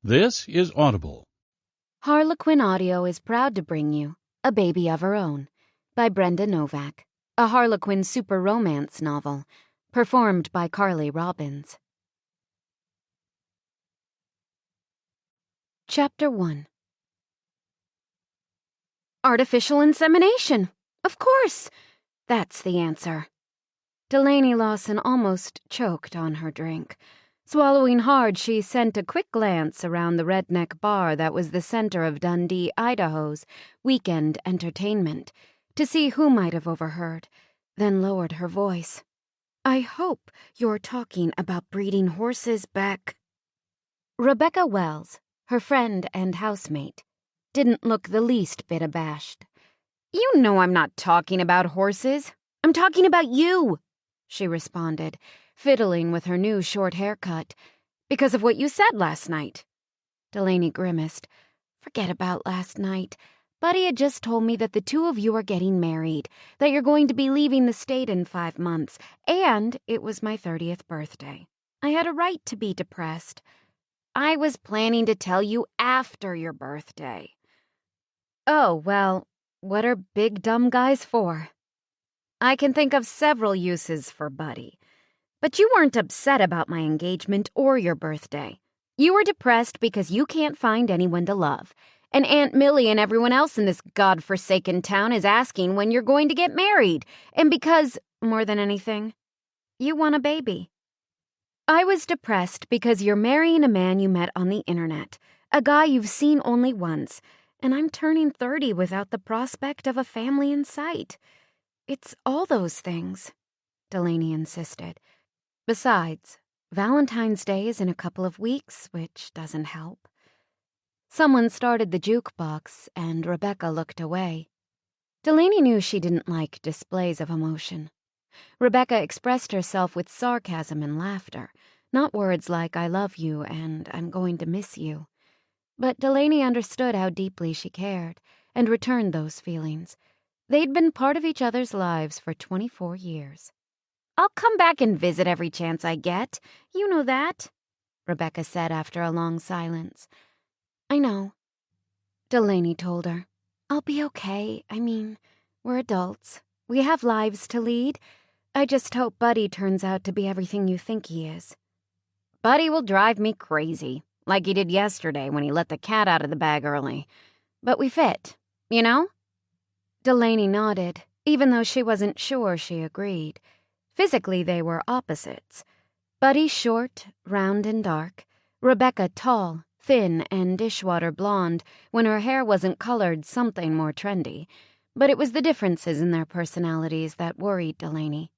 This is Audible. Harlequin Audio is proud to bring you A Baby of Her Own by Brenda Novak, a Harlequin super romance novel, performed by Carly Robbins. Chapter 1. Artificial insemination! Of course! That's the answer. Delaney Lawson almost choked on her drink. Swallowing hard, she sent a quick glance around the redneck bar that was the center of Dundee, Idaho's weekend entertainment to see who might have overheard, then lowered her voice. "I hope you're talking about breeding horses, Beck." Rebecca Wells, her friend and housemate, didn't look the least bit abashed. "You know I'm not talking about horses. I'm talking about you," she responded, fiddling with her new short haircut. "Because of what you said last night." Delaney grimaced. "Forget about last night. Buddy had just told me that the two of you are getting married, that you're going to be leaving the state in 5 months, and it was my 30th birthday. I had a right to be depressed. I was planning to tell you after your birthday." "Oh, well, what are big dumb guys for?" "I can think of several uses for Buddy. But you weren't upset about my engagement or your birthday. You were depressed because you can't find anyone to love. And Aunt Millie and everyone else in this godforsaken town is asking when you're going to get married. And because, more than anything, you want a baby." "I was depressed because you're marrying a man you met on the internet, a guy you've seen only once, and I'm turning 30 without the prospect of a family in sight. It's all those things," Delaney insisted. "Besides, Valentine's Day is in a couple of weeks, which doesn't help." Someone started the jukebox, and Rebecca looked away. Delaney knew she didn't like displays of emotion. Rebecca expressed herself with sarcasm and laughter, not words like "I love you" and "I'm going to miss you." But Delaney understood how deeply she cared, and returned those feelings. They'd been part of each other's lives for 24 years. "I'll come back and visit every chance I get. You know that," Rebecca said after a long silence. "I know," Delaney told her. "I'll be okay. I mean, we're adults. We have lives to lead. I just hope Buddy turns out to be everything you think he is." "Buddy will drive me crazy, like he did yesterday when he let the cat out of the bag early. But we fit, you know?" Delaney nodded, even though she wasn't sure she agreed. Physically, they were opposites. Buddy short, round and dark. Rebecca tall, thin, and dishwater blonde when her hair wasn't colored something more trendy. But it was the differences in their personalities that worried Delaney.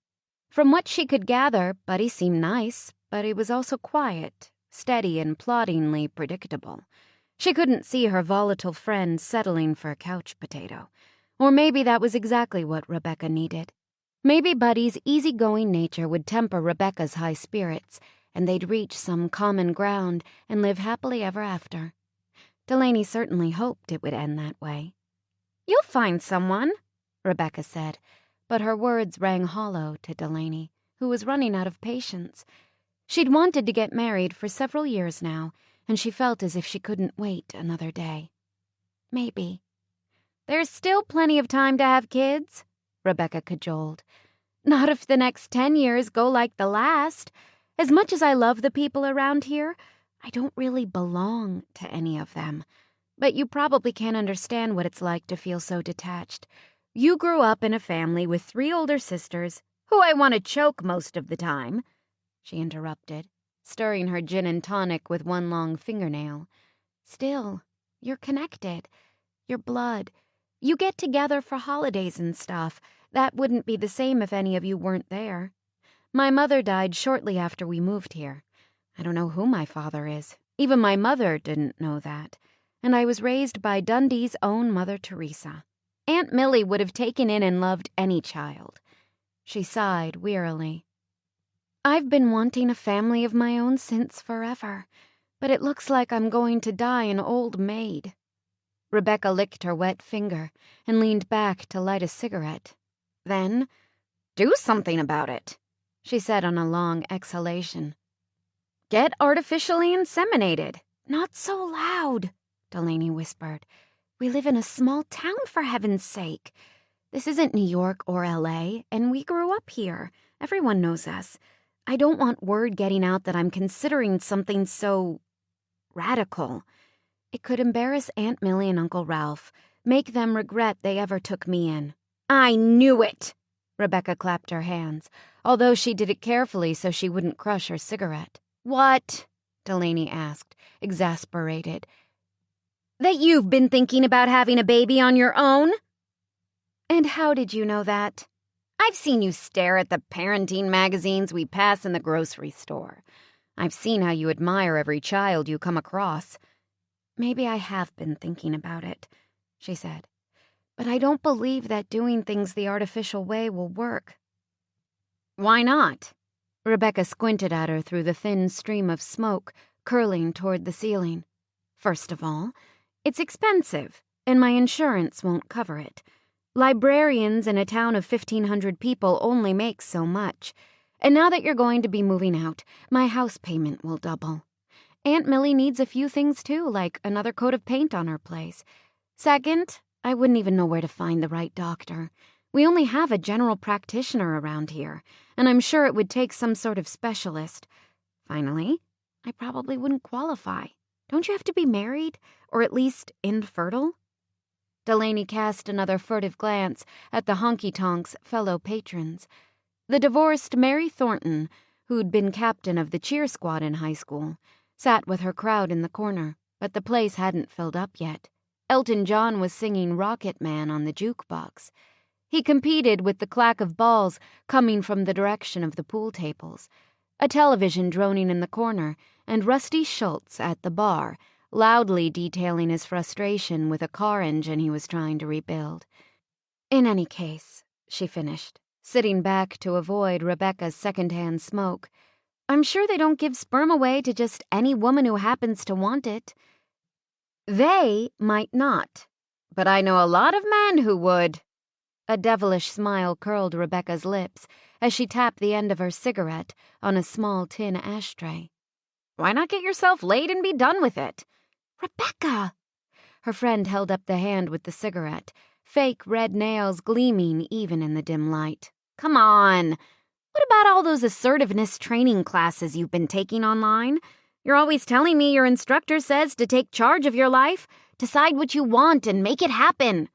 From what she could gather, Buddy seemed nice, but he was also quiet, steady, and ploddingly predictable. She couldn't see her volatile friend settling for a couch potato. Or maybe that was exactly what Rebecca needed. Maybe Buddy's easygoing nature would temper Rebecca's high spirits, and they'd reach some common ground and live happily ever after. Delaney certainly hoped it would end that way. "You'll find someone," Rebecca said, but her words rang hollow to Delaney, who was running out of patience. She'd wanted to get married for several years now, and she felt as if she couldn't wait another day. "Maybe." "There's still plenty of time to have kids," Rebecca cajoled. "Not if the next 10 years go like the last. As much as I love the people around here, I don't really belong to any of them. But you probably can't understand what it's like to feel so detached. You grew up in a family with 3 older sisters, who I want to choke most of the time," she interrupted, stirring her gin and tonic with one long fingernail. "Still, you're connected. Your blood. You get together for holidays and stuff. That wouldn't be the same if any of you weren't there. My mother died shortly after we moved here. I don't know who my father is. Even my mother didn't know that. And I was raised by Dundee's own Mother Teresa. Aunt Millie would have taken in and loved any child." She sighed wearily. "I've been wanting a family of my own since forever, but it looks like I'm going to die an old maid." Rebecca licked her wet finger and leaned back to light a cigarette. Then, "Do something about it," she said on a long exhalation. "Get artificially inseminated. Not so loud, Delaney whispered. We live in a small town, for heaven's sake. This isn't New York or L.A., and we grew up here. Everyone knows us. I don't want word getting out that I'm considering something so radical. It could embarrass Aunt Millie and Uncle Ralph, make them regret they ever took me in. I knew it! Rebecca clapped her hands, although she did it carefully so she wouldn't crush her cigarette. What? Delaney asked, exasperated. That you've been thinking about having a baby on your own? And how did you know that? I've seen you stare at the parenting magazines we pass in the grocery store. I've seen how you admire every child you come across. Maybe I have been thinking about it, she said. But I don't believe that doing things the artificial way will work. Why not? Rebecca squinted at her through the thin stream of smoke curling toward the ceiling. First of all, it's expensive, and my insurance won't cover it. Librarians in a town of 1,500 people only make so much. And now that you're going to be moving out, my house payment will double. Aunt Millie needs a few things too, like another coat of paint on her place. Second, I wouldn't even know where to find the right doctor. We only have a general practitioner around here, and I'm sure it would take some sort of specialist. Finally, I probably wouldn't qualify. Don't you have to be married, or at least infertile? Delaney cast another furtive glance at the honky-tonks' fellow patrons. The divorced Mary Thornton, who'd been captain of the cheer squad in high school, sat with her crowd in the corner, but the place hadn't filled up yet. Elton John was singing Rocket Man on the jukebox. He competed with the clack of balls coming from the direction of the pool tables, a television droning in the corner, and Rusty Schultz at the bar, loudly detailing his frustration with a car engine he was trying to rebuild. In any case, she finished, sitting back to avoid Rebecca's second-hand smoke, I'm sure they don't give sperm away to just any woman who happens to want it. They might not, but I know a lot of men who would. A devilish smile curled Rebecca's lips as she tapped the end of her cigarette on a small tin ashtray. Why not get yourself laid and be done with it? Rebecca! Her friend held up the hand with the cigarette, fake red nails gleaming even in the dim light. Come on! What about all those assertiveness training classes you've been taking online? You're always telling me your instructor says to take charge of your life, decide what you want, and make it happen.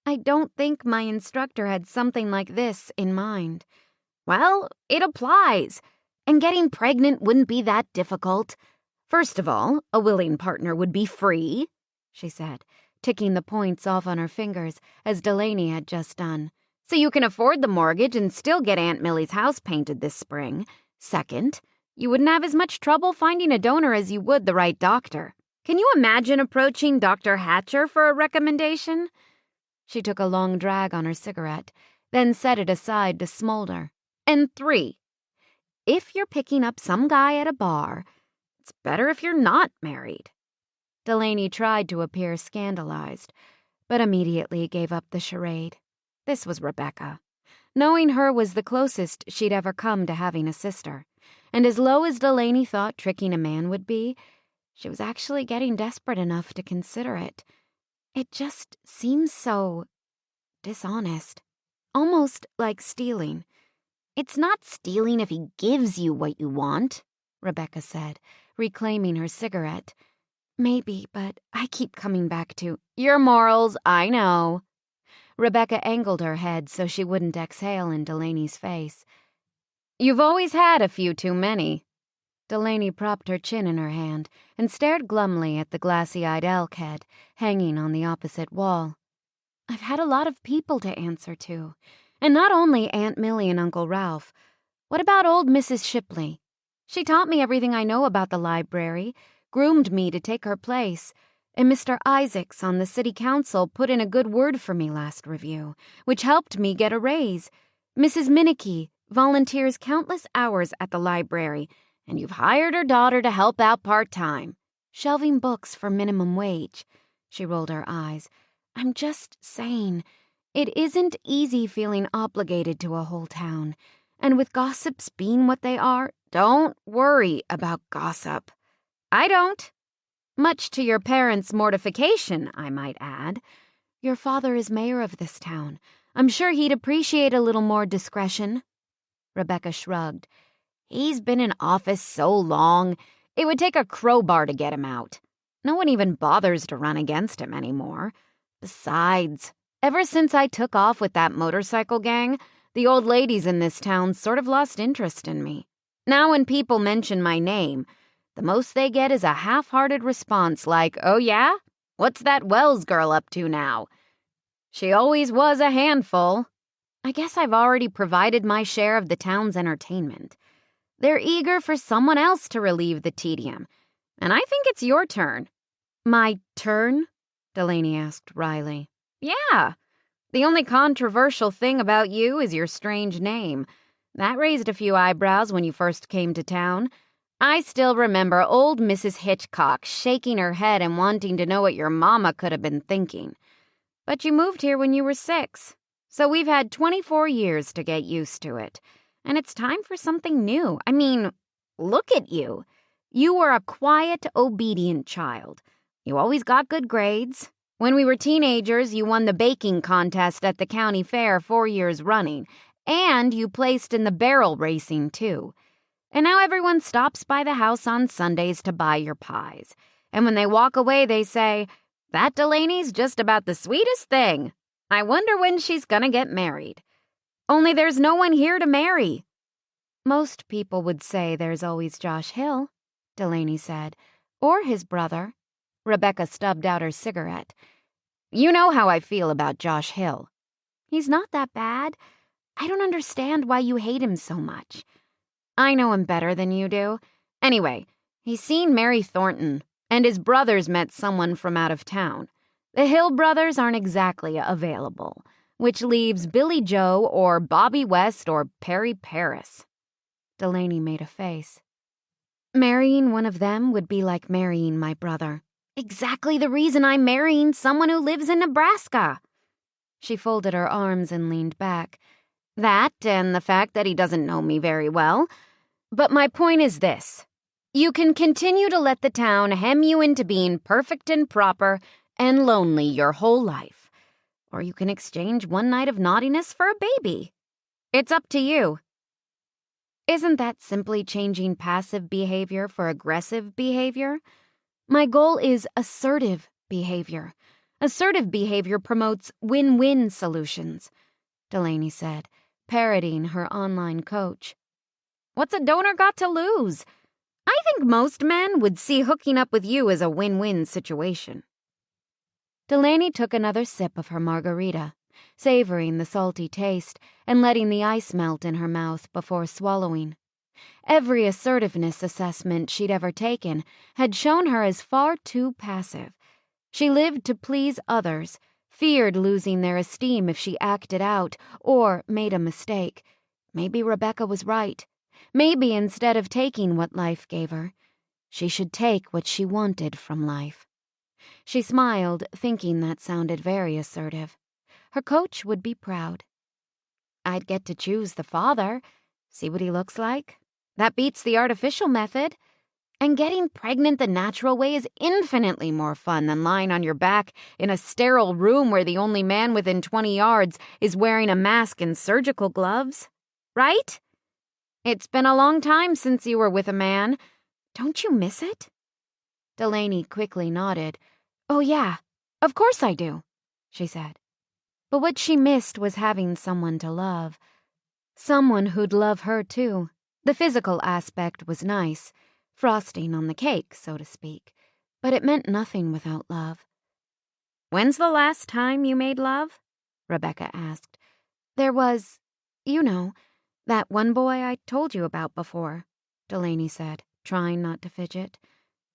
I don't think my instructor had something like this in mind. Well, it applies. And getting pregnant wouldn't be that difficult. First of all, a willing partner would be free, she said, ticking the points off on her fingers as Delaney had just done. So you can afford the mortgage and still get Aunt Millie's house painted this spring. Second, you wouldn't have as much trouble finding a donor as you would the right doctor. Can you imagine approaching Dr. Hatcher for a recommendation? She took a long drag on her cigarette, then set it aside to smolder. And 3, if you're picking up some guy at a bar, it's better if you're not married. Delaney tried to appear scandalized, but immediately gave up the charade. This was Rebecca. Knowing her was the closest she'd ever come to having a sister, and as low as Delaney thought tricking a man would be, she was actually getting desperate enough to consider it. It just seems so dishonest, almost like stealing. It's not stealing if he gives you what you want, Rebecca said, reclaiming her cigarette. Maybe, but I keep coming back to your morals, I know. Rebecca angled her head so she wouldn't exhale in Delaney's face. You've always had a few too many. Delaney propped her chin in her hand and stared glumly at the glassy-eyed elk head hanging on the opposite wall. I've had a lot of people to answer to, and not only Aunt Millie and Uncle Ralph. What about old Mrs. Shipley? She taught me everything I know about the library, groomed me to take her place, and Mr. Isaacs on the city council put in a good word for me last review, which helped me get a raise. Mrs. Minicky volunteers countless hours at the library, and you've hired her daughter to help out part-time, shelving books for minimum wage. She rolled her eyes. I'm just saying, it isn't easy feeling obligated to a whole town, and with gossips being what they are, don't worry about gossip. I don't. Much to your parents' mortification, I might add. Your father is mayor of this town. I'm sure he'd appreciate a little more discretion." Rebecca shrugged. "He's been in office so long, it would take a crowbar to get him out. No one even bothers to run against him anymore. Besides, ever since I took off with that motorcycle gang, the old ladies in this town sort of lost interest in me. Now when people mention my name, the most they get is a half-hearted response like, 'Oh yeah? What's that Wells girl up to now?' She always was a handful. I guess I've already provided my share of the town's entertainment. They're eager for someone else to relieve the tedium, and I think it's your turn." "My turn?" Delaney asked wryly. "Yeah. The only controversial thing about you is your strange name. That raised a few eyebrows when you first came to town. I still remember old Mrs. Hitchcock shaking her head and wanting to know what your mama could have been thinking. But you moved here when you were 6, so we've had 24 years to get used to it. And it's time for something new. I mean, look at you. You were a quiet, obedient child. You always got good grades. When we were teenagers, you won the baking contest at the county fair 4 years running, and you placed in the barrel racing, too. And now everyone stops by the house on Sundays to buy your pies. And when they walk away, they say, 'That Delaney's just about the sweetest thing. I wonder when she's gonna get married.' Only there's no one here to marry." "Most people would say there's always Josh Hill," Delaney said, "or his brother." Rebecca stubbed out her cigarette. "You know how I feel about Josh Hill. He's not that bad. I don't understand why you hate him so much. I know him better than you do. Anyway, he's seen Mary Thornton, and his brothers met someone from out of town. The Hill brothers aren't exactly available, which leaves Billy Joe or Bobby West or Perry Paris." Delaney made a face. "Marrying one of them would be like marrying my brother. Exactly the reason I'm marrying someone who lives in Nebraska." She folded her arms and leaned back. "That and the fact that he doesn't know me very well. But my point is this. You can continue to let the town hem you into being perfect and proper and lonely your whole life. Or you can exchange one night of naughtiness for a baby. It's up to you." "Isn't that simply changing passive behavior for aggressive behavior? My goal is assertive behavior. Assertive behavior promotes win-win solutions," Delaney said, parodying her online coach. "What's a donor got to lose? I think most men would see hooking up with you as a win-win situation." Delaney took another sip of her margarita, savoring the salty taste and letting the ice melt in her mouth before swallowing. Every assertiveness assessment she'd ever taken had shown her as far too passive. She lived to please others, feared losing their esteem if she acted out or made a mistake. Maybe Rebecca was right. Maybe instead of taking what life gave her, she should take what she wanted from life. She smiled, thinking that sounded very assertive. Her coach would be proud. "I'd get to choose the father, see what he looks like. That beats the artificial method. And getting pregnant the natural way is infinitely more fun than lying on your back in a sterile room where the only man within 20 yards is wearing a mask and surgical gloves. Right? It's been a long time since you were with a man. Don't you miss it?" Delaney quickly nodded. "Oh, yeah, of course I do," she said. But what she missed was having someone to love. Someone who'd love her, too. The physical aspect was nice, frosting on the cake, so to speak, but it meant nothing without love. "When's the last time you made love?" Rebecca asked. "There was, you know, that one boy I told you about before," Delaney said, trying not to fidget.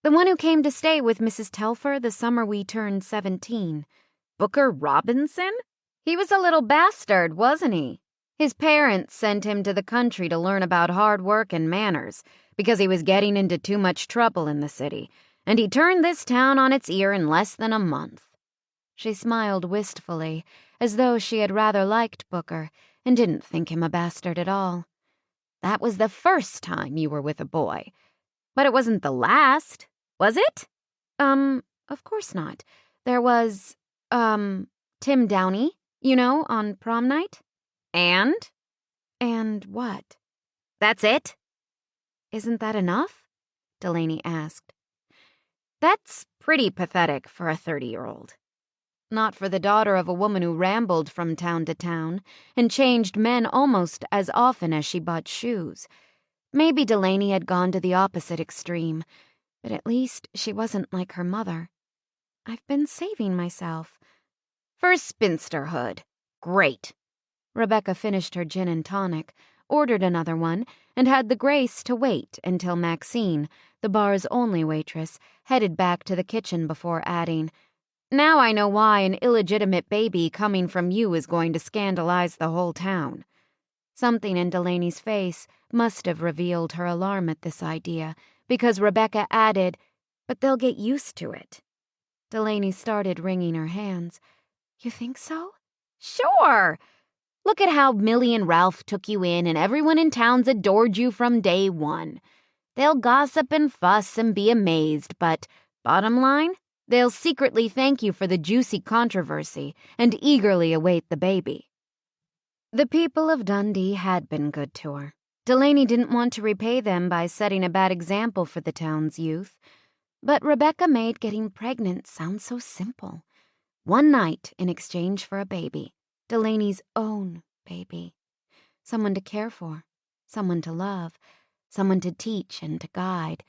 "The one who came to stay with Mrs. Telfer the summer we turned 17. Booker Robinson? He was a little bastard, wasn't he? His parents sent him to the country to learn about hard work and manners because he was getting into too much trouble in the city, and he turned this town on its ear in less than a month." She smiled wistfully, as though she had rather liked Booker and didn't think him a bastard at all. "That was the first time you were with a boy. But it wasn't the last, was it?" Of course not. There was, Tim Downey, on prom night. And? And what? That's it? Isn't that enough? Delaney asked. That's pretty pathetic for a 30-year-old. Not for the daughter of a woman who rambled from town to town and changed men almost as often as she bought shoes. Maybe Delaney had gone to the opposite extreme, but at least she wasn't like her mother. I've been saving myself. For spinsterhood. Great. Rebecca finished her gin and tonic, ordered another one, and had the grace to wait until Maxine, the bar's only waitress, headed back to the kitchen before adding, "Now I know why an illegitimate baby coming from you is going to scandalize the whole town." Something in Delaney's face must have revealed her alarm at this idea, because Rebecca added, "But they'll get used to it." Delaney started wringing her hands. "You think so?" "Sure! Look at how Millie and Ralph took you in, and everyone in town's adored you from day one. They'll gossip and fuss and be amazed, but, bottom line, they'll secretly thank you for the juicy controversy and eagerly await the baby." The people of Dundee had been good to her. Delaney didn't want to repay them by setting a bad example for the town's youth. But Rebecca made getting pregnant sound so simple. One night in exchange for a baby. Delaney's own baby. Someone to care for. Someone to love. Someone to teach and to guide.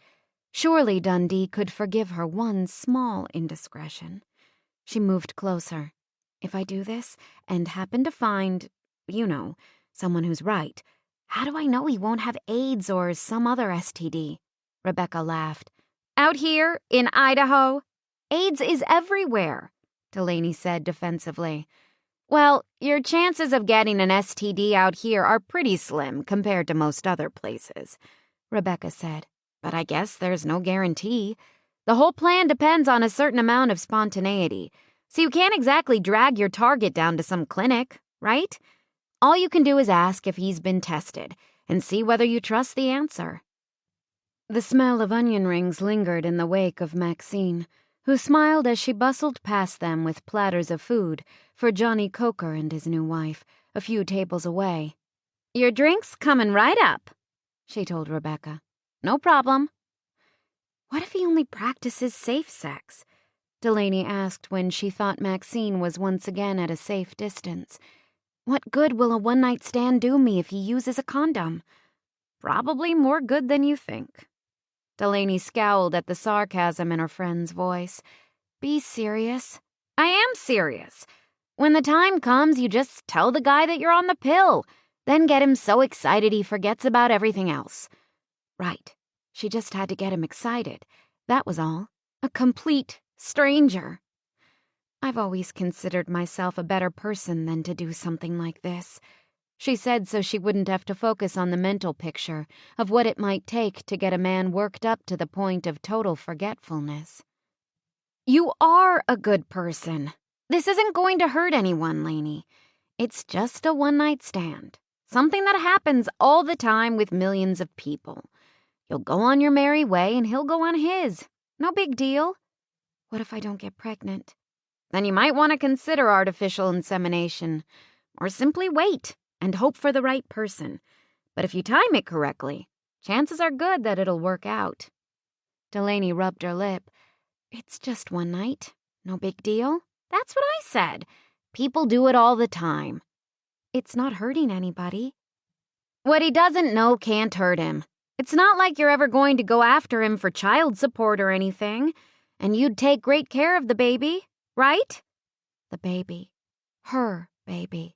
Surely Dundee could forgive her one small indiscretion. She moved closer. If I do this and happen to find, someone who's right, how do I know he won't have AIDS or some other STD? Rebecca laughed. Out here, in Idaho, AIDS is everywhere, Delaney said defensively. Well, your chances of getting an STD out here are pretty slim compared to most other places, Rebecca said. But I guess there's no guarantee. The whole plan depends on a certain amount of spontaneity, so you can't exactly drag your target down to some clinic, right? All you can do is ask if he's been tested and see whether you trust the answer. The smell of onion rings lingered in the wake of Maxine, who smiled as she bustled past them with platters of food for Johnny Coker and his new wife, a few tables away. Your drink's coming right up, she told Rebecca. No problem. What if he only practices safe sex? Delaney asked when she thought Maxine was once again at a safe distance. What good will a one-night stand do me if he uses a condom? Probably more good than you think. Delaney scowled at the sarcasm in her friend's voice. Be serious. I am serious. When the time comes, you just tell the guy that you're on the pill, then get him so excited he forgets about everything else. Right. She just had to get him excited. That was all. A complete stranger. I've always considered myself a better person than to do something like this, she said so she wouldn't have to focus on the mental picture of what it might take to get a man worked up to the point of total forgetfulness. You are a good person. This isn't going to hurt anyone, Lainey. It's just a one-night stand. Something that happens all the time with millions of people. You'll go on your merry way and he'll go on his. No big deal. What if I don't get pregnant? Then you might want to consider artificial insemination. Or simply wait and hope for the right person. But if you time it correctly, chances are good that it'll work out. Delaney rubbed her lip. It's just one night. No big deal. That's what I said. People do it all the time. It's not hurting anybody. What he doesn't know can't hurt him. It's not like you're ever going to go after him for child support or anything. And you'd take great care of the baby, right? The baby. Her baby.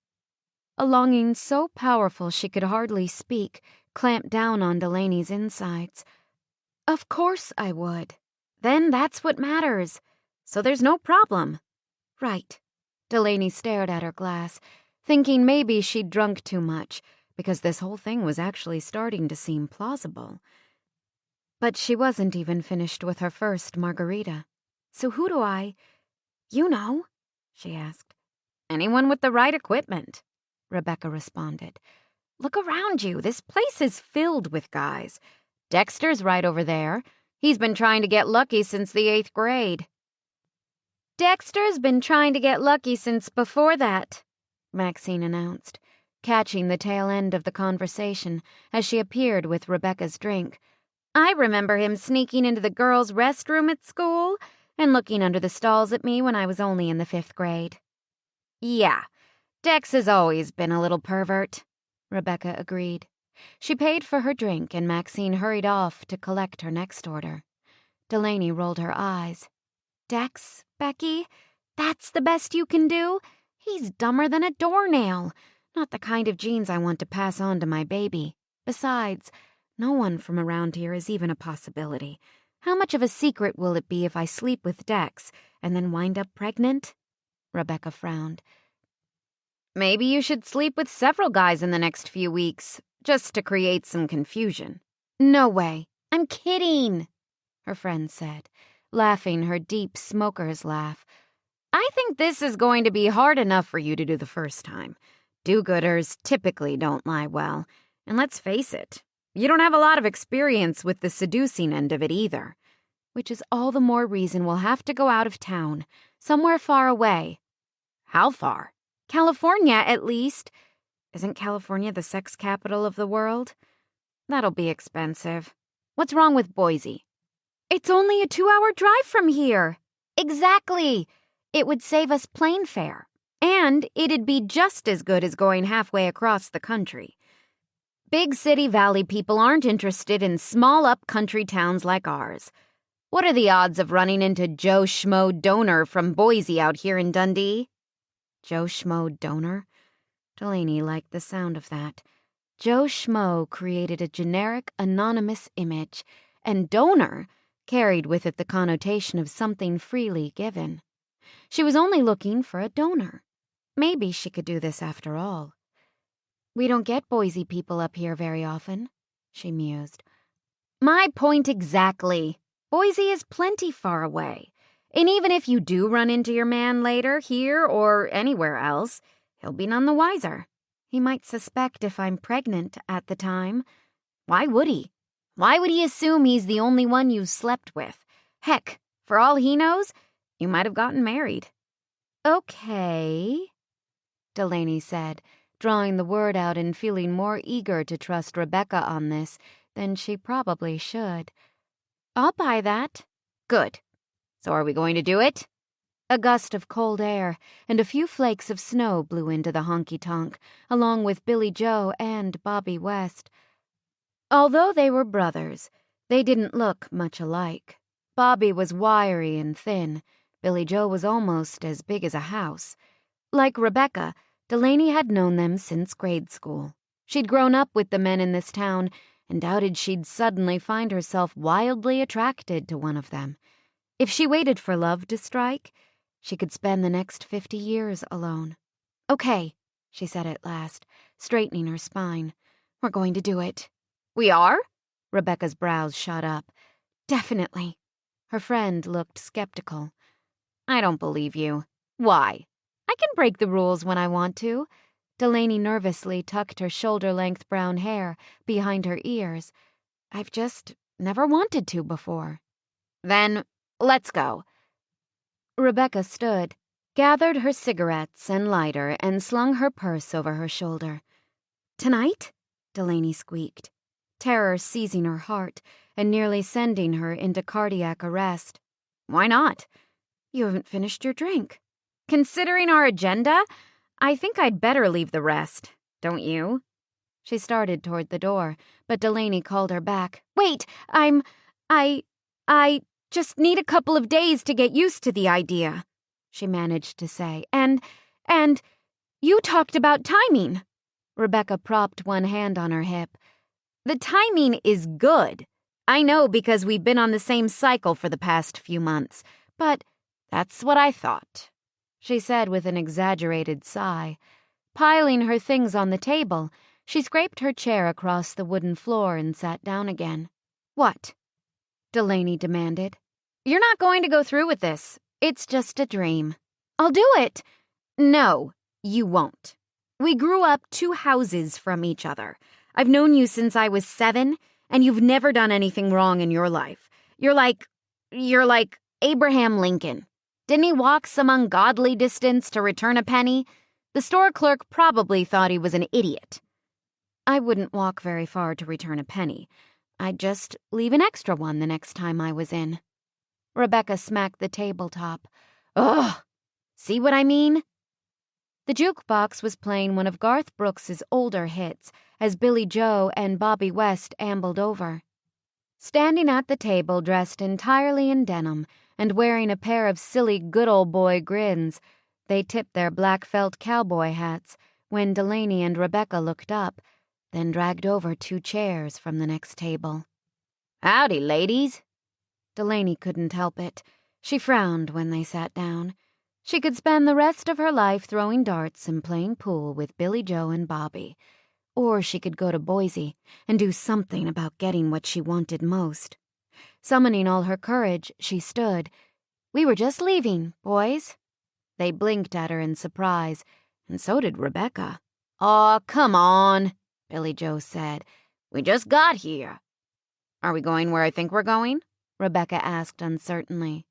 A longing so powerful she could hardly speak clamped down on Delaney's insides. Of course I would. Then that's what matters. So there's no problem. Right. Delaney stared at her glass, thinking maybe she'd drunk too much, because this whole thing was actually starting to seem plausible. But she wasn't even finished with her first margarita. So who do I... You know, she asked. Anyone with the right equipment, Rebecca responded. Look around you. This place is filled with guys. Dexter's right over there. He's been trying to get lucky since the 8th grade. Dexter's been trying to get lucky since before that, Maxine announced, catching the tail end of the conversation as she appeared with Rebecca's drink. I remember him sneaking into the girls' restroom at school and looking under the stalls at me when I was only in the 5th grade. Yeah, Dex has always been a little pervert, Rebecca agreed. She paid for her drink and Maxine hurried off to collect her next order. Delaney rolled her eyes. Dex, Becky? That's the best you can do? He's dumber than a doornail. Not the kind of genes I want to pass on to my baby. Besides, no one from around here is even a possibility. How much of a secret will it be if I sleep with Dex and then wind up pregnant? Rebecca frowned. Maybe you should sleep with several guys in the next few weeks, just to create some confusion. No way. I'm kidding, her friend said, laughing her deep smoker's laugh. I think this is going to be hard enough for you to do the first time. Do-gooders typically don't lie well. And let's face it, you don't have a lot of experience with the seducing end of it either. Which is all the more reason we'll have to go out of town, somewhere far away. How far? California, at least. Isn't California the sex capital of the world? That'll be expensive. What's wrong with Boise? It's only a 2-hour drive from here. Exactly. It would save us plane fare. And it'd be just as good as going halfway across the country. Big city valley people aren't interested in small up-country towns like ours. What are the odds of running into Joe Schmo Donor from Boise out here in Dundee? Joe Schmo Donor? Delaney liked the sound of that. Joe Schmo created a generic, anonymous image, and donor carried with it the connotation of something freely given. She was only looking for a donor. Maybe she could do this after all. We don't get Boise people up here very often, she mused. My point exactly. Boise is plenty far away. And even if you do run into your man later, here or anywhere else, he'll be none the wiser. He might suspect if I'm pregnant at the time. Why would he? Why would he assume he's the only one you've slept with? Heck, for all he knows, you might have gotten married. Okay, Delaney said, drawing the word out and feeling more eager to trust Rebecca on this than she probably should. I'll buy that. Good. So are we going to do it? A gust of cold air and a few flakes of snow blew into the honky-tonk, along with Billy Joe and Bobby West. Although they were brothers, they didn't look much alike. Bobby was wiry and thin. Billy Joe was almost as big as a house. Like Rebecca, Delaney had known them since grade school. She'd grown up with the men in this town and doubted she'd suddenly find herself wildly attracted to one of them. If she waited for love to strike, she could spend the next 50 years alone. Okay, she said at last, straightening her spine. We're going to do it. We are? Rebecca's brows shot up. Definitely. Her friend looked skeptical. I don't believe you. Why? I can break the rules when I want to. Delaney nervously tucked her shoulder-length brown hair behind her ears. I've just never wanted to before. Then, let's go. Rebecca stood, gathered her cigarettes and lighter, and slung her purse over her shoulder. Tonight? Delaney squeaked, terror seizing her heart and nearly sending her into cardiac arrest. Why not? You haven't finished your drink. Considering our agenda, I think I'd better leave the rest, don't you? She started toward the door, but Delaney called her back. Wait, I just need a couple of days to get used to the idea, she managed to say. And you talked about timing. Rebecca propped one hand on her hip. The timing is good. I know because we've been on the same cycle for the past few months, but that's what I thought, she said with an exaggerated sigh. Piling her things on the table, she scraped her chair across the wooden floor and sat down again. What? Delaney demanded. You're not going to go through with this. It's just a dream. I'll do it. No, you won't. We grew up 2 houses from each other. I've known you since I was 7, and you've never done anything wrong in your life. You're like Abraham Lincoln. Didn't he walk some ungodly distance to return a penny? The store clerk probably thought he was an idiot. I wouldn't walk very far to return a penny. I'd just leave an extra one the next time I was in. Rebecca smacked the tabletop. Ugh! See what I mean? The jukebox was playing one of Garth Brooks's older hits as Billy Joe and Bobby West ambled over. Standing at the table dressed entirely in denim and wearing a pair of silly good-old-boy grins, they tipped their black felt cowboy hats when Delaney and Rebecca looked up, then dragged over 2 chairs from the next table. Howdy, ladies. Delaney couldn't help it. She frowned when they sat down. She could spend the rest of her life throwing darts and playing pool with Billy Joe and Bobby. Or she could go to Boise and do something about getting what she wanted most. Summoning all her courage, she stood. We were just leaving, boys. They blinked at her in surprise, and so did Rebecca. Aw, come on, Billy Joe said. We just got here. Are we going where I think we're going? Rebecca asked uncertainly.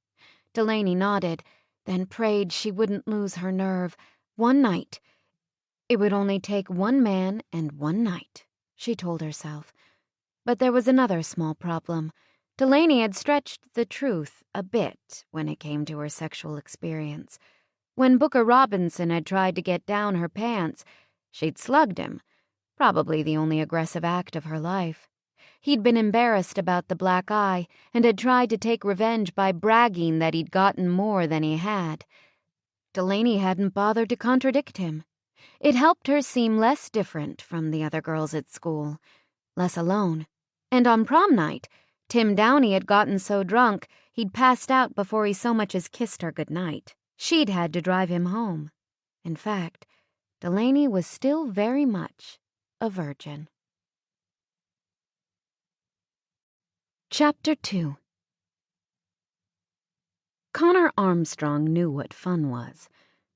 Delaney nodded, then prayed she wouldn't lose her nerve. One night. It would only take one man and one night, she told herself. But there was another small problem. Delaney had stretched the truth a bit when it came to her sexual experience. When Booker Robinson had tried to get down her pants, she'd slugged him, probably the only aggressive act of her life. He'd been embarrassed about the black eye and had tried to take revenge by bragging that he'd gotten more than he had. Delaney hadn't bothered to contradict him. It helped her seem less different from the other girls at school, less alone. And on prom night, Tim Downey had gotten so drunk he'd passed out before he so much as kissed her goodnight. She'd had to drive him home. In fact, Delaney was still very much a virgin. Chapter 2. Connor Armstrong knew what fun was.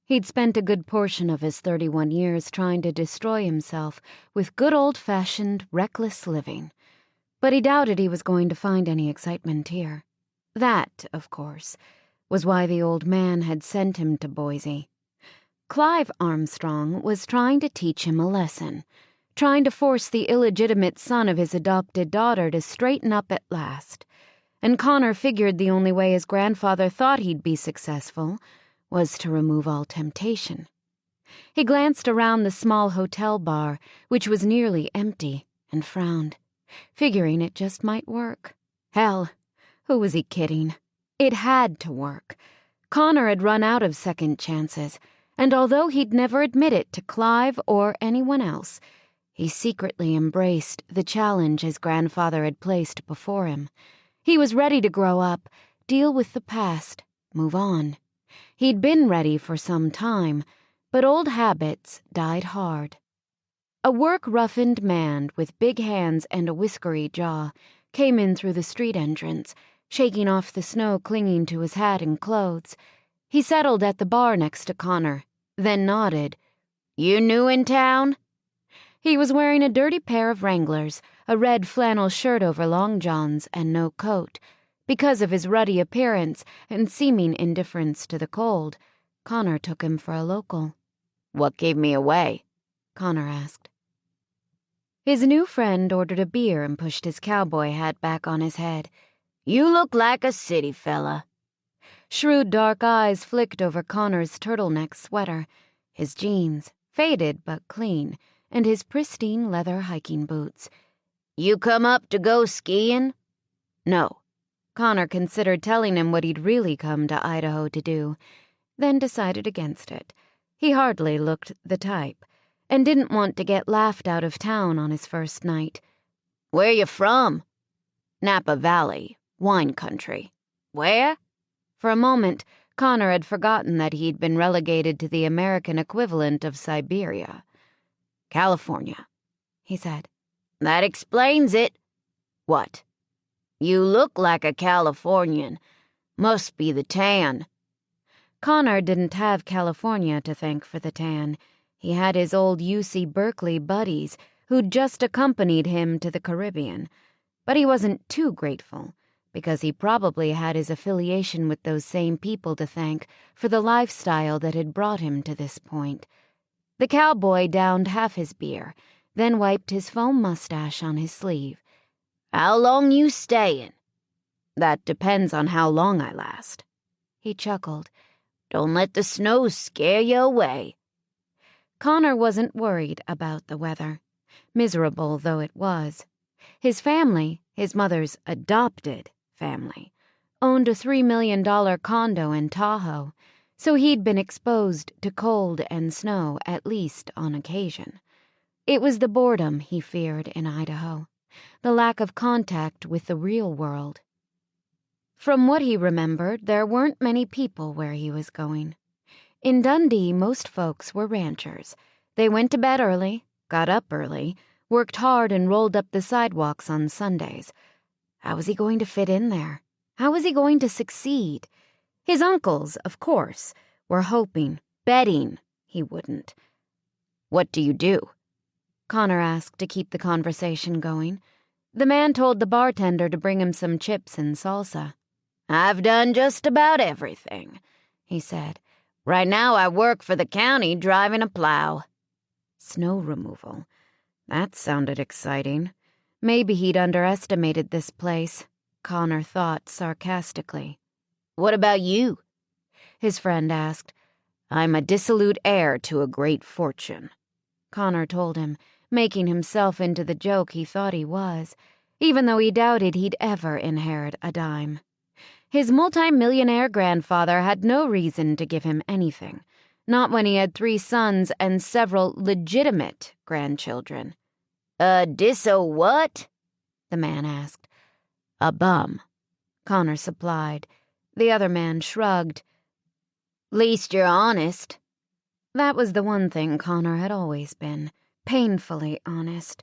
He'd spent a good portion of his 31 years trying to destroy himself with good old-fashioned, reckless living. But he doubted he was going to find any excitement here. That, of course, was why the old man had sent him to Boise. Clive Armstrong was trying to teach him a lesson, trying to force the illegitimate son of his adopted daughter to straighten up at last. And Connor figured the only way his grandfather thought he'd be successful was to remove all temptation. He glanced around the small hotel bar, which was nearly empty, and frowned, figuring it just might work. Hell, who was he kidding? It had to work. Connor had run out of second chances, and although he'd never admit it to Clive or anyone else, he secretly embraced the challenge his grandfather had placed before him. He was ready to grow up, deal with the past, move on. He'd been ready for some time, but old habits died hard. A work-roughened man with big hands and a whiskery jaw came in through the street entrance, shaking off the snow clinging to his hat and clothes. He settled at the bar next to Connor, then nodded. You new in town? He was wearing a dirty pair of Wranglers, a red flannel shirt over long johns, and no coat. Because of his ruddy appearance and seeming indifference to the cold, Connor took him for a local. What gave me away? Connor asked. His new friend ordered a beer and pushed his cowboy hat back on his head. You look like a city fella. Shrewd dark eyes flicked over Connor's turtleneck sweater, his jeans, faded but clean, and his pristine leather hiking boots. You come up to go skiing? No. Connor considered telling him what he'd really come to Idaho to do, then decided against it. He hardly looked the type, and didn't want to get laughed out of town on his first night. Where you from? Napa Valley, wine country. Where? For a moment, Connor had forgotten that he'd been relegated to the American equivalent of Siberia. California, he said. That explains it. What? You look like a Californian. Must be the tan. Connor didn't have California to thank for the tan. He had his old UC Berkeley buddies who'd just accompanied him to the Caribbean. But he wasn't too grateful, because he probably had his affiliation with those same people to thank for the lifestyle that had brought him to this point. The cowboy downed half his beer, then wiped his foam mustache on his sleeve. "How long you stayin'?" "That depends on how long I last." He chuckled. "Don't let the snow scare you away." Connor wasn't worried about the weather, miserable though it was. His family, his mother's adopted family, owned a $3 million condo in Tahoe, so he'd been exposed to cold and snow at least on occasion. It was the boredom he feared in Idaho, the lack of contact with the real world. From what he remembered, there weren't many people where he was going. In Dundee, most folks were ranchers. They went to bed early, got up early, worked hard and rolled up the sidewalks on Sundays. How was he going to fit in there? How was he going to succeed? His uncles, of course, were hoping, betting he wouldn't. "What do you do?" Connor asked to keep the conversation going. The man told the bartender to bring him some chips and salsa. "I've done just about everything," he said. "Right now I work for the county driving a plow." Snow removal. That sounded exciting. Maybe he'd underestimated this place, Connor thought sarcastically. "What about you?" his friend asked. "I'm a dissolute heir to a great fortune," Connor told him, making himself into the joke he thought he was, even though he doubted he'd ever inherit a dime. His multi-millionaire grandfather had no reason to give him anything, not when he had 3 sons and several legitimate grandchildren. Disso what?" the man asked. "A bum," Connor supplied. The other man shrugged. "Least you're honest." That was the one thing Connor had always been, painfully honest.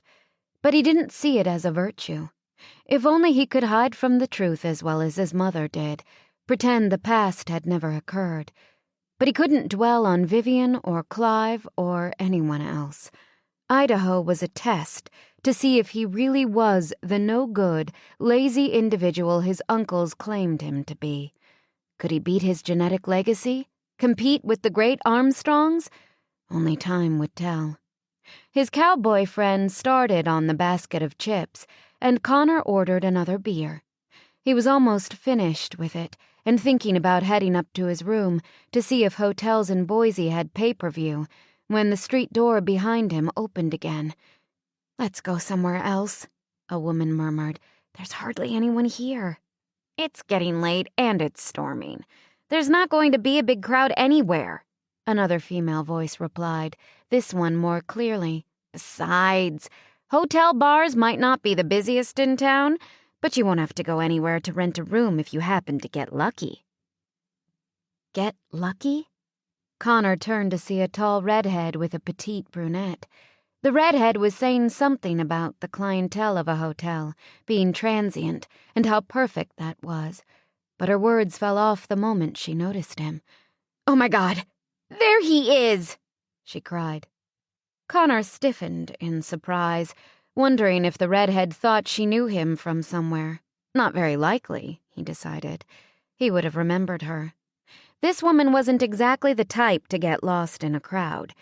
But he didn't see it as a virtue. If only he could hide from the truth as well as his mother did, pretend the past had never occurred. But he couldn't dwell on Vivian or Clive or anyone else. Idaho was a test to see if he really was the no-good, lazy individual his uncles claimed him to be. Could he beat his genetic legacy? Compete with the great Armstrongs? Only time would tell. His cowboy friend started on the basket of chips, and Connor ordered another beer. He was almost finished with it and thinking about heading up to his room to see if hotels in Boise had pay-per-view when the street door behind him opened again. "Let's go somewhere else," a woman murmured. "There's hardly anyone here." "It's getting late and it's storming. There's not going to be a big crowd anywhere," another female voice replied, this one more clearly. "Besides, hotel bars might not be the busiest in town, but you won't have to go anywhere to rent a room if you happen to get lucky." Get lucky? Connor turned to see a tall redhead with a petite brunette. The redhead was saying something about the clientele of a hotel being transient and how perfect that was, but her words fell off the moment she noticed him. "Oh my God! There he is!" she cried. Connor stiffened in surprise, wondering if the redhead thought she knew him from somewhere. Not very likely, he decided. He would have remembered her. This woman wasn't exactly the type to get lost in a crowd.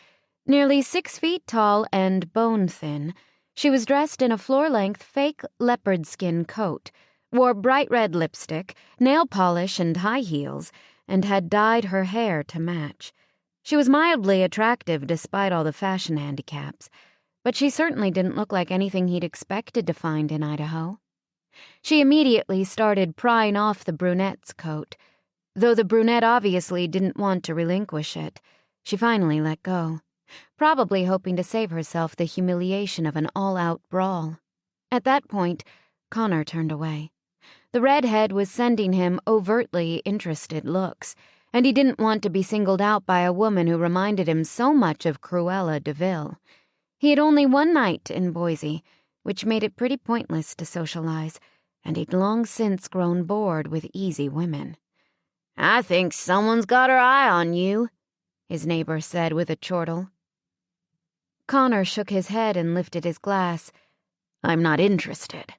Nearly 6 feet tall and bone-thin, she was dressed in a floor-length fake leopard skin coat, wore bright red lipstick, nail polish and high heels, and had dyed her hair to match. She was mildly attractive despite all the fashion handicaps, but she certainly didn't look like anything he'd expected to find in Idaho. She immediately started prying off the brunette's coat. Though the brunette obviously didn't want to relinquish it, she finally let go, probably hoping to save herself the humiliation of an all-out brawl. At that point, Connor turned away. The redhead was sending him overtly interested looks, and he didn't want to be singled out by a woman who reminded him so much of Cruella de Vil. He had only one night in Boise, which made it pretty pointless to socialize, and he'd long since grown bored with easy women. "I think someone's got her eye on you," his neighbor said with a chortle. Connor shook his head and lifted his glass. "I'm not interested,"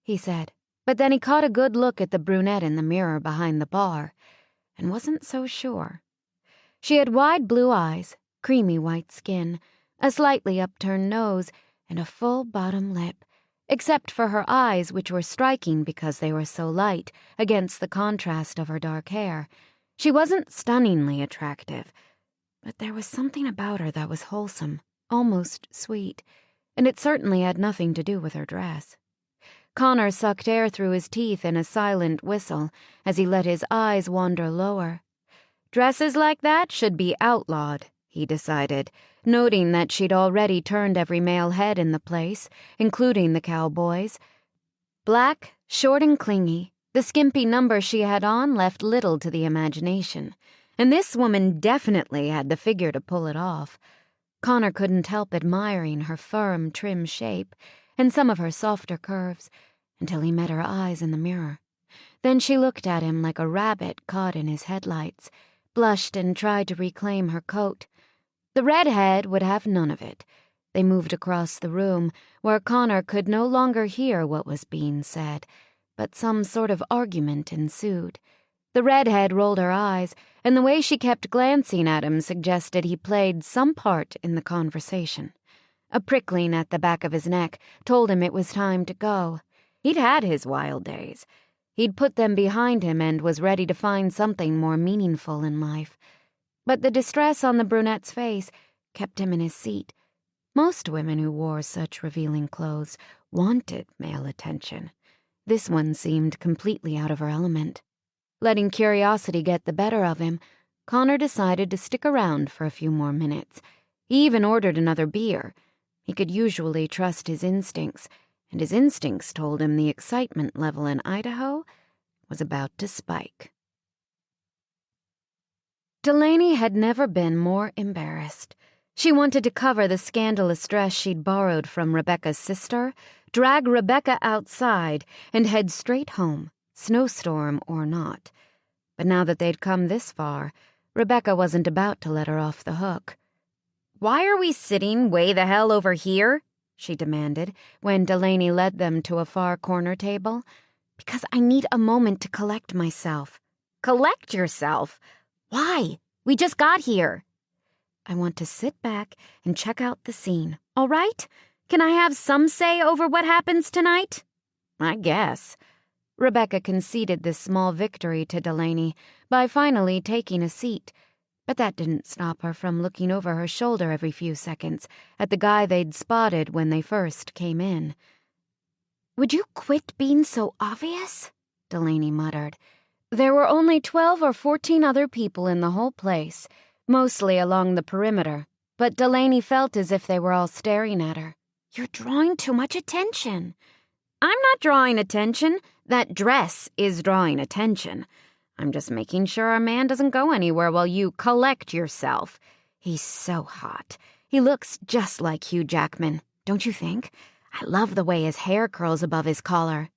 he said. But then he caught a good look at the brunette in the mirror behind the bar and wasn't so sure. She had wide blue eyes, creamy white skin, a slightly upturned nose, and a full bottom lip, except for her eyes, which were striking because they were so light against the contrast of her dark hair. She wasn't stunningly attractive, but there was something about her that was wholesome, almost sweet, and it certainly had nothing to do with her dress. Connor sucked air through his teeth in a silent whistle as he let his eyes wander lower. Dresses like that should be outlawed, he decided, noting that she'd already turned every male head in the place, including the cowboys. Black, short and clingy, the skimpy number she had on left little to the imagination, and this woman definitely had the figure to pull it off. Connor couldn't help admiring her firm, trim shape and some of her softer curves until he met her eyes in the mirror. Then she looked at him like a rabbit caught in his headlights, blushed and tried to reclaim her coat. The redhead would have none of it. They moved across the room, where Connor could no longer hear what was being said, but some sort of argument ensued. The redhead rolled her eyes, and the way she kept glancing at him suggested he played some part in the conversation. A prickling at the back of his neck told him it was time to go. He'd had his wild days. He'd put them behind him and was ready to find something more meaningful in life. But the distress on the brunette's face kept him in his seat. Most women who wore such revealing clothes wanted male attention. This one seemed completely out of her element. Letting curiosity get the better of him, Connor decided to stick around for a few more minutes. He even ordered another beer. He could usually trust his instincts, and his instincts told him the excitement level in Idaho was about to spike. Delaney had never been more embarrassed. She wanted to cover the scandalous dress she'd borrowed from Rebecca's sister, drag Rebecca outside, and head straight home, snowstorm or not. But now that they'd come this far, Rebecca wasn't about to let her off the hook. "Why are we sitting way the hell over here?" she demanded when Delaney led them to a far corner table. "Because I need a moment to collect myself." "Collect yourself? Why? We just got here." "I want to sit back and check out the scene, all right? Can I have some say over what happens tonight?" "I guess." Rebecca conceded this small victory to Delaney by finally taking a seat, but that didn't stop her from looking over her shoulder every few seconds at the guy they'd spotted when they first came in. "Would you quit being so obvious?" Delaney muttered. There were only 12 or 14 other people in the whole place, mostly along the perimeter, but Delaney felt as if they were all staring at her. "You're drawing too much attention." "I'm not drawing attention. That dress is drawing attention. I'm just making sure our man doesn't go anywhere while you collect yourself. He's so hot. He looks just like Hugh Jackman, don't you think? I love the way his hair curls above his collar."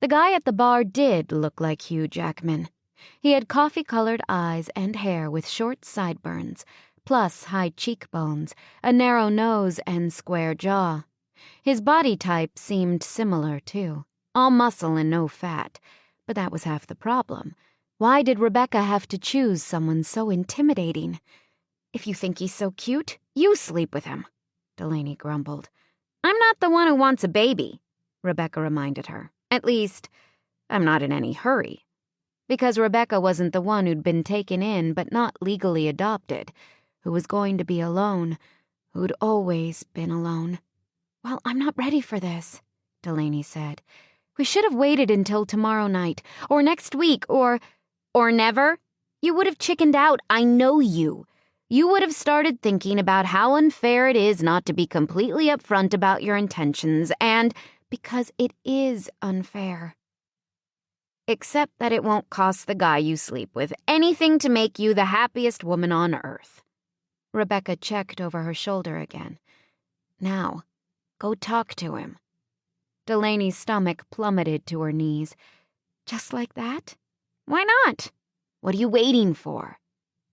The guy at the bar did look like Hugh Jackman. He had coffee-colored eyes and hair with short sideburns, plus high cheekbones, a narrow nose, and square jaw. His body type seemed similar, too. All muscle and no fat. But that was half the problem. Why did Rebecca have to choose someone so intimidating? "If you think he's so cute, you sleep with him," Delaney grumbled. "I'm not the one who wants a baby," Rebecca reminded her. "At least, I'm not in any hurry." Because Rebecca wasn't the one who'd been taken in but not legally adopted, who was going to be alone, who'd always been alone. "Well, I'm not ready for this," Delaney said. "We should have waited until tomorrow night, or next week, or never. You would have chickened out, I know you. You would have started thinking about how unfair it is not to be completely upfront about your intentions, and because it is unfair. Except that it won't cost the guy you sleep with anything to make you the happiest woman on earth." Rebecca checked over her shoulder again. "Now, go talk to him." Delaney's stomach plummeted to her knees. "Just like that? Why not? What are you waiting for?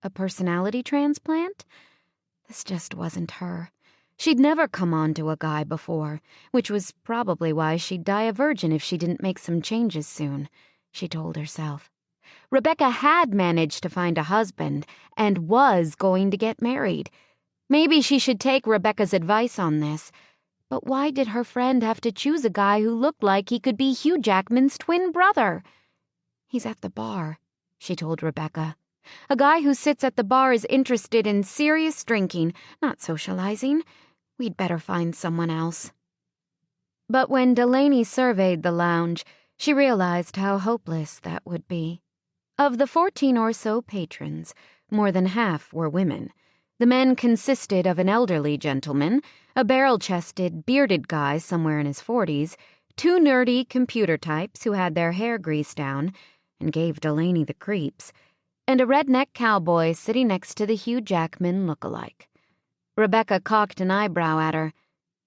A personality transplant?" This just wasn't her. She'd never come on to a guy before, which was probably why she'd die a virgin if she didn't make some changes soon, she told herself. Rebecca had managed to find a husband and was going to get married. Maybe she should take Rebecca's advice on this. But why did her friend have to choose a guy who looked like he could be Hugh Jackman's twin brother? He's at the bar, she told Rebecca. A guy who sits at the bar is interested in serious drinking, not socializing. We'd better find someone else. But when Delaney surveyed the lounge, she realized how hopeless that would be. Of the 14 or so patrons, more than half were women. The men consisted of an elderly gentleman, a barrel-chested, bearded guy somewhere in his 40s, 2 nerdy computer types who had their hair greased down and gave Delaney the creeps, and a redneck cowboy sitting next to the Hugh Jackman look-alike. Rebecca cocked an eyebrow at her.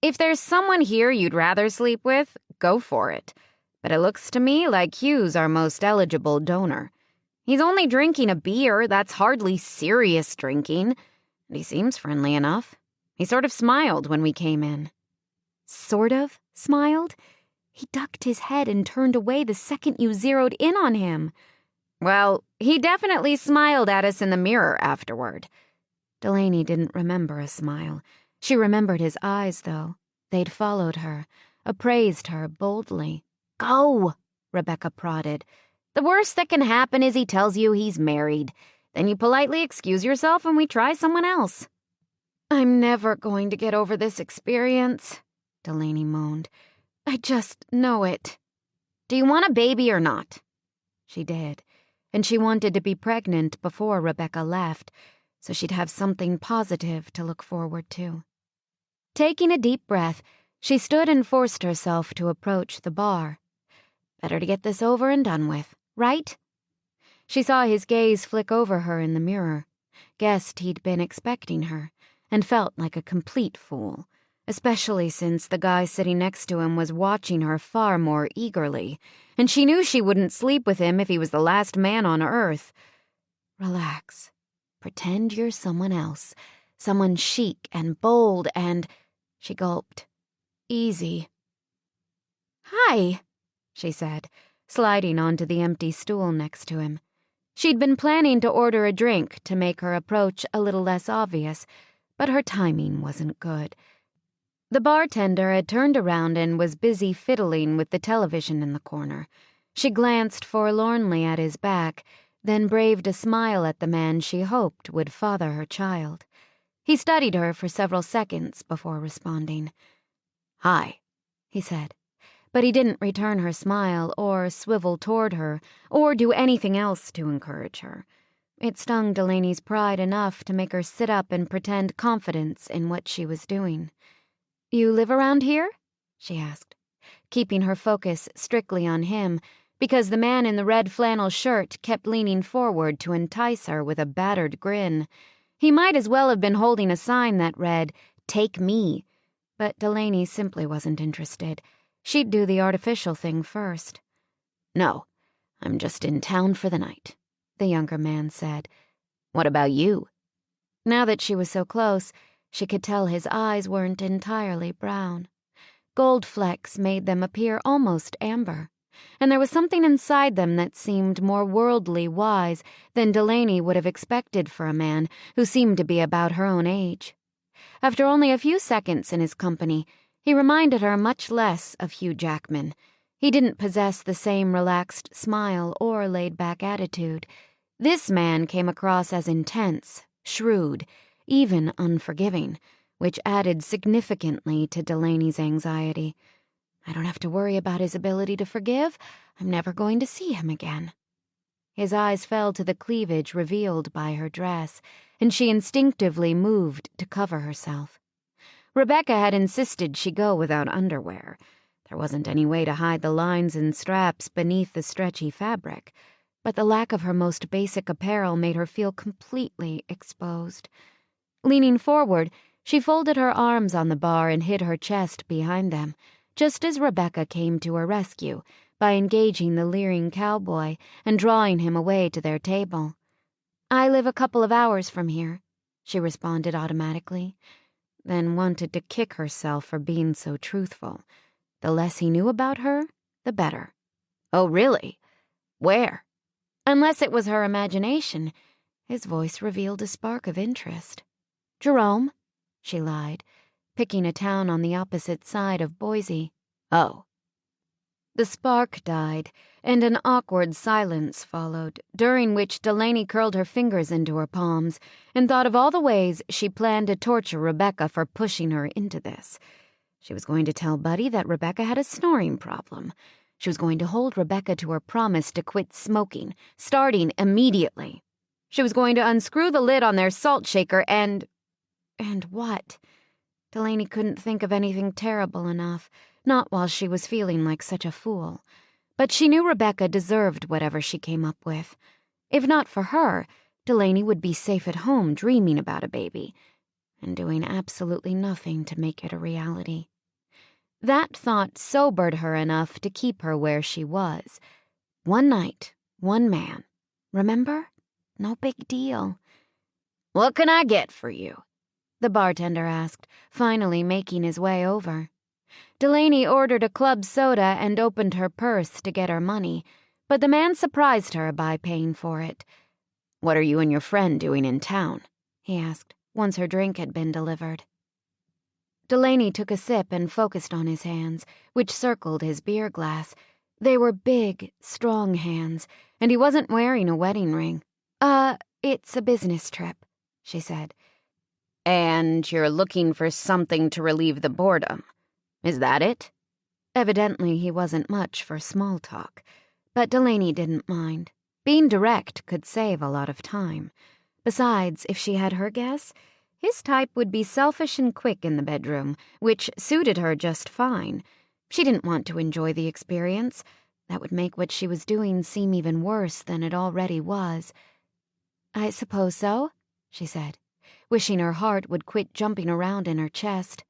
If there's someone here you'd rather sleep with, go for it. But it looks to me like Hugh's our most eligible donor. He's only drinking a beer, that's hardly serious drinking. And he seems friendly enough. He sort of smiled when we came in. Sort of smiled? He ducked his head and turned away the second you zeroed in on him. Well, he definitely smiled at us in the mirror afterward. Delaney didn't remember a smile. She remembered his eyes, though. They'd followed her, appraised her boldly. Go, Rebecca prodded. The worst that can happen is he tells you he's married. Then you politely excuse yourself and we try someone else. I'm never going to get over this experience, Delaney moaned. I just know it. Do you want a baby or not? She did, and she wanted to be pregnant before Rebecca left, so she'd have something positive to look forward to. Taking a deep breath, she stood and forced herself to approach the bar. Better to get this over and done with, right? She saw his gaze flick over her in the mirror, guessed he'd been expecting her, and felt like a complete fool, especially since the guy sitting next to him was watching her far more eagerly, and she knew she wouldn't sleep with him if he was the last man on Earth. Relax. Pretend you're someone else, someone chic and bold and... She gulped. Easy. Hi, she said, sliding onto the empty stool next to him. She'd been planning to order a drink to make her approach a little less obvious, but her timing wasn't good. The bartender had turned around and was busy fiddling with the television in the corner. She glanced forlornly at his back, then braved a smile at the man she hoped would father her child. He studied her for several seconds before responding. Hi, he said. But he didn't return her smile or swivel toward her or do anything else to encourage her. It stung Delaney's pride enough to make her sit up and pretend confidence in what she was doing. You live around here? She asked, keeping her focus strictly on him because the man in the red flannel shirt kept leaning forward to entice her with a battered grin. He might as well have been holding a sign that read, "Take me." But Delaney simply wasn't interested. She'd do the artificial thing first. No, I'm just in town for the night, the younger man said. What about you? Now that she was so close, she could tell his eyes weren't entirely brown. Gold flecks made them appear almost amber, and there was something inside them that seemed more worldly wise than Delaney would have expected for a man who seemed to be about her own age. After only a few seconds in his company, he reminded her much less of Hugh Jackman. He didn't possess the same relaxed smile or laid-back attitude. This man came across as intense, shrewd, even unforgiving, which added significantly to Delaney's anxiety. I don't have to worry about his ability to forgive. I'm never going to see him again. His eyes fell to the cleavage revealed by her dress, and she instinctively moved to cover herself. Rebecca had insisted she go without underwear. There wasn't any way to hide the lines and straps beneath the stretchy fabric, but the lack of her most basic apparel made her feel completely exposed. Leaning forward, she folded her arms on the bar and hid her chest behind them, just as Rebecca came to her rescue by engaging the leering cowboy and drawing him away to their table. I live a couple of hours from here, she responded automatically. then wanted to kick herself for being so truthful. The less he knew about her, the better. "Oh, really? Where?" Unless it was her imagination, his voice revealed a spark of interest. "Jerome," she lied, picking a town on the opposite side of Boise. "Oh." The spark died, and an awkward silence followed, during which Delaney curled her fingers into her palms and thought of all the ways she planned to torture Rebecca for pushing her into this. She was going to tell Buddy that Rebecca had a snoring problem. She was going to hold Rebecca to her promise to quit smoking, starting immediately. She was going to unscrew the lid on their salt shaker and what? Delaney couldn't think of anything terrible enough, not while she was feeling like such a fool. But she knew Rebecca deserved whatever she came up with. If not for her, Delaney would be safe at home dreaming about a baby, and doing absolutely nothing to make it a reality. That thought sobered her enough to keep her where she was. One night, one man. Remember? No big deal. "What can I get for you?" the bartender asked, finally making his way over. Delaney ordered a club soda and opened her purse to get her money, but the man surprised her by paying for it. "What are you and your friend doing in town?" he asked, once her drink had been delivered. Delaney took a sip and focused on his hands, which circled his beer glass. They were big, strong hands, and he wasn't wearing a wedding ring. It's a business trip," she said. "And you're looking for something to relieve the boredom. Is that it?" Evidently, he wasn't much for small talk, but Delaney didn't mind. Being direct could save a lot of time. Besides, if she had her guess, his type would be selfish and quick in the bedroom, which suited her just fine. She didn't want to enjoy the experience. That would make what she was doing seem even worse than it already was. "I suppose so," she said, wishing her heart would quit jumping around in her chest.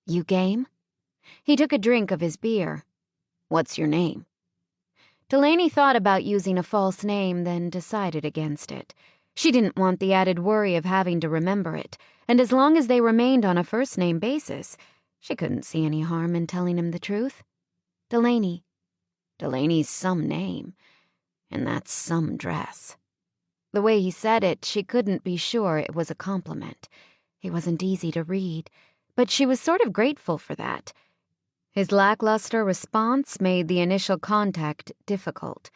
"You game?" He took a drink of his beer. "What's your name?" Delaney thought about using a false name, then decided against it. She didn't want the added worry of having to remember it, and as long as they remained on a first-name basis, she couldn't see any harm in telling him the truth. "Delaney." Delaney's some name, and that's some dress. The way he said it, she couldn't be sure it was a compliment. He wasn't easy to read, but she was sort of grateful for that. His lackluster response made the initial contact difficult,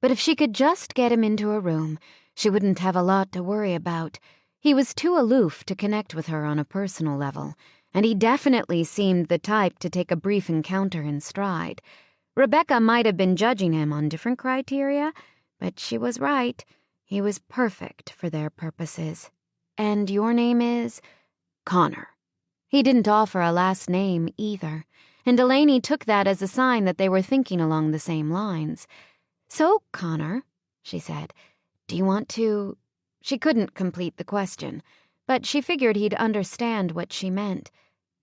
but if she could just get him into a room, she wouldn't have a lot to worry about. He was too aloof to connect with her on a personal level, and he definitely seemed the type to take a brief encounter in stride. Rebecca might have been judging him on different criteria, but she was right. He was perfect for their purposes. "And your name is?" "Connor." He didn't offer a last name either, and Delaney took that as a sign that they were thinking along the same lines. "So, Connor," she said, "do you want to—" She couldn't complete the question, but she figured he'd understand what she meant.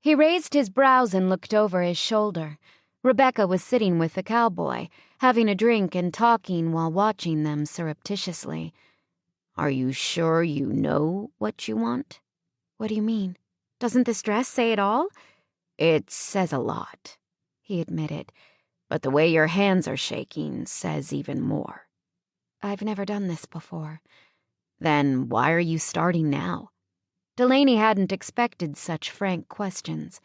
He raised his brows and looked over his shoulder. Rebecca was sitting with the cowboy, having a drink and talking while watching them surreptitiously. "Are you sure you know what you want?" "What do you mean? Doesn't this dress say it all?" "It says a lot," he admitted, "but the way your hands are shaking says even more." "I've never done this before." "Then why are you starting now?" Delaney hadn't expected such frank questions.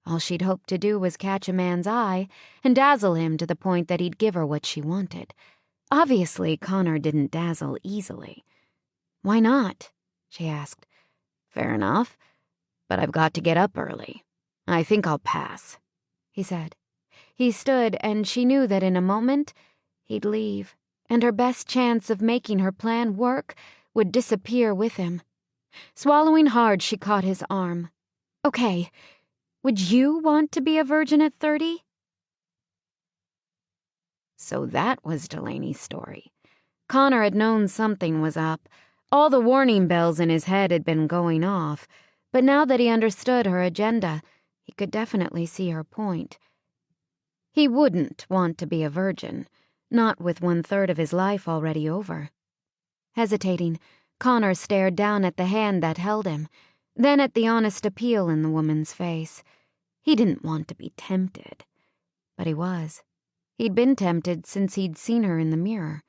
All she'd hoped to do was catch a man's eye and dazzle him to the point that he'd give her what she wanted. Obviously, Connor didn't dazzle easily. "Why not?" she asked. "Fair enough, but I've got to get up early. I think I'll pass," he said. He stood, and she knew that in a moment he'd leave, and her best chance of making her plan work would disappear with him. Swallowing hard, she caught his arm. "Okay. Would you want to be a virgin at 30? So that was Delaney's story. Connor had known something was up. All the warning bells in his head had been going off, but now that he understood her agenda, he could definitely see her point. He wouldn't want to be a virgin, not with 1/3 of his life already over. Hesitating, Connor stared down at the hand that held him. Then at the honest appeal in the woman's face. He didn't want to be tempted. But he was. He'd been tempted since he'd seen her in the mirror.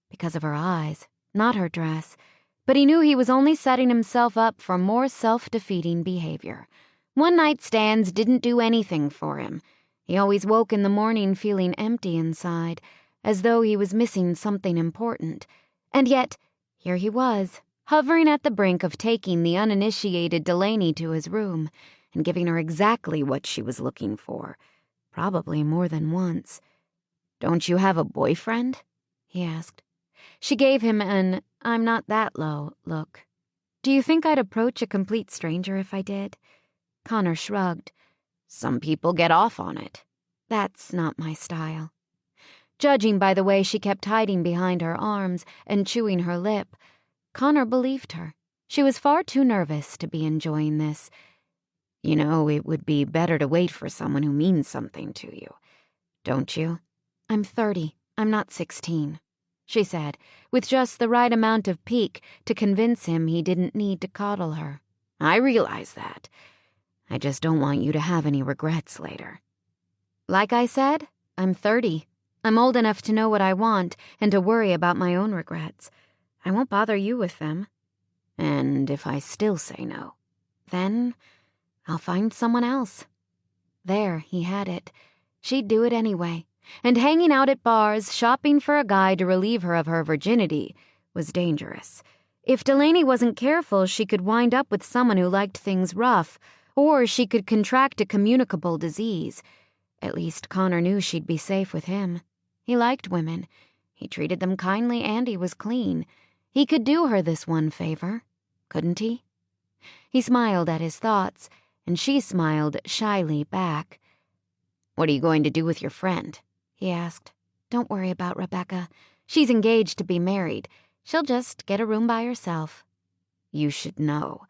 Because of her eyes, not her dress. But he knew he was only setting himself up for more self-defeating behavior. One-night stands didn't do anything for him. He always woke in the morning feeling empty inside, as though he was missing something important. And yet, here he was, hovering at the brink of taking the uninitiated Delaney to his room and giving her exactly what she was looking for, probably more than once. "Don't you have a boyfriend?" he asked. She gave him an "I'm not that low" look. "Do you think I'd approach a complete stranger if I did?" Connor shrugged. "Some people get off on it." "That's not my style." Judging by the way she kept hiding behind her arms and chewing her lip, Connor believed her. She was far too nervous to be enjoying this. "You know, it would be better to wait for someone who means something to you, don't you?" "I'm 30. I'm not 16, she said, with just the right amount of pique to convince him he didn't need to coddle her. "I realize that. I just don't want you to have any regrets later." "Like I said, I'm 30. I'm old enough to know what I want and to worry about my own regrets. I won't bother you with them." "And if I still say no?" "Then I'll find someone else." There, he had it. She'd do it anyway. And hanging out at bars, shopping for a guy to relieve her of her virginity, was dangerous. If Delaney wasn't careful, she could wind up with someone who liked things rough, or she could contract a communicable disease. At least Connor knew she'd be safe with him. He liked women. He treated them kindly and he was clean. He could do her this one favor, couldn't he? He smiled at his thoughts, and she smiled shyly back. "What are you going to do with your friend?" he asked. "Don't worry about Rebecca. She's engaged to be married. She'll just get a room by herself." "You should know.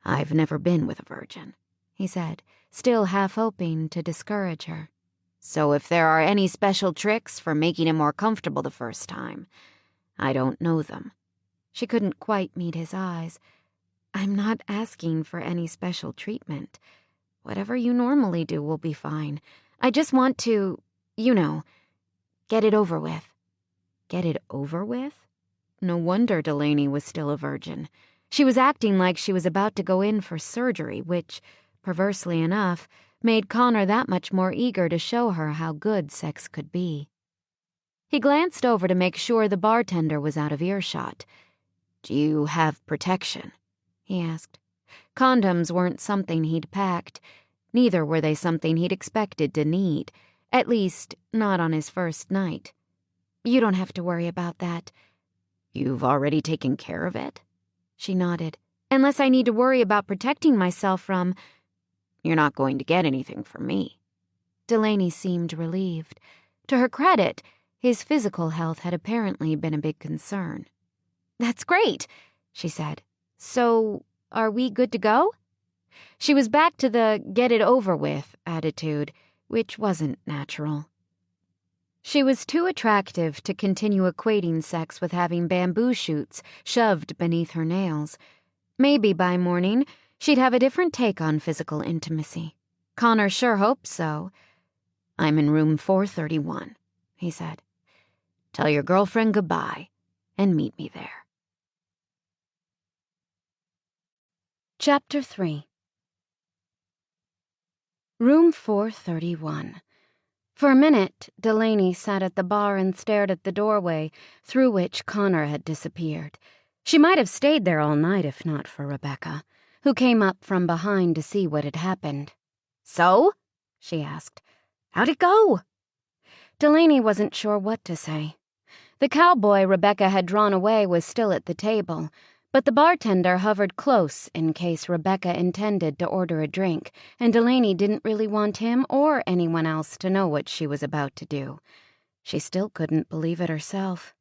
I've never been with a virgin," he said, still half hoping to discourage her. "So if there are any special tricks for making him more comfortable the first time, I don't know them." She couldn't quite meet his eyes. "I'm not asking for any special treatment. Whatever you normally do will be fine. I just want to, get it over with." Get it over with? No wonder Delaney was still a virgin. She was acting like she was about to go in for surgery, which, perversely enough, made Connor that much more eager to show her how good sex could be. He glanced over to make sure the bartender was out of earshot. "Do you have protection?" he asked. Condoms weren't something he'd packed. Neither were they something he'd expected to need, at least not on his first night. "You don't have to worry about that." "You've already taken care of it?" She nodded. "Unless I need to worry about protecting myself from—" "You're not going to get anything from me." Delaney seemed relieved. To her credit, his physical health had apparently been a big concern. "That's great," she said. "So, are we good to go?" She was back to the get-it-over-with attitude, which wasn't natural. She was too attractive to continue equating sex with having bamboo shoots shoved beneath her nails. Maybe by morning, she'd have a different take on physical intimacy. Connor sure hoped so. "I'm in room 431, he said. "Tell your girlfriend goodbye and meet me there." Chapter 3. Room 431. For a minute, Delaney sat at the bar and stared at the doorway through which Connor had disappeared. She might have stayed there all night if not for Rebecca, who came up from behind to see what had happened. "So?" she asked. "How'd it go?" Delaney wasn't sure what to say. The cowboy Rebecca had drawn away was still at the table, but the bartender hovered close in case Rebecca intended to order a drink, and Delaney didn't really want him or anyone else to know what she was about to do. She still couldn't believe it herself.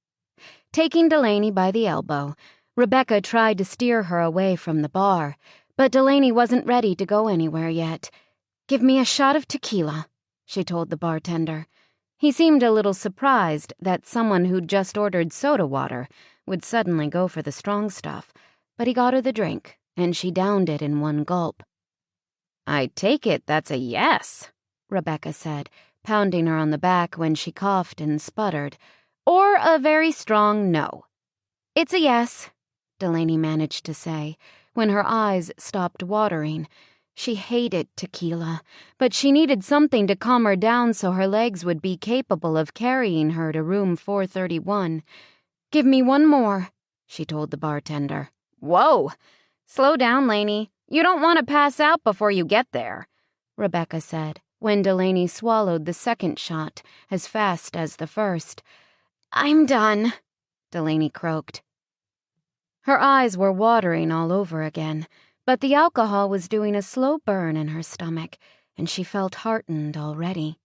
Taking Delaney by the elbow, Rebecca tried to steer her away from the bar, but Delaney wasn't ready to go anywhere yet. "Give me a shot of tequila," she told the bartender. He seemed a little surprised that someone who'd just ordered soda water would suddenly go for the strong stuff, but he got her the drink, and she downed it in one gulp. "I take it that's a yes," Rebecca said, pounding her on the back when she coughed and sputtered, "or a very strong no." "It's a yes," Delaney managed to say, when her eyes stopped watering. She hated tequila, but she needed something to calm her down so her legs would be capable of carrying her to room 431. "Give me one more," she told the bartender. "Whoa! Slow down, Laney. You don't want to pass out before you get there," Rebecca said, when Delaney swallowed the second shot as fast as the first. "I'm done," Delaney croaked. Her eyes were watering all over again, but the alcohol was doing a slow burn in her stomach, and she felt heartened already.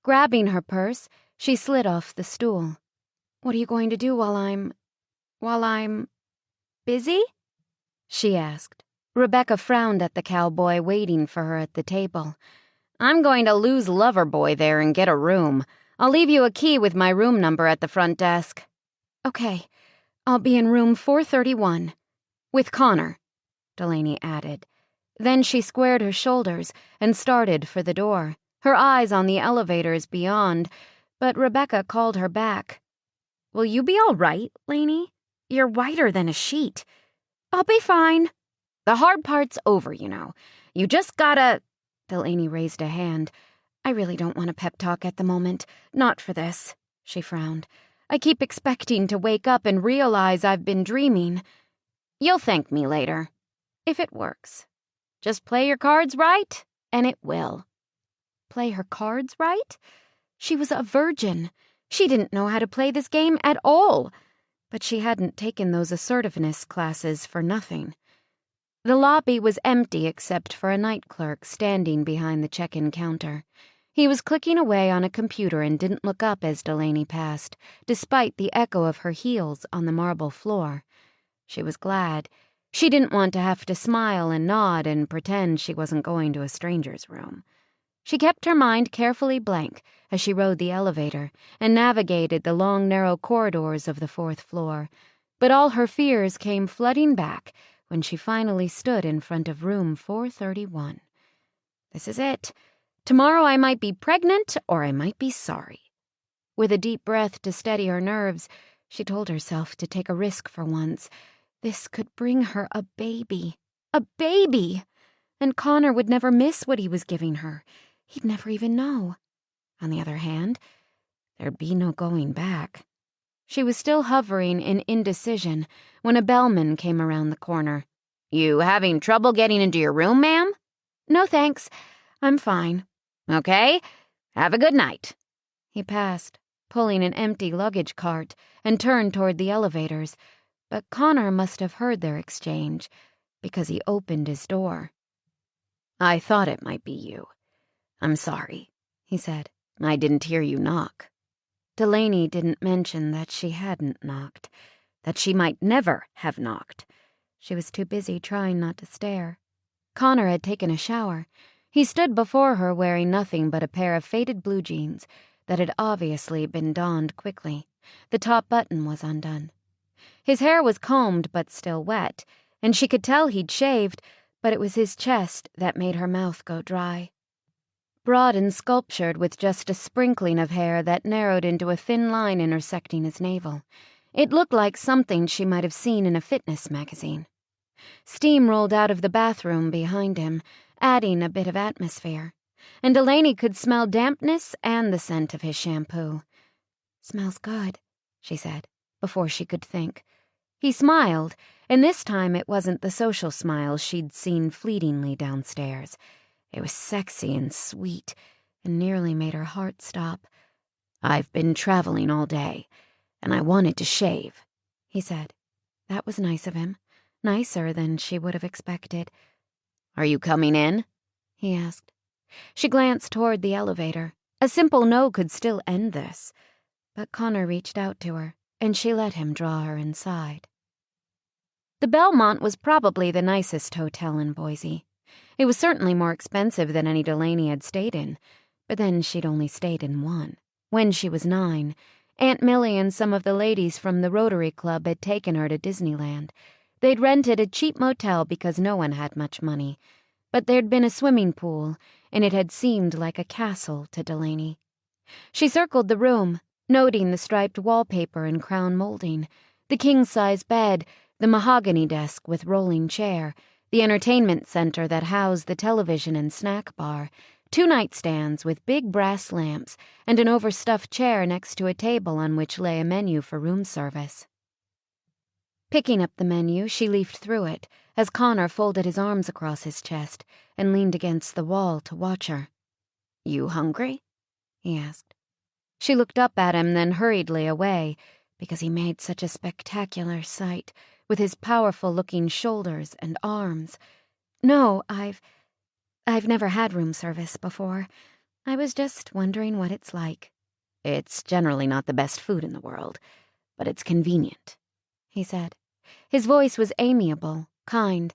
Grabbing her purse, she slid off the stool. "What are you going to do while I'm busy?" she asked. Rebecca frowned at the cowboy waiting for her at the table. "I'm going to lose Loverboy there and get a room. I'll leave you a key with my room number at the front desk." "Okay, I'll be in room 431. With Connor," Delaney added. Then she squared her shoulders and started for the door, her eyes on the elevators beyond, but Rebecca called her back. "Will you be all right, Laney? You're whiter than a sheet." "I'll be fine." "The hard part's over, you know. You just gotta—" Delaney raised a hand. "I really don't want a pep talk at the moment. Not for this," she frowned. "I keep expecting to wake up and realize I've been dreaming." "You'll thank me later. If it works. Just play your cards right, and it will." Play her cards right? She was a virgin. She didn't know how to play this game at all. But she hadn't taken those assertiveness classes for nothing. The lobby was empty except for a night clerk standing behind the check-in counter. He was clicking away on a computer and didn't look up as Delaney passed, despite the echo of her heels on the marble floor. She was glad. She didn't want to have to smile and nod and pretend she wasn't going to a stranger's room. She kept her mind carefully blank as she rode the elevator and navigated the long, narrow corridors of the fourth floor, but all her fears came flooding back when she finally stood in front of room 431. This is it. Tomorrow I might be pregnant or I might be sorry. With a deep breath to steady her nerves, she told herself to take a risk for once. This could bring her a baby. A baby! And Connor would never miss what he was giving her. He'd never even know. On the other hand, there'd be no going back. She was still hovering in indecision when a bellman came around the corner. "You having trouble getting into your room, ma'am?" "No, thanks. I'm fine." "Okay. Have a good night." He passed, pulling an empty luggage cart, and turned toward the elevators, but Connor must have heard their exchange, because he opened his door. "I thought it might be you. I'm sorry," he said. "I didn't hear you knock." Delaney didn't mention that she hadn't knocked, that she might never have knocked. She was too busy trying not to stare. Connor had taken a shower. He stood before her wearing nothing but a pair of faded blue jeans that had obviously been donned quickly. The top button was undone. His hair was combed but still wet, and she could tell he'd shaved, but it was his chest that made her mouth go dry. Broad and sculptured with just a sprinkling of hair that narrowed into a thin line intersecting his navel. It looked like something she might have seen in a fitness magazine. Steam rolled out of the bathroom behind him, adding a bit of atmosphere, and Delaney could smell dampness and the scent of his shampoo. "Smells good," she said, before she could think. He smiled, and this time it wasn't the social smile she'd seen fleetingly downstairs. It was sexy and sweet, and nearly made her heart stop. "I've been traveling all day, and I wanted to shave," he said. That was nice of him, nicer than she would have expected. "Are you coming in?" he asked. She glanced toward the elevator. A simple no could still end this. But Connor reached out to her, and she let him draw her inside. The Belmont was probably the nicest hotel in Boise. It was certainly more expensive than any Delaney had stayed in, but then she'd only stayed in one. When she was 9, Aunt Millie and some of the ladies from the Rotary Club had taken her to Disneyland. They'd rented a cheap motel because no one had much money, but there'd been a swimming pool, and it had seemed like a castle to Delaney. She circled the room, noting the striped wallpaper and crown molding, the king-size bed, the mahogany desk with rolling chair, the entertainment center that housed the television and snack bar, 2 nightstands with big brass lamps, and an overstuffed chair next to a table on which lay a menu for room service. Picking up the menu, she leafed through it as Connor folded his arms across his chest and leaned against the wall to watch her. "You hungry?" he asked. She looked up at him, then hurriedly away, because he made such a spectacular sight, with his powerful-looking shoulders and arms. "No, I've never had room service before. I was just wondering what it's like." "It's generally not the best food in the world, but it's convenient," he said. His voice was amiable, kind,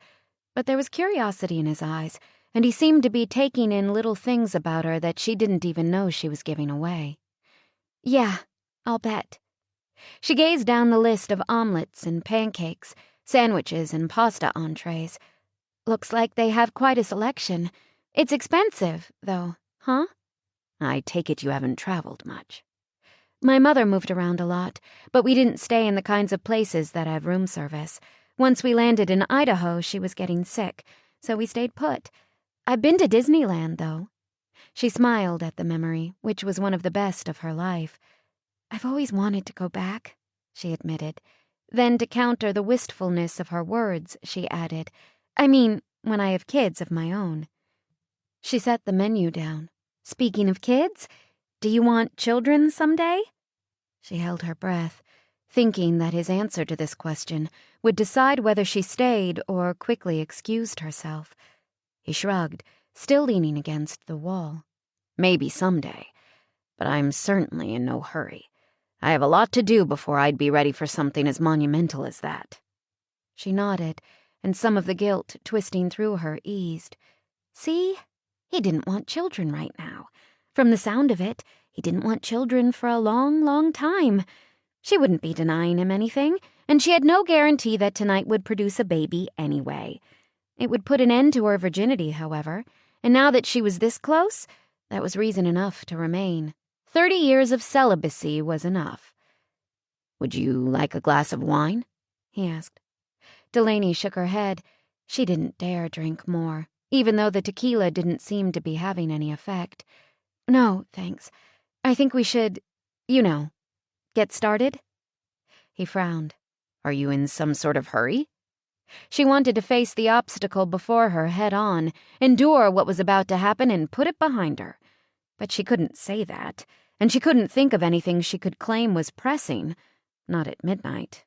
but there was curiosity in his eyes, and he seemed to be taking in little things about her that she didn't even know she was giving away. "Yeah, I'll bet." She gazed down the list of omelets and pancakes, sandwiches and pasta entrees. "Looks like they have quite a selection. It's expensive, though, huh?" "I take it you haven't traveled much." "My mother moved around a lot, but we didn't stay in the kinds of places that have room service. Once we landed in Idaho, she was getting sick, so we stayed put. I've been to Disneyland, though." She smiled at the memory, which was one of the best of her life. "I've always wanted to go back," she admitted. Then, to counter the wistfulness of her words, she added, "I mean, when I have kids of my own." She set the menu down. "Speaking of kids, do you want children someday?" She held her breath, thinking that his answer to this question would decide whether she stayed or quickly excused herself. He shrugged, still leaning against the wall. "Maybe someday, but I'm certainly in no hurry. I have a lot to do before I'd be ready for something as monumental as that." She nodded, and some of the guilt twisting through her eased. See? He didn't want children right now. From the sound of it, he didn't want children for a long, long time. She wouldn't be denying him anything, and she had no guarantee that tonight would produce a baby anyway. It would put an end to her virginity, however, and now that she was this close, that was reason enough to remain. 30 years of celibacy was enough. "Would you like a glass of wine?" he asked. Delaney shook her head. She didn't dare drink more, even though the tequila didn't seem to be having any effect. "No, thanks. I think we should, get started." He frowned. "Are you in some sort of hurry?" She wanted to face the obstacle before her head on, endure what was about to happen and put it behind her. But she couldn't say that, and she couldn't think of anything she could claim was pressing, not at midnight.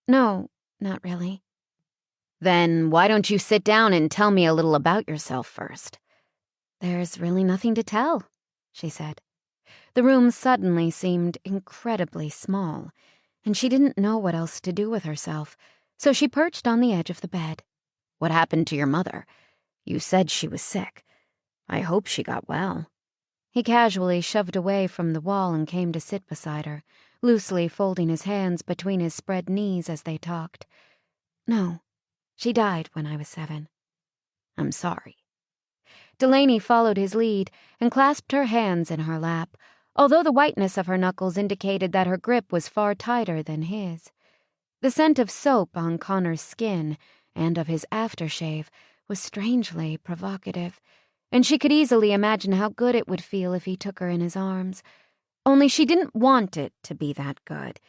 "No, not really." "Then why don't you sit down and tell me a little about yourself first?" "There's really nothing to tell," she said. The room suddenly seemed incredibly small, and she didn't know what else to do with herself, so she perched on the edge of the bed. "What happened to your mother? You said she was sick. I hope she got well." He casually shoved away from the wall and came to sit beside her, loosely folding his hands between his spread knees as they talked. "No, she died when I was 7. "I'm sorry." Delaney followed his lead and clasped her hands in her lap, although the whiteness of her knuckles indicated that her grip was far tighter than his. The scent of soap on Connor's skin and of his aftershave was strangely provocative, and she could easily imagine how good it would feel if he took her in his arms. Only she didn't want it to be that good.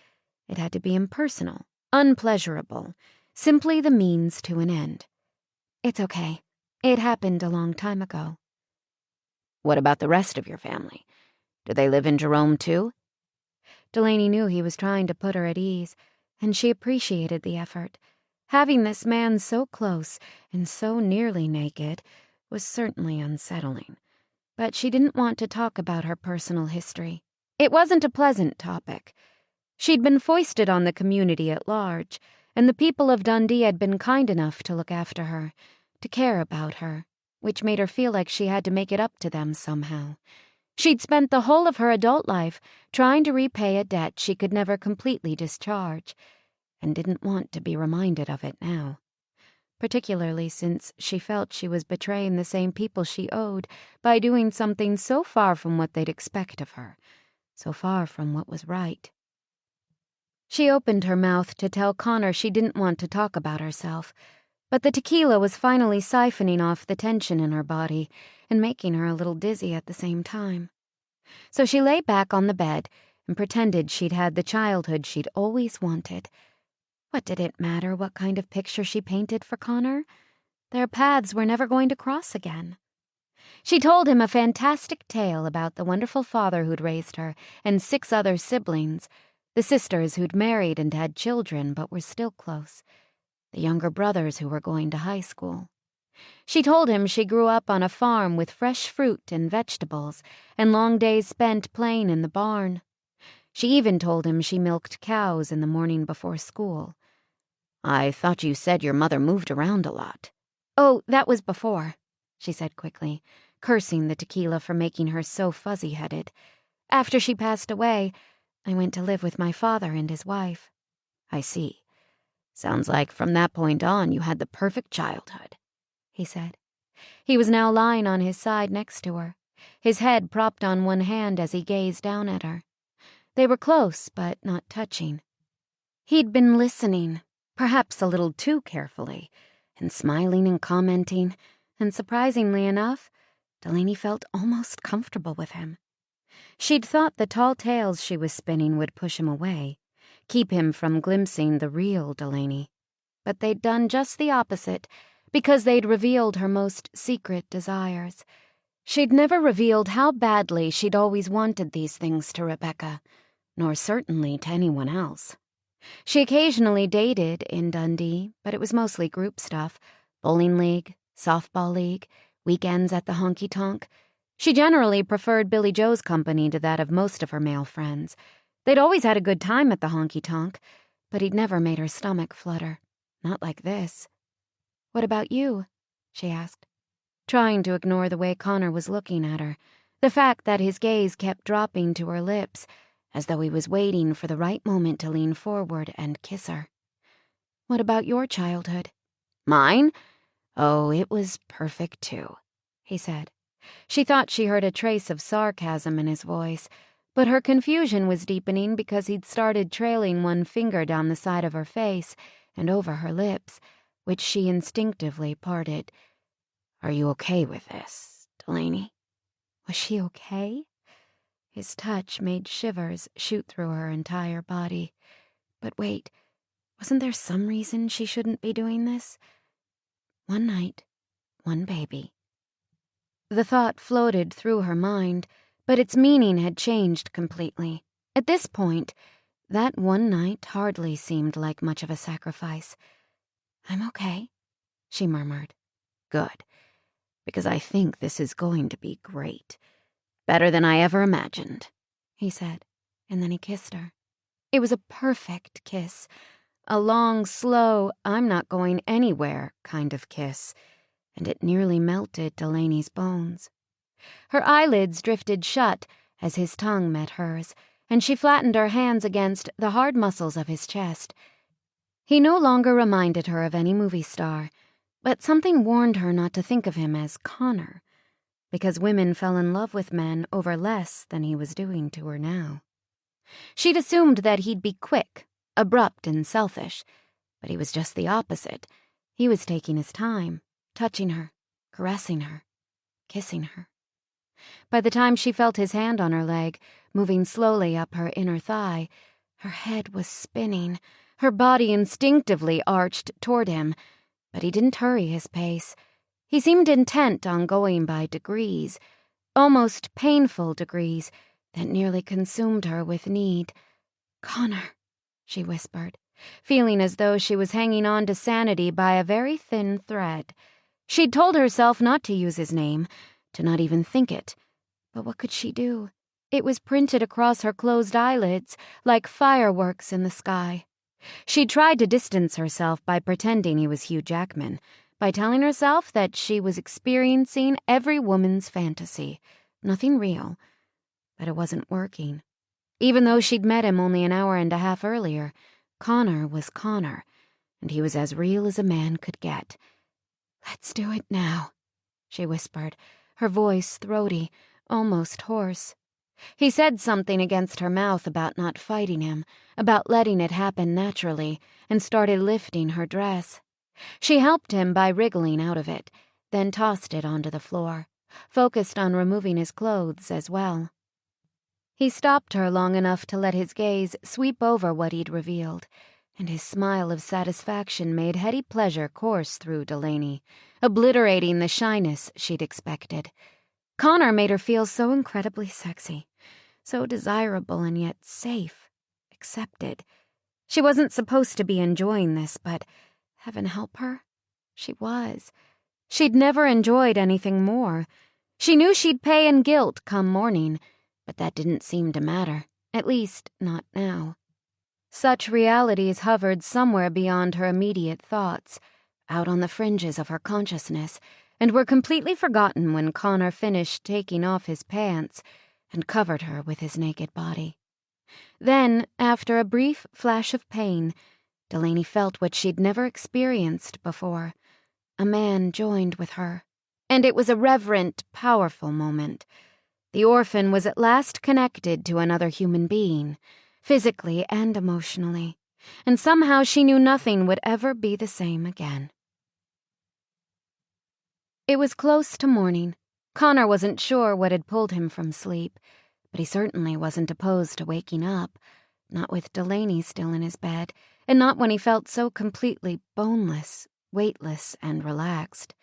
It had to be impersonal, unpleasurable, simply the means to an end. "It's okay. It happened a long time ago." "What about the rest of your family? Do they live in Jerome, too?" Delaney knew he was trying to put her at ease, and she appreciated the effort. Having this man so close and so nearly naked was certainly unsettling. But she didn't want to talk about her personal history. It wasn't a pleasant topic. She'd been foisted on the community at large, and the people of Dundee had been kind enough to look after her, to care about her, which made her feel like she had to make it up to them somehow. She'd spent the whole of her adult life trying to repay a debt she could never completely discharge, and didn't want to be reminded of it now, particularly since she felt she was betraying the same people she owed by doing something so far from what they'd expect of her, so far from what was right. She opened her mouth to tell Connor she didn't want to talk about herself, but the tequila was finally siphoning off the tension in her body and making her a little dizzy at the same time. So she lay back on the bed and pretended she'd had the childhood she'd always wanted. What did it matter what kind of picture she painted for Connor? Their paths were never going to cross again. She told him a fantastic tale about the wonderful father who'd raised her and 6 other siblings, the sisters who'd married and had children but were still close, the younger brothers who were going to high school. She told him she grew up on a farm with fresh fruit and vegetables and long days spent playing in the barn. She even told him she milked cows in the morning before school. "I thought you said your mother moved around a lot." "Oh, that was before," she said quickly, cursing the tequila for making her so fuzzy-headed. "After she passed away, I went to live with my father and his wife." "I see. Sounds like from that point on you had the perfect childhood," he said. He was now lying on his side next to her, his head propped on one hand as he gazed down at her. They were close, but not touching. He'd been listening, perhaps a little too carefully, and smiling and commenting, and surprisingly enough, Delaney felt almost comfortable with him. She'd thought the tall tales she was spinning would push him away, keep him from glimpsing the real Delaney. But they'd done just the opposite, because they'd revealed her most secret desires. She'd never revealed how badly she'd always wanted these things to Rebecca, nor certainly to anyone else. She occasionally dated in Dundee, but it was mostly group stuff, bowling league, softball league, weekends at the honky-tonk. She generally preferred Billy Joe's company to that of most of her male friends. They'd always had a good time at the honky-tonk, but he'd never made her stomach flutter. Not like this. "What about you?" she asked, trying to ignore the way Connor was looking at her, the fact that his gaze kept dropping to her lips, as though he was waiting for the right moment to lean forward and kiss her. "What about your childhood?" "Mine? Oh, it was perfect too," he said. She thought she heard a trace of sarcasm in his voice, but her confusion was deepening because he'd started trailing one finger down the side of her face and over her lips, which she instinctively parted. "Are you okay with this, Delaney?" Was she okay? His touch made shivers shoot through her entire body. But wait, wasn't there some reason she shouldn't be doing this? One night, one baby. The thought floated through her mind, but its meaning had changed completely. At this point, that one night hardly seemed like much of a sacrifice. "I'm okay," she murmured. "Good, because I think this is going to be great. Better than I ever imagined," he said, and then he kissed her. It was a perfect kiss, a long, slow, I'm not going anywhere kind of kiss, and it nearly melted Delaney's bones. Her eyelids drifted shut as his tongue met hers, and she flattened her hands against the hard muscles of his chest. He no longer reminded her of any movie star, but something warned her not to think of him as Connor, because women fell in love with men over less than he was doing to her now. She'd assumed that he'd be quick, abrupt, and selfish, but he was just the opposite. He was taking his time, touching her, caressing her, kissing her. By the time she felt his hand on her leg, moving slowly up her inner thigh, her head was spinning, her body instinctively arched toward him, but he didn't hurry his pace. He seemed intent on going by degrees, almost painful degrees, that nearly consumed her with need. "Connor," she whispered, feeling as though she was hanging on to sanity by a very thin thread. She'd told herself not to use his name, to not even think it. But what could she do? It was printed across her closed eyelids like fireworks in the sky. She tried to distance herself by pretending he was Hugh Jackman, by telling herself that she was experiencing every woman's fantasy, nothing real. But it wasn't working. Even though she'd met him only an hour and a half earlier, Connor was Connor, and he was as real as a man could get. "Let's do it now," she whispered, her voice throaty, almost hoarse. He said something against her mouth about not fighting him, about letting it happen naturally, and started lifting her dress. She helped him by wriggling out of it, then tossed it onto the floor, focused on removing his clothes as well. He stopped her long enough to let his gaze sweep over what he'd revealed, and his smile of satisfaction made heady pleasure course through Delaney, obliterating the shyness she'd expected. Connor made her feel so incredibly sexy, so desirable and yet safe, accepted. She wasn't supposed to be enjoying this, but heaven help her, she was. She'd never enjoyed anything more. She knew she'd pay in guilt come morning, but that didn't seem to matter, at least not now. Such realities hovered somewhere beyond her immediate thoughts, out on the fringes of her consciousness, and were completely forgotten when Connor finished taking off his pants and covered her with his naked body. Then, after a brief flash of pain, Delaney felt what she'd never experienced before. A man joined with her, and it was a reverent, powerful moment. The orphan was at last connected to another human being, physically and emotionally, and somehow she knew nothing would ever be the same again. It was close to morning. Connor wasn't sure what had pulled him from sleep, but he certainly wasn't opposed to waking up, not with Delaney still in his bed, and not when he felt so completely boneless, weightless, and relaxed.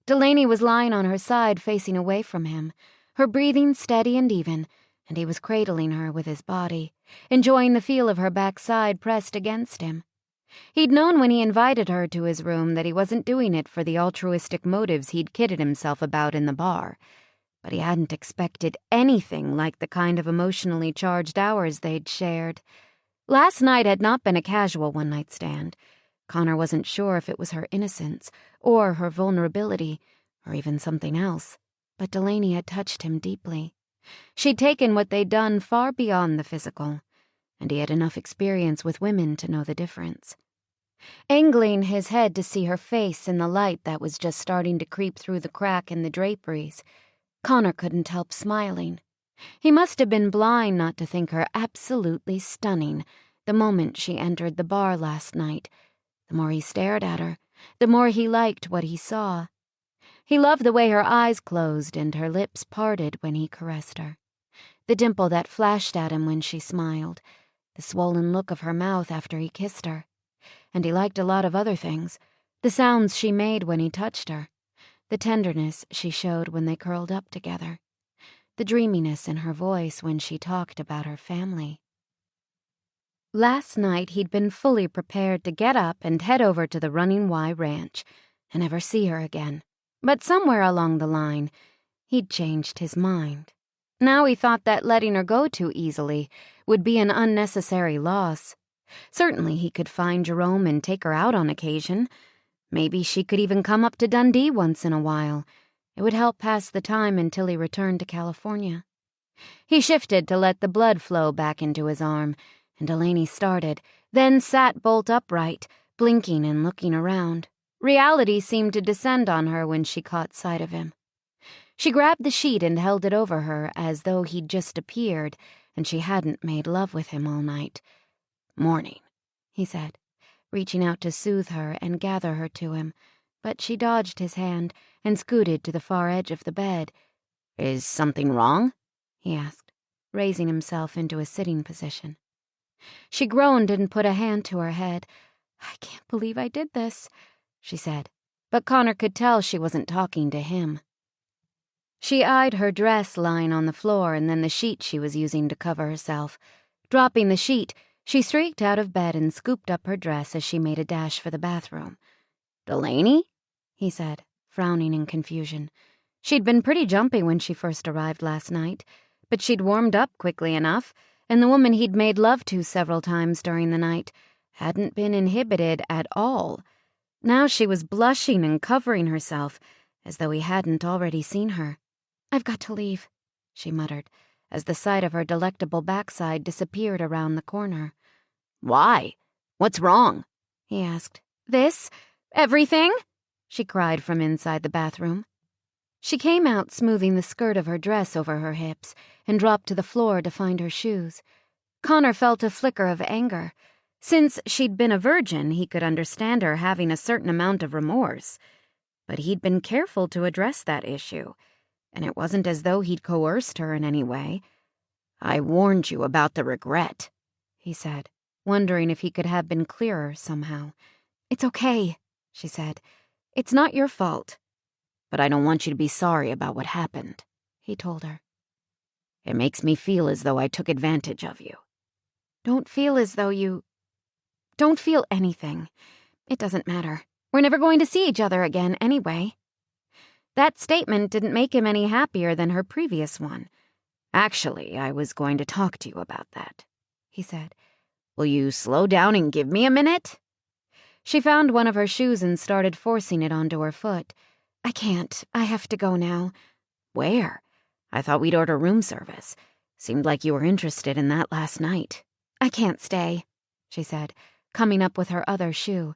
Delaney was lying on her side facing away from him, her breathing steady and even, and he was cradling her with his body, enjoying the feel of her backside pressed against him. He'd known when he invited her to his room that he wasn't doing it for the altruistic motives he'd kidded himself about in the bar, but he hadn't expected anything like the kind of emotionally charged hours they'd shared. Last night had not been a casual one-night stand. Connor wasn't sure if it was her innocence, or her vulnerability, or even something else, but Delaney had touched him deeply. She'd taken what they'd done far beyond the physical, and he had enough experience with women to know the difference. Angling his head to see her face in the light that was just starting to creep through the crack in the draperies, Connor couldn't help smiling. He must have been blind not to think her absolutely stunning the moment she entered the bar last night. The more he stared at her, the more he liked what he saw. He loved the way her eyes closed and her lips parted when he caressed her, the dimple that flashed at him when she smiled, the swollen look of her mouth after he kissed her. And he liked a lot of other things, the sounds she made when he touched her, the tenderness she showed when they curled up together, the dreaminess in her voice when she talked about her family. Last night he'd been fully prepared to get up and head over to the Running Y Ranch and never see her again. But somewhere along the line, he'd changed his mind. Now he thought that letting her go too easily would be an unnecessary loss. Certainly he could find Jerome and take her out on occasion. Maybe she could even come up to Dundee once in a while. It would help pass the time until he returned to California. He shifted to let the blood flow back into his arm, and Delaney started, then sat bolt upright, blinking and looking around. Reality seemed to descend on her when she caught sight of him. She grabbed the sheet and held it over her as though he'd just appeared and she hadn't made love with him all night. "Morning," he said, reaching out to soothe her and gather her to him, but she dodged his hand and scooted to the far edge of the bed. "Is something wrong?" he asked, raising himself into a sitting position. She groaned and put a hand to her head. "I can't believe I did this," she said, but Connor could tell she wasn't talking to him. She eyed her dress lying on the floor and then the sheet she was using to cover herself. Dropping the sheet, she streaked out of bed and scooped up her dress as she made a dash for the bathroom. "Delaney?" he said, frowning in confusion. She'd been pretty jumpy when she first arrived last night, but she'd warmed up quickly enough, and the woman he'd made love to several times during the night hadn't been inhibited at all. Now she was blushing and covering herself, as though he hadn't already seen her. "I've got to leave," she muttered, as the sight of her delectable backside disappeared around the corner. "Why?" What's wrong? He asked. This? Everything? She cried from inside the bathroom. She came out smoothing the skirt of her dress over her hips and dropped to the floor to find her shoes. Connor felt a flicker of anger. Since she'd been a virgin, he could understand her having a certain amount of remorse. But he'd been careful to address that issue, and it wasn't as though he'd coerced her in any way. I warned you about the regret, he said, wondering if he could have been clearer somehow. It's okay, she said. It's not your fault. But I don't want you to be sorry about what happened, he told her. It makes me feel as though I took advantage of you. Don't feel as though you... Don't feel anything. It doesn't matter. We're never going to see each other again anyway. That statement didn't make him any happier than her previous one. Actually, I was going to talk to you about that, he said. Will you slow down and give me a minute? She found one of her shoes and started forcing it onto her foot. I can't. I have to go now. Where? I thought we'd order room service. Seemed like you were interested in that last night. I can't stay, she said, coming up with her other shoe.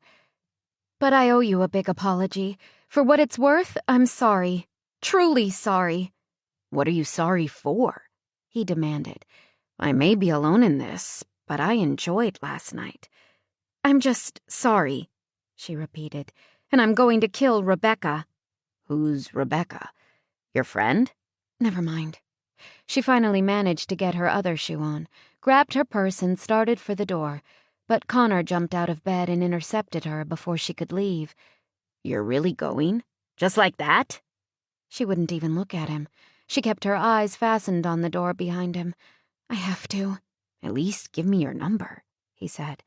But I owe you a big apology. For what it's worth, I'm sorry. Truly sorry. What are you sorry for? He demanded. I may be alone in this, but I enjoyed last night. I'm just sorry, she repeated, and I'm going to kill Rebecca. Who's Rebecca? Your friend? Never mind. She finally managed to get her other shoe on, grabbed her purse and started for the door, but Connor jumped out of bed and intercepted her before she could leave. You're really going? Just like that? She wouldn't even look at him. She kept her eyes fastened on the door behind him. I have to. At least give me your number, he said.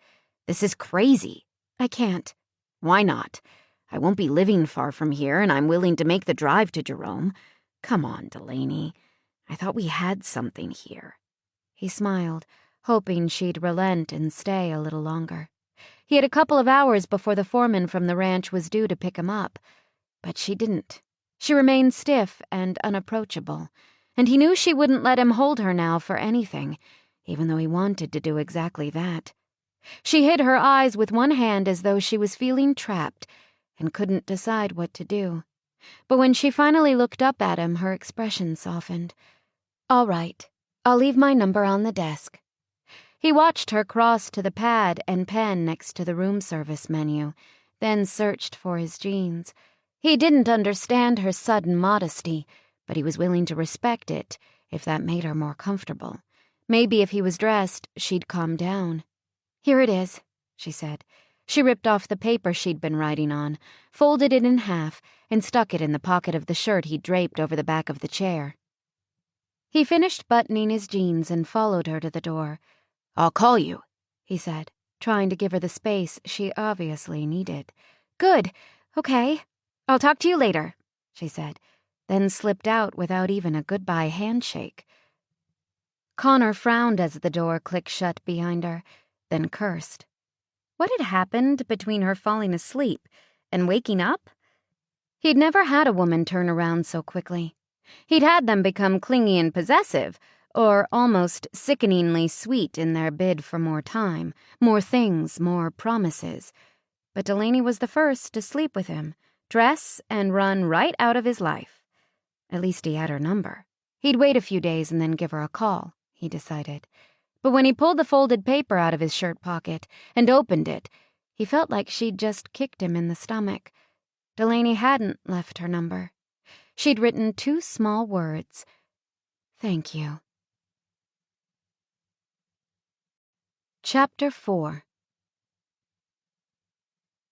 This is crazy. I can't. Why not? I won't be living far from here, and I'm willing to make the drive to Jerome. Come on, Delaney. I thought we had something here. He smiled, hoping she'd relent and stay a little longer. He had a couple of hours before the foreman from the ranch was due to pick him up. But she didn't. She remained stiff and unapproachable, and he knew she wouldn't let him hold her now for anything, even though he wanted to do exactly that. She hid her eyes with one hand as though she was feeling trapped and couldn't decide what to do. But when she finally looked up at him, her expression softened. All right, I'll leave my number on the desk. He watched her cross to the pad and pen next to the room service menu, then searched for his jeans. He didn't understand her sudden modesty, but he was willing to respect it if that made her more comfortable. Maybe if he was dressed, she'd calm down. Here it is, she said. She ripped off the paper she'd been writing on, folded it in half, and stuck it in the pocket of the shirt he'd draped over the back of the chair. He finished buttoning his jeans and followed her to the door. I'll call you, he said, trying to give her the space she obviously needed. Good. Okay. I'll talk to you later, she said, then slipped out without even a goodbye handshake. Connor frowned as the door clicked shut behind her, then cursed. What had happened between her falling asleep and waking up? He'd never had a woman turn around so quickly. He'd had them become clingy and possessive, or almost sickeningly sweet in their bid for more time, more things, more promises. But Delaney was the first to sleep with him, dress, and run right out of his life. At least he had her number. He'd wait a few days and then give her a call, he decided. But when he pulled the folded paper out of his shirt pocket and opened it, he felt like she'd just kicked him in the stomach. Delaney hadn't left her number. She'd written 2 small words. Thank you. Chapter 4.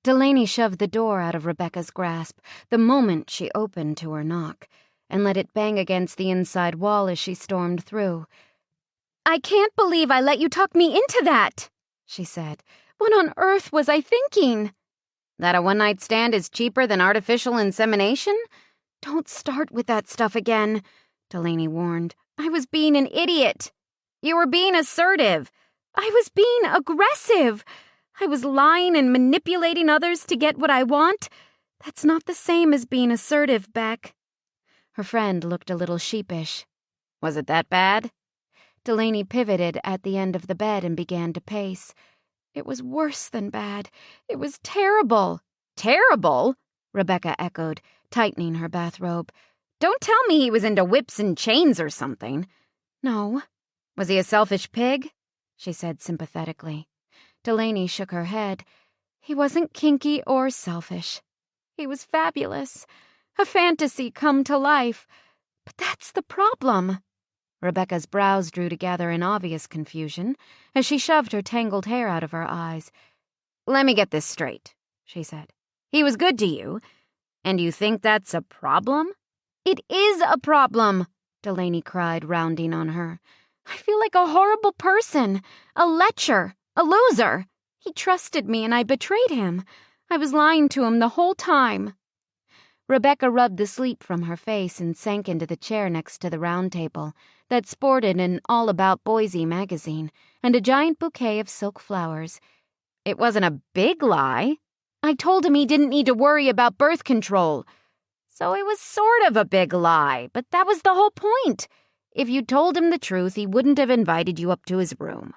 Delaney shoved the door out of Rebecca's grasp the moment she opened to her knock, and let it bang against the inside wall as she stormed through. I can't believe I let you talk me into that, she said. What on earth was I thinking? That a one-night stand is cheaper than artificial insemination? Don't start with that stuff again, Delaney warned. I was being an idiot. You were being assertive. I was being aggressive. I was lying and manipulating others to get what I want. That's not the same as being assertive, Beck. Her friend looked a little sheepish. Was it that bad? Delaney pivoted at the end of the bed and began to pace. It was worse than bad. It was terrible. Terrible? Rebecca echoed, tightening her bathrobe. Don't tell me he was into whips and chains or something. No. Was he a selfish pig? She said sympathetically. Delaney shook her head. He wasn't kinky or selfish. He was fabulous. A fantasy come to life. But that's the problem. Rebecca's brows drew together in obvious confusion as she shoved her tangled hair out of her eyes. Let me get this straight, she said. He was good to you, and you think that's a problem? It is a problem, Delaney cried, rounding on her. I feel like a horrible person, a lecher, a loser. He trusted me and I betrayed him. I was lying to him the whole time. Rebecca rubbed the sleep from her face and sank into the chair next to the round table that sported an All About Boise magazine and a giant bouquet of silk flowers. It wasn't a big lie. I told him he didn't need to worry about birth control. So it was sort of a big lie, but that was the whole point. If you told him the truth, he wouldn't have invited you up to his room.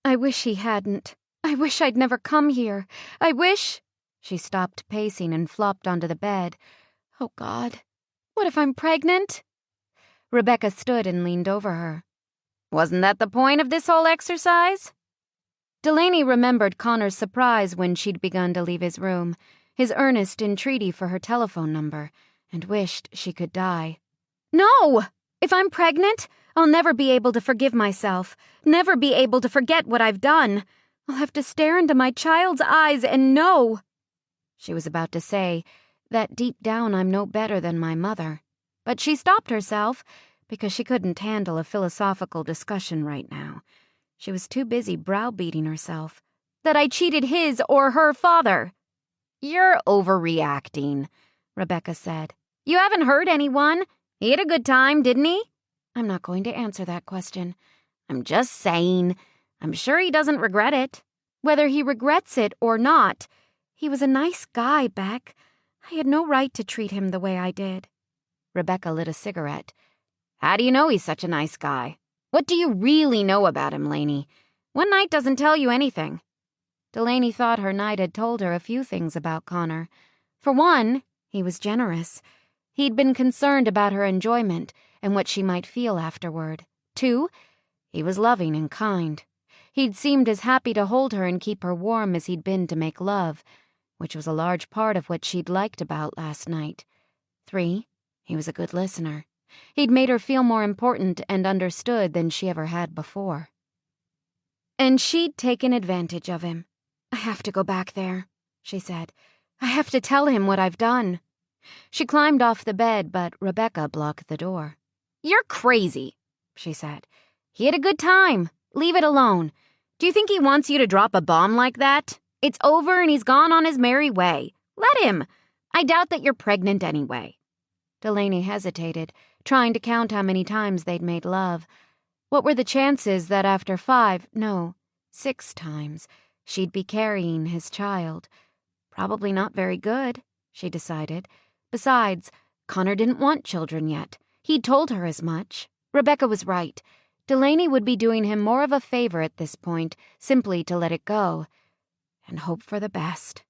I wish he hadn't. I wish I'd never come here. I wish... She stopped pacing and flopped onto the bed. Oh, God. What if I'm pregnant? Rebecca stood and leaned over her. Wasn't that the point of this whole exercise? Delaney remembered Connor's surprise when she'd begun to leave his room, his earnest entreaty for her telephone number, and wished she could die. No! If I'm pregnant, I'll never be able to forgive myself, never be able to forget what I've done. I'll have to stare into my child's eyes and know. She was about to say that deep down I'm no better than my mother, but she stopped herself because she couldn't handle a philosophical discussion right now. She was too busy browbeating herself. That I cheated his or her father. You're overreacting, Rebecca said. You haven't hurt anyone. He had a good time, didn't he? I'm not going to answer that question. I'm just saying. I'm sure he doesn't regret it. Whether he regrets it or not, he was a nice guy, Beck. I had no right to treat him the way I did. Rebecca lit a cigarette. How do you know he's such a nice guy? What do you really know about him, Laney? One night doesn't tell you anything. Delaney thought her night had told her a few things about Connor. For one, he was generous. He'd been concerned about her enjoyment and what she might feel afterward. 2, he was loving and kind. He'd seemed as happy to hold her and keep her warm as he'd been to make love, which was a large part of what she'd liked about last night. 3, he was a good listener. He'd made her feel more important and understood than she ever had before. And she'd taken advantage of him. I have to go back there, she said. I have to tell him what I've done. She climbed off the bed, but Rebecca blocked the door. You're crazy, she said. He had a good time. Leave it alone. Do you think he wants you to drop a bomb like that? It's over and he's gone on his merry way. Let him. I doubt that you're pregnant anyway. Delaney hesitated, trying to count how many times they'd made love. What were the chances that after 5, no, 6 times, she'd be carrying his child? Probably not very good, she decided. Besides, Connor didn't want children yet. He'd told her as much. Rebecca was right. Delaney would be doing him more of a favor at this point, simply to let it go and hope for the best.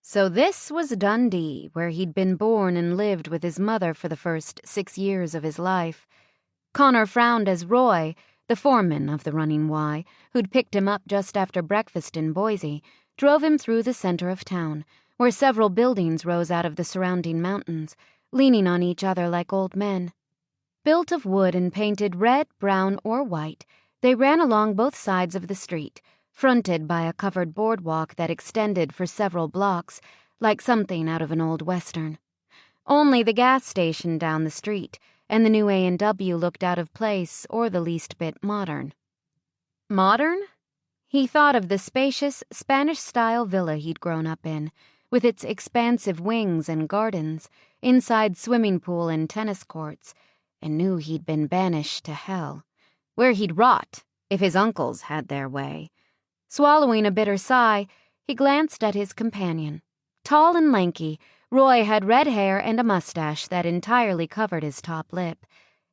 So this was Dundee, where he'd been born and lived with his mother for the first 6 years of his life. Connor frowned as Roy, the foreman of the Running Y, who'd picked him up just after breakfast in Boise, drove him through the center of town, where several buildings rose out of the surrounding mountains, leaning on each other like old men. Built of wood and painted red, brown, or white, they ran along both sides of the street, fronted by a covered boardwalk that extended for several blocks, like something out of an old western. Only the gas station down the street and the new A&W looked out of place or the least bit modern. Modern? He thought of the spacious Spanish-style villa he'd grown up in, with its expansive wings and gardens, inside swimming pool and tennis courts, and knew he'd been banished to hell, where he'd rot if his uncles had their way. Swallowing a bitter sigh, he glanced at his companion. Tall and lanky, Roy had red hair and a mustache that entirely covered his top lip.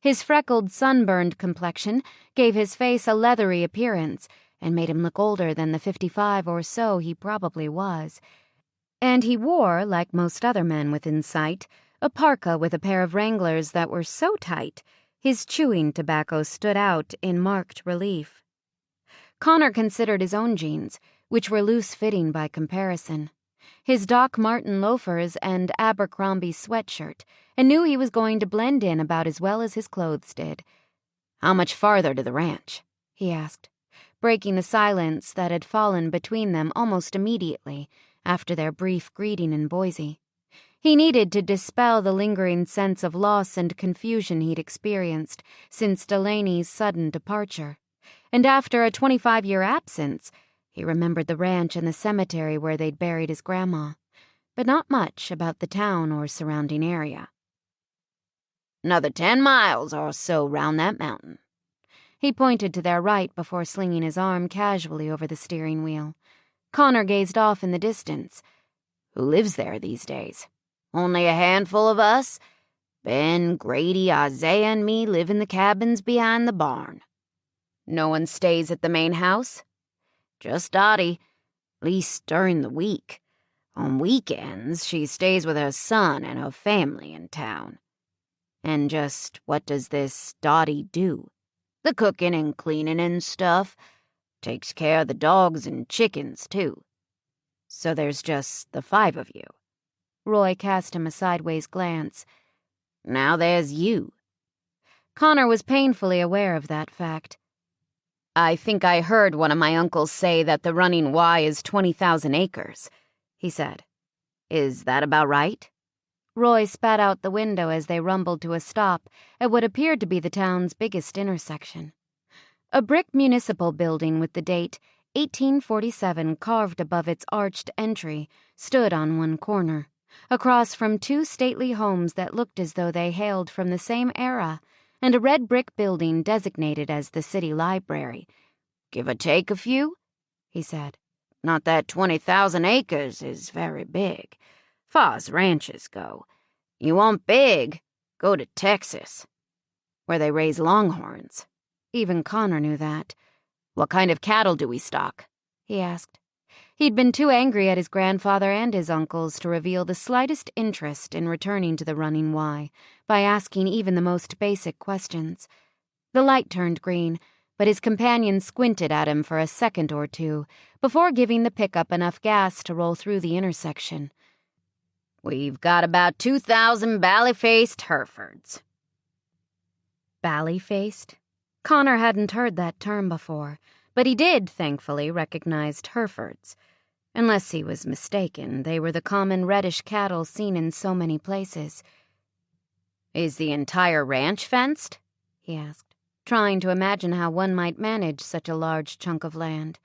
His freckled, sunburned complexion gave his face a leathery appearance and made him look older than the 55 or so he probably was. And he wore, like most other men within sight, a parka with a pair of Wranglers that were so tight his chewing tobacco stood out in marked relief. Connor considered his own jeans, which were loose-fitting by comparison, his Doc Marten loafers and Abercrombie sweatshirt, and knew he was going to blend in about as well as his clothes did. "How much farther to the ranch?" he asked, breaking the silence that had fallen between them almost immediately after their brief greeting in Boise. He needed to dispel the lingering sense of loss and confusion he'd experienced since Delaney's sudden departure. And after a 25-year absence, he remembered the ranch and the cemetery where they'd buried his grandma, but not much about the town or surrounding area. "Another 10 miles or so round that mountain." He pointed to their right before slinging his arm casually over the steering wheel. Connor gazed off in the distance. "Who lives there these days?" "Only a handful of us. Ben, Grady, Isaiah, and me live in the cabins behind the barn." "No one stays at the main house?" "Just Dottie, least during the week. On weekends, she stays with her son and her family in town." "And just what does this Dottie do?" "The cooking and cleaning and stuff. Takes care of the dogs and chickens, too." "So there's just the 5 of you?" Roy cast him a sideways glance. "Now there's you." Connor was painfully aware of that fact. "I think I heard one of my uncles say that the Running Y is 20,000 acres, he said. "Is that about right?" Roy spat out the window as they rumbled to a stop at what appeared to be the town's biggest intersection. A brick municipal building with the date 1847 carved above its arched entry stood on one corner, across from 2 stately homes that looked as though they hailed from the same era, and a red brick building designated as the city library. "Give or take a few," he said. "Not that 20,000 acres is very big, far as ranches go. You want big, go to Texas, where they raise longhorns." Even Connor knew that. "What kind of cattle do we stock?" he asked. He'd been too angry at his grandfather and his uncles to reveal the slightest interest in returning to the Running Y by asking even the most basic questions. The light turned green, but his companion squinted at him for a second or two before giving the pickup enough gas to roll through the intersection. "We've got about 2,000 bally-faced Herefords." Bally-faced? Connor hadn't heard that term before, but he did, thankfully, recognize Herefords. Unless he was mistaken, they were the common reddish cattle seen in so many places. "Is the entire ranch fenced?" he asked, trying to imagine how one might manage such a large chunk of land.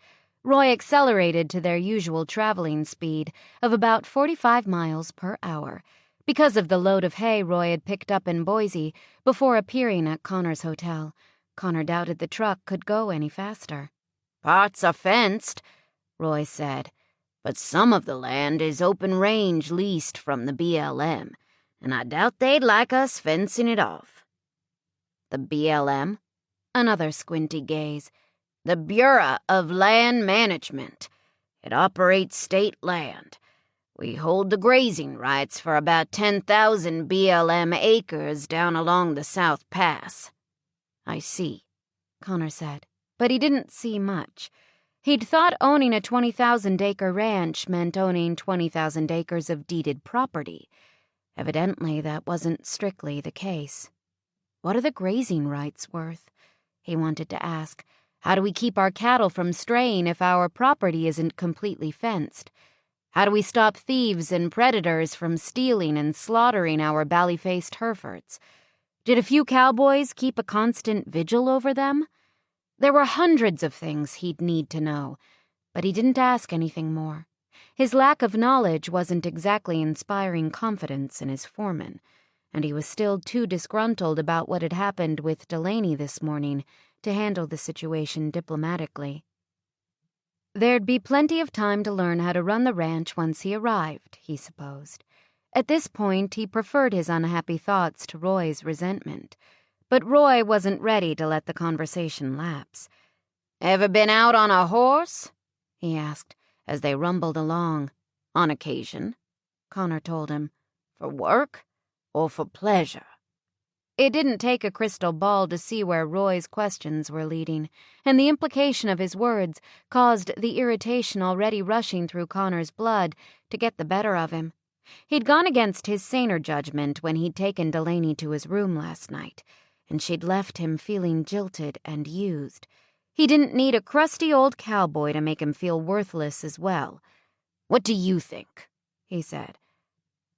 Roy accelerated to their usual traveling speed of about 45 miles per hour, because of the load of hay Roy had picked up in Boise before appearing at Connor's hotel. Connor doubted the truck could go any faster. "Parts are fenced," Roy said, "but some of the land is open range leased from the BLM, and I doubt they'd like us fencing it off." "The BLM?" Another squinty gaze. "The Bureau of Land Management. It operates state land. We hold the grazing rights for about 10,000 BLM acres down along the South Pass." "I see," Connor said, but he didn't see much. He'd thought owning a 20,000-acre ranch meant owning 20,000 acres of deeded property. Evidently, that wasn't strictly the case. "What are the grazing rights worth?" he wanted to ask. "How do we keep our cattle from straying if our property isn't completely fenced? How do we stop thieves and predators from stealing and slaughtering our bally-faced Herefords? Did a few cowboys keep a constant vigil over them?" There were hundreds of things he'd need to know, but he didn't ask anything more. His lack of knowledge wasn't exactly inspiring confidence in his foreman, and he was still too disgruntled about what had happened with Delaney this morning to handle the situation diplomatically. There'd be plenty of time to learn how to run the ranch once he arrived, he supposed. At this point, he preferred his unhappy thoughts to Roy's resentment. but Roy wasn't ready to let the conversation lapse. "Ever been out on a horse?" he asked as they rumbled along. "On occasion," Connor told him. "For work or for pleasure?" It didn't take a crystal ball to see where Roy's questions were leading, and the implication of his words caused the irritation already rushing through Connor's blood to get the better of him. He'd gone against his saner judgment when he'd taken Delaney to his room last night, and she'd left him feeling jilted and used. He didn't need a crusty old cowboy to make him feel worthless as well. "What do you think?" he said.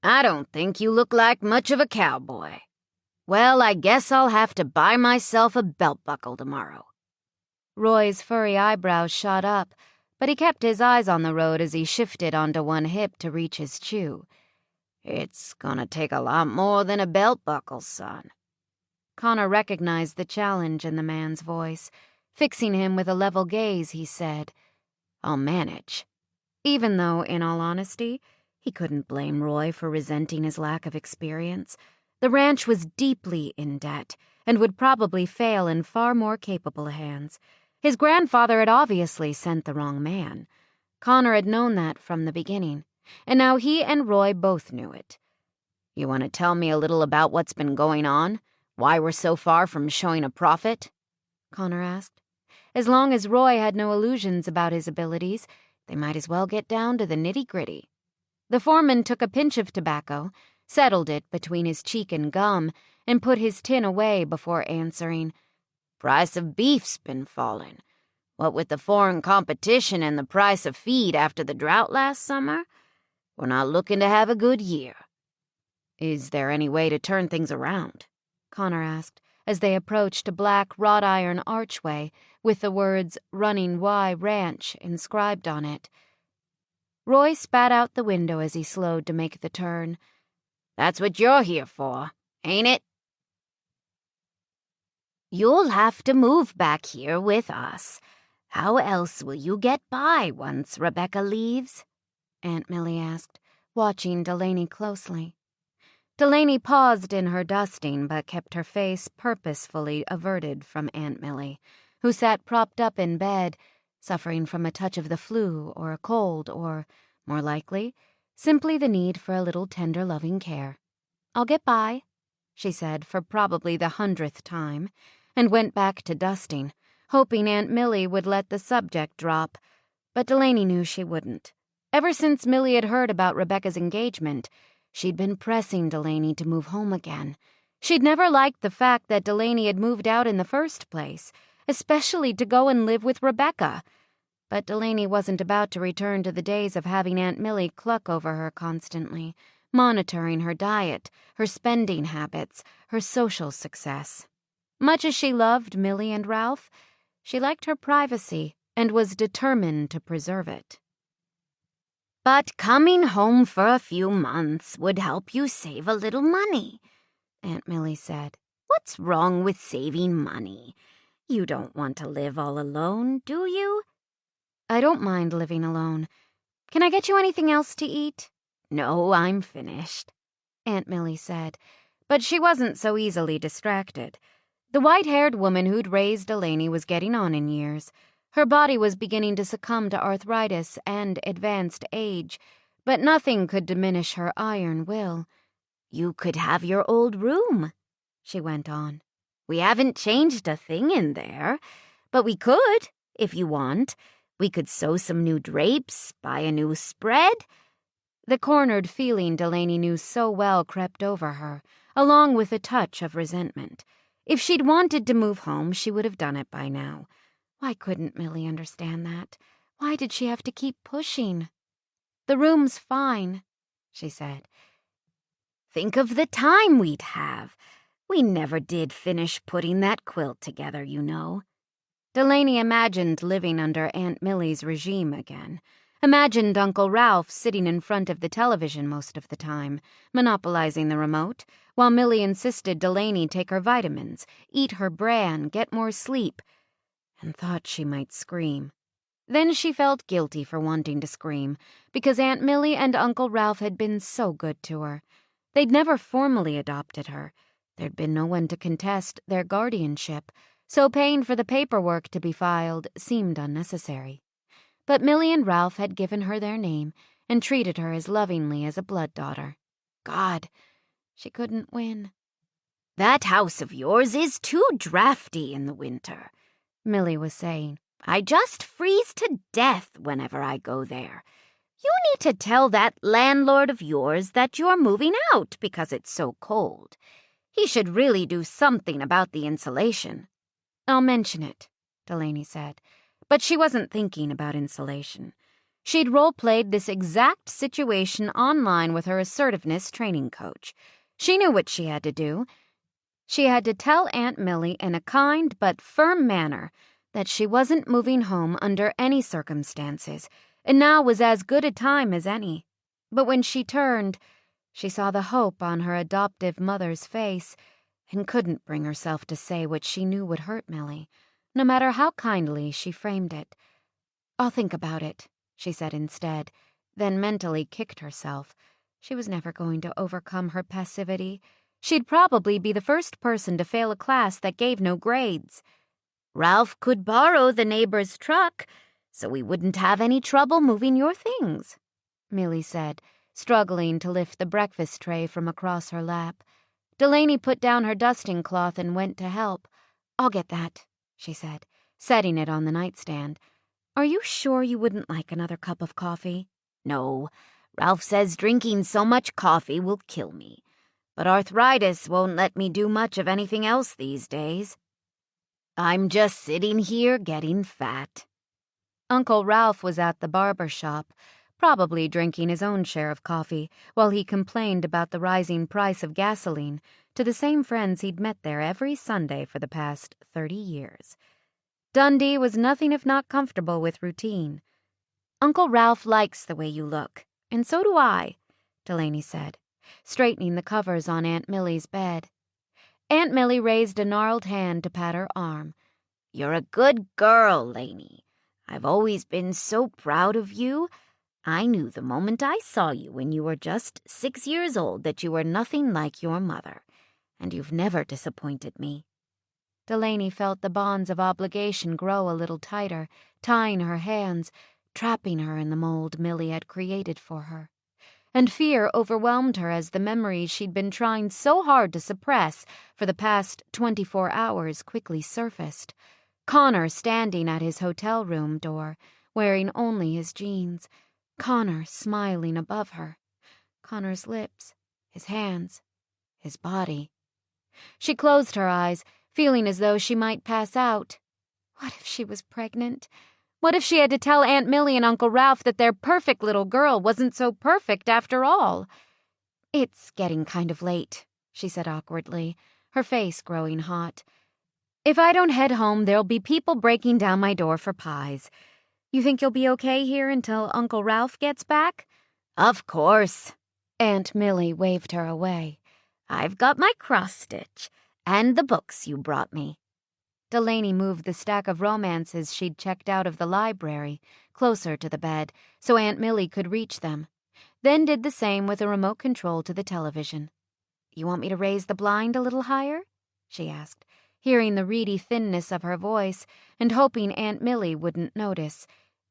"I don't think you look like much of a cowboy." "Well, I guess I'll have to buy myself a belt buckle tomorrow." Roy's furry eyebrows shot up, but he kept his eyes on the road as he shifted onto one hip to reach his chew. "It's gonna take a lot more than a belt buckle, son." Connor recognized the challenge in the man's voice. Fixing him with a level gaze, he said, "I'll manage." Even though, in all honesty, he couldn't blame Roy for resenting his lack of experience. The ranch was deeply in debt and would probably fail in far more capable hands. His grandfather had obviously sent the wrong man. Connor had known that from the beginning, and now he and Roy both knew it. "You want to tell me a little about what's been going on? Why we're so far from showing a profit?" Connor asked. As long as Roy had no illusions about his abilities, they might as well get down to the nitty-gritty. The foreman took a pinch of tobacco, settled it between his cheek and gum, and put his tin away before answering. "Price of beef's been falling. What with the foreign competition and the price of feed after the drought last summer, we're not looking to have a good year." "Is there any way to turn things around?" Connor asked, as they approached a black wrought iron archway with the words Running Y Ranch inscribed on it. Roy spat out the window as he slowed to make the turn. "That's what you're here for, ain't it?" "You'll have to move back here with us. How else will you get by once Rebecca leaves?" Aunt Millie asked, watching Delaney closely. Delaney paused in her dusting but kept her face purposefully averted from Aunt Millie, who sat propped up in bed, suffering from a touch of the flu or a cold or, more likely, simply the need for a little tender loving care. "I'll get by," she said for probably the 100th time, and went back to dusting, hoping Aunt Millie would let the subject drop. But Delaney knew she wouldn't. Ever since Millie had heard about Rebecca's engagement, she'd been pressing Delaney to move home again. She'd never liked the fact that Delaney had moved out in the first place, especially to go and live with Rebecca. But Delaney wasn't about to return to the days of having Aunt Millie cluck over her constantly, monitoring her diet, her spending habits, her social success. Much as she loved Millie and Ralph, she liked her privacy and was determined to preserve it. "But coming home for a few months would help you save a little money," Aunt Millie said. "What's wrong with saving money? You don't want to live all alone, do you?" "I don't mind living alone. Can I get you anything else to eat?" "No, I'm finished," Aunt Millie said, but she wasn't so easily distracted. The white-haired woman who'd raised Delaney was getting on in years. Her body was beginning to succumb to arthritis and advanced age, but nothing could diminish her iron will. "You could have your old room," she went on. "We haven't changed a thing in there, but we could, if you want. We could sew some new drapes, buy a new spread." The cornered feeling Delaney knew so well crept over her, along with a touch of resentment. If she'd wanted to move home, she would have done it by now. Why couldn't Millie understand that? Why did she have to keep pushing? "The room's fine," she said. "Think of the time we'd have. We never did finish putting that quilt together, you know." Delaney imagined living under Aunt Millie's regime again. Imagined Uncle Ralph sitting in front of the television most of the time, monopolizing the remote, while Millie insisted Delaney take her vitamins, eat her bran, get more sleep, and thought she might scream. Then she felt guilty for wanting to scream, because Aunt Millie and Uncle Ralph had been so good to her. They'd never formally adopted her. There'd been no one to contest their guardianship, so paying for the paperwork to be filed seemed unnecessary. But Millie and Ralph had given her their name and treated her as lovingly as a blood daughter. God, she couldn't win. "That house of yours is too drafty in the winter," Millie was saying. "I just freeze to death whenever I go there. You need to tell that landlord of yours that you're moving out because it's so cold. He should really do something about the insulation." "I'll mention it," Delaney said. But she wasn't thinking about insulation. She'd role-played this exact situation online with her assertiveness training coach. She knew what she had to do. She had to tell Aunt Millie in a kind but firm manner that she wasn't moving home under any circumstances, and now was as good a time as any. But when she turned, she saw the hope on her adoptive mother's face and couldn't bring herself to say what she knew would hurt Millie, no matter how kindly she framed it. "I'll think about it," she said instead, then mentally kicked herself. She was never going to overcome her passivity. She'd probably be the first person to fail a class that gave no grades. "Ralph could borrow the neighbor's truck, so we wouldn't have any trouble moving your things," Millie said, struggling to lift the breakfast tray from across her lap. Delaney put down her dusting cloth and went to help. "I'll get that," she said, setting it on the nightstand. "Are you sure you wouldn't like another cup of coffee?" "No, Ralph says drinking so much coffee will kill me. But arthritis won't let me do much of anything else these days. I'm just sitting here getting fat." Uncle Ralph was at the barber shop, probably drinking his own share of coffee, while he complained about the rising price of gasoline to the same friends he'd met there every Sunday for the past 30 years. Dundee was nothing if not comfortable with routine. "Uncle Ralph likes the way you look, and so do I," Delaney said, straightening the covers on Aunt Millie's bed. Aunt Millie raised a gnarled hand to pat her arm. "You're a good girl, Lainey. I've always been so proud of you. I knew the moment I saw you when you were just 6 years old that you were nothing like your mother, and you've never disappointed me." Delaney felt the bonds of obligation grow a little tighter, tying her hands, trapping her in the mold Millie had created for her. And fear overwhelmed her as the memories she'd been trying so hard to suppress for the past 24 hours quickly surfaced. Connor standing at his hotel room door, wearing only his jeans. Connor smiling above her. Connor's lips, his hands, his body. She closed her eyes, feeling as though she might pass out. What if she was pregnant? What if she had to tell Aunt Millie and Uncle Ralph that their perfect little girl wasn't so perfect after all? "It's getting kind of late," she said awkwardly, her face growing hot. "If I don't head home, there'll be people breaking down my door for pies. You think you'll be okay here until Uncle Ralph gets back?" "Of course." Aunt Millie waved her away. "I've got my cross-stitch and the books you brought me." Delaney moved the stack of romances she'd checked out of the library closer to the bed so Aunt Millie could reach them, then did the same with a remote control to the television. "You want me to raise the blind a little higher?" she asked, hearing the reedy thinness of her voice and hoping Aunt Millie wouldn't notice.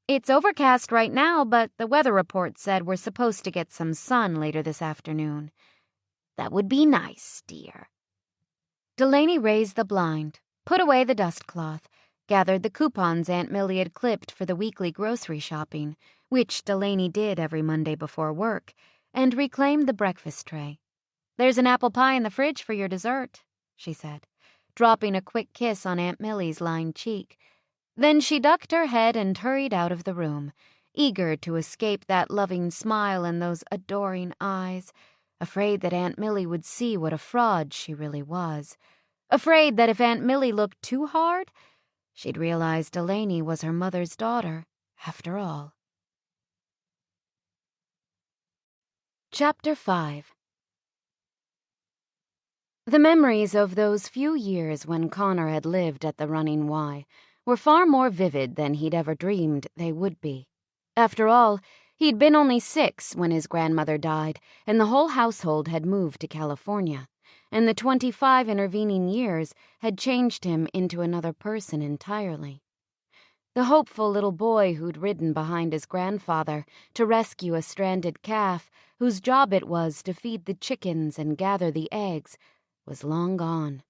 "It's overcast right now, but the weather report said we're supposed to get some sun later this afternoon." "That would be nice, dear." Delaney raised the blind, put away the dust cloth, gathered the coupons Aunt Millie had clipped for the weekly grocery shopping, which Delaney did every Monday before work, and reclaimed the breakfast tray. "There's an apple pie in the fridge for your dessert," she said, dropping a quick kiss on Aunt Millie's lined cheek. Then she ducked her head and hurried out of the room, eager to escape that loving smile and those adoring eyes, afraid that Aunt Millie would see what a fraud she really was. Afraid that if Aunt Millie looked too hard, she'd realize Delaney was her mother's daughter, after all. Chapter 5. The memories of those few years when Connor had lived at the Running Y were far more vivid than he'd ever dreamed they would be. After all, he'd been only 6 when his grandmother died, and the whole household had moved to California, and the 25 intervening years had changed him into another person entirely. The hopeful little boy who'd ridden behind his grandfather to rescue a stranded calf, whose job it was to feed the chickens and gather the eggs, was long gone.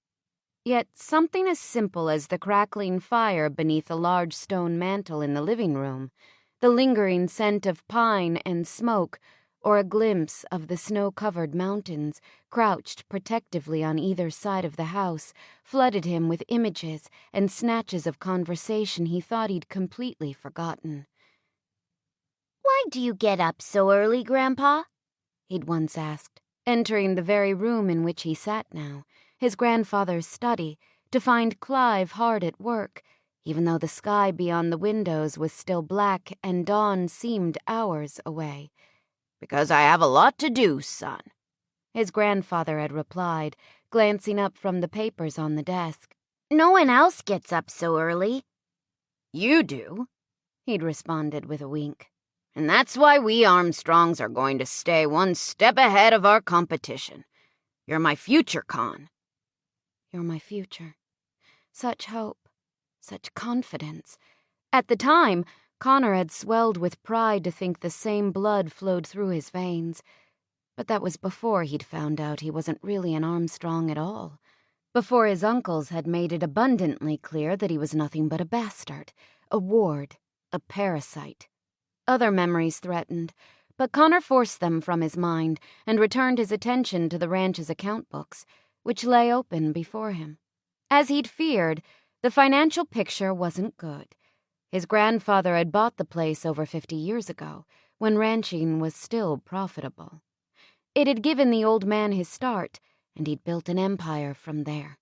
Yet something as simple as the crackling fire beneath a large stone mantel in the living room, the lingering scent of pine and smoke, or a glimpse of the snow-covered mountains crouched protectively on either side of the house, flooded him with images and snatches of conversation he thought he'd completely forgotten. "Why do you get up so early, Grandpa?" he'd once asked, entering the very room in which he sat now, his grandfather's study, to find Clive hard at work, even though the sky beyond the windows was still black and dawn seemed hours away. "Because I have a lot to do, son," his grandfather had replied, glancing up from the papers on the desk. "No one else gets up so early." "You do," he'd responded with a wink. "And that's why we Armstrongs are going to stay one step ahead of our competition. You're my future, Con." You're my future. Such hope, such confidence. At the time, Connor had swelled with pride to think the same blood flowed through his veins. But that was before he'd found out he wasn't really an Armstrong at all. Before his uncles had made it abundantly clear that he was nothing but a bastard, a ward, a parasite. Other memories threatened, but Connor forced them from his mind and returned his attention to the ranch's account books, which lay open before him. As he'd feared, the financial picture wasn't good. His grandfather had bought the place over 50 years ago, when ranching was still profitable. It had given the old man his start, and he'd built an empire from there.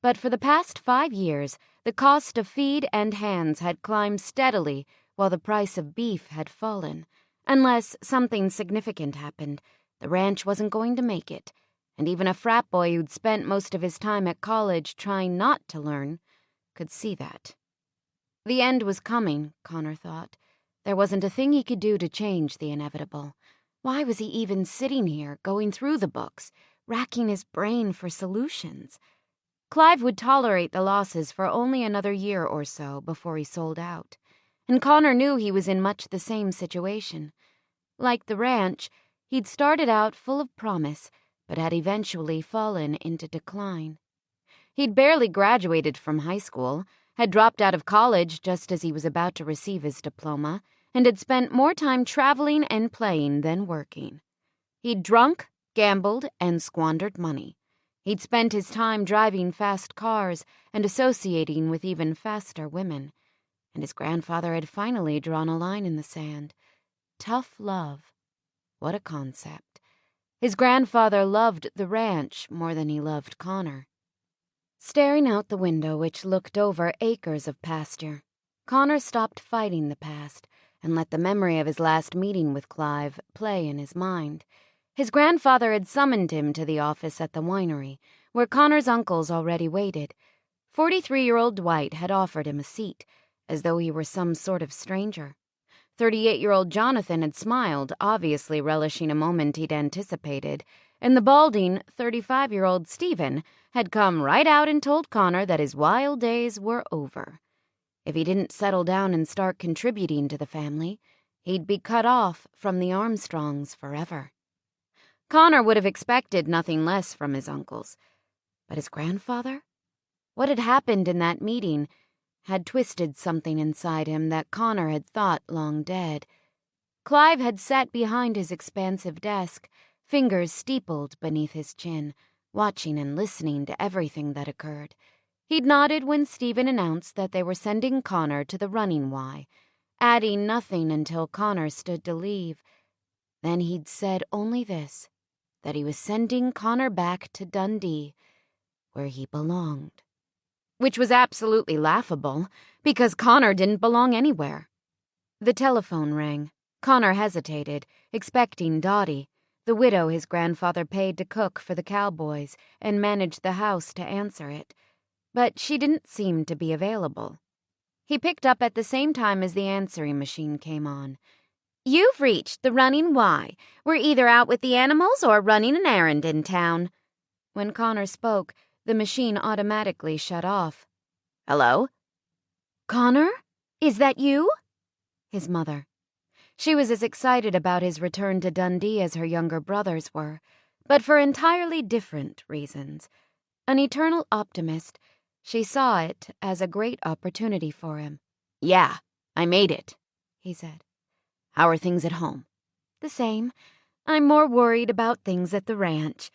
But for the past 5 years, the cost of feed and hands had climbed steadily while the price of beef had fallen. Unless something significant happened, the ranch wasn't going to make it, and even a frat boy who'd spent most of his time at college trying not to learn could see that. The end was coming, Connor thought. There wasn't a thing he could do to change the inevitable. Why was he even sitting here, going through the books, racking his brain for solutions? Clive would tolerate the losses for only another year or so before he sold out, and Connor knew he was in much the same situation. Like the ranch, he'd started out full of promise, but had eventually fallen into decline. He'd barely graduated from high school, had dropped out of college just as he was about to receive his diploma, and had spent more time traveling and playing than working. He'd drunk, gambled, and squandered money. He'd spent his time driving fast cars and associating with even faster women. And his grandfather had finally drawn a line in the sand. Tough love. What a concept. His grandfather loved the ranch more than he loved Connor. Staring out the window which looked over acres of pasture, Connor stopped fighting the past and let the memory of his last meeting with Clive play in his mind. His grandfather had summoned him to the office at the winery, where Connor's uncles already waited. 43-year-old Dwight had offered him a seat, as though he were some sort of stranger. 38-year-old Jonathan had smiled, obviously relishing a moment he'd anticipated, and the balding 35-year-old Stephen had come right out and told Connor that his wild days were over. If he didn't settle down and start contributing to the family, he'd be cut off from the Armstrongs forever. Connor would have expected nothing less from his uncles. But his grandfather? What had happened in that meeting had twisted something inside him that Connor had thought long dead. Clive had sat behind his expansive desk, fingers steepled beneath his chin, watching and listening to everything that occurred. He'd nodded when Stephen announced that they were sending Connor to the running Y, adding nothing until Connor stood to leave. Then he'd said only this, that he was sending Connor back to Dundee, where he belonged. Which was absolutely laughable, because Connor didn't belong anywhere. The telephone rang. Connor hesitated, expecting Dottie, the widow his grandfather paid to cook for the cowboys and manage the house, to answer it. But she didn't seem to be available. He picked up at the same time as the answering machine came on. "You've reached the running Y. We're either out with the animals or running an errand in town." When Connor spoke, the machine automatically shut off. Hello? Connor? Is that you? His mother. She was as excited about his return to Dundee as her younger brothers were, but for entirely different reasons. An eternal optimist, she saw it as a great opportunity for him. Yeah, I made it, he said. How are things at home? The same. I'm more worried about things at the ranch.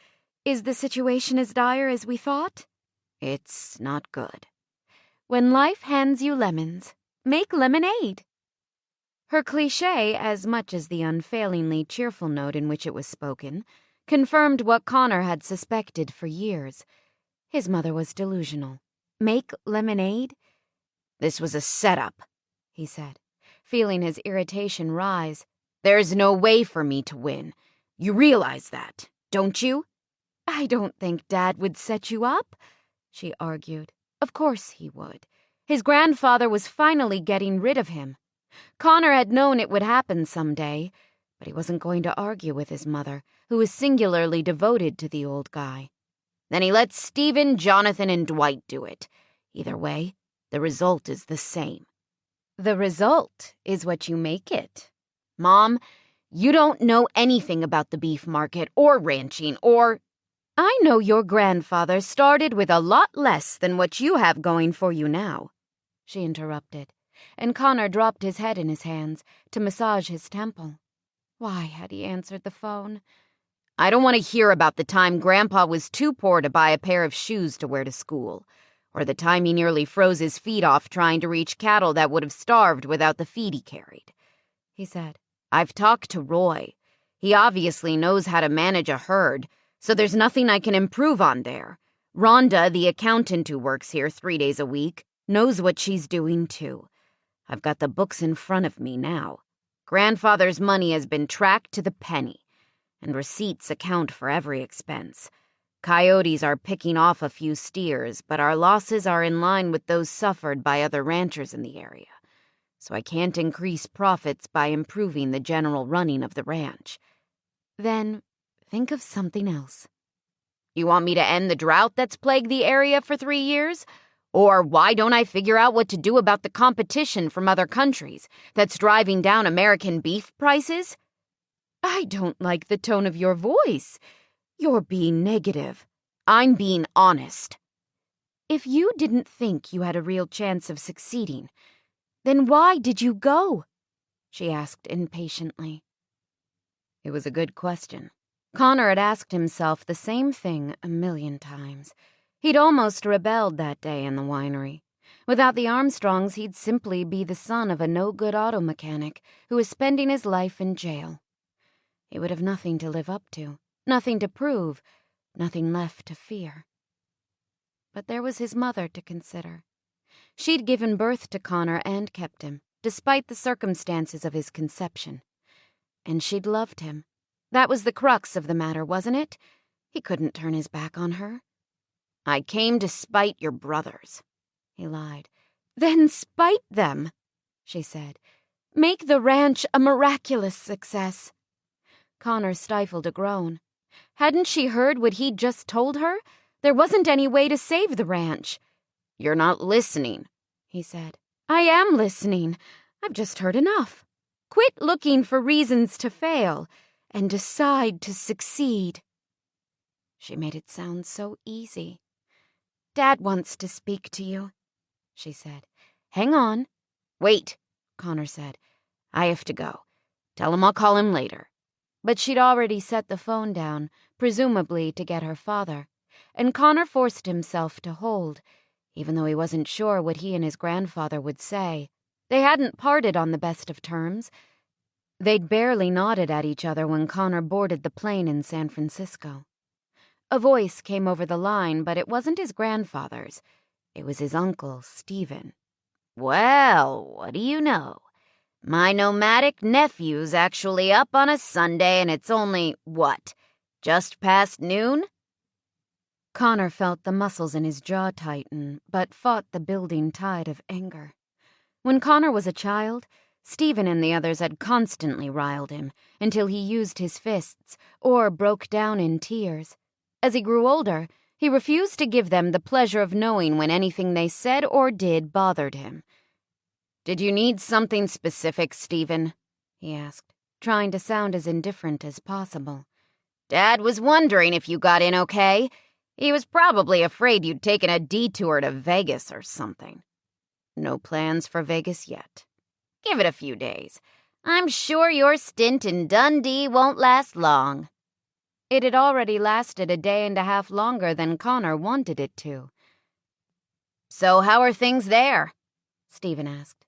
Is the situation as dire as we thought? It's not good. When life hands you lemons, make lemonade. Her cliché, as much as the unfailingly cheerful note in which it was spoken, confirmed what Connor had suspected for years. His mother was delusional. Make lemonade? This was a setup, he said, feeling his irritation rise. There's no way for me to win. You realize that, don't you? I don't think Dad would set you up, she argued. Of course he would. His grandfather was finally getting rid of him. Connor had known it would happen someday, but he wasn't going to argue with his mother, who was singularly devoted to the old guy. Then he let Stephen, Jonathan, and Dwight do it. Either way, the result is the same. The result is what you make it. Mom, you don't know anything about the beef market or ranching or... I know your grandfather started with a lot less than what you have going for you now, she interrupted, and Connor dropped his head in his hands to massage his temple. Why had he answered the phone? I don't want to hear about the time Grandpa was too poor to buy a pair of shoes to wear to school, or the time he nearly froze his feet off trying to reach cattle that would have starved without the feed he carried, he said. I've talked to Roy. He obviously knows how to manage a herd, so there's nothing I can improve on there. Rhonda, the accountant who works here 3 days a week, knows what she's doing too. I've got the books in front of me now. Grandfather's money has been tracked to the penny, and receipts account for every expense. Coyotes are picking off a few steers, but our losses are in line with those suffered by other ranchers in the area. So I can't increase profits by improving the general running of the ranch. Then think of something else. You want me to end the drought that's plagued the area for 3 years? Or why don't I figure out what to do about the competition from other countries that's driving down American beef prices? I don't like the tone of your voice. You're being negative. I'm being honest. If you didn't think you had a real chance of succeeding, then why did you go? She asked impatiently. It was a good question. Connor had asked himself the same thing 1,000,000 times. He'd almost rebelled that day in the winery. Without the Armstrongs, he'd simply be the son of a no-good auto mechanic who was spending his life in jail. He would have nothing to live up to, nothing to prove, nothing left to fear. But there was his mother to consider. She'd given birth to Connor and kept him, despite the circumstances of his conception. And she'd loved him. That was the crux of the matter, wasn't it? He couldn't turn his back on her. I came to spite your brothers, he lied. Then spite them, she said. Make the ranch a miraculous success. Connor stifled a groan. Hadn't she heard what he'd just told her? There wasn't any way to save the ranch. You're not listening, he said. I am listening. I've just heard enough. Quit looking for reasons to fail and decide to succeed. She made it sound so easy. Dad wants to speak to you, she said. Hang on. Wait, Connor said. I have to go. Tell him I'll call him later. But she'd already set the phone down, presumably to get her father, and Connor forced himself to hold, even though he wasn't sure what he and his grandfather would say. They hadn't parted on the best of terms. They'd barely nodded at each other when Connor boarded the plane in San Francisco. A voice came over the line, but it wasn't his grandfather's. It was his uncle, Stephen. Well, what do you know? My nomadic nephew's actually up on a Sunday and it's only, what, just past noon? Connor felt the muscles in his jaw tighten, but fought the building tide of anger. When Connor was a child, Stephen and the others had constantly riled him until he used his fists or broke down in tears. As he grew older, he refused to give them the pleasure of knowing when anything they said or did bothered him. "Did you need something specific, Stephen?" he asked, trying to sound as indifferent as possible. "Dad was wondering if you got in okay. He was probably afraid you'd taken a detour to Vegas or something." "No plans for Vegas yet." "Give it a few days. I'm sure your stint in Dundee won't last long." It had already lasted a day and a half longer than Connor wanted it to. "So how are things there?" Stephen asked.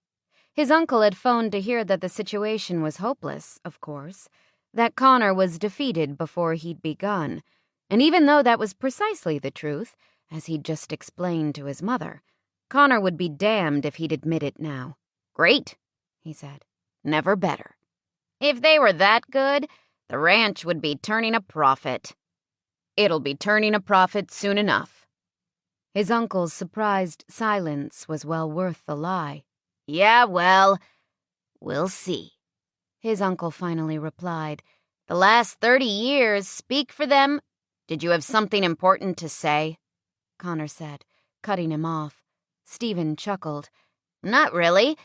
His uncle had phoned to hear that the situation was hopeless, of course, that Connor was defeated before he'd begun, and even though that was precisely the truth, as he'd just explained to his mother, Connor would be damned if he'd admit it now. "Great," he said. "Never better. If they were that good, the ranch would be turning a profit." "It'll be turning a profit soon enough." His uncle's surprised silence was well worth the lie. "Yeah, well, we'll see," his uncle finally replied. "The last 30 years speak for them." "Did you have something important to say?" Connor said, cutting him off. Stephen chuckled. "Not really.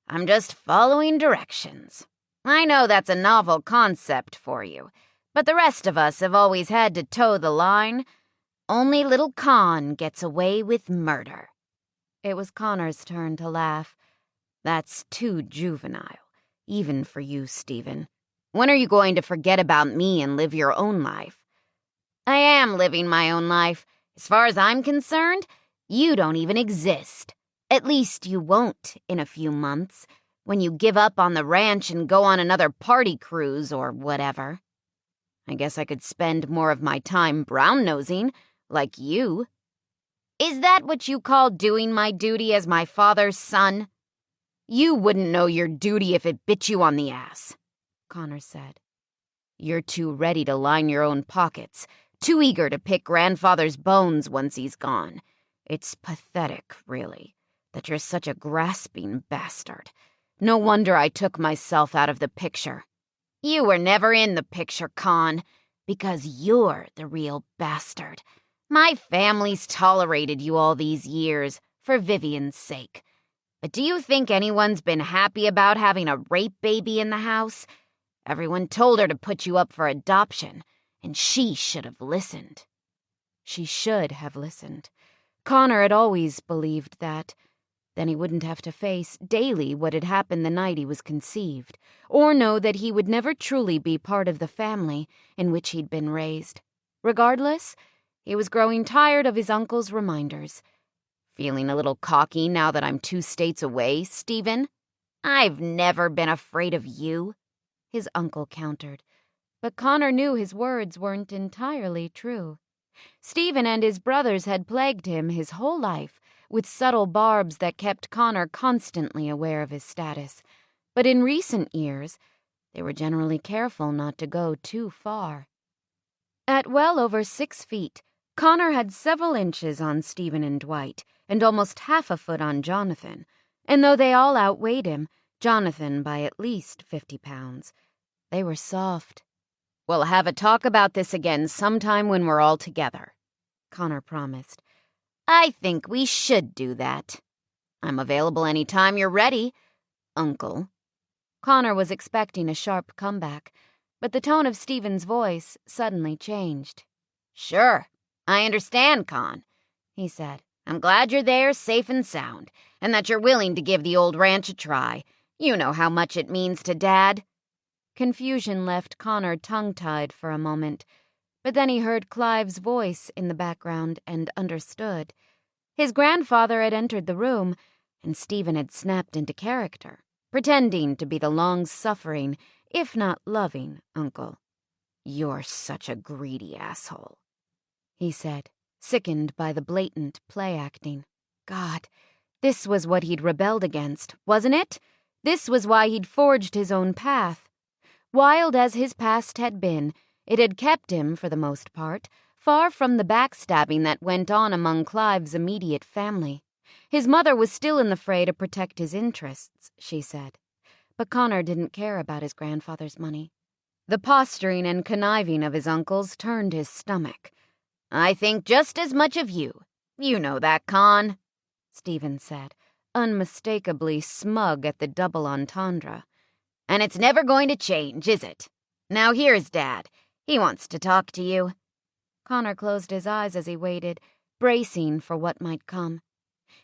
I'm just following directions. I know that's a novel concept for you, but the rest of us have always had to toe the line. Only little Con gets away with murder." It was Connor's turn to laugh. "That's too juvenile, even for you, Stephen. When are you going to forget about me and live your own life?" "I am living my own life. As far as I'm concerned, you don't even exist. At least you won't in a few months, when you give up on the ranch and go on another party cruise or whatever. I guess I could spend more of my time brown-nosing, like you." "Is that what you call doing my duty as my father's son?" "You wouldn't know your duty if it bit you on the ass," Connor said. "You're too ready to line your own pockets, too eager to pick grandfather's bones once he's gone. It's pathetic, really, that you're such a grasping bastard. No wonder I took myself out of the picture." "You were never in the picture, Con, because you're the real bastard. My family's tolerated you all these years, for Vivian's sake. But do you think anyone's been happy about having a rape baby in the house? Everyone told her to put you up for adoption, and she should have listened." She should have listened. Connor had always believed that. Then he wouldn't have to face daily what had happened the night he was conceived, or know that he would never truly be part of the family in which he'd been raised. Regardless, he was growing tired of his uncle's reminders. "Feeling a little cocky now that I'm 2 states away, Stephen?" "I've never been afraid of you," his uncle countered. But Connor knew his words weren't entirely true. Stephen and his brothers had plagued him his whole life with subtle barbs that kept Connor constantly aware of his status. But in recent years, they were generally careful not to go too far. At well over 6 feet, Connor had several inches on Stephen and Dwight, and almost half a foot on Jonathan. And though they all outweighed him, Jonathan by at least 50 pounds, they were soft. "We'll have a talk about this again sometime when we're all together," Connor promised. "I think we should do that. I'm available any time you're ready, Uncle." Connor was expecting a sharp comeback, but the tone of Stephen's voice suddenly changed. "Sure, I understand, Con," he said. "I'm glad you're there safe and sound, and that you're willing to give the old ranch a try. You know how much it means to Dad." Confusion left Connor tongue-tied for a moment, but then he heard Clive's voice in the background and understood. His grandfather had entered the room, and Stephen had snapped into character, pretending to be the long-suffering, if not loving, uncle. "You're such a greedy asshole," he said, sickened by the blatant play-acting. God, this was what he'd rebelled against, wasn't it? This was why he'd forged his own path. Wild as his past had been, it had kept him, for the most part, far from the backstabbing that went on among Clive's immediate family. His mother was still in the fray to protect his interests, she said. But Connor didn't care about his grandfather's money. The posturing and conniving of his uncles turned his stomach. I think just as much of you. You know that, Con, Stephen said, unmistakably smug at the double entendre. And it's never going to change, is it? Now here's Dad. He wants to talk to you. Connor closed his eyes as he waited, bracing for what might come.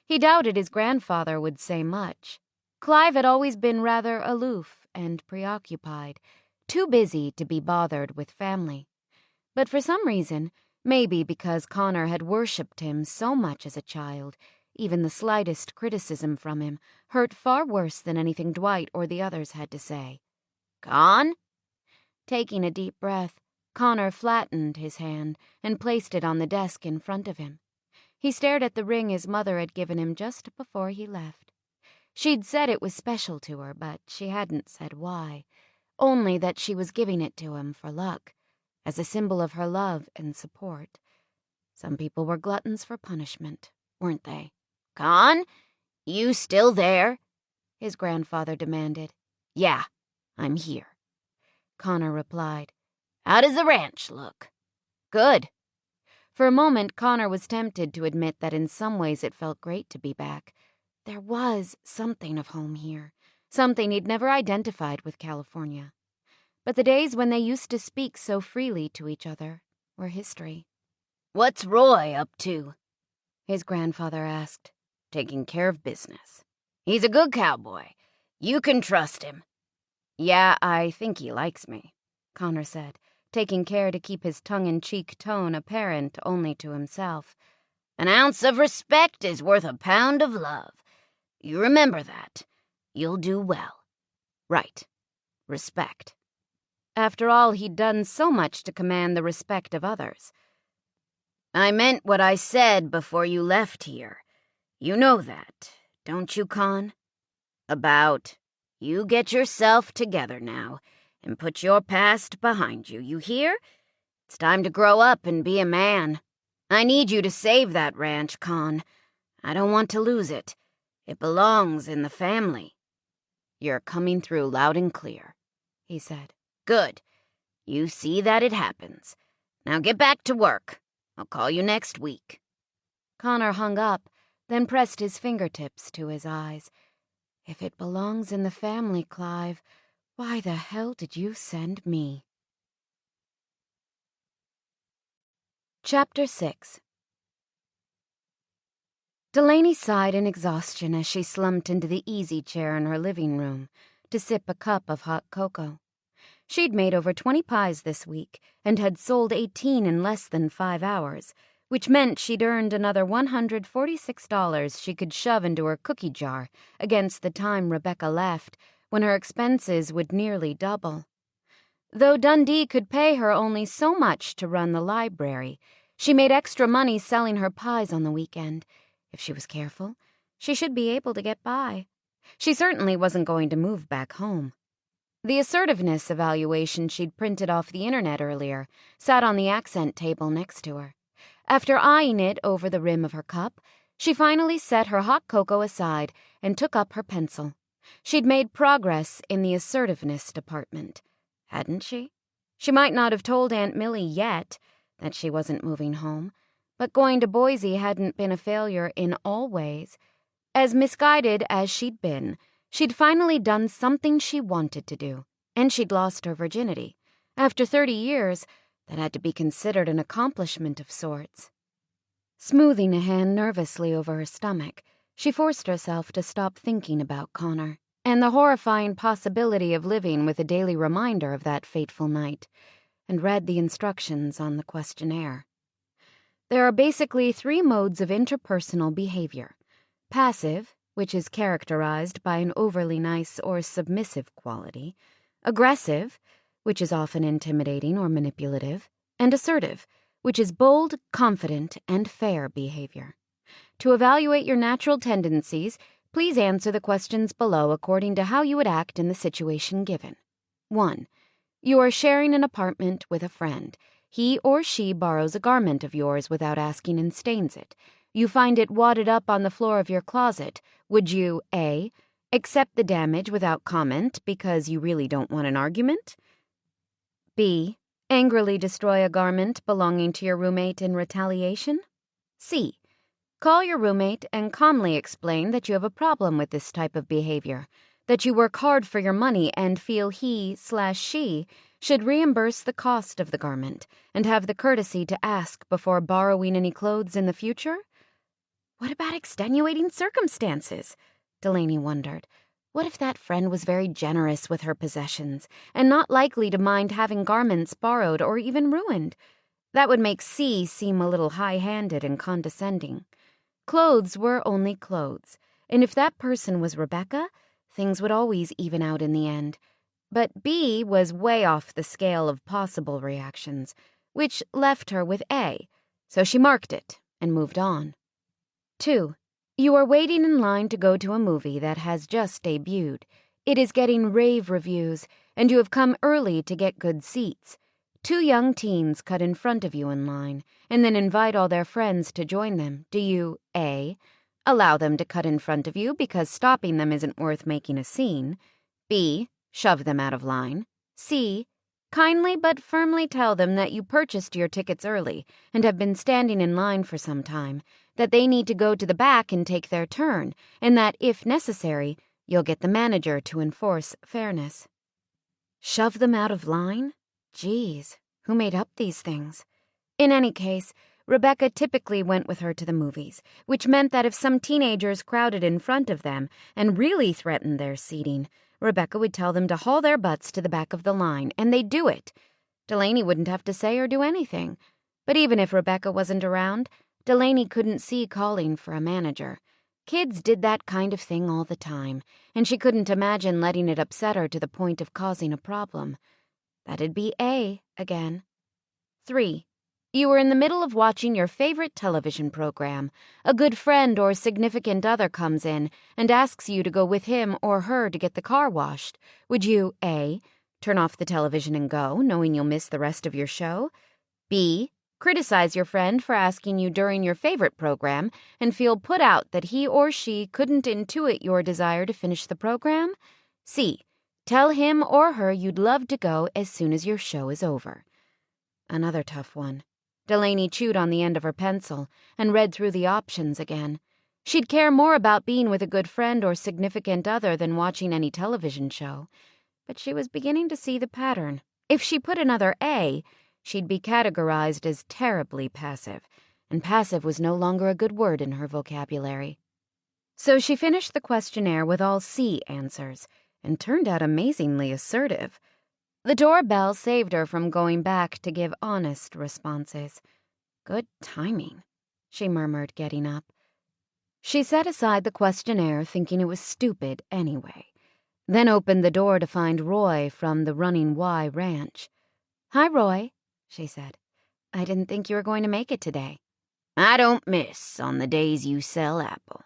He doubted his grandfather would say much. Clive had always been rather aloof and preoccupied, too busy to be bothered with family. But for some reason, maybe because Connor had worshipped him so much as a child, even the slightest criticism from him hurt far worse than anything Dwight or the others had to say. Con? Taking a deep breath, Connor flattened his hand and placed it on the desk in front of him. He stared at the ring his mother had given him just before he left. She'd said it was special to her, but she hadn't said why, only that she was giving it to him for luck, as a symbol of her love and support. Some people were gluttons for punishment, weren't they? Con? You still there? His grandfather demanded. Yeah, I'm here, Connor replied. How does the ranch look? Good. For a moment, Connor was tempted to admit that in some ways it felt great to be back. There was something of home here, something he'd never identified with California. But the days when they used to speak so freely to each other were history. What's Roy up to? His grandfather asked. Taking care of business. He's a good cowboy. You can trust him. Yeah, I think he likes me, Connor said, taking care to keep his tongue-in-cheek tone apparent only to himself. An ounce of respect is worth a pound of love. You remember that. You'll do well. Right. Respect. After all, he'd done so much to command the respect of others. I meant what I said before you left here. You know that, don't you, Con? About, you get yourself together now and put your past behind you, you hear? It's time to grow up and be a man. I need you to save that ranch, Con. I don't want to lose it. It belongs in the family. You're coming through loud and clear, he said. Good. You see that it happens. Now get back to work. I'll call you next week. Connor hung up, then pressed his fingertips to his eyes. If it belongs in the family, Clive, why the hell did you send me? Chapter 6. Delaney sighed in exhaustion as she slumped into the easy chair in her living room to sip a cup of hot cocoa. She'd made over 20 pies this week and had sold 18 in less than 5 hours, which meant she'd earned another $146 she could shove into her cookie jar against the time Rebecca left, when her expenses would nearly double. Though Dundee could pay her only so much to run the library, she made extra money selling her pies on the weekend. If she was careful, she should be able to get by. She certainly wasn't going to move back home. The assertiveness evaluation she'd printed off the internet earlier sat on the accent table next to her. After eyeing it over the rim of her cup, she finally set her hot cocoa aside and took up her pencil. She'd made progress in the assertiveness department, hadn't she? She might not have told Aunt Millie yet that she wasn't moving home, but going to Boise hadn't been a failure in all ways. As misguided as she'd been, she'd finally done something she wanted to do, and she'd lost her virginity. After 30 years, that had to be considered an accomplishment of sorts. Smoothing a hand nervously over her stomach, she forced herself to stop thinking about Connor and the horrifying possibility of living with a daily reminder of that fateful night, and read the instructions on the questionnaire. There are basically 3 modes of interpersonal behavior. Passive, which is characterized by an overly nice or submissive quality. Aggressive, which is often intimidating or manipulative. And assertive, which is bold, confident, and fair behavior. To evaluate your natural tendencies, please answer the questions below according to how you would act in the situation given. 1. You are sharing an apartment with a friend. He or she borrows a garment of yours without asking and stains it. You find it wadded up on the floor of your closet. Would you A. accept the damage without comment because you really don't want an argument? B. Angrily destroy a garment belonging to your roommate in retaliation? C. Call your roommate and calmly explain that you have a problem with this type of behavior, that you work hard for your money and feel he/she should reimburse the cost of the garment and have the courtesy to ask before borrowing any clothes in the future? What about extenuating circumstances? Delaney wondered. What if that friend was very generous with her possessions and not likely to mind having garments borrowed or even ruined? That would make C seem a little high-handed and condescending. Clothes were only clothes, and if that person was Rebecca, things would always even out in the end. But B was way off the scale of possible reactions, which left her with A, so she marked it and moved on. 2. You are waiting in line to go to a movie that has just debuted. It is getting rave reviews, and you have come early to get good seats. 2 young teens cut in front of you in line, and then invite all their friends to join them. Do you, A, allow them to cut in front of you because stopping them isn't worth making a scene? B, shove them out of line? C, kindly but firmly tell them that you purchased your tickets early and have been standing in line for some time, that they need to go to the back and take their turn, and that, if necessary, you'll get the manager to enforce fairness. Shove them out of line? Geez, who made up these things? In any case, Rebecca typically went with her to the movies, which meant that if some teenagers crowded in front of them and really threatened their seating, Rebecca would tell them to haul their butts to the back of the line, and they'd do it. Delaney wouldn't have to say or do anything. But even if Rebecca wasn't around, Delaney couldn't see calling for a manager. Kids did that kind of thing all the time, and she couldn't imagine letting it upset her to the point of causing a problem. That'd be A again. 3. You were in the middle of watching your favorite television program. A good friend or significant other comes in and asks you to go with him or her to get the car washed. Would you, A, turn off the television and go, knowing you'll miss the rest of your show? B, criticize your friend for asking you during your favorite program and feel put out that he or she couldn't intuit your desire to finish the program? C, tell him or her you'd love to go as soon as your show is over. Another tough one. Delaney chewed on the end of her pencil and read through the options again. She'd care more about being with a good friend or significant other than watching any television show. But she was beginning to see the pattern. If she put another A, she'd be categorized as terribly passive, and passive was no longer a good word in her vocabulary. So she finished the questionnaire with all C answers, and turned out amazingly assertive. The doorbell saved her from going back to give honest responses. Good timing, she murmured, getting up. She set aside the questionnaire, thinking it was stupid anyway, then opened the door to find Roy from the Running Y Ranch. "Hi, Roy," she said. "I didn't think you were going to make it today." I don't miss on the days you sell apple.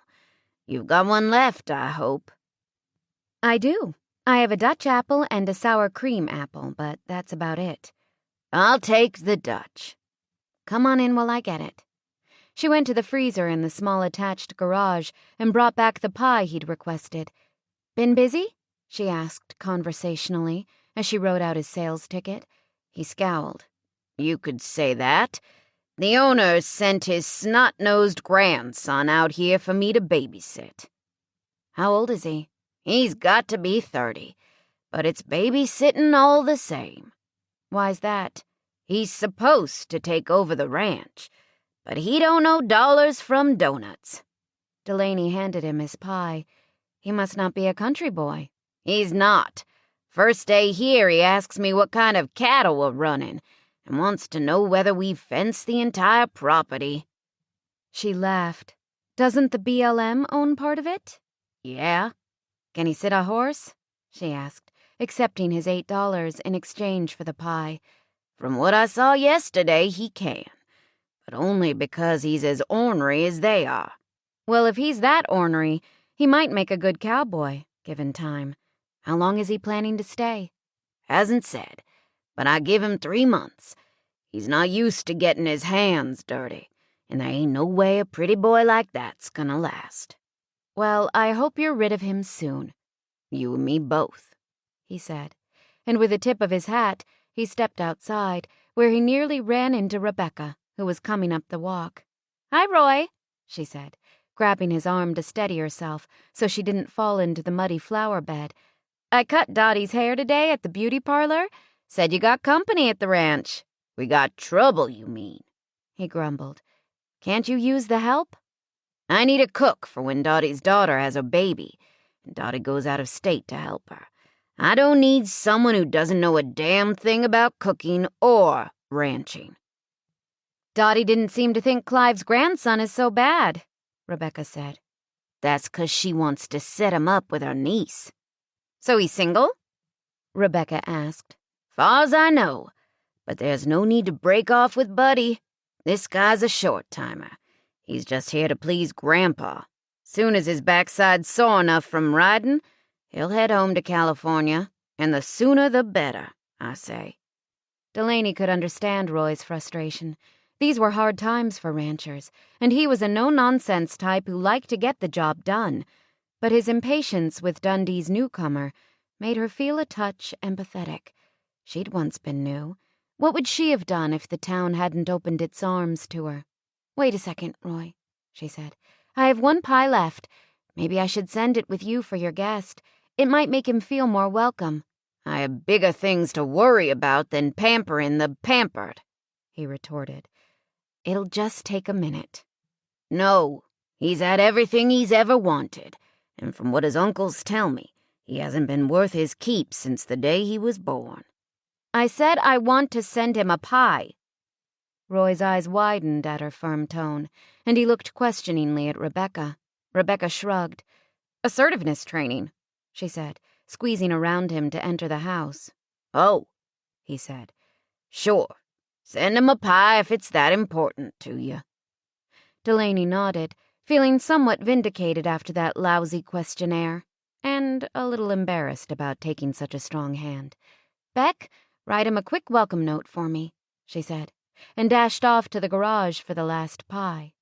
You've got one left, I hope. I do. I have a Dutch apple and a sour cream apple, but that's about it. I'll take the Dutch. Come on in while I get it. She went to the freezer in the small attached garage and brought back the pie he'd requested. "Been busy?" she asked conversationally as she wrote out his sales ticket. He scowled. You could say that. The owner sent his snot-nosed grandson out here for me to babysit. How old is he? He's got to be 30, but it's babysitting all the same. Why's that? He's supposed to take over the ranch, but he don't know dollars from donuts. Delaney handed him his pie. He must not be a country boy. He's not. First day here, he asks me what kind of cattle we're running and wants to know whether we've fenced the entire property. She laughed. Doesn't the BLM own part of it? Yeah. Can he sit a horse? She asked, accepting his $8 in exchange for the pie. From what I saw yesterday, he can, but only because he's as ornery as they are. Well, if he's that ornery, he might make a good cowboy, given time. How long is he planning to stay? Hasn't said, but I give him 3 months. He's not used to getting his hands dirty, and there ain't no way a pretty boy like that's gonna last. Well, I hope you're rid of him soon. You and me both, he said, and with a tip of his hat, He stepped outside, where he nearly ran into Rebecca, who was coming up the walk. "Hi, Roy," she said, grabbing his arm to steady herself so she didn't fall into the muddy flower bed. "I cut Dottie's hair today at the beauty parlor. Said you got company at the ranch." "We got trouble, you mean?" he grumbled. "Can't you use the help?" "I need a cook for when Dottie's daughter has a baby, and Dottie goes out of state to help her. I don't need someone who doesn't know a damn thing about cooking or ranching." "Dottie didn't seem to think Clive's grandson is so bad," Rebecca said. "That's 'cause she wants to set him up with her niece." "So he's single?" Rebecca asked. "Far's I know, but there's no need to break off with Buddy. This guy's a short-timer. He's just here to please Grandpa. Soon as his backside's sore enough from riding, he'll head home to California, and the sooner the better, I say." Delaney could understand Roy's frustration. These were hard times for ranchers, and he was a no-nonsense type who liked to get the job done. But his impatience with Dundee's newcomer made her feel a touch empathetic. She'd once been new. What would she have done if the town hadn't opened its arms to her? "Wait a second, Roy," she said. "I have one pie left. Maybe I should send it with you for your guest. It might make him feel more welcome." "I have bigger things to worry about than pampering the pampered," he retorted. "It'll just take a minute." "No, he's had everything he's ever wanted, and from what his uncles tell me, he hasn't been worth his keep since the day he was born." "I said I want to send him a pie." Roy's eyes widened at her firm tone, and he looked questioningly at Rebecca. Rebecca shrugged. "Assertiveness training," she said, squeezing around him to enter the house. "Oh," he said. "Sure. Send him a pie if it's that important to you." Delaney nodded, feeling somewhat vindicated after that lousy questionnaire, and a little embarrassed about taking such a strong hand. "Beck, write him a quick welcome note for me," she said, and dashed off to the garage for the last pie.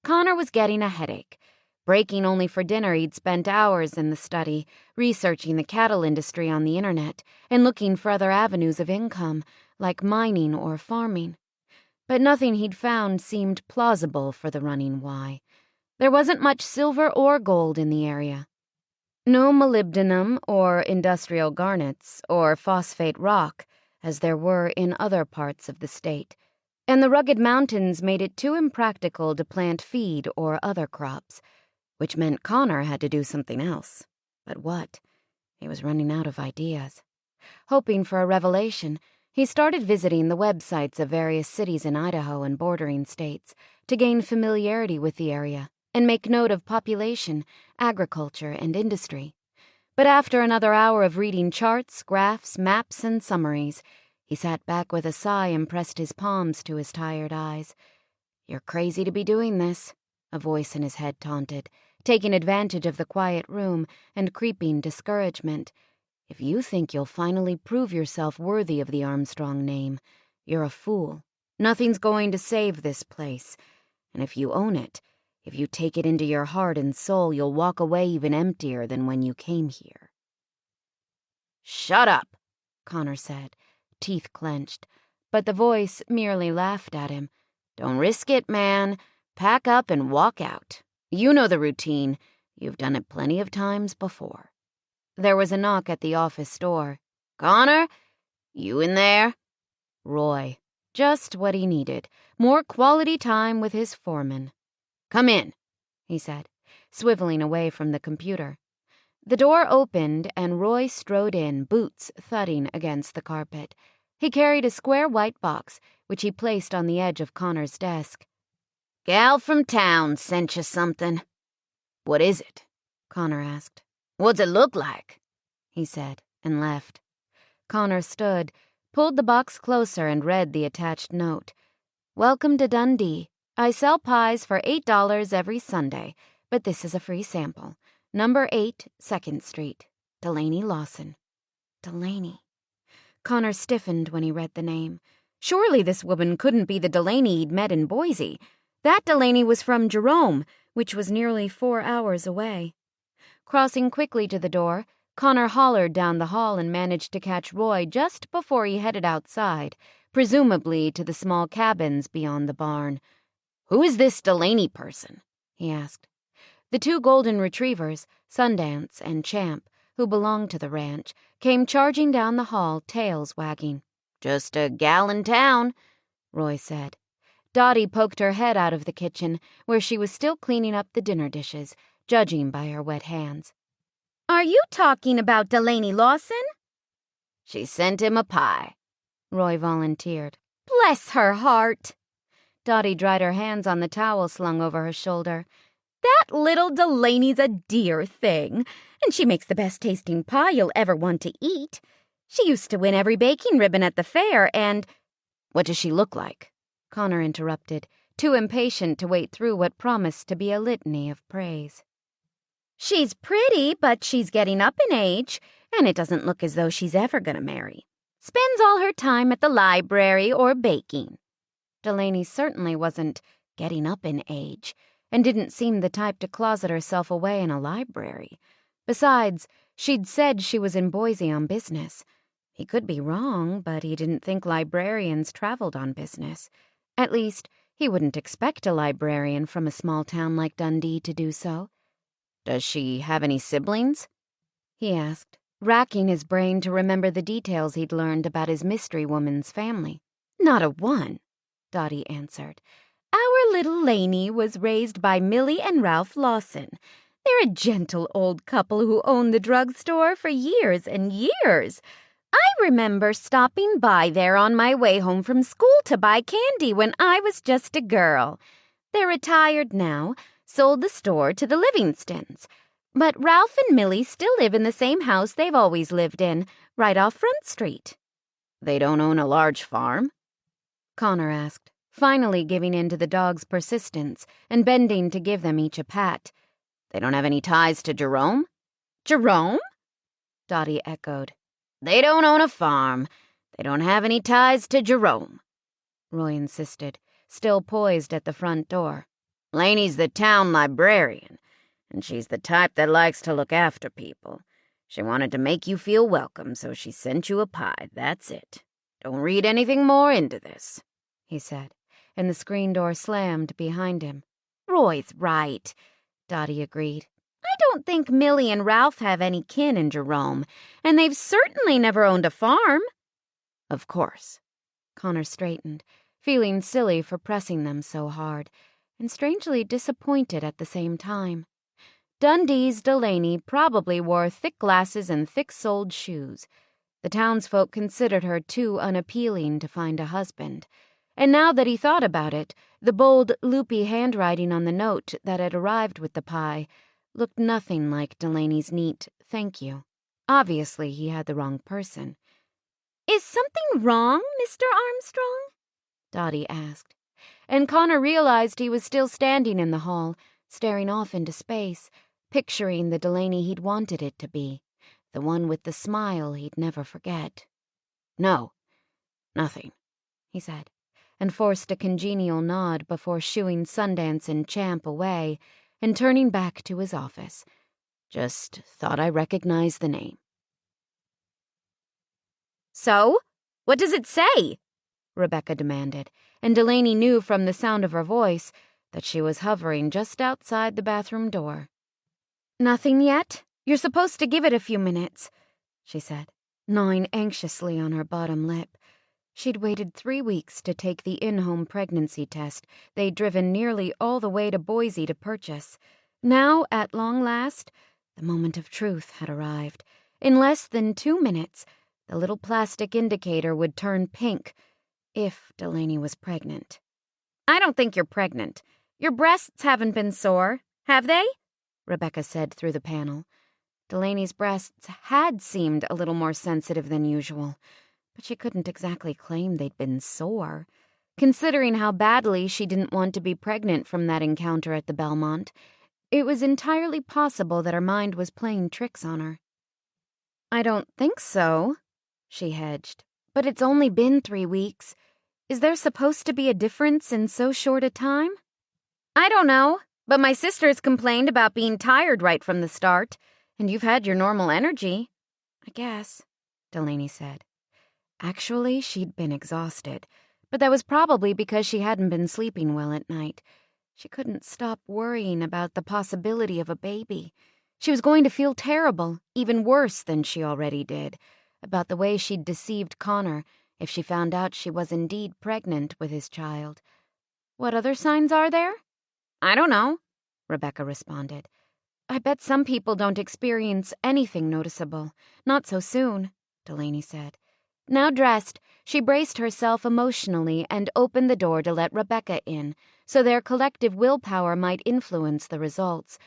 Connor was getting a headache. Breaking only for dinner, he'd spent hours in the study, researching the cattle industry on the internet and looking for other avenues of income, like mining or farming. But nothing he'd found seemed plausible for the Running Y. There wasn't much silver or gold in the area. No molybdenum or industrial garnets or phosphate rock, as there were in other parts of the state, and the rugged mountains made it too impractical to plant feed or other crops, which meant Connor had to do something else. But what? He was running out of ideas. Hoping for a revelation, he started visiting the websites of various cities in Idaho and bordering states to gain familiarity with the area and make note of population, agriculture, and industry. But after another hour of reading charts, graphs, maps, and summaries, he sat back with a sigh and pressed his palms to his tired eyes. "You're crazy to be doing this," a voice in his head taunted, taking advantage of the quiet room and creeping discouragement. "If you think you'll finally prove yourself worthy of the Armstrong name, you're a fool. Nothing's going to save this place. And if you own it, if you take it into your heart and soul, you'll walk away even emptier than when you came here." "Shut up," Connor said, teeth clenched, but the voice merely laughed at him. "Don't risk it, man. Pack up and walk out. You know the routine. You've done it plenty of times before." There was a knock at the office door. "Connor? You in there?" Roy. Just what he needed. More quality time with his foreman. "Come in," he said, swiveling away from the computer. The door opened and Roy strode in, boots thudding against the carpet. He carried a square white box, which he placed on the edge of Connor's desk. "Gal from town sent you something." "What is it?" Connor asked. "What's it look like?" he said, and left. Connor stood, pulled the box closer, and read the attached note. "Welcome to Dundee. I sell pies for $8 every Sunday, but this is a free sample. Number 8, 2nd Street. Delaney Lawson." Delaney. Connor stiffened when he read the name. Surely this woman couldn't be the Delaney he'd met in Boise. That Delaney was from Jerome, which was nearly 4 hours away. Crossing quickly to the door, Connor hollered down the hall and managed to catch Roy just before he headed outside, presumably to the small cabins beyond the barn. "Who is this Delaney person?" he asked. The two golden retrievers, Sundance and Champ, who belonged to the ranch, came charging down the hall, tails wagging. "Just a gal in town," Roy said. Dottie poked her head out of the kitchen, where she was still cleaning up the dinner dishes, judging by her wet hands. "Are you talking about Delaney Lawson?" "She sent him a pie," Roy volunteered. "Bless her heart." Dottie dried her hands on the towel slung over her shoulder. "That little Delaney's a dear thing, and she makes the best tasting pie you'll ever want to eat. She used to win every baking ribbon at the fair, and—" "What does she look like?" Connor interrupted, too impatient to wait through what promised to be a litany of praise. "She's pretty, but she's getting up in age, and it doesn't look as though she's ever going to marry. Spends all her time at the library or baking." Delaney certainly wasn't getting up in age, and didn't seem the type to closet herself away in a library. Besides, she'd said she was in Boise on business. He could be wrong, but he didn't think librarians traveled on business. At least, he wouldn't expect a librarian from a small town like Dundee to do so. "Does she have any siblings?" he asked, racking his brain to remember the details he'd learned about his mystery woman's family. "Not a one," Dottie answered. "Our little Laney was raised by Millie and Ralph Lawson. They're a gentle old couple who owned the drugstore for years and years. I remember stopping by there on my way home from school to buy candy when I was just a girl. They're retired now, sold the store to the Livingstons. But Ralph and Millie still live in the same house they've always lived in, right off Front Street." "They don't own a large farm?" Connor asked, finally giving in to the dog's persistence and bending to give them each a pat. "They don't have any ties to Jerome?" "Jerome?" Dottie echoed. "They don't own a farm. They don't have any ties to Jerome," Roy insisted, still poised at the front door. "Laney's the town librarian, and she's the type that likes to look after people. She wanted to make you feel welcome, so she sent you a pie. That's it. Don't read anything more into this," he said, and the screen door slammed behind him. "Roy's right," Dottie agreed. "I don't think Millie and Ralph have any kin in Jerome, and they've certainly never owned a farm." "Of course." Connor straightened, feeling silly for pressing them so hard, and strangely disappointed at the same time. Dundee's Delaney probably wore thick glasses and thick-soled shoes. The townsfolk considered her too unappealing to find a husband. And now that he thought about it, the bold, loopy handwriting on the note that had arrived with the pie looked nothing like Delaney's neat "thank you." Obviously, he had the wrong person. "Is something wrong, Mr. Armstrong?" Dottie asked. And Connor realized he was still standing in the hall, staring off into space, picturing the Delaney he'd wanted it to be, the one with the smile he'd never forget. "No, nothing," he said, and forced a congenial nod before shooing Sundance and Champ away and turning back to his office. "Just thought I recognized the name." "So? What does it say?" Rebecca demanded, and Delaney knew from the sound of her voice that she was hovering just outside the bathroom door. "Nothing yet? You're supposed to give it a few minutes," she said, gnawing anxiously on her bottom lip. She'd waited 3 weeks to take the in-home pregnancy test they'd driven nearly all the way to Boise to purchase. Now, at long last, the moment of truth had arrived. In less than 2 minutes, the little plastic indicator would turn pink, if Delaney was pregnant. "I don't think you're pregnant. Your breasts haven't been sore, have they?" Rebecca said through the panel. Delaney's breasts had seemed a little more sensitive than usual, but she couldn't exactly claim they'd been sore. Considering how badly she didn't want to be pregnant from that encounter at the Belmont, it was entirely possible that her mind was playing tricks on her. "I don't think so," she hedged. "But it's only been 3 weeks. Is there supposed to be a difference in so short a time?" "I don't know, but my sister's complained about being tired right from the start, And you've had your normal energy. I guess, Delaney said. Actually, she'd been exhausted, but that was probably because she hadn't been sleeping well at night. She couldn't stop worrying about the possibility of a baby. She was going to feel terrible, even worse than she already did, about the way she'd deceived Connor if she found out she was indeed pregnant with his child. What other signs are there? I don't know, Rebecca responded. I bet some people don't experience anything noticeable. Not so soon, Delaney said. Now dressed, she braced herself emotionally and opened the door to let Rebecca in, so their collective willpower might influence the results.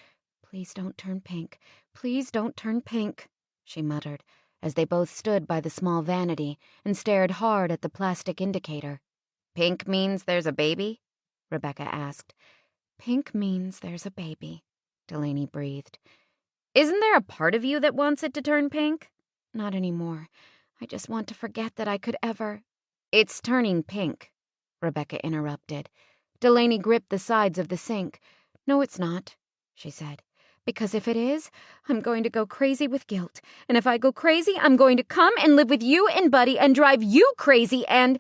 Please don't turn pink. Please don't turn pink, she muttered, as they both stood by the small vanity and stared hard at the plastic indicator. Pink means there's a baby? Rebecca asked. Pink means there's a baby, Delaney breathed. Isn't there a part of you that wants it to turn pink? Not anymore. I just want to forget that I could ever... It's turning pink, Rebecca interrupted. Delaney gripped the sides of the sink. No, it's not, she said. Because if it is, I'm going to go crazy with guilt. And if I go crazy, I'm going to come and live with you and Buddy and drive you crazy and...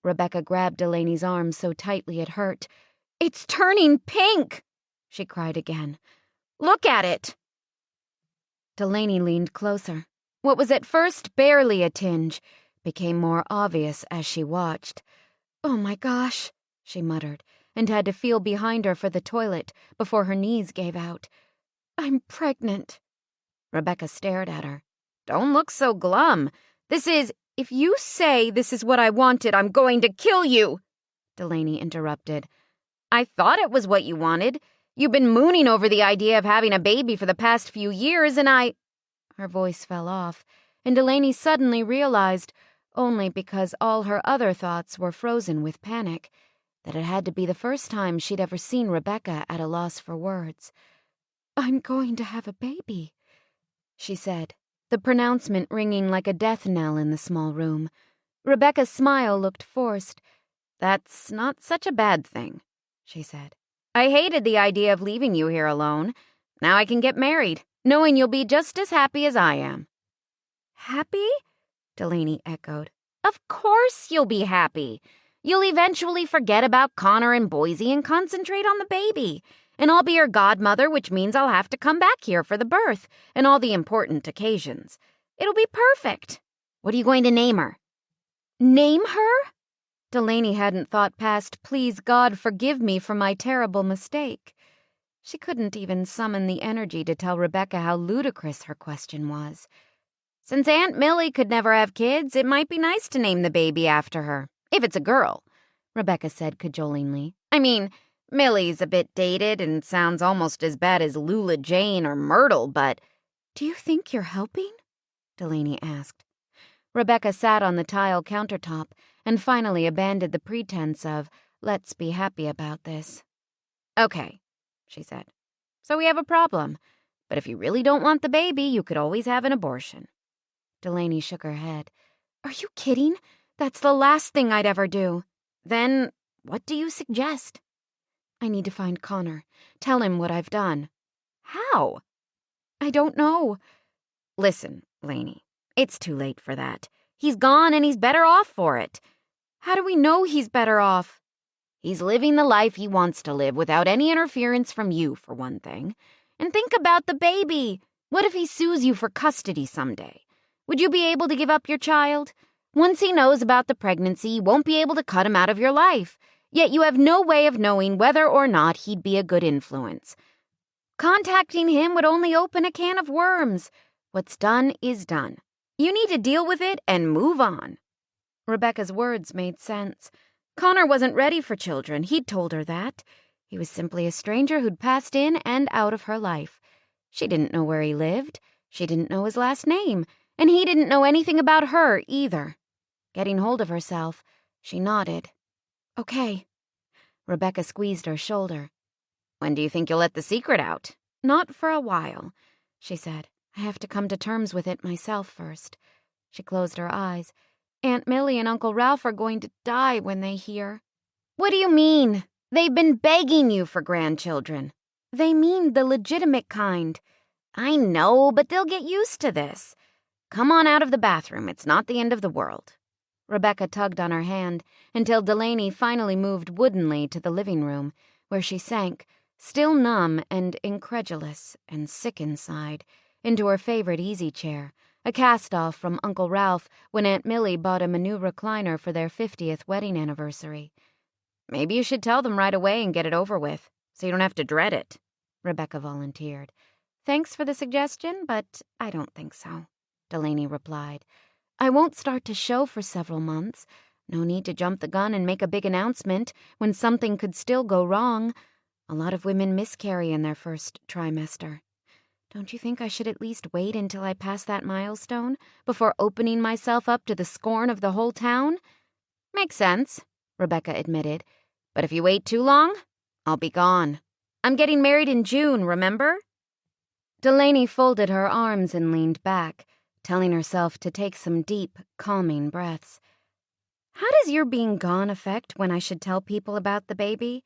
Rebecca grabbed Delaney's arm so tightly it hurt. It's turning pink, she cried again. Look at it. Delaney leaned closer. What was at first barely a tinge became more obvious as she watched. Oh my gosh, she muttered, and had to feel behind her for the toilet before her knees gave out. I'm pregnant. Rebecca stared at her. Don't look so glum. If you say this is what I wanted, I'm going to kill you, Delaney interrupted. I thought it was what you wanted. You've been mooning over the idea of having a baby for the past few years, and Her voice fell off, and Delaney suddenly realized, only because all her other thoughts were frozen with panic, that it had to be the first time she'd ever seen Rebecca at a loss for words. I'm going to have a baby, she said, the pronouncement ringing like a death knell in the small room. Rebecca's smile looked forced. That's not such a bad thing, she said. I hated the idea of leaving you here alone. Now I can get married, knowing you'll be just as happy as I am. Happy? Delaney echoed. Of course you'll be happy. You'll eventually forget about Connor and Boise and concentrate on the baby. And I'll be your godmother, which means I'll have to come back here for the birth and all the important occasions. It'll be perfect. What are you going to name her? Name her? Delaney hadn't thought past, please God forgive me for my terrible mistake. She couldn't even summon the energy to tell Rebecca how ludicrous her question was. Since Aunt Millie could never have kids, it might be nice to name the baby after her, if it's a girl, Rebecca said cajolingly. I mean, Millie's a bit dated and sounds almost as bad as Lula Jane or Myrtle, but... Do you think you're helping? Delaney asked. Rebecca sat on the tile countertop and finally abandoned the pretense of, let's be happy about this. Okay, she said. So we have a problem. But if you really don't want the baby, you could always have an abortion. Delaney shook her head. Are you kidding? That's the last thing I'd ever do. Then what do you suggest? I need to find Connor. Tell him what I've done. How? I don't know. Listen, Lainey, it's too late for that. He's gone and he's better off for it. How do we know he's better off? He's living the life he wants to live without any interference from you, for one thing. And think about the baby. What if he sues you for custody someday? Would you be able to give up your child? Once he knows about the pregnancy, you won't be able to cut him out of your life. Yet you have no way of knowing whether or not he'd be a good influence. Contacting him would only open a can of worms. What's done is done. You need to deal with it and move on. Rebecca's words made sense. Connor wasn't ready for children. He'd told her that. He was simply a stranger who'd passed in and out of her life. She didn't know where he lived. She didn't know his last name. And he didn't know anything about her either. Getting hold of herself, she nodded. Okay. Rebecca squeezed her shoulder. When do you think you'll let the secret out? Not for a while, she said. I have to come to terms with it myself first. She closed her eyes. Aunt Millie and Uncle Ralph are going to die when they hear. What do you mean? They've been begging you for grandchildren. They mean the legitimate kind. I know, but they'll get used to this. Come on out of the bathroom. It's not the end of the world. Rebecca tugged on her hand until Delaney finally moved woodenly to the living room, where she sank, still numb and incredulous and sick inside, into her favorite easy chair, a cast-off from Uncle Ralph when Aunt Millie bought him a new recliner for their 50th wedding anniversary. Maybe you should tell them right away and get it over with, so you don't have to dread it, Rebecca volunteered. Thanks for the suggestion, but I don't think so, Delaney replied. I won't start to show for several months. No need to jump the gun and make a big announcement when something could still go wrong. A lot of women miscarry in their first trimester. Don't you think I should at least wait until I pass that milestone before opening myself up to the scorn of the whole town? Makes sense, Rebecca admitted. But if you wait too long, I'll be gone. I'm getting married in June, remember? Delaney folded her arms and leaned back, telling herself to take some deep, calming breaths. How does your being gone affect when I should tell people about the baby?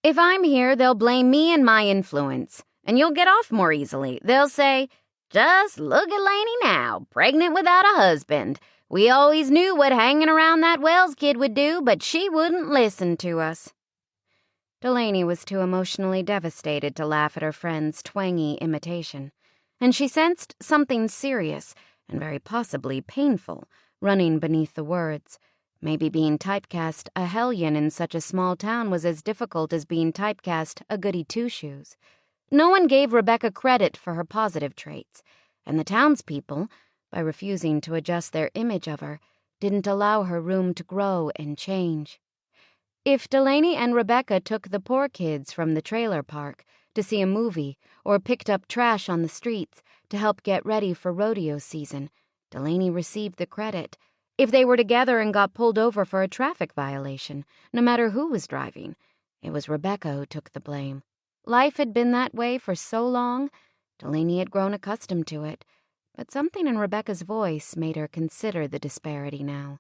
If I'm here, they'll blame me and my influence, and you'll get off more easily. They'll say, just look at Lainey now, pregnant without a husband. We always knew what hanging around that Wells kid would do, but she wouldn't listen to us. Delaney was too emotionally devastated to laugh at her friend's twangy imitation, and she sensed something serious and very possibly painful running beneath the words. Maybe being typecast a hellion in such a small town was as difficult as being typecast a goody two-shoes. No one gave Rebecca credit for her positive traits, and the townspeople, by refusing to adjust their image of her, didn't allow her room to grow and change. If Delaney and Rebecca took the poor kids from the trailer park to see a movie or picked up trash on the streets to help get ready for rodeo season, Delaney received the credit. If they were together and got pulled over for a traffic violation, no matter who was driving, it was Rebecca who took the blame. Life had been that way for so long, Delaney had grown accustomed to it, but something in Rebecca's voice made her consider the disparity now.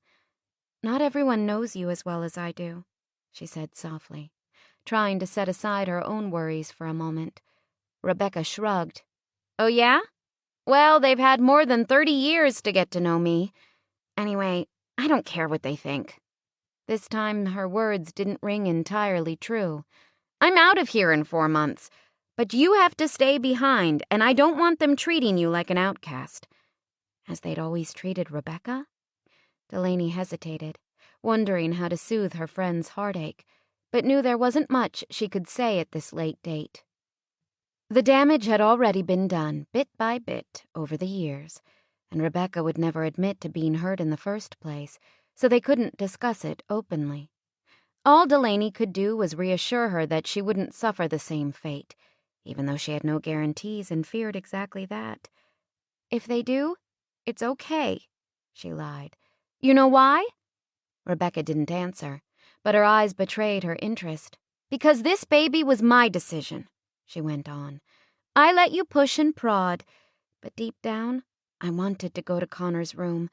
Not everyone knows you as well as I do, she said softly, trying to set aside her own worries for a moment. Rebecca shrugged. Oh, yeah? Well, they've had more than 30 years to get to know me. Anyway, I don't care what they think. This time her words didn't ring entirely true. I'm out of here in 4 months, but you have to stay behind, and I don't want them treating you like an outcast. As they'd always treated Rebecca? Delaney hesitated, wondering how to soothe her friend's heartache, but knew there wasn't much she could say at this late date. The damage had already been done, bit by bit, over the years, and Rebecca would never admit to being hurt in the first place, so they couldn't discuss it openly. All Delaney could do was reassure her that she wouldn't suffer the same fate, even though she had no guarantees and feared exactly that. If they do, it's okay, she lied. You know why? Rebecca didn't answer, but her eyes betrayed her interest. Because this baby was my decision, she went on. I let you push and prod, but deep down, I wanted to go to Connor's room,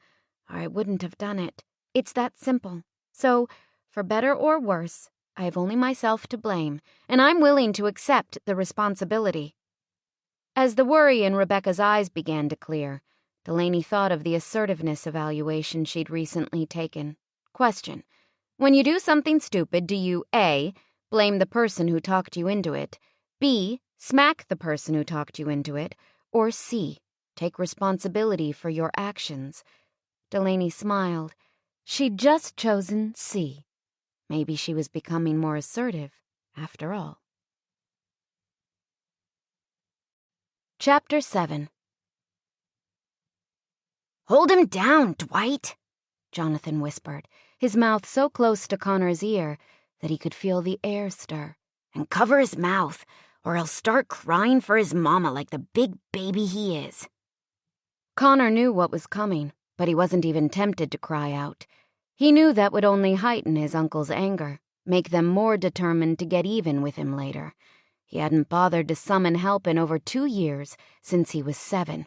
or I wouldn't have done it. It's that simple. So, for better or worse, I have only myself to blame, and I'm willing to accept the responsibility. As the worry in Rebecca's eyes began to clear, Delaney thought of the assertiveness evaluation she'd recently taken. Question: when you do something stupid, do you A, blame the person who talked you into it, B, smack the person who talked you into it, or C, take responsibility for your actions? Delaney smiled. She'd just chosen C. Maybe she was becoming more assertive, after all. Chapter 7. Hold him down, Dwight, Jonathan whispered, his mouth so close to Connor's ear that he could feel the air stir. And cover his mouth, or he'll start crying for his mama like the big baby he is. Connor knew what was coming, but he wasn't even tempted to cry out. He knew that would only heighten his uncle's anger, make them more determined to get even with him later. He hadn't bothered to summon help in over 2 years, since he was 7.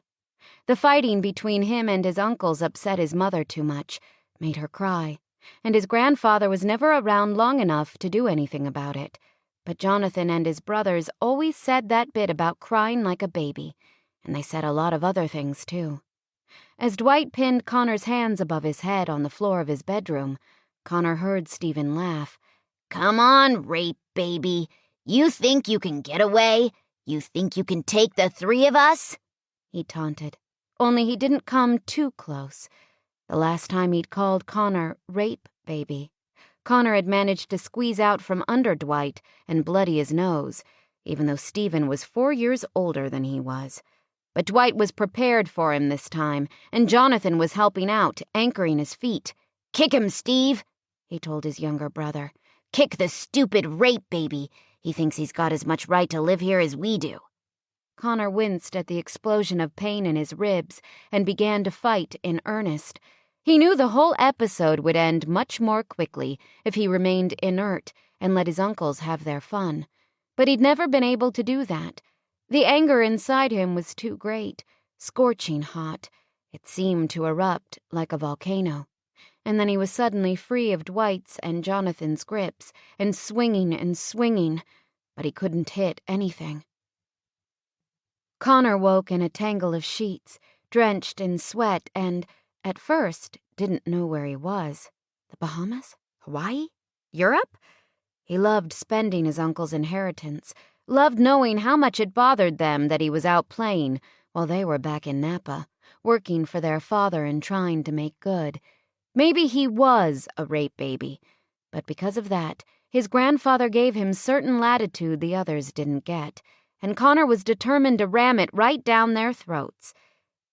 The fighting between him and his uncles upset his mother too much, made her cry, and his grandfather was never around long enough to do anything about it. But Jonathan and his brothers always said that bit about crying like a baby. And they said a lot of other things, too. As Dwight pinned Connor's hands above his head on the floor of his bedroom, Connor heard Stephen laugh. "Come on, rape baby. You think you can get away? You think you can take the three of us?" he taunted. Only he didn't come too close. The last time he'd called Connor rape baby, Connor had managed to squeeze out from under Dwight and bloody his nose, even though Stephen was 4 years older than he was. But Dwight was prepared for him this time, and Jonathan was helping out, anchoring his feet. "Kick him, Steve," he told his younger brother. "Kick the stupid rape baby. He thinks he's got as much right to live here as we do." Connor winced at the explosion of pain in his ribs and began to fight in earnest. He knew the whole episode would end much more quickly if he remained inert and let his uncles have their fun. But he'd never been able to do that. The anger inside him was too great, scorching hot. It seemed to erupt like a volcano. And then he was suddenly free of Dwight's and Jonathan's grips, and swinging, but he couldn't hit anything. Connor woke in a tangle of sheets, drenched in sweat, and, at first, didn't know where he was. The Bahamas? Hawaii? Europe? He loved spending his uncle's inheritance, loved knowing how much it bothered them that he was out playing while they were back in Napa, working for their father and trying to make good. Maybe he was a rape baby, but because of that, his grandfather gave him certain latitude the others didn't get, and Connor was determined to ram it right down their throats.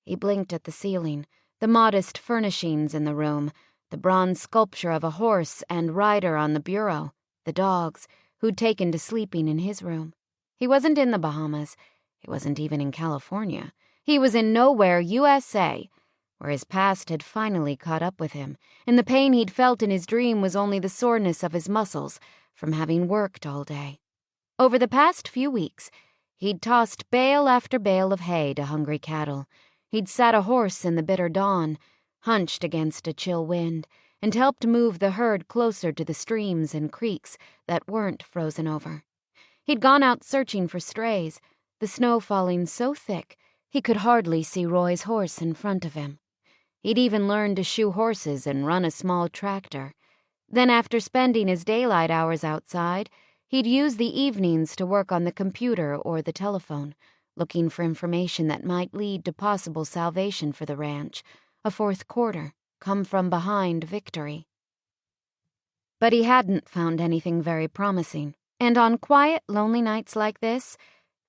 He blinked at the ceiling, the modest furnishings in the room, the bronze sculpture of a horse and rider on the bureau, the dogs, who'd taken to sleeping in his room. He wasn't in the Bahamas. He wasn't even in California. He was in nowhere, USA, where his past had finally caught up with him, and the pain he'd felt in his dream was only the soreness of his muscles from having worked all day. Over the past few weeks, he'd tossed bale after bale of hay to hungry cattle. He'd sat a horse in the bitter dawn, hunched against a chill wind, and helped move the herd closer to the streams and creeks that weren't frozen over. He'd gone out searching for strays, the snow falling so thick he could hardly see Roy's horse in front of him. He'd even learned to shoe horses and run a small tractor. Then, after spending his daylight hours outside, he'd use the evenings to work on the computer or the telephone, looking for information that might lead to possible salvation for the ranch, a fourth quarter, come from behind victory. But he hadn't found anything very promising, and on quiet, lonely nights like this,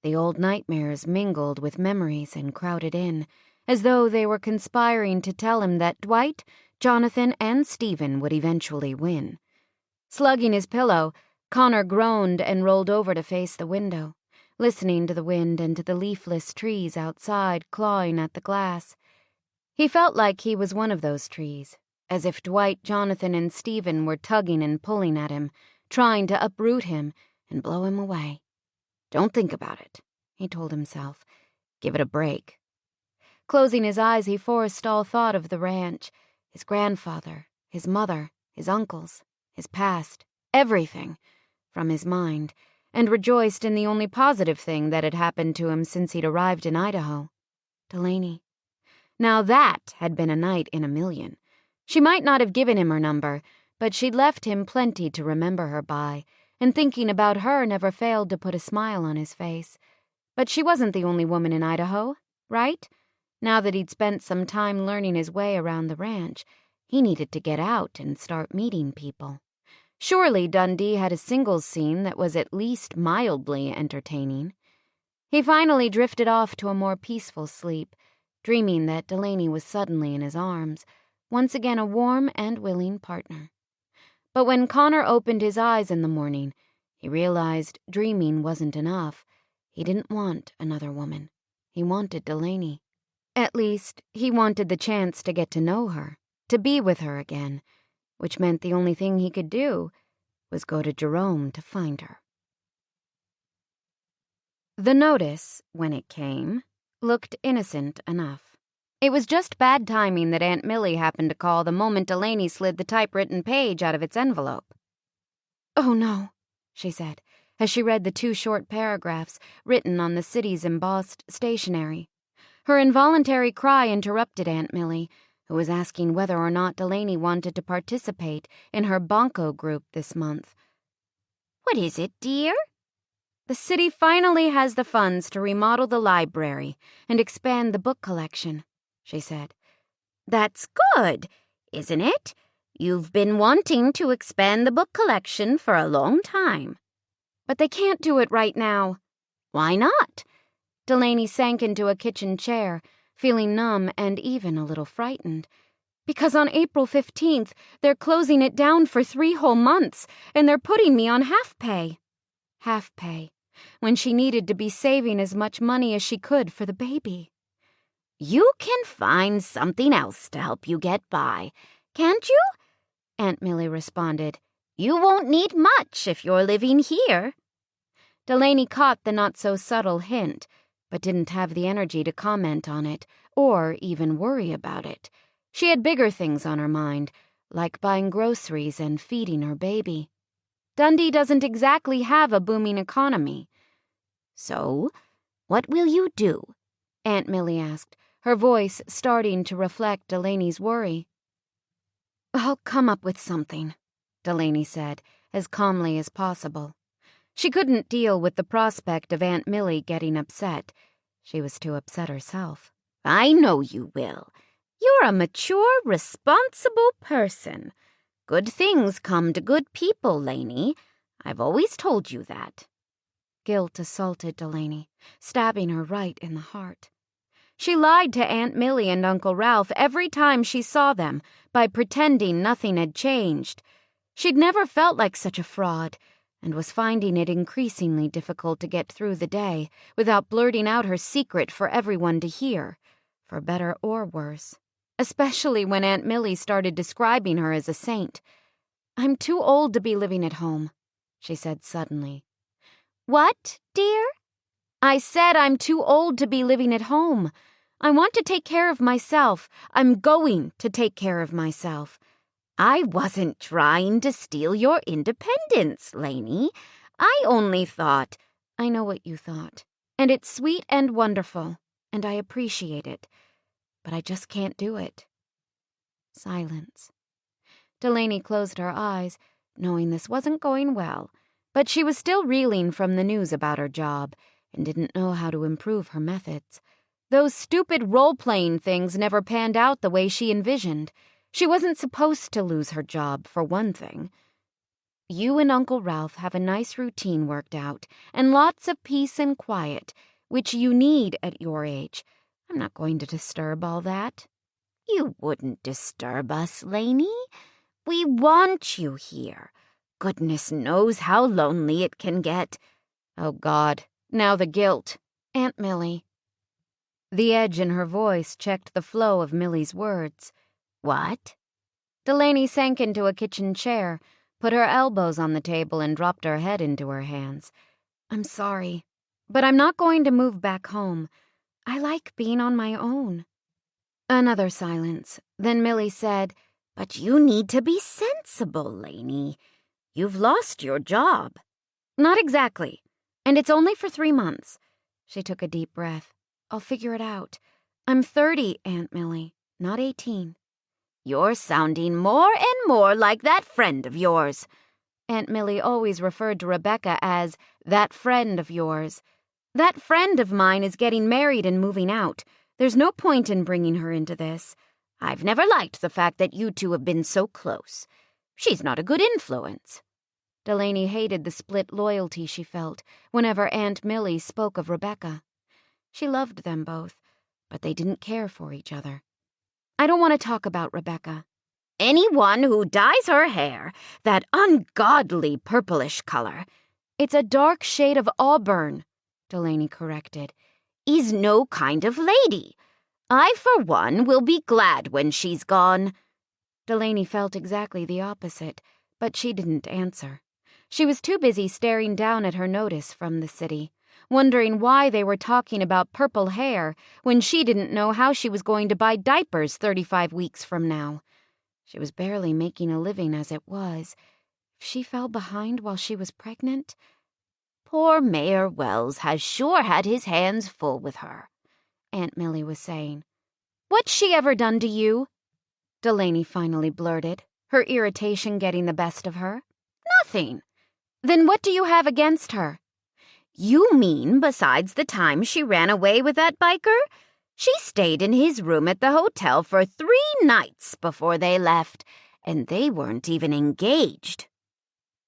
the old nightmares mingled with memories and crowded in, as though they were conspiring to tell him that Dwight, Jonathan, and Stephen would eventually win. Slugging his pillow, Connor groaned and rolled over to face the window, listening to the wind and to the leafless trees outside clawing at the glass. He felt like he was one of those trees, as if Dwight, Jonathan, and Stephen were tugging and pulling at him, trying to uproot him and blow him away. "Don't think about it," he told himself. "Give it a break." Closing his eyes, he forced all thought of the ranch, his grandfather, his mother, his uncles, his past, everything, from his mind, and rejoiced in the only positive thing that had happened to him since he'd arrived in Idaho. Delaney. Now that had been a night in a million. She might not have given him her number, but she'd left him plenty to remember her by, and thinking about her never failed to put a smile on his face. But she wasn't the only woman in Idaho, right? Now that he'd spent some time learning his way around the ranch, he needed to get out and start meeting people. Surely Dundee had a singles scene that was at least mildly entertaining. He finally drifted off to a more peaceful sleep, dreaming that Delaney was suddenly in his arms, once again a warm and willing partner. But when Connor opened his eyes in the morning, he realized dreaming wasn't enough. He didn't want another woman. He wanted Delaney. At least, he wanted the chance to get to know her, to be with her again, which meant the only thing he could do was go to Jerome to find her. The notice, when it came, looked innocent enough. It was just bad timing that Aunt Millie happened to call the moment Delaney slid the typewritten page out of its envelope. "Oh, no," she said, as she read the 2 short paragraphs written on the city's embossed stationery. Her involuntary cry interrupted Aunt Millie, who was asking whether or not Delaney wanted to participate in her Bonko group this month. "What is it, dear?" "The city finally has the funds to remodel the library and expand the book collection," she said. "That's good, isn't it? You've been wanting to expand the book collection for a long time." "But they can't do it right now." "Why not?" Delaney sank into a kitchen chair, feeling numb and even a little frightened. "Because on April 15th, they're closing it down for 3 whole months, and they're putting me on half pay." Half pay, when she needed to be saving as much money as she could for the baby. "You can find something else to help you get by, can't you?" Aunt Millie responded. "You won't need much if you're living here." Delaney caught the not-so-subtle hint, but didn't have the energy to comment on it, or even worry about it. She had bigger things on her mind, like buying groceries and feeding her baby. Dundee doesn't exactly have a booming economy. "So, what will you do?" Aunt Millie asked, her voice starting to reflect Delaney's worry. "I'll come up with something," Delaney said, as calmly as possible. She couldn't deal with the prospect of Aunt Millie getting upset. She was too upset herself. "I know you will. You're a mature, responsible person. Good things come to good people, Lainey. I've always told you that." Guilt assaulted Delaney, stabbing her right in the heart. She lied to Aunt Millie and Uncle Ralph every time she saw them by pretending nothing had changed. She'd never felt like such a fraud, and was finding it increasingly difficult to get through the day without blurting out her secret for everyone to hear, for better or worse, especially when Aunt Millie started describing her as a saint. "I'm too old to be living at home," she said suddenly. "What, dear?" "I said I'm too old to be living at home. I want to take care of myself. I'm going to take care of myself." "I wasn't trying to steal your independence, Lainey. I only thought—" "I know what you thought, and it's sweet and wonderful, and I appreciate it, but I just can't do it." Silence. Delaney closed her eyes, knowing this wasn't going well, but she was still reeling from the news about her job and didn't know how to improve her methods. Those stupid role-playing things never panned out the way she envisioned. She wasn't supposed to lose her job, for one thing. "You and Uncle Ralph have a nice routine worked out, and lots of peace and quiet, which you need at your age. I'm not going to disturb all that." "You wouldn't disturb us, Lainey. We want you here. Goodness knows how lonely it can get." "Oh, God, now the guilt. Aunt Millie." The edge in her voice checked the flow of Millie's words. "What?" Delaney sank into a kitchen chair, put her elbows on the table, and dropped her head into her hands. "I'm sorry, but I'm not going to move back home. I like being on my own." Another silence. Then Millie said, "But you need to be sensible, Lainey. You've lost your job." "Not exactly. And it's only for 3 months." She took a deep breath. "I'll figure it out. I'm 30, Aunt Millie, not 18. "You're sounding more and more like that friend of yours." Aunt Millie always referred to Rebecca as that friend of yours. That friend of mine is getting married and moving out. There's no point in bringing her into this. I've never liked the fact that you two have been so close. She's not a good influence." Delaney hated the split loyalty she felt whenever Aunt Millie spoke of Rebecca. She loved them both, but they didn't care for each other. "I don't want to talk about Rebecca." "Anyone who dyes her hair that ungodly purplish color—" "It's a dark shade of auburn," Delaney corrected. "is no kind of lady. I, for one, will be glad when she's gone." Delaney felt exactly the opposite, but she didn't answer. She was too busy staring down at her notice from the city, wondering why they were talking about purple hair when she didn't know how she was going to buy diapers 35 weeks from now. She was barely making a living as it was. If she fell behind while she was pregnant... "Poor Mayor Wells has sure had his hands full with her." Aunt Millie was saying. "What's she ever done to you?" Delaney finally blurted, her irritation getting the best of her. Nothing. "Then what do you have against her?" You mean besides the time she ran away with that biker? She stayed in his room at the hotel for 3 nights before they left, and they weren't even engaged.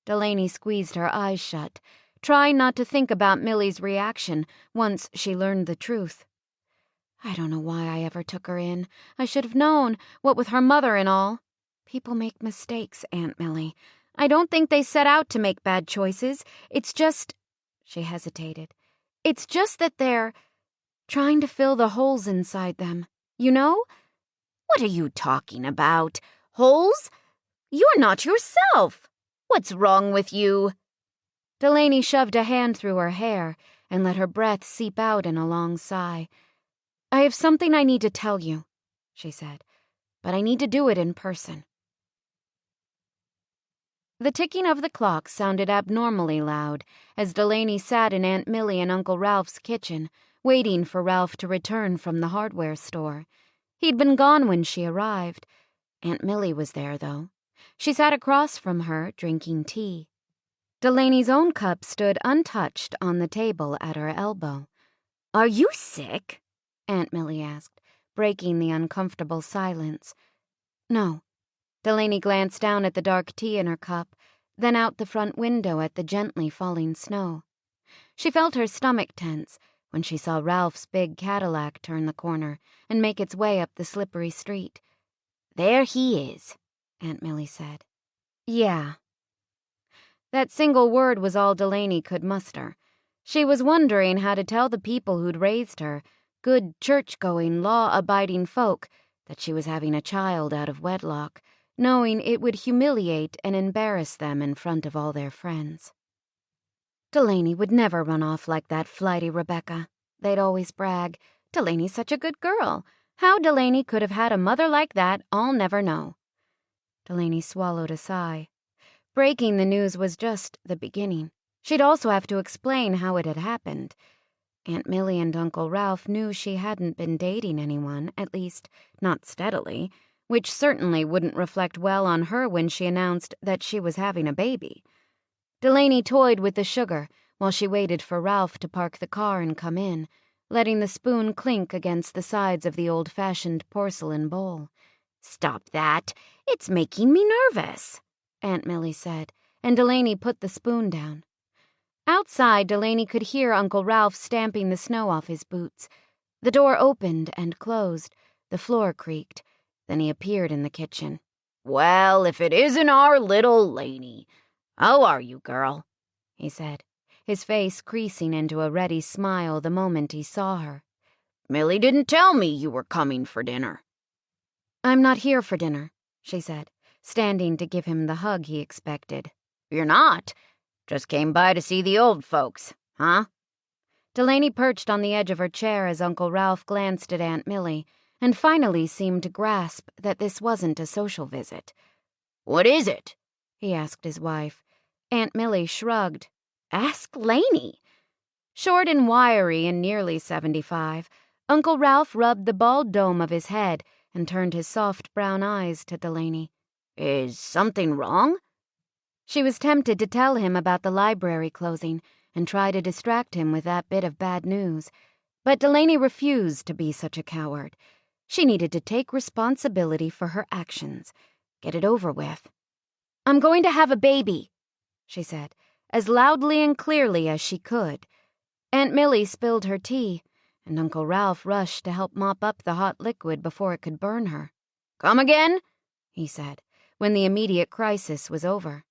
Delaney squeezed her eyes shut, trying not to think about Millie's reaction once she learned the truth. "I don't know why I ever took her in. I should have known, what with her mother and all. People make mistakes, Aunt Millie. I don't think they set out to make bad choices. It's just—" she hesitated. "It's just that they're trying to fill the holes inside them. You know?" What are you talking about? Holes? You're not yourself. What's wrong with you? Delaney shoved a hand through her hair and let her breath seep out in a long sigh. "I have something I need to tell you," she said, "but I need to do it in person." The ticking of the clock sounded abnormally loud as Delaney sat in Aunt Millie and Uncle Ralph's kitchen, waiting for Ralph to return from the hardware store. He'd been gone when she arrived. Aunt Millie was there, though. She sat across from her, drinking tea. Delaney's own cup stood untouched on the table at her elbow. Are you sick? Aunt Millie asked, breaking the uncomfortable silence. "No." Delaney glanced down at the dark tea in her cup, then out the front window at the gently falling snow. She felt her stomach tense when she saw Ralph's big Cadillac turn the corner and make its way up the slippery street. "There he is," Aunt Millie said. "Yeah." That single word was all Delaney could muster. She was wondering how to tell the people who'd raised her, good church-going, law-abiding folk, that she was having a child out of wedlock, knowing it would humiliate and embarrass them in front of all their friends. Delaney would never run off like that flighty Rebecca. They'd always brag, "Delaney's such a good girl. How Delaney could have had a mother like that, I'll never know." Delaney swallowed a sigh. Breaking the news was just the beginning. She'd also have to explain how it had happened. Aunt Millie and Uncle Ralph knew she hadn't been dating anyone, at least not steadily, which certainly wouldn't reflect well on her when she announced that she was having a baby. Delaney toyed with the sugar while she waited for Ralph to park the car and come in, letting the spoon clink against the sides of the old-fashioned porcelain bowl. "Stop that. It's making me nervous," Aunt Millie said, and Delaney put the spoon down. Outside, Delaney could hear Uncle Ralph stamping the snow off his boots. The door opened and closed. The floor creaked. Then he appeared in the kitchen. "Well, if it isn't our little Laney. How are you, girl?" he said, his face creasing into a ready smile the moment he saw her. "Millie didn't tell me you were coming for dinner." "I'm not here for dinner," she said, standing to give him the hug he expected. "You're not? Just came by to see the old folks, huh?" Delaney perched on the edge of her chair as Uncle Ralph glanced at Aunt Millie, and finally seemed to grasp that this wasn't a social visit. "What is it?" he asked his wife. Aunt Millie shrugged. "Ask Laney." Short and wiry and nearly 75, Uncle Ralph rubbed the bald dome of his head and turned his soft brown eyes to Delaney. "Is something wrong?" She was tempted to tell him about the library closing and try to distract him with that bit of bad news, but Delaney refused to be such a coward. She needed to take responsibility for her actions. Get it over with. "I'm going to have a baby," she said, as loudly and clearly as she could. Aunt Millie spilled her tea, and Uncle Ralph rushed to help mop up the hot liquid before it could burn her. "Come again?" he said, when the immediate crisis was over.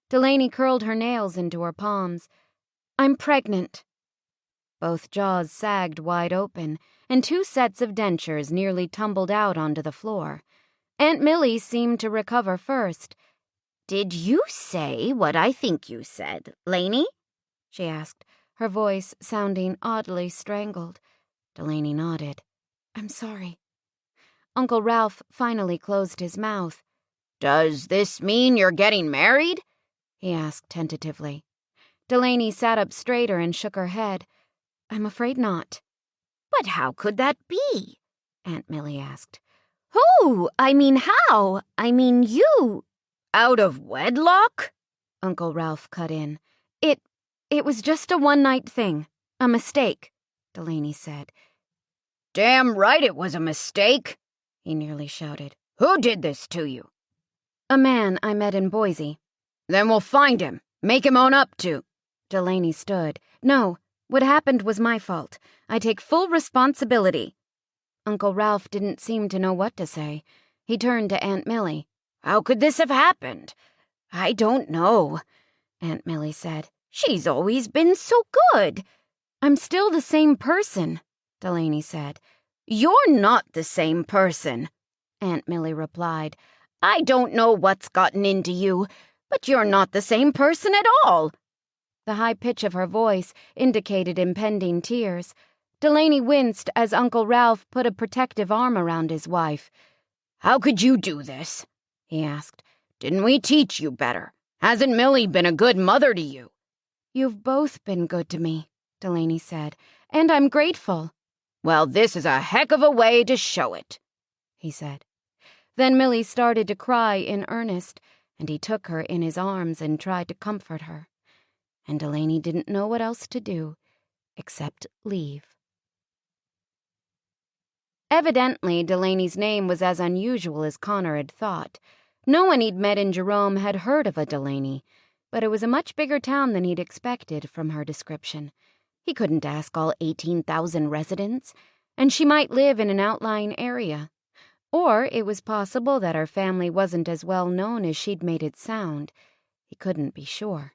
Delaney curled her nails into her palms. "I'm pregnant." Both jaws sagged wide open, and 2 sets of dentures nearly tumbled out onto the floor. Aunt Millie seemed to recover first. "Did you say what I think you said, Laney?" she asked, her voice sounding oddly strangled. Delaney nodded. "I'm sorry." Uncle Ralph finally closed his mouth. "Does this mean you're getting married?" he asked tentatively. Delaney sat up straighter and shook her head. "I'm afraid not." But how could that be? Aunt Millie asked. Who? I mean, how? I mean, you. Out of wedlock? Uncle Ralph cut in. It was just a one-night thing. A mistake, Delaney said. Damn right it was a mistake, he nearly shouted. Who did this to you? A man I met in Boise. Then we'll find him. Make him own up to. Delaney stood. No, what happened was my fault. I take full responsibility. Uncle Ralph didn't seem to know what to say. He turned to Aunt Millie. How could this have happened? I don't know, Aunt Millie said. She's always been so good. I'm still the same person, Delaney said. You're not the same person, Aunt Millie replied. I don't know what's gotten into you, but you're not the same person at all. The high pitch of her voice indicated impending tears. Delaney winced as Uncle Ralph put a protective arm around his wife. How could you do this? He asked. Didn't we teach you better? Hasn't Millie been a good mother to you? You've both been good to me, Delaney said, and I'm grateful. Well, this is a heck of a way to show it, he said. Then Millie started to cry in earnest, and he took her in his arms and tried to comfort her. And Delaney didn't know what else to do except leave. Evidently, Delaney's name was as unusual as Connor had thought. No one he'd met in Jerome had heard of a Delaney, but it was a much bigger town than he'd expected from her description. He couldn't ask all 18,000 residents, and she might live in an outlying area. Or it was possible that her family wasn't as well known as she'd made it sound. He couldn't be sure.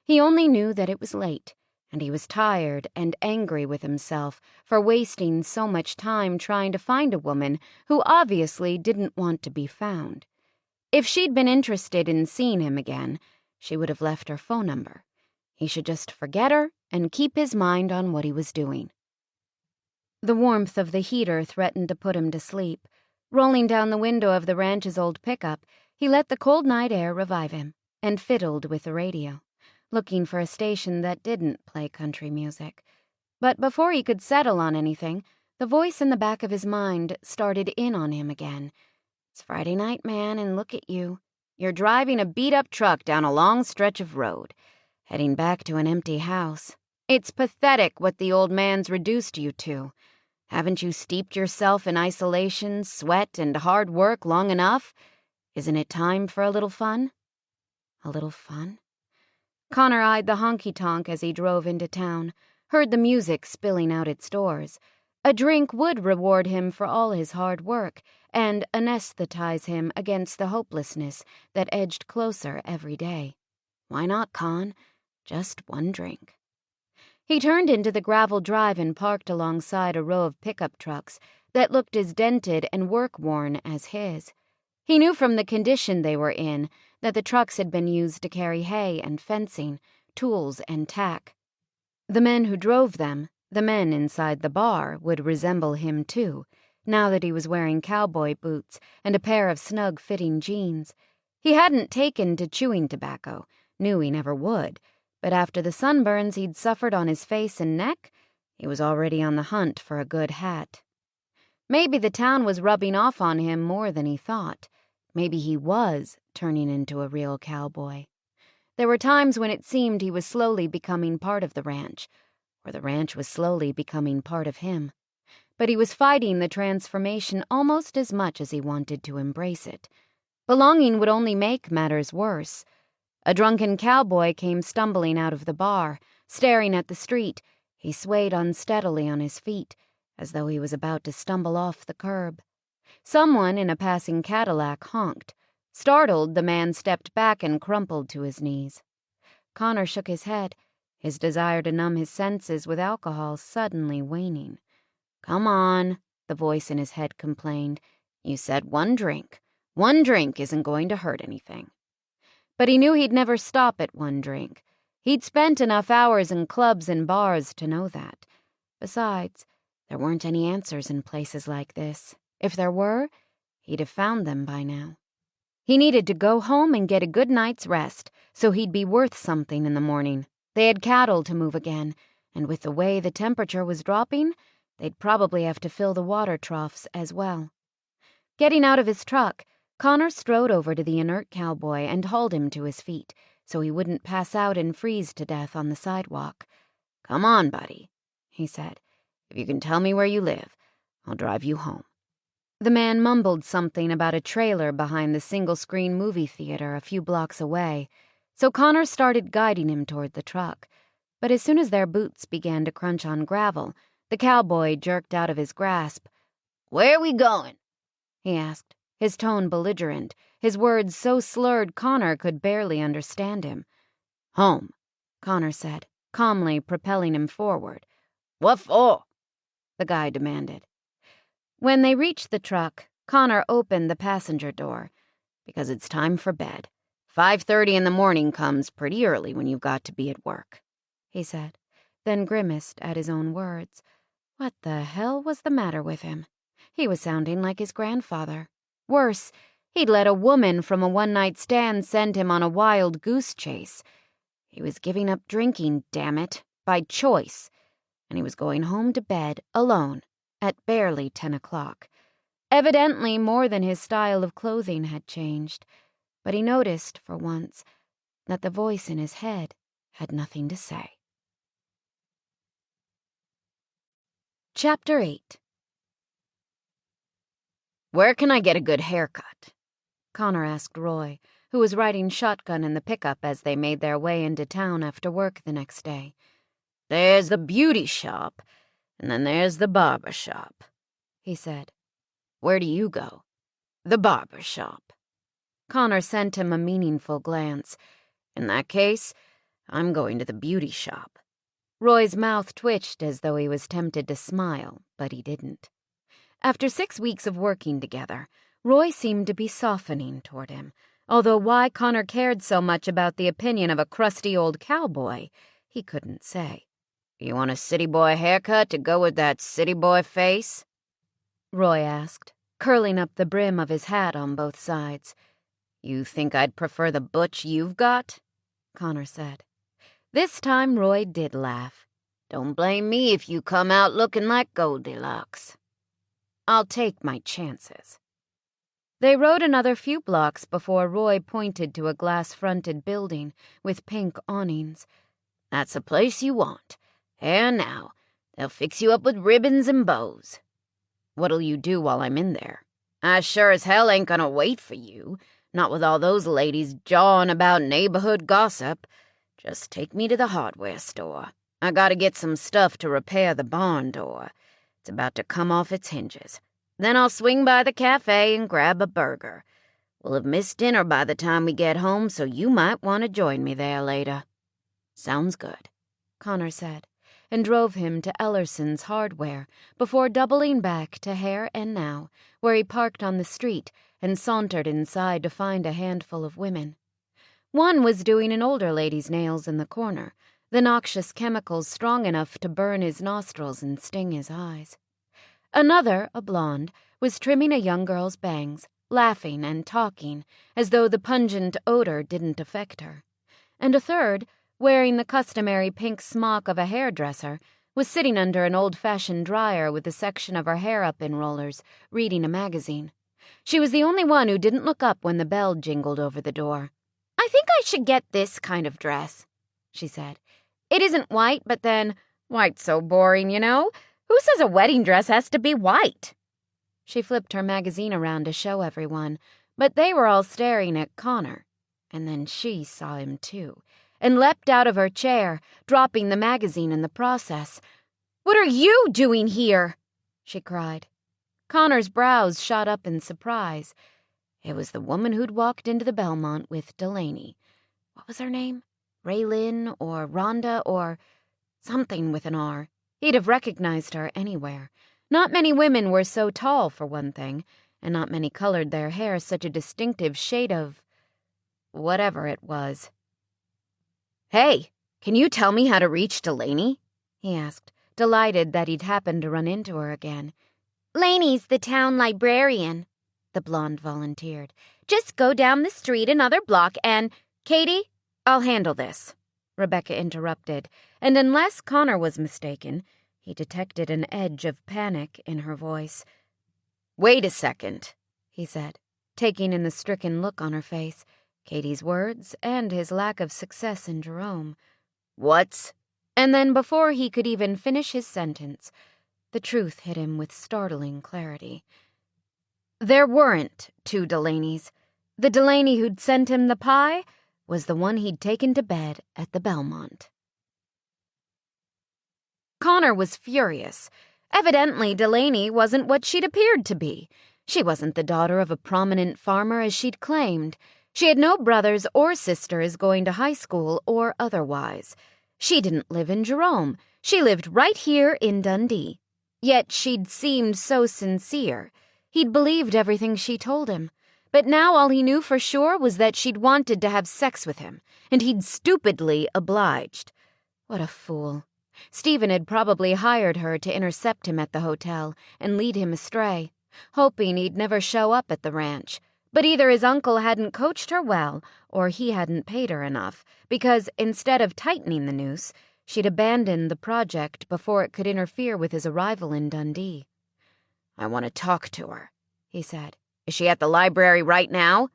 He only knew that it was late, and he was tired and angry with himself for wasting so much time trying to find a woman who obviously didn't want to be found. If she'd been interested in seeing him again, she would have left her phone number. He should just forget her and keep his mind on what he was doing. The warmth of the heater threatened to put him to sleep. Rolling down the window of the ranch's old pickup, he let the cold night air revive him and fiddled with the radio, looking for a station that didn't play country music. But before he could settle on anything, the voice in the back of his mind started in on him again. It's Friday night, man, and look at you. You're driving a beat-up truck down a long stretch of road, heading back to an empty house. It's pathetic what the old man's reduced you to. Haven't you steeped yourself in isolation, sweat, and hard work long enough? Isn't it time for a little fun? A little fun? Connor eyed the honky-tonk as he drove into town, heard the music spilling out its doors. A drink would reward him for all his hard work and anesthetize him against the hopelessness that edged closer every day. Why not, Con? Just one drink. He turned into the gravel drive and parked alongside a row of pickup trucks that looked as dented and work-worn as his. He knew from the condition they were in that the trucks had been used to carry hay and fencing, tools and tack. The men who drove them, the men inside the bar, would resemble him too, now that he was wearing cowboy boots and a pair of snug-fitting jeans. He hadn't taken to chewing tobacco, knew he never would, but after the sunburns he'd suffered on his face and neck, he was already on the hunt for a good hat. Maybe the town was rubbing off on him more than he thought. Maybe he was turning into a real cowboy. There were times when it seemed he was slowly becoming part of the ranch, or the ranch was slowly becoming part of him. But he was fighting the transformation almost as much as he wanted to embrace it. Belonging would only make matters worse. A drunken cowboy came stumbling out of the bar, staring at the street. He swayed unsteadily on his feet, as though he was about to stumble off the curb. Someone in a passing Cadillac honked. Startled, the man stepped back and crumpled to his knees. Connor shook his head, his desire to numb his senses with alcohol suddenly waning. "Come on," the voice in his head complained. "You said one drink. One drink isn't going to hurt anything." But he knew he'd never stop at one drink. He'd spent enough hours in clubs and bars to know that. Besides, there weren't any answers in places like this. If there were, he'd have found them by now. He needed to go home and get a good night's rest, so he'd be worth something in the morning. They had cattle to move again, and with the way the temperature was dropping, They'd probably have to fill the water troughs as well. Getting out of his truck, Connor strode over to the inert cowboy and hauled him to his feet so he wouldn't pass out and freeze to death on the sidewalk. "Come on, buddy," he said. "If you can tell me where you live, I'll drive you home." The man mumbled something about a trailer behind the single-screen movie theater a few blocks away, so Connor started guiding him toward the truck. But as soon as their boots began to crunch on gravel, the cowboy jerked out of his grasp. "Where are we going?" he asked, his tone belligerent, his words so slurred Connor could barely understand him. "Home," Connor said, calmly propelling him forward. "What for?" the guy demanded. When they reached the truck, Connor opened the passenger door. "Because it's time for bed. 5:30 in the morning comes pretty early when you've got to be at work," he said, then grimaced at his own words. What the hell was the matter with him? He was sounding like his grandfather. Worse, he'd let a woman from a one-night stand send him on a wild goose chase. He was giving up drinking, damn it, by choice, and he was going home to bed alone at barely 10 o'clock. Evidently more than his style of clothing had changed, but he noticed, for once, that the voice in his head had nothing to say. Chapter 8. "Where can I get a good haircut?" Connor asked Roy, who was riding shotgun in the pickup as they made their way into town after work the next day. "There's the beauty shop, and then there's the barber shop," he said. "Where do you go?" "The barber shop." Connor sent him a meaningful glance. "In that case, I'm going to the beauty shop." Roy's mouth twitched as though he was tempted to smile, but he didn't. After 6 weeks of working together, Roy seemed to be softening toward him, although why Connor cared so much about the opinion of a crusty old cowboy, he couldn't say. "You want a city boy haircut to go with that city boy face?" Roy asked, curling up the brim of his hat on both sides. "You think I'd prefer the butch you've got?" Connor said. This time Roy did laugh. "Don't blame me if you come out looking like Goldilocks." "I'll take my chances." They rode another few blocks before Roy pointed to a glass-fronted building with pink awnings. "That's the place you want. Here now. They'll fix you up with ribbons and bows." "What'll you do while I'm in there?" "I sure as hell ain't gonna wait for you. Not with all those ladies jawing about neighborhood gossip. Just take me to the hardware store. I gotta get some stuff to repair the barn door. It's about to come off its hinges. Then I'll swing by the cafe and grab a burger. We'll have missed dinner by the time we get home, so you might want to join me there later." "Sounds good," Connor said, and drove him to Ellerson's Hardware before doubling back to Hare and Now, where he parked on the street and sauntered inside to find a handful of women. One was doing an older lady's nails in the corner, the noxious chemicals strong enough to burn his nostrils and sting his eyes. Another, a blonde, was trimming a young girl's bangs, laughing and talking, as though the pungent odor didn't affect her. And a third, wearing the customary pink smock of a hairdresser, was sitting under an old-fashioned dryer with a section of her hair up in rollers, reading a magazine. She was the only one who didn't look up when the bell jingled over the door. "I think I should get this kind of dress," she said. "It isn't white, but then, white's so boring, you know? Who says a wedding dress has to be white?" She flipped her magazine around to show everyone, but they were all staring at Connor. And then she saw him too, and leapt out of her chair, dropping the magazine in the process. "What are you doing here?" she cried. Connor's brows shot up in surprise. It was the woman who'd walked into the Belmont with Delaney. What was her name? Raylyn or Rhonda or something with an R. He'd have recognized her anywhere. Not many women were so tall, for one thing, and not many colored their hair such a distinctive shade of whatever it was. "Hey, can you tell me how to reach Delaney?" he asked, delighted that he'd happened to run into her again. "Laney's the town librarian," the blonde volunteered. "Just go down the street another block and—" "Katie, I'll handle this," Rebecca interrupted, and unless Connor was mistaken, He detected an edge of panic in her voice. "Wait a second," he said, taking in the stricken look on her face, Katie's words, and his lack of success in Jerome. "What's—" And then before he could even finish his sentence, the truth hit him with startling clarity. There weren't two Delaney's. The Delaney who'd sent him the pie was the one he'd taken to bed at the Belmont. Connor was furious. Evidently, Delaney wasn't what she'd appeared to be. She wasn't the daughter of a prominent farmer as she'd claimed. She had no brothers or sisters going to high school or otherwise. She didn't live in Jerome. She lived right here in Dundee. Yet she'd seemed so sincere. He'd believed everything she told him. But now all he knew for sure was that she'd wanted to have sex with him, and he'd stupidly obliged. What a fool. Stephen had probably hired her to intercept him at the hotel and lead him astray, hoping he'd never show up at the ranch. But either his uncle hadn't coached her well, or he hadn't paid her enough, because instead of tightening the noose, she'd abandoned the project before it could interfere with his arrival in Dundee. "I want to talk to her," he said. "Is she at the library right now?"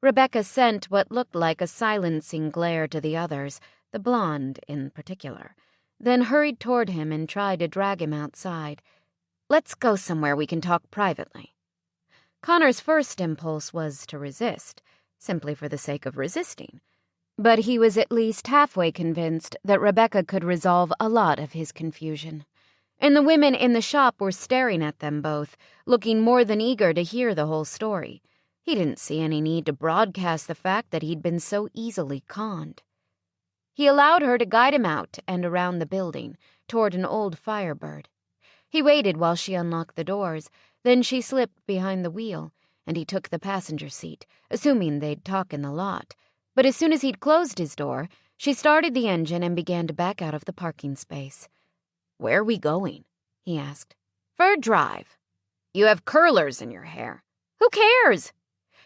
Rebecca sent what looked like a silencing glare to the others, the blonde in particular, then hurried toward him and tried to drag him outside. "Let's go somewhere we can talk privately." Connor's first impulse was to resist, simply for the sake of resisting. But he was at least halfway convinced that Rebecca could resolve a lot of his confusion. And the women in the shop were staring at them both, looking more than eager to hear the whole story. He didn't see any need to broadcast the fact that he'd been so easily conned. He allowed her to guide him out and around the building, toward an old Firebird. He waited while she unlocked the doors, then she slipped behind the wheel, and he took the passenger seat, assuming they'd talk in the lot. But as soon as he'd closed his door, she started the engine and began to back out of the parking space. "Where are we going?" he asked. "For a drive. You have curlers in your hair." "Who cares?"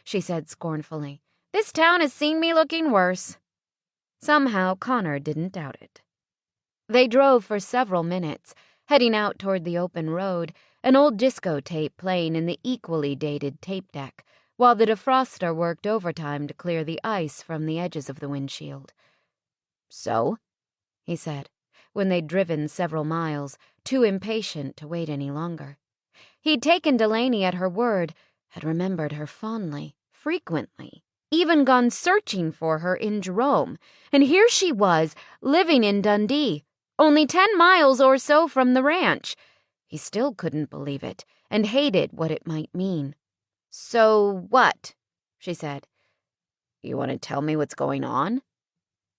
she said scornfully. "This town has seen me looking worse." Somehow Connor didn't doubt it. They drove for several minutes, heading out toward the open road, an old disco tape playing in the equally dated tape deck, while the defroster worked overtime to clear the ice from the edges of the windshield. "So?" he said, when they'd driven several miles, too impatient to wait any longer. He'd taken Delaney at her word, had remembered her fondly, frequently, even gone searching for her in Jerome, and here she was, living in Dundee, only 10 miles or so from the ranch. He still couldn't believe it, and hated what it might mean. "So what?" she said. "You want to tell me what's going on?"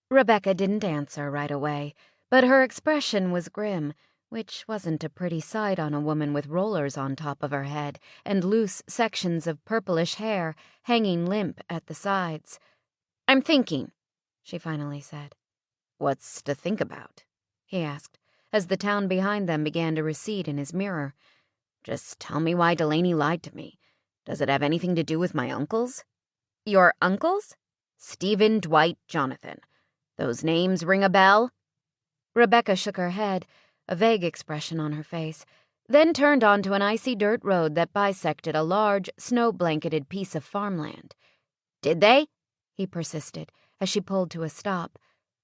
Rebecca didn't answer right away, but her expression was grim, which wasn't a pretty sight on a woman with rollers on top of her head and loose sections of purplish hair hanging limp at the sides. "I'm thinking," she finally said. "What's to think about?" he asked, as the town behind them began to recede in his mirror. "Just tell me why Delaney lied to me. Does it have anything to do with my uncles?" "Your uncles?" "Stephen, Dwight, Jonathan. Those names ring a bell?" Rebecca shook her head, a vague expression on her face, then turned onto an icy dirt road that bisected a large, snow-blanketed piece of farmland. "Did they?" he persisted, as she pulled to a stop.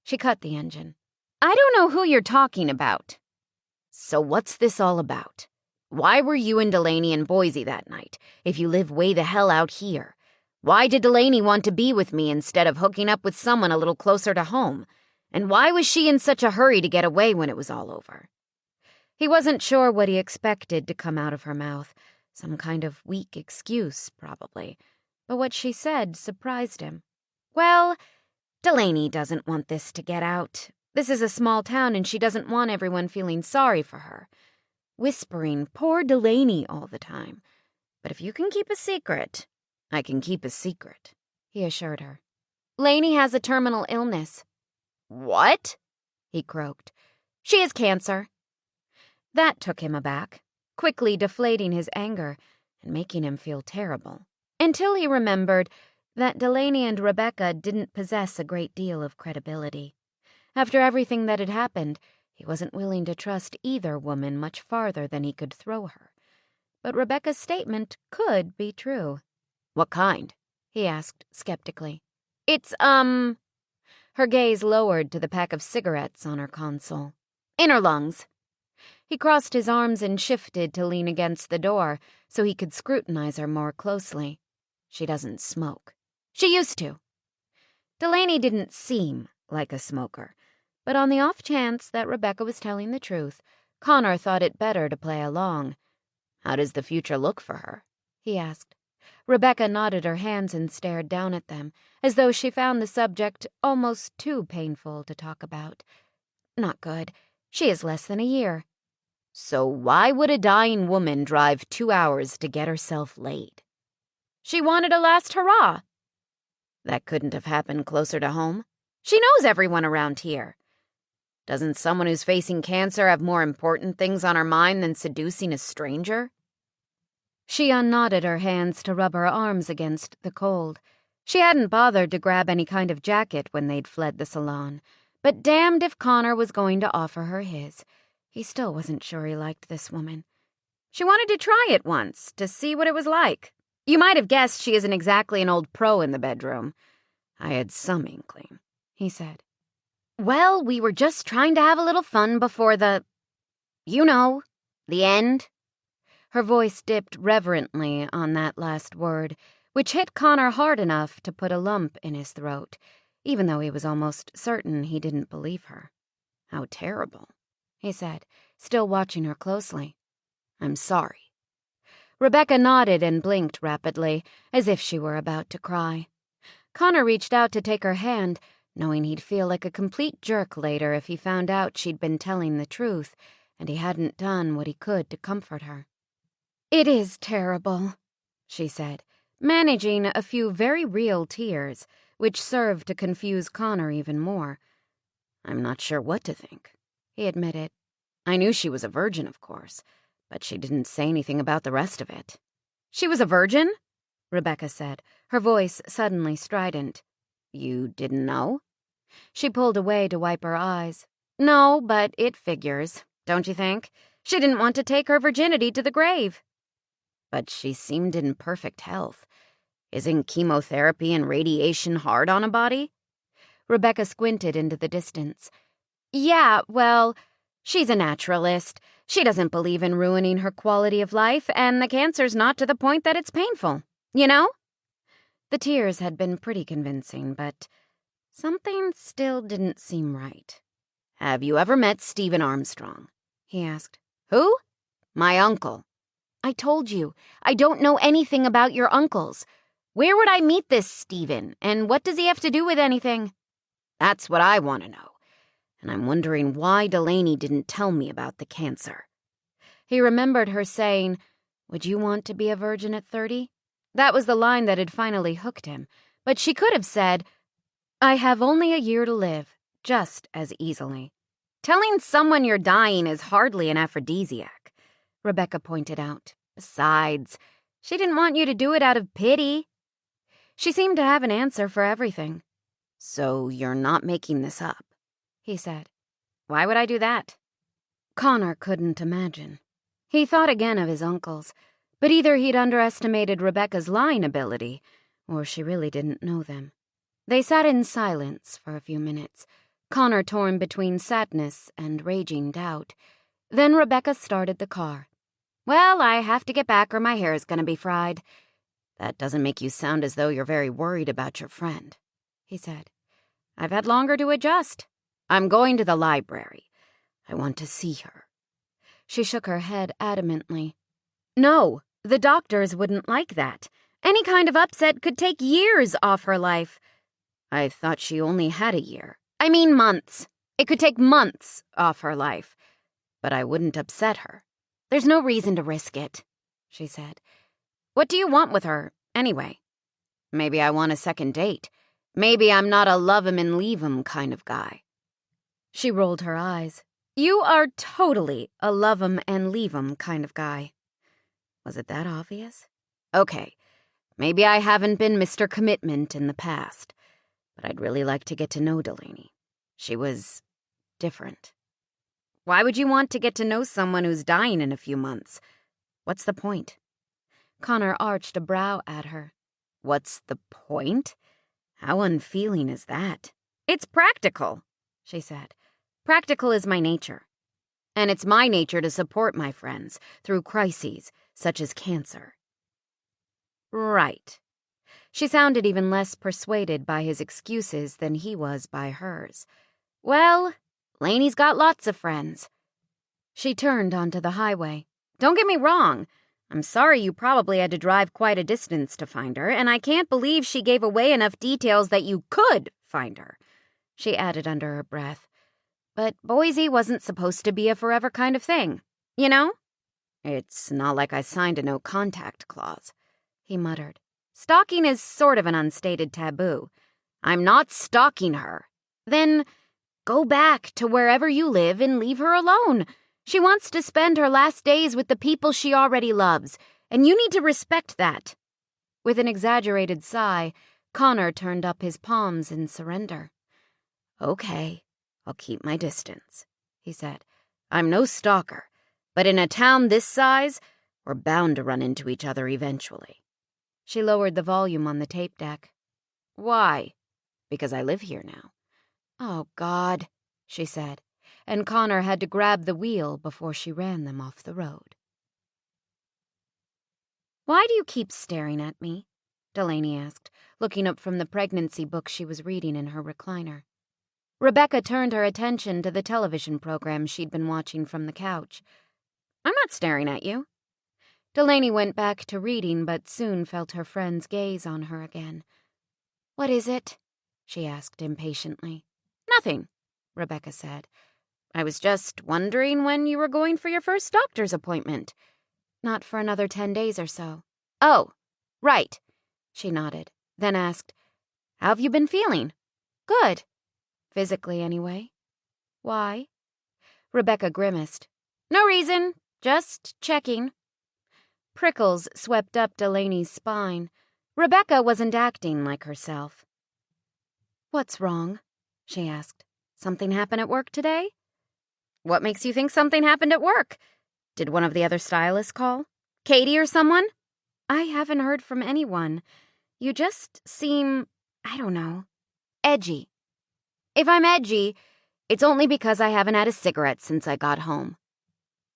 She cut the engine. "I don't know who you're talking about." "So what's this all about? Why were you and Delaney in Boise that night, if you live way the hell out here? Why did Delaney want to be with me instead of hooking up with someone a little closer to home? And why was she in such a hurry to get away when it was all over?" He wasn't sure what he expected to come out of her mouth. Some kind of weak excuse, probably. But what she said surprised him. "Well, Delaney doesn't want this to get out. This is a small town and she doesn't want everyone feeling sorry for her. Whispering, 'Poor Delaney,' all the time. But if you can keep a secret—" "I can keep a secret," he assured her. "Laney has a terminal illness." "What?" he croaked. "She has cancer." That took him aback, quickly deflating his anger and making him feel terrible, until he remembered that Delaney and Rebecca didn't possess a great deal of credibility. After everything that had happened, He wasn't willing to trust either woman much farther than he could throw her. But Rebecca's statement could be true. What kind? He asked skeptically. It's, Her gaze lowered to the pack of cigarettes on her console. Inner lungs. He crossed his arms and shifted to lean against the door so he could scrutinize her more closely. She doesn't smoke. She used to. Delaney didn't seem like a smoker, but on the off chance that Rebecca was telling the truth, Connor thought it better to play along. How does the future look for her? He asked. Rebecca nodded her hands and stared down at them, as though she found the subject almost too painful to talk about. Not good. She is less than a year. So why would a dying woman drive 2 hours to get herself laid? She wanted a last hurrah. That couldn't have happened closer to home? She knows everyone around here. Doesn't someone who's facing cancer have more important things on her mind than seducing a stranger? She unknotted her hands to rub her arms against the cold. She hadn't bothered to grab any kind of jacket when they'd fled the salon, but damned if Connor was going to offer her his. He still wasn't sure he liked this woman. She wanted to try it once, to see what it was like. You might have guessed she isn't exactly an old pro in the bedroom. I had some inkling, he said. Well, we were just trying to have a little fun before the end. Her voice dipped reverently on that last word, which hit Connor hard enough to put a lump in his throat, even though he was almost certain he didn't believe her. How terrible, he said, still watching her closely. I'm sorry. Rebecca nodded and blinked rapidly, as if she were about to cry. Connor reached out to take her hand, knowing he'd feel like a complete jerk later if he found out she'd been telling the truth, and he hadn't done what he could to comfort her. It is terrible, she said, managing a few very real tears, which served to confuse Connor even more. I'm not sure what to think, he admitted. I knew she was a virgin, of course, but she didn't say anything about the rest of it. She was a virgin? Rebecca said, her voice suddenly strident. You didn't know? She pulled away to wipe her eyes. No, but it figures, don't you think? She didn't want to take her virginity to the grave. But she seemed in perfect health. Isn't chemotherapy and radiation hard on a body? Rebecca squinted into the distance. Yeah, well, she's a naturalist. She doesn't believe in ruining her quality of life, and the cancer's not to the point that it's painful. You know? The tears had been pretty convincing, but something still didn't seem right. Have you ever met Stephen Armstrong? He asked. Who? My uncle. I told you, I don't know anything about your uncles. Where would I meet this Stephen, and what does he have to do with anything? That's what I want to know, and I'm wondering why Delaney didn't tell me about the cancer. He remembered her saying, "Would you want to be a virgin at 30?" That was the line that had finally hooked him, but she could have said, "I have only a year to live," just as easily. Telling someone you're dying is hardly an aphrodisiac, Rebecca pointed out. Besides, she didn't want you to do it out of pity. She seemed to have an answer for everything. So you're not making this up, he said. Why would I do that? Connor couldn't imagine. He thought again of his uncles, but either he'd underestimated Rebecca's lying ability, or she really didn't know them. They sat in silence for a few minutes, Connor torn between sadness and raging doubt. Then Rebecca started the car. Well, I have to get back or my hair's gonna be fried. That doesn't make you sound as though you're very worried about your friend, he said. I've had longer to adjust. I'm going to the library. I want to see her. She shook her head adamantly. No, the doctors wouldn't like that. Any kind of upset could take years off her life. I thought she only had a year. I mean months. It could take months off her life. But I wouldn't upset her. There's no reason to risk it, she said. What do you want with her, anyway? Maybe I want a second date. Maybe I'm not a love him and leave him kind of guy. She rolled her eyes. You are totally a love 'em and leave 'em kind of guy. Was it that obvious? Okay, maybe I haven't been Mr. Commitment in the past, but I'd really like to get to know Delaney. She was different. Why would you want to get to know someone who's dying in a few months? What's the point? Connor arched a brow at her. What's the point? How unfeeling is that? It's practical, she said. Practical is my nature. And it's my nature to support my friends through crises such as cancer. Right. She sounded even less persuaded by his excuses than he was by hers. Well, Lainey's got lots of friends. She turned onto the highway. Don't get me wrong. I'm sorry you probably had to drive quite a distance to find her, and I can't believe she gave away enough details that you could find her, she added under her breath. But Boise wasn't supposed to be a forever kind of thing, you know? It's not like I signed a no-contact clause, he muttered. Stalking is sort of an unstated taboo. I'm not stalking her. Then go back to wherever you live and leave her alone. She wants to spend her last days with the people she already loves, and you need to respect that. With an exaggerated sigh, Connor turned up his palms in surrender. Okay, I'll keep my distance, he said. I'm no stalker, but in a town this size, we're bound to run into each other eventually. She lowered the volume on the tape deck. Why? Because I live here now. Oh, God, she said, and Connor had to grab the wheel before she ran them off the road. Why do you keep staring at me? Delaney asked, looking up from the pregnancy book she was reading in her recliner. Rebecca turned her attention to the television program she'd been watching from the couch. I'm not staring at you. Delaney went back to reading, but soon felt her friend's gaze on her again. What is it? She asked impatiently. Nothing, Rebecca said. I was just wondering when you were going for your first doctor's appointment. Not for another 10 days or so. Oh, right. She nodded, then asked, How have you been feeling? Good. Physically, anyway. Why? Rebecca grimaced. No reason. Just checking. Prickles swept up Delaney's spine. Rebecca wasn't acting like herself. What's wrong? She asked. Something happen at work today? What makes you think something happened at work? Did one of the other stylists call? Katie or someone? I haven't heard from anyone. You just seem, I don't know, edgy. If I'm edgy, it's only because I haven't had a cigarette since I got home.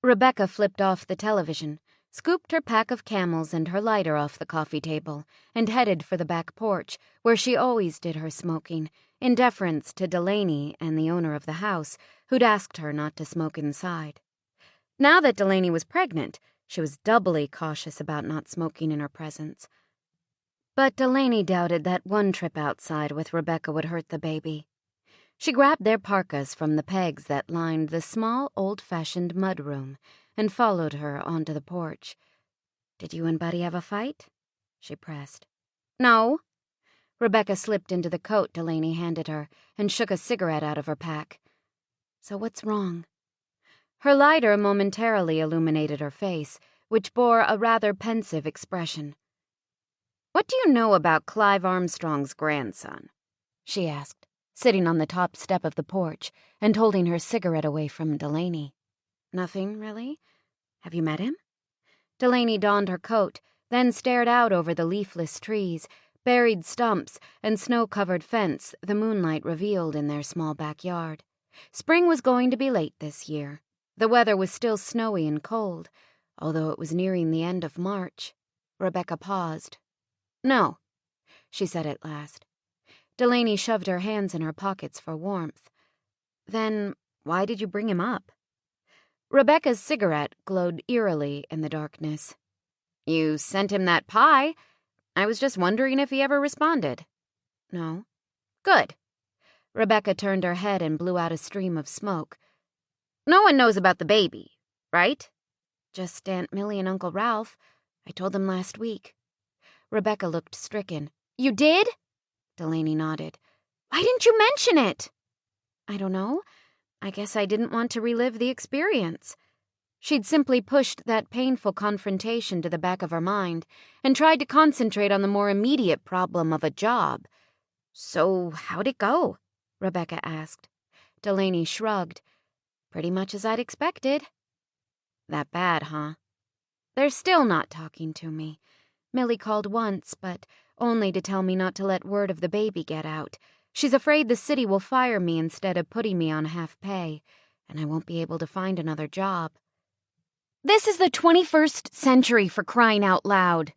Rebecca flipped off the television, scooped her pack of Camels and her lighter off the coffee table, and headed for the back porch, where she always did her smoking, in deference to Delaney and the owner of the house, who'd asked her not to smoke inside. Now that Delaney was pregnant, she was doubly cautious about not smoking in her presence. But Delaney doubted that one trip outside with Rebecca would hurt the baby. She grabbed their parkas from the pegs that lined the small, old-fashioned mudroom and followed her onto the porch. "Did you and Buddy have a fight?" she pressed. No. Rebecca slipped into the coat Delaney handed her and shook a cigarette out of her pack. "So what's wrong?" Her lighter momentarily illuminated her face, which bore a rather pensive expression. "What do you know about Clive Armstrong's grandson?" she asked, sitting on the top step of the porch and holding her cigarette away from Delaney. "Nothing, really? Have you met him?" Delaney donned her coat, then stared out over the leafless trees, buried stumps, and snow-covered fence the moonlight revealed in their small backyard. Spring was going to be late this year. The weather was still snowy and cold, although it was nearing the end of March. Rebecca paused. "No," she said at last. Delaney shoved her hands in her pockets for warmth. "Then why did you bring him up?" Rebecca's cigarette glowed eerily in the darkness. "You sent him that pie. I was just wondering if he ever responded." "No." "Good." Rebecca turned her head and blew out a stream of smoke. "No one knows about the baby, right?" "Just Aunt Millie and Uncle Ralph. I told them last week." Rebecca looked stricken. "You did?" Delaney nodded. "Why didn't you mention it?" "I don't know. I guess I didn't want to relive the experience." She'd simply pushed that painful confrontation to the back of her mind and tried to concentrate on the more immediate problem of a job. "So how'd it go?" Rebecca asked. Delaney shrugged. Pretty much as I'd expected. That bad, huh? They're still not talking to me. Millie called once, but only to tell me not to let word of the baby get out. She's afraid the city will fire me instead of putting me on half pay, and I won't be able to find another job. This is the 21st century, for crying out loud,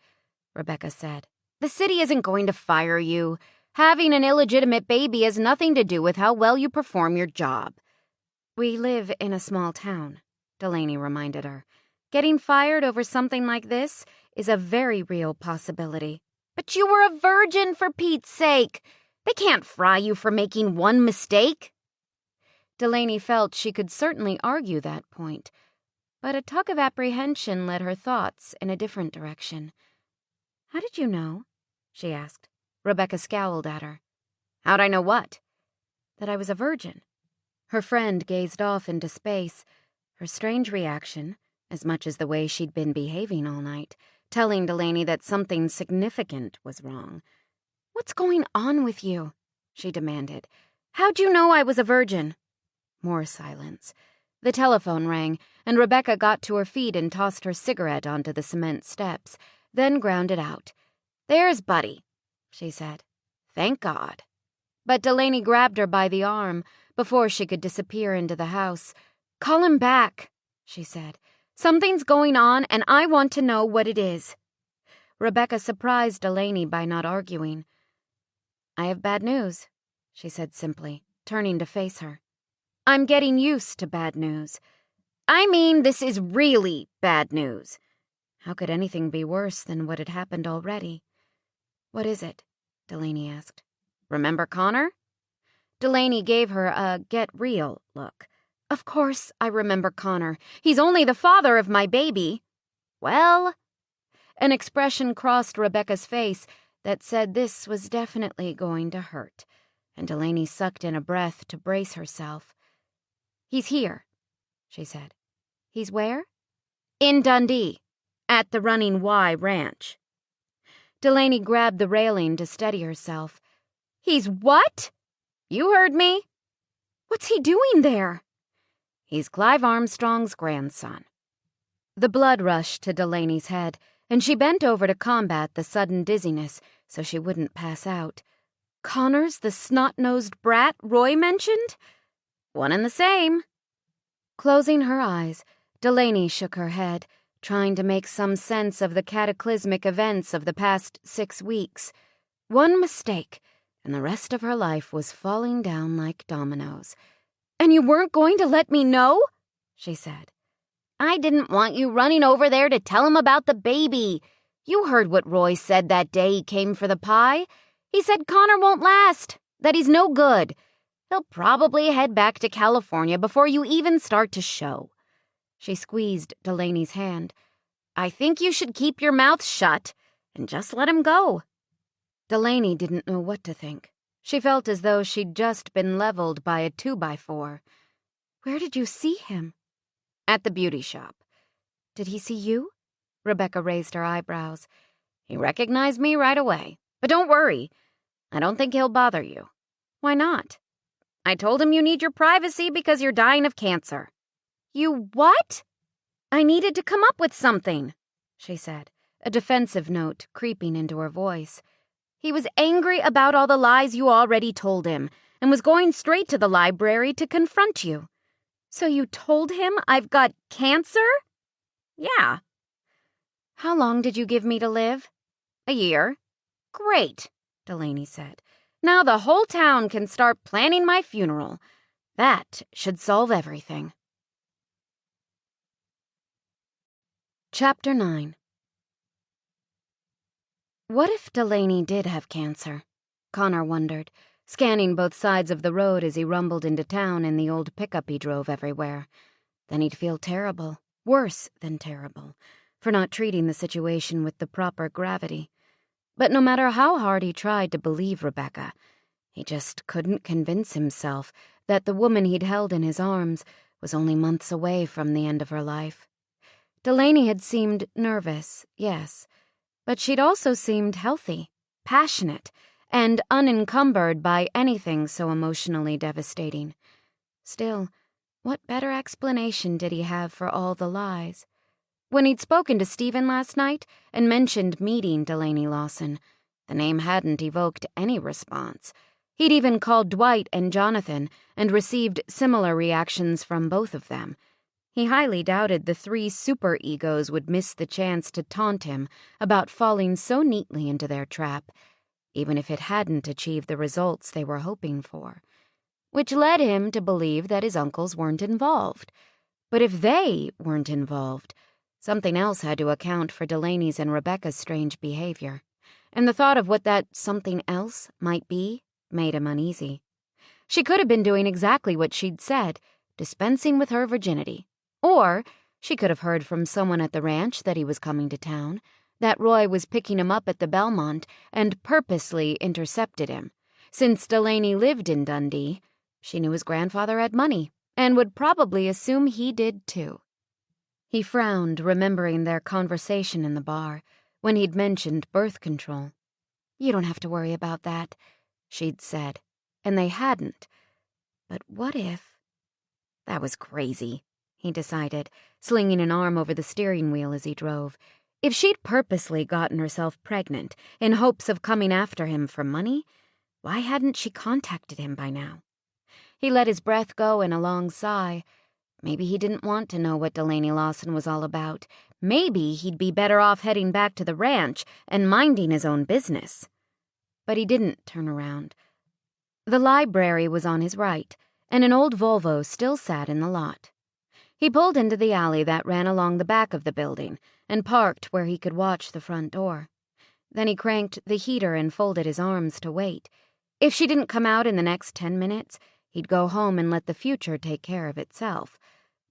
Rebecca said. The city isn't going to fire you. Having an illegitimate baby has nothing to do with how well you perform your job. We live in a small town, Delaney reminded her. Getting fired over something like this is a very real possibility. But you were a virgin, for Pete's sake. They can't fry you for making one mistake. Delaney felt she could certainly argue that point, but a tug of apprehension led her thoughts in a different direction. How did you know? She asked. Rebecca scowled at her. How'd I know what? That I was a virgin. Her friend gazed off into space, her strange reaction, as much as the way she'd been behaving all night, telling Delaney that something significant was wrong. What's going on with you? She demanded. How'd you know I was a virgin? More silence. The telephone rang, and Rebecca got to her feet and tossed her cigarette onto the cement steps, then ground it out. There's Buddy, she said. Thank God. But Delaney grabbed her by the arm before she could disappear into the house. Call him back, she said. Something's going on, and I want to know what it is. Rebecca surprised Delaney by not arguing. I have bad news, she said simply, turning to face her. I'm getting used to bad news. I mean, this is really bad news. How could anything be worse than what had happened already? What is it? Delaney asked. Remember Connor? Delaney gave her a get real look. Of course I remember Connor. He's only the father of my baby. Well, an expression crossed Rebecca's face that said this was definitely going to hurt, and Delaney sucked in a breath to brace herself. He's here, she said. He's where? In Dundee, at the Running Y Ranch. Delaney grabbed the railing to steady herself. He's what? You heard me. What's he doing there? He's Clive Armstrong's grandson. The blood rushed to Delaney's head, and she bent over to combat the sudden dizziness so she wouldn't pass out. Connor's the snot-nosed brat Roy mentioned? One and the same. Closing her eyes, Delaney shook her head, trying to make some sense of the cataclysmic events of the past 6 weeks. One mistake, and the rest of her life was falling down like dominoes. And you weren't going to let me know? She said. I didn't want you running over there to tell him about the baby. You heard what Roy said that day he came for the pie. He said Connor won't last, that he's no good. He'll probably head back to California before you even start to show. She squeezed Delaney's hand. I think you should keep your mouth shut and just let him go. Delaney didn't know what to think. She felt as though she'd just been leveled by a 2x4. Where did you see him? At the beauty shop. Did he see you? Rebecca raised her eyebrows. He recognized me right away. But don't worry. I don't think he'll bother you. Why not? I told him you need your privacy because you're dying of cancer. You what? I needed to come up with something, she said, a defensive note creeping into her voice. He was angry about all the lies you already told him and was going straight to the library to confront you. So you told him I've got cancer? Yeah. How long did you give me to live? A year. Great, Delaney said. Now the whole town can start planning my funeral. That should solve everything. Chapter 9. What if Delaney did have cancer? Connor wondered, scanning both sides of the road as he rumbled into town in the old pickup he drove everywhere. Then he'd feel terrible, worse than terrible, for not treating the situation with the proper gravity. But no matter how hard he tried to believe Rebecca, he just couldn't convince himself that the woman he'd held in his arms was only months away from the end of her life. Delaney had seemed nervous, yes, but she'd also seemed healthy, passionate, and unencumbered by anything so emotionally devastating. Still, What better explanation did he have for all the lies? When he'd spoken to Stephen last night and mentioned meeting Delaney Lawson, the name hadn't evoked any response. He'd even called Dwight and Jonathan and received similar reactions from both of them. He highly doubted the three super-egos would miss the chance to taunt him about falling so neatly into their trap, even if it hadn't achieved the results they were hoping for. Which led him to believe that his uncles weren't involved. But if they weren't involved, something else had to account for Delaney's and Rebecca's strange behavior, and the thought of what that something else might be made him uneasy. She could have been doing exactly what she'd said, dispensing with her virginity. Or she could have heard from someone at the ranch that he was coming to town, that Roy was picking him up at the Belmont and purposely intercepted him. Since Delaney lived in Dundee, she knew his grandfather had money and would probably assume he did too. He frowned, remembering their conversation in the bar when he'd mentioned birth control. "You don't have to worry about that," she'd said, and they hadn't. But what if... That was crazy, he decided, slinging an arm over the steering wheel as he drove. If she'd purposely gotten herself pregnant in hopes of coming after him for money, why hadn't she contacted him by now? He let his breath go in a long sigh. Maybe he didn't want to know what Delaney Lawson was all about. Maybe he'd be better off heading back to the ranch and minding his own business. But he didn't turn around. The library was on his right, and an old Volvo still sat in the lot. He pulled into the alley that ran along the back of the building and parked where he could watch the front door. Then he cranked the heater and folded his arms to wait. If she didn't come out in the next 10 minutes, he'd go home and let the future take care of itself.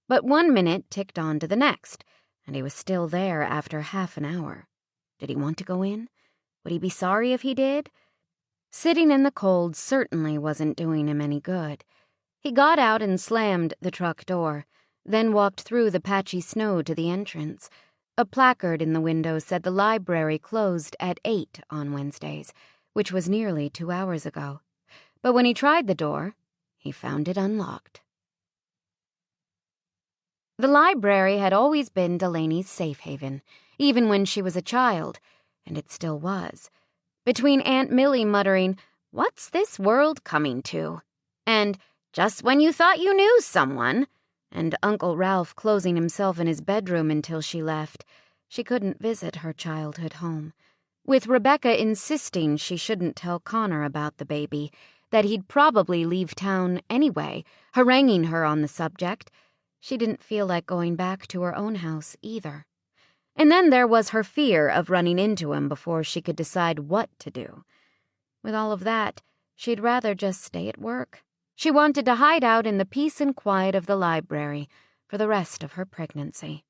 But 1 minute ticked on to the next, and he was still there after half an hour. Did he want to go in? Would he be sorry if he did? Sitting in the cold certainly wasn't doing him any good. He got out and slammed the truck door, then walked through the patchy snow to the entrance. A placard in the window said the library closed at 8 on Wednesdays, which was nearly 2 hours ago. But when he tried the door, he found it unlocked. The library had always been Delaney's safe haven, even when she was a child, and it still was. Between Aunt Millie muttering, "What's this world coming to?" and "Just when you thought you knew someone," and Uncle Ralph closing himself in his bedroom until she left, she couldn't visit her childhood home. With Rebecca insisting she shouldn't tell Connor about the baby, that he'd probably leave town anyway, haranguing her on the subject, she didn't feel like going back to her own house either. And then there was her fear of running into him before she could decide what to do. With all of that, she'd rather just stay at work. She wanted to hide out in the peace and quiet of the library for the rest of her pregnancy,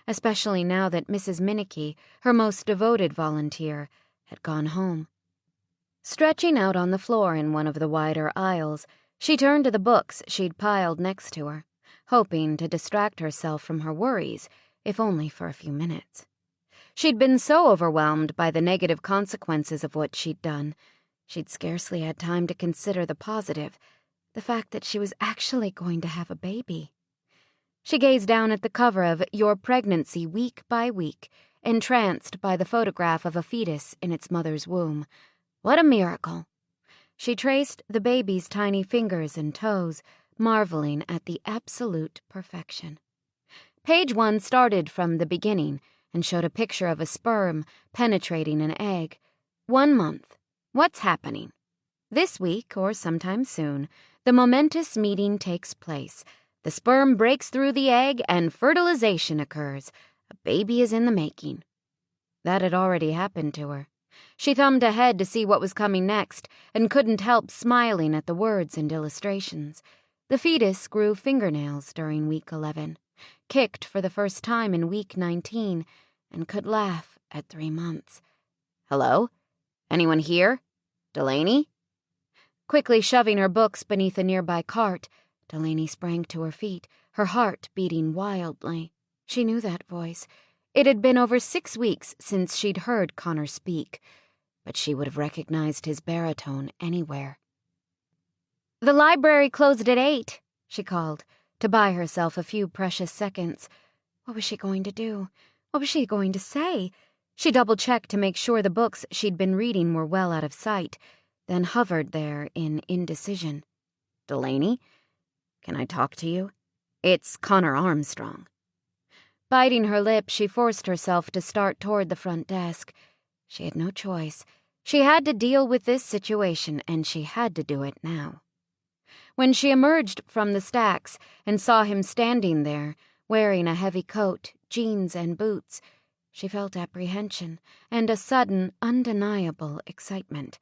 especially now that Mrs. Minicky, her most devoted volunteer, had gone home. Stretching out on the floor in one of the wider aisles, she turned to the books she'd piled next to her, hoping to distract herself from her worries, if only for a few minutes. She'd been so overwhelmed by the negative consequences of what she'd done, she'd scarcely had time to consider the positive, the fact that she was actually going to have a baby. She gazed down at the cover of Your Pregnancy Week by Week, entranced by the photograph of a fetus in its mother's womb. What a miracle! She traced the baby's tiny fingers and toes, marveling at the absolute perfection. Page 1 started from the beginning and showed a picture of a sperm penetrating an egg. 1 month. What's happening? This week, or sometime soon, the momentous meeting takes place. The sperm breaks through the egg and fertilization occurs. A baby is in the making. That had already happened to her. She thumbed ahead to see what was coming next and couldn't help smiling at the words and illustrations. The fetus grew fingernails during week 11, kicked for the first time in week 19, and could laugh at 3 months. "Hello? Anyone here? Delaney?" Quickly shoving her books beneath a nearby cart, Delaney sprang to her feet, her heart beating wildly. She knew that voice. It had been over 6 weeks since she'd heard Connor speak, but she would have recognized his baritone anywhere. "The library closed at 8, she called, to buy herself a few precious seconds. What was she going to do? What was she going to say? She double-checked to make sure the books she'd been reading were well out of sight, then hovered there in indecision. Delaney, can I talk to you? It's Connor Armstrong. Biting her lip, she forced herself to start toward the front desk. She had no choice. She had to deal with this situation, and she had to do it now. When she emerged from the stacks and saw him standing there, wearing a heavy coat, jeans, and boots, she felt apprehension and a sudden, undeniable excitement.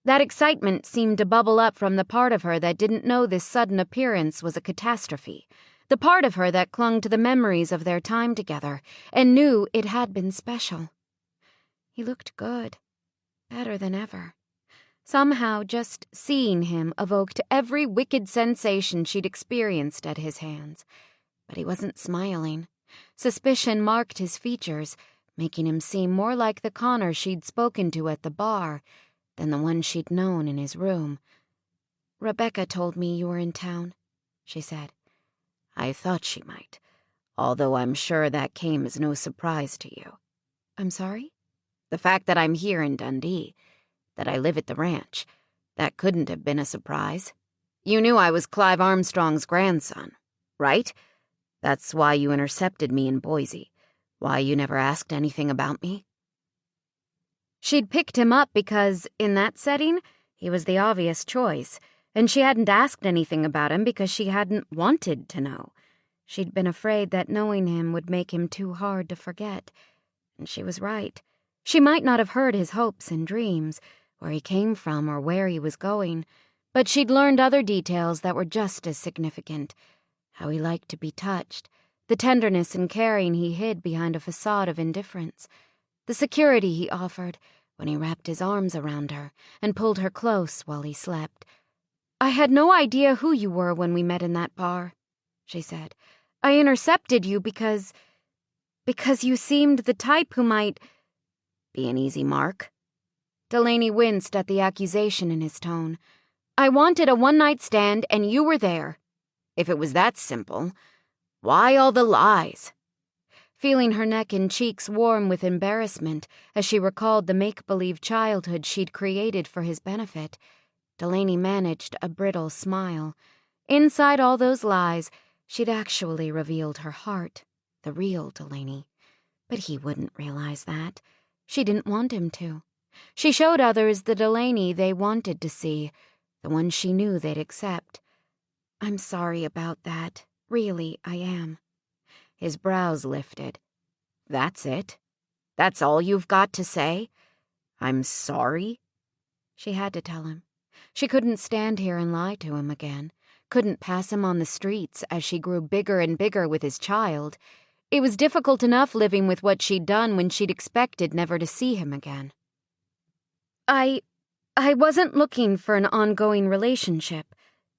That excitement seemed to bubble up from the part of her that didn't know this sudden appearance was a catastrophe, the part of her that clung to the memories of their time together and knew it had been special. He looked good, better than ever. Somehow, just seeing him evoked every wicked sensation she'd experienced at his hands. But he wasn't smiling. Suspicion marked his features, making him seem more like the Connor she'd spoken to at the bar than the one she'd known in his room. "Rebecca told me you were in town," she said. I thought she might, although I'm sure that came as no surprise to you. I'm sorry? The fact that I'm here in Dundee, that I live at the ranch, that couldn't have been a surprise. You knew I was Clive Armstrong's grandson, right? That's why you intercepted me in Boise, why you never asked anything about me. She'd picked him up because, in that setting, he was the obvious choice, and she hadn't asked anything about him because she hadn't wanted to know. She'd been afraid that knowing him would make him too hard to forget. And she was right. She might not have heard his hopes and dreams, where he came from or where he was going, but she'd learned other details that were just as significant. How he liked to be touched, the tenderness and caring he hid behind a facade of indifference, the security he offered when he wrapped his arms around her and pulled her close while he slept. "I had no idea who you were when we met in that bar," she said. "I intercepted you because you seemed the type who might—" Be an easy mark? Delaney winced at the accusation in his tone. "I wanted a one-night stand, and you were there." If it was that simple, why all the lies? Feeling her neck and cheeks warm with embarrassment as she recalled the make-believe childhood she'd created for his benefit, Delaney managed a brittle smile. Inside all those lies, she'd actually revealed her heart, the real Delaney. But he wouldn't realize that. She didn't want him to. She showed others the Delaney they wanted to see, the one she knew they'd accept. "I'm sorry about that. Really, I am." His brows lifted. That's it? That's all you've got to say? I'm sorry? She had to tell him. She couldn't stand here and lie to him again. Couldn't pass him on the streets as she grew bigger and bigger with his child. It was difficult enough living with what she'd done when she'd expected never to see him again. I wasn't looking for an ongoing relationship,"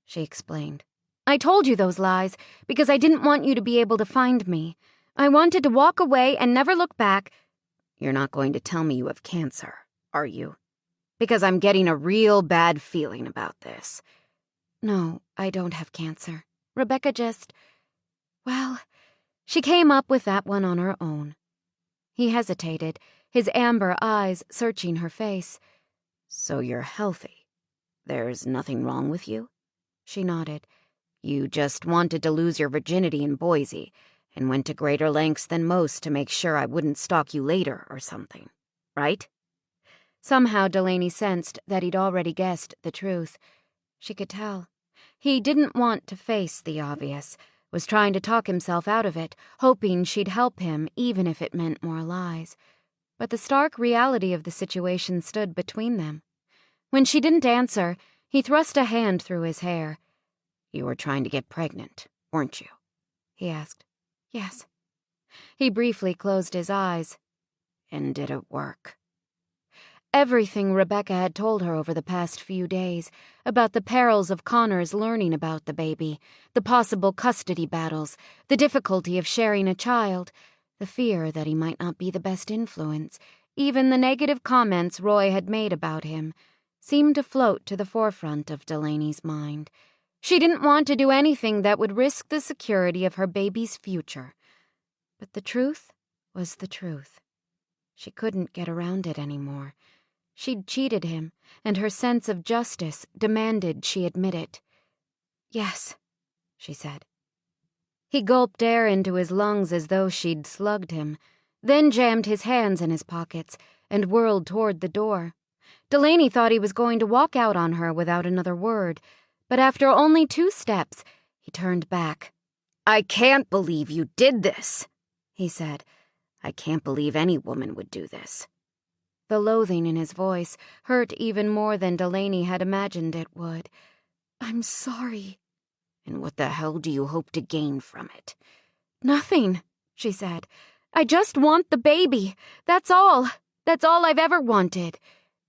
she explained. "I told you those lies because I didn't want you to be able to find me. I wanted to walk away and never look back." You're not going to tell me you have cancer, are you? Because I'm getting a real bad feeling about this. "No, I don't have cancer. Rebecca well, she came up with that one on her own." He hesitated, his amber eyes searching her face. So you're healthy. There's nothing wrong with you? She nodded. You just wanted to lose your virginity in Boise and went to greater lengths than most to make sure I wouldn't stalk you later or something, right? Somehow Delaney sensed that he'd already guessed the truth. She could tell. He didn't want to face the obvious, was trying to talk himself out of it, hoping she'd help him even if it meant more lies. But the stark reality of the situation stood between them. When she didn't answer, he thrust a hand through his hair. You were trying to get pregnant, weren't you? He asked. Yes. He briefly closed his eyes. And did it work? Everything Rebecca had told her over the past few days, about the perils of Connor's learning about the baby, the possible custody battles, the difficulty of sharing a child, the fear that he might not be the best influence, even the negative comments Roy had made about him, seemed to float to the forefront of Delaney's mind. She didn't want to do anything that would risk the security of her baby's future. But the truth was the truth. She couldn't get around it anymore. She'd cheated him, and her sense of justice demanded she admit it. "Yes," she said. He gulped air into his lungs as though she'd slugged him, then jammed his hands in his pockets and whirled toward the door. Delaney thought he was going to walk out on her without another word, but after only 2 steps, he turned back. "I can't believe you did this," he said. "I can't believe any woman would do this." The loathing in his voice hurt even more than Delaney had imagined it would. "I'm sorry." "And what the hell do you hope to gain from it?" "Nothing," she said. "I just want the baby. That's all. That's all I've ever wanted."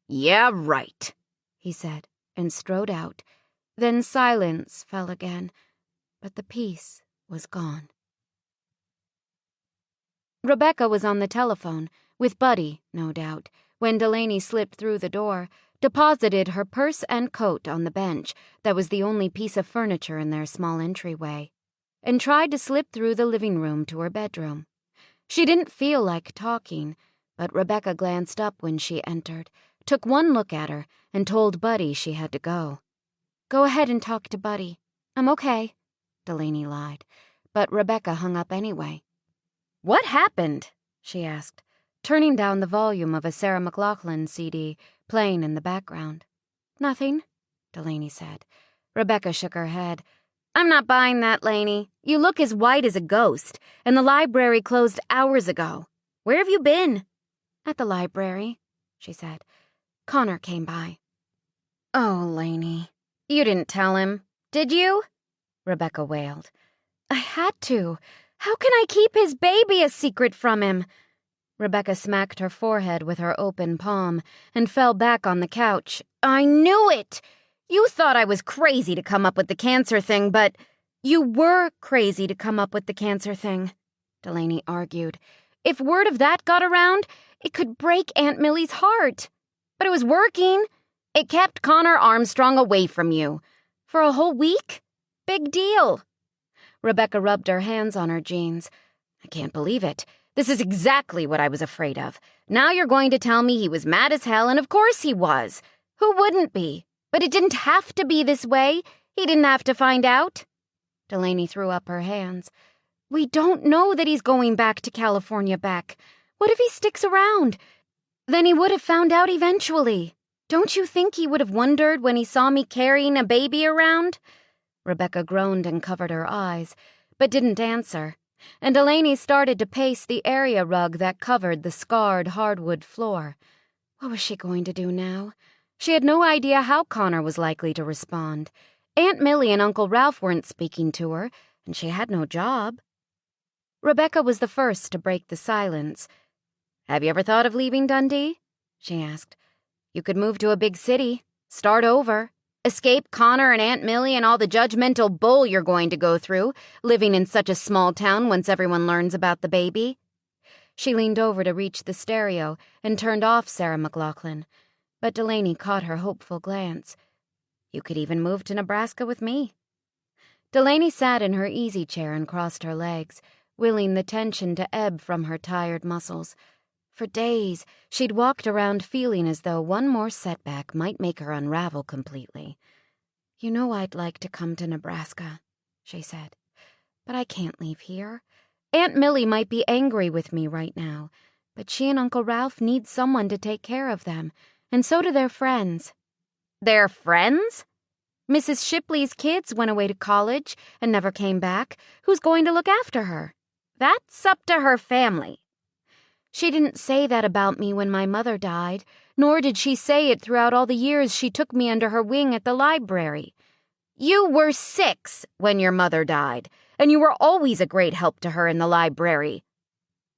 "Yeah, right," he said, and strode out. Then silence fell again, but the peace was gone. Rebecca was on the telephone, with Buddy, no doubt, when Delaney slipped through the door, deposited her purse and coat on the bench that was the only piece of furniture in their small entryway, and tried to slip through the living room to her bedroom. She didn't feel like talking, but Rebecca glanced up when she entered, took one look at her, and told Buddy she had to go. "Go ahead and talk to Buddy. I'm okay," Delaney lied, but Rebecca hung up anyway. "What happened?" she asked, turning down the volume of a Sarah McLachlan CD playing in the background. "Nothing," Delaney said. Rebecca shook her head. "I'm not buying that, Laney. You look as white as a ghost, and the library closed hours ago. Where have you been?" "At the library," she said. "Connor came by." "Oh, Laney. You didn't tell him, did you?" Rebecca wailed. "I had to. How can I keep his baby a secret from him?" Rebecca smacked her forehead with her open palm and fell back on the couch. "I knew it! You thought I was crazy to come up with the cancer thing, but—" "You were crazy to come up with the cancer thing," Delaney argued. "If word of that got around, it could break Aunt Millie's heart. But it was working. It kept Connor Armstrong away from you. For a whole week? Big deal." Rebecca rubbed her hands on her jeans. "I can't believe it. This is exactly what I was afraid of. Now you're going to tell me he was mad as hell, and of course he was. Who wouldn't be? But it didn't have to be this way. He didn't have to find out." Delaney threw up her hands. "We don't know that he's going back to California, Beck. What if he sticks around? Then he would have found out eventually. Don't you think he would have wondered when he saw me carrying a baby around?" Rebecca groaned and covered her eyes, but didn't answer, and Delaney started to pace the area rug that covered the scarred hardwood floor. What was she going to do now? She had no idea how Connor was likely to respond. Aunt Millie and Uncle Ralph weren't speaking to her, and she had no job. Rebecca was the first to break the silence. "Have you ever thought of leaving Dundee?" she asked. "You could move to a big city, start over, escape Connor and Aunt Millie and all the judgmental bull you're going to go through, living in such a small town once everyone learns about the baby." She leaned over to reach the stereo and turned off Sarah McLachlan, but Delaney caught her hopeful glance. "You could even move to Nebraska with me." Delaney sat in her easy chair and crossed her legs, willing the tension to ebb from her tired muscles. For days, she'd walked around feeling as though one more setback might make her unravel completely. "You know I'd like to come to Nebraska," she said. "But I can't leave here. Aunt Millie might be angry with me right now, but she and Uncle Ralph need someone to take care of them, and so do their friends." "Their friends?" "Mrs. Shipley's kids went away to college and never came back. Who's going to look after her?" "That's up to her family." "She didn't say that about me when my mother died, nor did she say it throughout all the years she took me under her wing at the library." "You were 6 when your mother died, and you were always a great help to her in the library."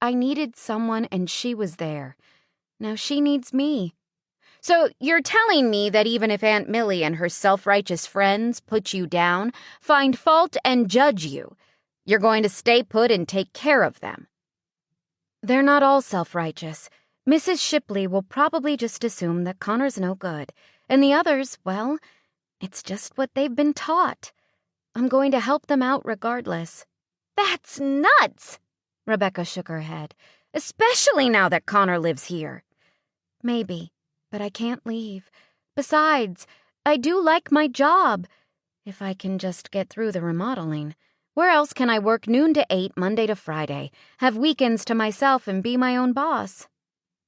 "I needed someone, and she was there. Now she needs me." "So you're telling me that even if Aunt Millie and her self-righteous friends put you down, find fault and judge you, you're going to stay put and take care of them?" "They're not all self-righteous. Mrs. Shipley will probably just assume that Connor's no good, and the others, well, it's just what they've been taught. I'm going to help them out regardless. That's nuts! Rebecca shook her head. Especially now that Connor lives here. Maybe, but I can't leave. Besides, I do like my job. If I can just get through the remodeling. Where else can I work noon to 8 Monday to Friday, have weekends to myself, and be my own boss?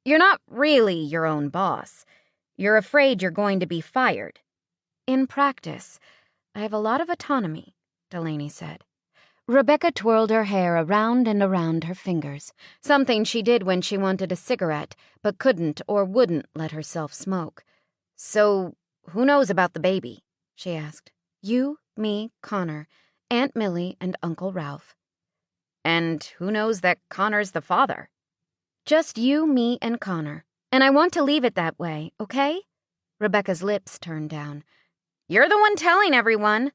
You're not really your own boss. You're afraid you're going to be fired. In practice, I have a lot of autonomy, Delaney said. Rebecca twirled her hair around and around her fingers, something she did when she wanted a cigarette but couldn't or wouldn't let herself smoke. So, who knows about the baby? She asked. You, me, Connor, Aunt Millie, and Uncle Ralph. And who knows that Connor's the father? Just you, me, and Connor. And I want to leave it that way, okay? Rebecca's lips turned down. You're the one telling everyone.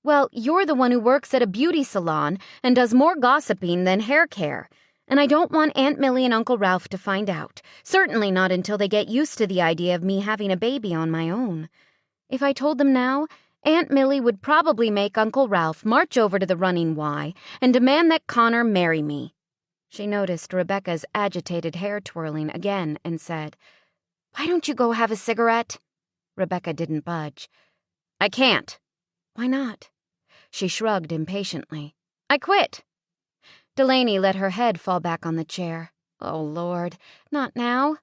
Well, you're the one who works at a beauty salon and does more gossiping than hair care. And I don't want Aunt Millie and Uncle Ralph to find out. Certainly not until they get used to the idea of me having a baby on my own. If I told them now, Aunt Millie would probably make Uncle Ralph march over to the Running Y and demand that Connor marry me. She noticed Rebecca's agitated hair twirling again and said, "Why don't you go have a cigarette?" Rebecca didn't budge. I can't. Why not? She shrugged impatiently. I quit. Delaney let her head fall back on the chair. Oh, Lord, not now.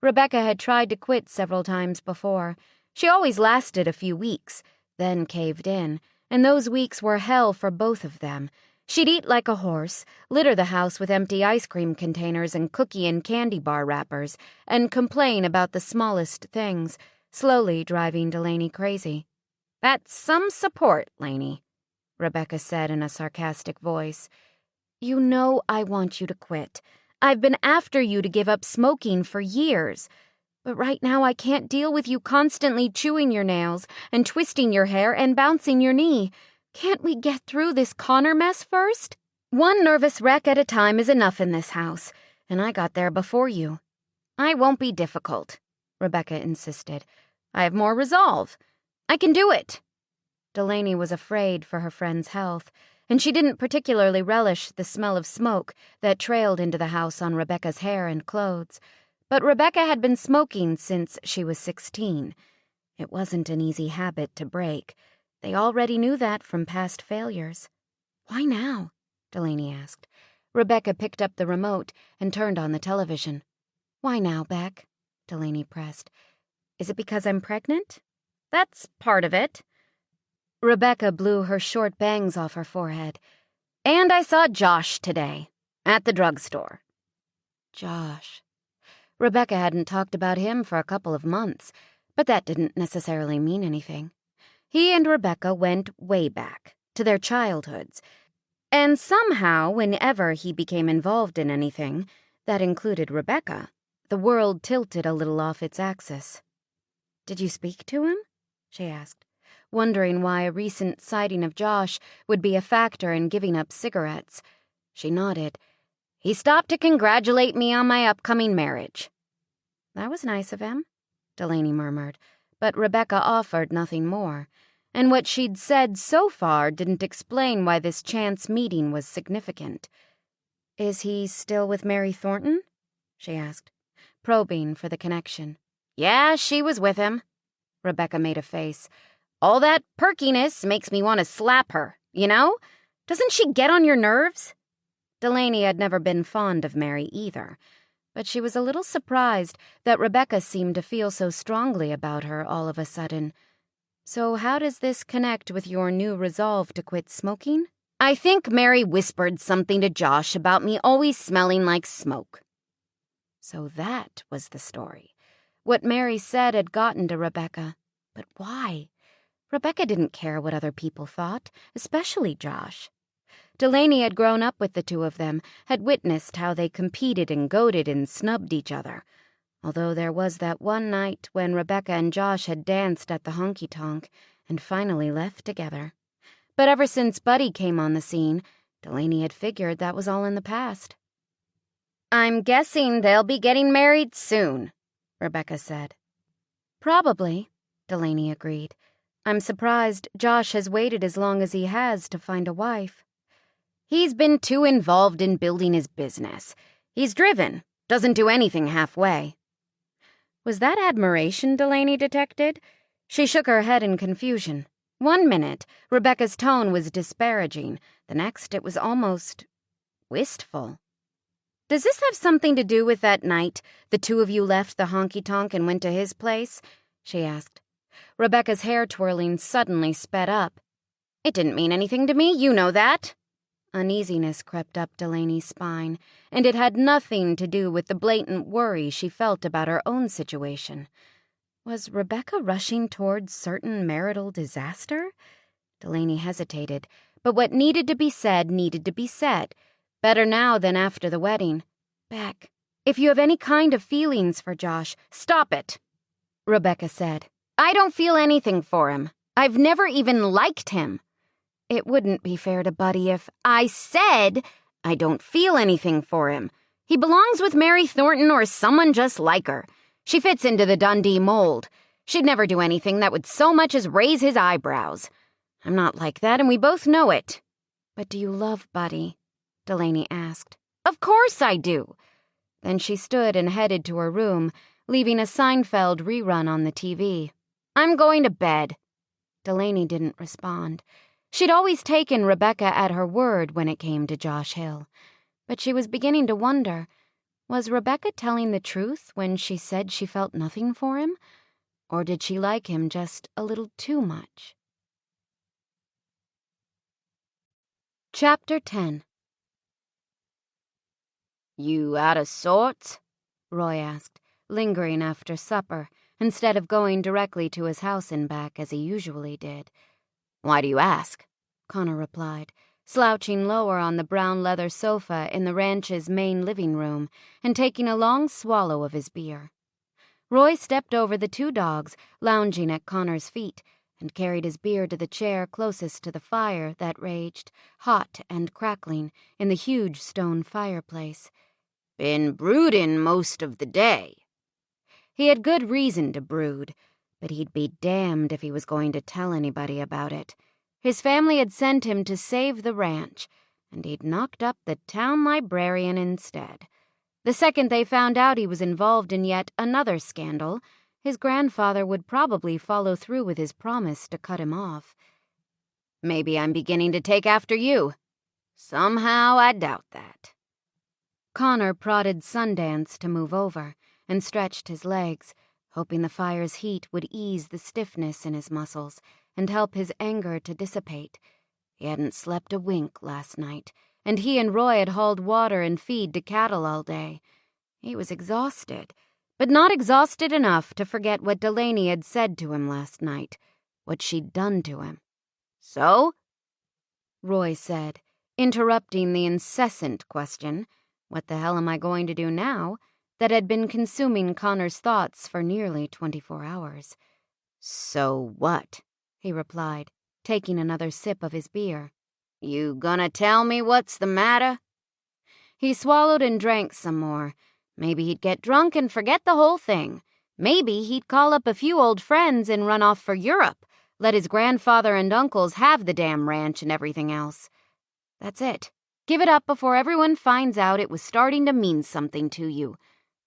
Rebecca had tried to quit several times before. She always lasted a few weeks, then caved in, and those weeks were hell for both of them. She'd eat like a horse, litter the house with empty ice cream containers and cookie and candy bar wrappers, and complain about the smallest things, slowly driving Delaney crazy. That's some support, Laney, Rebecca said in a sarcastic voice. You know I want you to quit. I've been after you to give up smoking for years. But right now I can't deal with you constantly chewing your nails and twisting your hair and bouncing your knee. Can't we get through this Connor mess first? One nervous wreck at a time is enough in this house, and I got there before you. I won't be difficult, Rebecca insisted. I have more resolve. I can do it. Delaney was afraid for her friend's health, and she didn't particularly relish the smell of smoke that trailed into the house on Rebecca's hair and clothes. But Rebecca had been smoking since she was 16. It wasn't an easy habit to break. They already knew that from past failures. Why now? Delaney asked. Rebecca picked up the remote and turned on the television. Why now, Beck? Delaney pressed. Is it because I'm pregnant? That's part of it. Rebecca blew her short bangs off her forehead. And I saw Josh today, at the drugstore. Josh. Rebecca hadn't talked about him for a couple of months, but that didn't necessarily mean anything. He and Rebecca went way back, to their childhoods, and somehow, whenever he became involved in anything, that included Rebecca, the world tilted a little off its axis. Did you speak to him? She asked, wondering why a recent sighting of Josh would be a factor in giving up cigarettes. She nodded. He stopped to congratulate me on my upcoming marriage. That was nice of him, Delaney murmured, but Rebecca offered nothing more, and what she'd said so far didn't explain why this chance meeting was significant. Is he still with Mary Thornton? She asked, probing for the connection. Yeah, she was with him. Rebecca made a face. All that perkiness makes me want to slap her, you know? Doesn't she get on your nerves? Delaney had never been fond of Mary either, but she was a little surprised that Rebecca seemed to feel so strongly about her all of a sudden. So how does this connect with your new resolve to quit smoking? I think Mary whispered something to Josh about me always smelling like smoke. So that was the story. What Mary said had gotten to Rebecca. But why? Rebecca didn't care what other people thought, especially Josh. Delaney had grown up with the two of them, had witnessed how they competed and goaded and snubbed each other. Although there was that one night when Rebecca and Josh had danced at the honky-tonk and finally left together. But ever since Buddy came on the scene, Delaney had figured that was all in the past. I'm guessing they'll be getting married soon, Rebecca said. Probably, Delaney agreed. I'm surprised Josh has waited as long as he has to find a wife. He's been too involved in building his business. He's driven, doesn't do anything halfway. Was that admiration Delaney detected? She shook her head in confusion. 1 minute, Rebecca's tone was disparaging. The next, it was almost wistful. Does this have something to do with that night the two of you left the honky-tonk and went to his place? She asked. Rebecca's hair twirling suddenly sped up. It didn't mean anything to me, you know that. Uneasiness crept up Delaney's spine, and it had nothing to do with the blatant worry she felt about her own situation. Was Rebecca rushing towards certain marital disaster? Delaney hesitated, but what needed to be said needed to be said. Better now than after the wedding. Beck, if you have any kind of feelings for Josh, stop it, Rebecca said. I don't feel anything for him. I've never even liked him. It wouldn't be fair to Buddy if... I said I don't feel anything for him. He belongs with Mary Thornton or someone just like her. She fits into the Dundee mold. She'd never do anything that would so much as raise his eyebrows. I'm not like that, and we both know it. But do you love Buddy? Delaney asked. Of course I do. Then she stood and headed to her room, leaving a Seinfeld rerun on the TV. I'm going to bed. Delaney didn't respond. She'd always taken Rebecca at her word when it came to Josh Hill. But she was beginning to wonder, was Rebecca telling the truth when she said she felt nothing for him? Or did she like him just a little too much? Chapter 10. You out of sorts? Roy asked, lingering after supper, instead of going directly to his house and back as he usually did. Why do you ask? Connor replied, slouching lower on the brown leather sofa in the ranch's main living room and taking a long swallow of his beer. Roy stepped over the two dogs lounging at Connor's feet and carried his beer to the chair closest to the fire that raged, hot and crackling, in the huge stone fireplace. Been brooding most of the day. He had good reason to brood, but he'd be damned if he was going to tell anybody about it. His family had sent him to save the ranch, and he'd knocked up the town librarian instead. The second they found out he was involved in yet another scandal, his grandfather would probably follow through with his promise to cut him off. Maybe I'm beginning to take after you. Somehow I doubt that. Connor prodded Sundance to move over and stretched his legs, hoping the fire's heat would ease the stiffness in his muscles and help his anger to dissipate. He hadn't slept a wink last night, and he and Roy had hauled water and feed to cattle all day. He was exhausted, but not exhausted enough to forget what Delaney had said to him last night, what she'd done to him. So? Roy said, interrupting the incessant question, what the hell am I going to do now, that had been consuming Connor's thoughts for nearly 24 hours. So what? He replied, taking another sip of his beer. You gonna tell me what's the matter? He swallowed and drank some more. Maybe he'd get drunk and forget the whole thing. Maybe he'd call up a few old friends and run off for Europe, let his grandfather and uncles have the damn ranch and everything else. That's it. Give it up before everyone finds out it was starting to mean something to you.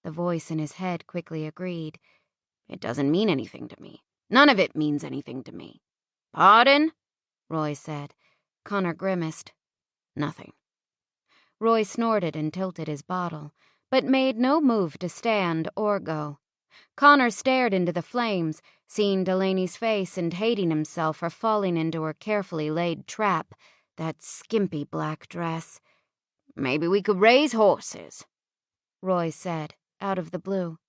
The voice in his head quickly agreed. It doesn't mean anything to me. None of it means anything to me. Pardon? Roy said. Connor grimaced. Nothing. Roy snorted and tilted his bottle, but made no move to stand or go. Connor stared into the flames, seeing Delaney's face and hating himself for falling into her carefully laid trap, that skimpy black dress. Maybe we could raise horses, Roy said, out of the blue.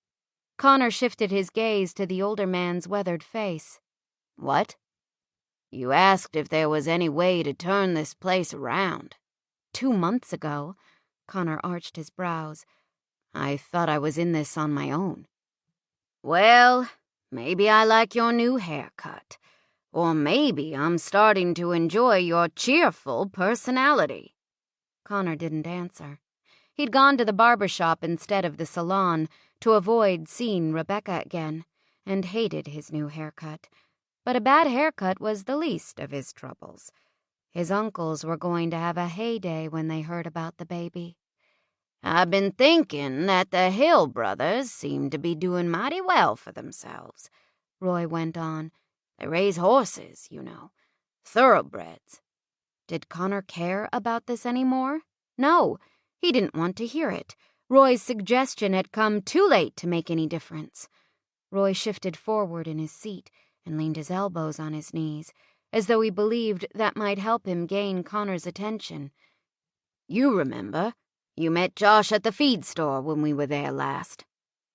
Connor shifted his gaze to the older man's weathered face. What? You asked if there was any way to turn this place around. 2 months ago, Connor arched his brows. I thought I was in this on my own. Well, maybe I like your new haircut. Or maybe I'm starting to enjoy your cheerful personality. Connor didn't answer. He'd gone to the barber shop instead of the salon to avoid seeing Rebecca again, and hated his new haircut. But a bad haircut was the least of his troubles. His uncles were going to have a heyday when they heard about the baby. "I've been thinking that the Hill brothers seem to be doing mighty well for themselves," Roy went on. "They raise horses, you know, thoroughbreds." Did Connor care about this anymore? No, he didn't want to hear it. Roy's suggestion had come too late to make any difference. Roy shifted forward in his seat and leaned his elbows on his knees, as though he believed that might help him gain Connor's attention. "You remember? You met Josh at the feed store when we were there last."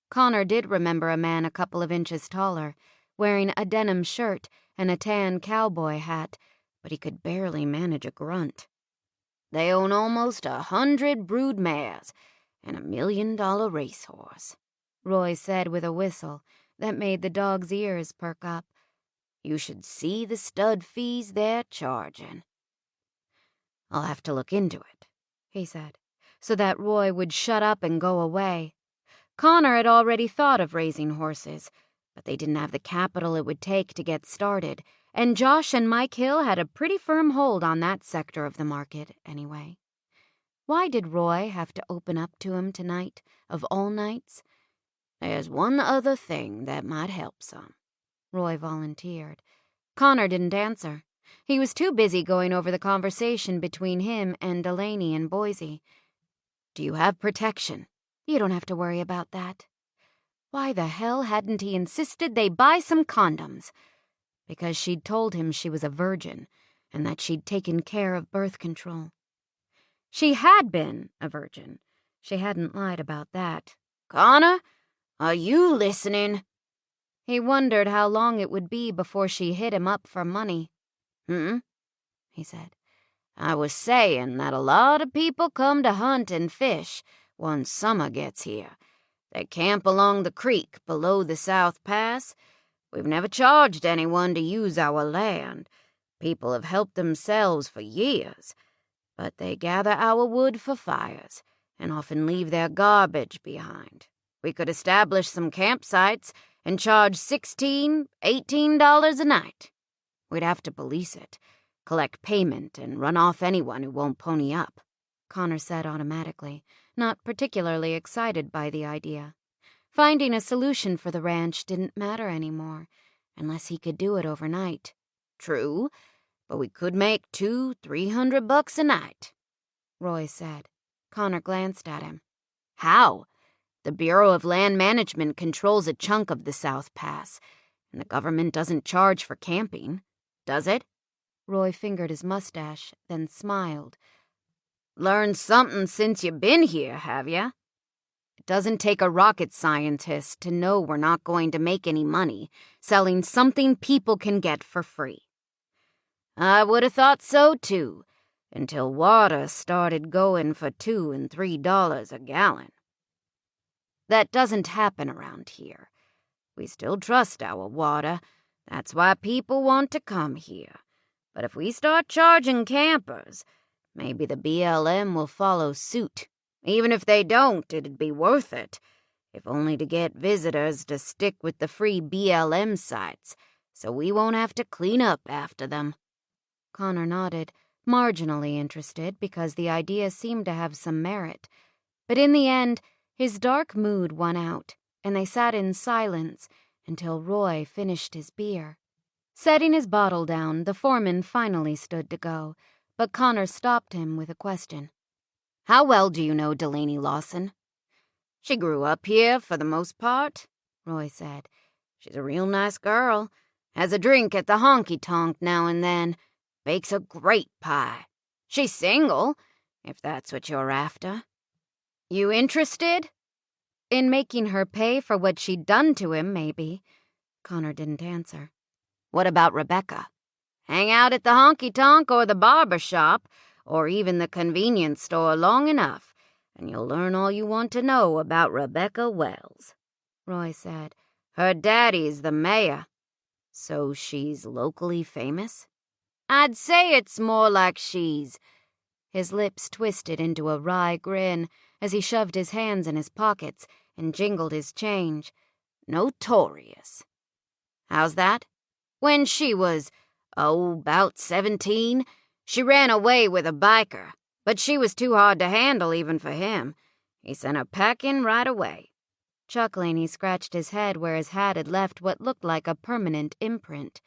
Connor did remember a man a couple of inches taller, wearing a denim shirt and a tan cowboy hat, but he could barely manage a grunt. "They own almost 100 brood mares and $1 million racehorse," Roy said with a whistle that made the dog's ears perk up. "You should see the stud fees they're charging." "I'll have to look into it," he said, so that Roy would shut up and go away. Connor had already thought of raising horses, but they didn't have the capital it would take to get started, and Josh and Mike Hill had a pretty firm hold on that sector of the market, anyway. Why did Roy have to open up to him tonight, of all nights? "There's one other thing that might help some," Roy volunteered. Connor didn't answer. He was too busy going over the conversation between him and Delaney in Boise. "Do you have protection?" "You don't have to worry about that." Why the hell hadn't he insisted they buy some condoms? Because she'd told him she was a virgin and that she'd taken care of birth control. She had been a virgin. She hadn't lied about that. "Connor, are you listening?" He wondered how long it would be before she hit him up for money. He said. "I was saying that a lot of people come to hunt and fish once summer gets here. They camp along the creek below the South Pass. We've never charged anyone to use our land. People have helped themselves for years, but they gather our wood for fires and often leave their garbage behind. We could establish some campsites and charge $16, $18 a night. We'd have to police it, collect payment, and run off anyone who won't pony up," Connor said automatically, not particularly excited by the idea. Finding a solution for the ranch didn't matter anymore, unless he could do it overnight. "True, but we could make $200-300 a night," Roy said. Connor glanced at him. "How? The Bureau of Land Management controls a chunk of the South Pass, and the government doesn't charge for camping, does it?" Roy fingered his mustache, then smiled. "Learned something since you've been here, have ya? It doesn't take a rocket scientist to know we're not going to make any money selling something people can get for free." "I would have thought so, too, until water started going for $2 and $3 a gallon. That doesn't happen around here. We still trust our water. That's why people want to come here. But if we start charging campers, maybe the BLM will follow suit. Even if they don't, it'd be worth it, if only to get visitors to stick with the free BLM sites, so we won't have to clean up after them." Connor nodded, marginally interested because the idea seemed to have some merit. But in the end, his dark mood won out, and they sat in silence until Roy finished his beer. Setting his bottle down, the foreman finally stood to go, but Connor stopped him with a question. "How well do you know Delaney Lawson?" "She grew up here for the most part," Roy said. "She's a real nice girl. Has a drink at the honky-tonk now and then. Bakes a great pie. She's single, if that's what you're after." "You interested?" "In making her pay for what she'd done to him, maybe." Connor didn't answer. "What about Rebecca? Hang out at the honky-tonk or the barber shop, or even the convenience store long enough, and you'll learn all you want to know about Rebecca Wells," Roy said. "Her daddy's the mayor." "So she's locally famous?" "I'd say it's more like she's—" His lips twisted into a wry grin as he shoved his hands in his pockets and jingled his change. "Notorious. How's that?" When she was, 'bout 17, she ran away with a biker, but she was too hard to handle even for him. He sent her packing right away." Chuckling, he scratched his head where his hat had left what looked like a permanent imprint.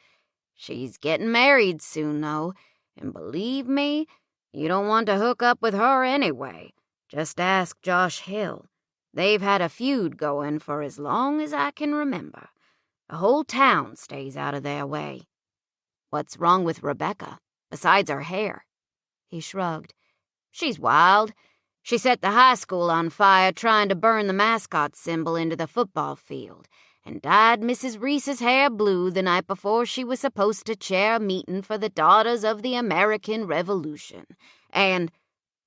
"She's getting married soon, though, and believe me, you don't want to hook up with her anyway. Just ask Josh Hill. They've had a feud going for as long as I can remember. The whole town stays out of their way." "What's wrong with Rebecca, besides her hair?" He shrugged. "She's wild. She set the high school on fire trying to burn the mascot symbol into the football field, and dyed Mrs. Reese's hair blue the night before she was supposed to chair a meeting for the Daughters of the American Revolution. And—"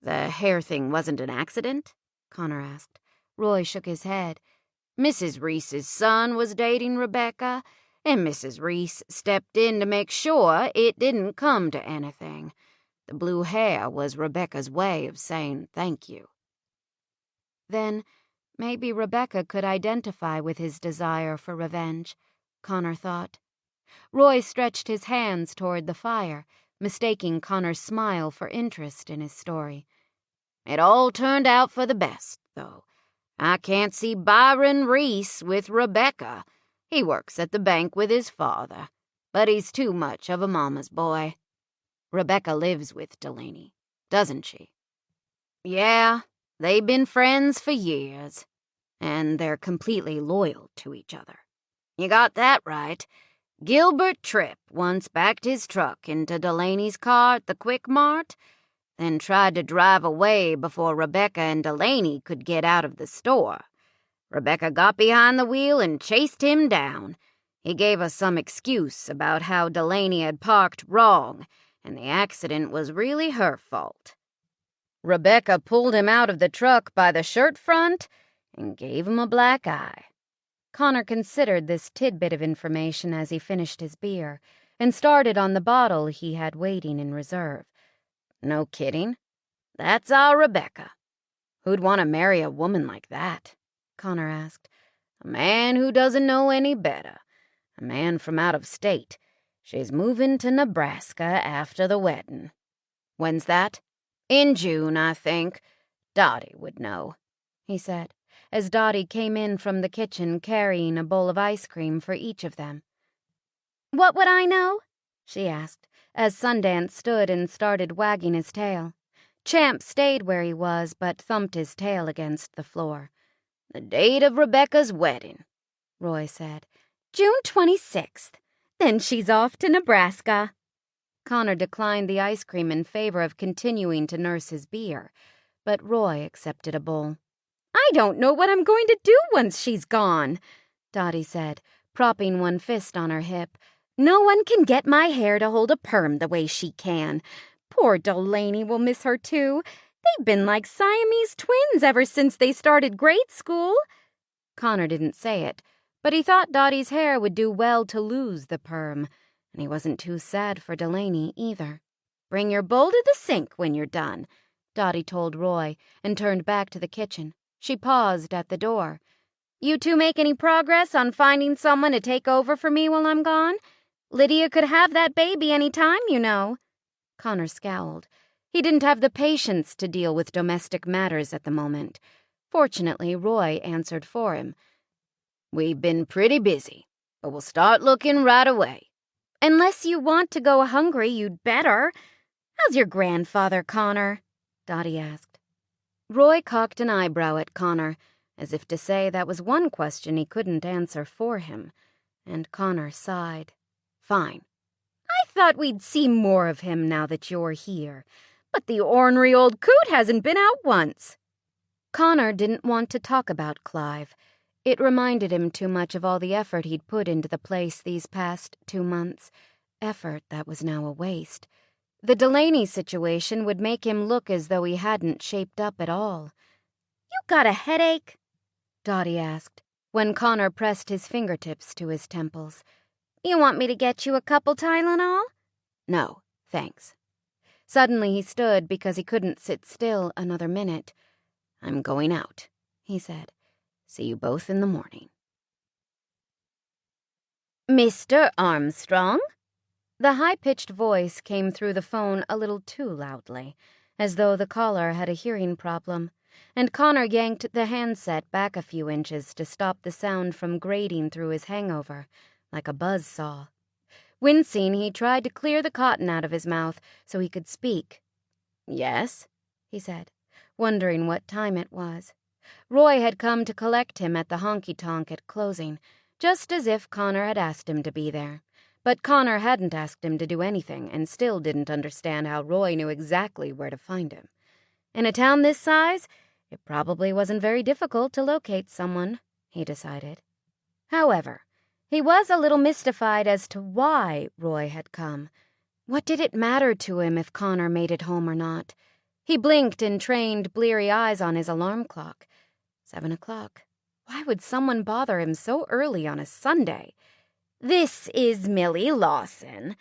"The hair thing wasn't an accident?" Connor asked. Roy shook his head. "Mrs. Reese's son was dating Rebecca, and Mrs. Reese stepped in to make sure it didn't come to anything. The blue hair was Rebecca's way of saying thank you." Then maybe Rebecca could identify with his desire for revenge, Connor thought. Roy stretched his hands toward the fire, mistaking Connor's smile for interest in his story. "It all turned out for the best, though. I can't see Byron Reese with Rebecca. He works at the bank with his father, but he's too much of a mama's boy. Rebecca lives with Delaney, doesn't she?" "Yeah, they've been friends for years." "And they're completely loyal to each other." "You got that right. Gilbert Tripp once backed his truck into Delaney's car at the Quick Mart, then tried to drive away before Rebecca and Delaney could get out of the store. Rebecca got behind the wheel and chased him down. He gave us some excuse about how Delaney had parked wrong, and the accident was really her fault. Rebecca pulled him out of the truck by the shirt front and gave him a black eye." Connor considered this tidbit of information as he finished his beer and started on the bottle he had waiting in reserve. "No kidding. That's our Rebecca." "Who'd want to marry a woman like that?" Connor asked. "A man who doesn't know any better. A man from out of state. She's moving to Nebraska after the wedding." "When's that?" "In June, I think. Dottie would know," he said, as Dottie came in from the kitchen carrying a bowl of ice cream for each of them. "What would I know?" she asked, as Sundance stood and started wagging his tail. Champ stayed where he was, but thumped his tail against the floor. "The date of Rebecca's wedding," Roy said. "June 26th. Then she's off to Nebraska." Connor declined the ice cream in favor of continuing to nurse his beer, but Roy accepted a bowl. "I don't know what I'm going to do once she's gone," Dottie said, propping one fist on her hip. "No one can get my hair to hold a perm the way she can. Poor Delaney will miss her, too. They've been like Siamese twins ever since they started grade school." Connor didn't say it, but he thought Dottie's hair would do well to lose the perm, and he wasn't too sad for Delaney either. "Bring your bowl to the sink when you're done," Dottie told Roy, and turned back to the kitchen. She paused at the door. "You two make any progress on finding someone to take over for me while I'm gone? Lydia could have that baby any time, you know." Connor scowled. He didn't have the patience to deal with domestic matters at the moment. Fortunately, Roy answered for him. "We've been pretty busy, but we'll start looking right away." "Unless you want to go hungry, you'd better. How's your grandfather, Connor?" Dottie asked. Roy cocked an eyebrow at Connor, as if to say that was one question he couldn't answer for him, and Connor sighed. "Fine." "I thought we'd see more of him now that you're here, but the ornery old coot hasn't been out once." Connor didn't want to talk about Clive. It reminded him too much of all the effort he'd put into the place these past 2 months, effort that was now a waste. The Delaney situation would make him look as though he hadn't shaped up at all. "You got a headache?" Dottie asked, when Connor pressed his fingertips to his temples. "You want me to get you a couple Tylenol?" "No, thanks." Suddenly he stood because he couldn't sit still another minute. "I'm going out," he said. "See you both in the morning." Mr. Armstrong? The high-pitched voice came through the phone a little too loudly, as though the caller had a hearing problem, and Connor yanked the handset back a few inches to stop the sound from grating through his hangover, like a buzzsaw. Wincing, he tried to clear the cotton out of his mouth so he could speak. "Yes," he said, wondering what time it was. Roy had come to collect him at the honky-tonk at closing, just as if Connor had asked him to be there. But Connor hadn't asked him to do anything and still didn't understand how Roy knew exactly where to find him. In a town this size, it probably wasn't very difficult to locate someone, he decided. However, he was a little mystified as to why Roy had come. What did it matter to him if Connor made it home or not? He blinked and trained bleary eyes on his alarm clock. 7 o'clock. Why would someone bother him so early on a Sunday? "This is Millie Lawson,"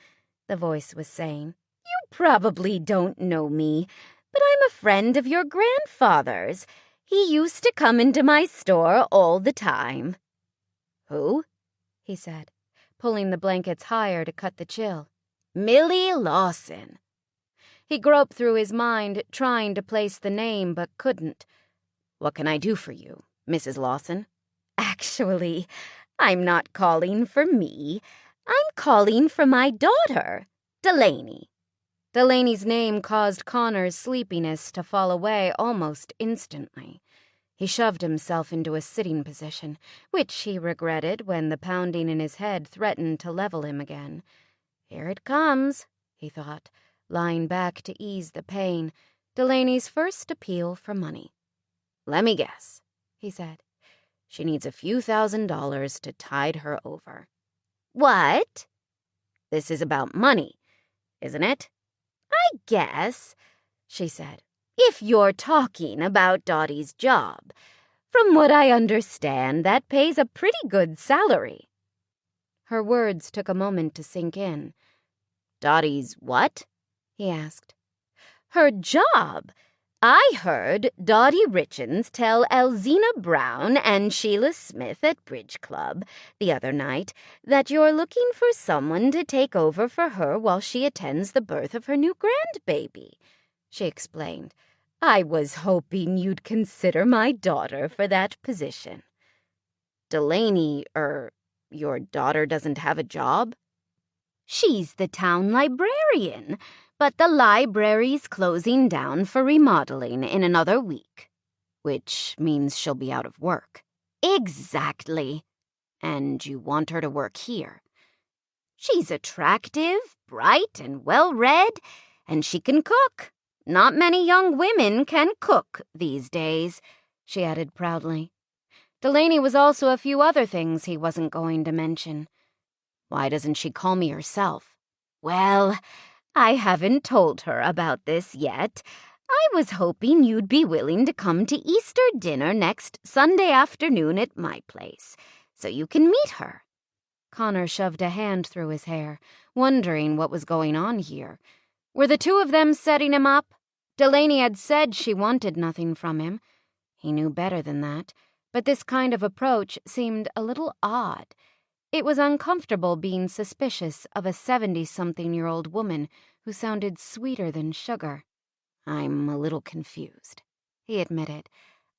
the voice was saying. "You probably don't know me, but I'm a friend of your grandfather's. He used to come into my store all the time." "Who?" he said, pulling the blankets higher to cut the chill. "Millie Lawson." He groped through his mind, trying to place the name, but couldn't. "What can I do for you, Mrs. Lawson?" "Actually, I'm not calling for me. I'm calling for my daughter, Delaney." Delaney's name caused Connor's sleepiness to fall away almost instantly. He shoved himself into a sitting position, which he regretted when the pounding in his head threatened to level him again. "Here it comes," he thought, lying back to ease the pain. Delaney's first appeal for money. "Let me guess," he said. "She needs a few $1,000s to tide her over." "What?" "This is about money, isn't it?" "I guess," she said, "if you're talking about Dottie's job. From what I understand, that pays a pretty good salary." Her words took a moment to sink in. "Dottie's what?" he asked. "Her job. I heard Dottie Richens tell Elzina Brown and Sheila Smith at Bridge Club the other night that you're looking for someone to take over for her while she attends the birth of her new grandbaby," she explained. "I was hoping you'd consider my daughter for that position." "Delaney, your daughter doesn't have a job?" "She's the town librarian, but the library's closing down for remodeling in another week." "Which means she'll be out of work." "Exactly." "And you want her to work here?" "She's attractive, bright, and well-read, and she can cook. Not many young women can cook these days," she added proudly. Delaney was also a few other things he wasn't going to mention. "Why doesn't she call me herself?" "Well, I haven't told her about this yet. I was hoping you'd be willing to come to Easter dinner next Sunday afternoon at my place, so you can meet her." Connor shoved a hand through his hair, wondering what was going on here. Were the two of them setting him up? Delaney had said she wanted nothing from him. He knew better than that, but this kind of approach seemed a little odd. It was uncomfortable being suspicious of a 70-something-year-old woman who sounded sweeter than sugar. "I'm a little confused," he admitted.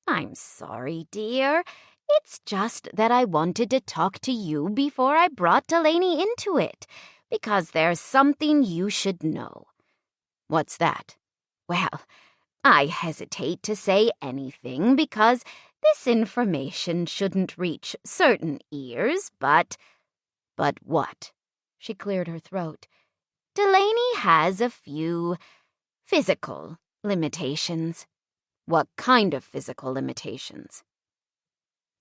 "I'm sorry, dear. It's just that I wanted to talk to you before I brought Delaney into it, because there's something you should know." "What's that?" "Well, I hesitate to say anything because this information shouldn't reach certain ears, but—" "But what?" She cleared her throat. "Delaney has a few physical limitations." "What kind of physical limitations?"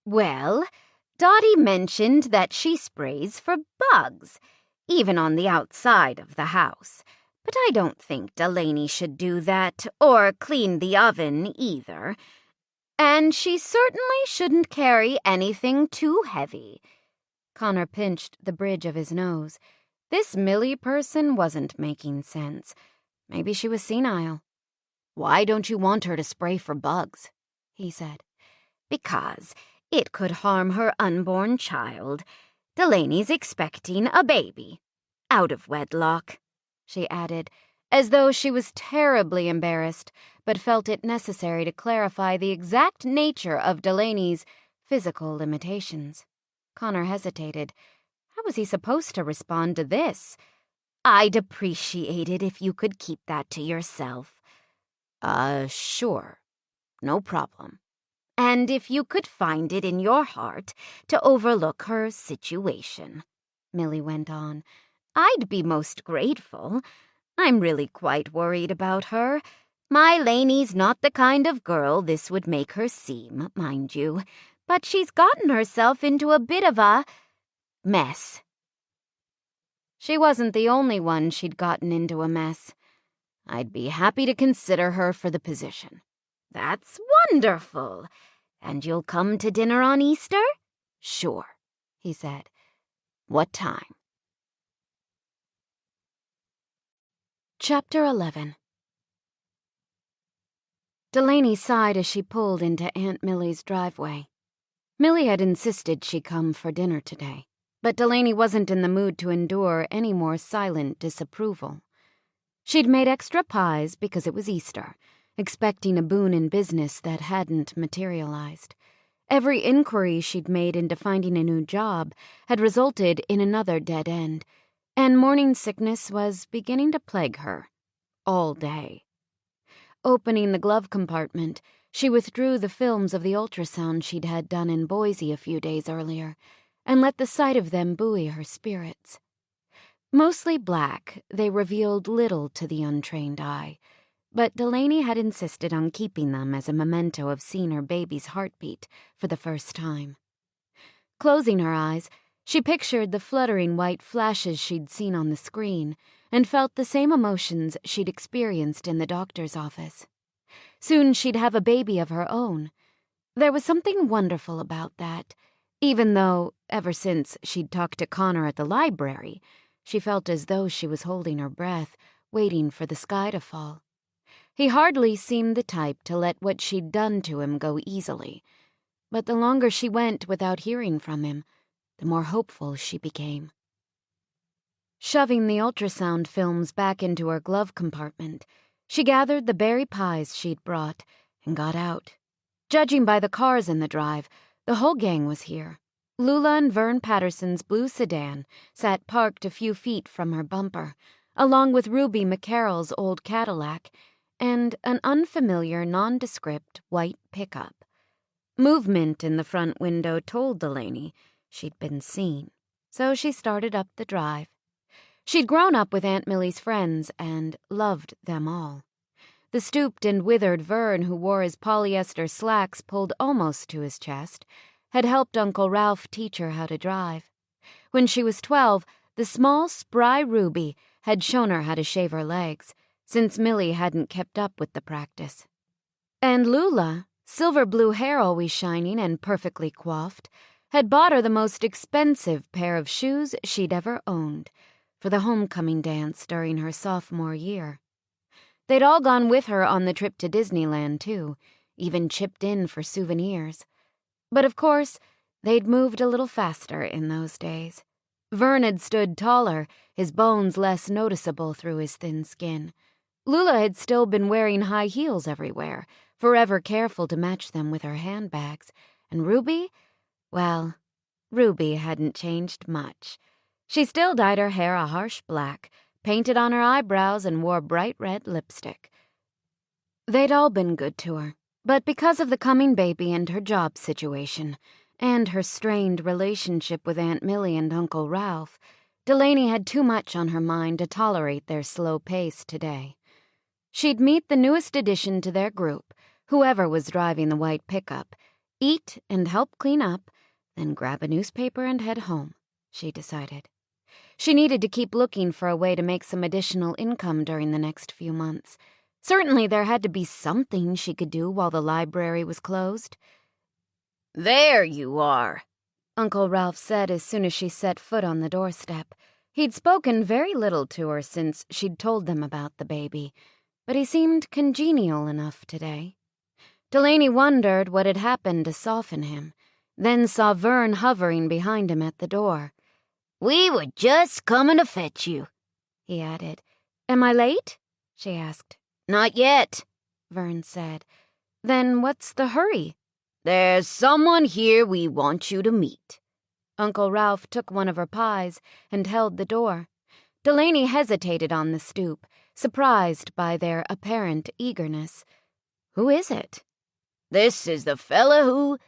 "Well, Dottie mentioned that she sprays for bugs, even on the outside of the house. But I don't think Delaney should do that, or clean the oven either. And she certainly shouldn't carry anything too heavy." Connor pinched the bridge of his nose. This Millie person wasn't making sense. Maybe she was senile. "Why don't you want her to spray for bugs?" he said. "Because it could harm her unborn child. Delaney's expecting a baby. Out of wedlock," she added, as though she was terribly embarrassed, but felt it necessary to clarify the exact nature of Delaney's physical limitations. Connor hesitated. How was he supposed to respond to this? "I'd appreciate it if you could keep that to yourself." Sure. No problem. And if you could find it in your heart to overlook her situation," Millie went on, "I'd be most grateful. I'm really quite worried about her. My Laney's not the kind of girl this would make her seem, mind you, but she's gotten herself into a bit of a mess." She wasn't the only one she'd gotten into a mess. "I'd be happy to consider her for the position." "That's wonderful. And you'll come to dinner on Easter?" "Sure," he said. "What time?" Chapter 11. Delaney sighed as she pulled into Aunt Millie's driveway. Millie had insisted she come for dinner today, but Delaney wasn't in the mood to endure any more silent disapproval. She'd made extra pies because it was Easter, expecting a boon in business that hadn't materialized. Every inquiry she'd made into finding a new job had resulted in another dead end, and morning sickness was beginning to plague her. All day. Opening the glove compartment, she withdrew the films of the ultrasound she'd had done in Boise a few days earlier, and let the sight of them buoy her spirits. Mostly black, they revealed little to the untrained eye, but Delaney had insisted on keeping them as a memento of seeing her baby's heartbeat for the first time. Closing her eyes, she pictured the fluttering white flashes she'd seen on the screen and felt the same emotions she'd experienced in the doctor's office. Soon she'd have a baby of her own. There was something wonderful about that, even though, ever since she'd talked to Connor at the library, she felt as though she was holding her breath, waiting for the sky to fall. He hardly seemed the type to let what she'd done to him go easily, but the longer she went without hearing from him, the more hopeful she became. Shoving the ultrasound films back into her glove compartment, she gathered the berry pies she'd brought and got out. Judging by the cars in the drive, the whole gang was here. Lula and Vern Patterson's blue sedan sat parked a few feet from her bumper, along with Ruby McCarroll's old Cadillac and an unfamiliar, nondescript white pickup. Movement in the front window told Delaney she'd been seen, so she started up the drive. She'd grown up with Aunt Millie's friends and loved them all. The stooped and withered Vern, who wore his polyester slacks pulled almost to his chest, had helped Uncle Ralph teach her how to drive. When she was 12, the small, spry Ruby had shown her how to shave her legs, since Millie hadn't kept up with the practice. And Lula, silver blue hair always shining and perfectly coiffed, had bought her the most expensive pair of shoes she'd ever owned for the homecoming dance during her sophomore year. They'd all gone with her on the trip to Disneyland, too, even chipped in for souvenirs. But of course, they'd moved a little faster in those days. Vern had stood taller, his bones less noticeable through his thin skin. Lula had still been wearing high heels everywhere, forever careful to match them with her handbags. And Ruby? Well, Ruby hadn't changed much. She still dyed her hair a harsh black, painted on her eyebrows, and wore bright red lipstick. They'd all been good to her, but because of the coming baby and her job situation, and her strained relationship with Aunt Millie and Uncle Ralph, Delaney had too much on her mind to tolerate their slow pace today. She'd meet the newest addition to their group, whoever was driving the white pickup, eat and help clean up, then grab a newspaper and head home, she decided. She needed to keep looking for a way to make some additional income during the next few months. Certainly there had to be something she could do while the library was closed. "There you are," Uncle Ralph said as soon as she set foot on the doorstep. He'd spoken very little to her since she'd told them about the baby, but he seemed congenial enough today. Delaney wondered what had happened to soften him, then saw Vern hovering behind him at the door. We were just coming to fetch you," he added. "Am I late?" she asked. "Not yet," Vern said. "Then what's the hurry?" "There's someone here we want you to meet." Uncle Ralph took one of her pies and held the door. Delaney hesitated on the stoop, surprised by their apparent eagerness. "Who is it?" "This is the fella who—"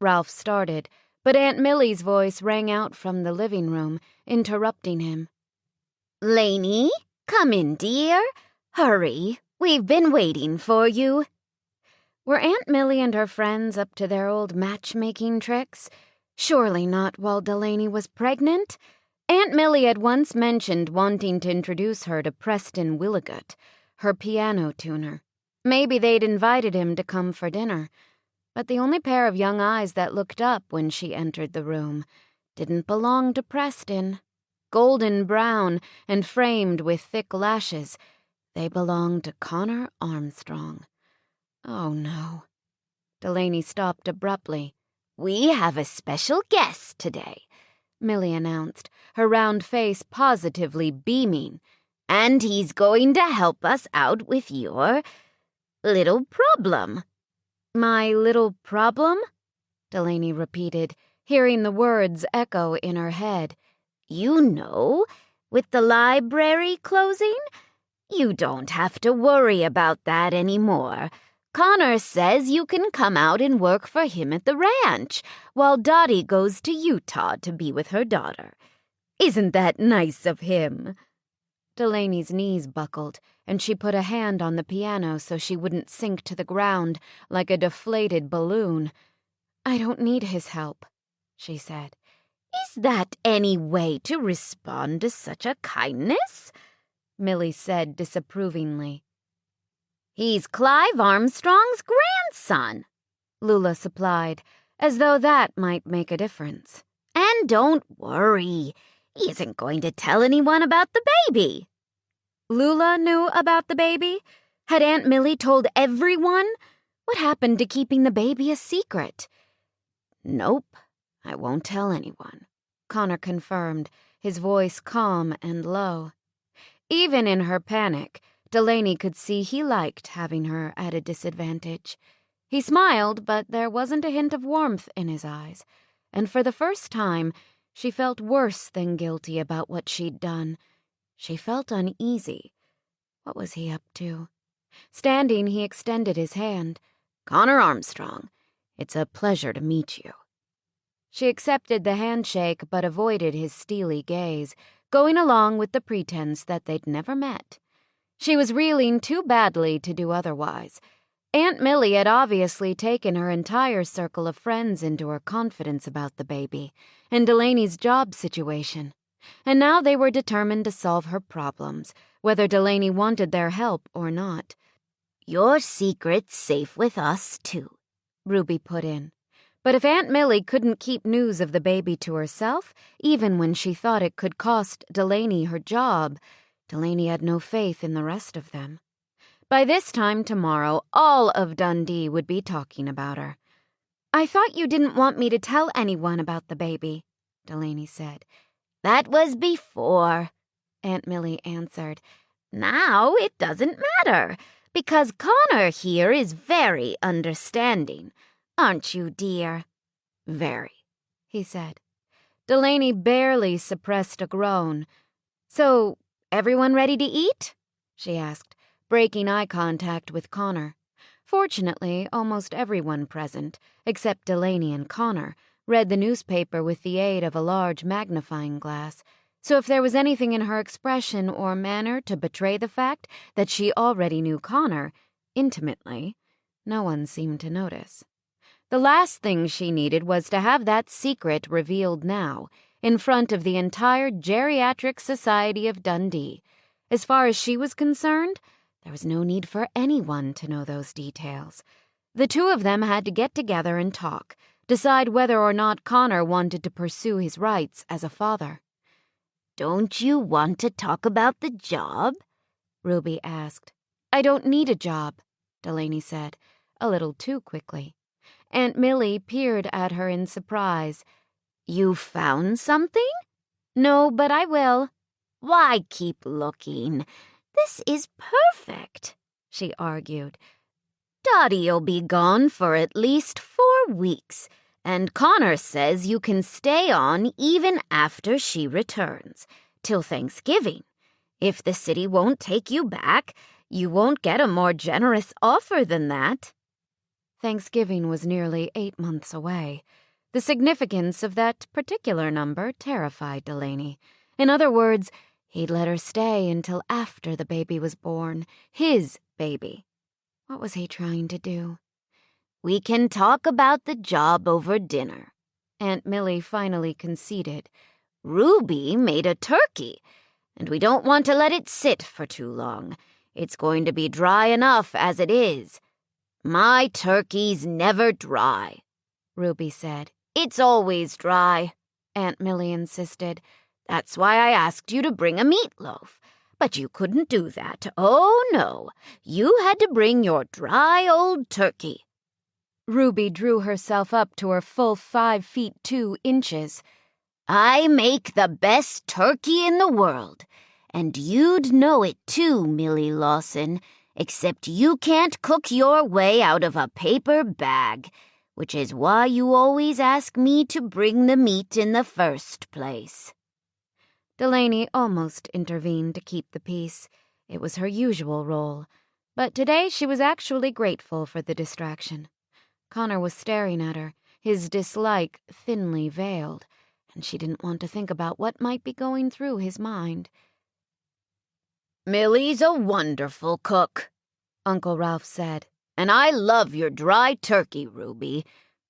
Ralph started, but Aunt Millie's voice rang out from the living room, interrupting him. "Lainey, come in, dear. Hurry, we've been waiting for you." Were Aunt Millie and her friends up to their old matchmaking tricks? Surely not while Delaney was pregnant. Aunt Millie had once mentioned wanting to introduce her to Preston Willigut, her piano tuner. Maybe they'd invited him to come for dinner. But the only pair of young eyes that looked up when she entered the room didn't belong to Preston. Golden brown and framed with thick lashes, they belonged to Connor Armstrong. Oh, no. Delaney stopped abruptly. "We have a special guest today," Millie announced, her round face positively beaming. "And he's going to help us out with your little problem." "My little problem?" Delaney repeated, hearing the words echo in her head. "You know, with the library closing, you don't have to worry about that anymore. Connor says you can come out and work for him at the ranch, while Dottie goes to Utah to be with her daughter. Isn't that nice of him?" Delaney's knees buckled, and she put a hand on the piano so she wouldn't sink to the ground like a deflated balloon. "I don't need his help," she said. "Is that any way to respond to such a kindness?" Millie said disapprovingly. "He's Clive Armstrong's grandson," Lula supplied, as though that might make a difference. "And don't worry, he isn't going to tell anyone about the baby." Lula knew about the baby? Had Aunt Millie told everyone? What happened to keeping the baby a secret? "Nope, I won't tell anyone," Connor confirmed, his voice calm and low. Even in her panic, Delaney could see he liked having her at a disadvantage. He smiled, but there wasn't a hint of warmth in his eyes, and for the first time, she felt worse than guilty about what she'd done. She felt uneasy. What was he up to? Standing, he extended his hand. "Connor Armstrong, it's a pleasure to meet you." She accepted the handshake but avoided his steely gaze, going along with the pretense that they'd never met. She was reeling too badly to do otherwise. Aunt Millie had obviously taken her entire circle of friends into her confidence about the baby and Delaney's job situation, and now they were determined to solve her problems, whether Delaney wanted their help or not. "Your secret's safe with us, too," Ruby put in. But if Aunt Millie couldn't keep news of the baby to herself, even when she thought it could cost Delaney her job, Delaney had no faith in the rest of them. By this time tomorrow, all of Dundee would be talking about her. "I thought you didn't want me to tell anyone about the baby," Delaney said. "That was before," Aunt Millie answered. "Now it doesn't matter, because Connor here is very understanding. Aren't you, dear?" "Very," he said. Delaney barely suppressed a groan. "So, everyone ready to eat?" she asked, breaking eye contact with Connor. Fortunately, almost everyone present, except Delaney and Connor, read the newspaper with the aid of a large magnifying glass, so if there was anything in her expression or manner to betray the fact that she already knew Connor intimately, no one seemed to notice. The last thing she needed was to have that secret revealed now, in front of the entire geriatric society of Dundee. As far as she was concerned, there was no need for anyone to know those details. The two of them had to get together and talk, decide whether or not Connor wanted to pursue his rights as a father. "Don't you want to talk about the job?" Ruby asked. "I don't need a job," Delaney said, a little too quickly. Aunt Millie peered at her in surprise. "You found something?" No, but I will. Why keep looking? This is perfect, she argued. Dottie'll be gone for at least 4 weeks, and Connor says you can stay on even after she returns, till Thanksgiving. If the city won't take you back, you won't get a more generous offer than that. Thanksgiving was nearly 8 months away. The significance of that particular number terrified Delaney. In other words, he'd let her stay until after the baby was born. His baby. What was he trying to do? We can talk about the job over dinner, Aunt Millie finally conceded. Ruby made a turkey, and we don't want to let it sit for too long. It's going to be dry enough as it is. My turkey's never dry, Ruby said. It's always dry, Aunt Millie insisted. That's why I asked you to bring a meatloaf. But you couldn't do that. Oh, no. You had to bring your dry old turkey. Ruby drew herself up to her full 5 feet 2 inches. I make the best turkey in the world, and you'd know it too, Millie Lawson, except you can't cook your way out of a paper bag, which is why you always ask me to bring the meat in the first place. Delaney almost intervened to keep the peace. It was her usual role, but today she was actually grateful for the distraction. Connor was staring at her, his dislike thinly veiled, and she didn't want to think about what might be going through his mind. Millie's a wonderful cook, Uncle Ralph said. And I love your dry turkey, Ruby.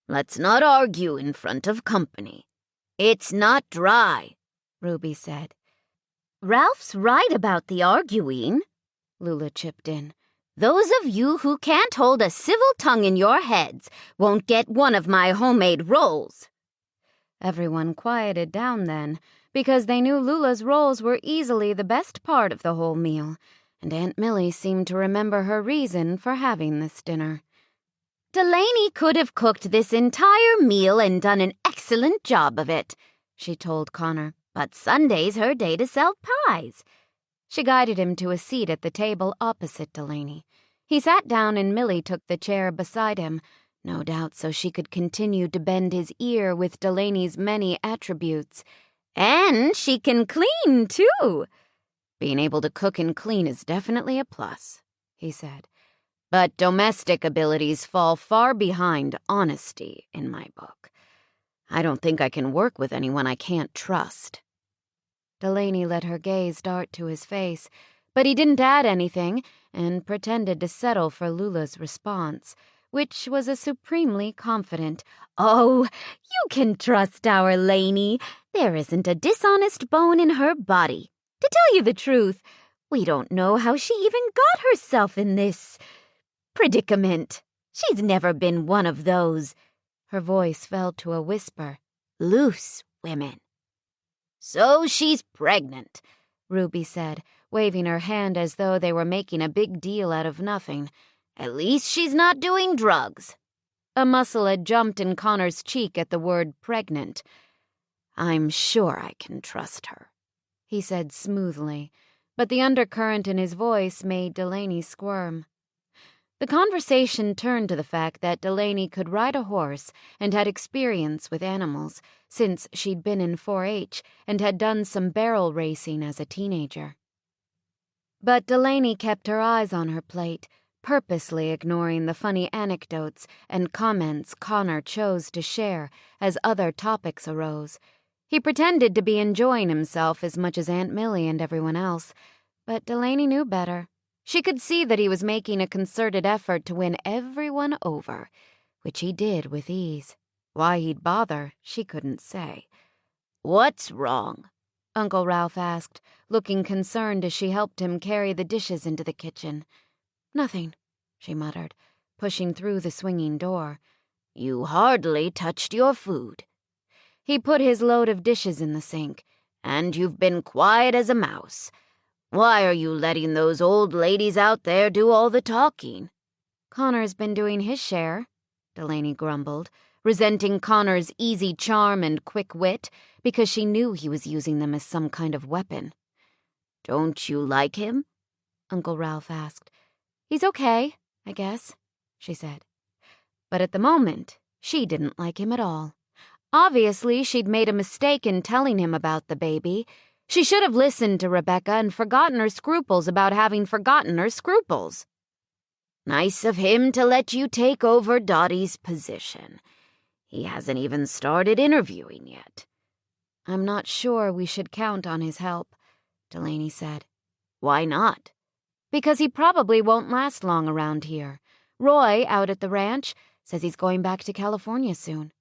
Let's not argue in front of company. It's not dry, Ruby said. Ralph's right about the arguing, Lula chipped in. Those of you who can't hold a civil tongue in your heads won't get one of my homemade rolls. Everyone quieted down then, because they knew Lula's rolls were easily the best part of the whole meal, and Aunt Millie seemed to remember her reason for having this dinner. Delaney could have cooked this entire meal and done an excellent job of it, she told Connor, but Sunday's her day to sell pies. She guided him to a seat at the table opposite Delaney. He sat down and Millie took the chair beside him, no doubt so she could continue to bend his ear with Delaney's many attributes. And she can clean, too. Being able to cook and clean is definitely a plus, he said. But domestic abilities fall far behind honesty in my book. I don't think I can work with anyone I can't trust. Delaney let her gaze dart to his face, but he didn't add anything and pretended to settle for Lula's response, which was a supremely confident, "Oh, you can trust our Laney. There isn't a dishonest bone in her body. To tell you the truth, we don't know how she even got herself in this predicament. She's never been one of those," her voice fell to a whisper, "loose women." "So she's pregnant," Ruby said, waving her hand as though they were making a big deal out of nothing. "At least she's not doing drugs." A muscle had jumped in Connor's cheek at the word pregnant. "I'm sure I can trust her," he said smoothly, but the undercurrent in his voice made Delaney squirm. The conversation turned to the fact that Delaney could ride a horse and had experience with animals, since she'd been in 4-H and had done some barrel racing as a teenager. But Delaney kept her eyes on her plate, purposely ignoring the funny anecdotes and comments Connor chose to share as other topics arose. He pretended to be enjoying himself as much as Aunt Millie and everyone else, but Delaney knew better. She could see that he was making a concerted effort to win everyone over, which he did with ease. Why he'd bother, she couldn't say. "What's wrong?" Uncle Ralph asked, looking concerned as she helped him carry the dishes into the kitchen. "Nothing," she muttered, pushing through the swinging door. "You hardly touched your food." He put his load of dishes in the sink. "And you've been quiet as a mouse. Why are you letting those old ladies out there do all the talking?" "Connor's been doing his share," Delaney grumbled, resenting Connor's easy charm and quick wit because she knew he was using them as some kind of weapon. "Don't you like him?" Uncle Ralph asked. "He's okay, I guess," she said. But at the moment, she didn't like him at all. Obviously, she'd made a mistake in telling him about the baby. She should have listened to Rebecca and forgotten her scruples about having forgotten her scruples. "Nice of him to let you take over Dottie's position. He hasn't even started interviewing yet." "I'm not sure we should count on his help," Delaney said. "Why not?" "Because he probably won't last long around here. Roy, out at the ranch, says he's going back to California soon."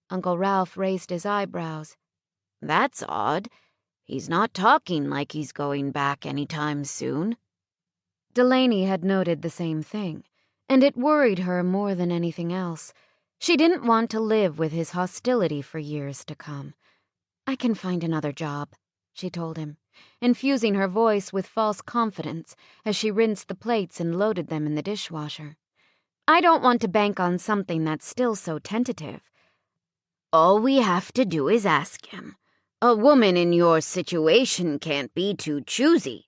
Uncle Ralph raised his eyebrows. "That's odd. He's not talking like he's going back anytime soon." Delaney had noted the same thing, and it worried her more than anything else. She didn't want to live with his hostility for years to come. "I can find another job," she told him, infusing her voice with false confidence as she rinsed the plates and loaded them in the dishwasher. "I don't want to bank on something that's still so tentative." "All we have to do is ask him. A woman in your situation can't be too choosy."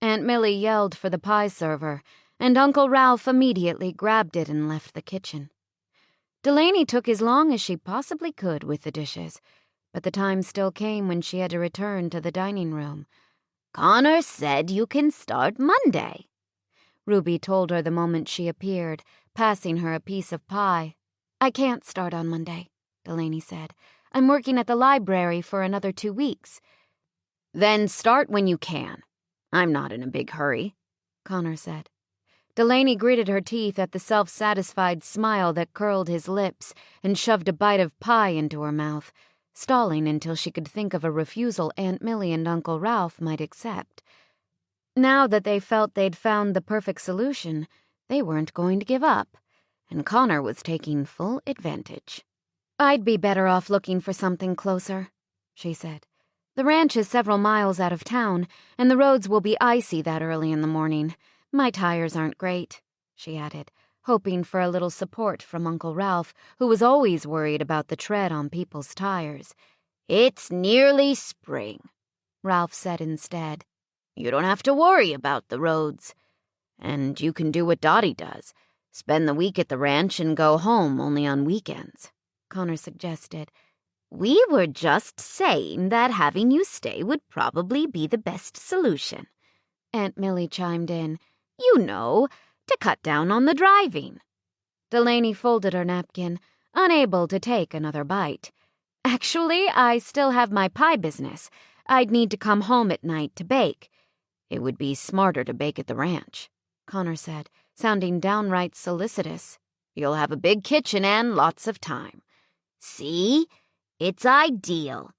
Aunt Millie yelled for the pie server, and Uncle Ralph immediately grabbed it and left the kitchen. Delaney took as long as she possibly could with the dishes, but the time still came when she had to return to the dining room. "Connor said you can start Monday," Ruby told her the moment she appeared, passing her a piece of pie. "I can't start on Monday," Delaney said. "I'm working at the library for another 2 weeks." "Then start when you can. I'm not in a big hurry," Connor said. Delaney gritted her teeth at the self-satisfied smile that curled his lips and shoved a bite of pie into her mouth, stalling until she could think of a refusal Aunt Millie and Uncle Ralph might accept. Now that they felt they'd found the perfect solution, they weren't going to give up, and Connor was taking full advantage. "I'd be better off looking for something closer," she said. "The ranch is several miles out of town, and the roads will be icy that early in the morning. My tires aren't great," she added, hoping for a little support from Uncle Ralph, who was always worried about the tread on people's tires. "It's nearly spring," Ralph said instead. "You don't have to worry about the roads. And you can do what Dottie does. Spend the week at the ranch and go home only on weekends," Connor suggested. "We were just saying that having you stay would probably be the best solution," Aunt Millie chimed in. "You know, to cut down on the driving." Delaney folded her napkin, unable to take another bite. "Actually, I still have my pie business. I'd need to come home at night to bake." "It would be smarter to bake at the ranch," Connor said, sounding downright solicitous. "You'll have a big kitchen and lots of time." "See? It's ideal,"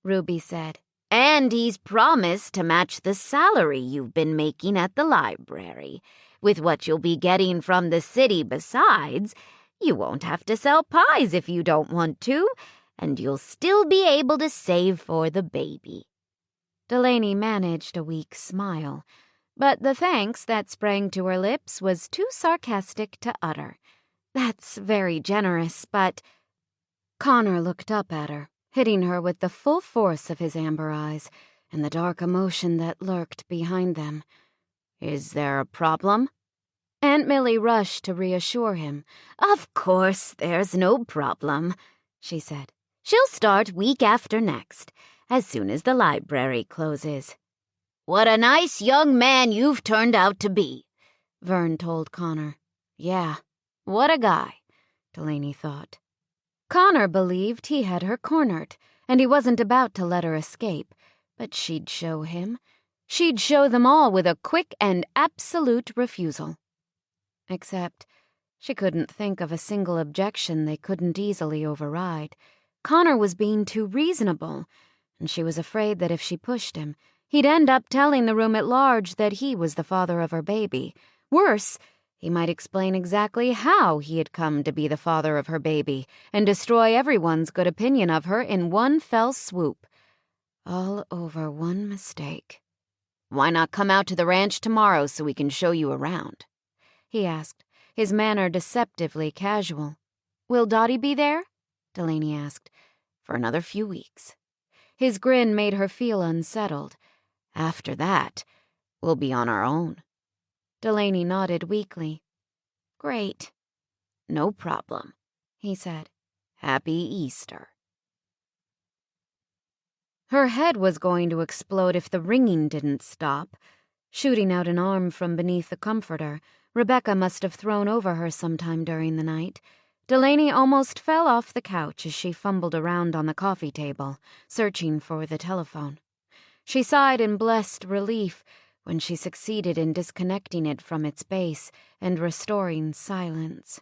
Ruby said. "And he's promised to match the salary you've been making at the library. With what you'll be getting from the city besides, you won't have to sell pies if you don't want to, and you'll still be able to save for the baby." Delaney managed a weak smile, but the thanks that sprang to her lips was too sarcastic to utter. "That's very generous, but—" Connor looked up at her, hitting her with the full force of his amber eyes and the dark emotion that lurked behind them. "Is there a problem?" Aunt Millie rushed to reassure him. "Of course there's no problem," she said. "She'll start week after next, as soon as the library closes." "What a nice young man you've turned out to be," Vern told Connor. "Yeah, what a guy," Delaney thought. Connor believed he had her cornered, and he wasn't about to let her escape, but she'd show him. She'd show them all with a quick and absolute refusal. Except she couldn't think of a single objection they couldn't easily override. Connor was being too reasonable, and she was afraid that if she pushed him, he'd end up telling the room at large that he was the father of her baby. Worse, he might explain exactly how he had come to be the father of her baby and destroy everyone's good opinion of her in one fell swoop. All over one mistake. "Why not come out to the ranch tomorrow so we can show you around?" he asked, his manner deceptively casual. Will Dottie be there? Delaney asked. For another few weeks. His grin made her feel unsettled. After that, we'll be on our own. Delaney nodded weakly. Great. No problem, he said. Happy Easter. Her head was going to explode if the ringing didn't stop. Shooting out an arm from beneath the comforter, Rebecca must have thrown over her sometime during the night. Delaney almost fell off the couch as she fumbled around on the coffee table, searching for the telephone. She sighed in blessed relief when she succeeded in disconnecting it from its base and restoring silence.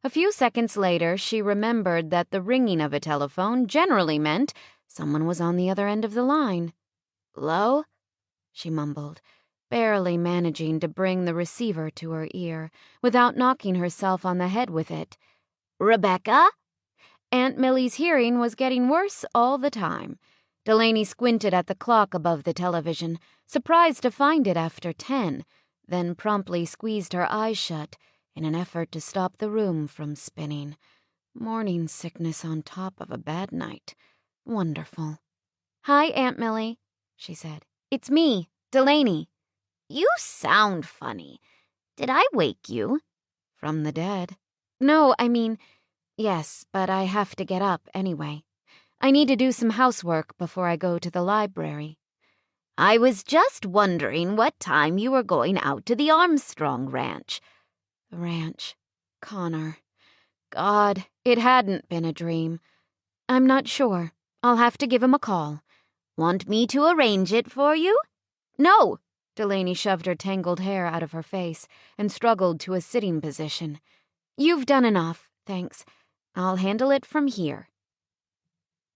A few seconds later, she remembered that the ringing of a telephone generally meant someone was on the other end of the line. "Hello?" she mumbled, barely managing to bring the receiver to her ear without knocking herself on the head with it. "Rebecca?" Aunt Millie's hearing was getting worse all the time. Delaney squinted at the clock above the television, surprised to find it after 10, then promptly squeezed her eyes shut in an effort to stop the room from spinning. Morning sickness on top of a bad night. Wonderful. "Hi, Aunt Millie," she said. "It's me, Delaney." "You sound funny. Did I wake you?" "From the dead." "No, I mean, yes, but I have to get up anyway. I need to do some housework before I go to the library." "I was just wondering what time you were going out to the Armstrong ranch." The ranch. Connor. God, it hadn't been a dream. "I'm not sure. I'll have to give him a call." "Want me to arrange it for you?" "No!" Delaney shoved her tangled hair out of her face and struggled to a sitting position. "You've done enough, thanks. I'll handle it from here."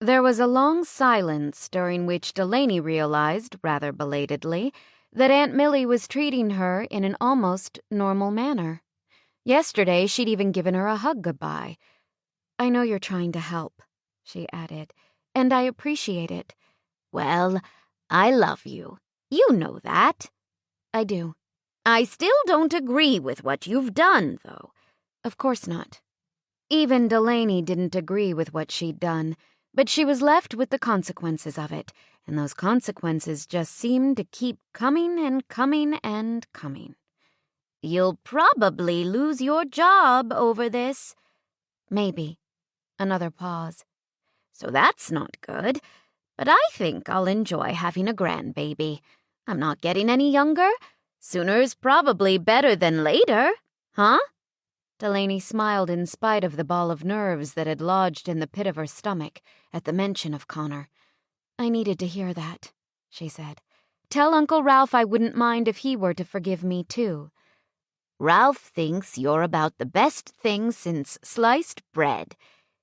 There was a long silence during which Delaney realized, rather belatedly, that Aunt Millie was treating her in an almost normal manner. Yesterday, she'd even given her a hug goodbye. "I know you're trying to help," she added, "and I appreciate it." "Well, I love you. You know that." "I do." "I still don't agree with what you've done, though." "Of course not." Even Delaney didn't agree with what she'd done, but she was left with the consequences of it, and those consequences just seemed to keep coming and coming and coming. "You'll probably lose your job over this." "Maybe." Another pause. "So that's not good. But I think I'll enjoy having a grandbaby. I'm not getting any younger. Sooner's probably better than later, huh?" Delaney smiled in spite of the ball of nerves that had lodged in the pit of her stomach at the mention of Connor. "I needed to hear that," she said. "Tell Uncle Ralph I wouldn't mind if he were to forgive me, too." "Ralph thinks you're about the best thing since sliced bread.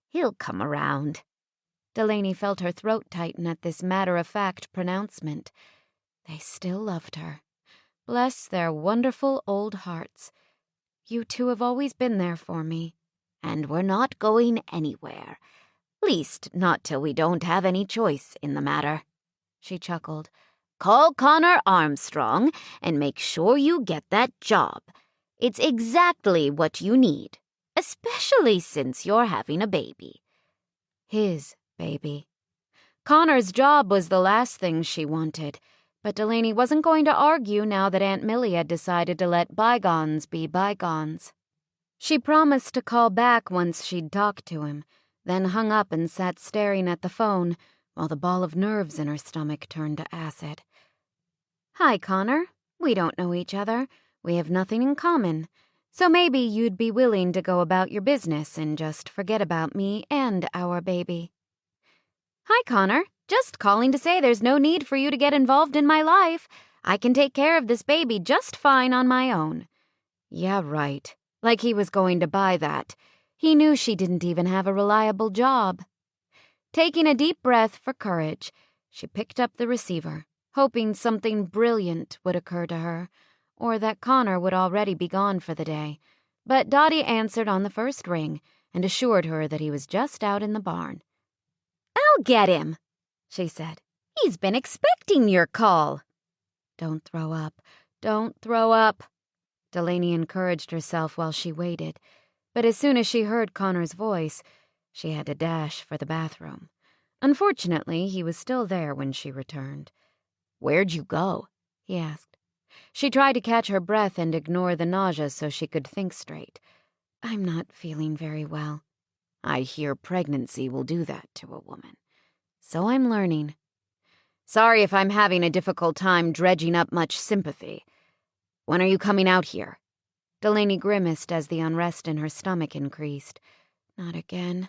He'll come around." Delaney felt her throat tighten at this matter-of-fact pronouncement. They still loved her. Bless their wonderful old hearts. "You two have always been there for me." "And we're not going anywhere. Least, not till we don't have any choice in the matter." She chuckled. "Call Connor Armstrong and make sure you get that job. It's exactly what you need, especially since you're having a baby." His baby. Connor's job was the last thing she wanted, but Delaney wasn't going to argue now that Aunt Millie had decided to let bygones be bygones. She promised to call back once she'd talked to him, then hung up and sat staring at the phone while the ball of nerves in her stomach turned to acid. "Hi, Connor. We don't know each other. We have nothing in common. So maybe you'd be willing to go about your business and just forget about me and our baby." "Hi, Connor. Just calling to say there's no need for you to get involved in my life. I can take care of this baby just fine on my own." Yeah, right. Like he was going to buy that. He knew she didn't even have a reliable job. Taking a deep breath for courage, she picked up the receiver, hoping something brilliant would occur to her, or that Connor would already be gone for the day. But Dottie answered on the first ring and assured her that he was just out in the barn. "I'll get him," she said. "He's been expecting your call." "Don't throw up. Don't throw up," Delaney encouraged herself while she waited. But as soon as she heard Connor's voice, she had to dash for the bathroom. Unfortunately, he was still there when she returned. "Where'd you go?" he asked. She tried to catch her breath and ignore the nausea so she could think straight. "I'm not feeling very well." "I hear pregnancy will do that to a woman." "So I'm learning." "Sorry if I'm having a difficult time dredging up much sympathy. When are you coming out here?" Delaney grimaced as the unrest in her stomach increased. "Not again."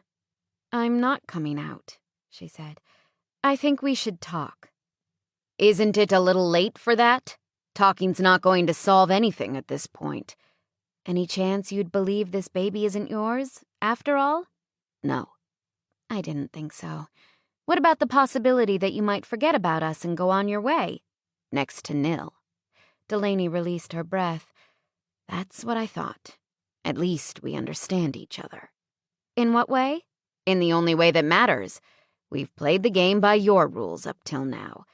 "I'm not coming out," she said. "I think we should talk." "Isn't it a little late for that? Talking's not going to solve anything at this point." "Any chance you'd believe this baby isn't yours, after all?" "No." "I didn't think so. What about the possibility that you might forget about us and go on your way?" "Next to nil." Delaney released her breath. "That's what I thought. At least we understand each other." "In what way?" "In the only way that matters. We've played the game by your rules up till now.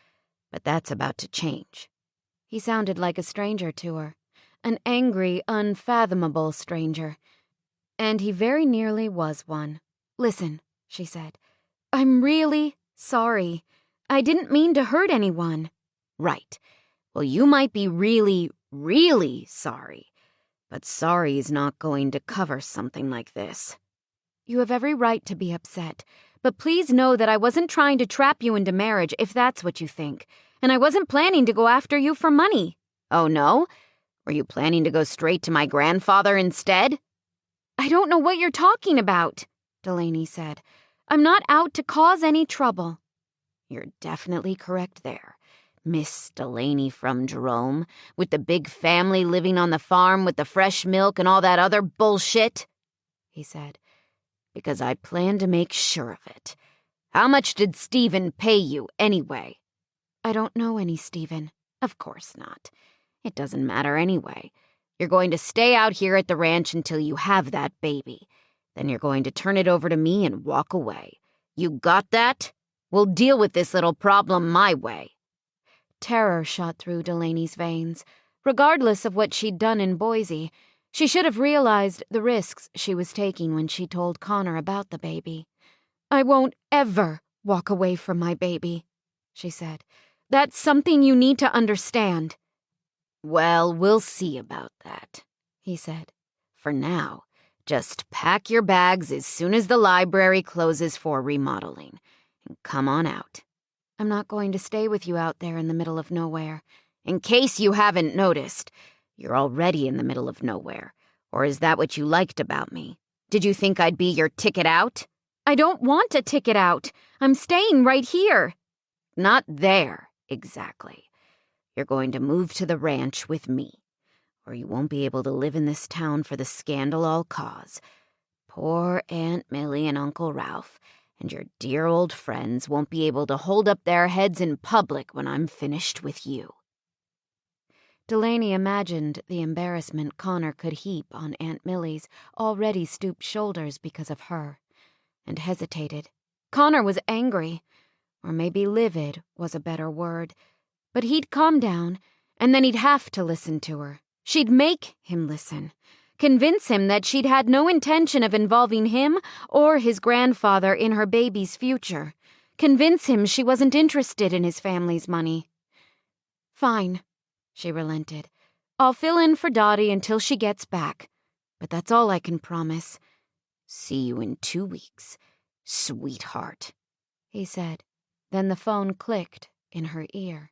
But that's about to change." He sounded like a stranger to her. An angry, unfathomable stranger. And he very nearly was one. "Listen," she said. "I'm really sorry. I didn't mean to hurt anyone." "Right. Well, you might be really, really sorry. But sorry's not going to cover something like this." "You have every right to be upset. But please know that I wasn't trying to trap you into marriage, if that's what you think. And I wasn't planning to go after you for money." "Oh, no? Were you planning to go straight to my grandfather instead?" "I don't know what you're talking about," Delaney said. "I'm not out to cause any trouble." "You're definitely correct there. Miss Delaney from Jerome, with the big family living on the farm with the fresh milk and all that other bullshit," he said. "Because I plan to make sure of it. How much did Stephen pay you, anyway?" "I don't know any Stephen." "Of course not. It doesn't matter anyway. You're going to stay out here at the ranch until you have that baby. Then you're going to turn it over to me and walk away. You got that? We'll deal with this little problem my way." Terror shot through Delaney's veins. Regardless of what she'd done in Boise, she should have realized the risks she was taking when she told Connor about the baby. "I won't ever walk away from my baby," she said. "That's something you need to understand." "Well, we'll see about that," he said. "For now, just pack your bags as soon as the library closes for remodeling, and come on out." "I'm not going to stay with you out there in the middle of nowhere." "In case you haven't noticed, you're already in the middle of nowhere. Or is that what you liked about me? Did you think I'd be your ticket out?" "I don't want a ticket out. I'm staying right here." "Not there, exactly. You're going to move to the ranch with me, or you won't be able to live in this town for the scandal I'll cause. Poor Aunt Millie and Uncle Ralph and your dear old friends won't be able to hold up their heads in public when I'm finished with you." Delaney imagined the embarrassment Connor could heap on Aunt Millie's already stooped shoulders because of her, and hesitated. Connor was angry, or maybe livid was a better word, but he'd calm down, and then he'd have to listen to her. She'd make him listen, convince him that she'd had no intention of involving him or his grandfather in her baby's future, convince him she wasn't interested in his family's money. "Fine," she relented. "I'll fill in for Dottie until she gets back, but that's all I can promise." "See you in 2 weeks, sweetheart," he said. Then the phone clicked in her ear.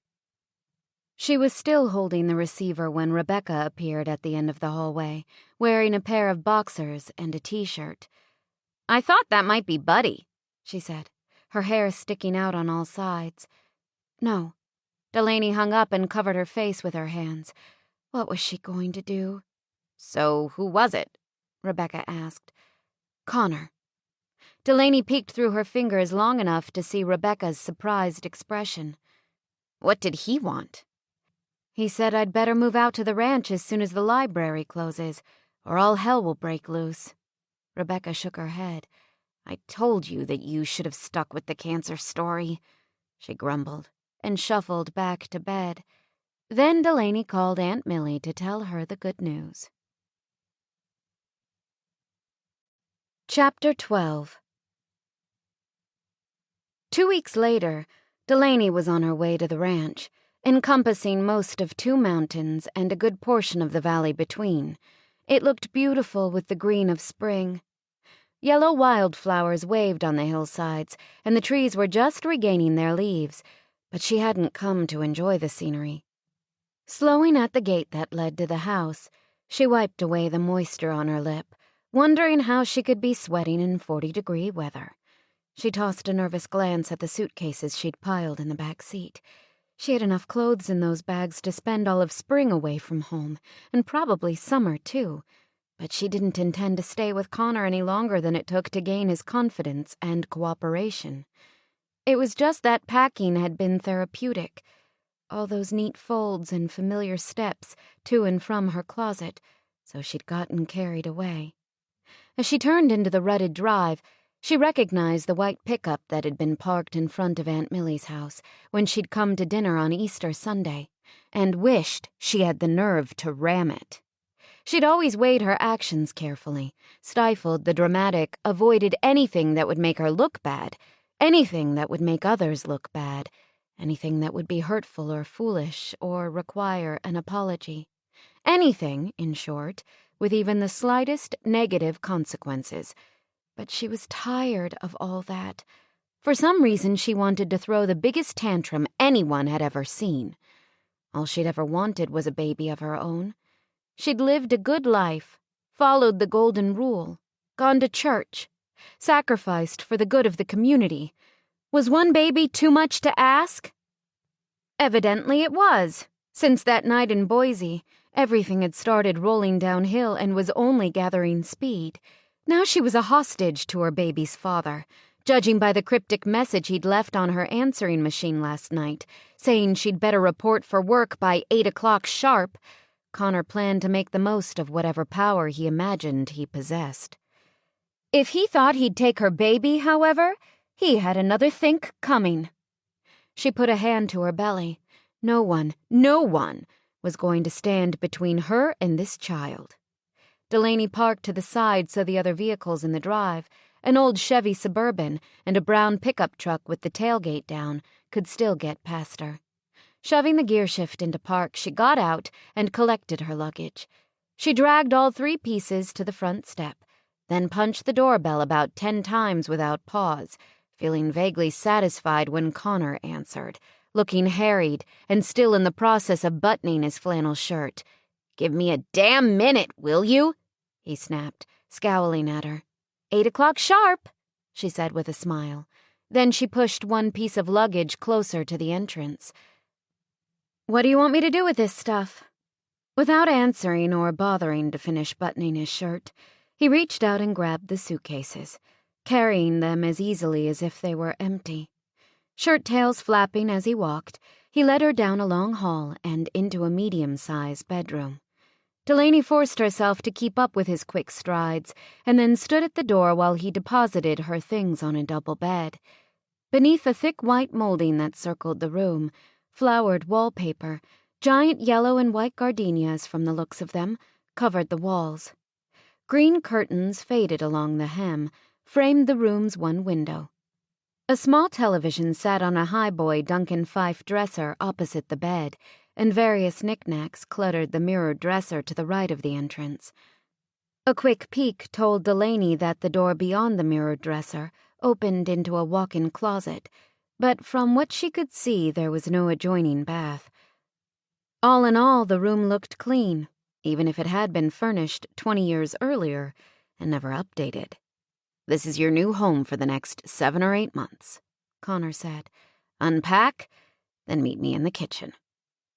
She was still holding the receiver when Rebecca appeared at the end of the hallway, wearing a pair of boxers and a t-shirt. "I thought that might be Buddy," she said, her hair sticking out on all sides. "No." Delaney hung up and covered her face with her hands. What was she going to do? "So who was it?" Rebecca asked. "Connor." Delaney peeked through her fingers long enough to see Rebecca's surprised expression. "What did he want?" "He said I'd better move out to the ranch as soon as the library closes, or all hell will break loose." Rebecca shook her head. "I told you that you should have stuck with the cancer story," she grumbled, and shuffled back to bed. Then Delaney called Aunt Millie to tell her the good news. Chapter 12. 2 weeks later, Delaney was on her way to the ranch, encompassing most of 2 mountains and a good portion of the valley between. It looked beautiful with the green of spring. Yellow wildflowers waved on the hillsides, and the trees were just regaining their leaves, but she hadn't come to enjoy the scenery. Slowing at the gate that led to the house, she wiped away the moisture on her lip, wondering how she could be sweating in 40-degree weather. She tossed a nervous glance at the suitcases she'd piled in the back seat. She had enough clothes in those bags to spend all of spring away from home, and probably summer, too. But she didn't intend to stay with Connor any longer than it took to gain his confidence and cooperation. It was just that packing had been therapeutic. All those neat folds and familiar steps to and from her closet, so she'd gotten carried away. As she turned into the rutted drive, she recognized the white pickup that had been parked in front of Aunt Millie's house when she'd come to dinner on Easter Sunday, and wished she had the nerve to ram it. She'd always weighed her actions carefully, stifled the dramatic, avoided anything that would make her look bad, anything that would make others look bad, anything that would be hurtful or foolish or require an apology. Anything, in short, with even the slightest negative consequences. But she was tired of all that. For some reason, she wanted to throw the biggest tantrum anyone had ever seen. All she'd ever wanted was a baby of her own. She'd lived a good life, followed the golden rule, gone to church, sacrificed for the good of the community. Was one baby too much to ask? Evidently it was. Since that night in Boise, everything had started rolling downhill and was only gathering speed. Now she was a hostage to her baby's father, judging by the cryptic message he'd left on her answering machine last night, saying she'd better report for work by 8 o'clock sharp. Connor planned to make the most of whatever power he imagined he possessed. If he thought he'd take her baby, however, he had another think coming. She put a hand to her belly. No one was going to stand between her and this child. Delaney parked to the side so the other vehicles in the drive, an old Chevy Suburban and a brown pickup truck with the tailgate down, could still get past her. Shoving the gear shift into park, she got out and collected her luggage. She dragged all 3 pieces to the front step, then punched the doorbell about 10 times without pause, feeling vaguely satisfied when Connor answered, looking harried and still in the process of buttoning his flannel shirt. "Give me a damn minute, will you?" he snapped, scowling at her. 8 o'clock sharp, she said with a smile. Then she pushed one piece of luggage closer to the entrance. "What do you want me to do with this stuff?" Without answering or bothering to finish buttoning his shirt, he reached out and grabbed the suitcases, carrying them as easily as if they were empty. Shirt tails flapping as he walked, he led her down a long hall and into a medium-sized bedroom. Delaney forced herself to keep up with his quick strides, and then stood at the door while he deposited her things on a double bed. Beneath the thick white molding that circled the room, flowered wallpaper, giant yellow and white gardenias from the looks of them, covered the walls. Green curtains, faded along the hem, framed the room's one window. A small television sat on a highboy Duncan Fife dresser opposite the bed, and various knickknacks cluttered the mirrored dresser to the right of the entrance. A quick peek told Delaney that the door beyond the mirrored dresser opened into a walk-in closet, but from what she could see there was no adjoining bath. All in all, the room looked clean, even if it had been furnished 20 years earlier and never updated. "This is your new home for the next 7 or 8 months," Connor said. "Unpack, then meet me in the kitchen."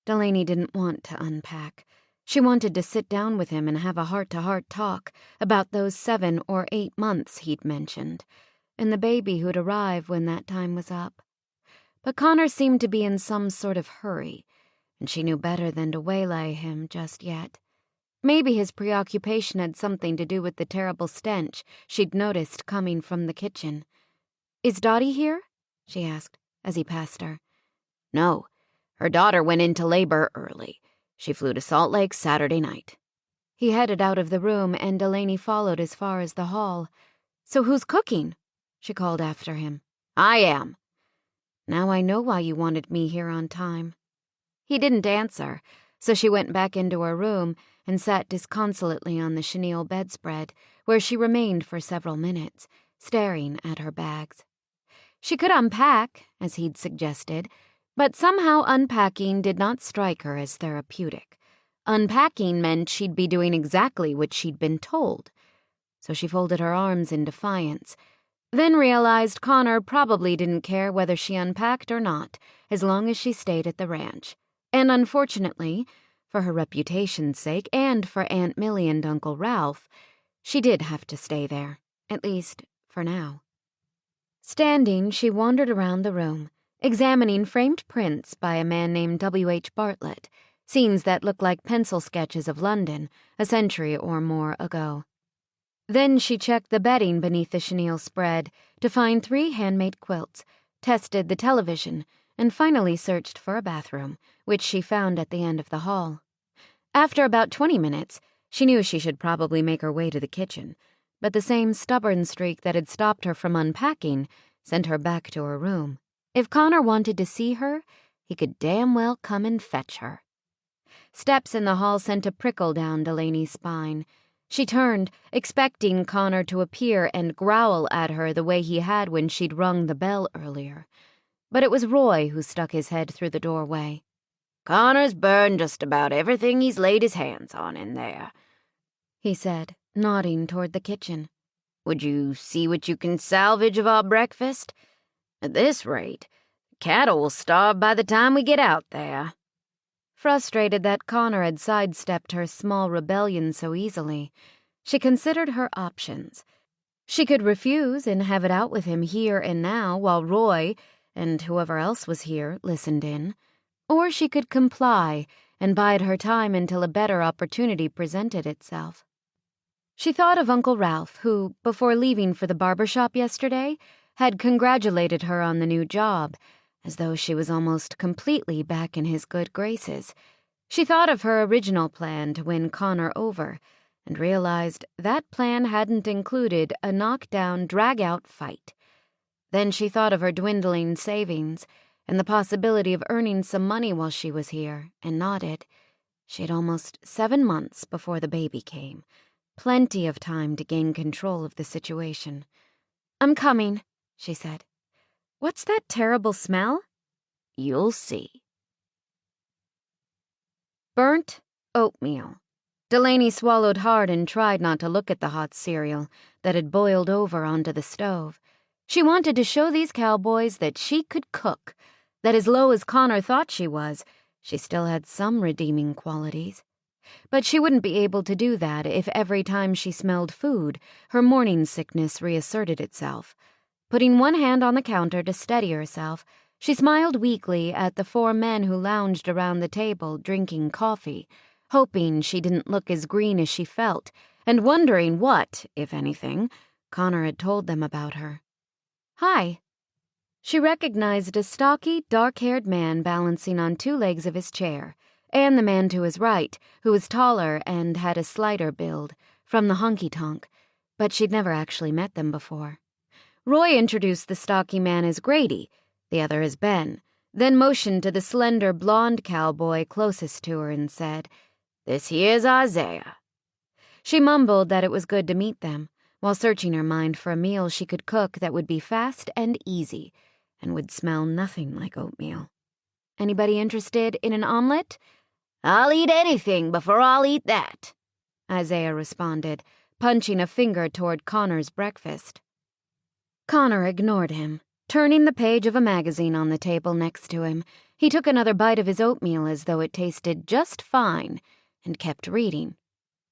Delaney didn't want to unpack. She wanted to sit down with him and have a heart-to-heart talk about those 7 or 8 months he'd mentioned, and the baby who'd arrive when that time was up. But Connor seemed to be in some sort of hurry, and she knew better than to waylay him just yet. Maybe his preoccupation had something to do with the terrible stench she'd noticed coming from the kitchen. "Is Dottie here?" she asked as he passed her. "No, her daughter went into labor early. She flew to Salt Lake Saturday night." He headed out of the room, and Delaney followed as far as the hall. "So who's cooking?" she called after him. "I am." "Now I know why you wanted me here on time." He didn't answer, so she went back into her room and sat disconsolately on the chenille bedspread, where she remained for several minutes, staring at her bags. She could unpack, as he'd suggested, but somehow unpacking did not strike her as therapeutic. Unpacking meant she'd be doing exactly what she'd been told. So she folded her arms in defiance, then realized Connor probably didn't care whether she unpacked or not, as long as she stayed at the ranch. And unfortunately, for her reputation's sake and for Aunt Millie and Uncle Ralph, she did have to stay there, at least for now. Standing, she wandered around the room, examining framed prints by a man named W.H. Bartlett, scenes that looked like pencil sketches of London a century or more ago. Then she checked the bedding beneath the chenille spread to find 3 handmade quilts, tested the television, and finally searched for a bathroom, which she found at the end of the hall. After about 20 minutes, she knew she should probably make her way to the kitchen, but the same stubborn streak that had stopped her from unpacking sent her back to her room. If Connor wanted to see her, he could damn well come and fetch her. Steps in the hall sent a prickle down Delaney's spine. She turned, expecting Connor to appear and growl at her the way he had when she'd rung the bell earlier. But it was Roy who stuck his head through the doorway. "Connor's burned just about everything he's laid his hands on in there," he said, nodding toward the kitchen. "Would you see what you can salvage of our breakfast? At this rate, the cattle will starve by the time we get out there." Frustrated that Connor had sidestepped her small rebellion so easily, she considered her options. She could refuse and have it out with him here and now while Roy, and whoever else was here, listened in. Or she could comply and bide her time until a better opportunity presented itself. She thought of Uncle Ralph, who, before leaving for the barber shop yesterday, had congratulated her on the new job, as though she was almost completely back in his good graces. She thought of her original plan to win Connor over, and realized that plan hadn't included a knockdown, drag-out fight. Then she thought of her dwindling savings, and the possibility of earning some money while she was here, and nodded. She had almost 7 months before the baby came. Plenty of time to gain control of the situation. "I'm coming," she said. "What's that terrible smell?" "You'll see." Burnt oatmeal. Delaney swallowed hard and tried not to look at the hot cereal that had boiled over onto the stove. She wanted to show these cowboys that she could cook, that as low as Connor thought she was, she still had some redeeming qualities. But she wouldn't be able to do that if every time she smelled food, her morning sickness reasserted itself. Putting one hand on the counter to steady herself, she smiled weakly at the 4 men who lounged around the table drinking coffee, hoping she didn't look as green as she felt, and wondering what, if anything, Connor had told them about her. "Hi." She recognized a stocky, dark-haired man balancing on 2 legs of his chair, and the man to his right, who was taller and had a slighter build, from the honky-tonk, but she'd never actually met them before. Roy introduced the stocky man as Grady, the other as Ben, then motioned to the slender blonde cowboy closest to her and said, "This here's Isaiah." She mumbled that it was good to meet them, while searching her mind for a meal she could cook that would be fast and easy, and would smell nothing like oatmeal. "Anybody interested in an omelet?" "I'll eat anything before I'll eat that," Isaiah responded, punching a finger toward Connor's breakfast. Connor ignored him. Turning the page of a magazine on the table next to him, he took another bite of his oatmeal as though it tasted just fine, and kept reading.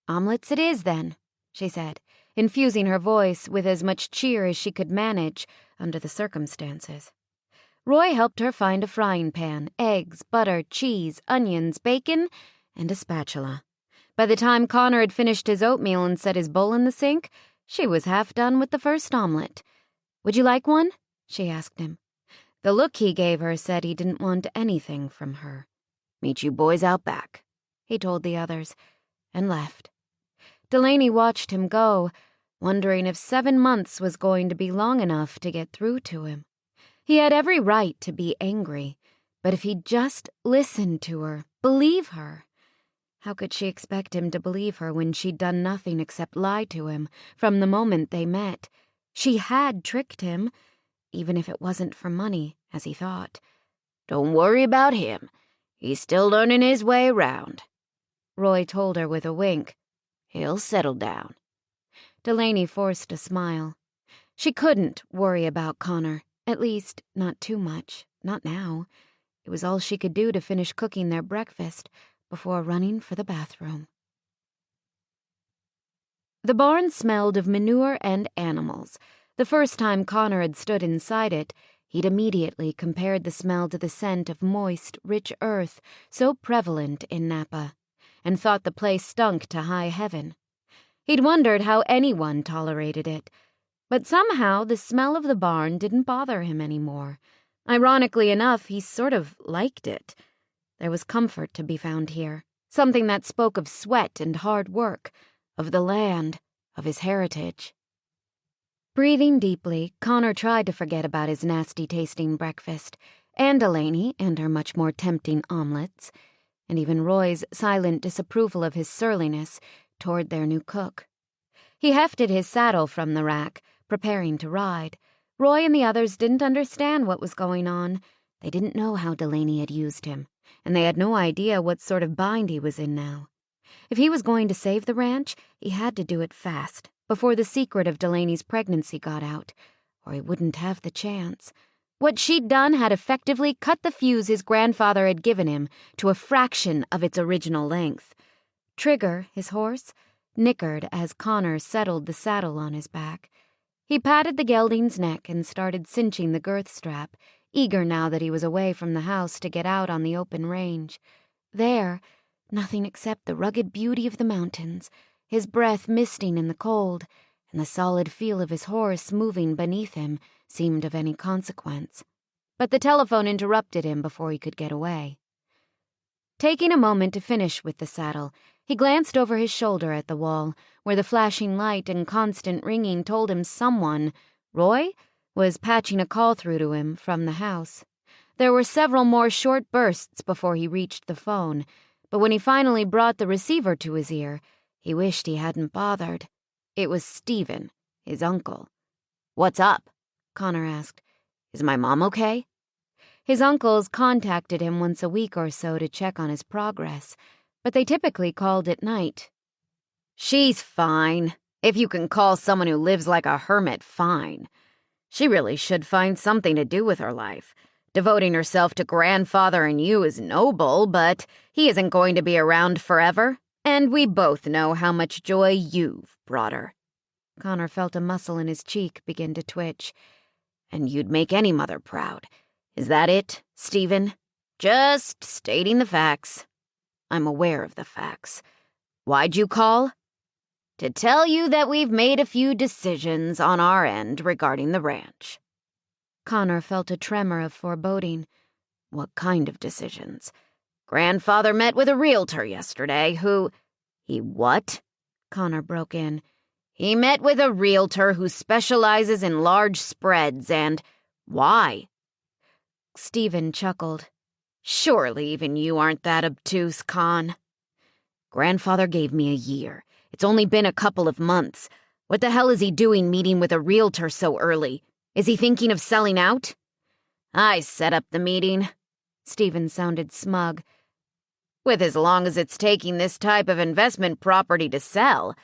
"Omelets it is, then," she said, infusing her voice with as much cheer as she could manage under the circumstances. Roy helped her find a frying pan, eggs, butter, cheese, onions, bacon, and a spatula. By the time Connor had finished his oatmeal and set his bowl in the sink, she was half done with the first omelet. "Would you like one?" she asked him. The look he gave her said he didn't want anything from her. "Meet you boys out back," he told the others, and left. Delaney watched him go, wondering if 7 months was going to be long enough to get through to him. He had every right to be angry, but if he'd just listened to her, believe her. How could she expect him to believe her when she'd done nothing except lie to him from the moment they met? She had tricked him, even if it wasn't for money, as he thought. "Don't worry about him. He's still learning his way around," Roy told her with a wink. "He'll settle down." Delaney forced a smile. She couldn't worry about Connor, at least not too much, not now. It was all she could do to finish cooking their breakfast before running for the bathroom. The barn smelled of manure and animals. The first time Connor had stood inside it, he'd immediately compared the smell to the scent of moist, rich earth so prevalent in Napa, and thought the place stunk to high heaven. He'd wondered how anyone tolerated it, but somehow the smell of the barn didn't bother him anymore. Ironically enough, he sort of liked it. There was comfort to be found here, something that spoke of sweat and hard work, of the land, of his heritage. Breathing deeply, Connor tried to forget about his nasty-tasting breakfast, and Delaney and her much more tempting omelets, and even Roy's silent disapproval of his surliness toward their new cook. He hefted his saddle from the rack, preparing to ride. Roy and the others didn't understand what was going on. They didn't know how Delaney had used him, and they had no idea what sort of bind he was in now. If he was going to save the ranch, he had to do it fast, before the secret of Delaney's pregnancy got out, or he wouldn't have the chance. What she'd done had effectively cut the fuse his grandfather had given him to a fraction of its original length. Trigger, his horse, nickered as Connor settled the saddle on his back. He patted the gelding's neck and started cinching the girth strap, eager now that he was away from the house to get out on the open range. There, nothing except the rugged beauty of the mountains, his breath misting in the cold, and the solid feel of his horse moving beneath him seemed of any consequence. But the telephone interrupted him before he could get away. Taking a moment to finish with the saddle, he glanced over his shoulder at the wall, where the flashing light and constant ringing told him someone, Roy, was patching a call through to him from the house. There were several more short bursts before he reached the phone, but when he finally brought the receiver to his ear, he wished he hadn't bothered. It was Stephen, his uncle. "What's up?" Connor asked. "Is my mom okay?" His uncles contacted him once a week or so to check on his progress, but they typically called at night. "She's fine, if you can call someone who lives like a hermit fine. She really should find something to do with her life. Devoting herself to grandfather and you is noble, but he isn't going to be around forever, and we both know how much joy you've brought her." Connor felt a muscle in his cheek begin to twitch. "And you'd make any mother proud. Is that it, Stephen? Just stating the facts." "I'm aware of the facts. Why'd you call?" "To tell you that we've made a few decisions on our end regarding the ranch." Connor felt a tremor of foreboding. "What kind of decisions?" "Grandfather met with a realtor yesterday who—" "He what?" Connor broke in. "He met with a realtor who specializes in large spreads and—" "Why?" Stephen chuckled. "Surely even you aren't that obtuse, Con." "Grandfather gave me a year. It's only been a couple of months. What the hell is he doing meeting with a realtor so early? Is he thinking of selling out?" "I set up the meeting." Stephen sounded smug. "With as long as it's taking this type of investment property to sell,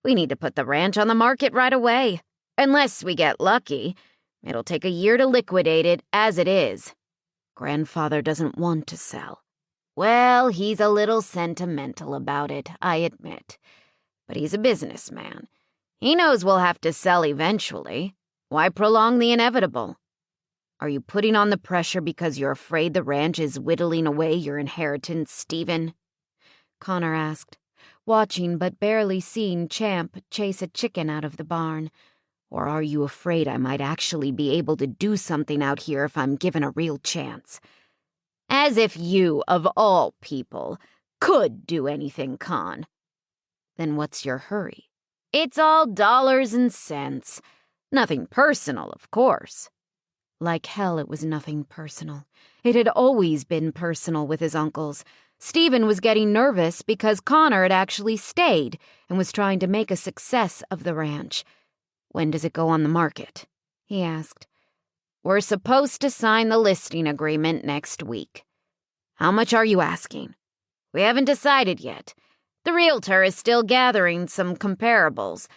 we need to put the ranch on the market right away. Unless we get lucky, it'll take a year to liquidate it as it is. Grandfather doesn't want to sell. Well, he's a little sentimental about it, I admit. But he's a businessman. He knows we'll have to sell eventually. Why prolong the inevitable?" "Are you putting on the pressure because you're afraid the ranch is whittling away your inheritance, Stephen?" Connor asked, watching but barely seeing Champ chase a chicken out of the barn. "Or are you afraid I might actually be able to do something out here if I'm given a real chance? As if you, of all people, could do anything, Con." "Then what's your hurry?" It's all dollars and cents. Nothing personal, of course." Like hell, it was nothing personal. It had always been personal with his uncles. Stephen was getting nervous because Connor had actually stayed and was trying to make a success of the ranch. "When does it go on the market?" he asked. "We're supposed to sign the listing agreement next week." "How much are you asking?" "We haven't decided yet. The realtor is still gathering some comparables.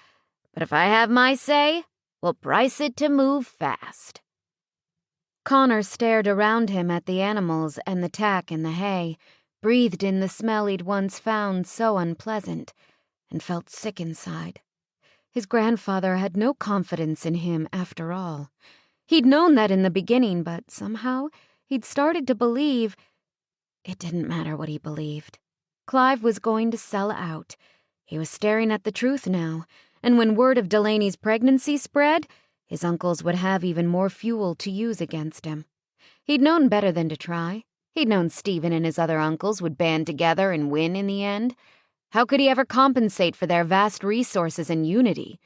But if I have my say, we'll price it to move fast." Connor stared around him at the animals and the tack and the hay, breathed in the smell he'd once found so unpleasant, and felt sick inside. His grandfather had no confidence in him after all. He'd known that in the beginning, but somehow he'd started to believe. It didn't matter what he believed. Clive was going to sell out. He was staring at the truth now, and when word of Delaney's pregnancy spread, his uncles would have even more fuel to use against him. He'd known better than to try. He'd known Stephen and his other uncles would band together and win in the end. How could he ever compensate for their vast resources and unity?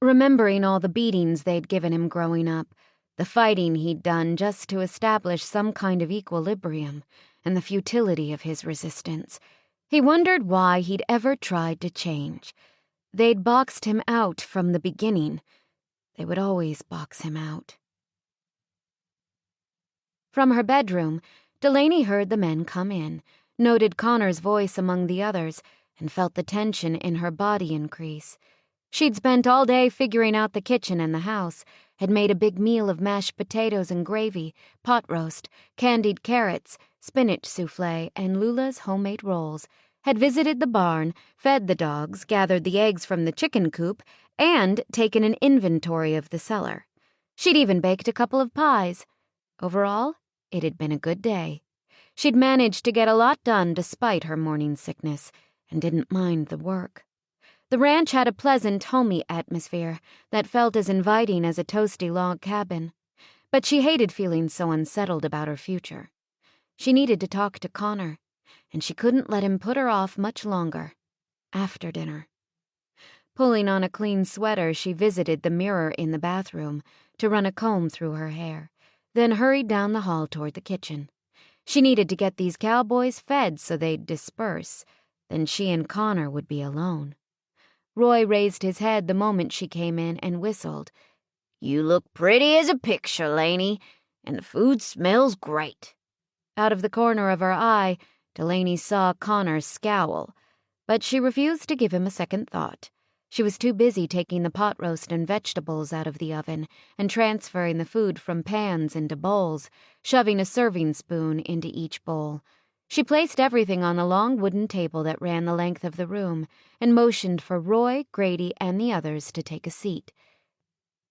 Remembering all the beatings they'd given him growing up, the fighting he'd done just to establish some kind of equilibrium, and the futility of his resistance, he wondered why he'd ever tried to change. They'd boxed him out from the beginning. They would always box him out. From her bedroom, Delaney heard the men come in, noted Connor's voice among the others, and felt the tension in her body increase. She'd spent all day figuring out the kitchen and the house, had made a big meal of mashed potatoes and gravy, pot roast, candied carrots, spinach soufflé, and Lula's homemade rolls, had visited the barn, fed the dogs, gathered the eggs from the chicken coop, and taken an inventory of the cellar. She'd even baked a couple of pies. Overall, it had been a good day. She'd managed to get a lot done despite her morning sickness, and didn't mind the work. The ranch had a pleasant, homey atmosphere that felt as inviting as a toasty log cabin. But she hated feeling so unsettled about her future. She needed to talk to Connor, and she couldn't let him put her off much longer. After dinner. Pulling on a clean sweater, she visited the mirror in the bathroom to run a comb through her hair, then hurried down the hall toward the kitchen. She needed to get these cowboys fed so they'd disperse. Then she and Connor would be alone. Roy raised his head the moment she came in and whistled. "You look pretty as a picture, Laney, and the food smells great." Out of the corner of her eye, Delaney saw Connor scowl, but she refused to give him a second thought. She was too busy taking the pot roast and vegetables out of the oven and transferring the food from pans into bowls, shoving a serving spoon into each bowl. She placed everything on the long wooden table that ran the length of the room and motioned for Roy, Grady, and the others to take a seat.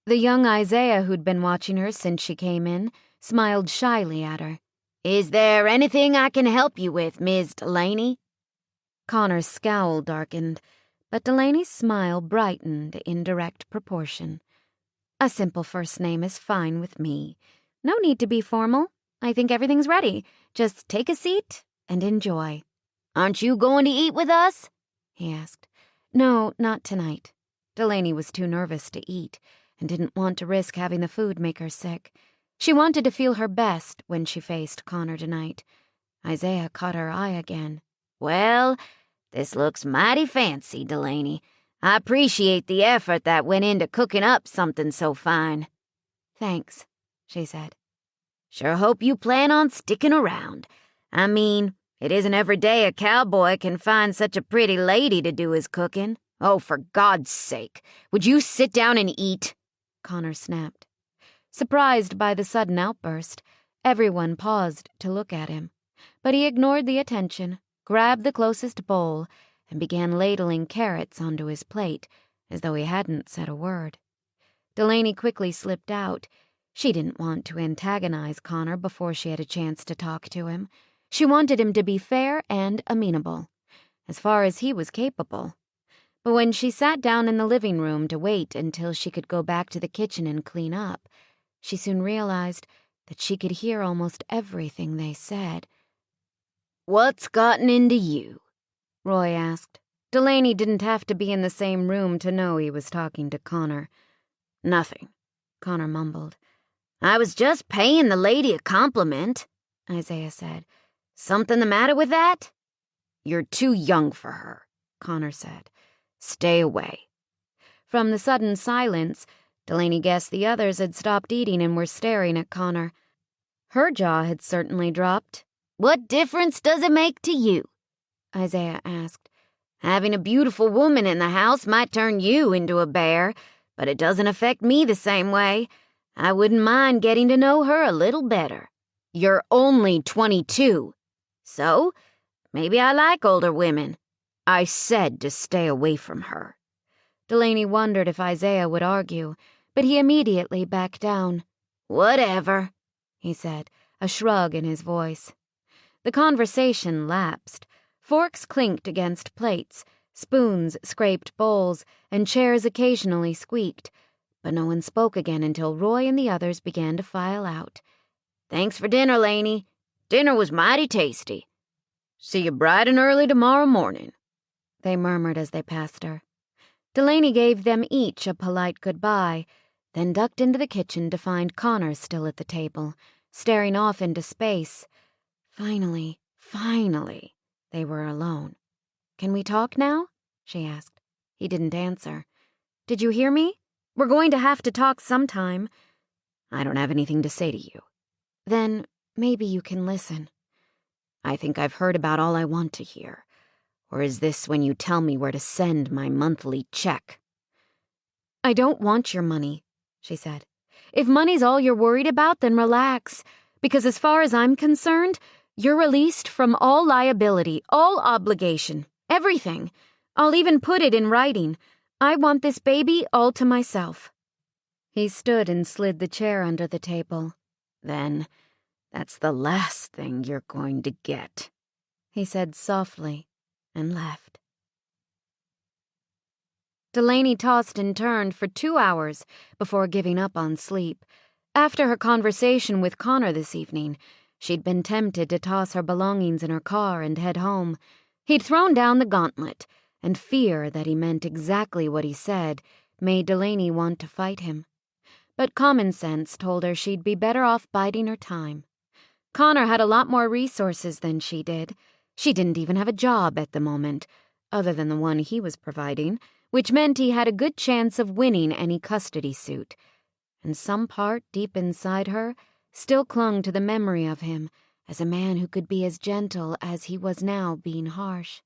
The young Isaiah, who'd been watching her since she came in, smiled shyly at her. "Is there anything I can help you with, Ms. Delaney?" Connor's scowl darkened, but Delaney's smile brightened in direct proportion. "A simple first name is fine with me. No need to be formal. I think everything's ready. Just take a seat and enjoy." "Aren't you going to eat with us?" he asked. No, not tonight. Delaney was too nervous to eat and didn't want to risk having the food make her sick. She wanted to feel her best when she faced Connor tonight. Isaiah caught her eye again. "Well, this looks mighty fancy, Delaney. I appreciate the effort that went into cooking up something so fine." "Thanks," she said. "Sure hope you plan on sticking around. I mean, it isn't every day a cowboy can find such a pretty lady to do his cooking. Oh, for God's sake, would you sit down and eat?" Connor snapped. Surprised by the sudden outburst, everyone paused to look at him. But he ignored the attention, grabbed the closest bowl, and began ladling carrots onto his plate, as though he hadn't said a word. Delaney quickly slipped out. She didn't want to antagonize Connor before she had a chance to talk to him. She wanted him to be fair and amenable, as far as he was capable. But when she sat down in the living room to wait until she could go back to the kitchen and clean up, she soon realized that she could hear almost everything they said. "What's gotten into you?" Roy asked, Delaney didn't have to be in the same room to know he was talking to Connor. "Nothing," Connor mumbled. "I was just paying the lady a compliment," Isaiah said. "Something the matter with that?" "You're too young for her," Connor said. "Stay away." From the sudden silence, Delaney guessed the others had stopped eating and were staring at Connor. Her jaw had certainly dropped. "What difference does it make to you?" Isaiah asked. "Having a beautiful woman in the house might turn you into a bear, but it doesn't affect me the same way. I wouldn't mind getting to know her a little better. You're only 22. So, maybe I like older women. I said to stay away from her." Delaney wondered if Isaiah would argue, but he immediately backed down. "Whatever," he said, a shrug in his voice. The conversation lapsed. Forks clinked against plates, spoons scraped bowls, and chairs occasionally squeaked, but no one spoke again until Roy and the others began to file out. "Thanks for dinner, Laney. Dinner was mighty tasty. See you bright and early tomorrow morning," they murmured as they passed her. Delaney gave them each a polite goodbye, then ducked into the kitchen to find Connor still at the table, staring off into space. Finally, they were alone. "Can we talk now?" she asked. He didn't answer. "Did you hear me? We're going to have to talk sometime." "I don't have anything to say to you." "Then maybe you can listen." "I think I've heard about all I want to hear. Or is this when you tell me where to send my monthly check?" "I don't want your money," she said. "If money's all you're worried about, then relax. Because as far as I'm concerned, you're released from all liability, all obligation, everything. I'll even put it in writing. I want this baby all to myself." He stood and slid the chair under the table. "Then that's the last thing you're going to get," he said softly, and left. Delaney tossed and turned for 2 hours before giving up on sleep. After her conversation with Connor this evening, she'd been tempted to toss her belongings in her car and head home. He'd thrown down the gauntlet, and fear that he meant exactly what he said made Delaney want to fight him. But common sense told her she'd be better off biding her time. Connor had a lot more resources than she did. She didn't even have a job at the moment, other than the one he was providing, which meant he had a good chance of winning any custody suit. And some part deep inside her still clung to the memory of him as a man who could be as gentle as he was now being harsh.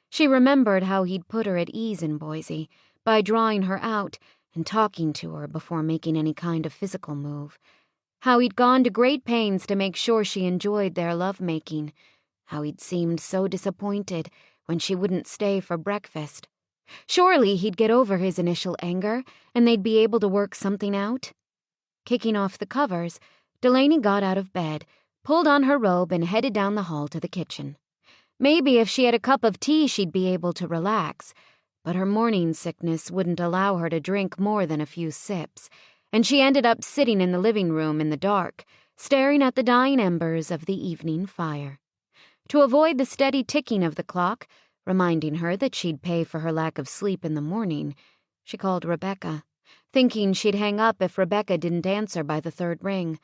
She remembered how he'd put her at ease in Boise by drawing her out and talking to her before making any kind of physical move. How he'd gone to great pains to make sure she enjoyed their lovemaking. How he'd seemed so disappointed when she wouldn't stay for breakfast. Surely he'd get over his initial anger, and they'd be able to work something out. Kicking off the covers, Delaney got out of bed, pulled on her robe, and headed down the hall to the kitchen. Maybe if she had a cup of tea she'd be able to relax, but her morning sickness wouldn't allow her to drink more than a few sips, and she ended up sitting in the living room in the dark, staring at the dying embers of the evening fire. To avoid the steady ticking of the clock, reminding her that she'd pay for her lack of sleep in the morning, she called Rebecca, thinking she'd hang up if Rebecca didn't answer by the third ring.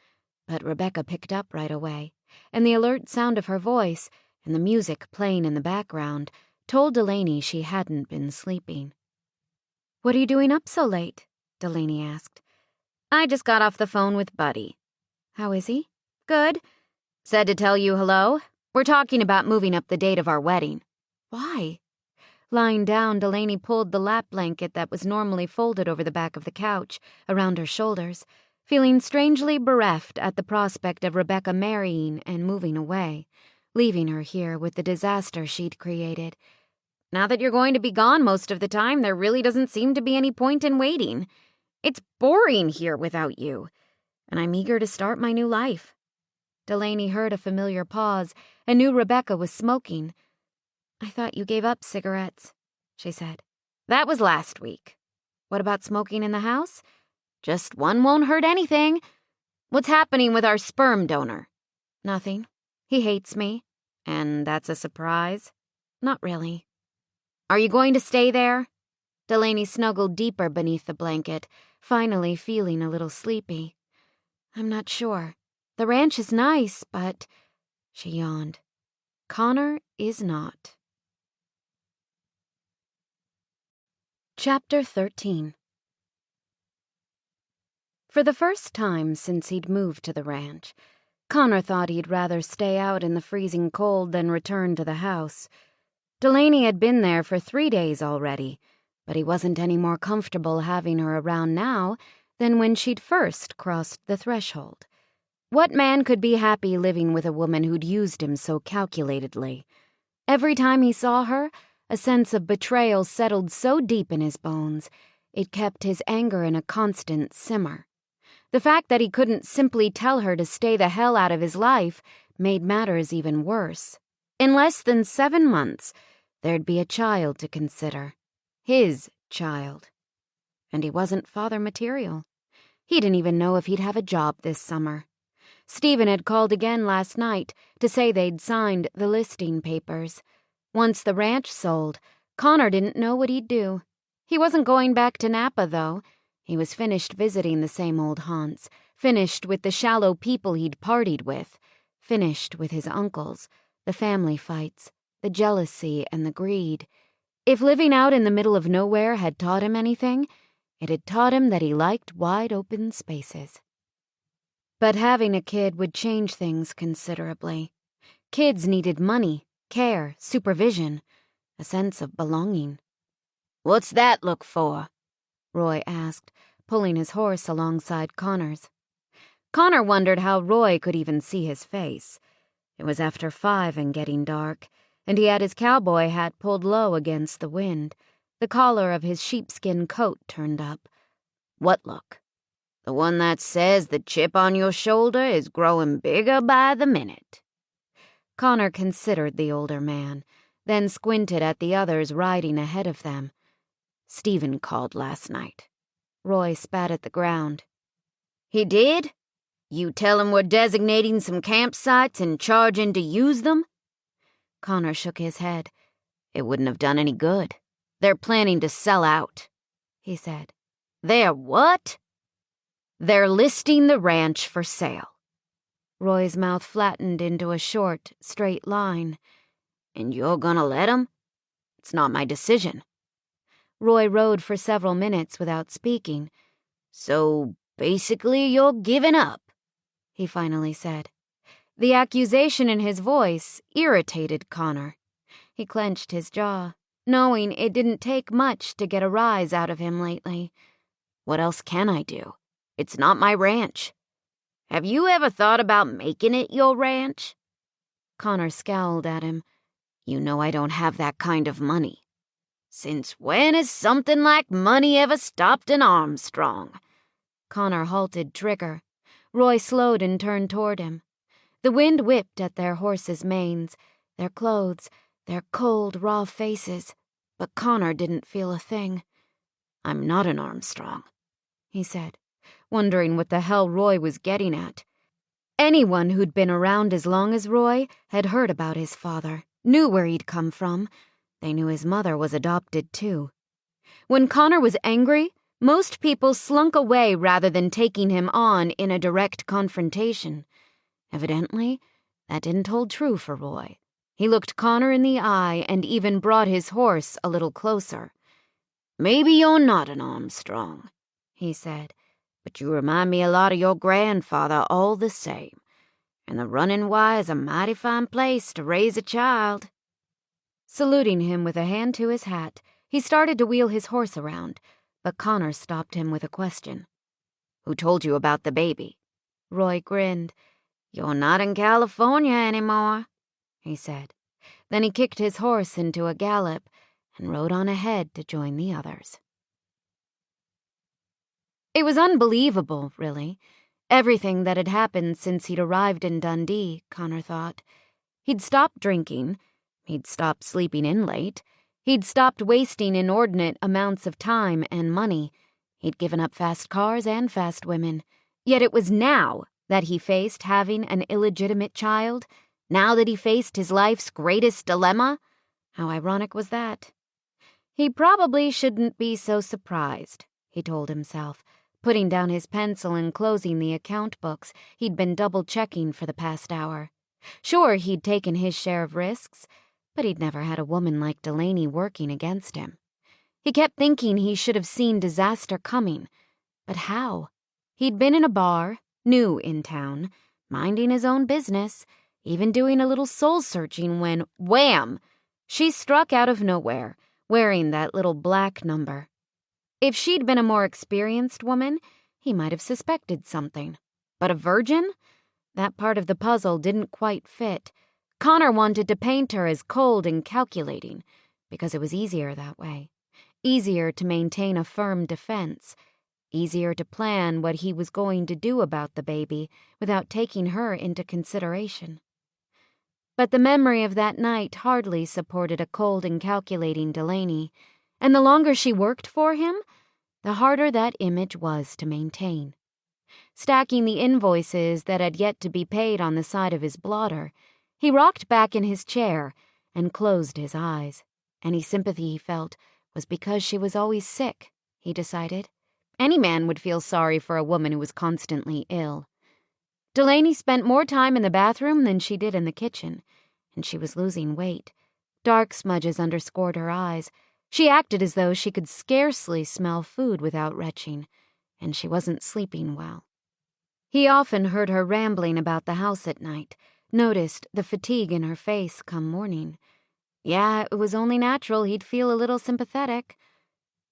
But Rebecca picked up right away, and the alert sound of her voice and the music playing in the background told Delaney she hadn't been sleeping. "What are you doing up so late?" Delaney asked. "I just got off the phone with Buddy." "How is he?" "Good. Said to tell you hello. We're talking about moving up the date of our wedding." "Why?" Lying down, Delaney pulled the lap blanket that was normally folded over the back of the couch around her shoulders, feeling strangely bereft at the prospect of Rebecca marrying and moving away, leaving her here with the disaster she'd created. "Now that you're going to be gone most of the time, there really doesn't seem to be any point in waiting. It's boring here without you, and I'm eager to start my new life." Delaney heard a familiar pause and knew Rebecca was smoking. "I thought you gave up cigarettes," she said. "That was last week." "What about smoking in the house?" "Just one won't hurt anything. What's happening with our sperm donor?" "Nothing. He hates me." "And that's a surprise?" "Not really." Are you going to stay there? Delaney snuggled deeper beneath the blanket, finally feeling a little sleepy. I'm not sure. The ranch is nice, but... She yawned. Connor is not. Chapter 13. For the first time since he'd moved to the ranch, Connor thought he'd rather stay out in the freezing cold than return to the house. Delaney had been there for 3 days already, but he wasn't any more comfortable having her around now than when she'd first crossed the threshold. What man could be happy living with a woman who'd used him so calculatedly? Every time he saw her, a sense of betrayal settled so deep in his bones, it kept his anger in a constant simmer. The fact that he couldn't simply tell her to stay the hell out of his life made matters even worse. In less than 7 months, there'd be a child to consider. His child. And he wasn't father material. He didn't even know if he'd have a job this summer. Stephen had called again last night to say they'd signed the listing papers. Once the ranch sold, Connor didn't know what he'd do. He wasn't going back to Napa, though. He was finished visiting the same old haunts, finished with the shallow people he'd partied with, finished with his uncles, the family fights, the jealousy and the greed. If living out in the middle of nowhere had taught him anything, it had taught him that he liked wide-open spaces. But having a kid would change things considerably. Kids needed money, care, supervision, a sense of belonging. "What's that look for?" Roy asked, pulling his horse alongside Connor's. Connor wondered how Roy could even see his face. It was after 5 and getting dark, and he had his cowboy hat pulled low against the wind, the collar of his sheepskin coat turned up. "What look? The one that says the chip on your shoulder is growing bigger by the minute." Connor considered the older man, then squinted at the others riding ahead of them. "Stephen called last night." Roy spat at the ground. "He did? You tell him we're designating some campsites and charging to use them?" Connor shook his head. "It wouldn't have done any good. They're planning to sell out," he said. "They're what?" "They're listing the ranch for sale." Roy's mouth flattened into a short, straight line. "And you're gonna let 'em?" "It's not my decision." Roy rode for several minutes without speaking. "So, basically you're giving up," he finally said. The accusation in his voice irritated Connor. He clenched his jaw, knowing it didn't take much to get a rise out of him lately. "What else can I do? It's not my ranch. Have you ever thought about making it your ranch?" Connor scowled at him. "You know I don't have that kind of money." "Since when has something like money ever stopped an Armstrong?" Connor halted Trigger. Roy slowed and turned toward him. The wind whipped at their horses' manes, their clothes, their cold, raw faces, but Connor didn't feel a thing. "I'm not an Armstrong," he said, wondering what the hell Roy was getting at. Anyone who'd been around as long as Roy had heard about his father, knew where he'd come from. They knew his mother was adopted, too. When Connor was angry, most people slunk away rather than taking him on in a direct confrontation. Evidently, that didn't hold true for Roy. He looked Connor in the eye and even brought his horse a little closer. "Maybe you're not an Armstrong," he said, "but you remind me a lot of your grandfather all the same. And the Running Y is a mighty fine place to raise a child." Saluting him with a hand to his hat, he started to wheel his horse around, but Connor stopped him with a question. "Who told you about the baby?" Roy grinned. "You're not in California anymore," he said. Then he kicked his horse into a gallop and rode on ahead to join the others. It was unbelievable, really. Everything that had happened since he'd arrived in Dundee, Connor thought. He'd stopped drinking. He'd stopped sleeping in late. He'd stopped wasting inordinate amounts of time and money. He'd given up fast cars and fast women. Yet it was now that he faced having an illegitimate child, now that he faced his life's greatest dilemma. How ironic was that? He probably shouldn't be so surprised, he told himself, putting down his pencil and closing the account books he'd been double-checking for the past hour. Sure, he'd taken his share of risks, but he'd never had a woman like Delaney working against him. He kept thinking he should have seen disaster coming, but how? He'd been in a bar, new in town, minding his own business, even doing a little soul-searching when, wham! She struck out of nowhere, wearing that little black number. If she'd been a more experienced woman, he might have suspected something. But a virgin? That part of the puzzle didn't quite fit. Connor wanted to paint her as cold and calculating, because it was easier that way. Easier to maintain a firm defense. Easier to plan what he was going to do about the baby without taking her into consideration. But the memory of that night hardly supported a cold and calculating Delaney, and the longer she worked for him, the harder that image was to maintain. Stacking the invoices that had yet to be paid on the side of his blotter, he rocked back in his chair and closed his eyes. Any sympathy he felt was because she was always sick, he decided. Any man would feel sorry for a woman who was constantly ill. Delaney spent more time in the bathroom than she did in the kitchen, and she was losing weight. Dark smudges underscored her eyes. She acted as though she could scarcely smell food without retching, and she wasn't sleeping well. He often heard her rambling about the house at night, noticed the fatigue in her face come morning. Yeah, it was only natural he'd feel a little sympathetic.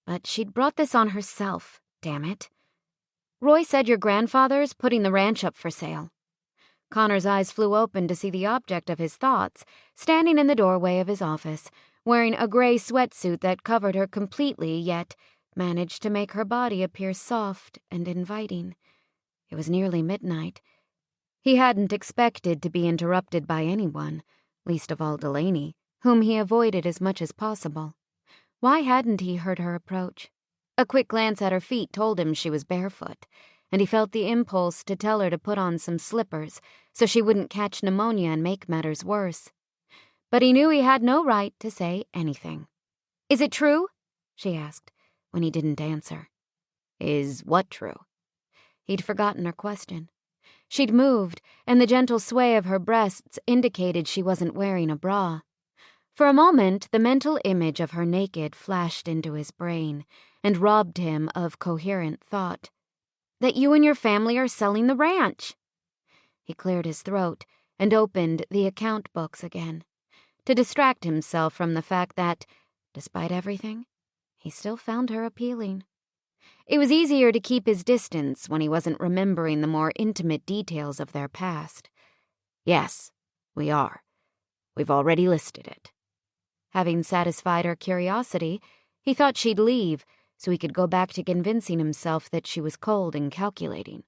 But she'd brought this on herself, damn it. Roy said your grandfather's putting the ranch up for sale. Connor's eyes flew open to see the object of his thoughts, standing in the doorway of his office, wearing a gray sweatsuit that covered her completely, yet managed to make her body appear soft and inviting. It was nearly midnight. He hadn't expected to be interrupted by anyone, least of all Delaney, whom he avoided as much as possible. Why hadn't he heard her approach? A quick glance at her feet told him she was barefoot, and he felt the impulse to tell her to put on some slippers so she wouldn't catch pneumonia and make matters worse. But he knew he had no right to say anything. "Is it true?" she asked, when he didn't answer. "Is what true?" He'd forgotten her question. She'd moved, and the gentle sway of her breasts indicated she wasn't wearing a bra. For a moment, the mental image of her naked flashed into his brain and robbed him of coherent thought. "That you and your family are selling the ranch." He cleared his throat and opened the account books again, to distract himself from the fact that, despite everything, he still found her appealing. It was easier to keep his distance when he wasn't remembering the more intimate details of their past. "Yes, we are. We've already listed it." Having satisfied her curiosity, he thought she'd leave so he could go back to convincing himself that she was cold and calculating.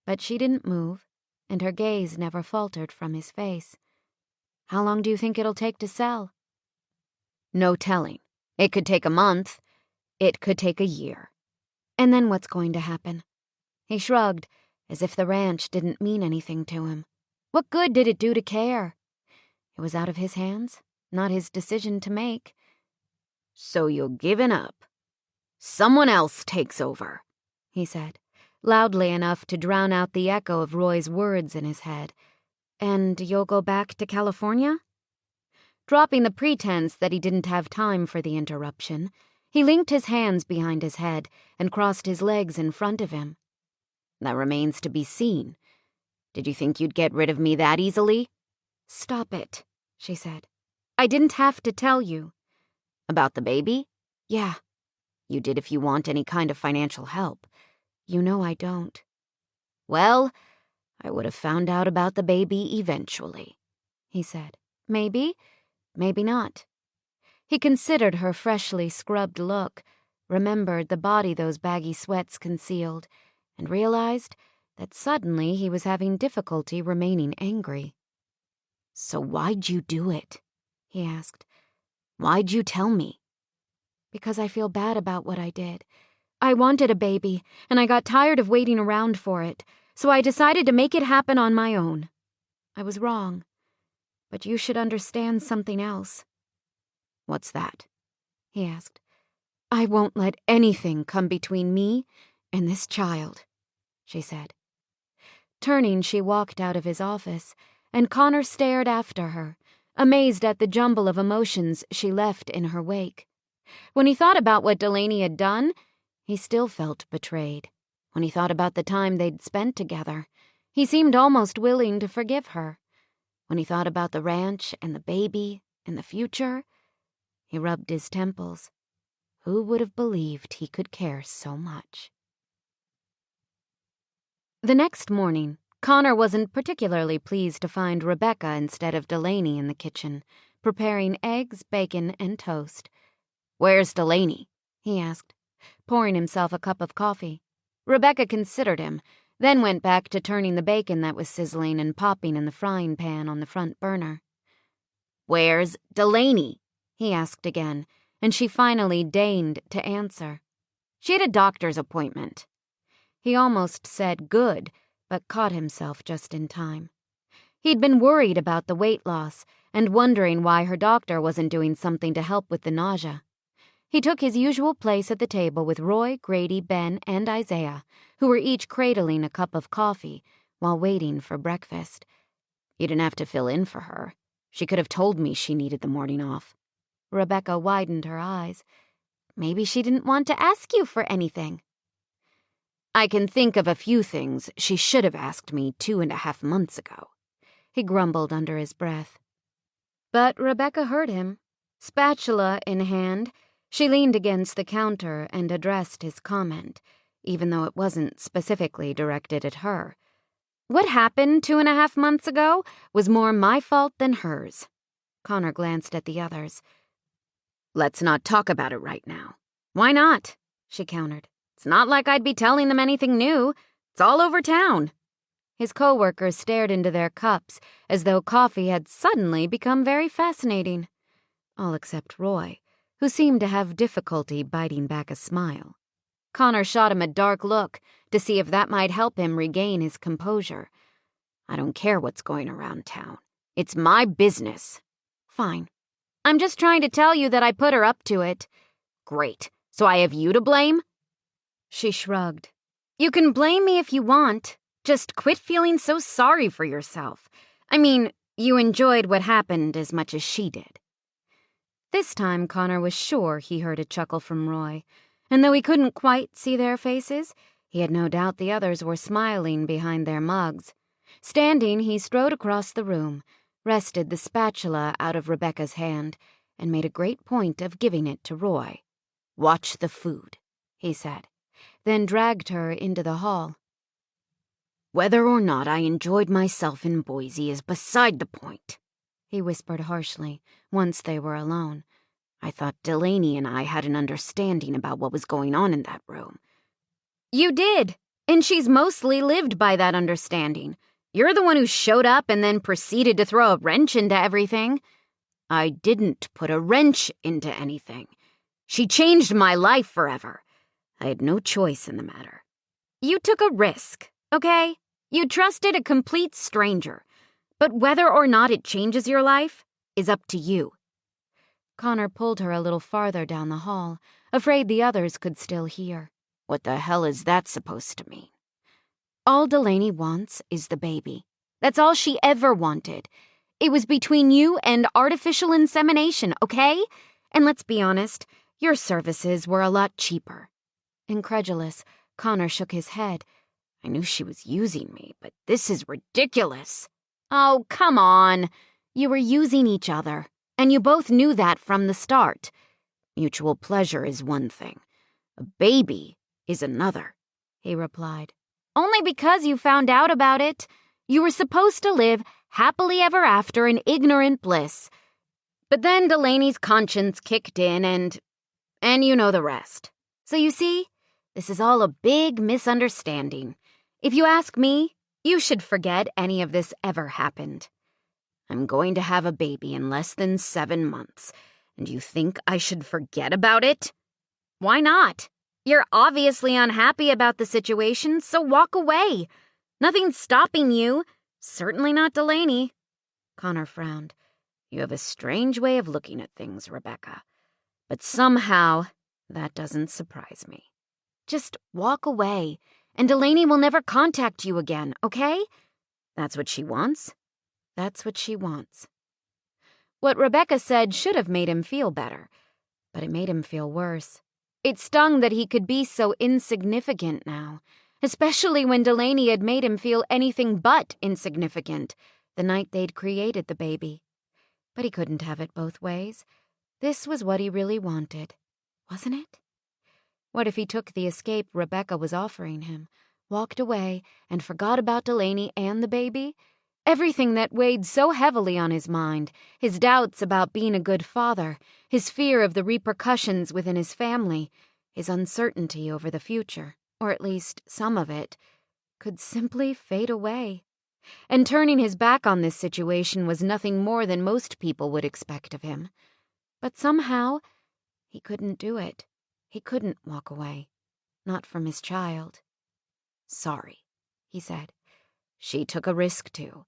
But she didn't move, and her gaze never faltered from his face. "How long do you think it'll take to sell?" "No telling. It could take a month. It could take a year." "And then what's going to happen?" He shrugged, as if the ranch didn't mean anything to him. What good did it do to care? It was out of his hands, not his decision to make. "So you're giving up? Someone else takes over," he said, loudly enough to drown out the echo of Roy's words in his head. "And you'll go back to California?" Dropping the pretense that he didn't have time for the interruption, he linked his hands behind his head and crossed his legs in front of him. "That remains to be seen. Did you think you'd get rid of me that easily?" "Stop it," she said. "I didn't have to tell you." "About the baby?" "Yeah." "You did if you want any kind of financial help." "You know I don't." "Well, I would have found out about the baby eventually," he said. "Maybe, maybe not." He considered her freshly scrubbed look, remembered the body those baggy sweats concealed, and realized that suddenly he was having difficulty remaining angry. "So why'd you do it?" he asked. "Why'd you tell me?" "Because I feel bad about what I did. I wanted a baby, and I got tired of waiting around for it, so I decided to make it happen on my own. I was wrong. But you should understand something else." "What's that?" he asked, I won't let anything come between me and this child, she said. Turning, she walked out of his office, and Connor stared after her, amazed at the jumble of emotions she left in her wake. When he thought about what Delaney had done, he still felt betrayed. When he thought about the time they'd spent together, he seemed almost willing to forgive her. When he thought about the ranch and the baby and the future, he rubbed his temples. Who would have believed he could care so much? The next morning, Connor wasn't particularly pleased to find Rebecca instead of Delaney in the kitchen, preparing eggs, bacon, and toast. "Where's Delaney?" he asked, pouring himself a cup of coffee. Rebecca considered him, then went back to turning the bacon that was sizzling and popping in the frying pan on the front burner. "Where's Delaney?" he asked again, and she finally deigned to answer. She had a doctor's appointment. He almost said good, but caught himself just in time. He'd been worried about the weight loss and wondering why her doctor wasn't doing something to help with the nausea. He took his usual place at the table with Roy, Grady, Ben, and Isaiah, who were each cradling a cup of coffee while waiting for breakfast. You didn't have to fill in for her. She could have told me she needed the morning off. Rebecca widened her eyes. Maybe she didn't want to ask you for anything. I can think of a few things she should have asked me 2.5 months ago, he grumbled under his breath. But Rebecca heard him. Spatula in hand, she leaned against the counter and addressed his comment, even though it wasn't specifically directed at her. What happened 2.5 months ago was more my fault than hers. Connor glanced at the others. Let's not talk about it right now. Why not? She countered. It's not like I'd be telling them anything new. It's all over town. His co-workers stared into their cups as though coffee had suddenly become very fascinating. All except Roy, who seemed to have difficulty biting back a smile. Connor shot him a dark look to see if that might help him regain his composure. I don't care what's going around town. It's my business. Fine. I'm just trying to tell you that I put her up to it. Great. So I have you to blame? She shrugged. You can blame me if you want. Just quit feeling so sorry for yourself. I mean, you enjoyed what happened as much as she did. This time Connor was sure he heard a chuckle from Roy, and though he couldn't quite see their faces, he had no doubt the others were smiling behind their mugs. Standing, he strode across the room, wrested the spatula out of Rebecca's hand, and made a great point of giving it to Roy. Watch the food, he said, then dragged her into the hall. Whether or not I enjoyed myself in Boise is beside the point, he whispered harshly, once they were alone. I thought Delaney and I had an understanding about what was going on in that room. You did, and she's mostly lived by that understanding. You're the one who showed up and then proceeded to throw a wrench into everything. I didn't put a wrench into anything. She changed my life forever. I had no choice in the matter. You took a risk, okay? You trusted a complete stranger. But whether or not it changes your life is up to you. Connor pulled her a little farther down the hall, afraid the others could still hear. What the hell is that supposed to mean? All Delaney wants is the baby. That's all she ever wanted. It was between you and artificial insemination, okay? And let's be honest, your services were a lot cheaper. Incredulous, Connor shook his head. I knew she was using me, but this is ridiculous. Oh, come on. You were using each other, and you both knew that from the start. Mutual pleasure is one thing. A baby is another, he replied. Only because you found out about it. You were supposed to live happily ever after in ignorant bliss. But then Delaney's conscience kicked in and you know the rest. So you see, this is all a big misunderstanding. If you ask me, you should forget any of this ever happened. I'm going to have a baby in less than 7 months, and you think I should forget about it? Why not? You're obviously unhappy about the situation, so walk away. Nothing's stopping you. Certainly not Delaney. Connor frowned. You have a strange way of looking at things, Rebecca. But somehow, That doesn't surprise me. Just walk away, and Delaney will never contact you again, okay? That's what she wants. That's what she wants. What Rebecca said should have made him feel better, but it made him feel worse. It stung that he could be so insignificant now, especially when Delaney had made him feel anything but insignificant the night they'd created the baby. But he couldn't have it both ways. This was what he really wanted, wasn't it? What if he took the escape Rebecca was offering him, walked away, and forgot about Delaney and the baby? Everything that weighed so heavily on his mind, his doubts about being a good father, his fear of the repercussions within his family, his uncertainty over the future, or at least some of it, could simply fade away. And turning his back on this situation was nothing more than most people would expect of him. But somehow, he couldn't do it. He couldn't walk away. Not from his child. "Sorry," he said. "She took a risk too,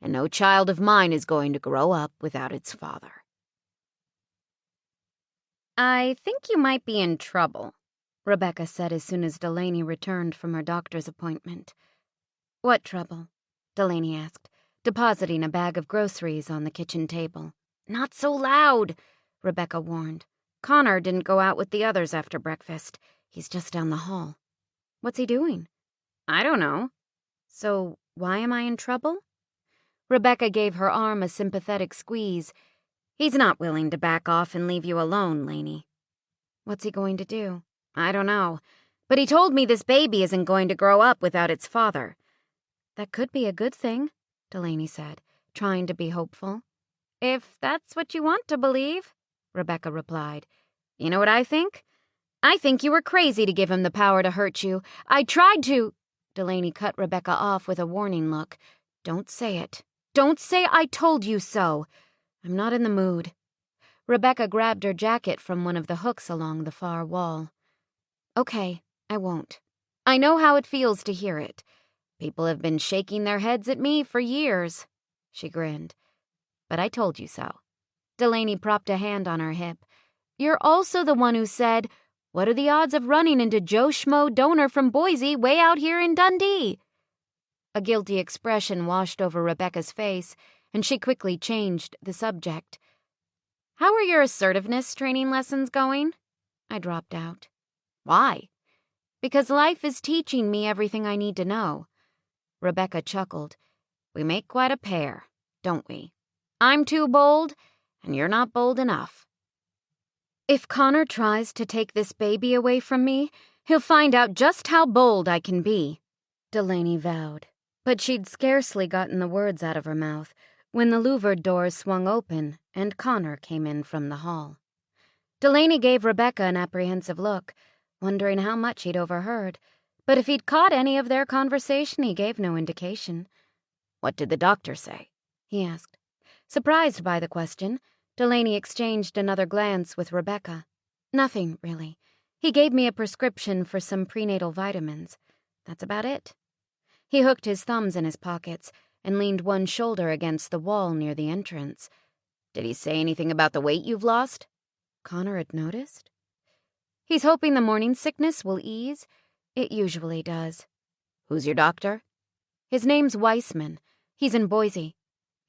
and no child of mine is going to grow up without its father." "I think you might be in trouble," Rebecca said as soon as Delaney returned from her doctor's appointment. "What trouble?" Delaney asked, depositing a bag of groceries on the kitchen table. "Not so loud," Rebecca warned. "Connor didn't go out with the others after breakfast. He's just down the hall." "What's he doing?" "I don't know." "So why am I in trouble?" Rebecca gave her arm a sympathetic squeeze. "He's not willing to back off and leave you alone, Lainey." "What's he going to do?" "I don't know. But he told me this baby isn't going to grow up without its father." "That could be a good thing," Delaney said, trying to be hopeful. "If that's what you want to believe," Rebecca replied. "You know what I think? I think you were crazy to give him the power to hurt you. I tried to—" Delaney cut Rebecca off with a warning look. "Don't say it. Don't say I told you so. I'm not in the mood." Rebecca grabbed her jacket from one of the hooks along the far wall. "Okay, I won't. I know how it feels to hear it. People have been shaking their heads at me for years." She grinned. "But I told you so." Delaney propped a hand on her hip. "You're also the one who said, 'What are the odds of running into Joe Schmo donor from Boise way out here in Dundee?'" A guilty expression washed over Rebecca's face, and she quickly changed the subject. "How are your assertiveness training lessons going?" I dropped out. "Why?" "Because life is teaching me everything I need to know." Rebecca chuckled. "We make quite a pair, don't we? I'm too bold, and you're not bold enough." "If Connor tries to take this baby away from me, he'll find out just how bold I can be," Delaney vowed. But she'd scarcely gotten the words out of her mouth when the louvered door swung open and Connor came in from the hall. Delaney gave Rebecca an apprehensive look, wondering how much he'd overheard, but if he'd caught any of their conversation, he gave no indication. "What did the doctor say?" he asked. Surprised by the question, Delaney exchanged another glance with Rebecca. "Nothing, really. He gave me a prescription for some prenatal vitamins. That's about it." He hooked his thumbs in his pockets and leaned one shoulder against the wall near the entrance. "Did he say anything about the weight you've lost?" Connor had noticed. "He's hoping the morning sickness will ease. It usually does." "Who's your doctor?" "His name's Weissman. He's in Boise."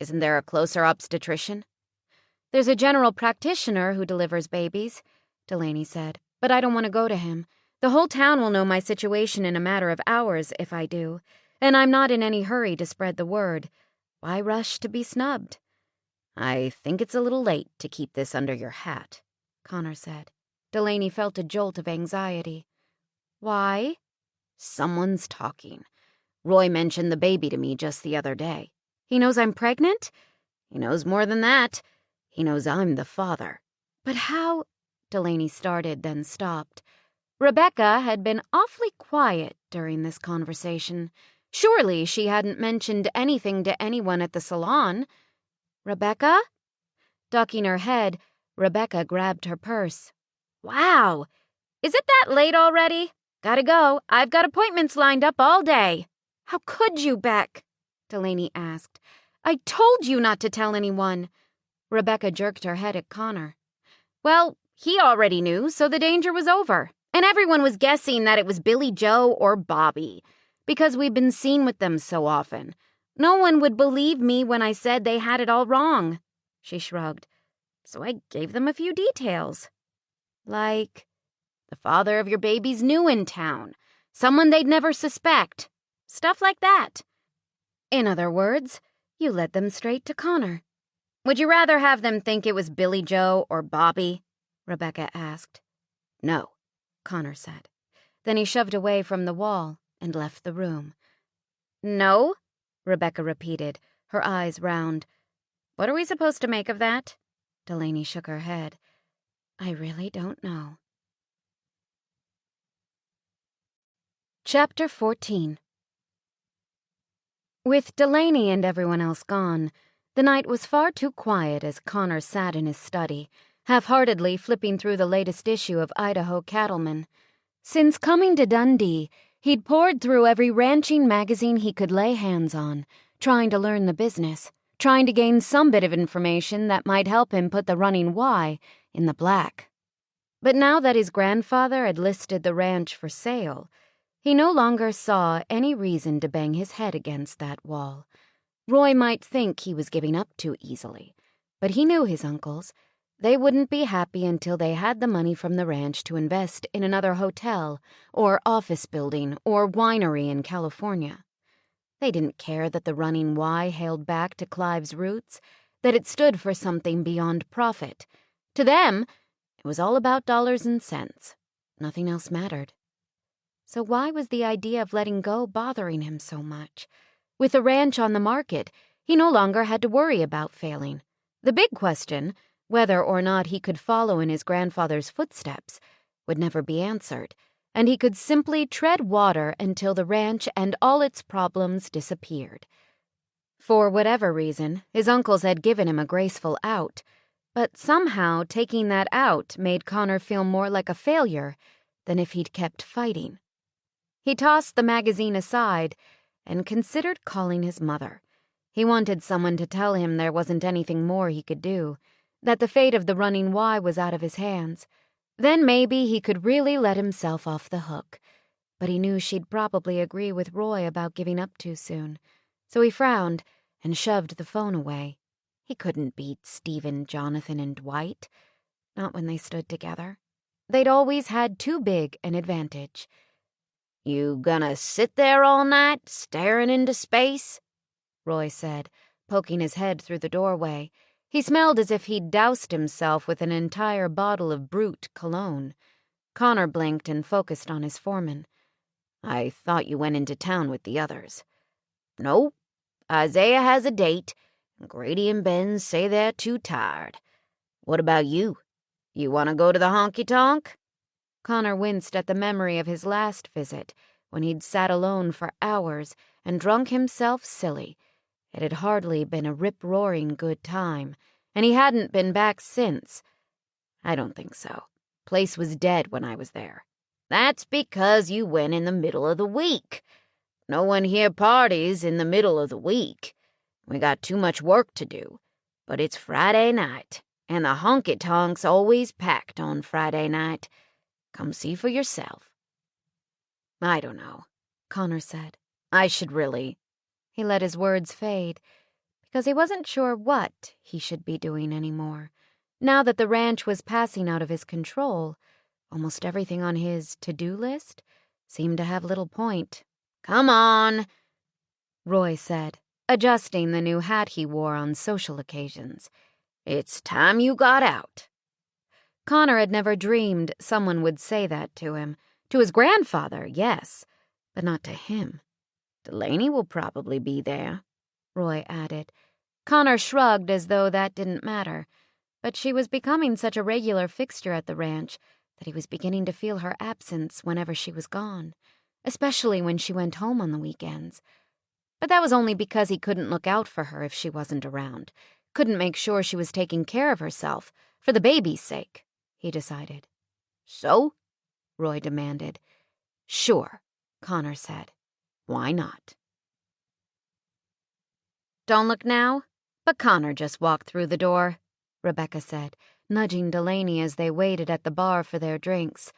"Isn't there a closer obstetrician?" "There's a general practitioner who delivers babies," Delaney said, "but I don't want to go to him. The whole town will know my situation in a matter of hours if I do, and I'm not in any hurry to spread the word. Why rush to be snubbed?" "I think it's a little late to keep this under your hat," Connor said. Delaney felt a jolt of anxiety. "Why?" "Someone's talking. Roy mentioned the baby to me just the other day." "He knows I'm pregnant?" "He knows more than that. He knows I'm the father." "But how—" Delaney started, then stopped. Rebecca had been awfully quiet during this conversation. Surely she hadn't mentioned anything to anyone at the salon. "Rebecca?" Ducking her head, Rebecca grabbed her purse. "Wow! Is it that late already? Gotta go. I've got appointments lined up all day." "How could you, Beck?" Delaney asked. "I told you not to tell anyone." Rebecca jerked her head at Connor. "Well, He already knew, so the danger was over. And everyone was guessing that it was Billy Joe or Bobby, because we've been seen with them so often. No one would believe me when I said they had it all wrong. She shrugged. So I gave them a few details. Like, the father of your baby's new in town. Someone they'd never suspect. Stuff like that. In other words, you led them straight to Connor. Would you rather have them think it was Billy Joe or Bobby? Rebecca asked. No, Connor said. Then he shoved away from the wall and left the room. No, Rebecca repeated, her eyes round. What are we supposed to make of that? Delaney shook her head. I really don't know. Chapter 14. With Delaney and everyone else gone, the night was far too quiet as Connor sat in his study, half-heartedly flipping through the latest issue of Idaho Cattleman. Since coming to Dundee, he'd poured through every ranching magazine he could lay hands on, trying to learn the business, trying to gain some bit of information that might help him put the running Y in the black. But now that his grandfather had listed the ranch for sale, he no longer saw any reason to bang his head against that wall. Roy might think he was giving up too easily, but he knew his uncles. They wouldn't be happy until they had the money from the ranch to invest in another hotel or office building or winery in California. They didn't care that the running Y hailed back to Clive's roots, that it stood for something beyond profit. To them, it was all about dollars and cents. Nothing else mattered. So why was the idea of letting go bothering him so much? With the ranch on the market, he no longer had to worry about failing. The big question, whether or not he could follow in his grandfather's footsteps, would never be answered, and he could simply tread water until the ranch and all its problems disappeared. For whatever reason, his uncles had given him a graceful out, but somehow taking that out made Connor feel more like a failure than if he'd kept fighting. He tossed the magazine aside and considered calling his mother. He wanted someone to tell him there wasn't anything more he could do, that the fate of the running Y was out of his hands. Then maybe he could really let himself off the hook. But he knew she'd probably agree with Roy about giving up too soon, so he frowned and shoved the phone away. He couldn't beat Stephen, Jonathan, and Dwight. Not when they stood together. They'd always had too big an advantage. You gonna sit there all night, staring into space? Roy said, poking his head through the doorway. He smelled as if he'd doused himself with an entire bottle of Brute cologne. Connor blinked and focused on his foreman. I thought you went into town with the others. No, Isaiah has a date. Grady and Ben say they're too tired. What about you? You want to go to the honky-tonk? Connor winced at the memory of his last visit, when he'd sat alone for hours and drunk himself silly. It had hardly been a rip-roaring good time, and he hadn't been back since. I don't think so. Place was dead when I was there. That's because you went in the middle of the week. No one here parties in the middle of the week. We got too much work to do. But it's Friday night, and the honky-tonk's always packed on Friday night. Come see for yourself. I don't know, Connor said. I should really. He let his words fade, because he wasn't sure what he should be doing anymore. Now that the ranch was passing out of his control, almost everything on his to-do list seemed to have little point. Come on, Roy said, adjusting the new hat he wore on social occasions. It's time you got out. Connor had never dreamed someone would say that to him. To his grandfather, yes, but not to him. Delaney will probably be there, Roy added. Connor shrugged as though that didn't matter, but she was becoming such a regular fixture at the ranch that he was beginning to feel her absence whenever she was gone, especially when she went home on the weekends. But that was only because he couldn't look out for her if she wasn't around, couldn't make sure she was taking care of herself, for the baby's sake, he decided. So? Roy demanded. Sure, Connor said. Why not? Don't look now, but Connor just walked through the door, Rebecca said, nudging Delaney as they waited at the bar for their drinks.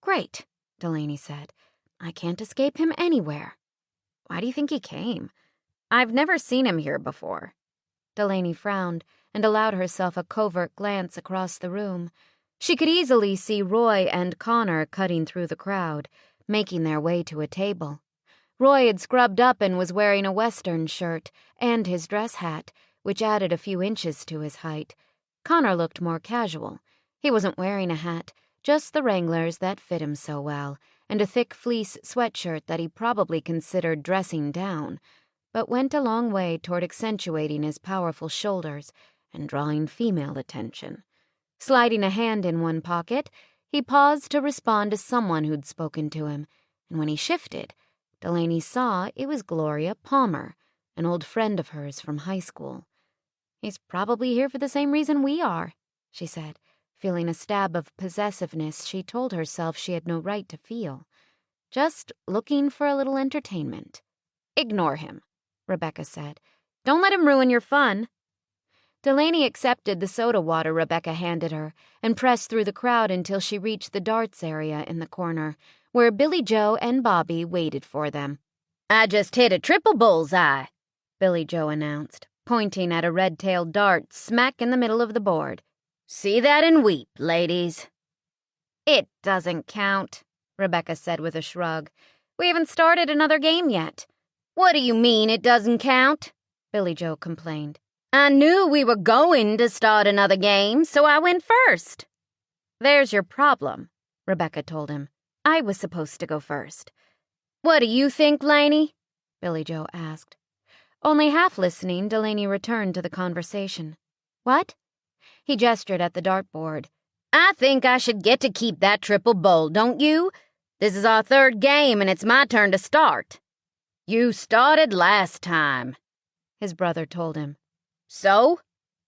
"Great," Delaney said. "I can't escape him anywhere." "Why do you think he came? I've never seen him here before." Delaney frowned and allowed herself a covert glance across the room. She could easily see Roy and Connor cutting through the crowd, making their way to a table. Roy had scrubbed up and was wearing a Western shirt and his dress hat, which added a few inches to his height. Connor looked more casual. He wasn't wearing a hat, just the Wranglers that fit him so well, and a thick fleece sweatshirt that he probably considered dressing down, but went a long way toward accentuating his powerful shoulders and drawing female attention. Sliding a hand in one pocket, he paused to respond to someone who'd spoken to him, and when he shifted, Delaney saw it was Gloria Palmer, an old friend of hers from high school. "He's probably here for the same reason we are," she said, feeling a stab of possessiveness she told herself she had no right to feel. "Just looking for a little entertainment." "Ignore him," Rebecca said. "Don't let him ruin your fun." Delaney accepted the soda water Rebecca handed her and pressed through the crowd until she reached the darts area in the corner, where Billy Joe and Bobby waited for them. "I just hit a triple bullseye," Billy Joe announced, pointing at a red-tailed dart smack in the middle of the board. "See that and weep, ladies." "It doesn't count," Rebecca said with a shrug. "We haven't started another game yet." "What do you mean it doesn't count?" Billy Joe complained. "I knew we were going to start another game, so I went first." "There's your problem," Rebecca told him. "I was supposed to go first." "What do you think, Laney?" Billy Joe asked. Only half listening, Delaney returned to the conversation. "What?" He gestured at the dartboard. "I think I should get to keep that triple bull, don't you? This is our third game, and it's my turn to start." "You started last time," his brother told him. "So?"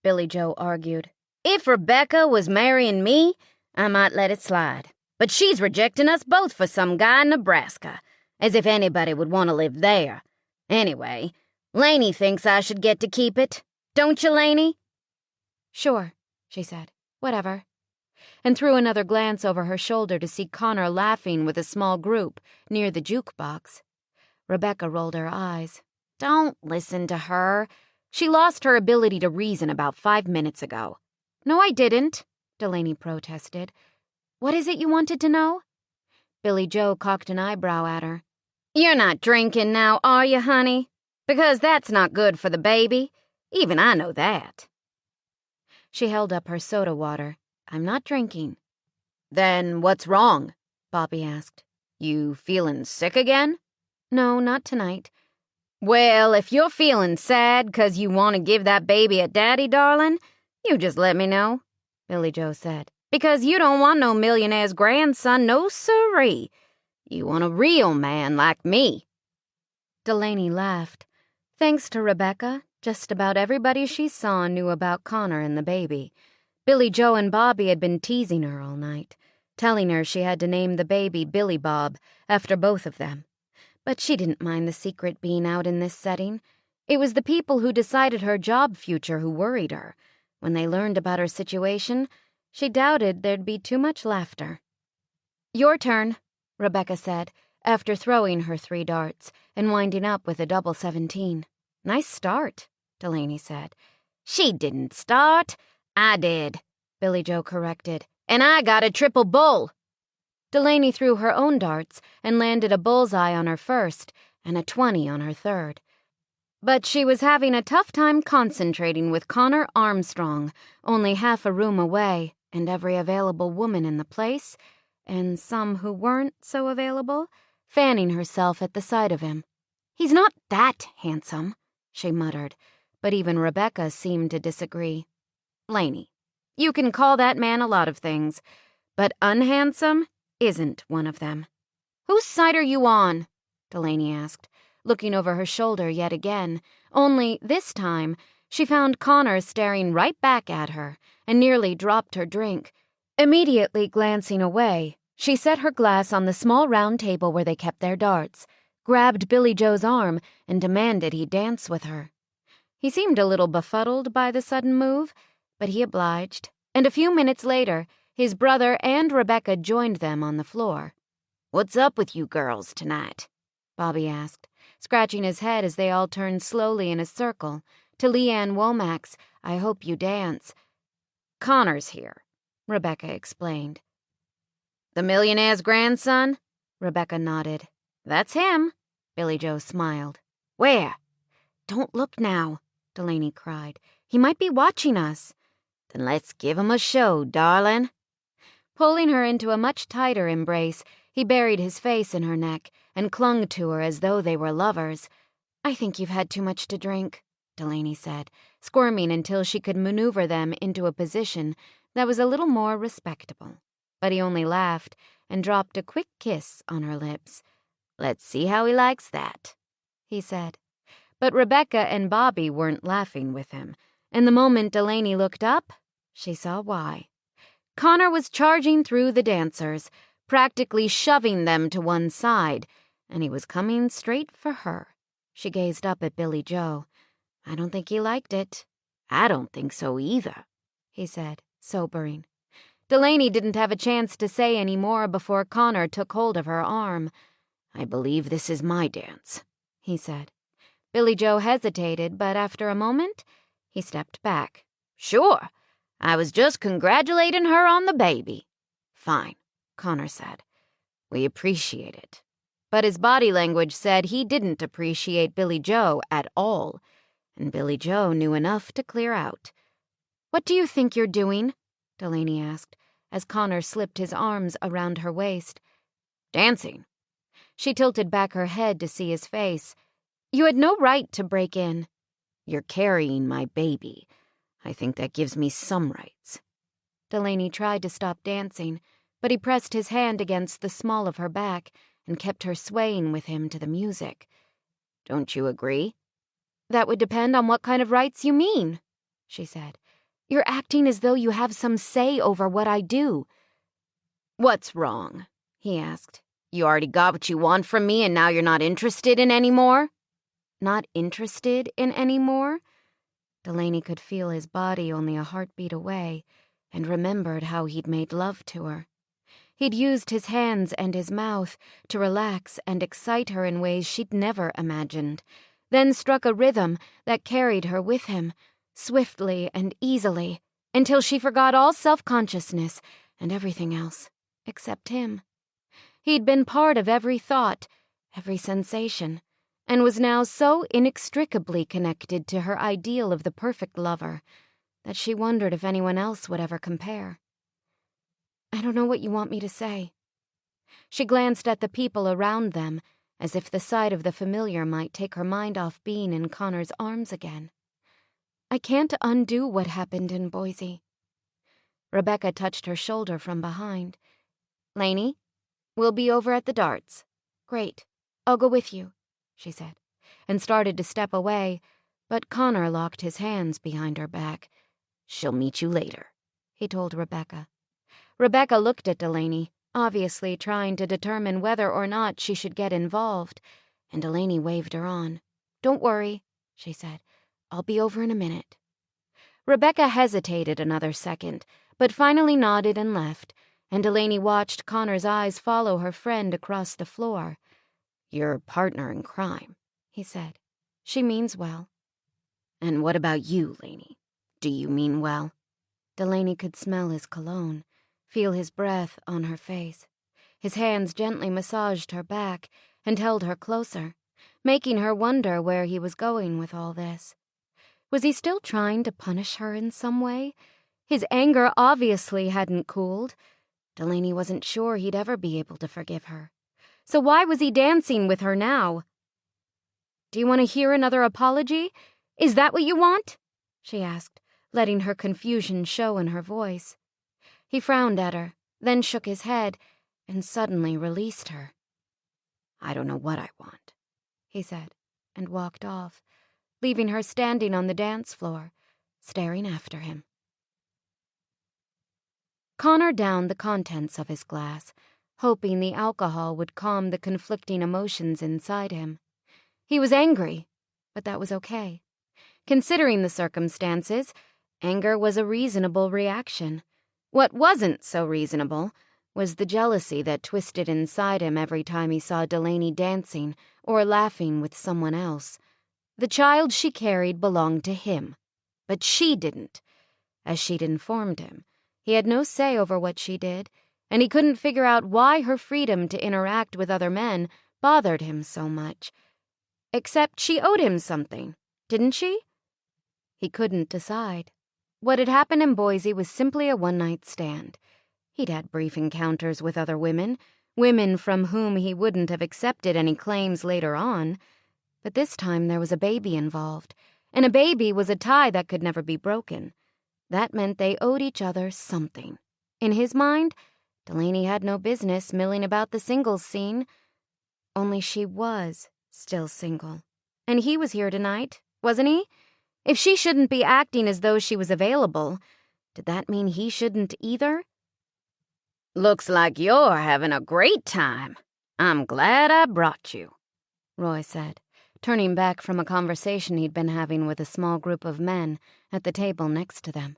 Billy Joe argued. "If Rebecca was marrying me, I might let it slide. But she's rejecting us both for some guy in Nebraska, as if anybody would want to live there. Anyway, Laney thinks I should get to keep it. Don't you, Laney?" "Sure," she said. "Whatever." And threw another glance over her shoulder to see Connor laughing with a small group near the jukebox. Rebecca rolled her eyes. "Don't listen to her. She lost her ability to reason about 5 minutes ago." "No, I didn't," Delaney protested. "What is it you wanted to know?" Billy Joe cocked an eyebrow at her. "You're not drinking now, are you, honey? Because that's not good for the baby. Even I know that." She held up her soda water. "I'm not drinking." "Then what's wrong?" Bobby asked. "You feeling sick again?" "No, not tonight." "Well, if you're feeling sad 'cause you want to give that baby a daddy, darling, you just let me know," Billy Joe said. "Because you don't want no millionaire's grandson, no siree. You want a real man like me." Delaney laughed. Thanks to Rebecca, just about everybody she saw knew about Connor and the baby. Billy Joe and Bobby had been teasing her all night, telling her she had to name the baby Billy Bob after both of them. But she didn't mind the secret being out in this setting. It was the people who decided her job future who worried her. When they learned about her situation, she doubted there'd be too much laughter. "Your turn," Rebecca said, after throwing her 3 darts and winding up with a double 17. "Nice start," Delaney said. "She didn't start. I did," Billy Joe corrected. "And I got a triple bull." Delaney threw her own darts and landed a bullseye on her first and a 20 on her third. But she was having a tough time concentrating with Connor Armstrong, only half a room away, and every available woman in the place, and some who weren't so available, fanning herself at the sight of him. "He's not that handsome," she muttered, but even Rebecca seemed to disagree. "Laney, you can call that man a lot of things, but unhandsome isn't one of them." "Whose side are you on?" Delaney asked, looking over her shoulder yet again, only this time she found Connor staring right back at her and nearly dropped her drink. Immediately glancing away, she set her glass on the small round table where they kept their darts, grabbed Billy Joe's arm, and demanded he dance with her. He seemed a little befuddled by the sudden move, but he obliged, and a few minutes later, his brother and Rebecca joined them on the floor. "What's up with you girls tonight?" Bobby asked, scratching his head as they all turned slowly in a circle to Leanne Womack's "I Hope You Dance." "Connor's here," Rebecca explained. "The millionaire's grandson?" Rebecca nodded. "That's him." Billy Joe smiled. "Where?" "Don't look now," Delaney cried. "He might be watching us." "Then let's give him a show, darling." Pulling her into a much tighter embrace, he buried his face in her neck and clung to her as though they were lovers. "I think you've had too much to drink," Delaney said, squirming until she could maneuver them into a position that was a little more respectable. But he only laughed and dropped a quick kiss on her lips. "Let's see how he likes that," he said. But Rebecca and Bobby weren't laughing with him, and the moment Delaney looked up, she saw why. Connor was charging through the dancers, practically shoving them to one side, and he was coming straight for her. She gazed up at Billy Joe. "I don't think he liked it." "I don't think so either," he said, sobering. Delaney didn't have a chance to say any more before Connor took hold of her arm. "I believe this is my dance," he said. Billy Joe hesitated, but after a moment, he stepped back. "Sure. I was just congratulating her on the baby." "Fine," Connor said. "We appreciate it." But his body language said he didn't appreciate Billy Joe at all, and Billy Joe knew enough to clear out. "What do you think you're doing?" Delaney asked, as Connor slipped his arms around her waist. "Dancing." She tilted back her head to see his face. "You had no right to break in." "You're carrying my baby. I think that gives me some rights." Delaney tried to stop dancing, but he pressed his hand against the small of her back and kept her swaying with him to the music. "Don't you agree?" "That would depend on what kind of rights you mean," she said. "You're acting as though you have some say over what I do." "What's wrong?" he asked. "You already got what you want from me and now you're not interested in any more?" "Not interested in any more?" Delaney could feel his body only a heartbeat away and remembered how he'd made love to her. He'd used his hands and his mouth to relax and excite her in ways she'd never imagined, then struck a rhythm that carried her with him, swiftly and easily, until she forgot all self-consciousness and everything else, except him. He'd been part of every thought, every sensation, and was now so inextricably connected to her ideal of the perfect lover that she wondered if anyone else would ever compare. "I don't know what you want me to say." She glanced at the people around them, as if the sight of the familiar might take her mind off being in Connor's arms again. "I can't undo what happened in Boise." Rebecca touched her shoulder from behind. "Lainey, we'll be over at the darts." "Great. I'll go with you," she said, and started to step away, but Connor locked his hands behind her back. "She'll meet you later," he told Rebecca. Rebecca looked at Delaney, obviously trying to determine whether or not she should get involved, and Delaney waved her on. "Don't worry," she said. "I'll be over in a minute." Rebecca hesitated another second, but finally nodded and left, and Delaney watched Connor's eyes follow her friend across the floor. "Your partner in crime," he said. "She means well." "And what about you, Lainey? Do you mean well?" Delaney could smell his cologne, feel his breath on her face. His hands gently massaged her back and held her closer, making her wonder where he was going with all this. Was he still trying to punish her in some way? His anger obviously hadn't cooled. Delaney wasn't sure he'd ever be able to forgive her. So why was he dancing with her now? "Do you want to hear another apology? Is that what you want?" she asked, letting her confusion show in her voice. He frowned at her, then shook his head, and suddenly released her. "I don't know what I want," he said, and walked off, leaving her standing on the dance floor, staring after him. Connor downed the contents of his glass, hoping the alcohol would calm the conflicting emotions inside him. He was angry, but that was okay. Considering the circumstances, Anger was a reasonable reaction. What wasn't so reasonable was the jealousy that twisted inside him every time he saw Delaney dancing or laughing with someone else. The child she carried belonged to him, but she didn't. As she'd informed him, he had no say over what she did, and he couldn't figure out why her freedom to interact with other men bothered him so much. Except she owed him something, didn't she? He couldn't decide. What had happened in Boise was simply a one-night stand. He'd had brief encounters with other women from whom he wouldn't have accepted any claims later on. But this time there was a baby involved, and a baby was a tie that could never be broken. That meant they owed each other something. In his mind, Delaney had no business milling about the singles scene. Only she was still single. And he was here tonight, wasn't he? If she shouldn't be acting as though she was available, did that mean he shouldn't either? Looks like you're having a great time. I'm glad I brought you, Roy said, turning back from a conversation he'd been having with a small group of men at the table next to them.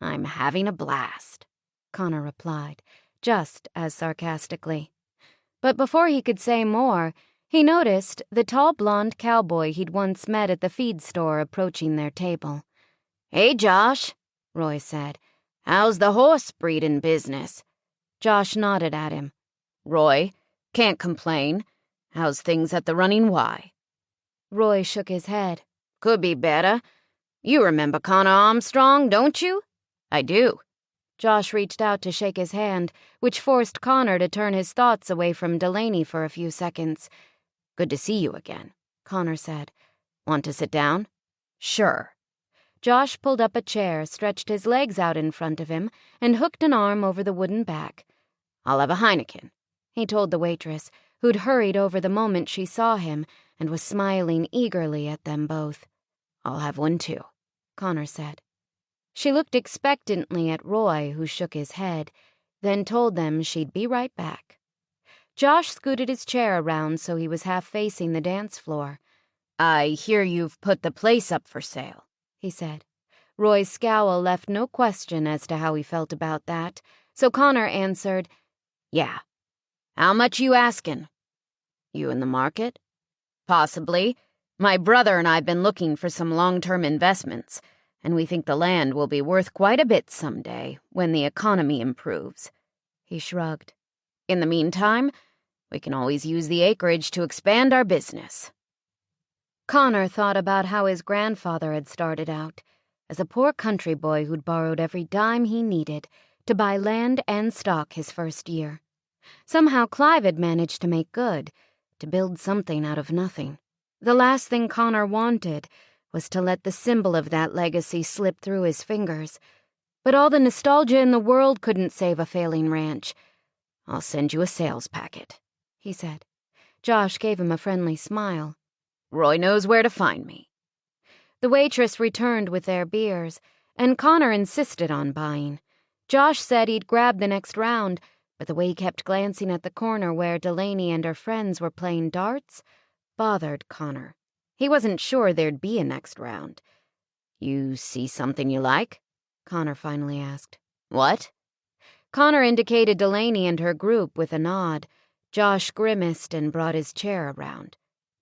I'm having a blast, Connor replied, just as sarcastically. But before he could say more, he noticed the tall blonde cowboy he'd once met at the feed store approaching their table. Hey, Josh, Roy said. How's the horse breeding business? Josh nodded at him. Roy, can't complain. How's things at the Running Y? Roy shook his head. Could be better. You remember Connor Armstrong, don't you? I do. Josh reached out to shake his hand, which forced Connor to turn his thoughts away from Delaney for a few seconds. Good to see you again, Connor said. Want to sit down? Sure. Josh pulled up a chair, stretched his legs out in front of him, and hooked an arm over the wooden back. I'll have a Heineken, he told the waitress, who'd hurried over the moment she saw him and was smiling eagerly at them both. I'll have one too, Connor said. She looked expectantly at Roy, who shook his head, then told them she'd be right back. Josh scooted his chair around so he was half facing the dance floor. I hear you've put the place up for sale, he said. Roy's scowl left no question as to how he felt about that, so Connor answered, Yeah. How much you asking? You in the market? Possibly. My brother and I've been looking for some long-term investments, and we think the land will be worth quite a bit someday when the economy improves. He shrugged. In the meantime, we can always use the acreage to expand our business. Connor thought about how his grandfather had started out, as a poor country boy who'd borrowed every dime he needed to buy land and stock his first year. Somehow Clive had managed to make good, to build something out of nothing. The last thing Connor wanted was to let the symbol of that legacy slip through his fingers. But all the nostalgia in the world couldn't save a failing ranch. I'll send you a sales packet, he said. Josh gave him a friendly smile. Roy knows where to find me. The waitress returned with their beers, and Connor insisted on buying. Josh said he'd grab the next round, but the way he kept glancing at the corner where Delaney and her friends were playing darts bothered Connor. He wasn't sure there'd be a next round. You see something you like? Connor finally asked. What? Connor indicated Delaney and her group with a nod. Josh grimaced and brought his chair around.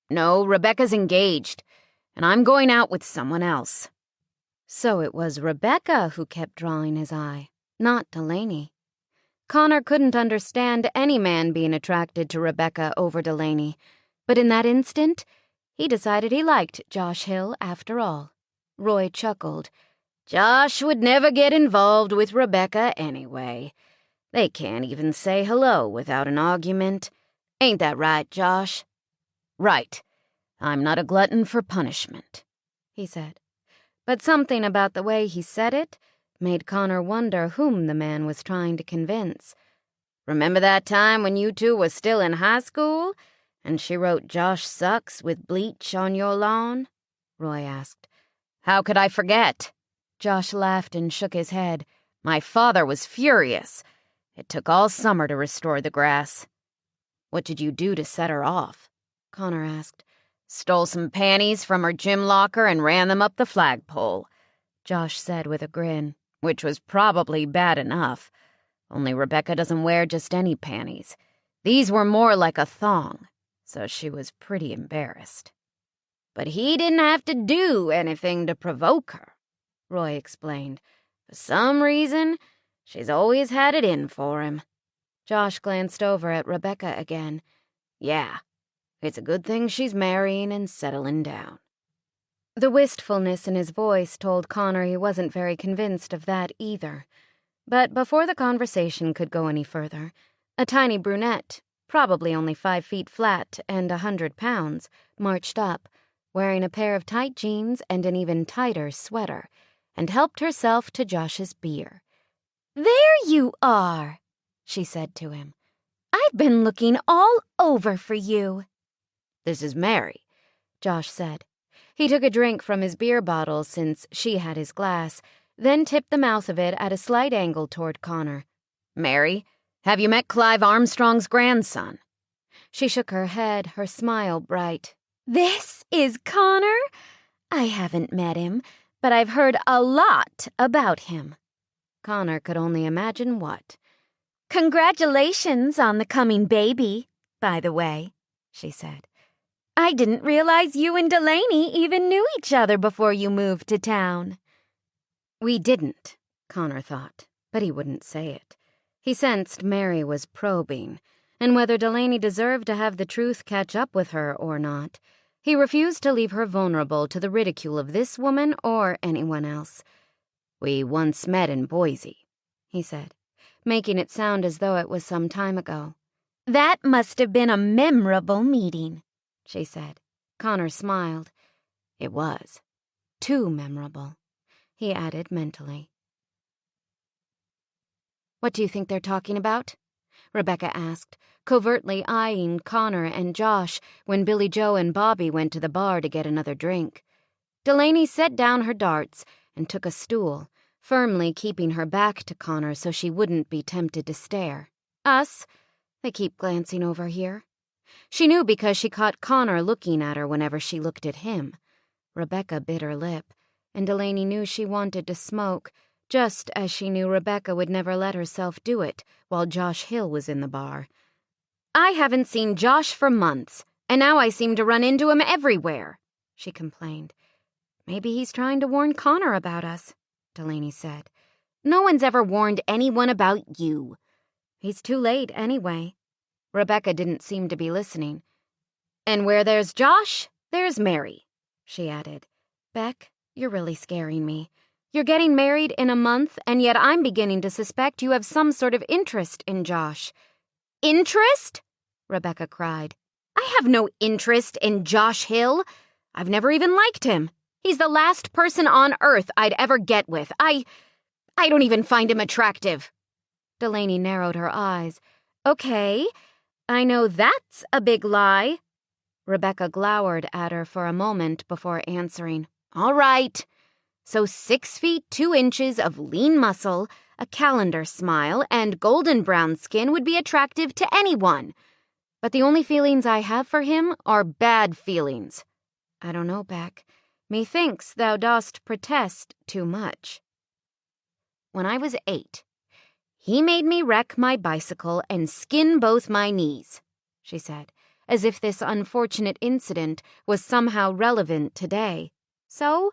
No, Rebecca's engaged, and I'm going out with someone else. So it was Rebecca who kept drawing his eye, not Delaney. Connor couldn't understand any man being attracted to Rebecca over Delaney, but in that instant, he decided he liked Josh Hill after all. Roy chuckled. Josh would never get involved with Rebecca anyway. They can't even say hello without an argument. Ain't that right, Josh? Right. I'm not a glutton for punishment, he said. But something about the way he said it made Connor wonder whom the man was trying to convince. Remember that time when you two were still in high school, and she wrote Josh sucks with bleach on your lawn? Roy asked. How could I forget? Josh laughed and shook his head. My father was furious. It took all summer to restore the grass. What did you do to set her off? Connor asked. Stole some panties from her gym locker and ran them up the flagpole. Josh said with a grin. Which was probably bad enough. Only Rebecca doesn't wear just any panties. These were more like a thong, so she was pretty embarrassed. But he didn't have to do anything to provoke her, Roy explained. For some reason, she's always had it in for him. Josh glanced over at Rebecca again. Yeah, it's a good thing she's marrying and settling down. The wistfulness in his voice told Connor he wasn't very convinced of that either. But before the conversation could go any further, a tiny brunette, probably only 5 feet flat and 100 pounds, marched up, wearing a pair of tight jeans and an even tighter sweater, and helped herself to Josh's beer. "There you are," she said to him. "I've been looking all over for you." This is Mary, Josh said. He took a drink from his beer bottle since she had his glass, then tipped the mouth of it at a slight angle toward Connor. Mary, have you met Clive Armstrong's grandson? She shook her head, her smile bright. "This is Connor? I haven't met him, but I've heard a lot about him." Connor could only imagine what. "Congratulations on the coming baby, by the way," she said. "I didn't realize you and Delaney even knew each other before you moved to town." We didn't, Connor thought, but he wouldn't say it. He sensed Mary was probing, and whether Delaney deserved to have the truth catch up with her or not, he refused to leave her vulnerable to the ridicule of this woman or anyone else. We once met in Boise, he said, making it sound as though it was some time ago. "That must have been a memorable meeting," she said. Connor smiled. It was. Too memorable, he added mentally. "What do you think they're talking about?" Rebecca asked, covertly eyeing Connor and Josh when Billy Joe and Bobby went to the bar to get another drink. Delaney set down her darts and took a stool, firmly keeping her back to Connor so she wouldn't be tempted to stare. Us? They keep glancing over here. She knew because she caught Connor looking at her whenever she looked at him. Rebecca bit her lip, and Delaney knew she wanted to smoke, just as she knew Rebecca would never let herself do it while Josh Hill was in the bar. "I haven't seen Josh for months, and now I seem to run into him everywhere," she complained. "Maybe he's trying to warn Connor about us," Delaney said. "No one's ever warned anyone about you." "He's too late anyway." Rebecca didn't seem to be listening. "And where there's Josh, there's Mary," she added. "Beck, you're really scaring me. You're getting married in a month, and yet I'm beginning to suspect you have some sort of interest in Josh." "Interest?" Rebecca cried. "I have no interest in Josh Hill. I've never even liked him. He's the last person on earth I'd ever get with. I don't even find him attractive." Delaney narrowed her eyes. "Okay, I know that's a big lie." Rebecca glowered at her for a moment before answering. "All right. So 6 feet 2 inches of lean muscle, a calendar smile, and golden brown skin would be attractive to anyone. But the only feelings I have for him are bad feelings. I don't know, Beck. Methinks thou dost protest too much. When I was 8, he made me wreck my bicycle and skin both my knees," she said, as if this unfortunate incident was somehow relevant today. "So,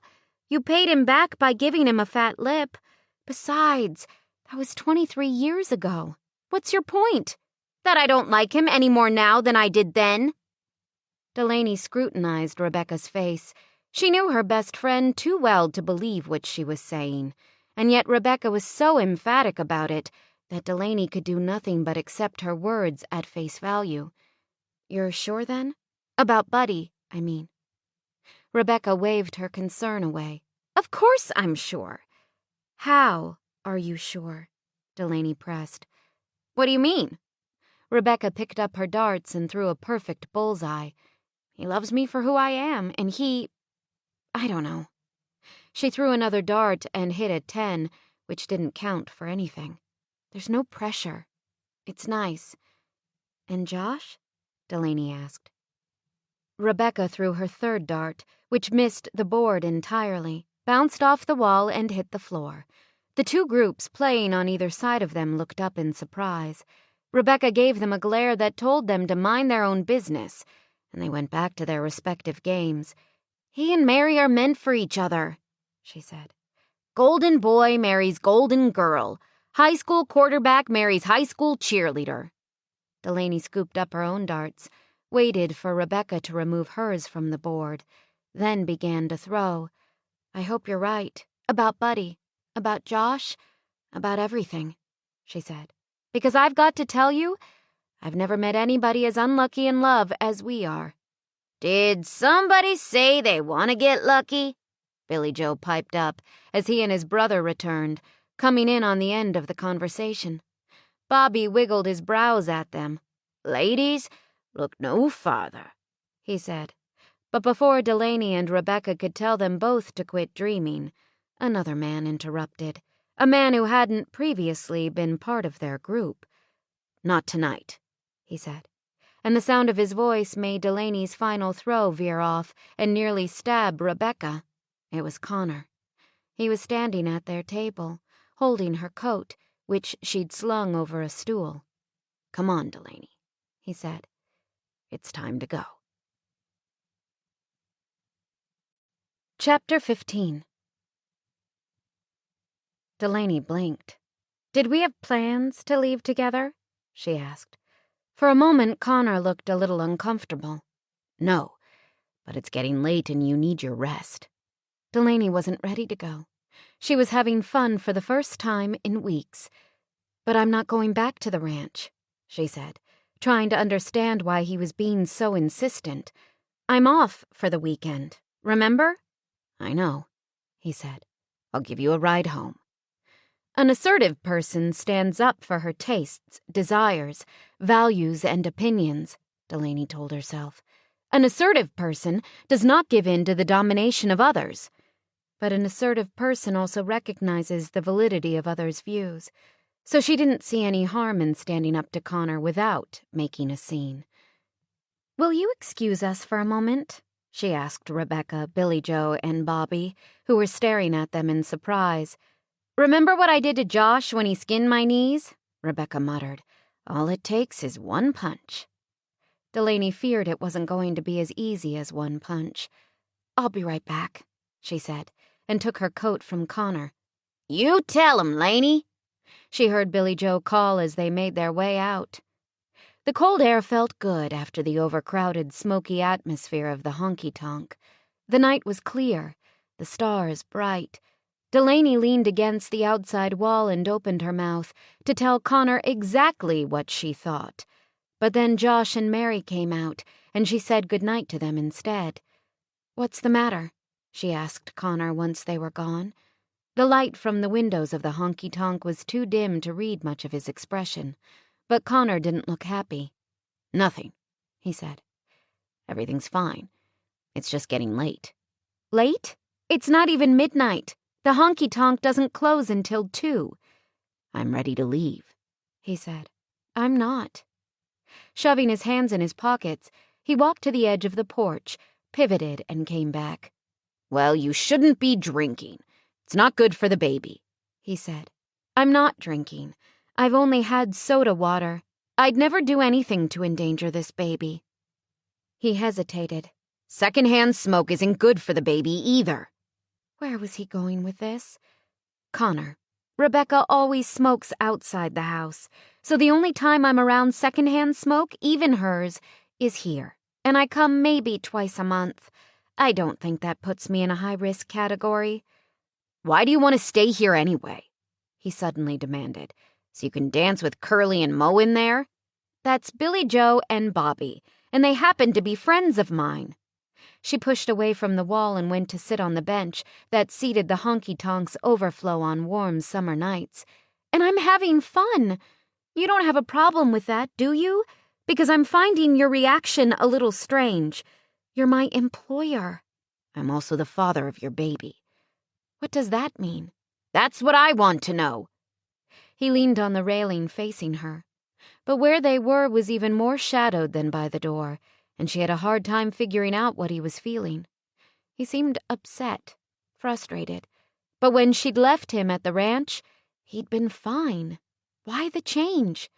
you paid him back by giving him a fat lip. Besides, that was 23 years ago. What's your point? That I don't like him any more now than I did then?" Delaney scrutinized Rebecca's face. She knew her best friend too well to believe what she was saying, and yet Rebecca was so emphatic about it that Delaney could do nothing but accept her words at face value. "You're sure, then? About Buddy, I mean." Rebecca waved her concern away. "Of course I'm sure." "How are you sure?" Delaney pressed. "What do you mean?" Rebecca picked up her darts and threw a perfect bullseye. "He loves me for who I am, and I don't know." She threw another dart and hit a 10, which didn't count for anything. "There's no pressure. It's nice." "And Josh?" Delaney asked. Rebecca threw her third dart, which missed the board entirely. bounced off the wall and hit the floor. The two groups playing on either side of them looked up in surprise. Rebecca gave them a glare that told them to mind their own business, and they went back to their respective games. "He and Mary are meant for each other," she said. "Golden boy marries golden girl. High school quarterback marries high school cheerleader." Delaney scooped up her own darts, waited for Rebecca to remove hers from the board, then began to throw. "I hope you're right. About Buddy. About Josh. About everything," she said. "Because I've got to tell you, I've never met anybody as unlucky in love as we are." "Did somebody say they want to get lucky?" Billy Joe piped up as he and his brother returned, coming in on the end of the conversation. Bobby wiggled his brows at them. "Ladies, look no farther," he said. But before Delaney and Rebecca could tell them both to quit dreaming, another man interrupted, a man who hadn't previously been part of their group. "Not tonight," he said, and the sound of his voice made Delaney's final throw veer off and nearly stab Rebecca. It was Connor. He was standing at their table, holding her coat, which she'd slung over a stool. "Come on, Delaney," he said. "It's time to go." Chapter 15. Delaney blinked. "Did we have plans to leave together?" she asked. For a moment, Connor looked a little uncomfortable. "No, but it's getting late and you need your rest." Delaney wasn't ready to go. She was having fun for the first time in weeks. "But I'm not going back to the ranch," she said, trying to understand why he was being so insistent. "I'm off for the weekend, remember?" "I know," he said. "I'll give you a ride home." An assertive person stands up for her tastes, desires, values, and opinions, Delaney told herself. An assertive person does not give in to the domination of others. But an assertive person also recognizes the validity of others' views, so she didn't see any harm in standing up to Connor without making a scene. "Will you excuse us for a moment?" she asked Rebecca, Billy Joe, and Bobby, who were staring at them in surprise. "Remember what I did to Josh when he skinned my knees?" Rebecca muttered. "All it takes is one punch." Delaney feared it wasn't going to be as easy as one punch. "I'll be right back," she said, and took her coat from Connor. "You tell him, Laney," she heard Billy Joe call as they made their way out. The cold air felt good after the overcrowded, smoky atmosphere of the honky-tonk. The night was clear, the stars bright. Delaney leaned against the outside wall and opened her mouth to tell Connor exactly what she thought. But then Josh and Mary came out, and she said goodnight to them instead. "What's the matter?" she asked Connor once they were gone. The light from the windows of the honky-tonk was too dim to read much of his expression, but Connor didn't look happy. "Nothing," he said. "Everything's fine. It's just getting late." "Late? It's not even midnight. The honky-tonk doesn't close until 2. "I'm ready to leave," he said. "I'm not." Shoving his hands in his pockets, he walked to the edge of the porch, pivoted, and came back. "Well, you shouldn't be drinking. It's not good for the baby," he said. "I'm not drinking. I've only had soda water. I'd never do anything to endanger this baby." He hesitated. "Secondhand smoke isn't good for the baby either." Where was he going with this? "Connor, Rebecca always smokes outside the house, so the only time I'm around secondhand smoke, even hers, is here, and I come maybe twice a month. I don't think that puts me in a high-risk category." "Why do you want to stay here anyway?" he suddenly demanded. "So you can dance with Curly and Mo in there?" "That's Billy Joe and Bobby, and they happen to be friends of mine." She pushed away from the wall and went to sit on the bench that seated the honky-tonk's overflow on warm summer nights. "And I'm having fun. You don't have a problem with that, do you? Because I'm finding your reaction a little strange. You're my employer." "I'm also the father of your baby." "What does that mean?" "That's what I want to know." He leaned on the railing facing her. But where they were was even more shadowed than by the door, and she had a hard time figuring out what he was feeling. He seemed upset, frustrated. But when she'd left him at the ranch, he'd been fine. Why the change?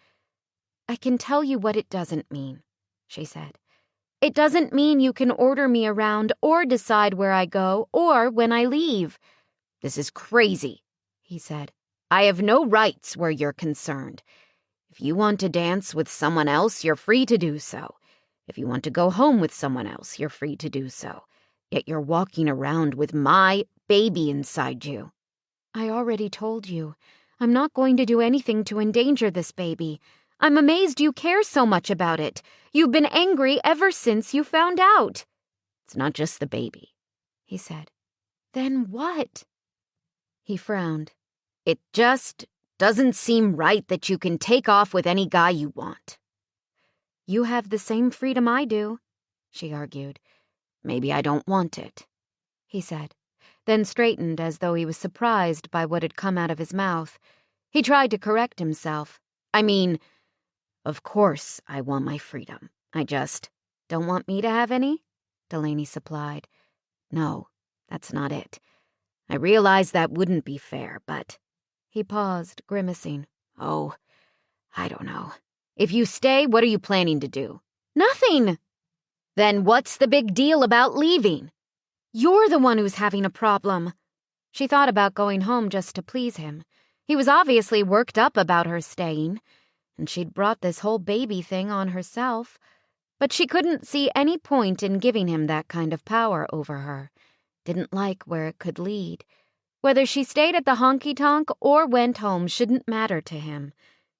"I can tell you what it doesn't mean," she said. "It doesn't mean you can order me around or decide where I go or when I leave." "This is crazy," he said. "I have no rights where you're concerned. If you want to dance with someone else, you're free to do so. If you want to go home with someone else, you're free to do so. Yet you're walking around with my baby inside you." "I already told you. I'm not going to do anything to endanger this baby. I'm amazed you care so much about it. You've been angry ever since you found out." "It's not just the baby," he said. "Then what?" He frowned. "It just doesn't seem right that you can take off with any guy you want." "You have the same freedom I do," she argued. "Maybe I don't want it," he said, then straightened as though he was surprised by what had come out of his mouth. He tried to correct himself. "I mean, of course I want my freedom. I just..." "Don't want me to have any?" Delaney supplied. "No, that's not it. I realize that wouldn't be fair, but..." He paused, grimacing. "Oh, I don't know. If you stay, what are you planning to do?" "Nothing!" "Then what's the big deal about leaving?" "You're the one who's having a problem." She thought about going home just to please him. He was obviously worked up about her staying, and she'd brought this whole baby thing on herself. But she couldn't see any point in giving him that kind of power over her. Didn't like where it could lead. Whether she stayed at the honky-tonk or went home shouldn't matter to him.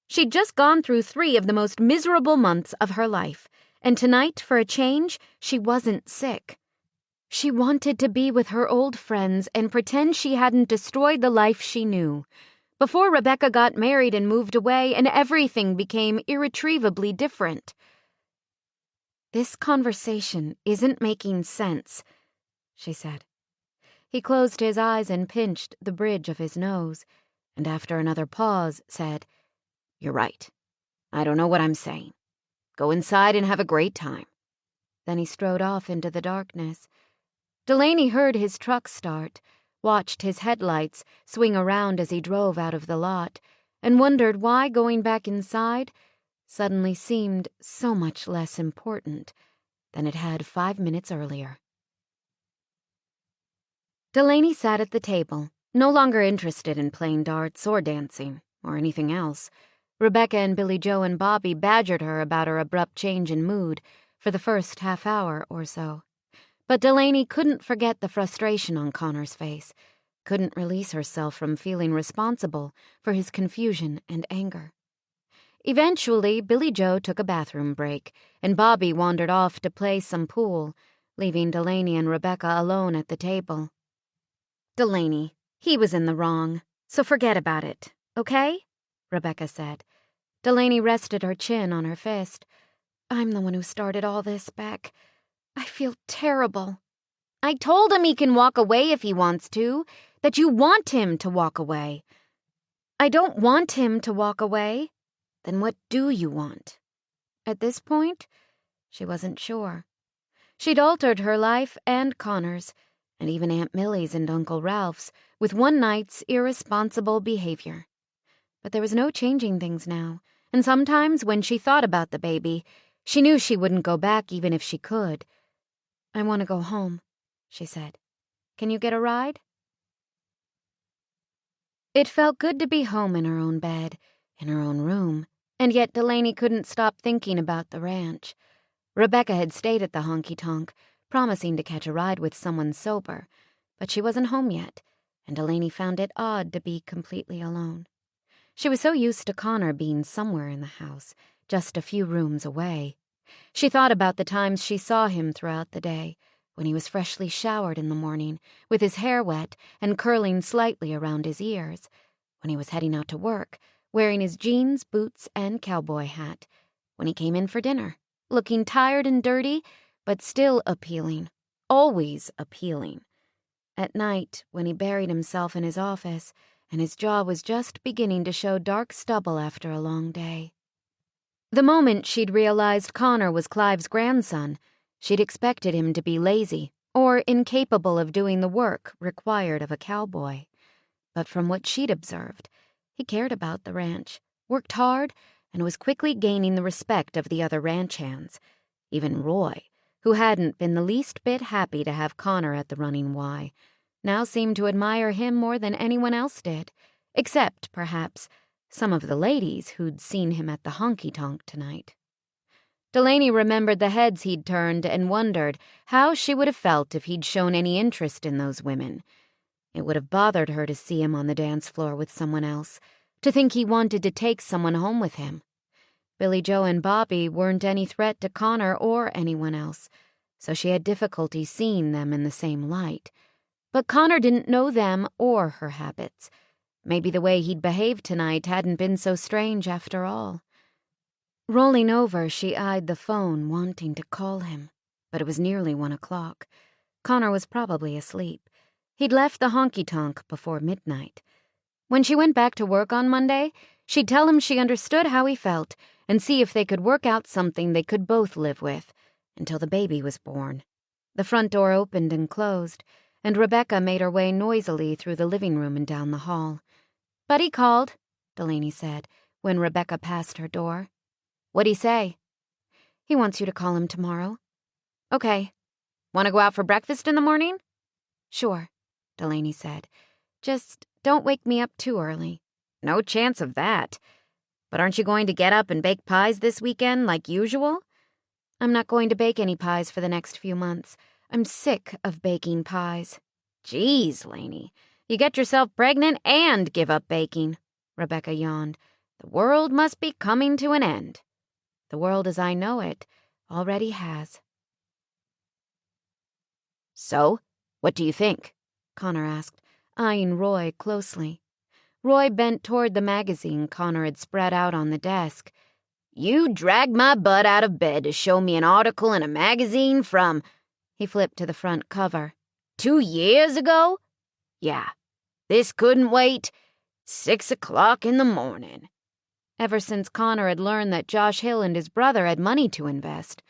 She'd just gone through 3 of the most miserable months of her life, and tonight, for a change, she wasn't sick. She wanted to be with her old friends and pretend she hadn't destroyed the life she knew. Before Rebecca got married and moved away, and everything became irretrievably different. "This conversation isn't making sense," she said. He closed his eyes and pinched the bridge of his nose, and after another pause said, "You're right. I don't know what I'm saying. Go inside and have a great time." Then he strode off into the darkness. Delaney heard his truck start, watched his headlights swing around as he drove out of the lot, and wondered why going back inside suddenly seemed so much less important than it had 5 minutes earlier. Delaney sat at the table, no longer interested in playing darts or dancing or anything else. Rebecca and Billy Joe and Bobby badgered her about her abrupt change in mood for the first half hour or so. But Delaney couldn't forget the frustration on Connor's face, couldn't release herself from feeling responsible for his confusion and anger. Eventually, Billy Joe took a bathroom break, and Bobby wandered off to play some pool, leaving Delaney and Rebecca alone at the table. "Delaney, he was in the wrong, so forget about it, okay?" Rebecca said. Delaney rested her chin on her fist. "I'm the one who started all this, Beck. I feel terrible." "I told him he can walk away if he wants to, that you want him to walk away." "I don't want him to walk away." "Then what do you want?" At this point, she wasn't sure. She'd altered her life and Connor's, and even Aunt Millie's and Uncle Ralph's, with one night's irresponsible behavior. But there was no changing things now, and sometimes when she thought about the baby, she knew she wouldn't go back even if she could. "I want to go home," she said. "Can you get a ride?" It felt good to be home in her own bed, in her own room, and yet Delaney couldn't stop thinking about the ranch. Rebecca had stayed at the honky-tonk, promising to catch a ride with someone sober, but she wasn't home yet, and Delaney found it odd to be completely alone. She was so used to Connor being somewhere in the house, just a few rooms away. She thought about the times she saw him throughout the day, when he was freshly showered in the morning, with his hair wet and curling slightly around his ears, when he was heading out to work, wearing his jeans, boots, and cowboy hat, when he came in for dinner, looking tired and dirty, but still appealing, always appealing. At night, when he buried himself in his office, and his jaw was just beginning to show dark stubble after a long day. The moment she'd realized Connor was Clive's grandson, she'd expected him to be lazy, or incapable of doing the work required of a cowboy. But from what she'd observed, he cared about the ranch, worked hard, and was quickly gaining the respect of the other ranch hands. Even Roy, who hadn't been the least bit happy to have Connor at the Running Y, now seemed to admire him more than anyone else did, except, perhaps, some of the ladies who'd seen him at the honky-tonk tonight. Delaney remembered the heads he'd turned and wondered how she would have felt if he'd shown any interest in those women. It would have bothered her to see him on the dance floor with someone else, to think he wanted to take someone home with him. Billy Joe and Bobby weren't any threat to Connor or anyone else, so she had difficulty seeing them in the same light. But Connor didn't know them or her habits. Maybe the way he'd behaved tonight hadn't been so strange after all. Rolling over, she eyed the phone, wanting to call him. But it was nearly 1 o'clock. Connor was probably asleep. He'd left the honky-tonk before midnight. When she went back to work on Monday, she'd tell him she understood how he felt and see if they could work out something they could both live with, until the baby was born. The front door opened and closed, and Rebecca made her way noisily through the living room and down the hall. "Buddy called," Delaney said, when Rebecca passed her door. "What'd he say?" "He wants you to call him tomorrow." "Okay. Want to go out for breakfast in the morning?" "Sure," Delaney said. "Just don't wake me up too early." "No chance of that. But aren't you going to get up and bake pies this weekend like usual?" "I'm not going to bake any pies for the next few months. I'm sick of baking pies." "Geez, Laney, you get yourself pregnant and give up baking," Rebecca yawned. "The world must be coming to an end." "The world as I know it already has." "So, what do you think?" Connor asked, eyeing Roy closely. Roy bent toward the magazine Connor had spread out on the desk. "You dragged my butt out of bed to show me an article in a magazine from—" He flipped to the front cover. "2 years ago? Yeah. This couldn't wait. 6 o'clock in the morning." Ever since Connor had learned that Josh Hill and his brother had money to invest,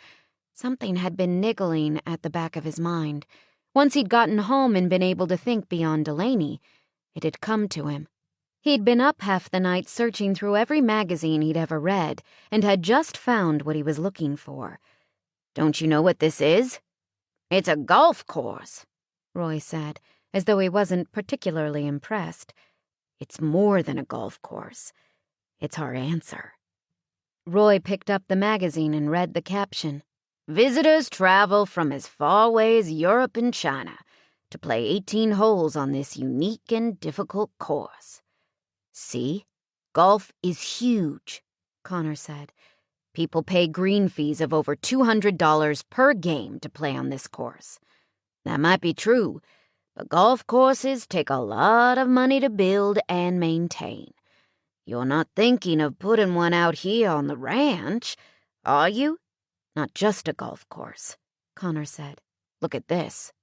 something had been niggling at the back of his mind. Once he'd gotten home and been able to think beyond Delaney, it had come to him. He'd been up half the night searching through every magazine he'd ever read and had just found what he was looking for. "Don't you know what this is?" "It's a golf course," Roy said, as though he wasn't particularly impressed. "It's more than a golf course. It's our answer." Roy picked up the magazine and read the caption. "Visitors travel from as far away as Europe and China to play 18 holes on this unique and difficult course." "See? Golf is huge," Connor said. "People pay green fees of over $200 per game to play on this course. That might be true, but golf courses take a lot of money to build and maintain. You're not thinking of putting one out here on the ranch, are you?" "Not just a golf course," Connor said. "Look at this."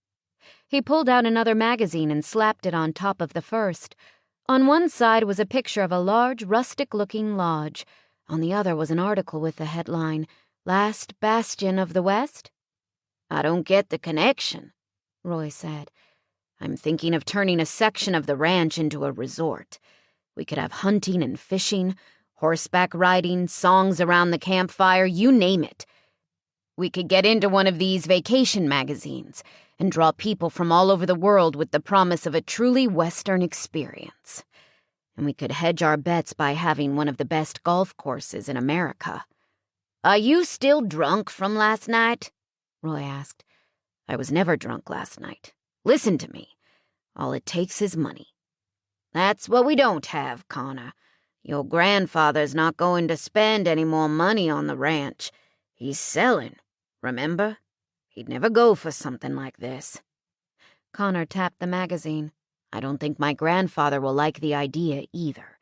He pulled out another magazine and slapped it on top of the first. On one side was a picture of a large, rustic-looking lodge. On the other was an article with the headline, "Last Bastion of the West?" "I don't get the connection," Roy said. "I'm thinking of turning a section of the ranch into a resort. We could have hunting and fishing, horseback riding, songs around the campfire, you name it. We could get into one of these vacation magazines and draw people from all over the world with the promise of a truly Western experience. And we could hedge our bets by having one of the best golf courses in America." "Are you still drunk from last night?" Roy asked. "I was never drunk last night. Listen to me. All it takes is money." "That's what we don't have, Connor. Your grandfather's not going to spend any more money on the ranch. He's selling, remember? He'd never go for something like this." Connor tapped the magazine. "I don't think my grandfather will like the idea either,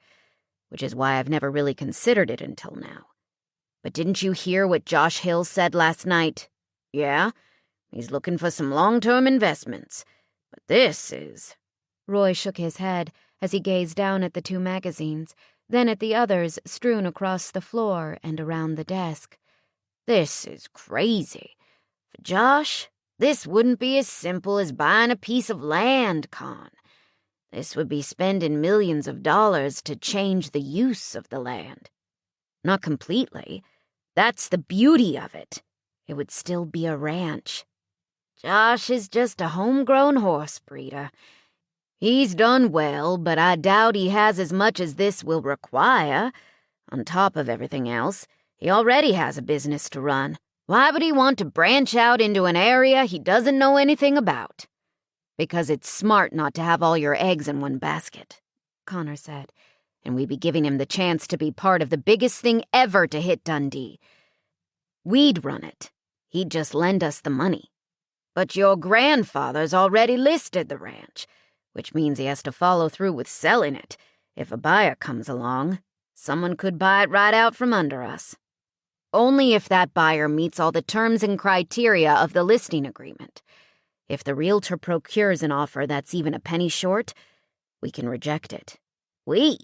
which is why I've never really considered it until now. But didn't you hear what Josh Hill said last night? Yeah, he's looking for some long-term investments. But this is—" Roy shook his head as he gazed down at the 2 magazines, then at the others strewn across the floor and around the desk. "This is crazy. For Josh, This wouldn't be as simple as buying a piece of land, Con. This would be spending millions of dollars to change the use of the land. Not completely. That's the beauty of it. It would still be a ranch. Josh is just a homegrown horse breeder. He's done well, but I doubt he has as much as this will require. On top of everything else, he already has a business to run. Why would he want to branch out into an area he doesn't know anything about? Because it's smart not to have all your eggs in one basket, Connor said, and we'd be giving him the chance to be part of the biggest thing ever to hit Dundee. We'd run it. He'd just lend us the money. But your grandfather's already listed the ranch, which means he has to follow through with selling it. If a buyer comes along, someone could buy it right out from under us. Only if that buyer meets all the terms and criteria of the listing agreement. If the realtor procures an offer that's even a penny short, we can reject it. We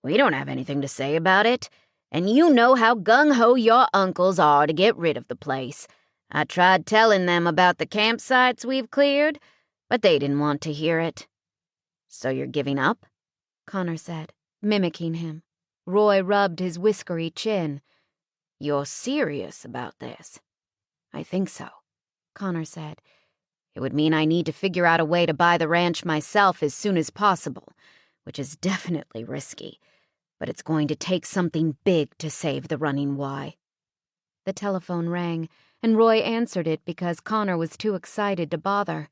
don't have anything to say about it, and you know how gung-ho your uncles are to get rid of the place. I tried telling them about the campsites we've cleared, but they didn't want to hear it. So you're giving up? Connor said, mimicking him. Roy rubbed his whiskery chin. You're serious about this? I think so, Connor said. It would mean I need to figure out a way to buy the ranch myself as soon as possible, which is definitely risky, but it's going to take something big to save the Running Y. The telephone rang, and Roy answered it because Connor was too excited to bother.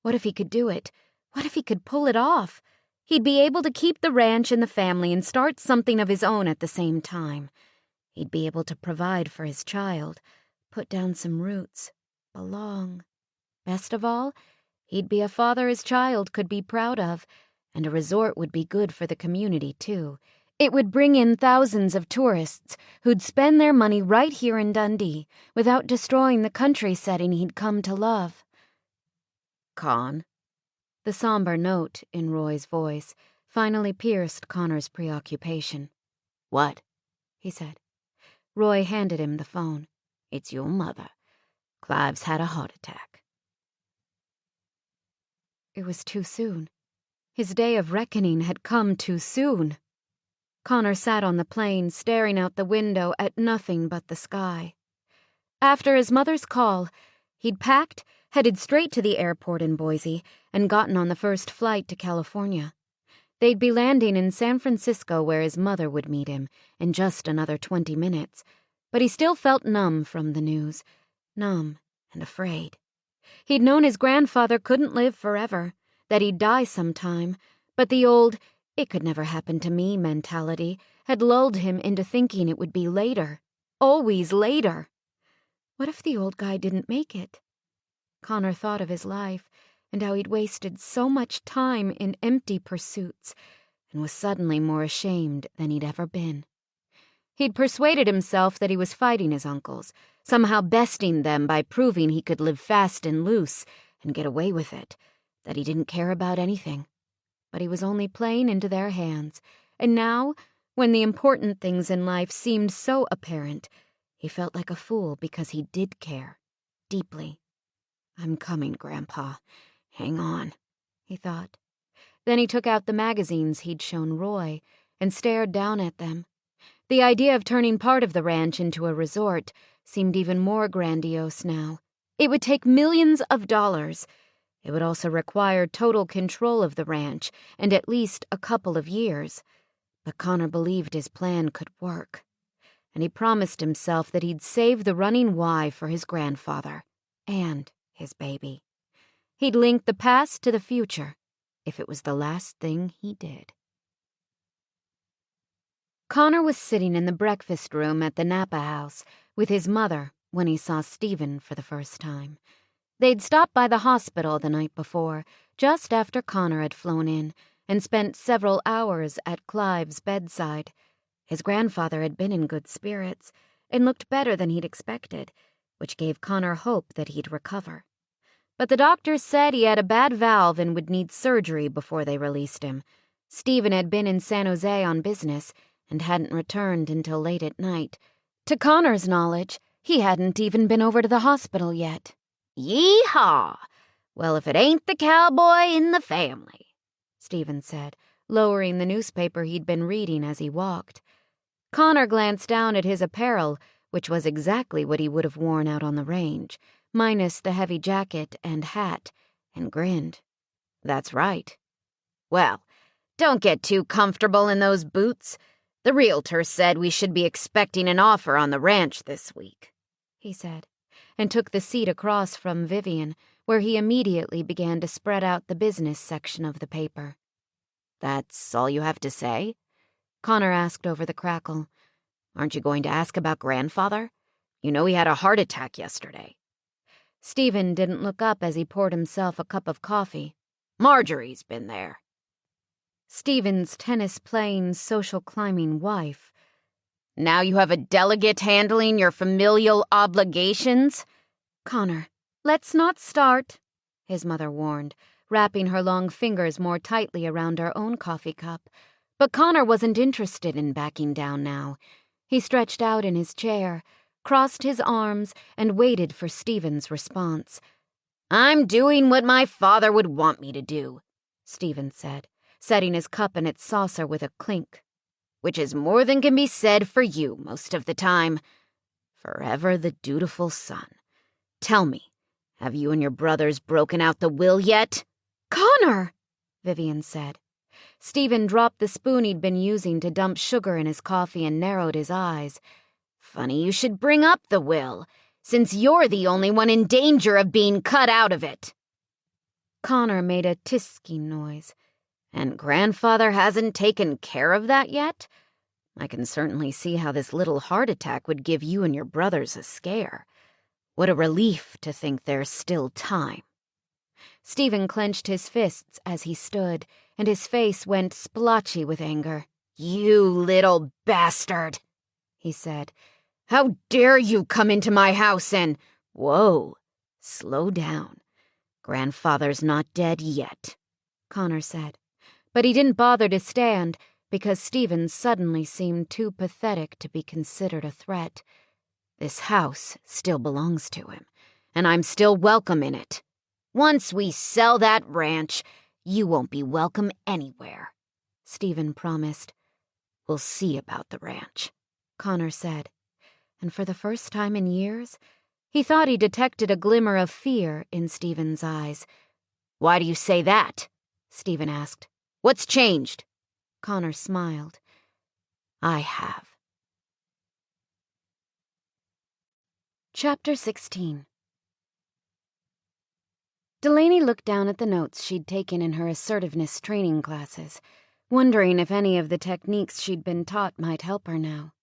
What if he could do it? What if he could pull it off? He'd be able to keep the ranch and the family and start something of his own at the same time. He'd be able to provide for his child, put down some roots, belong. Best of all, he'd be a father his child could be proud of, and a resort would be good for the community, too. It would bring in thousands of tourists who'd spend their money right here in Dundee without destroying the country setting he'd come to love. Con? The somber note in Roy's voice finally pierced Connor's preoccupation. What? He said. Roy handed him the phone. It's your mother. Clive's had a heart attack. It was too soon. His day of reckoning had come too soon. Connor sat on the plane, staring out the window at nothing but the sky. After his mother's call, he'd packed, headed straight to the airport in Boise, and gotten on the first flight to California. They'd be landing in San Francisco where his mother would meet him in just another 20 minutes. But he still felt numb from the news, numb and afraid. He'd known his grandfather couldn't live forever, that he'd die sometime, but the old, it could never happen to me mentality had lulled him into thinking it would be later, always later. What if the old guy didn't make it? Connor thought of his life and how he'd wasted so much time in empty pursuits and was suddenly more ashamed than he'd ever been. He'd persuaded himself that he was fighting his uncles, somehow besting them by proving he could live fast and loose and get away with it, that he didn't care about anything. But he was only playing into their hands, and now, when the important things in life seemed so apparent, he felt like a fool because he did care, deeply. I'm coming, Grandpa. Hang on, he thought. Then he took out the magazines he'd shown Roy and stared down at them. The idea of turning part of the ranch into a resort seemed even more grandiose now. It would take millions of dollars. It would also require total control of the ranch and at least a couple of years. But Connor believed his plan could work. And he promised himself that he'd save the Running Y for his grandfather and his baby. He'd link the past to the future, if it was the last thing he did. Connor was sitting in the breakfast room at the Napa house with his mother when he saw Stephen for the first time. They'd stopped by the hospital the night before, just after Connor had flown in, and spent several hours at Clive's bedside. His grandfather had been in good spirits and looked better than he'd expected, which gave Connor hope that he'd recover. But the doctors said he had a bad valve and would need surgery before they released him. Stephen had been in San Jose on business and hadn't returned until late at night. To Connor's knowledge, he hadn't even been over to the hospital yet. Yee-haw! Well, if it ain't the cowboy in the family, Stephen said, lowering the newspaper he'd been reading as he walked. Connor glanced down at his apparel, which was exactly what he would have worn out on the range, minus the heavy jacket and hat, and grinned. That's right. Well, don't get too comfortable in those boots. The realtor said we should be expecting an offer on the ranch this week, he said, and took the seat across from Vivian, where he immediately began to spread out the business section of the paper. That's all you have to say? Connor asked over the crackle. Aren't you going to ask about grandfather? You know he had a heart attack yesterday. Stephen didn't look up as he poured himself a cup of coffee. Marjorie's been there. Stephen's tennis-playing, social-climbing wife. Now you have a delegate handling your familial obligations? Connor, let's not start, his mother warned, wrapping her long fingers more tightly around her own coffee cup. But Connor wasn't interested in backing down now. He stretched out in his chair, crossed his arms, and waited for Stephen's response. I'm doing what my father would want me to do, Stephen said, setting his cup in its saucer with a clink. Which is more than can be said for you most of the time. Forever the dutiful son. Tell me, have you and your brothers broken out the will yet? Connor, Vivian said. Stephen dropped the spoon he'd been using to dump sugar in his coffee and narrowed his eyes. Funny you should bring up the will, since you're the only one in danger of being cut out of it. Connor made a tisking noise. And grandfather hasn't taken care of that yet? I can certainly see how this little heart attack would give you and your brothers a scare. What a relief to think there's still time. Stephen clenched his fists as he stood, and his face went splotchy with anger. You little bastard, he said. How dare you come into my house and— Whoa, slow down. Grandfather's not dead yet, Connor said. But he didn't bother to stand, because Stephen suddenly seemed too pathetic to be considered a threat. This house still belongs to him, and I'm still welcome in it. Once we sell that ranch, you won't be welcome anywhere, Stephen promised. We'll see about the ranch, Connor said. And for the first time in years, he thought he detected a glimmer of fear in Stephen's eyes. Why do you say that? Stephen asked. What's changed? Connor smiled. I have. Chapter 16. Delaney looked down at the notes she'd taken in her assertiveness training classes, wondering if any of the techniques she'd been taught might help her now.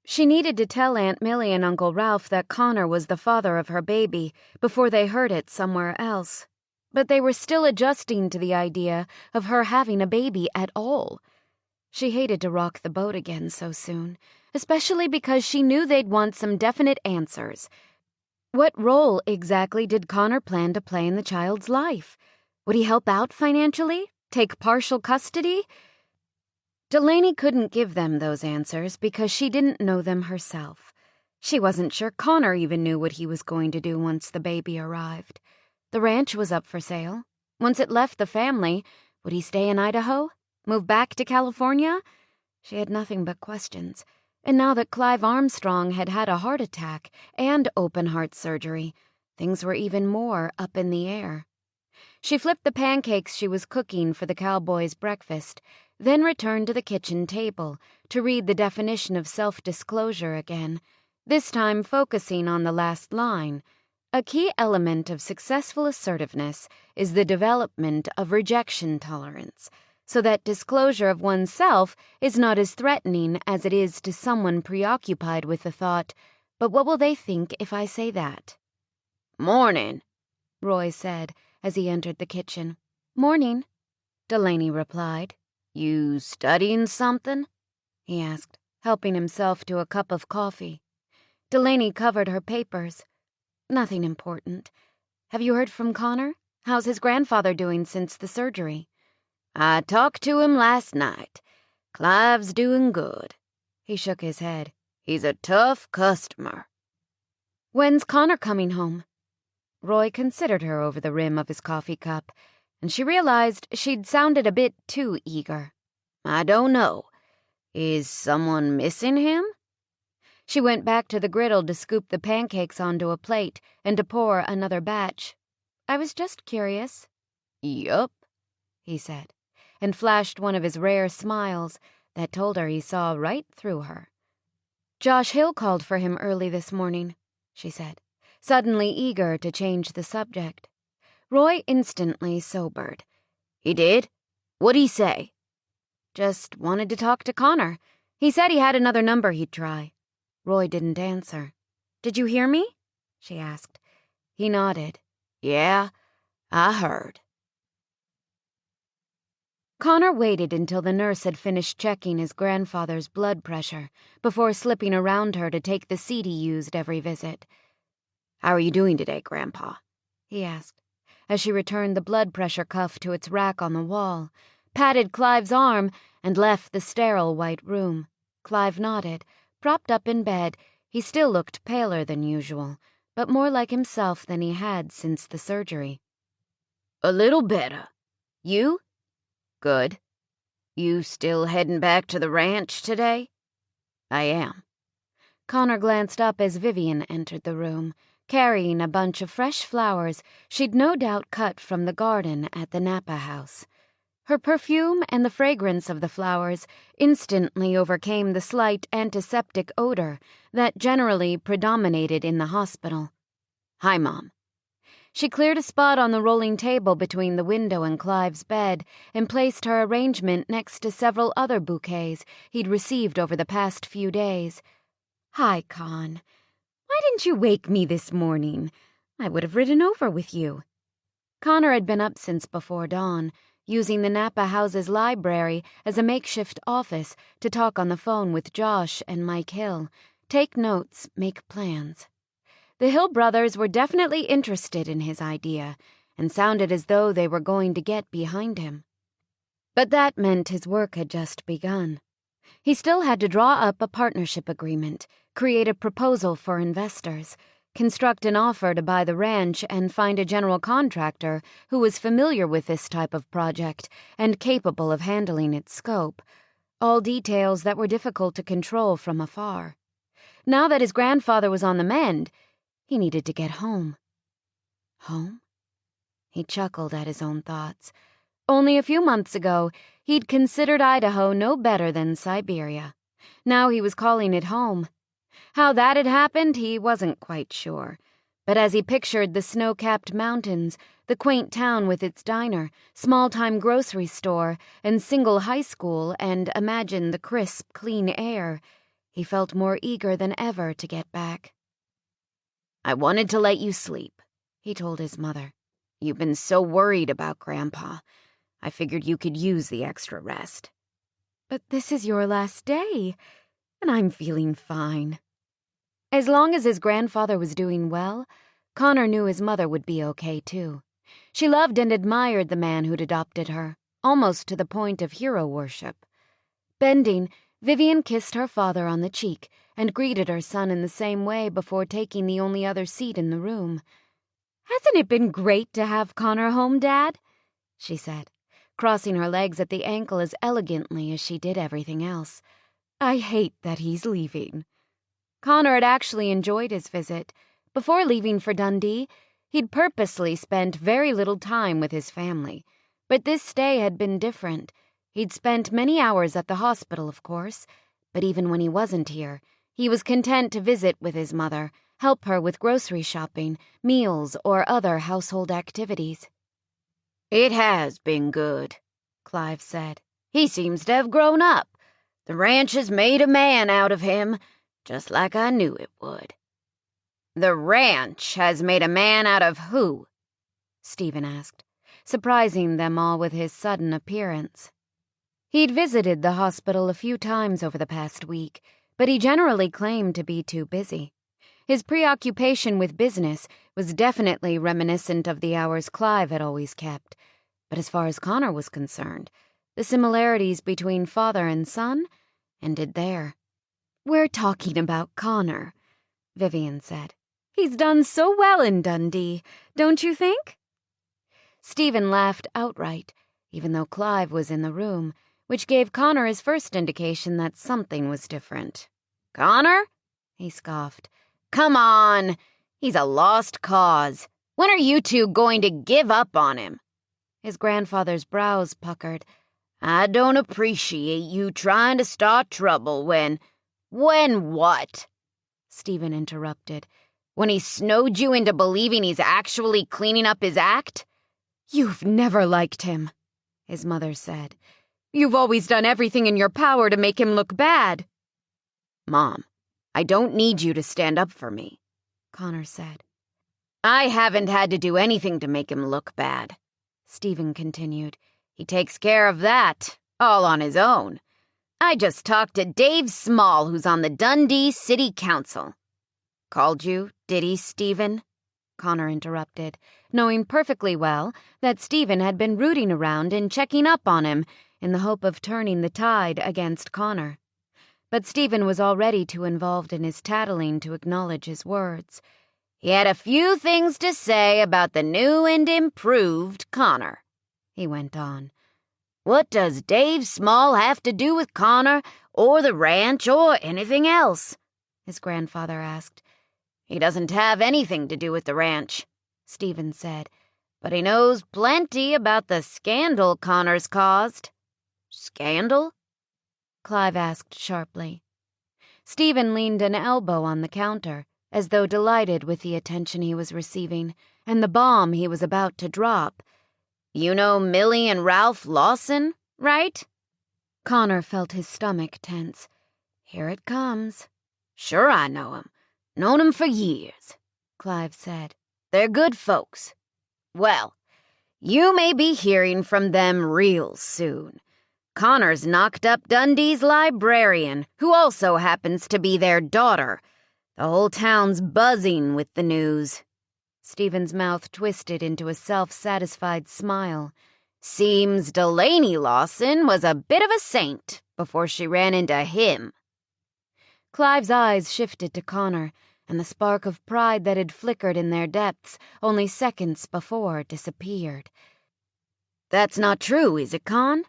She needed to tell Aunt Millie and Uncle Ralph that Connor was the father of her baby before they heard it somewhere else. But they were still adjusting to the idea of her having a baby at all. She hated to rock the boat again so soon, especially because she knew they'd want some definite answers. What role exactly did Connor plan to play in the child's life? Would he help out financially? Take partial custody? Delaney couldn't give them those answers because she didn't know them herself. She wasn't sure Connor even knew what he was going to do once the baby arrived. The ranch was up for sale. Once it left the family, would he stay in Idaho? Move back to California? She had nothing but questions. And now that Clive Armstrong had had a heart attack and open heart surgery, things were even more up in the air. She flipped the pancakes she was cooking for the cowboys' breakfast, then returned to the kitchen table to read the definition of self-disclosure again, this time focusing on the last line. A key element of successful assertiveness is the development of rejection tolerance, so that disclosure of oneself is not as threatening as it is to someone preoccupied with the thought, but what will they think if I say that? Morning, Roy said as he entered the kitchen. Morning, Delaney replied. You studying something? He asked, helping himself to a cup of coffee. Delaney covered her papers. Nothing important. Have you heard from Connor? How's his grandfather doing since the surgery? I talked to him last night. Clive's doing good. He shook his head. He's a tough customer. When's Connor coming home? Roy considered her over the rim of his coffee cup, and she realized she'd sounded a bit too eager. I don't know. Is someone missing him? She went back to the griddle to scoop the pancakes onto a plate and to pour another batch. I was just curious. Yup, he said, and flashed one of his rare smiles that told her he saw right through her. Josh Hill called for him early this morning, she said, suddenly eager to change the subject. Roy instantly sobered. He did? What'd he say? Just wanted to talk to Connor. He said he had another number he'd try. Roy didn't answer. Did you hear me? She asked. He nodded. Yeah, I heard. Connor waited until the nurse had finished checking his grandfather's blood pressure before slipping around her to take the seat he used every visit. How are you doing today, Grandpa? He asked, as she returned the blood pressure cuff to its rack on the wall, patted Clive's arm, and left the sterile white room. Clive nodded. Propped up in bed, he still looked paler than usual, but more like himself than he had since the surgery. A little better. You? Good. You still heading back to the ranch today? I am. Connor glanced up as Vivian entered the room, carrying a bunch of fresh flowers she'd no doubt cut from the garden at the Napa house. Her perfume and the fragrance of the flowers instantly overcame the slight antiseptic odor that generally predominated in the hospital. Hi, Mom. She cleared a spot on the rolling table between the window and Clive's bed and placed her arrangement next to several other bouquets he'd received over the past few days. Hi, Con. Why didn't you wake me this morning? I would have ridden over with you. Connor had been up since before dawn, using the Napa house's library as a makeshift office to talk on the phone with Josh and Mike Hill, take notes, make plans. The Hill brothers were definitely interested in his idea and sounded as though they were going to get behind him. But that meant his work had just begun. He still had to draw up a partnership agreement, create a proposal for investors, construct an offer to buy the ranch, and find a general contractor who was familiar with this type of project and capable of handling its scope, all details that were difficult to control from afar. Now that his grandfather was on the mend, he needed to get home. Home? He chuckled at his own thoughts. Only a few months ago, he'd considered Idaho no better than Siberia. Now he was calling it home. How that had happened, he wasn't quite sure. But as he pictured the snow-capped mountains, the quaint town with its diner, small-time grocery store, and single high school, and imagined the crisp, clean air, he felt more eager than ever to get back. I wanted to let you sleep, he told his mother. You've been so worried about Grandpa. I figured you could use the extra rest. But this is your last day, and I'm feeling fine. As long as his grandfather was doing well, Connor knew his mother would be okay, too. She loved and admired the man who'd adopted her, almost to the point of hero worship. Bending, Vivian kissed her father on the cheek and greeted her son in the same way before taking the only other seat in the room. "Hasn't it been great to have Connor home, Dad?" she said, crossing her legs at the ankle as elegantly as she did everything else. "I hate that he's leaving." Connor had actually enjoyed his visit. Before leaving for Dundee, he'd purposely spent very little time with his family. But this stay had been different. He'd spent many hours at the hospital, of course, but even when he wasn't here, he was content to visit with his mother, help her with grocery shopping, meals, or other household activities. It has been good, Clive said. He seems to have grown up. The ranch has made a man out of him, just like I knew it would. The ranch has made a man out of who? Stephen asked, surprising them all with his sudden appearance. He'd visited the hospital a few times over the past week, but he generally claimed to be too busy. His preoccupation with business was definitely reminiscent of the hours Clive had always kept, but as far as Connor was concerned, the similarities between father and son ended there. "We're talking about Connor," Vivian said. He's done so well in Dundee, don't you think?" Stephen laughed outright, even though Clive was in the room, which gave Connor his first indication that something was different. "Connor?" he scoffed. "Come on! He's a lost cause. When are you two going to give up on him?" His grandfather's brows puckered. "I don't appreciate you trying to start trouble when..." "When what?" Stephen interrupted. "When he snowed you into believing he's actually cleaning up his act?" "You've never liked him," his mother said. "You've always done everything in your power to make him look bad." "Mom, I don't need you to stand up for me," Connor said. "I haven't had to do anything to make him look bad," Stephen continued. "He takes care of that, all on his own. I just talked to Dave Small, who's on the Dundee City Council." "Called you, did he, Stephen?" Connor interrupted, knowing perfectly well that Stephen had been rooting around and checking up on him in the hope of turning the tide against Connor. But Stephen was already too involved in his tattling to acknowledge his words. "He had a few things to say about the new and improved Connor," he went on. "What does Dave Small have to do with Connor or the ranch or anything else?" his grandfather asked. "He doesn't have anything to do with the ranch," Stephen said, "but he knows plenty about the scandal Connor's caused." "Scandal?" Clive asked sharply. Stephen leaned an elbow on the counter, as though delighted with the attention he was receiving and the bomb he was about to drop. "You know Millie and Ralph Lawson, right?" Connor felt his stomach tense. "Here it comes." "Sure I know 'em. Known 'em for years," Clive said. "They're good folks. Well, you may be hearing from them real soon. Connor's knocked up Dundee's librarian, who also happens to be their daughter. The whole town's buzzing with the news." Stephen's mouth twisted into a self-satisfied smile. "Seems Delaney Lawson was a bit of a saint before she ran into him." Clive's eyes shifted to Connor, and the spark of pride that had flickered in their depths only seconds before disappeared. "That's not true, is it, Con?"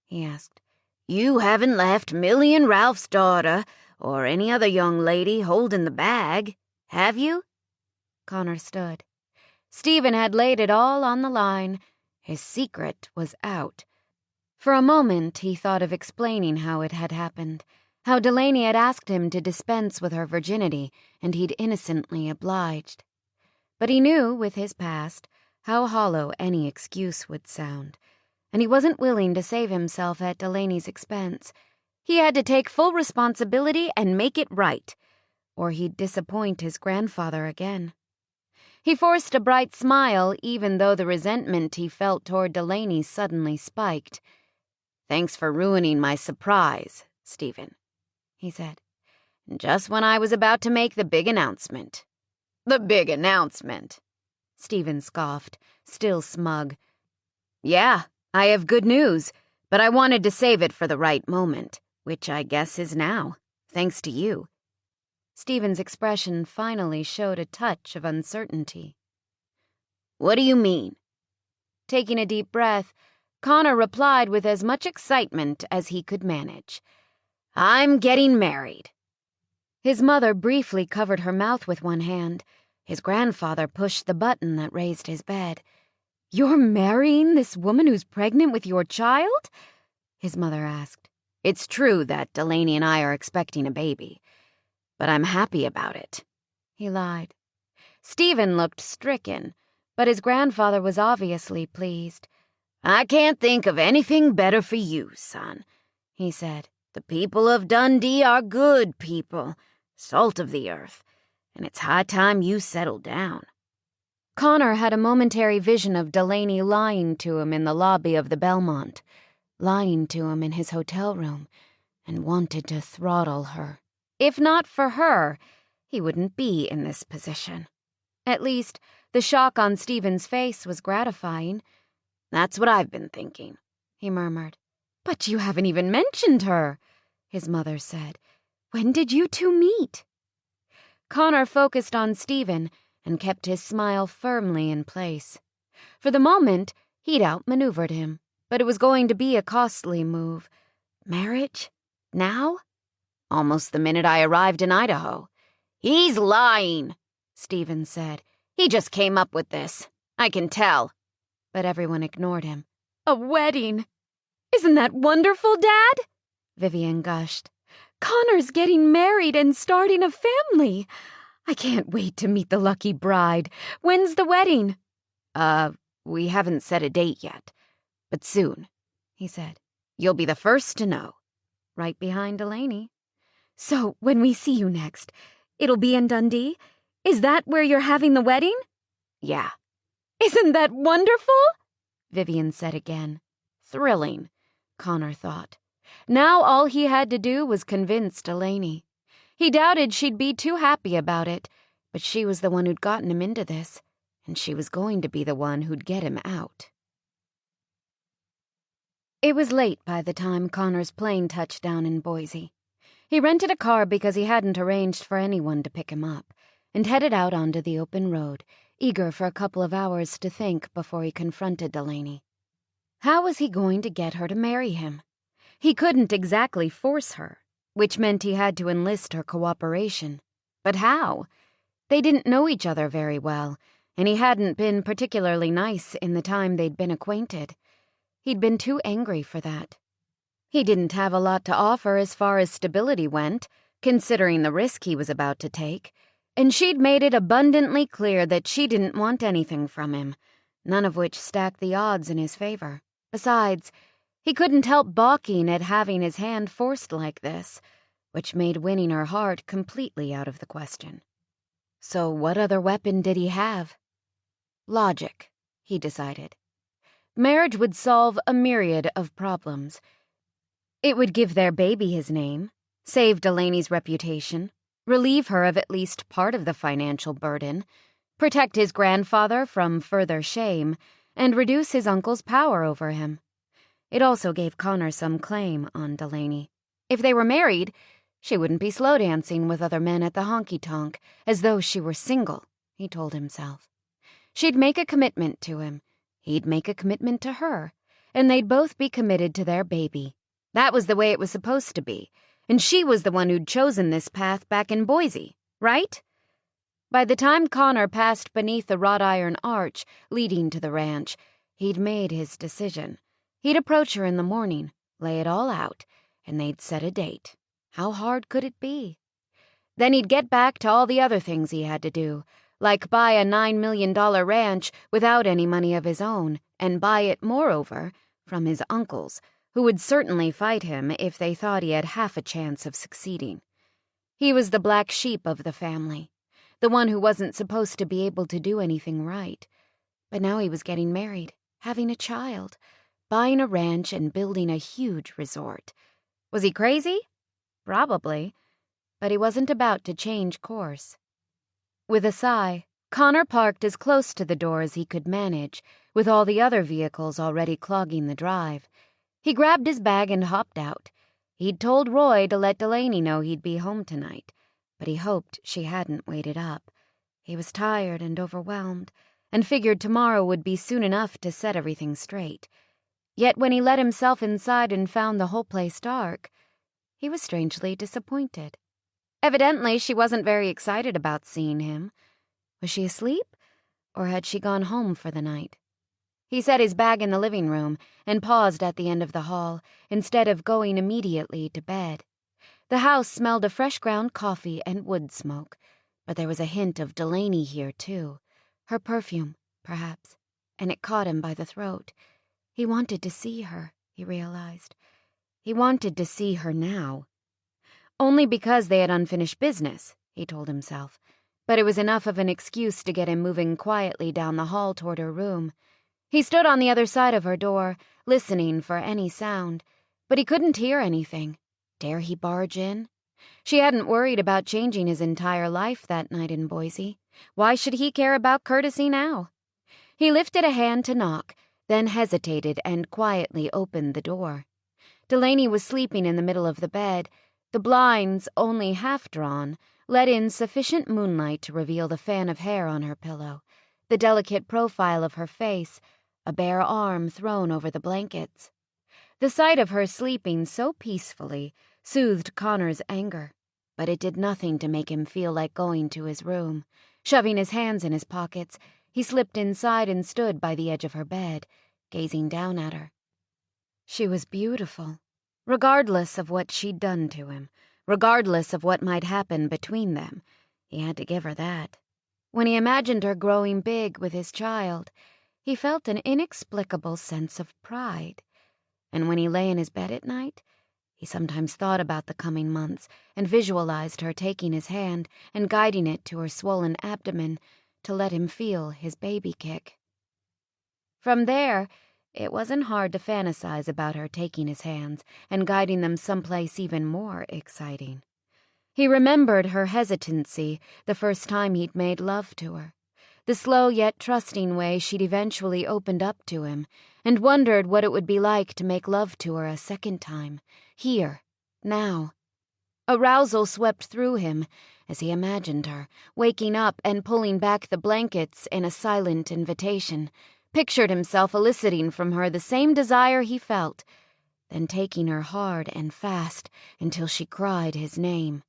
he asked. "You haven't left Millie and Ralph's daughter or any other young lady holding the bag, have you?" Connor stood. Stephen had laid it all on the line. His secret was out. For a moment he thought of explaining how it had happened, how Delaney had asked him to dispense with her virginity, and he'd innocently obliged. But he knew, with his past, how hollow any excuse would sound, and he wasn't willing to save himself at Delaney's expense. He had to take full responsibility and make it right, or he'd disappoint his grandfather again. He forced a bright smile, even though the resentment he felt toward Delaney suddenly spiked. "Thanks for ruining my surprise, Stephen," he said. "Just when I was about to make the big announcement." "The big announcement?" Stephen scoffed, still smug. "Yeah, I have good news, but I wanted to save it for the right moment, which I guess is now, thanks to you." Stephen's expression finally showed a touch of uncertainty. "What do you mean?" Taking a deep breath, Connor replied with as much excitement as he could manage. "I'm getting married." His mother briefly covered her mouth with one hand. His grandfather pushed the button that raised his bed. "You're marrying this woman who's pregnant with your child?" his mother asked. "It's true that Delaney and I are expecting a baby, but I'm happy about it," he lied. Stephen looked stricken, but his grandfather was obviously pleased. "I can't think of anything better for you, son," he said. "The people of Dundee are good people, salt of the earth, and it's high time you settled down." Connor had a momentary vision of Delaney lying to him in the lobby of the Belmont, lying to him in his hotel room, and wanted to throttle her. If not for her, he wouldn't be in this position. At least, the shock on Stephen's face was gratifying. "That's what I've been thinking," he murmured. "But you haven't even mentioned her," his mother said. "When did you two meet?" Connor focused on Stephen and kept his smile firmly in place. For the moment, he'd outmaneuvered him, but it was going to be a costly move. Marriage? Now? Almost the minute I arrived in Idaho. He's lying, Stephen said. He just came up with this. I can tell. But everyone ignored him. A wedding! Isn't that wonderful, Dad? Vivian gushed. Connor's getting married and starting a family. I can't wait to meet the lucky bride. When's the wedding? We haven't set a date yet. But soon, he said. You'll be the first to know. Right behind Delaney. So, when we see you next, it'll be in Dundee? Is that where you're having the wedding? Yeah. Isn't that wonderful? Vivian said again. Thrilling, Connor thought. Now all he had to do was convince Delaney. He doubted she'd be too happy about it, but she was the one who'd gotten him into this, and she was going to be the one who'd get him out. It was late by the time Connor's plane touched down in Boise. He rented a car because he hadn't arranged for anyone to pick him up, and headed out onto the open road, eager for a couple of hours to think before he confronted Delaney. How was he going to get her to marry him? He couldn't exactly force her, which meant he had to enlist her cooperation. But how? They didn't know each other very well, and he hadn't been particularly nice in the time they'd been acquainted. He'd been too angry for that. He didn't have a lot to offer as far as stability went, considering the risk he was about to take, and she'd made it abundantly clear that she didn't want anything from him, none of which stacked the odds in his favor. Besides, he couldn't help balking at having his hand forced like this, which made winning her heart completely out of the question. So what other weapon did he have? Logic, he decided. Marriage would solve a myriad of problems. It would give their baby his name, save Delaney's reputation, relieve her of at least part of the financial burden, protect his grandfather from further shame, and reduce his uncle's power over him. It also gave Connor some claim on Delaney. If they were married, she wouldn't be slow dancing with other men at the honky-tonk, as though she were single, he told himself. She'd make a commitment to him, he'd make a commitment to her, and they'd both be committed to their baby. That was the way it was supposed to be, and she was the one who'd chosen this path back in Boise, right? By the time Connor passed beneath the wrought iron arch leading to the ranch, he'd made his decision. He'd approach her in the morning, lay it all out, and they'd set a date. How hard could it be? Then he'd get back to all the other things he had to do, like buy a $9 million ranch without any money of his own, and buy it, moreover, from his uncles, who would certainly fight him if they thought he had half a chance of succeeding. He was the black sheep of the family, the one who wasn't supposed to be able to do anything right. But now he was getting married, having a child, buying a ranch and building a huge resort. Was he crazy? Probably, but he wasn't about to change course. With a sigh, Connor parked as close to the door as he could manage, with all the other vehicles already clogging the drive. He grabbed his bag and hopped out. He'd told Roy to let Delaney know he'd be home tonight, but he hoped she hadn't waited up. He was tired and overwhelmed, and figured tomorrow would be soon enough to set everything straight. Yet when he let himself inside and found the whole place dark, he was strangely disappointed. Evidently, she wasn't very excited about seeing him. Was she asleep, or had she gone home for the night? He set his bag in the living room and paused at the end of the hall, instead of going immediately to bed. The house smelled of fresh ground coffee and wood smoke, but there was a hint of Delaney here, too. Her perfume, perhaps, and it caught him by the throat. He wanted to see her, he realized. He wanted to see her now. Only because they had unfinished business, he told himself, but it was enough of an excuse to get him moving quietly down the hall toward her room. He stood on the other side of her door, listening for any sound, but he couldn't hear anything. Dare he barge in? She hadn't worried about changing his entire life that night in Boise. Why should he care about courtesy now? He lifted a hand to knock, then hesitated and quietly opened the door. Delaney was sleeping in the middle of the bed, the blinds, only half drawn, let in sufficient moonlight to reveal the fan of hair on her pillow, the delicate profile of her face, a bare arm thrown over the blankets. The sight of her sleeping so peacefully soothed Connor's anger, but it did nothing to make him feel like going to his room. Shoving his hands in his pockets, he slipped inside and stood by the edge of her bed, gazing down at her. She was beautiful, regardless of what she'd done to him, regardless of what might happen between them. He had to give her that. When he imagined her growing big with his child, he felt an inexplicable sense of pride. And when he lay in his bed at night, he sometimes thought about the coming months and visualized her taking his hand and guiding it to her swollen abdomen to let him feel his baby kick. From there, it wasn't hard to fantasize about her taking his hands and guiding them someplace even more exciting. He remembered her hesitancy the first time he'd made love to her, the slow yet trusting way she'd eventually opened up to him, and wondered what it would be like to make love to her a second time, here, now. Arousal swept through him as he imagined her, waking up and pulling back the blankets in a silent invitation, pictured himself eliciting from her the same desire he felt, then taking her hard and fast until she cried his name.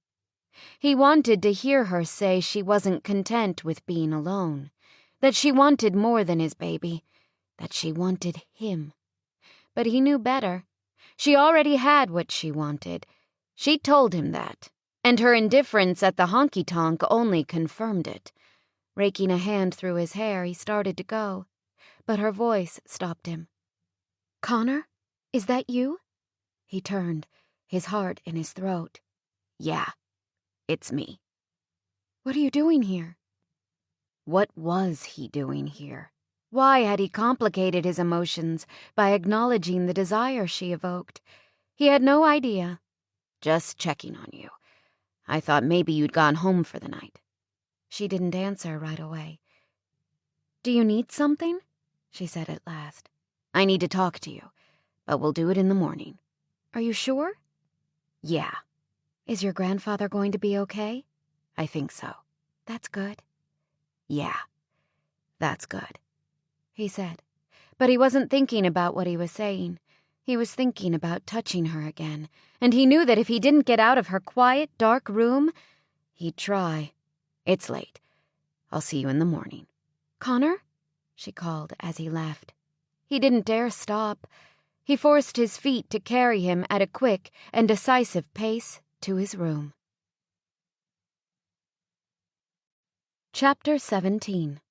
He wanted to hear her say she wasn't content with being alone, that she wanted more than his baby, that she wanted him. But he knew better. She already had what she wanted. She told him that, and her indifference at the honky-tonk only confirmed it. Raking a hand through his hair, he started to go, but her voice stopped him. "Connor, is that you?" He turned, his heart in his throat. "Yeah, it's me." "What are you doing here?" What was he doing here? Why had he complicated his emotions by acknowledging the desire she evoked? He had no idea. "Just checking on you. I thought maybe you'd gone home for the night." She didn't answer right away. "Do you need something?" she said at last. "I need to talk to you, but we'll do it in the morning." "Are you sure?" "Yeah." "Is your grandfather going to be okay?" "I think so." "That's good." "Yeah, that's good," he said. But he wasn't thinking about what he was saying. He was thinking about touching her again, and he knew that if he didn't get out of her quiet, dark room, he'd try. "It's late. I'll see you in the morning." "Connor?" she called as he left. He didn't dare stop. He forced his feet to carry him at a quick and decisive pace to his room. Chapter 17.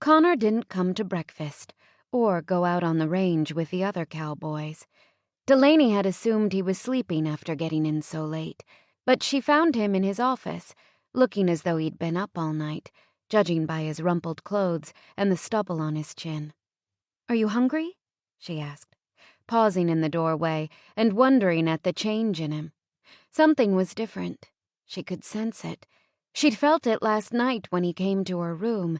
Connor didn't come to breakfast or go out on the range with the other cowboys. Delaney had assumed he was sleeping after getting in so late, but she found him in his office, looking as though he'd been up all night, judging by his rumpled clothes and the stubble on his chin. "Are you hungry?" she asked, pausing in the doorway and wondering at the change in him. Something was different. She could sense it. She'd felt it last night when he came to her room,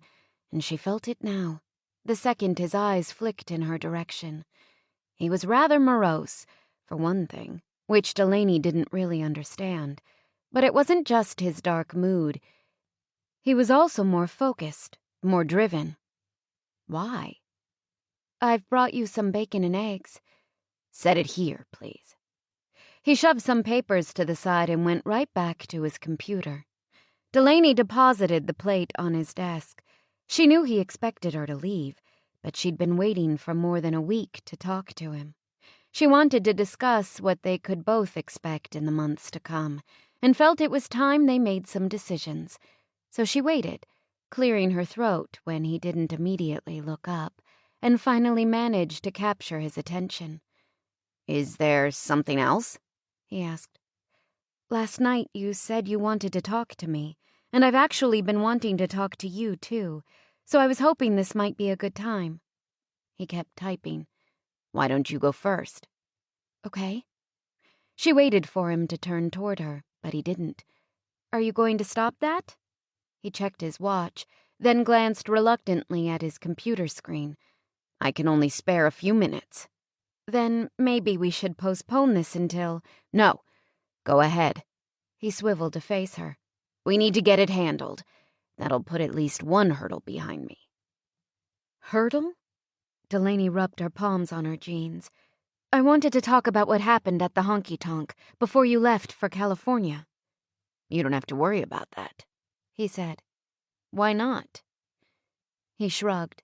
and she felt it now, the second his eyes flicked in her direction. He was rather morose, for one thing, which Delaney didn't really understand. But it wasn't just his dark mood. He was also more focused, more driven. Why? "I've brought you some bacon and eggs." "Set it here, please." He shoved some papers to the side and went right back to his computer. Delaney deposited the plate on his desk. She knew he expected her to leave, but she'd been waiting for more than a week to talk to him. She wanted to discuss what they could both expect in the months to come, and felt it was time they made some decisions. So she waited, clearing her throat when he didn't immediately look up, and finally managed to capture his attention. "Is there something else?" he asked. "Last night you said you wanted to talk to me, and I've actually been wanting to talk to you, too, so I was hoping this might be a good time." He kept typing. "Why don't you go first?" "Okay." She waited for him to turn toward her, but he didn't. "Are you going to stop that?" He checked his watch, then glanced reluctantly at his computer screen. "I can only spare a few minutes." "Then maybe we should postpone this until—" "No, go ahead." He swiveled to face her. We need to get it handled. That'll put at least one hurdle behind me. Hurdle? Delaney rubbed her palms on her jeans. I wanted to talk about what happened at the honky-tonk before you left for California. You don't have to worry about that, he said. Why not? He shrugged.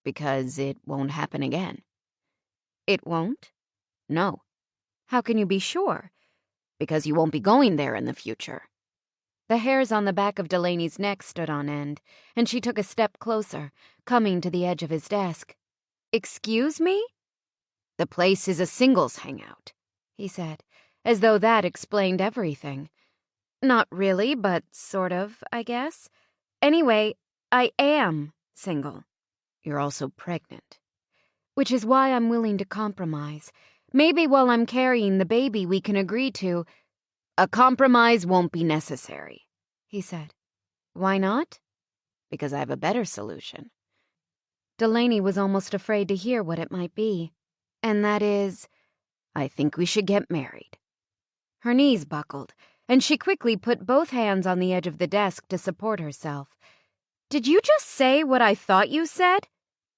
Because it won't happen again. It won't? No. How can you be sure? Because you won't be going there in the future. The hairs on the back of Delaney's neck stood on end, and she took a step closer, coming to the edge of his desk. Excuse me? The place is a singles hangout, he said, as though that explained everything. Not really, but sort of, I guess. Anyway, I am single. You're also pregnant. Which is why I'm willing to compromise. Maybe while I'm carrying the baby we can agree to— A compromise won't be necessary, he said. Why not? Because I have a better solution. Delaney was almost afraid to hear what it might be. And that is— I think we should get married. Her knees buckled, and she quickly put both hands on the edge of the desk to support herself. Did you just say what I thought you said?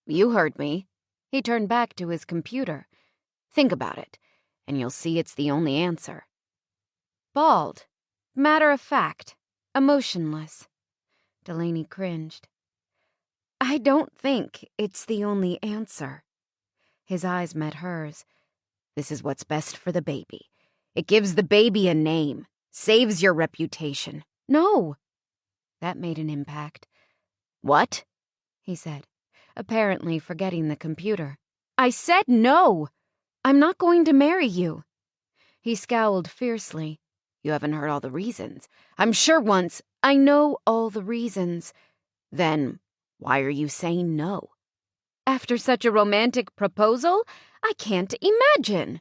You heard me. He turned back to his computer. Think about it, and you'll see it's the only answer. Bald. Matter of fact. Emotionless. Delaney cringed. I don't think it's the only answer. His eyes met hers. This is what's best for the baby. It gives the baby a name, saves your reputation. No. That made an impact. What? He said, apparently forgetting the computer. I said no. I'm not going to marry you. He scowled fiercely. You haven't heard all the reasons. I'm sure once— I know all the reasons. Then why are you saying no? After such a romantic proposal, I can't imagine.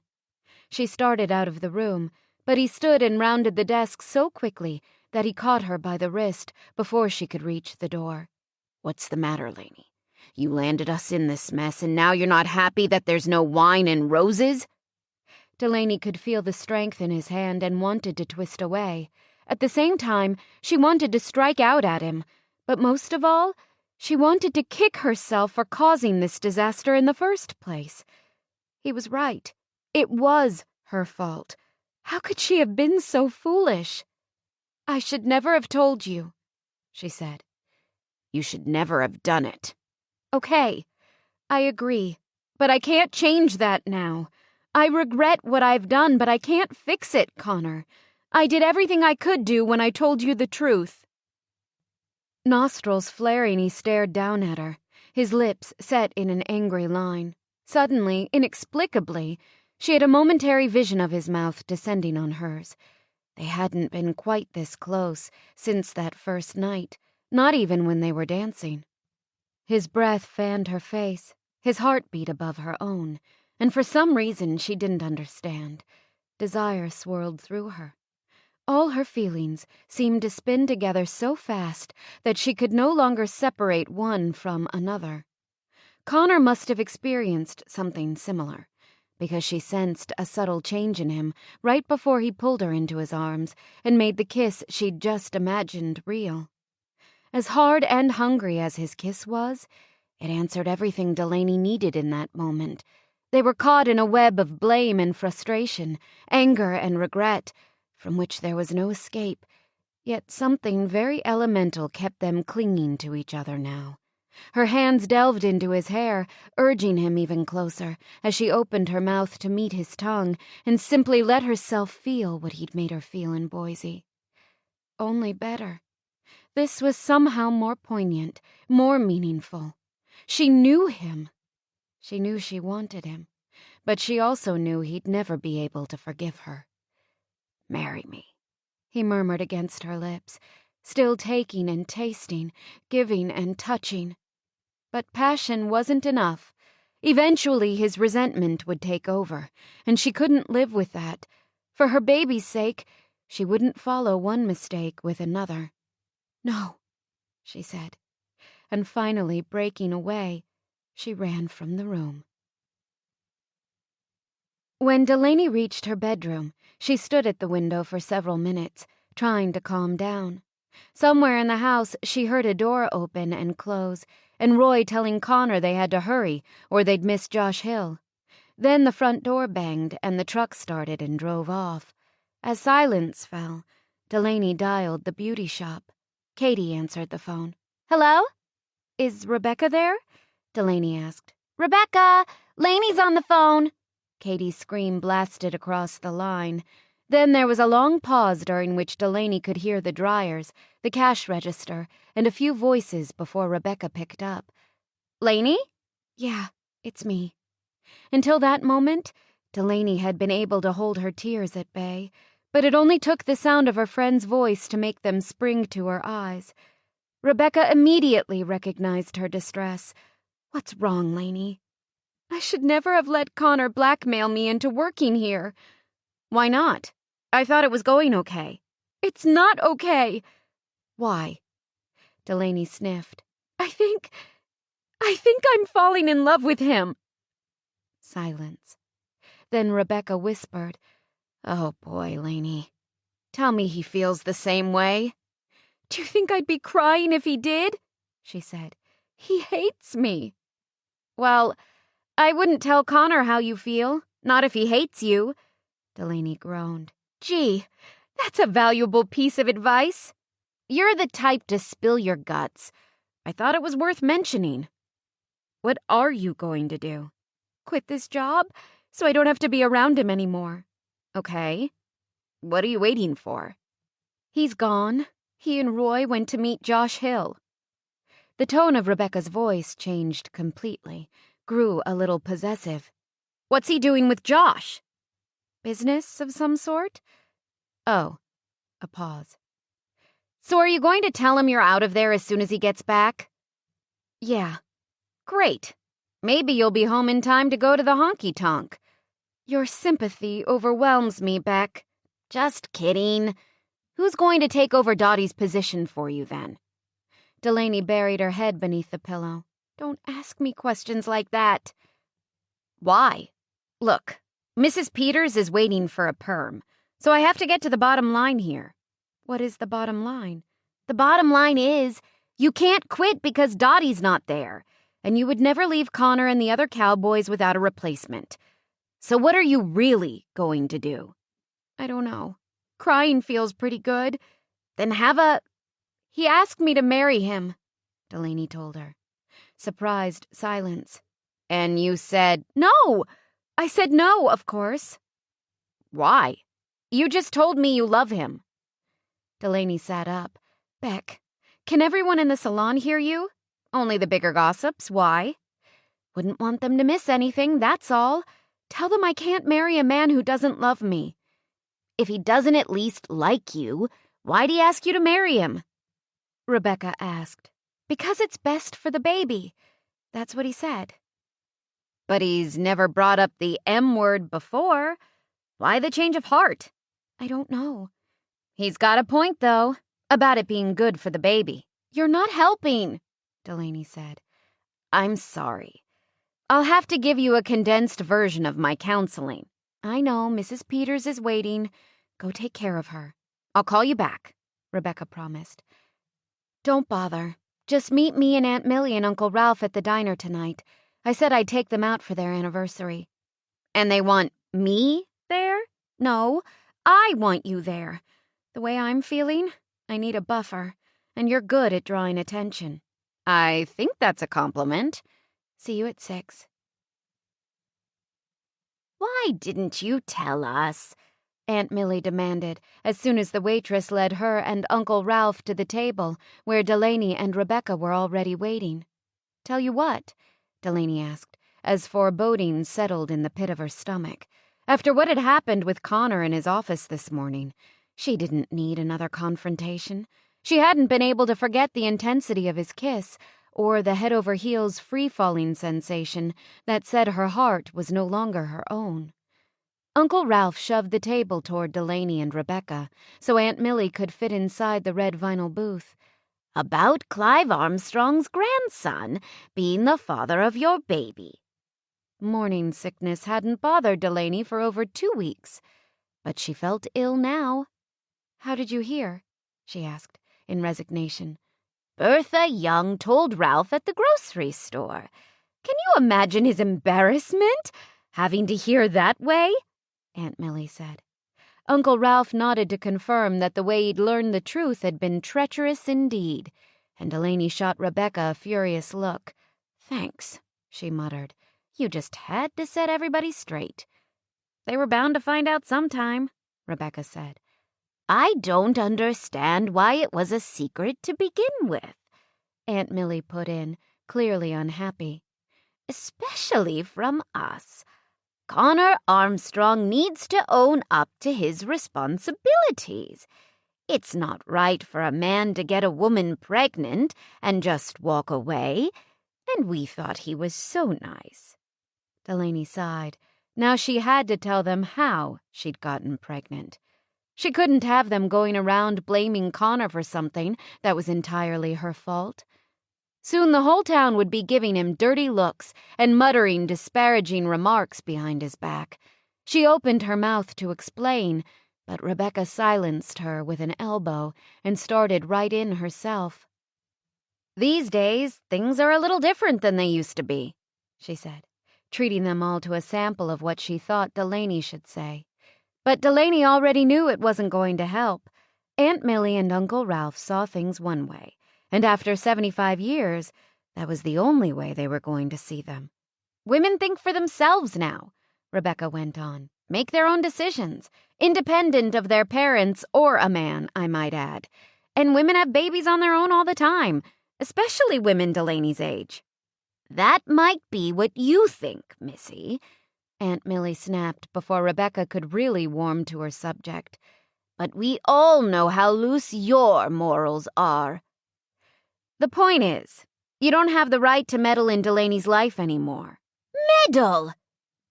She started out of the room, but he stood and rounded the desk so quickly that he caught her by the wrist before she could reach the door. What's the matter, Lainey? You landed us in this mess, and now you're not happy that there's no wine and roses? Delaney could feel the strength in his hand and wanted to twist away. At the same time, she wanted to strike out at him, but most of all, she wanted to kick herself for causing this disaster in the first place. He was right. It was her fault. How could she have been so foolish? I should never have told you, she said. You should never have done it. Okay, I agree, but I can't change that now. I regret what I've done, but I can't fix it, Connor. I did everything I could do when I told you the truth. Nostrils flaring, he stared down at her, his lips set in an angry line. Suddenly, inexplicably, she had a momentary vision of his mouth descending on hers. They hadn't been quite this close since that first night, not even when they were dancing. His breath fanned her face, his heartbeat above her own, and for some reason she didn't understand. Desire swirled through her. All her feelings seemed to spin together so fast that she could no longer separate one from another. Connor must have experienced something similar, because she sensed a subtle change in him right before he pulled her into his arms and made the kiss she'd just imagined real. As hard and hungry as his kiss was, it answered everything Delaney needed in that moment. They were caught in a web of blame and frustration, anger and regret, from which there was no escape, yet something very elemental kept them clinging to each other now. Her hands delved into his hair, urging him even closer, as she opened her mouth to meet his tongue and simply let herself feel what he'd made her feel in Boise. Only better. This was somehow more poignant, more meaningful. She knew him. She knew she wanted him, but she also knew he'd never be able to forgive her. Marry me, he murmured against her lips, still taking and tasting, giving and touching. But passion wasn't enough. Eventually his resentment would take over, and she couldn't live with that. For her baby's sake, she wouldn't follow one mistake with another. No, she said, and finally breaking away, she ran from the room. When Delaney reached her bedroom, she stood at the window for several minutes, trying to calm down. Somewhere in the house, she heard a door open and close, and Roy telling Connor they had to hurry or they'd miss Josh Hill. Then the front door banged and the truck started and drove off. As silence fell, Delaney dialed the beauty shop. Katie answered the phone. "Hello? Is Rebecca there?" Delaney asked. "Rebecca! Laney's on the phone!" Katie's scream blasted across the line. Then there was a long pause during which Delaney could hear the dryers, the cash register, and a few voices before Rebecca picked up. "Laney?" "Yeah, it's me." Until that moment, Delaney had been able to hold her tears at bay, but it only took the sound of her friend's voice to make them spring to her eyes. Rebecca immediately recognized her distress. "What's wrong, Laney?" "I should never have let Connor blackmail me into working here." "Why not? I thought it was going okay." "It's not okay." "Why?" Delaney sniffed. I think I'm falling in love with him." Silence. Then Rebecca whispered, "Oh boy, Laney. Tell me he feels the same way." "Do you think I'd be crying if he did?" she said. "He hates me." "Well, I wouldn't tell Connor how you feel, not if he hates you." Delaney groaned. "Gee, that's a valuable piece of advice." "You're the type to spill your guts. I thought it was worth mentioning." "What are you going to do?" "Quit this job so I don't have to be around him anymore." "Okay. What are you waiting for?" "He's gone. He and Roy went to meet Josh Hill." The tone of Rebecca's voice changed completely, grew a little possessive. "What's he doing with Josh?" "Business of some sort?" "Oh." A pause. "So are you going to tell him you're out of there as soon as he gets back?" "Yeah." "Great. Maybe you'll be home in time to go to the honky-tonk." "Your sympathy overwhelms me, Beck." "Just kidding. Who's going to take over Dottie's position for you then?" Delaney buried her head beneath the pillow. "Don't ask me questions like that." "Why? Look, Mrs. Peters is waiting for a perm, so I have to get to the bottom line here." "What is the bottom line?" "The bottom line is, you can't quit because Dottie's not there, and you would never leave Connor and the other cowboys without a replacement. So what are you really going to do?" "I don't know. Crying feels pretty good." "Then have a—" "He asked me to marry him," Delaney told her. Surprised silence. "And you said—" "No! I said no, of course." "Why? You just told me you love him." Delaney sat up. "Beck, can everyone in the salon hear you?" "Only the bigger gossips. Why?" "Wouldn't want them to miss anything, that's all. Tell them I can't marry a man who doesn't love me." "If he doesn't at least like you, why'd he ask you to marry him?" Rebecca asked. "Because it's best for the baby. That's what he said." "But he's never brought up the M word before. Why the change of heart?" "I don't know." "He's got a point, though, about it being good for the baby." "You're not helping," Delaney said. "I'm sorry. I'll have to give you a condensed version of my counseling." "I know, Mrs. Peters is waiting. Go take care of her." "I'll call you back," Rebecca promised. "Don't bother. Just meet me and Aunt Millie and Uncle Ralph at the diner tonight. I said I'd take them out for their anniversary." "And they want me there?" "No, I want you there. The way I'm feeling, I need a buffer, and you're good at drawing attention." "I think that's a compliment." "See you at 6. "Why didn't you tell us?" Aunt Millie demanded, as soon as the waitress led her and Uncle Ralph to the table, where Delaney and Rebecca were already waiting. "Tell you what?" Delaney asked, as foreboding settled in the pit of her stomach. After what had happened with Connor in his office this morning, she didn't need another confrontation. She hadn't been able to forget the intensity of his kiss, or the head-over-heels free-falling sensation that said her heart was no longer her own. Uncle Ralph shoved the table toward Delaney and Rebecca, so Aunt Millie could fit inside the red vinyl booth. "About Clive Armstrong's grandson being the father of your baby." Morning sickness hadn't bothered Delaney for over 2 weeks, but she felt ill now. How did you hear? She asked, in resignation. Bertha Young told Ralph at the grocery store. Can you imagine his embarrassment, having to hear that way? Aunt Millie said. Uncle Ralph nodded to confirm that the way he'd learned the truth had been treacherous indeed, and Delaney shot Rebecca a furious look. "Thanks," she muttered. "You just had to set everybody straight." "They were bound to find out sometime," Rebecca said. "I don't understand why it was a secret to begin with," Aunt Millie put in, clearly unhappy. "Especially from us. Connor Armstrong needs to own up to his responsibilities. It's not right for a man to get a woman pregnant and just walk away, and we thought he was so nice." Delaney sighed. Now she had to tell them how she'd gotten pregnant. She couldn't have them going around blaming Connor for something that was entirely her fault. Soon the whole town would be giving him dirty looks and muttering disparaging remarks behind his back. She opened her mouth to explain, but Rebecca silenced her with an elbow and started right in herself. "These days, things are a little different than they used to be," she said, treating them all to a sample of what she thought Delaney should say. But Delaney already knew it wasn't going to help. Aunt Millie and Uncle Ralph saw things one way, and after 75 years, that was the only way they were going to see them. "Women think for themselves now," Rebecca went on. "Make their own decisions, independent of their parents or a man, I might add. And women have babies on their own all the time, especially women Delaney's age." "That might be what you think, Missy," Aunt Millie snapped before Rebecca could really warm to her subject. "But we all know how loose your morals are." "The point is, you don't have the right to meddle in Delaney's life anymore." "Meddle?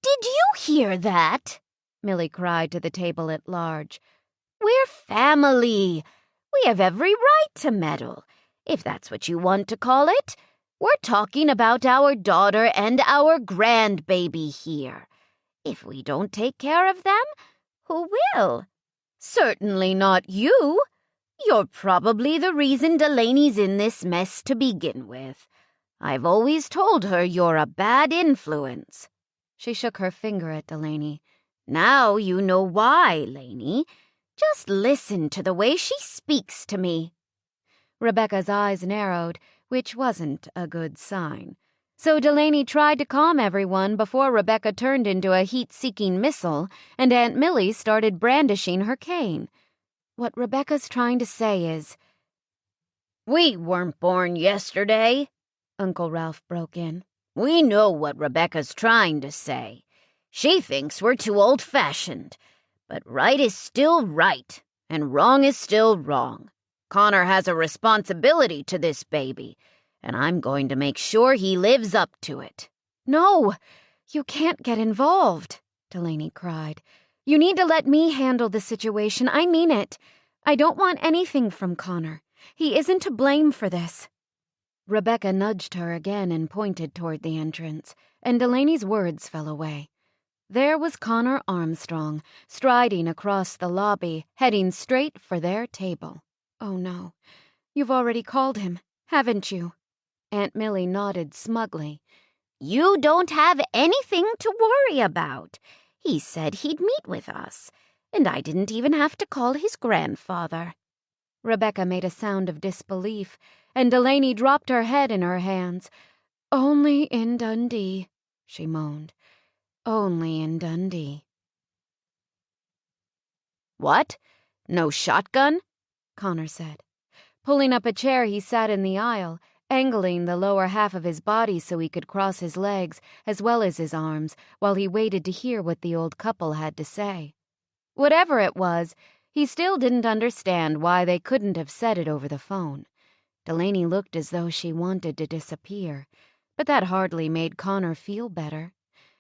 Did you hear that?" Millie cried to the table at large. "We're family. We have every right to meddle, if that's what you want to call it. We're talking about our daughter and our grandbaby here. If we don't take care of them, who will? Certainly not you. You're probably the reason Delaney's in this mess to begin with. I've always told her you're a bad influence." She shook her finger at Delaney. "Now you know why, Laney. Just listen to the way she speaks to me." Rebecca's eyes narrowed, which wasn't a good sign. So Delaney tried to calm everyone before Rebecca turned into a heat-seeking missile and Aunt Millie started brandishing her cane. What Rebecca's trying to say is, "We weren't born yesterday," Uncle Ralph broke in. "We know what Rebecca's trying to say. She thinks we're too old-fashioned. But right is still right, and wrong is still wrong. Connor has a responsibility to this baby, and I'm going to make sure he lives up to it." "No, you can't get involved," Delaney cried. "You need to let me handle the situation. I mean it. I don't want anything from Connor. He isn't to blame for this." Rebecca nudged her again and pointed toward the entrance, and Delaney's words fell away. There was Connor Armstrong, striding across the lobby, heading straight for their table. "Oh no, you've already called him, haven't you?" Aunt Millie nodded smugly. "You don't have anything to worry about. He said he'd meet with us, and I didn't even have to call his grandfather." Rebecca made a sound of disbelief, and Delaney dropped her head in her hands. "Only in Dundee," she moaned. "Only in Dundee." "What? No shotgun?" Connor said. Pulling up a chair, he sat in the aisle, angling the lower half of his body so he could cross his legs as well as his arms while he waited to hear what the old couple had to say. Whatever it was, he still didn't understand why they couldn't have said it over the phone. Delaney looked as though she wanted to disappear, but that hardly made Connor feel better.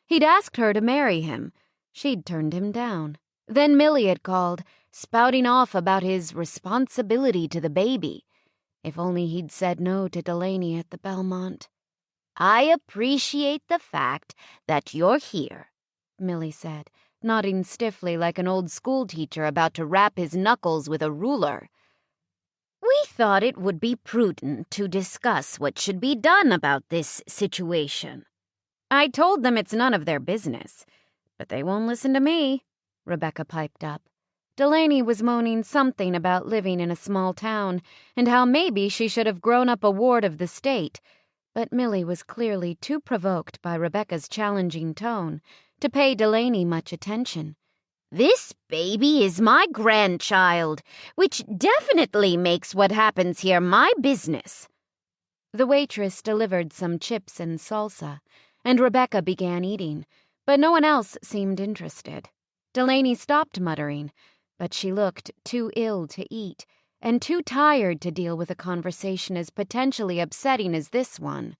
He'd asked her to marry him. She'd turned him down. Then Millie had called, spouting off about his responsibility to the baby. If only he'd said no to Delaney at the Belmont. "I appreciate the fact that you're here," Millie said, nodding stiffly like an old schoolteacher about to rap his knuckles with a ruler. "We thought it would be prudent to discuss what should be done about this situation." "I told them it's none of their business, but they won't listen to me," Rebecca piped up. Delaney was moaning something about living in a small town and how maybe she should have grown up a ward of the state, but Millie was clearly too provoked by Rebecca's challenging tone to pay Delaney much attention. "This baby is my grandchild, which definitely makes what happens here my business." The waitress delivered some chips and salsa, and Rebecca began eating, but no one else seemed interested. Delaney stopped muttering, but she looked too ill to eat and too tired to deal with a conversation as potentially upsetting as this one.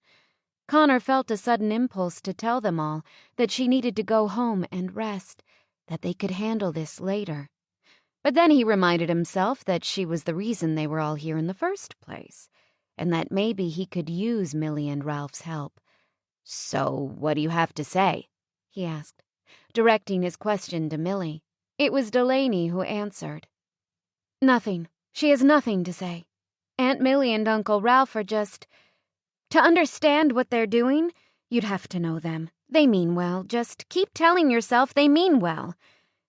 Connor felt a sudden impulse to tell them all that she needed to go home and rest, that they could handle this later. But then he reminded himself that she was the reason they were all here in the first place, and that maybe he could use Millie and Ralph's help. "So, what do you have to say?" he asked, directing his question to Millie. It was Delaney who answered. "Nothing. She has nothing to say. Aunt Millie and Uncle Ralph are just... To understand what they're doing, you'd have to know them. They mean well. Just keep telling yourself they mean well.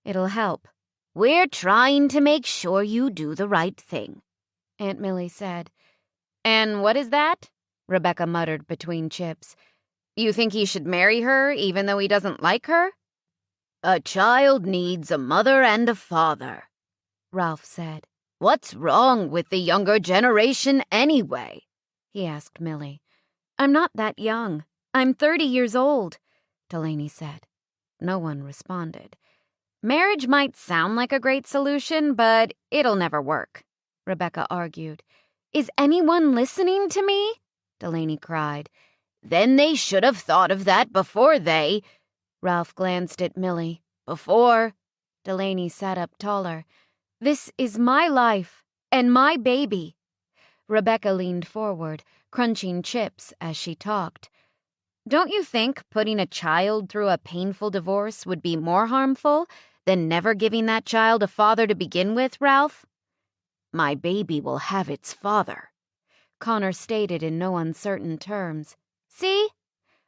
It'll help." "We're trying to make sure you do the right thing," Aunt Millie said. "And what is that?" Rebecca muttered between chips. "You think he should marry her even though he doesn't like her?" "A child needs a mother and a father," Ralph said. "What's wrong with the younger generation anyway?" he asked Millie. "I'm not that young. I'm 30 years old," Delaney said. No one responded. "Marriage might sound like a great solution, but it'll never work," Rebecca argued. "Is anyone listening to me?" Delaney cried. "Then they should have thought of that before they—" Ralph glanced at Millie. "Before—" Delaney sat up taller. "This is my life and my baby." Rebecca leaned forward, crunching chips as she talked. "Don't you think putting a child through a painful divorce would be more harmful than never giving that child a father to begin with, Ralph?" "My baby will have its father," Connor stated in no uncertain terms. "See?"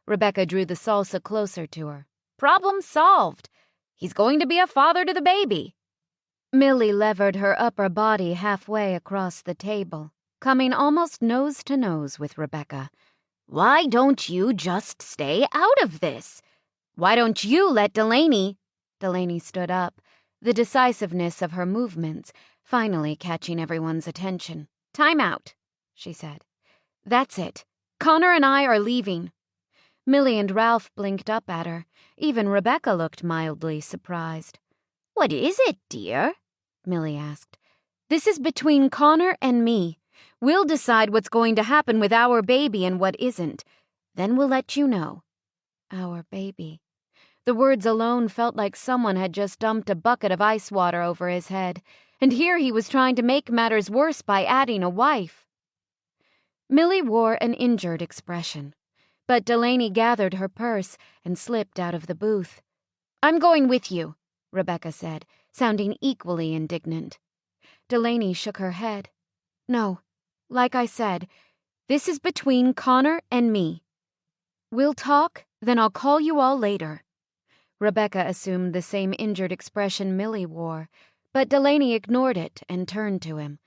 Rebecca drew the salsa closer to her. "Problem solved. He's going to be a father to the baby." Millie levered her upper body halfway across the table, coming almost nose to nose with Rebecca. "Why don't you just stay out of this? Why don't you let Delaney—" Delaney stood up, the decisiveness of her movements finally catching everyone's attention. "Time out," she said. "That's it. Connor and I are leaving." Millie and Ralph blinked up at her. Even Rebecca looked mildly surprised. "What is it, dear?" Millie asked. "This is between Connor and me. We'll decide what's going to happen with our baby and what isn't. Then we'll let you know." Our baby. The words alone felt like someone had just dumped a bucket of ice water over his head, and here he was trying to make matters worse by adding a wife. Millie wore an injured expression, but Delaney gathered her purse and slipped out of the booth. "I'm going with you," Rebecca said, sounding equally indignant. Delaney shook her head. "No, like I said, this is between Connor and me. We'll talk, then I'll call you all later." Rebecca assumed the same injured expression Millie wore, but Delaney ignored it and turned to him.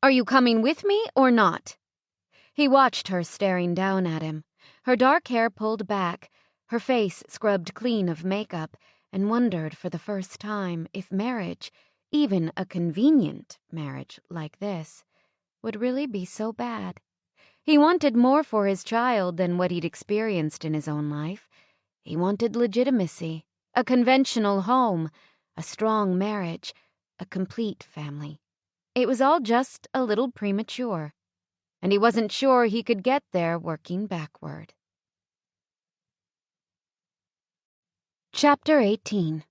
"Are you coming with me or not?" He watched her staring down at him, her dark hair pulled back, her face scrubbed clean of makeup, and wondered for the first time if marriage, even a convenient marriage like this, would really be so bad. He wanted more for his child than what he'd experienced in his own life. He wanted legitimacy, a conventional home, a strong marriage, a complete family. It was all just a little premature, and he wasn't sure he could get there working backward. Chapter 18.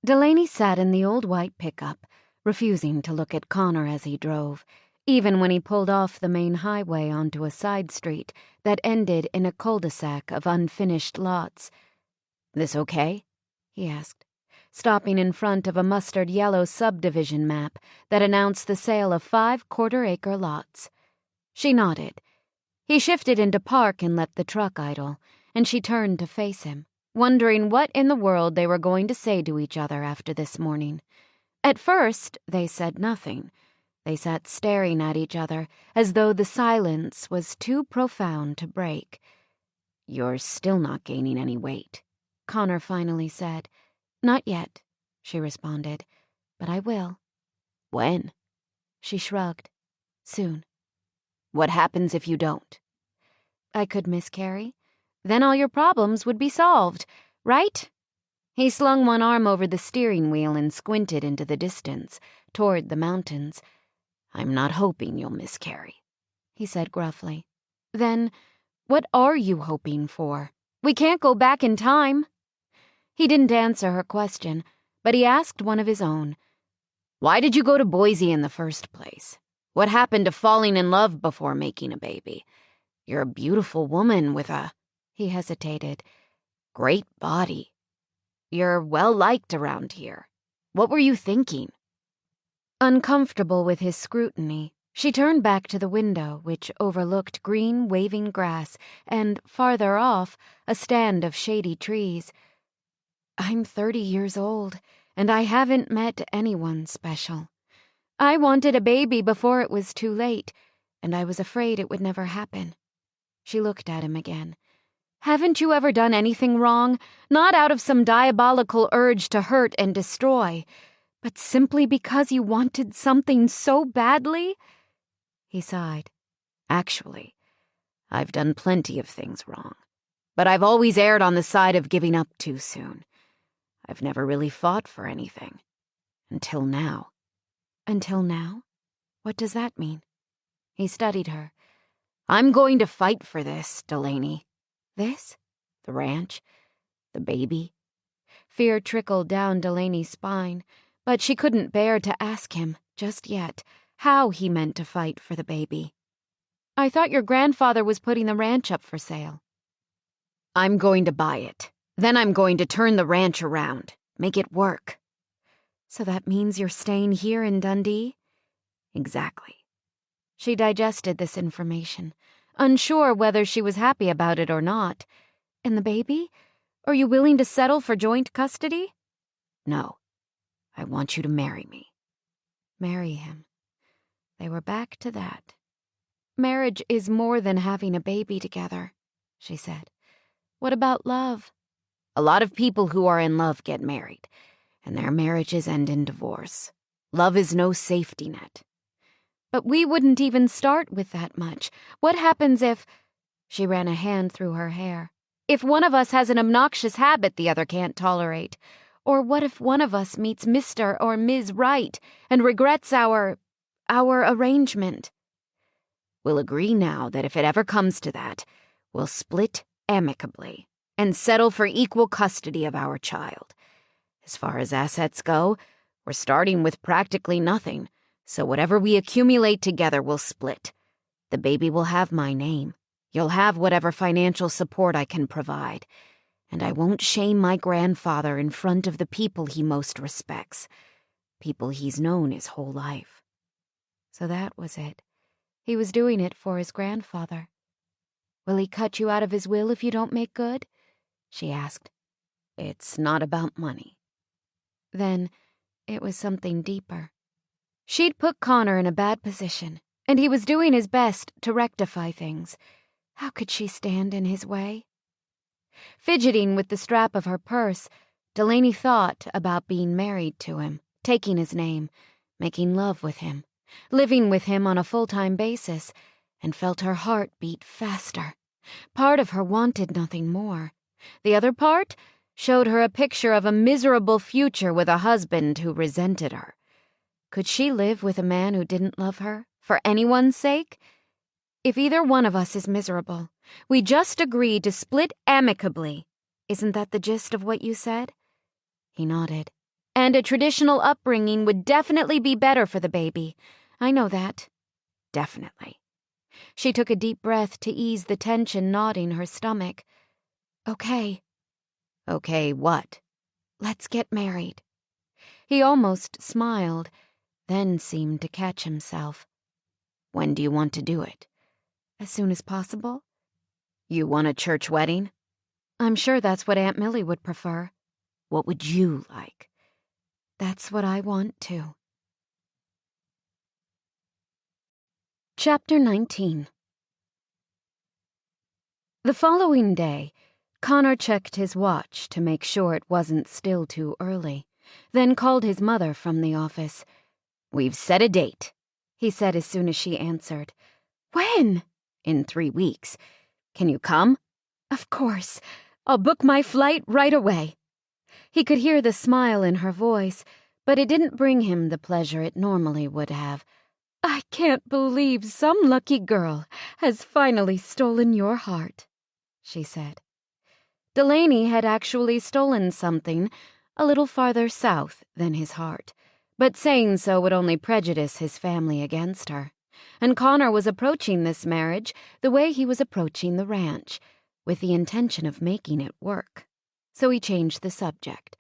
Delaney sat in the old white pickup, refusing to look at Connor as he drove, even when he pulled off the main highway onto a side street that ended in a cul-de-sac of unfinished lots. This okay? He asked, stopping in front of a mustard-yellow subdivision map that announced the sale of 5 quarter-acre lots. She nodded. He shifted into park and let the truck idle, and she turned to face him, wondering what in the world they were going to say to each other after this morning. At first, they said nothing. They sat staring at each other as though the silence was too profound to break. You're still not gaining any weight, Connor finally said. Not yet, she responded, but I will. When? She shrugged. Soon. What happens if you don't? I could miscarry. Then all your problems would be solved, right? He slung one arm over the steering wheel and squinted into the distance, toward the mountains. I'm not hoping you'll miscarry, he said gruffly. Then, what are you hoping for? We can't go back in time. He didn't answer her question, but he asked one of his own. Why did you go to Boise in the first place? What happened to falling in love before making a baby? You're a beautiful woman with a... He hesitated. Great body. You're well-liked around here. What were you thinking? Uncomfortable with his scrutiny, she turned back to the window, which overlooked green, waving grass and, farther off, a stand of shady trees. I'm 30 years old, and I haven't met anyone special. I wanted a baby before it was too late, and I was afraid it would never happen. She looked at him again. Haven't you ever done anything wrong? Not out of some diabolical urge to hurt and destroy, but simply because you wanted something so badly? He sighed. Actually, I've done plenty of things wrong, but I've always erred on the side of giving up too soon. I've never really fought for anything. Until now. Until now? What does that mean? He studied her. I'm going to fight for this, Delaney. This? The ranch. The baby. Fear trickled down Delaney's spine, but she couldn't bear to ask him, just yet, how he meant to fight for the baby. I thought your grandfather was putting the ranch up for sale. I'm going to buy it. Then I'm going to turn the ranch around. Make it work. So that means you're staying here in Dundee? Exactly. She digested this information, unsure whether she was happy about it or not. And the baby? Are you willing to settle for joint custody? No. I want you to marry me. Marry him. They were back to that. Marriage is more than having a baby together, she said. What about love? A lot of people who are in love get married, and their marriages end in divorce. Love is no safety net. But we wouldn't even start with that much. What happens if... She ran a hand through her hair. If one of us has an obnoxious habit the other can't tolerate? Or what if one of us meets Mr. or Ms. Right and regrets our arrangement? We'll agree now that if it ever comes to that, we'll split amicably and settle for equal custody of our child. As far as assets go, we're starting with practically nothing, so whatever we accumulate together will split. The baby will have my name. You'll have whatever financial support I can provide. And I won't shame my grandfather in front of the people he most respects, people he's known his whole life. So that was it. He was doing it for his grandfather. Will he cut you out of his will if you don't make good? She asked. It's not about money. Then it was something deeper. She'd put Connor in a bad position, and he was doing his best to rectify things. How could she stand in his way? Fidgeting with the strap of her purse, Delaney thought about being married to him, taking his name, making love with him, living with him on a full-time basis, and felt her heart beat faster. Part of her wanted nothing more. The other part showed her a picture of a miserable future with a husband who resented her. Could she live with a man who didn't love her, for anyone's sake? If either one of us is miserable, we just agree to split amicably. Isn't that the gist of what you said? He nodded. And a traditional upbringing would definitely be better for the baby. I know that. Definitely. She took a deep breath to ease the tension knotting her stomach. Okay. Okay, what? Let's get married. He almost smiled, then seemed to catch himself. When do you want to do it? As soon as possible. You want a church wedding? I'm sure that's what Aunt Millie would prefer. What would you like? That's what I want, too. Chapter 19. The following day, Connor checked his watch to make sure it wasn't still too early, then called his mother from the office. We've set a date, he said as soon as she answered. When? In 3 weeks. Can you come? Of course. I'll book my flight right away. He could hear the smile in her voice, but it didn't bring him the pleasure it normally would have. I can't believe some lucky girl has finally stolen your heart, she said. Delaney had actually stolen something a little farther south than his heart, but saying so would only prejudice his family against her. And Connor was approaching this marriage the way he was approaching the ranch, with the intention of making it work. So he changed the subject.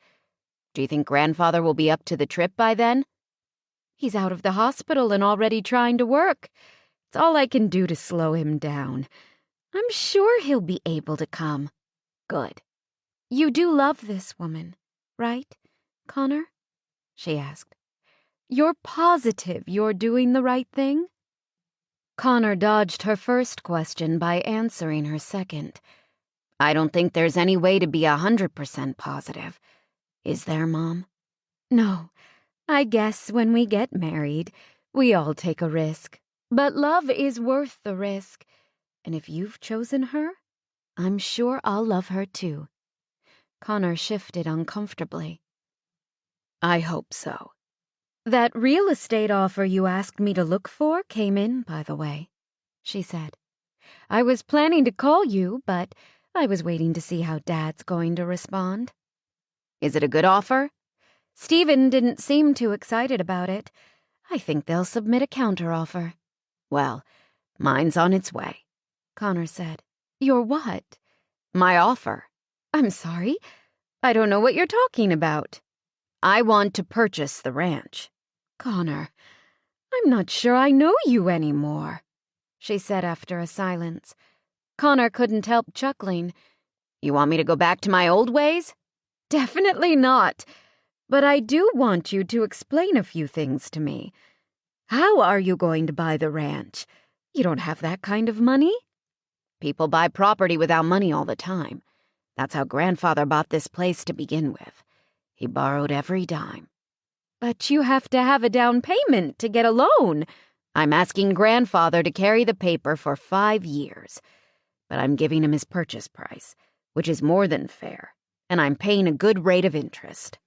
Do you think Grandfather will be up to the trip by then? He's out of the hospital and already trying to work. It's all I can do to slow him down. I'm sure he'll be able to come. Good. You do love this woman, right, Connor? She asked. You're positive you're doing the right thing? Connor dodged her first question by answering her second. I don't think there's any way to be 100% positive. Is there, Mom? No. I guess when we get married, we all take a risk. But love is worth the risk. And if you've chosen her, I'm sure I'll love her too. Connor shifted uncomfortably. I hope so. That real estate offer you asked me to look for came in, by the way, she said. I was planning to call you, but I was waiting to see how Dad's going to respond. Is it a good offer? Stephen didn't seem too excited about it. I think they'll submit a counteroffer. Well, mine's on its way, Connor said. Your what? My offer. I'm sorry. I don't know what you're talking about. I want to purchase the ranch. Connor, I'm not sure I know you anymore, she said after a silence. Connor couldn't help chuckling. You want me to go back to my old ways? Definitely not. But I do want you to explain a few things to me. How are you going to buy the ranch? You don't have that kind of money? People buy property without money all the time. That's how Grandfather bought this place to begin with. He borrowed every dime. But you have to have a down payment to get a loan. I'm asking Grandfather to carry the paper for 5 years. But I'm giving him his purchase price, which is more than fair, and I'm paying a good rate of interest.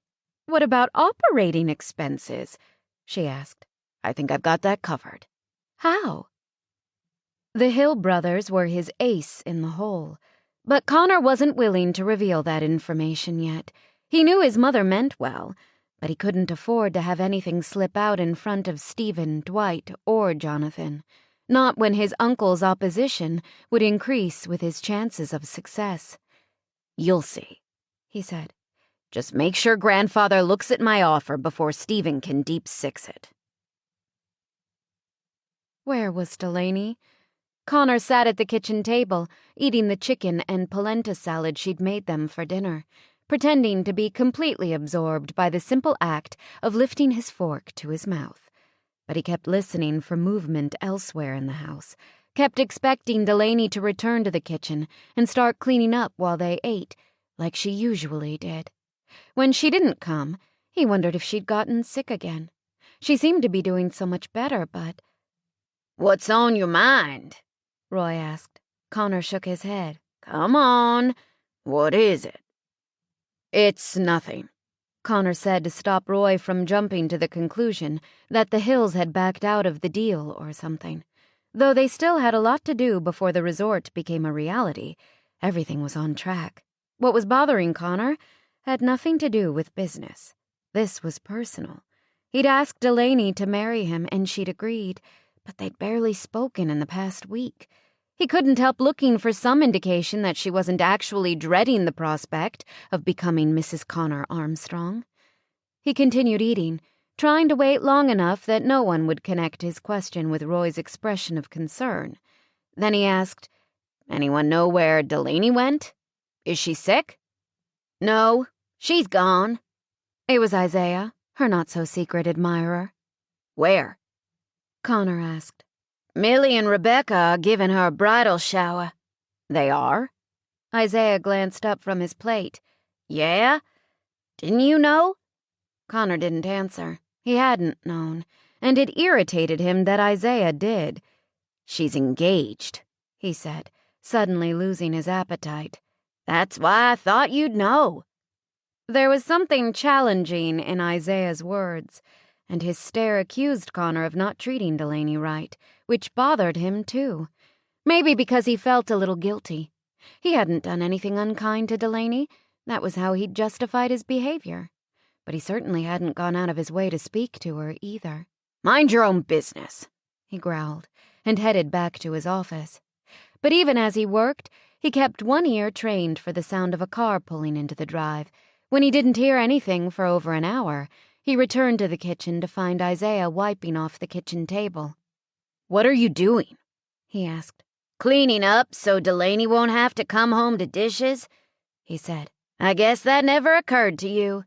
What about operating expenses? She asked. I think I've got that covered. How? The Hill brothers were his ace in the hole, but Connor wasn't willing to reveal that information yet. He knew his mother meant well, but he couldn't afford to have anything slip out in front of Stephen, Dwight, or Jonathan. Not when his uncle's opposition would increase with his chances of success. You'll see, he said. Just make sure Grandfather looks at my offer before Stephen can deep six it. Where was Delaney? Connor sat at the kitchen table, eating the chicken and polenta salad she'd made them for dinner, pretending to be completely absorbed by the simple act of lifting his fork to his mouth. But he kept listening for movement elsewhere in the house, kept expecting Delaney to return to the kitchen and start cleaning up while they ate, like she usually did. When she didn't come, he wondered if she'd gotten sick again. She seemed to be doing so much better, but... What's on your mind? Roy asked. Connor shook his head. Come on. What is it? It's nothing, Connor said to stop Roy from jumping to the conclusion that the Hills had backed out of the deal or something. Though they still had a lot to do before the resort became a reality, everything was on track. What was bothering Connor had nothing to do with business. This was personal. He'd asked Delaney to marry him, and she'd agreed, but they'd barely spoken in the past week. He couldn't help looking for some indication that she wasn't actually dreading the prospect of becoming Mrs. Connor Armstrong. He continued eating, trying to wait long enough that no one would connect his question with Roy's expression of concern. Then he asked, "Anyone know where Delaney went? Is she sick?" "No, she's gone." It was Isaiah, her not-so-secret admirer. "Where?" Connor asked. "Millie and Rebecca are giving her a bridal shower." "They are?" Isaiah glanced up from his plate. "Yeah? Didn't you know?" Connor didn't answer. He hadn't known, and it irritated him that Isaiah did. "She's engaged," he said, suddenly losing his appetite. "That's why I thought you'd know." There was something challenging in Isaiah's words, and his stare accused Connor of not treating Delaney right, which bothered him, too. Maybe because he felt a little guilty. He hadn't done anything unkind to Delaney. That was how he'd justified his behavior. But he certainly hadn't gone out of his way to speak to her, either. "Mind your own business," he growled, and headed back to his office. But even as he worked, he kept one ear trained for the sound of a car pulling into the drive. When he didn't hear anything for over an hour, he returned to the kitchen to find Isaiah wiping off the kitchen table. "What are you doing?" he asked. "Cleaning up so Delaney won't have to come home to dishes," he said. "I guess that never occurred to you."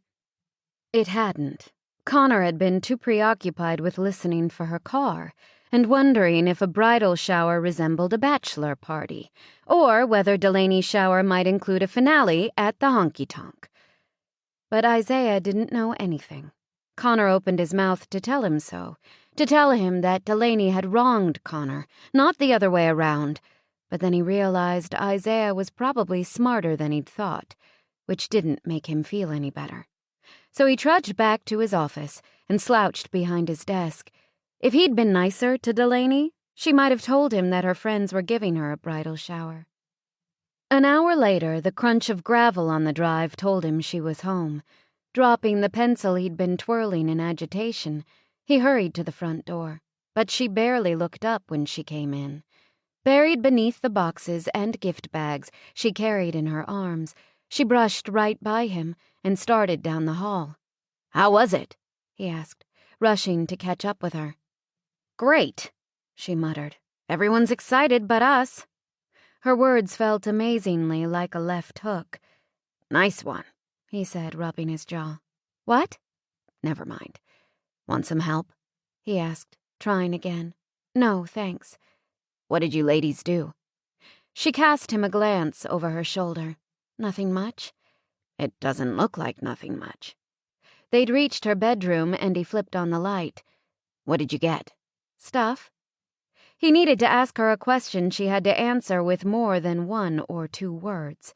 It hadn't. Connor had been too preoccupied with listening for her car and wondering if a bridal shower resembled a bachelor party, or whether Delaney's shower might include a finale at the honky-tonk. But Isaiah didn't know anything. Connor opened his mouth to tell him so, to tell him that Delaney had wronged Connor, not the other way around. But then he realized Isaiah was probably smarter than he'd thought, which didn't make him feel any better. So he trudged back to his office and slouched behind his desk. If he'd been nicer to Delaney, she might have told him that her friends were giving her a bridal shower. An hour later, the crunch of gravel on the drive told him she was home. Dropping the pencil he'd been twirling in agitation, he hurried to the front door, but she barely looked up when she came in. Buried beneath the boxes and gift bags she carried in her arms, she brushed right by him and started down the hall. "How was it?" he asked, rushing to catch up with her. "Great," she muttered. "Everyone's excited but us." Her words felt amazingly like a left hook. "Nice one," he said, rubbing his jaw. "What?" "Never mind. Want some help?" he asked, trying again. "No, thanks." "What did you ladies do?" She cast him a glance over her shoulder. "Nothing much." "It doesn't look like nothing much." They'd reached her bedroom, and he flipped on the light. "What did you get?" "Stuff." He needed to ask her a question she had to answer with more than 1 or 2 words,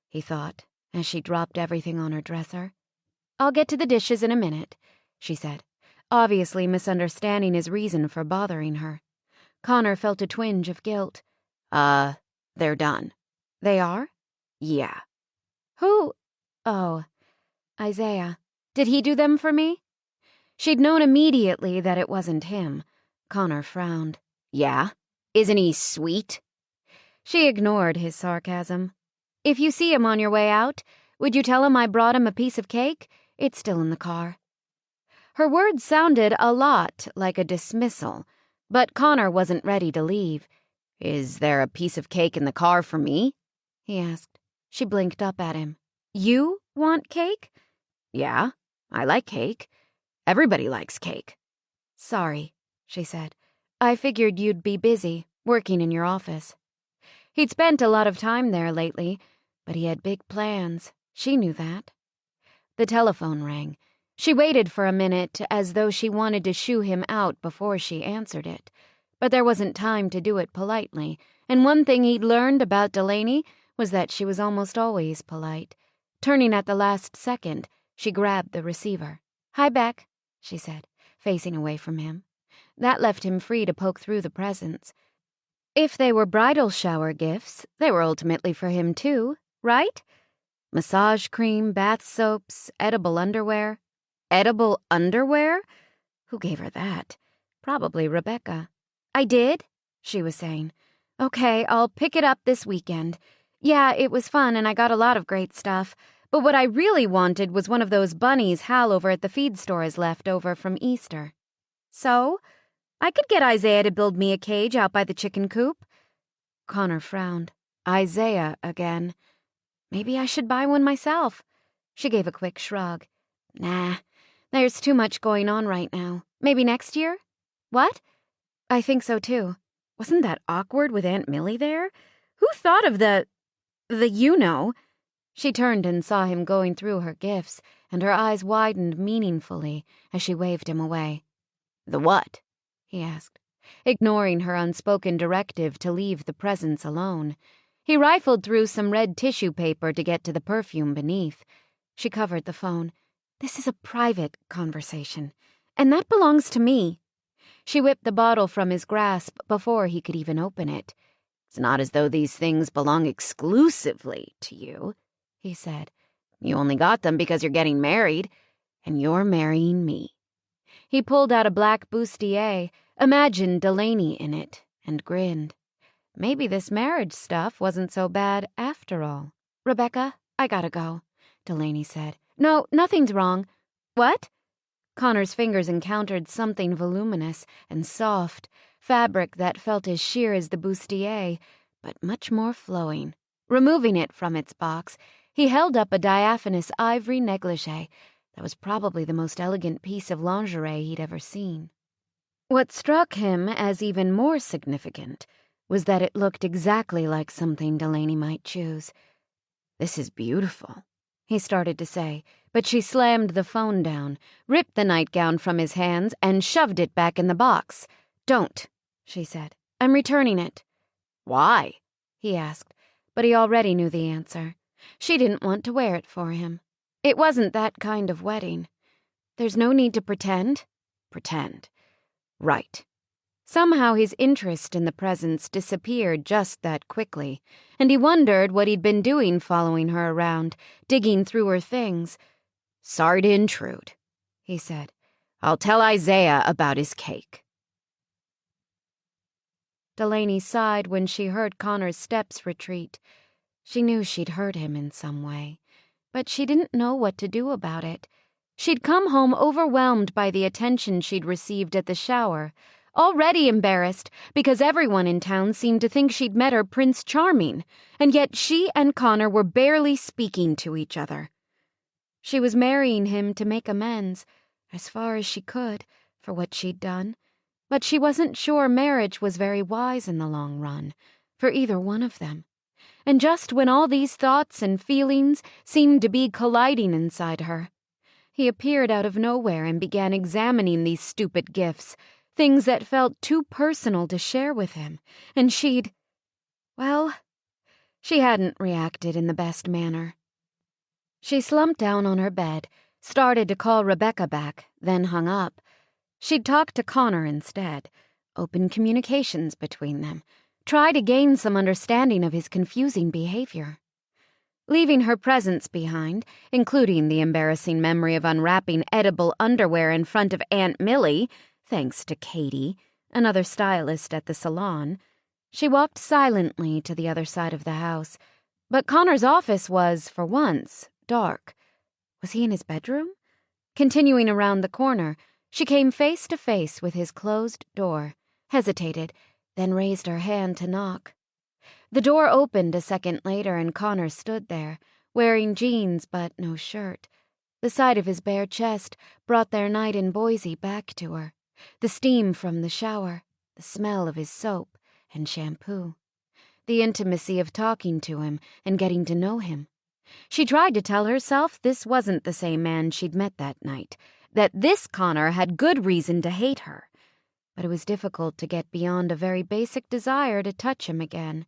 he thought, as she dropped everything on her dresser. "I'll get to the dishes in a minute," she said, obviously misunderstanding his reason for bothering her. Connor felt a twinge of guilt. They're done." "They are?" "Yeah." "Who?" "Oh, Isaiah. Did he do them for me?" She'd known immediately that it wasn't him. Connor frowned. "Yeah? Isn't he sweet?" She ignored his sarcasm. "If you see him on your way out, would you tell him I brought him a piece of cake? It's still in the car." Her words sounded a lot like a dismissal, but Connor wasn't ready to leave. "Is there a piece of cake in the car for me?" he asked. She blinked up at him. "You want cake?" "Yeah, I like cake. Everybody likes cake." "Sorry," she said. "I figured you'd be busy, working in your office." He'd spent a lot of time there lately, but he had big plans. She knew that. The telephone rang. She waited for a minute as though she wanted to shoo him out before she answered it. But there wasn't time to do it politely, and one thing he'd learned about Delaney was that she was almost always polite. Turning at the last second, she grabbed the receiver. "Hi, Beck," she said, facing away from him. That left him free to poke through the presents. If they were bridal shower gifts, they were ultimately for him too, right? Massage cream, bath soaps, edible underwear. Edible underwear? Who gave her that? Probably Rebecca. "I did," she was saying. Okay, I'll pick it up this weekend. Yeah, it was fun and I got a lot of great stuff. But what I really wanted was one of those bunnies Hal over at the feed store has left over from Easter. So, I could get Isaiah to build me a cage out by the chicken coop. Connor frowned. Isaiah again. Maybe I should buy one myself. She gave a quick shrug. Nah, there's too much going on right now. Maybe next year? What? I think so too. Wasn't that awkward with Aunt Millie there? Who thought of the you-know? She turned and saw him going through her gifts, and her eyes widened meaningfully as she waved him away. The what? He asked, ignoring her unspoken directive to leave the presents alone. He rifled through some red tissue paper to get to the perfume beneath. She covered the phone. This is a private conversation, and that belongs to me. She whipped the bottle from his grasp before he could even open it. It's not as though these things belong exclusively to you, he said. You only got them because you're getting married, and you're marrying me. He pulled out a black bustier, imagined Delaney in it, and grinned. Maybe this marriage stuff wasn't so bad after all. Rebecca, I gotta go, Delaney said. No, nothing's wrong. What? Connor's fingers encountered something voluminous and soft, fabric that felt as sheer as the bustier, but much more flowing. Removing it from its box, he held up a diaphanous ivory negligee that was probably the most elegant piece of lingerie he'd ever seen. What struck him as even more significant was that it looked exactly like something Delaney might choose. This is beautiful, he started to say, but she slammed the phone down, ripped the nightgown from his hands, and shoved it back in the box. Don't, she said. I'm returning it. Why? He asked, but he already knew the answer. She didn't want to wear it for him. It wasn't that kind of wedding. There's no need to pretend. Pretend. Right. Somehow his interest in the presents disappeared just that quickly, and he wondered what he'd been doing following her around, digging through her things. Sorry to intrude, he said. I'll tell Isaiah about his cake. Delaney sighed when she heard Connor's steps retreat. She knew she'd hurt him in some way, but she didn't know what to do about it. She'd come home overwhelmed by the attention she'd received at the shower, already embarrassed because everyone in town seemed to think she'd met her Prince Charming, and yet she and Connor were barely speaking to each other. She was marrying him to make amends, as far as she could, for what she'd done, but she wasn't sure marriage was very wise in the long run, for either one of them. And just when all these thoughts and feelings seemed to be colliding inside her, he appeared out of nowhere and began examining these stupid gifts, things that felt too personal to share with him, and she hadn't reacted in the best manner. She slumped down on her bed, started to call Rebecca back, then hung up. She'd talk to Connor instead, open communications between them, try to gain some understanding of his confusing behavior. Leaving her presents behind, including the embarrassing memory of unwrapping edible underwear in front of Aunt Millie, thanks to Katie, another stylist at the salon, she walked silently to the other side of the house. But Connor's office was, for once, dark. Was he in his bedroom? Continuing around the corner, she came face to face with his closed door, hesitated, then raised her hand to knock. The door opened a second later and Connor stood there, wearing jeans but no shirt. The sight of his bare chest brought their night in Boise back to her. The steam from the shower, the smell of his soap and shampoo. The intimacy of talking to him and getting to know him. She tried to tell herself this wasn't the same man she'd met that night, that this Connor had good reason to hate her. But it was difficult to get beyond a very basic desire to touch him again.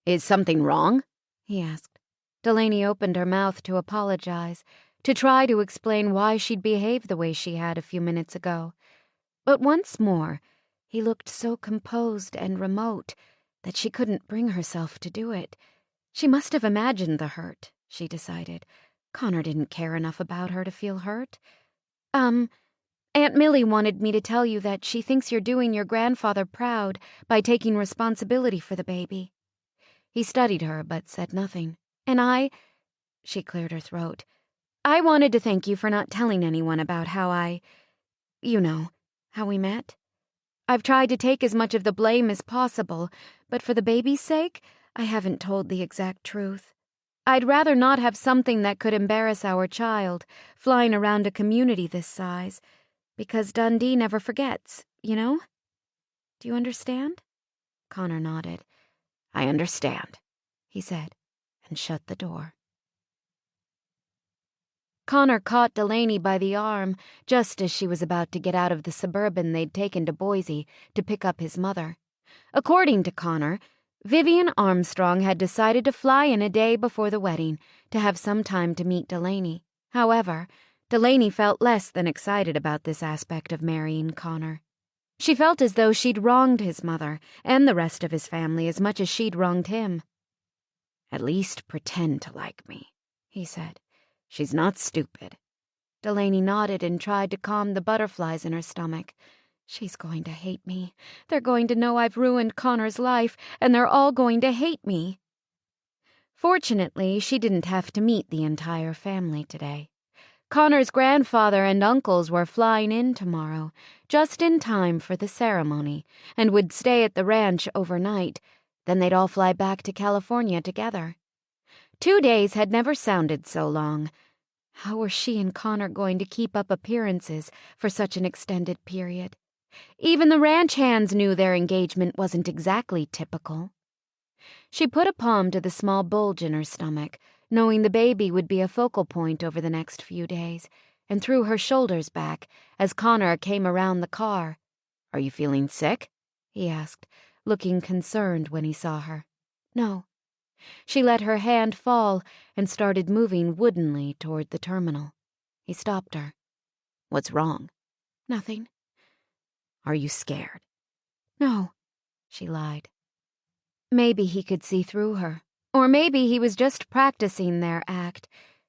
Is something wrong? He asked. Delaney opened her mouth to apologize, to try to explain why she'd behaved the way she had a few minutes ago. But once more, he looked so composed and remote that she couldn't bring herself to do it. She must have imagined the hurt, she decided. Connor didn't care enough about her to feel hurt. Aunt Millie wanted me to tell you that she thinks you're doing your grandfather proud by taking responsibility for the baby." He studied her but said nothing. "And she cleared her throat. "I wanted to thank you for not telling anyone about how how we met. I've tried to take as much of the blame as possible, but for the baby's sake, I haven't told the exact truth. I'd rather not have something that could embarrass our child flying around a community this size, because Dundee never forgets, you know? Do you understand?" Connor nodded. "I understand," he said, and shut the door. Connor caught Delaney by the arm just as she was about to get out of the Suburban they'd taken to Boise to pick up his mother. According to Connor, Vivian Armstrong had decided to fly in a day before the wedding to have some time to meet Delaney. However, Delaney felt less than excited about this aspect of marrying Connor. She felt as though she'd wronged his mother and the rest of his family as much as she'd wronged him. "At least pretend to like me," he said. "She's not stupid." Delaney nodded and tried to calm the butterflies in her stomach. "She's going to hate me. They're going to know I've ruined Connor's life, and they're all going to hate me." Fortunately, she didn't have to meet the entire family today. Connor's grandfather and uncles were flying in tomorrow, just in time for the ceremony, and would stay at the ranch overnight. Then they'd all fly back to California together. 2 days had never sounded so long. How were she and Connor going to keep up appearances for such an extended period? Even the ranch hands knew their engagement wasn't exactly typical. She put a palm to the small bulge in her stomach, knowing the baby would be a focal point over the next few days, and threw her shoulders back as Connor came around the car. "Are you feeling sick?" he asked, looking concerned when he saw her. "No." She let her hand fall and started moving woodenly toward the terminal. He stopped her. "What's wrong?" "Nothing." "Are you scared?" "No," she lied. Maybe he could see through her, or maybe he was just practicing their act,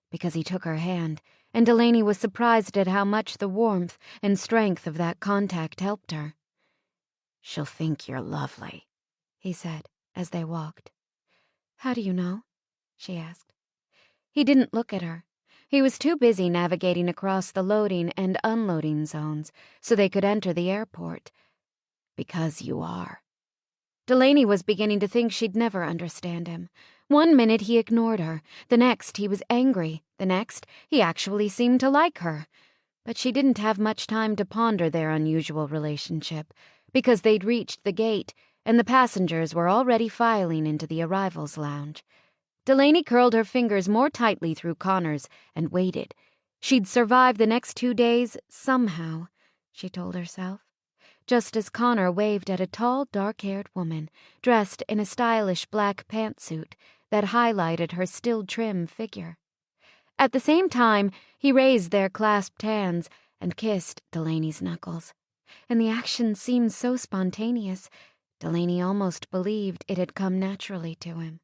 because he took her hand, and Delaney was surprised at how much the warmth and strength of that contact helped her. "She'll think you're lovely," he said as they walked. "How do you know?" she asked. He didn't look at her. He was too busy navigating across the loading and unloading zones so they could enter the airport. "Because you are." Delaney was beginning to think she'd never understand him. 1 minute he ignored her, the next he was angry, the next he actually seemed to like her. But she didn't have much time to ponder their unusual relationship, because they'd reached the gate and the passengers were already filing into the arrivals lounge. Delaney curled her fingers more tightly through Connor's and waited. She'd survive the next 2 days somehow, she told herself. Just as Connor waved at a tall, dark-haired woman dressed in a stylish black pantsuit that highlighted her still trim figure. At the same time, he raised their clasped hands and kissed Delaney's knuckles. And the action seemed so spontaneous, Delaney almost believed it had come naturally to him.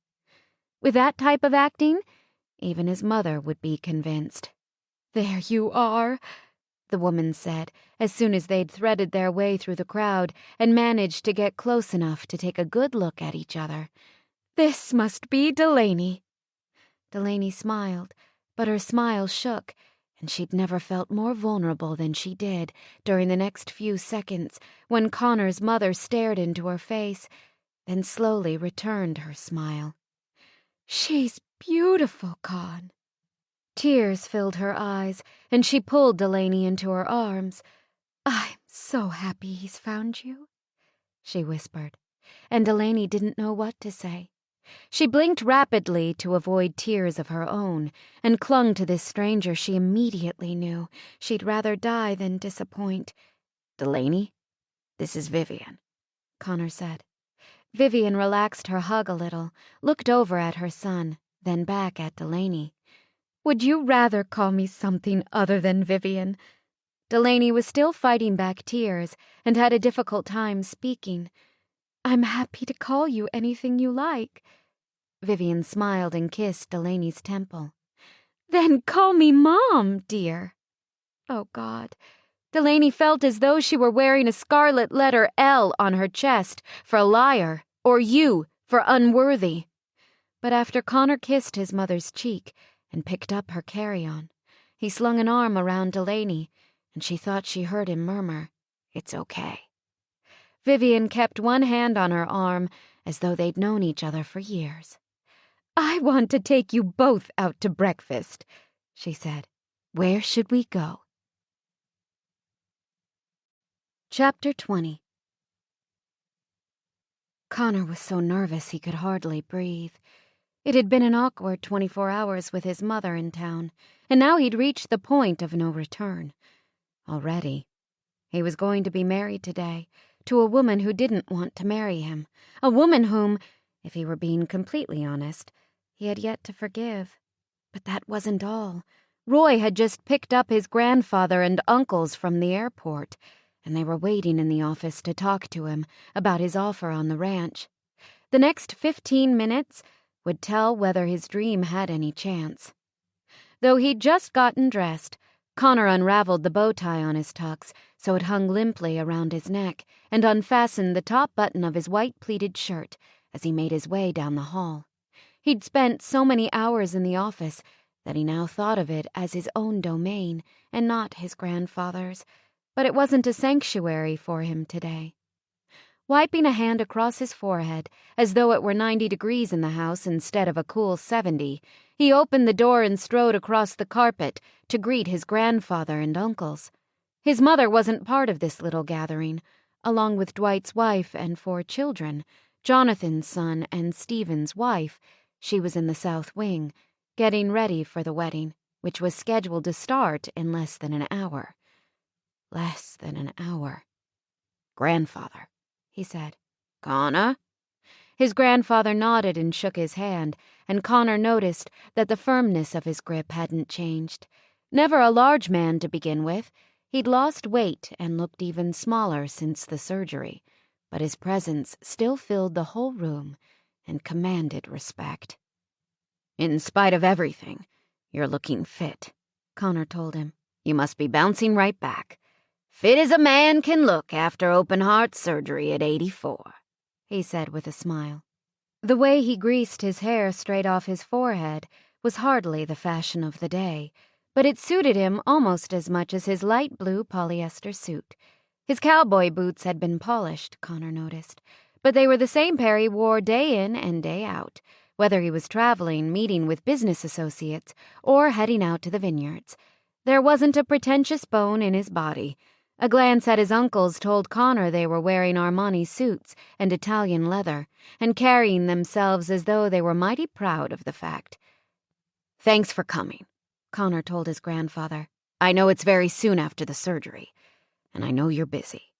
With that type of acting, even his mother would be convinced. "There you are," the woman said, as soon as they'd threaded their way through the crowd and managed to get close enough to take a good look at each other. "This must be Delaney." Delaney smiled, but her smile shook, and she'd never felt more vulnerable than she did during the next few seconds when Connor's mother stared into her face, then slowly returned her smile. "She's beautiful, Con." Tears filled her eyes, and she pulled Delaney into her arms. "I'm so happy he's found you," she whispered, and Delaney didn't know what to say. She blinked rapidly to avoid tears of her own and clung to this stranger she immediately knew she'd rather die than disappoint. "Delaney, this is Vivian," Connor said. Vivian relaxed her hug a little, looked over at her son, then back at Delaney. "Would you rather call me something other than Vivian?" Delaney was still fighting back tears and had a difficult time speaking. "I'm happy to call you anything you like." Vivian smiled and kissed Delaney's temple. "Then call me Mom, dear." Oh, God. Delaney felt as though she were wearing a scarlet letter L on her chest for liar, or U for unworthy. But after Connor kissed his mother's cheek and picked up her carry-on, he slung an arm around Delaney, and she thought she heard him murmur, "It's okay." Vivian kept one hand on her arm as though they'd known each other for years. "I want to take you both out to breakfast," she said. "Where should we go?" Chapter 20. Connor was so nervous he could hardly breathe. It had been an awkward 24 hours with his mother in town, and now he'd reached the point of no return. Already. He was going to be married today, to a woman who didn't want to marry him, a woman whom, if he were being completely honest, he had yet to forgive. But that wasn't all. Roy had just picked up his grandfather and uncles from the airport, and they were waiting in the office to talk to him about his offer on the ranch. The next 15 minutes would tell whether his dream had any chance. Though he'd just gotten dressed, Connor unraveled the bow tie on his tux so it hung limply around his neck and unfastened the top button of his white pleated shirt as he made his way down the hall. He'd spent so many hours in the office that he now thought of it as his own domain and not his grandfather's, but it wasn't a sanctuary for him today. Wiping a hand across his forehead, as though it were 90 degrees in the house instead of a cool 70, he opened the door and strode across the carpet to greet his grandfather and uncles. His mother wasn't part of this little gathering, along with Dwight's wife and 4 children, Jonathan's son and Stephen's wife. She was in the south wing, getting ready for the wedding, which was scheduled to start in less than an hour. Less than an hour. "Grandfather," he said. "Connor?" His grandfather nodded and shook his hand, and Connor noticed that the firmness of his grip hadn't changed. Never a large man to begin with, he'd lost weight and looked even smaller since the surgery, but his presence still filled the whole room and commanded respect. "In spite of everything, you're looking fit," Connor told him. "You must be bouncing right back. Fit as a man can look after open-heart surgery at 84, he said with a smile. The way he greased his hair straight off his forehead was hardly the fashion of the day, but it suited him almost as much as his light blue polyester suit. His cowboy boots had been polished, Connor noticed, but they were the same pair he wore day in and day out, whether he was traveling, meeting with business associates, or heading out to the vineyards. There wasn't a pretentious bone in his body. A glance at his uncles told Connor they were wearing Armani suits and Italian leather, and carrying themselves as though they were mighty proud of the fact. "Thanks for coming," Connor told his grandfather. "I know it's very soon after the surgery, and I know you're busy."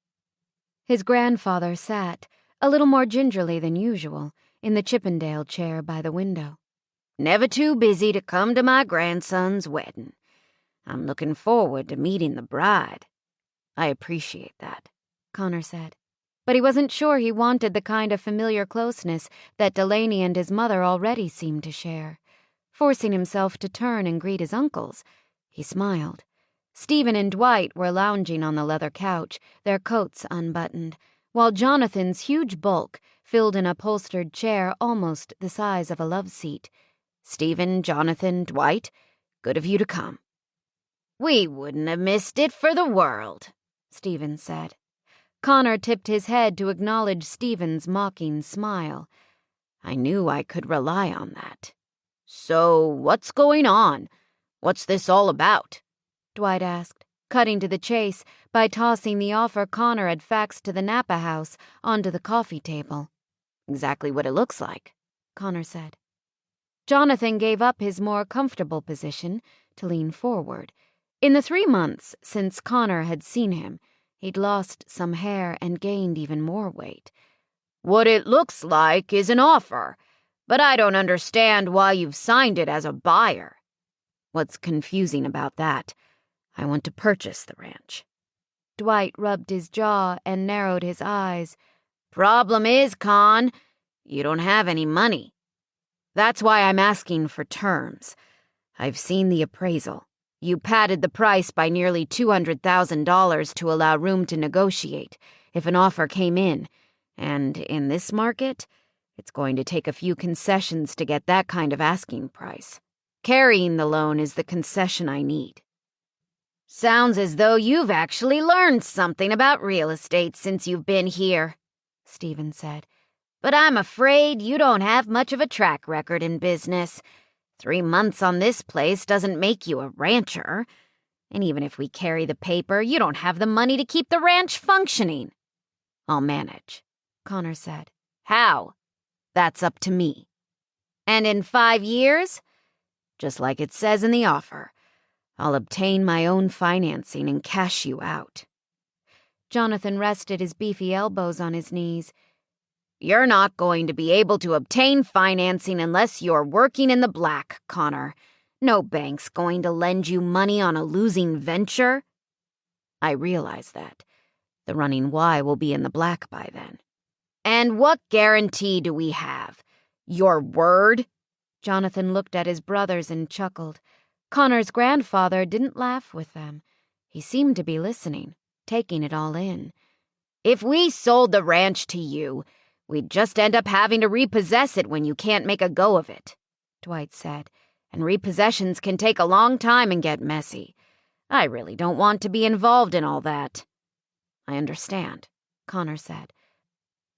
His grandfather sat, a little more gingerly than usual, in the Chippendale chair by the window. "Never too busy to come to my grandson's wedding. I'm looking forward to meeting the bride." "I appreciate that," Connor said. But he wasn't sure he wanted the kind of familiar closeness that Delaney and his mother already seemed to share. Forcing himself to turn and greet his uncles, he smiled. Stephen and Dwight were lounging on the leather couch, their coats unbuttoned, while Jonathan's huge bulk filled an upholstered chair almost the size of a love seat. "Stephen, Jonathan, Dwight, good of you to come." "We wouldn't have missed it for the world," Stephen said. Connor tipped his head to acknowledge Stephen's mocking smile. "I knew I could rely on that." "So, what's going on? What's this all about?" Dwight asked, cutting to the chase by tossing the offer Connor had faxed to the Napa house onto the coffee table. "Exactly what it looks like," Connor said. Jonathan gave up his more comfortable position to lean forward. In the 3 months since Connor had seen him, he'd lost some hair and gained even more weight. "What it looks like is an offer, but I don't understand why you've signed it as a buyer." "What's confusing about that? I want to purchase the ranch." Dwight rubbed his jaw and narrowed his eyes. "Problem is, Con, you don't have any money. That's why I'm asking for terms. I've seen the appraisal. You padded the price by nearly $200,000 to allow room to negotiate if an offer came in, and in this market, it's going to take a few concessions to get that kind of asking price. Carrying the loan is the concession I need. Sounds as though you've actually learned something about real estate since you've been here, Stephen said. But I'm afraid you don't have much of a track record in business. 3 months on this place doesn't make you a rancher. And even if we carry the paper, you don't have the money to keep the ranch functioning. I'll manage, Connor said. How? That's up to me. And in 5 years, just like it says in the offer, I'll obtain my own financing and cash you out. Jonathan rested his beefy elbows on his knees. You're not going to be able to obtain financing unless you're working in the black, Connor. No bank's going to lend you money on a losing venture. I realize that. The running Y will be in the black by then. And what guarantee do we have? Your word? Jonathan looked at his brothers and chuckled. Connor's grandfather didn't laugh with them. He seemed to be listening, taking it all in. If we sold the ranch to you, we'd just end up having to repossess it when you can't make a go of it, Dwight said. And repossessions can take a long time and get messy. I really don't want to be involved in all that. I understand, Connor said.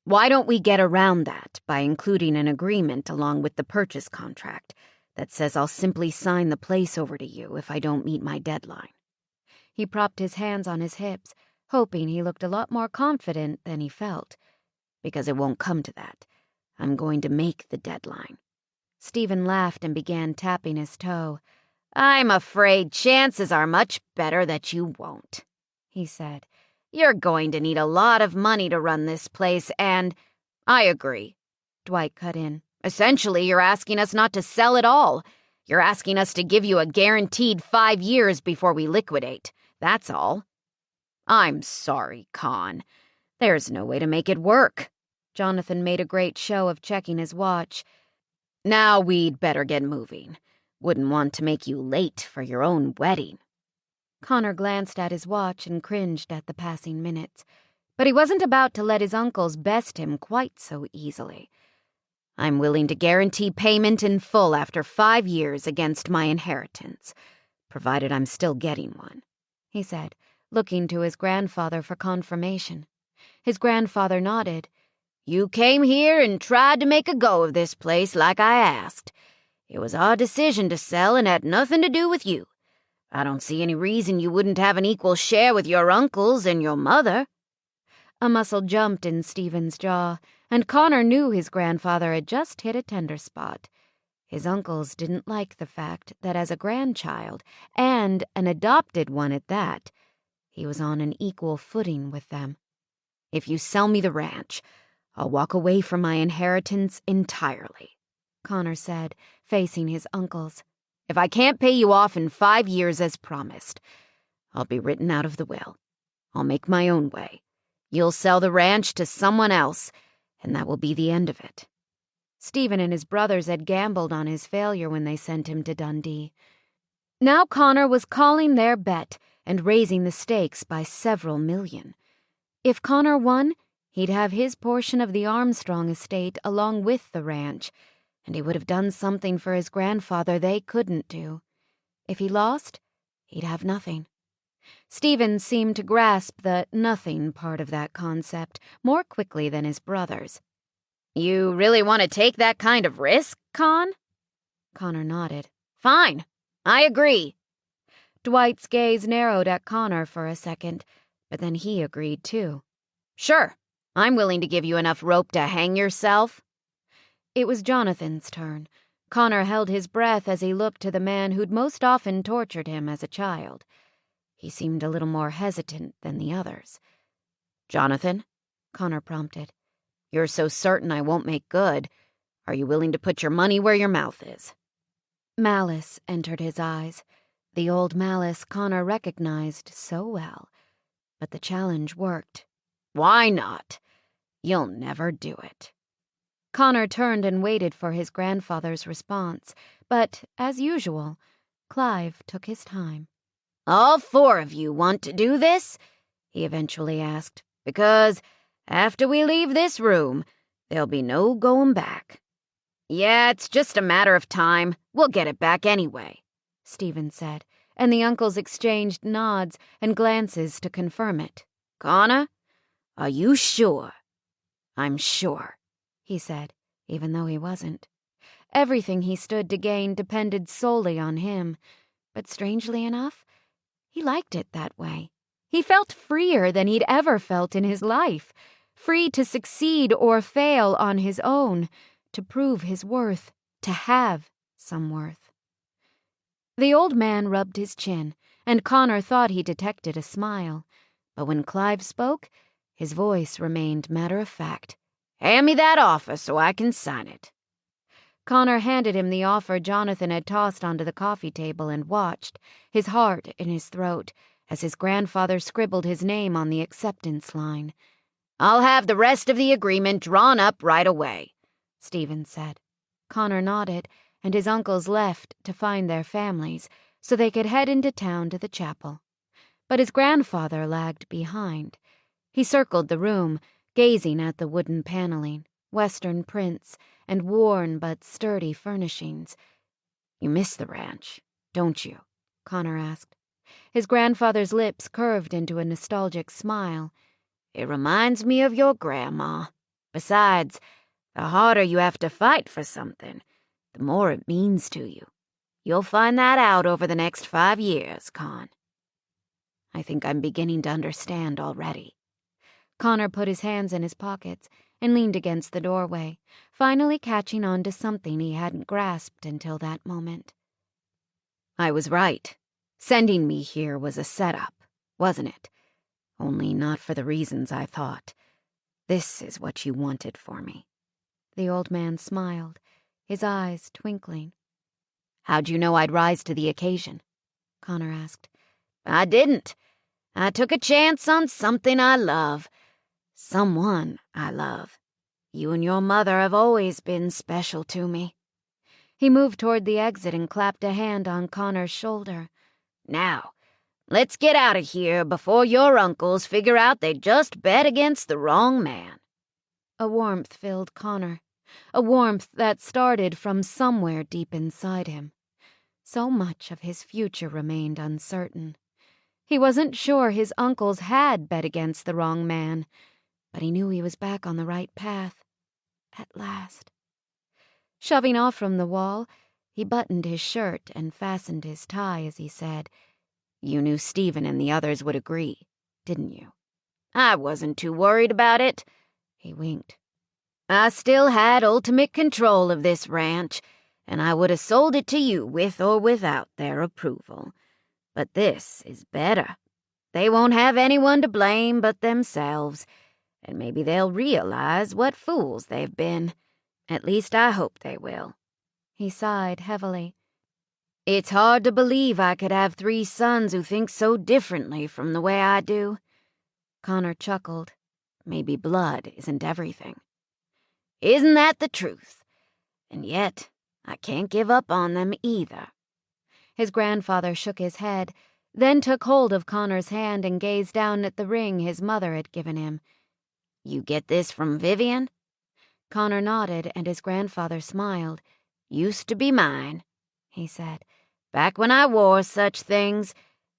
Why don't we get around that by including an agreement along with the purchase contract that says I'll simply sign the place over to you if I don't meet my deadline? He propped his hands on his hips, hoping he looked a lot more confident than he felt. Because it won't come to that. I'm going to make the deadline. Stephen laughed and began tapping his toe. I'm afraid chances are much better that you won't, he said. You're going to need a lot of money to run this place, and I agree, Dwight cut in. Essentially, you're asking us not to sell at all. You're asking us to give you a guaranteed 5 years before we liquidate. That's all. I'm sorry, Con. There's no way to make it work. Jonathan made a great show of checking his watch. Now we'd better get moving. Wouldn't want to make you late for your own wedding. Connor glanced at his watch and cringed at the passing minutes. But he wasn't about to let his uncles best him quite so easily. I'm willing to guarantee payment in full after 5 years against my inheritance, provided I'm still getting one, he said, looking to his grandfather for confirmation. His grandfather nodded. You came here and tried to make a go of this place like I asked. It was our decision to sell and had nothing to do with you. I don't see any reason you wouldn't have an equal share with your uncles and your mother. A muscle jumped in Stephen's jaw, and Connor knew his grandfather had just hit a tender spot. His uncles didn't like the fact that as a grandchild, and an adopted one at that, he was on an equal footing with them. If you sell me the ranch, I'll walk away from my inheritance entirely, Connor said, facing his uncles. If I can't pay you off in 5 years as promised, I'll be written out of the will. I'll make my own way. You'll sell the ranch to someone else, and that will be the end of it. Stephen and his brothers had gambled on his failure when they sent him to Dundee. Now Connor was calling their bet and raising the stakes by several million. If Connor won, he'd have his portion of the Armstrong estate along with the ranch, and he would have done something for his grandfather they couldn't do. If he lost, he'd have nothing. Stephen seemed to grasp the nothing part of that concept more quickly than his brothers. You really want to take that kind of risk, Con? Connor nodded. Fine, I agree. Dwight's gaze narrowed at Connor for a second, but then he agreed too. Sure, I'm willing to give you enough rope to hang yourself. It was Jonathan's turn. Connor held his breath as he looked to the man who'd most often tortured him as a child. He seemed a little more hesitant than the others. Jonathan, Connor prompted, you're so certain I won't make good. Are you willing to put your money where your mouth is? Malice entered his eyes, the old malice Connor recognized so well. But the challenge worked. Why not? You'll never do it. Connor turned and waited for his grandfather's response, but, as usual, Clive took his time. "All four of you want to do this?" he eventually asked. "Because after we leave this room, there'll be no going back." "Yeah, it's just a matter of time. We'll get it back anyway," Stephen said, and the uncles exchanged nods and glances to confirm it. "Connor, are you sure?" "I'm sure," he said, even though he wasn't. Everything he stood to gain depended solely on him, but strangely enough, he liked it that way. He felt freer than he'd ever felt in his life, free to succeed or fail on his own, to prove his worth, to have some worth. The old man rubbed his chin, and Connor thought he detected a smile, but when Clive spoke, his voice remained matter-of-fact. "Hand me that offer so I can sign it." Connor handed him the offer Jonathan had tossed onto the coffee table and watched, his heart in his throat, as his grandfather scribbled his name on the acceptance line. "I'll have the rest of the agreement drawn up right away," Stephen said. Connor nodded, and his uncles left to find their families so they could head into town to the chapel. But his grandfather lagged behind. He circled the room, gazing at the wooden paneling, Western prints, and worn but sturdy furnishings. "You miss the ranch, don't you?" Connor asked. His grandfather's lips curved into a nostalgic smile. "It reminds me of your grandma. Besides, the harder you have to fight for something, the more it means to you. You'll find that out over the next 5 years, Con." "I think I'm beginning to understand already." Connor put his hands in his pockets and leaned against the doorway, finally catching on to something he hadn't grasped until that moment. "I was right. Sending me here was a setup, wasn't it? Only not for the reasons I thought. This is what you wanted for me." The old man smiled, his eyes twinkling. "How'd you know I'd rise to the occasion?" Connor asked. "I didn't. I took a chance on something I love. Someone I love. You and your mother have always been special to me." He moved toward the exit and clapped a hand on Connor's shoulder. "Now, let's get out of here before your uncles figure out they just bet against the wrong man." A warmth filled Connor, a warmth that started from somewhere deep inside him. So much of his future remained uncertain. He wasn't sure his uncles had bet against the wrong man, but he knew he was back on the right path. At last. Shoving off from the wall, he buttoned his shirt and fastened his tie as he said, "You knew Stephen and the others would agree, didn't you?" "I wasn't too worried about it." He winked. "I still had ultimate control of this ranch, and I would have sold it to you with or without their approval. But this is better. They won't have anyone to blame but themselves, and maybe they'll realize what fools they've been. At least I hope they will." He sighed heavily. "It's hard to believe I could have 3 sons who think so differently from the way I do." Connor chuckled. "Maybe blood isn't everything." "Isn't that the truth? And yet, I can't give up on them either." His grandfather shook his head, then took hold of Connor's hand and gazed down at the ring his mother had given him. "You get this from Vivian?" Connor nodded, and his grandfather smiled. "Used to be mine," he said. "Back when I wore such things.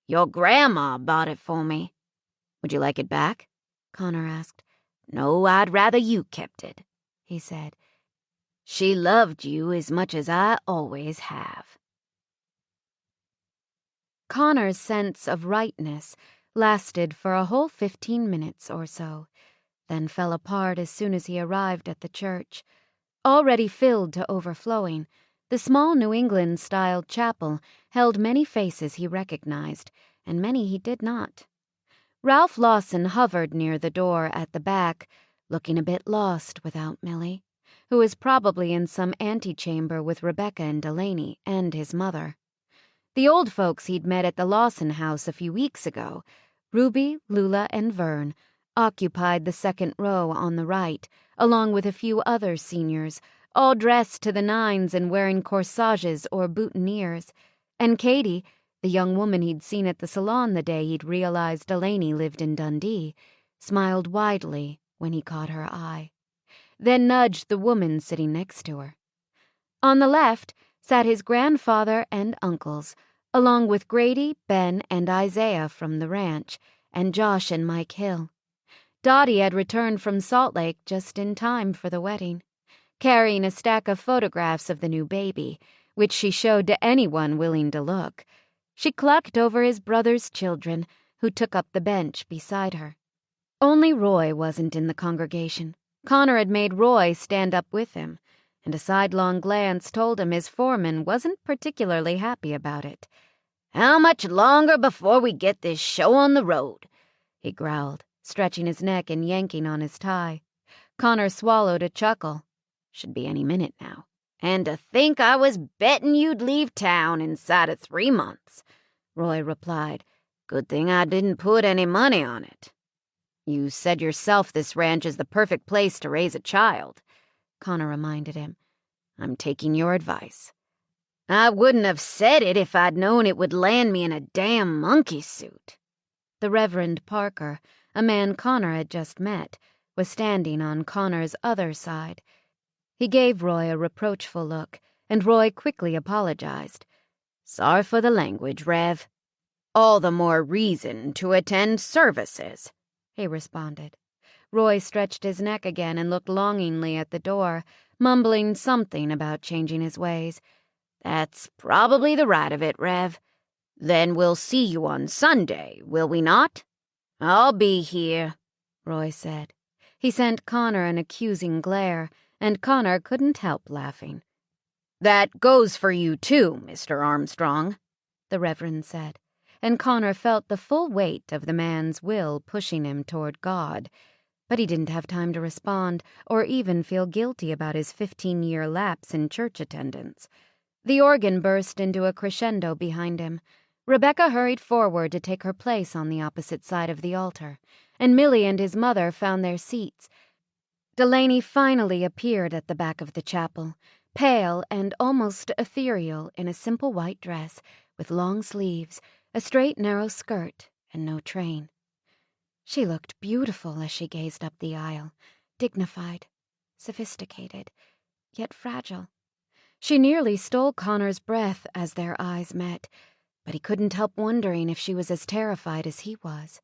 Your grandma bought it for me." "Would you like it back?" Connor asked. "No, I'd rather you kept it," he said. "She loved you as much as I always have." Connor's sense of rightness lasted for a whole 15 minutes or so, then fell apart as soon as he arrived at the church. Already filled to overflowing, the small New England-style chapel held many faces he recognized, and many he did not. Ralph Lawson hovered near the door at the back, looking a bit lost without Millie, who was probably in some antechamber with Rebecca and Delaney and his mother. The old folks he'd met at the Lawson house a few weeks ago, Ruby, Lula, and Vern, occupied the second row on the right, along with a few other seniors, all dressed to the nines and wearing corsages or boutonnieres, And Katie, the young woman he'd seen at the salon the day he'd realized Delaney lived in Dundee, smiled widely when he caught her eye, then nudged the woman sitting next to her. On the left sat his grandfather and uncles, along with Grady, Ben, and Isaiah from the ranch, and Josh and Mike Hill. Dottie had returned from Salt Lake just in time for the wedding, carrying a stack of photographs of the new baby, which she showed to anyone willing to look. She clucked over his brother's children, who took up the bench beside her. Only Roy wasn't in the congregation. Connor had made Roy stand up with him, and a sidelong glance told him his foreman wasn't particularly happy about it. "How much longer before we get this show on the road?" he growled, stretching his neck and yanking on his tie. Connor swallowed a chuckle. Should be any minute now. "And to think I was betting you'd leave town inside of 3 months," Roy replied. "Good thing I didn't put any money on it." "You said yourself this ranch is the perfect place to raise a child," Connor reminded him. "I'm taking your advice." "I wouldn't have said it if I'd known it would land me in a damn monkey suit." The Reverend Parker, a man Connor had just met, was standing on Connor's other side. He gave Roy a reproachful look, and Roy quickly apologized. "Sorry for the language, Rev. All the more reason to attend services," he responded. Roy stretched his neck again and looked longingly at the door, mumbling something about changing his ways. "That's probably the right of it, Rev. Then we'll see you on Sunday, will we not?" "I'll be here," Roy said. He sent Connor an accusing glare, and Connor couldn't help laughing. "That goes for you too, Mr. Armstrong," the Reverend said, and Connor felt the full weight of the man's will pushing him toward God. But he didn't have time to respond or even feel guilty about his 15-year lapse in church attendance. The organ burst into a crescendo behind him. Rebecca hurried forward to take her place on the opposite side of the altar, and Millie and his mother found their seats. Delaney finally appeared at the back of the chapel, pale and almost ethereal in a simple white dress with long sleeves, a straight narrow skirt, and no train. She looked beautiful as she gazed up the aisle, dignified, sophisticated, yet fragile. She nearly stole Connor's breath as their eyes met, but he couldn't help wondering if she was as terrified as he was.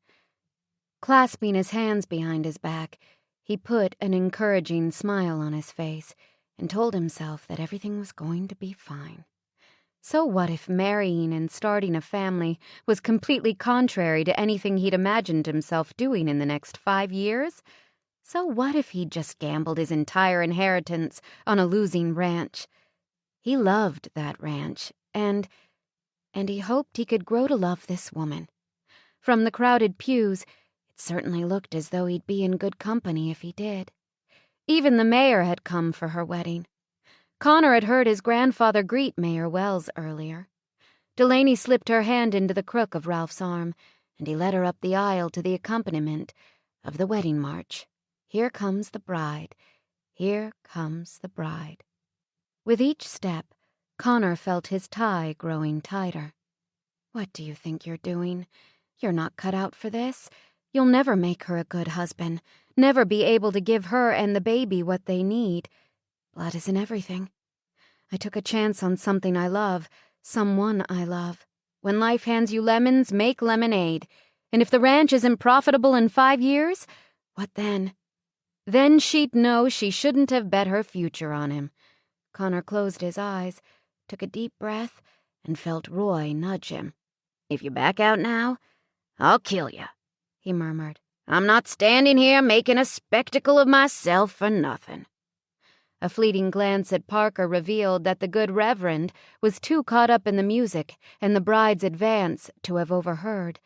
Clasping his hands behind his back, he put an encouraging smile on his face and told himself that everything was going to be fine. So what if marrying and starting a family was completely contrary to anything he'd imagined himself doing in the next 5 years? So what if he'd just gambled his entire inheritance on a losing ranch? He loved that ranch, and he hoped he could grow to love this woman. From the crowded pews, it certainly looked as though he'd be in good company if he did. Even the mayor had come for her wedding. Connor had heard his grandfather greet Mayor Wells earlier. Delaney slipped her hand into the crook of Ralph's arm, and he led her up the aisle to the accompaniment of the wedding march. Here comes the bride. Here comes the bride. With each step, Connor felt his tie growing tighter. What do you think you're doing? You're not cut out for this. You'll never make her a good husband, never be able to give her and the baby what they need. Blood isn't everything. I took a chance on something I love, someone I love. When life hands you lemons, make lemonade. And if the ranch isn't profitable in 5 years, what then? Then she'd know she shouldn't have bet her future on him. Connor closed his eyes, took a deep breath, and felt Roy nudge him. "If you back out now, I'll kill you," he murmured. "I'm not standing here making a spectacle of myself for nothing." A fleeting glance at Parker revealed that the good Reverend was too caught up in the music and the bride's advance to have overheard,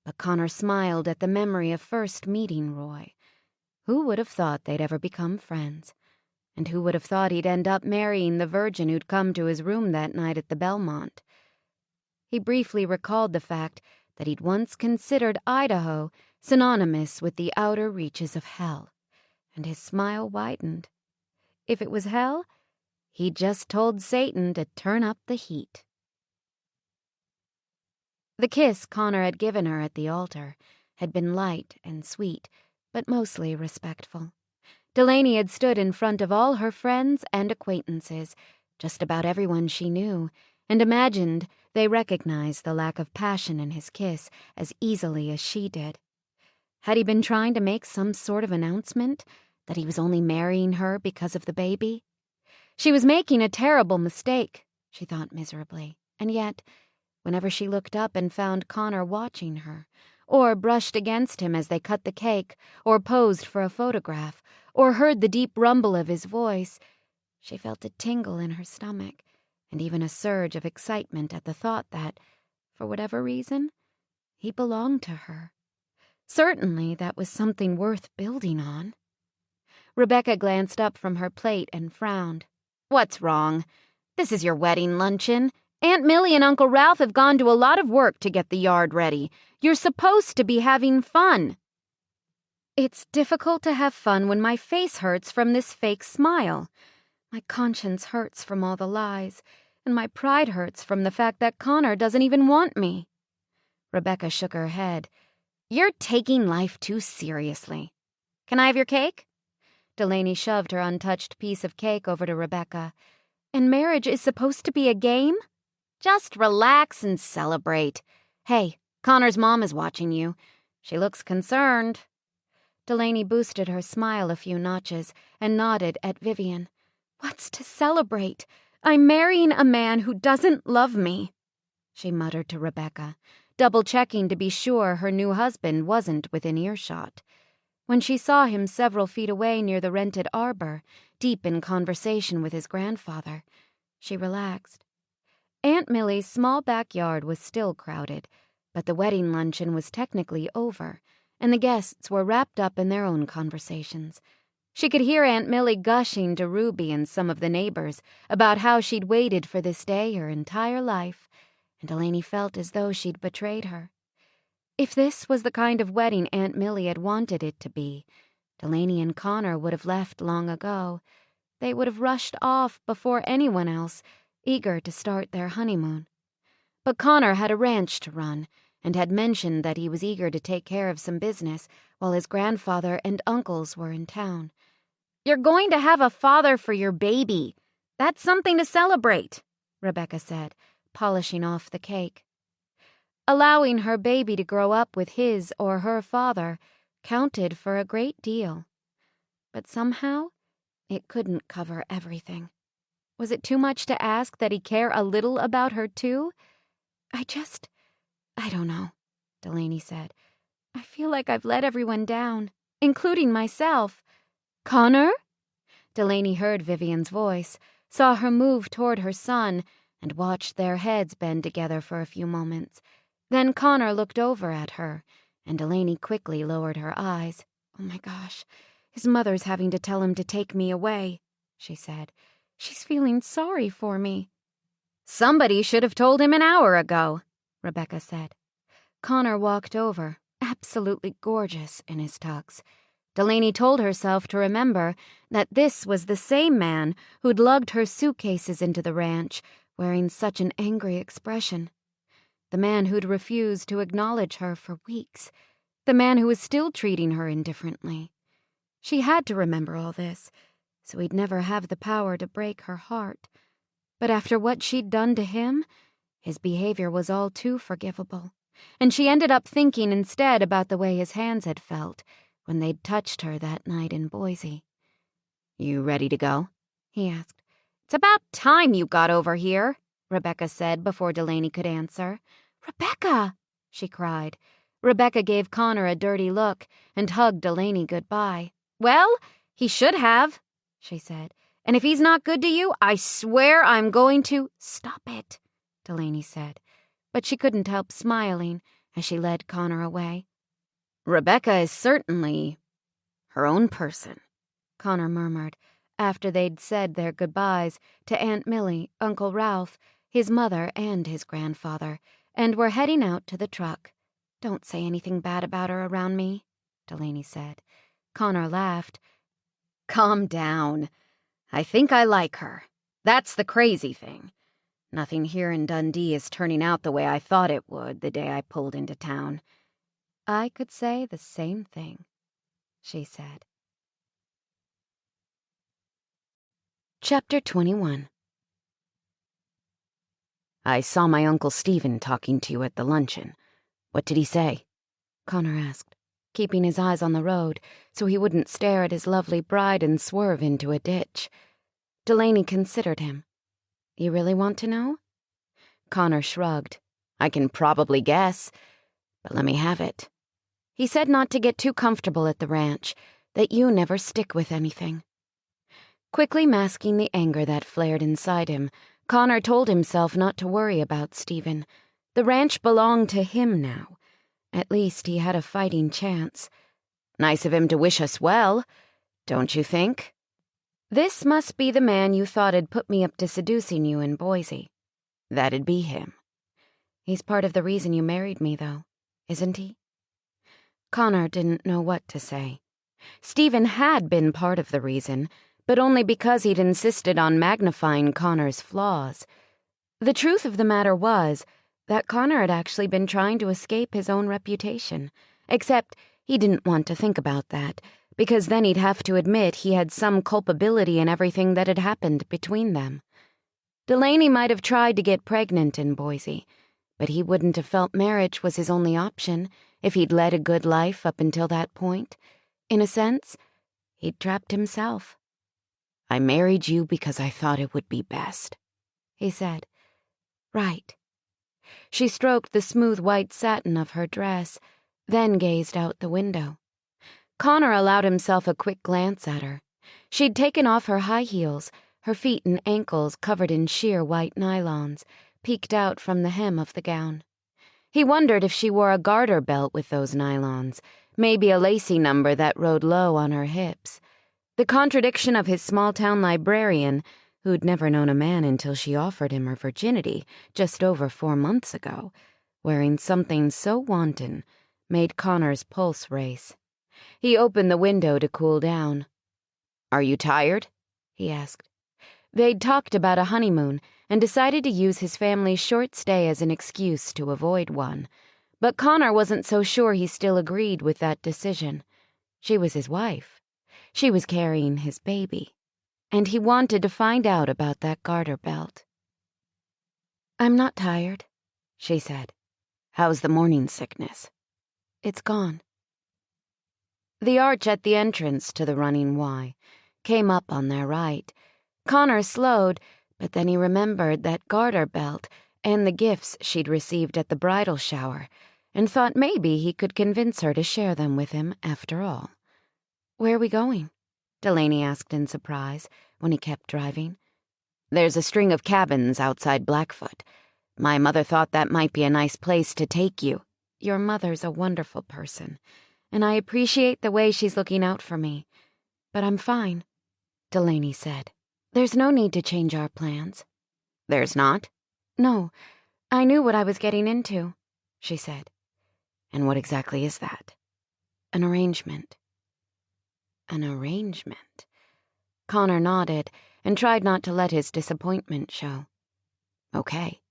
but Connor smiled at the memory of first meeting Roy. Who would have thought they'd ever become friends? And who would have thought he'd end up marrying the virgin who'd come to his room that night at the Belmont? He briefly recalled the fact that he'd once considered Idaho synonymous with the outer reaches of hell, and his smile widened. If it was hell, he'd just told Satan to turn up the heat. The kiss Connor had given her at the altar had been light and sweet, but mostly respectful. Delaney had stood in front of all her friends and acquaintances, just about everyone she knew, and imagined they recognized the lack of passion in his kiss as easily as she did. Had he been trying to make some sort of announcement that he was only marrying her because of the baby? She was making a terrible mistake, she thought miserably, and yet, whenever she looked up and found Connor watching her, or brushed against him as they cut the cake, or posed for a photograph, or heard the deep rumble of his voice, she felt a tingle in her stomach, and even a surge of excitement at the thought that, for whatever reason, he belonged to her. Certainly that was something worth building on. Rebecca glanced up from her plate and frowned. "What's wrong? This is your wedding luncheon. Aunt Millie and Uncle Ralph have gone to a lot of work to get the yard ready. You're supposed to be having fun." It's difficult to have fun when my face hurts from this fake smile. My conscience hurts from all the lies, and my pride hurts from the fact that Connor doesn't even want me. Rebecca shook her head. "You're taking life too seriously. Can I have your cake?" Delaney shoved her untouched piece of cake over to Rebecca. "And marriage is supposed to be a game?" "Just relax and celebrate. Hey, Connor's mom is watching you. She looks concerned." Delaney boosted her smile a few notches and nodded at Vivian. "What's to celebrate? I'm marrying a man who doesn't love me," she muttered to Rebecca, double-checking to be sure her new husband wasn't within earshot. When she saw him several feet away near the rented arbor, deep in conversation with his grandfather, she relaxed. Aunt Millie's small backyard was still crowded, but the wedding luncheon was technically over, and the guests were wrapped up in their own conversations. She could hear Aunt Millie gushing to Ruby and some of the neighbors about how she'd waited for this day her entire life, and Delaney felt as though she'd betrayed her. If this was the kind of wedding Aunt Millie had wanted it to be, Delaney and Connor would have left long ago. They would have rushed off before anyone else, eager to start their honeymoon. But Connor had a ranch to run, and had mentioned that he was eager to take care of some business while his grandfather and uncles were in town. "You're going to have a father for your baby. That's something to celebrate," Rebecca said, polishing off the cake. Allowing her baby to grow up with his or her father counted for a great deal. But somehow, it couldn't cover everything. Was it too much to ask that he care a little about her, too? I don't know, Delaney said. I feel like I've let everyone down, including myself. Connor? Delaney heard Vivian's voice, saw her move toward her son, and watched their heads bend together for a few moments. Then Connor looked over at her, and Delaney quickly lowered her eyes. Oh my gosh, his mother's having to tell him to take me away, she said. She's feeling sorry for me. Somebody should have told him an hour ago, Rebecca said. Connor walked over, absolutely gorgeous in his tux. Delaney told herself to remember that this was the same man who'd lugged her suitcases into the ranch, wearing such an angry expression. The man who'd refused to acknowledge her for weeks. The man who was still treating her indifferently. She had to remember all this, so he'd never have the power to break her heart. But after what she'd done to him, his behavior was all too forgivable, and she ended up thinking instead about the way his hands had felt when they'd touched her that night in Boise. You ready to go? He asked. It's about time you got over here, Rebecca said before Delaney could answer. Rebecca! She cried. Rebecca gave Connor a dirty look and hugged Delaney goodbye. Well, he should have, she said. And if he's not good to you, I swear I'm going to— Stop it, Delaney said. But she couldn't help smiling as she led Connor away. Rebecca is certainly her own person, Connor murmured, after they'd said their goodbyes to Aunt Millie, Uncle Ralph, his mother and his grandfather, and were heading out to the truck. Don't say anything bad about her around me, Delaney said. Connor laughed. Calm down. I think I like her. That's the crazy thing. Nothing here in Dundee is turning out the way I thought it would the day I pulled into town." "I could say the same thing," she said. Chapter 21. "I saw my Uncle Stephen talking to you at the luncheon. What did he say?" Connor asked, keeping his eyes on the road so he wouldn't stare at his lovely bride and swerve into a ditch. Delaney considered him. "You really want to know?" Connor shrugged. "I can probably guess, but let me have it." "He said not to get too comfortable at the ranch, that you never stick with anything." Quickly masking the anger that flared inside him, Connor told himself not to worry about Stephen. The ranch belonged to him now. At least he had a fighting chance. "Nice of him to wish us well, don't you think?" "This must be the man you thought had put me up to seducing you in Boise." "That'd be him." "He's part of the reason you married me, though, isn't he?" Connor didn't know what to say. Stephen had been part of the reason, but only because he'd insisted on magnifying Connor's flaws. The truth of the matter was that Connor had actually been trying to escape his own reputation, except he didn't want to think about that, because then he'd have to admit he had some culpability in everything that had happened between them. Delaney might have tried to get pregnant in Boise, but he wouldn't have felt marriage was his only option if he'd led a good life up until that point. In a sense, he'd trapped himself. "I married you because I thought it would be best," he said. "Right." She stroked the smooth white satin of her dress, then gazed out the window. Connor allowed himself a quick glance at her. She'd taken off her high heels, her feet and ankles covered in sheer white nylons, peeked out from the hem of the gown. He wondered if she wore a garter belt with those nylons, maybe a lacy number that rode low on her hips. The contradiction of his small-town librarian, who'd never known a man until she offered him her virginity just over 4 months ago, wearing something so wanton, made Connor's pulse race. He opened the window to cool down. "Are you tired?" he asked. They'd talked about a honeymoon and decided to use his family's short stay as an excuse to avoid one. But Connor wasn't so sure he still agreed with that decision. She was his wife. She was carrying his baby. And he wanted to find out about that garter belt. "I'm not tired," she said. "How's the morning sickness?" "It's gone." The arch at the entrance to the running Y came up on their right. Connor slowed, but then he remembered that garter belt and the gifts she'd received at the bridal shower, and thought maybe he could convince her to share them with him after all. "Where are we going?" Delaney asked in surprise when he kept driving. "There's a string of cabins outside Blackfoot. My mother thought that might be a nice place to take you." "Your mother's a wonderful person, and I appreciate the way she's looking out for me. But I'm fine," Delaney said. "There's no need to change our plans." "There's not?" "No, I knew what I was getting into," she said. "And what exactly is that?" "An arrangement." "An arrangement?" Connor nodded and tried not to let his disappointment show. "Okay,"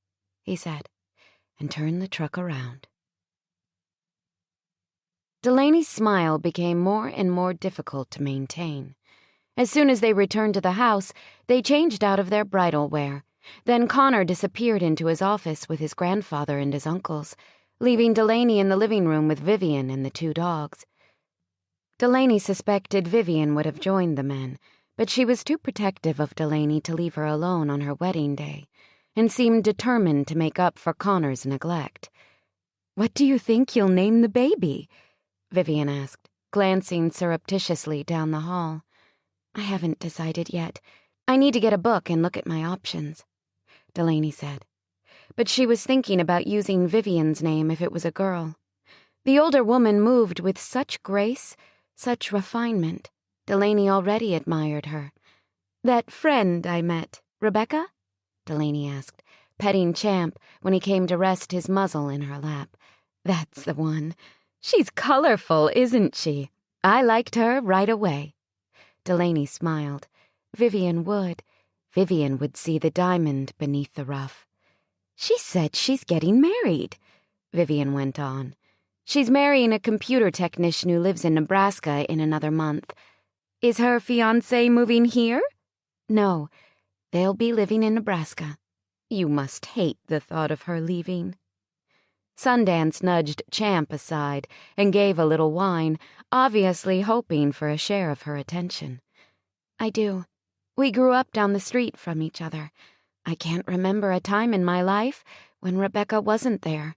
he said, and turned the truck around. Delaney's smile became more and more difficult to maintain. As soon as they returned to the house, they changed out of their bridal wear. Then Connor disappeared into his office with his grandfather and his uncles, leaving Delaney in the living room with Vivian and the 2 dogs. Delaney suspected Vivian would have joined the men, but she was too protective of Delaney to leave her alone on her wedding day, and seemed determined to make up for Connor's neglect. "What do you think you'll name the baby?" Vivian asked, glancing surreptitiously down the hall. "I haven't decided yet. I need to get a book and look at my options," Delaney said. But she was thinking about using Vivian's name if it was a girl. The older woman moved with such grace, such refinement. Delaney already admired her. "That friend I met, Rebecca?" Delaney asked, petting Champ when he came to rest his muzzle in her lap. "That's the one. She's colorful, isn't she? I liked her right away." Delaney smiled. Vivian would see the diamond beneath the rough. She said she's getting married, Vivian went on. She's marrying a computer technician who lives in Nebraska in another month. Is her fiancé moving here? No, they'll be living in Nebraska. You must hate the thought of her leaving. Sundance nudged Champ aside and gave a little whine, obviously hoping for a share of her attention. I do. We grew up down the street from each other. I can't remember a time in my life when Rebecca wasn't there.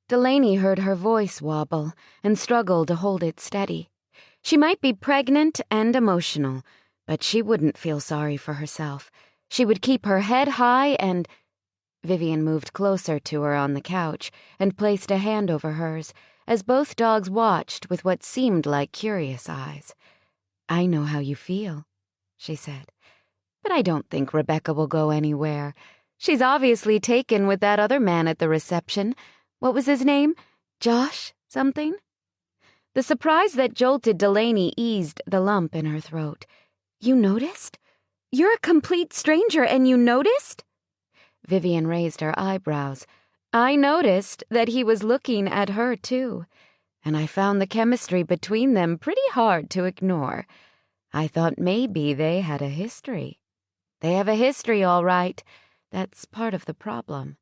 Delaney heard her voice wobble and struggled to hold it steady. She might be pregnant and emotional, but she wouldn't feel sorry for herself. She would keep her head high and... Vivian moved closer to her on the couch and placed a hand over hers as both dogs watched with what seemed like curious eyes. I know how you feel, she said. But I don't think Rebecca will go anywhere. She's obviously taken with that other man at the reception. What was his name? Josh something? The surprise that jolted Delaney eased the lump in her throat. You noticed? You're a complete stranger and you noticed? Vivian raised her eyebrows. I noticed that he was looking at her, too, and I found the chemistry between them pretty hard to ignore. I thought maybe they had a history. They have a history, all right. That's part of the problem.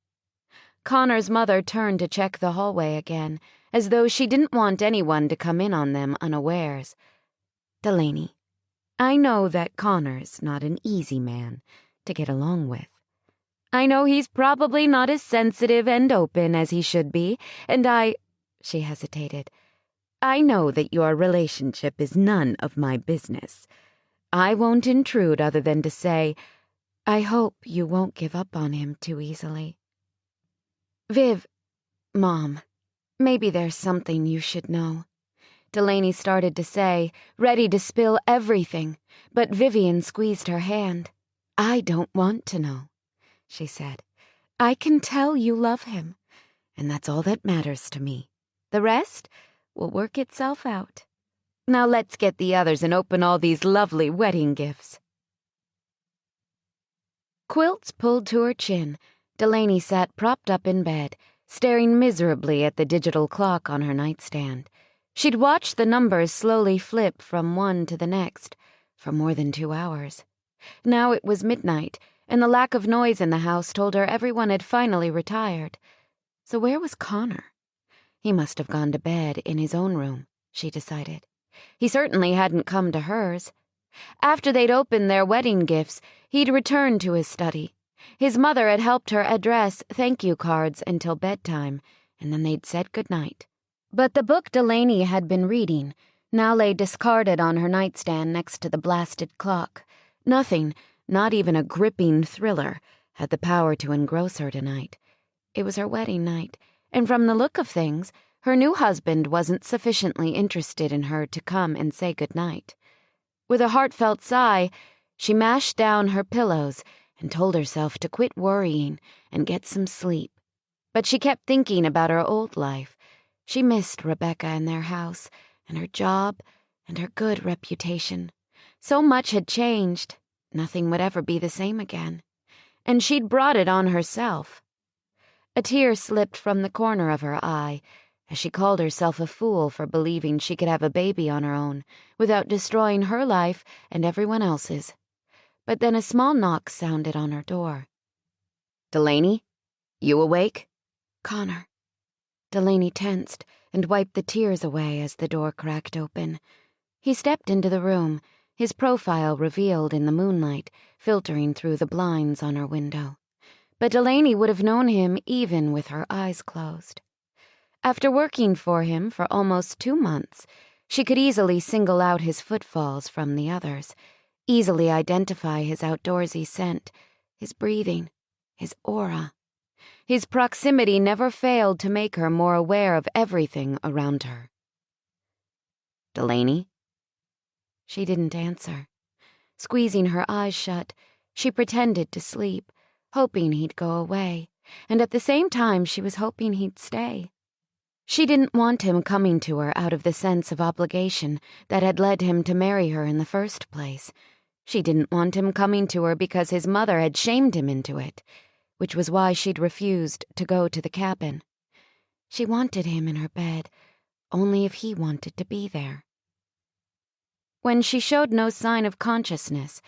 Connor's mother turned to check the hallway again, as though she didn't want anyone to come in on them unawares. Delaney, I know that Connor's not an easy man to get along with. I know he's probably not as sensitive and open as he should be, and she hesitated. I know that your relationship is none of my business. I won't intrude other than to say, I hope you won't give up on him too easily. Viv, Mom, maybe there's something you should know. Delaney started to say, ready to spill everything, but Vivian squeezed her hand. I don't want to know, she said. I can tell you love him, and that's all that matters to me. The rest will work itself out. Now let's get the others and open all these lovely wedding gifts. Quilts pulled to her chin, Delaney sat propped up in bed, staring miserably at the digital clock on her nightstand. She'd watched the numbers slowly flip from one to the next for more than 2 hours. Now it was midnight, and the lack of noise in the house told her everyone had finally retired. So where was Connor? He must have gone to bed in his own room, she decided. He certainly hadn't come to hers. After they'd opened their wedding gifts, he'd returned to his study. His mother had helped her address thank-you cards until bedtime, and then they'd said goodnight. But the book Delaney had been reading now lay discarded on her nightstand next to the blasted clock. Nothing, not even a gripping thriller, had the power to engross her tonight. It was her wedding night, and from the look of things, her new husband wasn't sufficiently interested in her to come and say goodnight. With a heartfelt sigh, she mashed down her pillows and told herself to quit worrying and get some sleep. But she kept thinking about her old life. She missed Rebecca and their house, and her job, and her good reputation. So much had changed. Nothing would ever be the same again. And she'd brought it on herself. A tear slipped from the corner of her eye as she called herself a fool for believing she could have a baby on her own without destroying her life and everyone else's. But then a small knock sounded on her door. Delaney? You awake? Connor. Delaney tensed and wiped the tears away as the door cracked open. He stepped into the room, his profile revealed in the moonlight, filtering through the blinds on her window. But Delaney would have known him even with her eyes closed. After working for him for almost 2 months, she could easily single out his footfalls from the others, easily identify his outdoorsy scent, his breathing, his aura. His proximity never failed to make her more aware of everything around her. Delaney? She didn't answer. Squeezing her eyes shut, she pretended to sleep, hoping he'd go away, and at the same time she was hoping he'd stay. She didn't want him coming to her out of the sense of obligation that had led him to marry her in the first place. She didn't want him coming to her because his mother had shamed him into it. which was why she'd refused to go to the cabin. She wanted him in her bed, only if he wanted to be there. When she showed no sign of consciousness,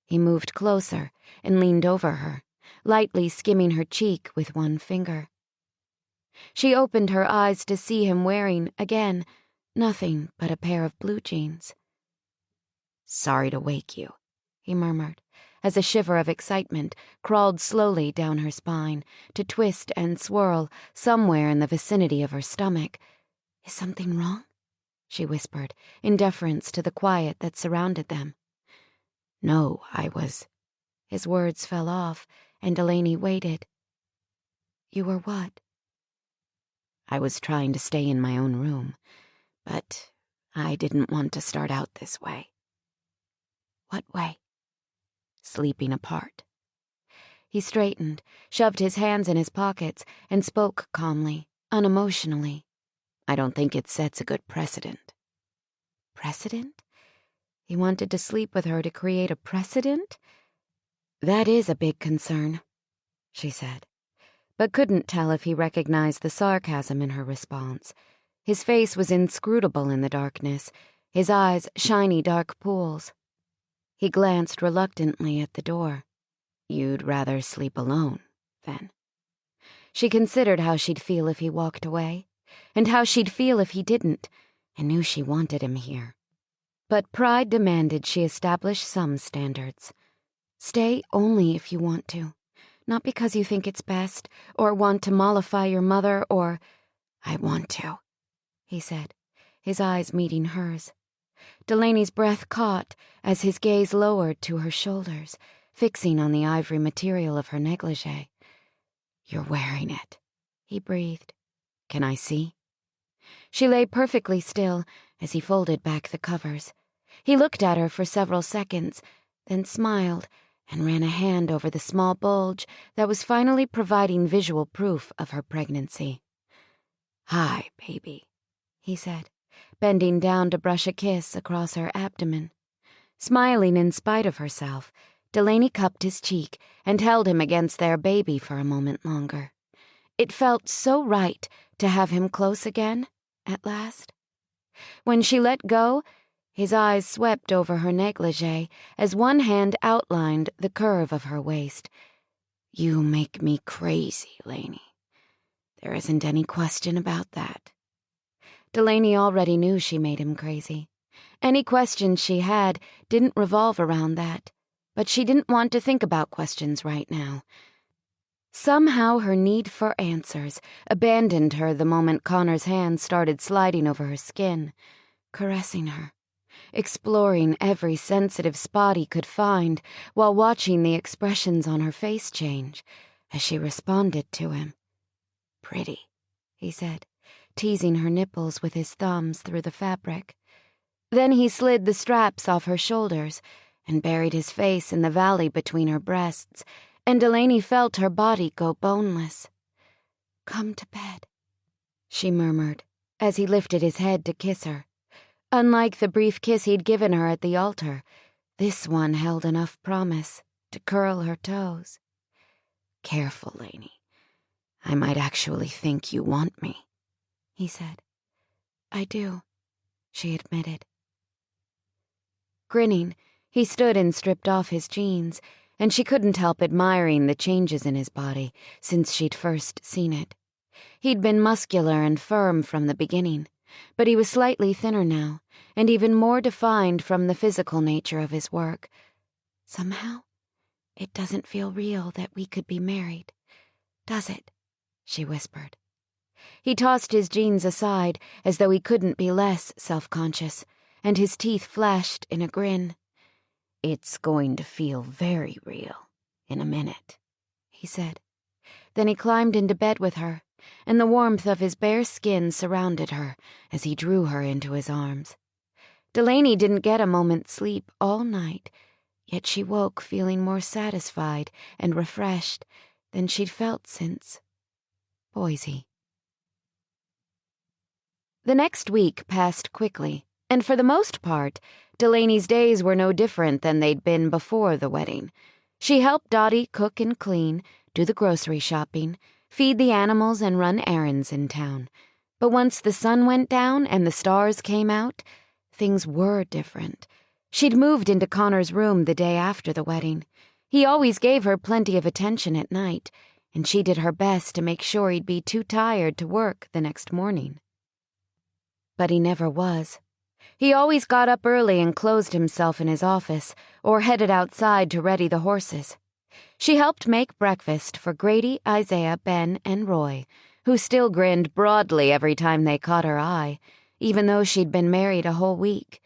he moved closer and leaned over her, lightly skimming her cheek with one finger. She opened her eyes to see him wearing, again, nothing but a pair of blue jeans. "Sorry to wake you," he murmured, as a shiver of excitement crawled slowly down her spine to twist and swirl somewhere in the vicinity of her stomach. "Is something wrong?" she whispered, in deference to the quiet that surrounded them. "No, I was—" His words fell off, and Delaney waited. "You were what?" "I was trying to stay in my own room, but I didn't want to start out this way." "What way?" "Sleeping apart." He straightened, shoved his hands in his pockets, and spoke calmly, unemotionally. "I don't think it sets a good precedent." Precedent? He wanted to sleep with her to create a precedent? "That is a big concern," she said, but couldn't tell if he recognized the sarcasm in her response. His face was inscrutable in the darkness, his eyes shiny dark pools. He glanced reluctantly at the door. "You'd rather sleep alone, then?" She considered how she'd feel if he walked away, and how she'd feel if he didn't, and knew she wanted him here. But pride demanded she establish some standards. Stay only if you want to, not because you think it's best, or want to mollify your mother, or— "I want to," he said, his eyes meeting hers. Delaney's breath caught as his gaze lowered to her shoulders, fixing on the ivory material of her negligee. "You're wearing it," he breathed. "Can I see?" She lay perfectly still as he folded back the covers. He looked at her for several seconds, then smiled and ran a hand over the small bulge that was finally providing visual proof of her pregnancy. "Hi, baby," he said, bending down to brush a kiss across her abdomen. Smiling in spite of herself, Delaney cupped his cheek and held him against their baby for a moment longer. It felt so right to have him close again, at last. When she let go, his eyes swept over her negligee as one hand outlined the curve of her waist. "You make me crazy, Lainey. There isn't any question about that." Delaney already knew she made him crazy. Any questions she had didn't revolve around that, but she didn't want to think about questions right now. Somehow her need for answers abandoned her the moment Connor's hand started sliding over her skin, caressing her, exploring every sensitive spot he could find while watching the expressions on her face change as she responded to him. "Pretty," he said, teasing her nipples with his thumbs through the fabric. Then he slid the straps off her shoulders and buried his face in the valley between her breasts, and Delaney felt her body go boneless. "Come to bed," she murmured as he lifted his head to kiss her. Unlike the brief kiss he'd given her at the altar, this one held enough promise to curl her toes. "Careful, Lainey. I might actually think you want me," he said. "I do," she admitted. Grinning, he stood and stripped off his jeans, and she couldn't help admiring the changes in his body since she'd first seen it. He'd been muscular and firm from the beginning, but he was slightly thinner now, and even more defined from the physical nature of his work. "Somehow, it doesn't feel real that we could be married, does it?" she whispered. He tossed his jeans aside as though he couldn't be less self-conscious, and his teeth flashed in a grin. "It's going to feel very real in a minute," he said. Then he climbed into bed with her, and the warmth of his bare skin surrounded her as he drew her into his arms. Delaney didn't get a moment's sleep all night, yet she woke feeling more satisfied and refreshed than she'd felt since Boise. The next week passed quickly, and for the most part, Delaney's days were no different than they'd been before the wedding. She helped Dottie cook and clean, do the grocery shopping, feed the animals, and run errands in town. But once the sun went down and the stars came out, things were different. She'd moved into Connor's room the day after the wedding. He always gave her plenty of attention at night, and she did her best to make sure he'd be too tired to work the next morning. But he never was. He always got up early and closed himself in his office, or headed outside to ready the horses. She helped make breakfast for Grady, Isaiah, Ben, and Roy, who still grinned broadly every time they caught her eye, even though she'd been married a whole week.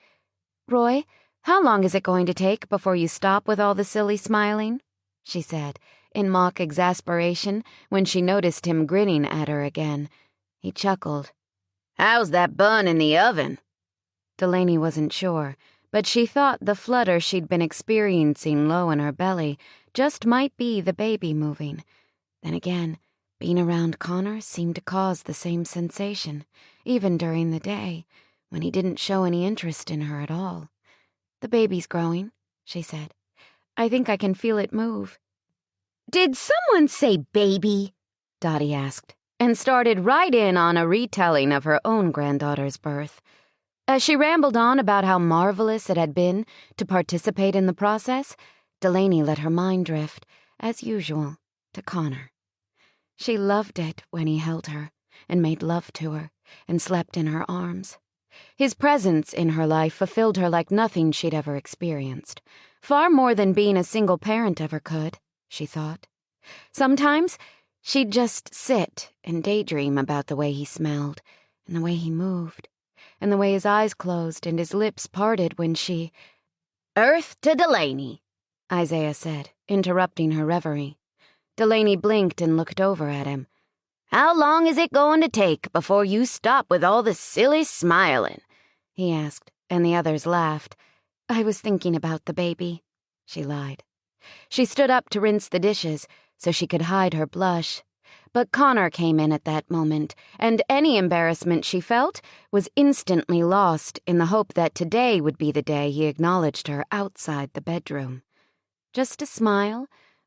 "Roy, how long is it going to take before you stop with all the silly smiling?" she said, in mock exasperation when she noticed him grinning at her again. He chuckled. "How's that bun in the oven?" Delaney wasn't sure, but she thought the flutter she'd been experiencing low in her belly just might be the baby moving. Then again, being around Connor seemed to cause the same sensation, even during the day, when he didn't show any interest in her at all. "The baby's growing," she said. "I think I can feel it move." "Did someone say baby?" Dottie asked, and started right in on a retelling of her own granddaughter's birth. As she rambled on about how marvelous it had been to participate in the process, Delaney let her mind drift, as usual, to Connor. She loved it when he held her, and made love to her, and slept in her arms. His presence in her life fulfilled her like nothing she'd ever experienced, far more than being a single parent ever could, she thought. Sometimes she'd just sit and daydream about the way he smelled, and the way he moved, and the way his eyes closed and his lips parted when she— "Earth to Delaney," Isaiah said, interrupting her reverie. Delaney blinked and looked over at him. "How long is it going to take before you stop with all the silly smiling?" he asked, and the others laughed. "I was thinking about the baby," she lied. She stood up to rinse the dishes so she could hide her blush. But Connor came in at that moment, and any embarrassment she felt was instantly lost in the hope that today would be the day he acknowledged her outside the bedroom. Just a smile,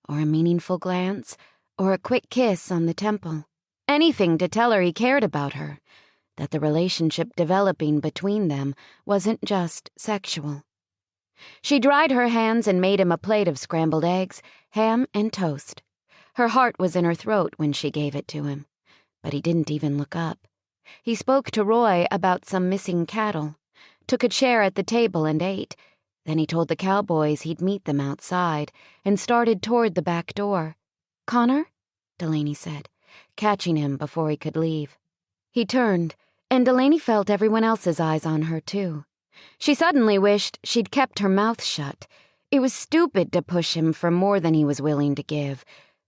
or a meaningful glance, or a quick kiss on the temple. Anything to tell her he cared about her, that the relationship developing between them wasn't just sexual. She dried her hands and made him a plate of scrambled eggs, ham, and toast. Her heart was in her throat when she gave it to him, but he didn't even look up. He spoke to Roy about some missing cattle, took a chair at the table and ate. Then he told the cowboys he'd meet them outside, and started toward the back door. "Connor?" Delaney said, catching him before he could leave. He turned, and Delaney felt everyone else's eyes on her, too. She suddenly wished she'd kept her mouth shut. It was stupid to push him for more than he was willing to give,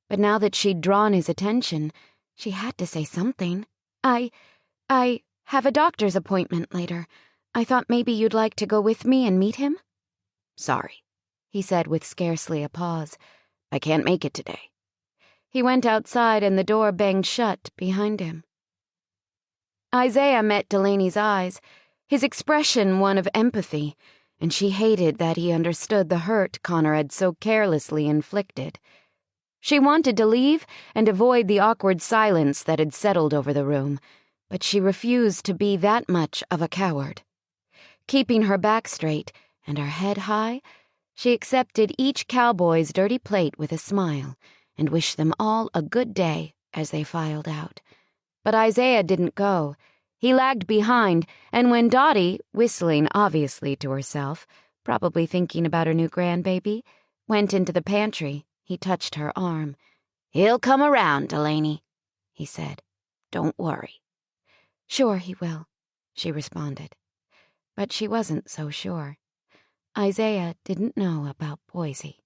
but now that she'd drawn his attention, she had to say something. I have a doctor's appointment later. I thought maybe you'd like to go with me and meet him?" "Sorry," he said with scarcely a pause. "I can't make it today." He went outside and the door banged shut behind him. Isaiah met Delaney's eyes, his expression one of empathy, and she hated that he understood the hurt Connor had so carelessly inflicted. She wanted to leave and avoid the awkward silence that had settled over the room, but she refused to be that much of a coward. Keeping her back straight and her head high, she accepted each cowboy's dirty plate with a smile and wished them all a good day as they filed out. But Isaiah didn't go. He lagged behind, and when Dottie, whistling obviously to herself, probably thinking about her new grandbaby, went into the pantry, he touched her arm. "He'll come around, Delaney," he said. "Don't worry." "Sure he will," she responded. But she wasn't so sure. Isaiah didn't know about Boise.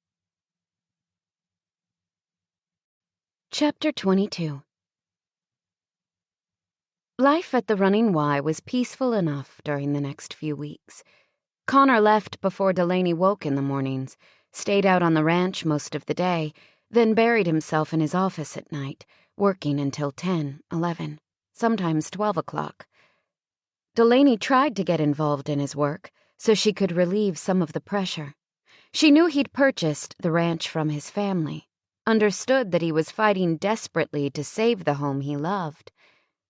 Chapter 22. Life at the Running Y was peaceful enough during the next few weeks. Connor left before Delaney woke in the mornings, stayed out on the ranch most of the day, then buried himself in his office at night, working until 10, 11, sometimes 12 o'clock. Delaney tried to get involved in his work so she could relieve some of the pressure. She knew he'd purchased the ranch from his family. understood that he was fighting desperately to save the home he loved.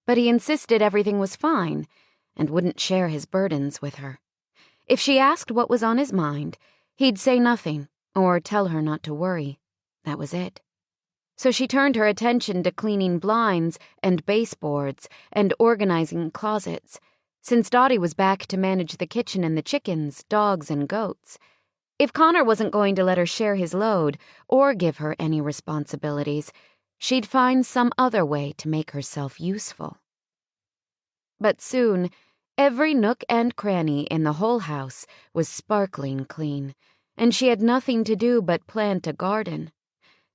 But he insisted everything was fine and wouldn't share his burdens with her. If she asked what was on his mind, he'd say nothing or tell her not to worry. That was it. So she turned her attention to cleaning blinds and baseboards and organizing closets, since Dottie was back to manage the kitchen and the chickens, dogs, and goats. If Connor wasn't going to let her share his load or give her any responsibilities, she'd find some other way to make herself useful. But soon, every nook and cranny in the whole house was sparkling clean, and she had nothing to do but plant a garden.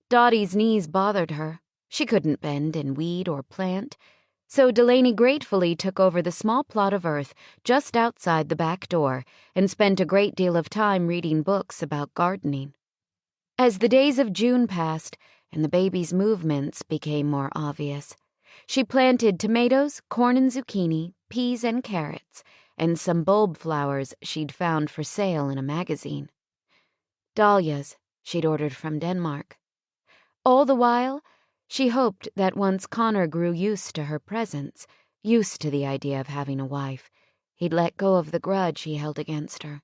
Dottie's knees bothered her. She couldn't bend and weed or plant. So Delaney gratefully took over the small plot of earth just outside the back door and spent a great deal of time reading books about gardening. As the days of June passed and the baby's movements became more obvious, she planted tomatoes, corn and zucchini, peas and carrots, and some bulb flowers she'd found for sale in a magazine. Dahlias she'd ordered from Denmark. All the while, she hoped that once Connor grew used to her presence, used to the idea of having a wife, he'd let go of the grudge he held against her.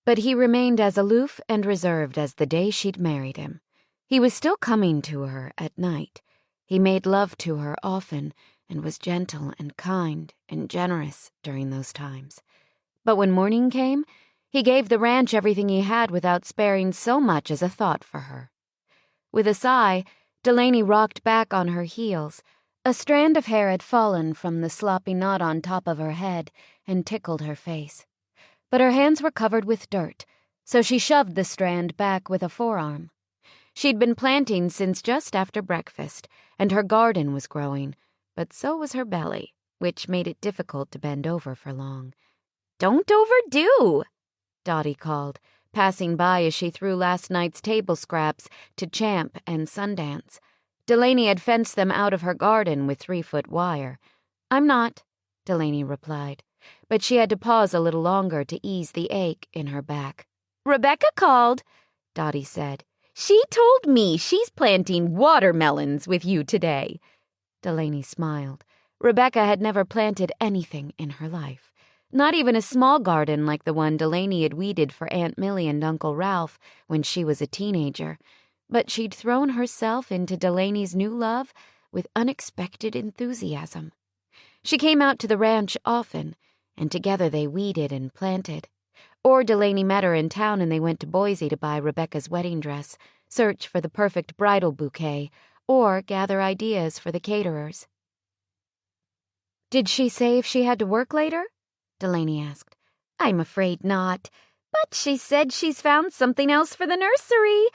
But he remained as aloof and reserved as the day she'd married him. He was still coming to her at night. He made love to her often and was gentle and kind and generous during those times. But when morning came, he gave the ranch everything he had without sparing so much as a thought for her. With a sigh, Delaney rocked back on her heels. A strand of hair had fallen from the sloppy knot on top of her head and tickled her face. But her hands were covered with dirt, so she shoved the strand back with a forearm. She'd been planting since just after breakfast, and her garden was growing, but so was her belly, which made it difficult to bend over for long. "Don't overdo," Dottie called, passing by as she threw last night's table scraps to Champ and Sundance. Delaney had fenced them out of her garden with 3-foot wire. "I'm not," Delaney replied, but she had to pause a little longer to ease the ache in her back. "Rebecca called," Dottie said. "She told me she's planting watermelons with you today." Delaney smiled. Rebecca had never planted anything in her life. Not even a small garden like the one Delaney had weeded for Aunt Millie and Uncle Ralph when she was a teenager. But she'd thrown herself into Delaney's new love with unexpected enthusiasm. She came out to the ranch often, and together they weeded and planted. Or Delaney met her in town and they went to Boise to buy Rebecca's wedding dress, search for the perfect bridal bouquet, or gather ideas for the caterers. "Did she say if she had to work later?" Delaney asked. "I'm afraid not, but she said she's found something else for the nursery.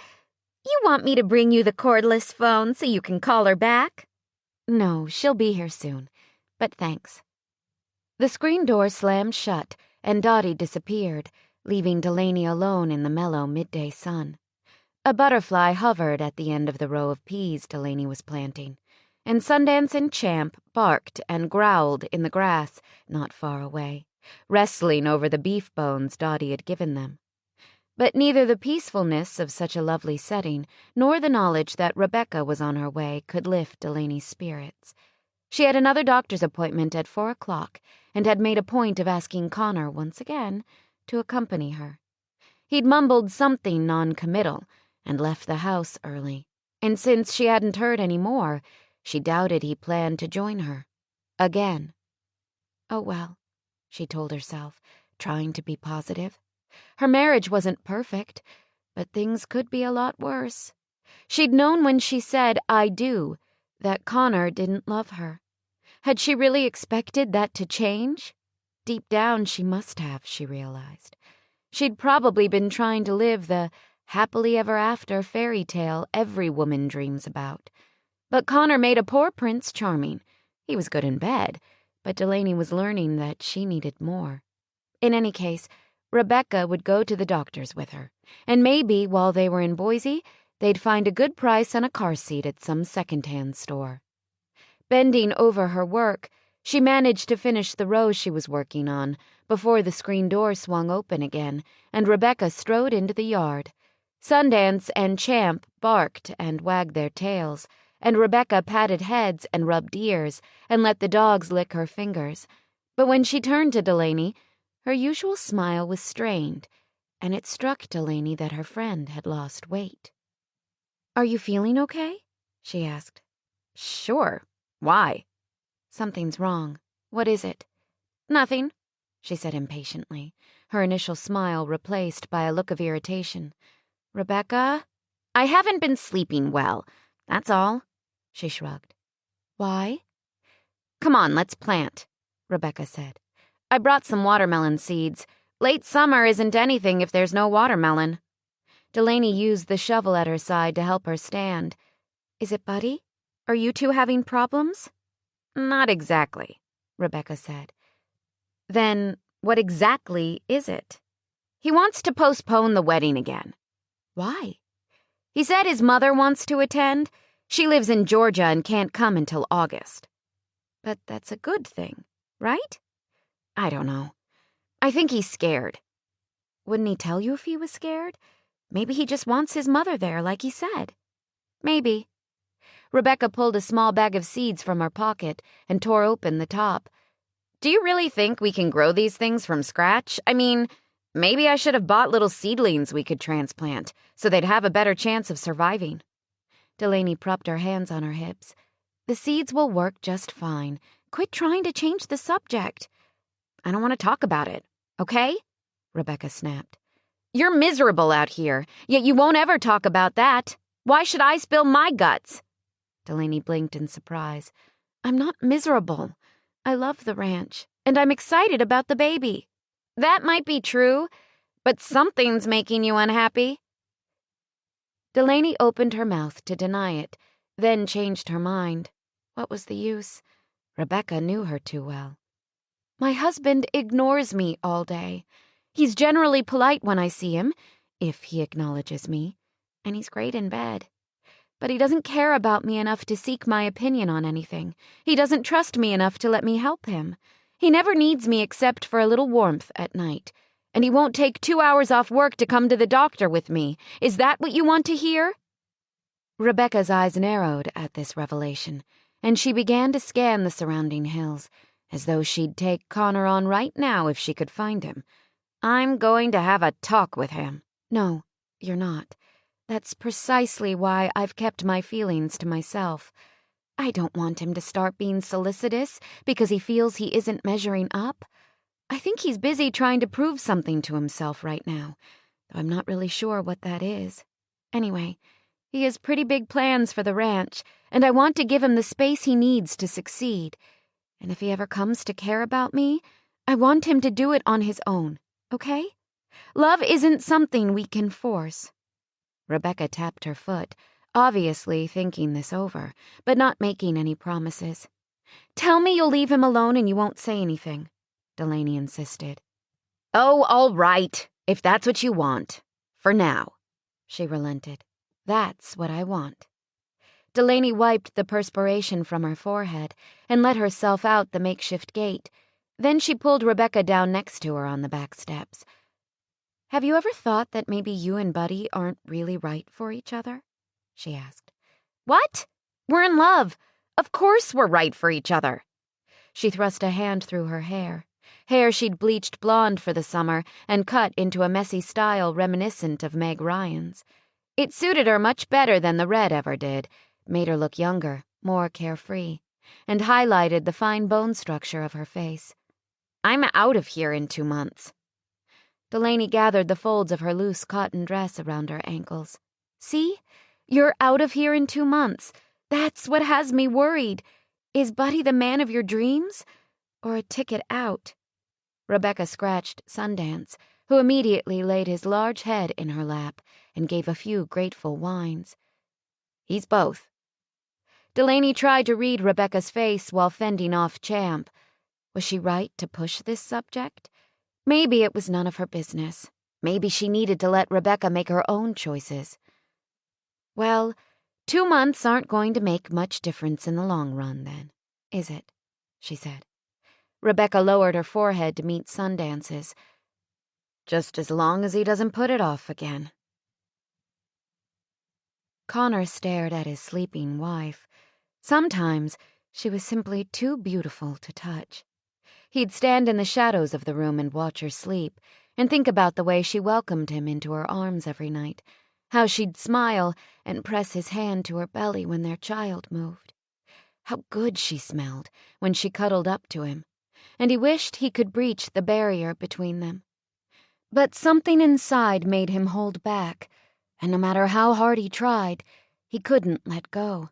You want me to bring you the cordless phone so you can call her back?" "No, she'll be here soon, but thanks." The screen door slammed shut and Dottie disappeared, leaving Delaney alone in the mellow midday sun. A butterfly hovered at the end of the row of peas Delaney was planting, and Sundance and Champ barked and growled in the grass not far away, wrestling over the beef bones Dottie had given them. But neither the peacefulness of such a lovely setting nor the knowledge that Rebecca was on her way could lift Delaney's spirits. She had another doctor's appointment at 4 o'clock and had made a point of asking Connor once again to accompany her. He'd mumbled something non-committal and left the house early, and since she hadn't heard any more, she doubted he planned to join her. Again. Oh well, she told herself, trying to be positive. Her marriage wasn't perfect, but things could be a lot worse. She'd known when she said, "I do," that Connor didn't love her. Had she really expected that to change? Deep down she must have, she realized. She'd probably been trying to live the happily ever after fairy tale every woman dreams about. But Connor made a poor Prince Charming. He was good in bed, but Delaney was learning that she needed more. In any case, Rebecca would go to the doctor's with her, and maybe while they were in Boise, they'd find a good price on a car seat at some second-hand store. Bending over her work, she managed to finish the row she was working on before the screen door swung open again and Rebecca strode into the yard. Sundance and Champ barked and wagged their tails, and Rebecca patted heads and rubbed ears and let the dogs lick her fingers. But when she turned to Delaney, her usual smile was strained, and it struck Delaney that her friend had lost weight. "Are you feeling okay?" she asked. "Sure. Why?" "Something's wrong. What is it?" "Nothing," she said impatiently, her initial smile replaced by a look of irritation. "Rebecca?" "I haven't been sleeping well. That's all," she shrugged. "Why?" "Come on, let's plant," Rebecca said. "I brought some watermelon seeds. Late summer isn't anything if there's no watermelon." Delaney used the shovel at her side to help her stand. "Is it Buddy? Are you two having problems?" "Not exactly," Rebecca said. "Then what exactly is it?" "He wants to postpone the wedding again." "Why?" "He said his mother wants to attend. She lives in Georgia and can't come until August." "But that's a good thing, right?" "I don't know. I think he's scared." "Wouldn't he tell you if he was scared? Maybe he just wants his mother there, like he said." "Maybe." Rebecca pulled a small bag of seeds from her pocket and tore open the top. "Do you really think we can grow these things from scratch? I mean, maybe I should have bought little seedlings we could transplant, so they'd have a better chance of surviving." Delaney propped her hands on her hips. "The seeds will work just fine. Quit trying to change the subject." "I don't want to talk about it, okay?" Rebecca snapped. "You're miserable out here, yet you won't ever talk about that. Why should I spill my guts?" Delaney blinked in surprise. "I'm not miserable. I love the ranch, and I'm excited about the baby." "That might be true, but something's making you unhappy." Delaney opened her mouth to deny it, then changed her mind. What was the use? Rebecca knew her too well. "My husband ignores me all day. He's generally polite when I see him, if he acknowledges me, and he's great in bed. But he doesn't care about me enough to seek my opinion on anything. He doesn't trust me enough to let me help him. He never needs me except for a little warmth at night. And he won't take 2 hours off work to come to the doctor with me. Is that what you want to hear?" Rebecca's eyes narrowed at this revelation, and she began to scan the surrounding hills, as though she'd take Connor on right now if she could find him. "I'm going to have a talk with him." "No, you're not. That's precisely why I've kept my feelings to myself. I don't want him to start being solicitous because he feels he isn't measuring up. I think he's busy trying to prove something to himself right now, though I'm not really sure what that is. Anyway, he has pretty big plans for the ranch, and I want to give him the space he needs to succeed. And if he ever comes to care about me, I want him to do it on his own, okay? Love isn't something we can force." Rebecca tapped her foot, obviously thinking this over, but not making any promises. "Tell me you'll leave him alone and you won't say anything," Delaney insisted. "Oh, all right, if that's what you want. For now," she relented. "That's what I want." Delaney wiped the perspiration from her forehead and let herself out the makeshift gate. Then she pulled Rebecca down next to her on the back steps. "Have you ever thought that maybe you and Buddy aren't really right for each other?" she asked. "What? We're in love. Of course we're right for each other." She thrust a hand through her hair she'd bleached blonde for the summer and cut into a messy style reminiscent of Meg Ryan's. It suited her much better than the red ever did, made her look younger, more carefree, and highlighted the fine bone structure of her face. "I'm out of here in 2 months." Delaney gathered the folds of her loose cotton dress around her ankles. "See? You're out of here in 2 months. That's what has me worried. Is Buddy the man of your dreams? Or a ticket out?" Rebecca scratched Sundance, who immediately laid his large head in her lap and gave a few grateful whines. "He's both." Delaney tried to read Rebecca's face while fending off Champ. Was she right to push this subject? Maybe it was none of her business. Maybe she needed to let Rebecca make her own choices. "Well, 2 months aren't going to make much difference in the long run, then, is it?" she said. Rebecca lowered her forehead to meet Sundance's. "Just as long as he doesn't put it off again." Connor stared at his sleeping wife. Sometimes she was simply too beautiful to touch. He'd stand in the shadows of the room and watch her sleep, and think about the way she welcomed him into her arms every night, how she'd smile and press his hand to her belly when their child moved. How good she smelled when she cuddled up to him, and he wished he could breach the barrier between them. But something inside made him hold back, and no matter how hard he tried, he couldn't let go.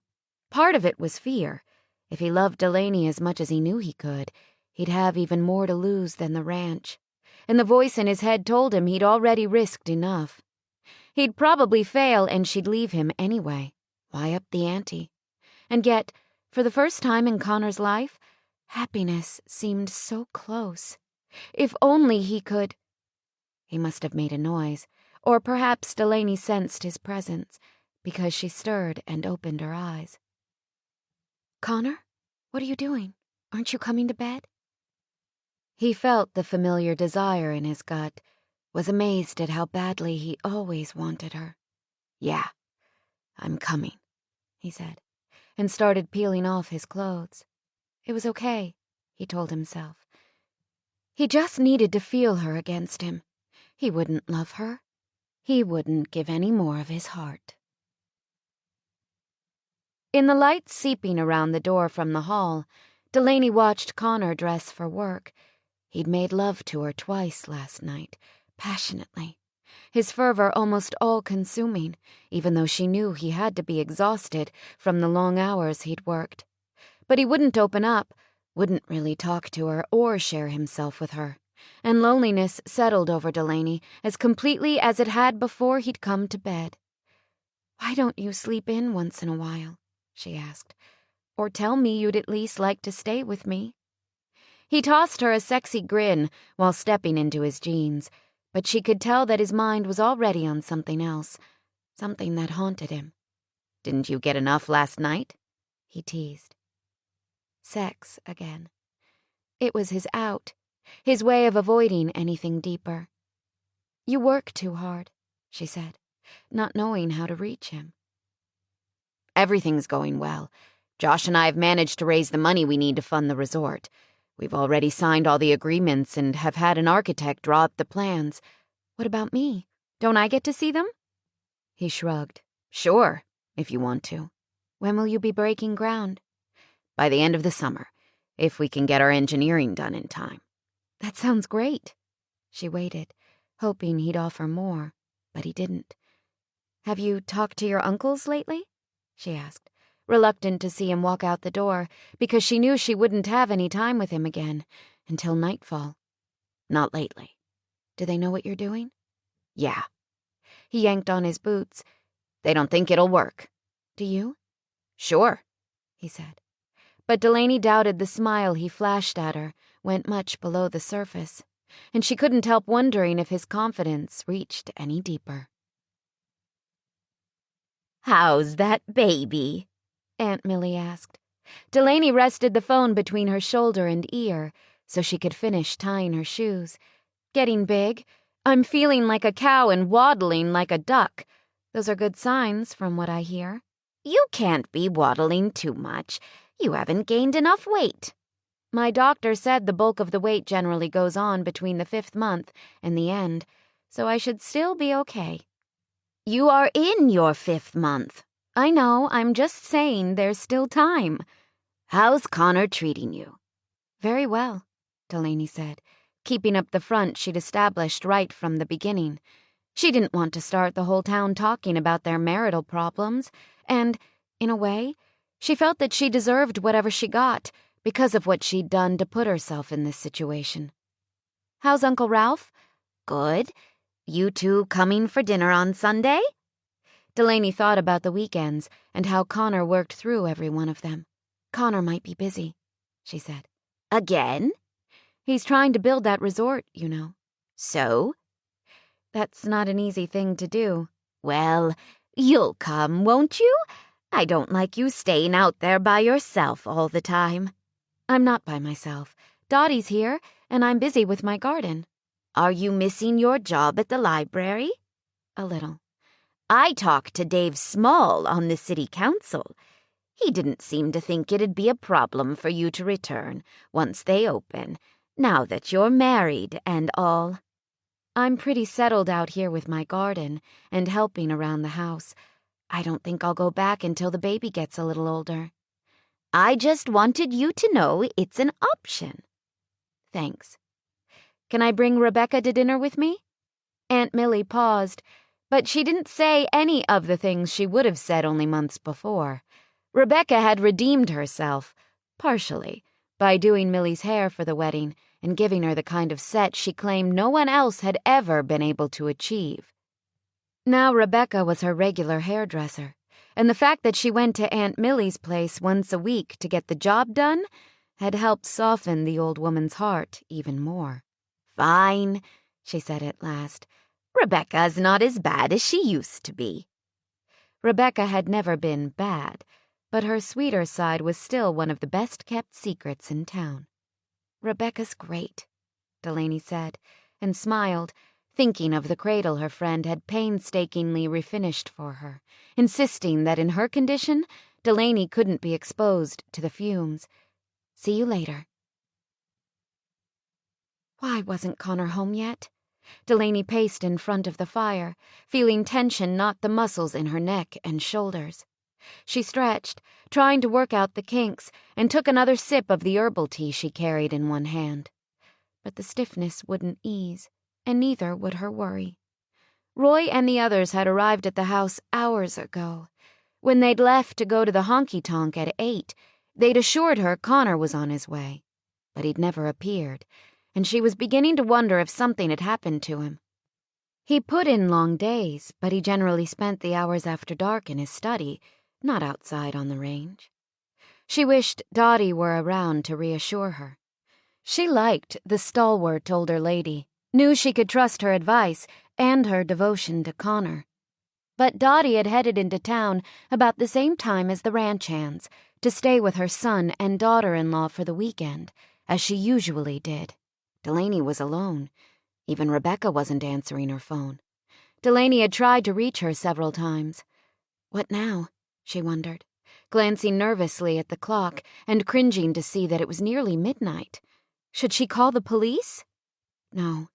Part of it was fear. If he loved Delaney as much as he knew he could, he'd have even more to lose than the ranch. And the voice in his head told him he'd already risked enough. He'd probably fail and she'd leave him anyway. Why up the ante? And yet, for the first time in Connor's life, happiness seemed so close. If only he could... He must have made a noise, or perhaps Delaney sensed his presence, because she stirred and opened her eyes. "Connor, what are you doing? Aren't you coming to bed?" He felt the familiar desire in his gut, was amazed at how badly he always wanted her. "Yeah, I'm coming," he said, and started peeling off his clothes. It was okay, he told himself. He just needed to feel her against him. He wouldn't love her. He wouldn't give any more of his heart. In the light seeping around the door from the hall, Delaney watched Connor dress for work. He'd made love to her twice last night, passionately, his fervor almost all-consuming, even though she knew he had to be exhausted from the long hours he'd worked. But he wouldn't open up, wouldn't really talk to her or share himself with her, and loneliness settled over Delaney as completely as it had before he'd come to bed. "Why don't you sleep in once in a while?" she asked. "Or tell me you'd at least like to stay with me." He tossed her a sexy grin while stepping into his jeans, but she could tell that his mind was already on something else, something that haunted him. "Didn't you get enough last night?" he teased. Sex again. It was his out, his way of avoiding anything deeper. "You work too hard," she said, not knowing how to reach him. "Everything's going well. Josh and I have managed to raise the money we need to fund the resort. We've already signed all the agreements and have had an architect draw up the plans. What about me? Don't I get to see them?" He shrugged. "Sure, if you want to." "When will you be breaking ground?" "By the end of the summer, if we can get our engineering done in time." "That sounds great." She waited, hoping he'd offer more, but he didn't. "Have you talked to your uncles lately?" she asked, reluctant to see him walk out the door, because she knew she wouldn't have any time with him again until nightfall. "Not lately." "Do they know what you're doing?" "Yeah." He yanked on his boots. "They don't think it'll work." "Do you?" "Sure," he said. But Delaney doubted the smile he flashed at her went much below the surface, and she couldn't help wondering if his confidence reached any deeper. "How's that baby?" Aunt Millie asked. Delaney rested the phone between her shoulder and ear so she could finish tying her shoes. "Getting big. I'm feeling like a cow and waddling like a duck. Those are good signs, from what I hear." "You can't be waddling too much. You haven't gained enough weight." "My doctor said the bulk of the weight generally goes on between the 5th month and the end, so I should still be okay." "You are in your 5th month." "I know, I'm just saying there's still time." "How's Connor treating you?" "Very well," Delaney said, keeping up the front she'd established right from the beginning. She didn't want to start the whole town talking about their marital problems, and, in a way, she felt that she deserved whatever she got because of what she'd done to put herself in this situation. "How's Uncle Ralph?" "Good. You two coming for dinner on Sunday?" Delaney thought about the weekends and how Connor worked through every one of them. "Connor might be busy," she said. "Again?" "He's trying to build that resort, you know." "So?" "That's not an easy thing to do." "Well, you'll come, won't you? I don't like you staying out there by yourself all the time." "I'm not by myself. Dottie's here, and I'm busy with my garden." "Are you missing your job at the library?" "A little." I talked to Dave Small on the city council. He didn't seem to think it'd be a problem for you to return once they open, now that you're married and all. I'm pretty settled out here with my garden and helping around the house. I don't think I'll go back until the baby gets a little older. I just wanted you to know it's an option. Thanks. Can I bring Rebecca to dinner with me? Aunt Millie paused, but she didn't say any of the things she would have said only months before. Rebecca had redeemed herself, partially, by doing Millie's hair for the wedding and giving her the kind of set she claimed no one else had ever been able to achieve. Now Rebecca was her regular hairdresser, and the fact that she went to Aunt Millie's place once a week to get the job done had helped soften the old woman's heart even more. Fine, she said at last. Rebecca's not as bad as she used to be. Rebecca had never been bad, but her sweeter side was still one of the best-kept secrets in town. Rebecca's great, Delaney said, and smiled, thinking of the cradle her friend had painstakingly refinished for her, insisting that in her condition, Delaney couldn't be exposed to the fumes. See you later. Why wasn't Connor home yet? Delaney paced in front of the fire, feeling tension knot the muscles in her neck and shoulders. She stretched, trying to work out the kinks, and took another sip of the herbal tea she carried in one hand. But the stiffness wouldn't ease, and neither would her worry. Roy and the others had arrived at the house hours ago. When they'd left to go to the honky-tonk at 8, they'd assured her Connor was on his way. But he'd never appeared, and she was beginning to wonder if something had happened to him. He put in long days, but he generally spent the hours after dark in his study, not outside on the range. She wished Dottie were around to reassure her. She liked the stalwart older lady, knew she could trust her advice and her devotion to Connor. But Dottie had headed into town about the same time as the ranch hands to stay with her son and daughter-in-law for the weekend, as she usually did. Delaney was alone. Even Rebecca wasn't answering her phone. Delaney had tried to reach her several times. What now? She wondered, glancing nervously at the clock and cringing to see that it was nearly midnight. Should she call the police? No.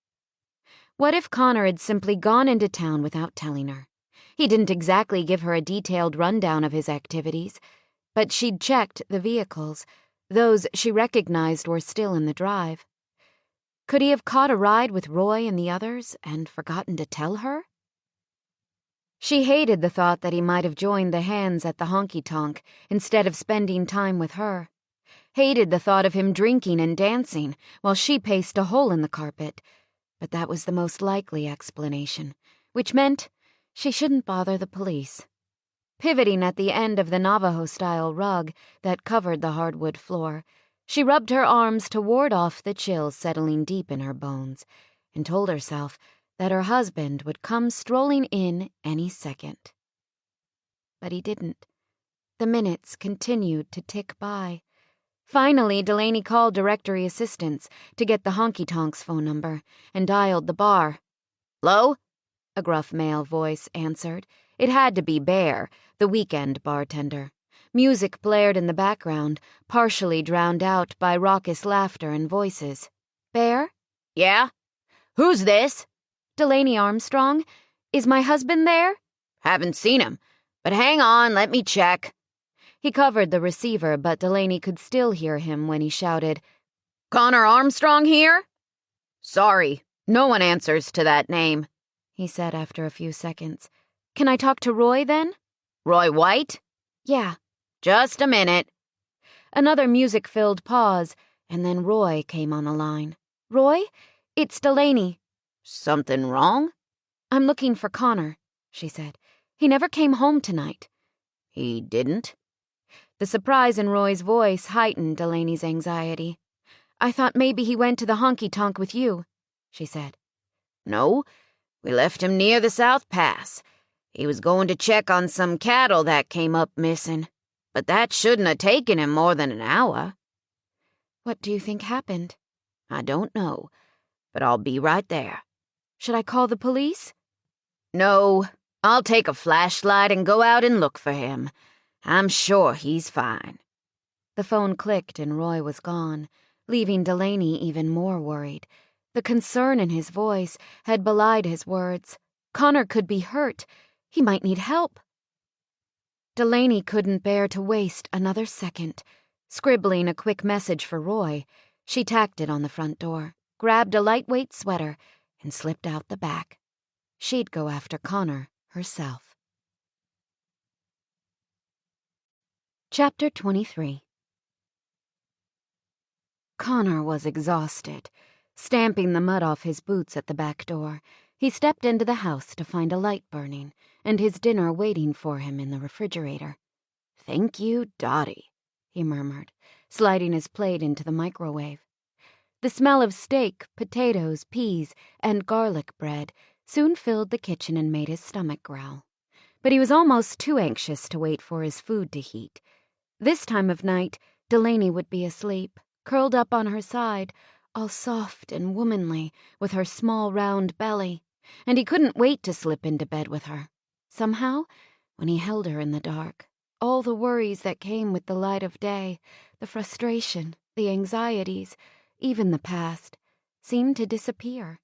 What if Connor had simply gone into town without telling her? He didn't exactly give her a detailed rundown of his activities, but she'd checked the vehicles. Those she recognized were still in the drive. Could he have caught a ride with Roy and the others and forgotten to tell her? She hated the thought that he might have joined the hands at the honky-tonk instead of spending time with her. Hated the thought of him drinking and dancing while she paced a hole in the carpet. But that was the most likely explanation, which meant she shouldn't bother the police. Pivoting at the end of the Navajo-style rug that covered the hardwood floor, she rubbed her arms to ward off the chill settling deep in her bones and told herself that her husband would come strolling in any second. But he didn't. The minutes continued to tick by. Finally, Delaney called directory assistance to get the honky-tonk's phone number and dialed the bar. "'Lo?" a gruff male voice answered. It had to be Bear, the weekend bartender. Music blared in the background, partially drowned out by raucous laughter and voices. "Bear?" "Yeah? Who's this?" "Delaney Armstrong. Is my husband there?" "Haven't seen him, but hang on, let me check." He covered the receiver, but Delaney could still hear him when he shouted, "Connor Armstrong here?" "Sorry, no one answers to that name," he said after a few seconds. "Can I talk to Roy, then?" "Roy White?" "Yeah." "Just a minute." Another music-filled pause, and then Roy came on the line. "Roy? It's Delaney." "Something wrong?" "I'm looking for Connor," she said. "He never came home tonight." "He didn't?" The surprise in Roy's voice heightened Delaney's anxiety. "I thought maybe he went to the honky-tonk with you," she said. "No, we left him near the South Pass. He was going to check on some cattle that came up missing, but that shouldn't have taken him more than an hour." "What do you think happened?" "I don't know, but I'll be right there." "Should I call the police?" "No, I'll take a flashlight and go out and look for him. I'm sure he's fine." The phone clicked and Roy was gone, leaving Delaney even more worried. The concern in his voice had belied his words. Connor could be hurt. He might need help. Delaney couldn't bear to waste another second. Scribbling a quick message for Roy, she tacked it on the front door, grabbed a lightweight sweater, and slipped out the back. She'd go after Connor herself. Chapter 23. Connor was exhausted. Stamping the mud off his boots at the back door, he stepped into the house to find a light burning and his dinner waiting for him in the refrigerator. "Thank you, Dottie," he murmured, sliding his plate into the microwave. The smell of steak, potatoes, peas, and garlic bread soon filled the kitchen and made his stomach growl. But he was almost too anxious to wait for his food to heat. This time of night, Delaney would be asleep, curled up on her side, all soft and womanly, with her small round belly, and he couldn't wait to slip into bed with her. Somehow, when he held her in the dark, all the worries that came with the light of day, the frustration, the anxieties, even the past, seemed to disappear.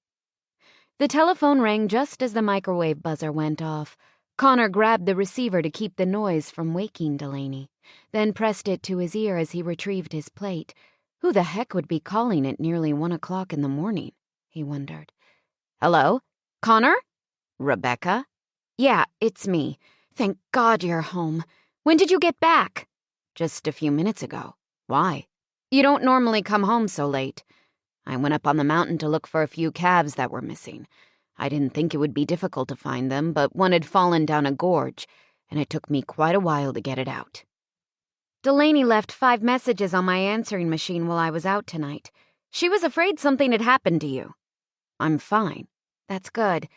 The telephone rang just as the microwave buzzer went off. Connor grabbed the receiver to keep the noise from waking Delaney, then pressed it to his ear as he retrieved his plate. Who the heck would be calling at nearly 1 o'clock in the morning, he wondered. "Hello? Connor? Rebecca? Yeah, it's me. Thank God you're home. When did you get back?" "Just a few minutes ago. Why?" "You don't normally come home so late." "I went up on the mountain to look for a few calves that were missing. I didn't think it would be difficult to find them, but one had fallen down a gorge, and it took me quite a while to get it out." "Delaney left 5 messages on my answering machine while I was out tonight. She was afraid something had happened to you." "I'm fine." "That's good.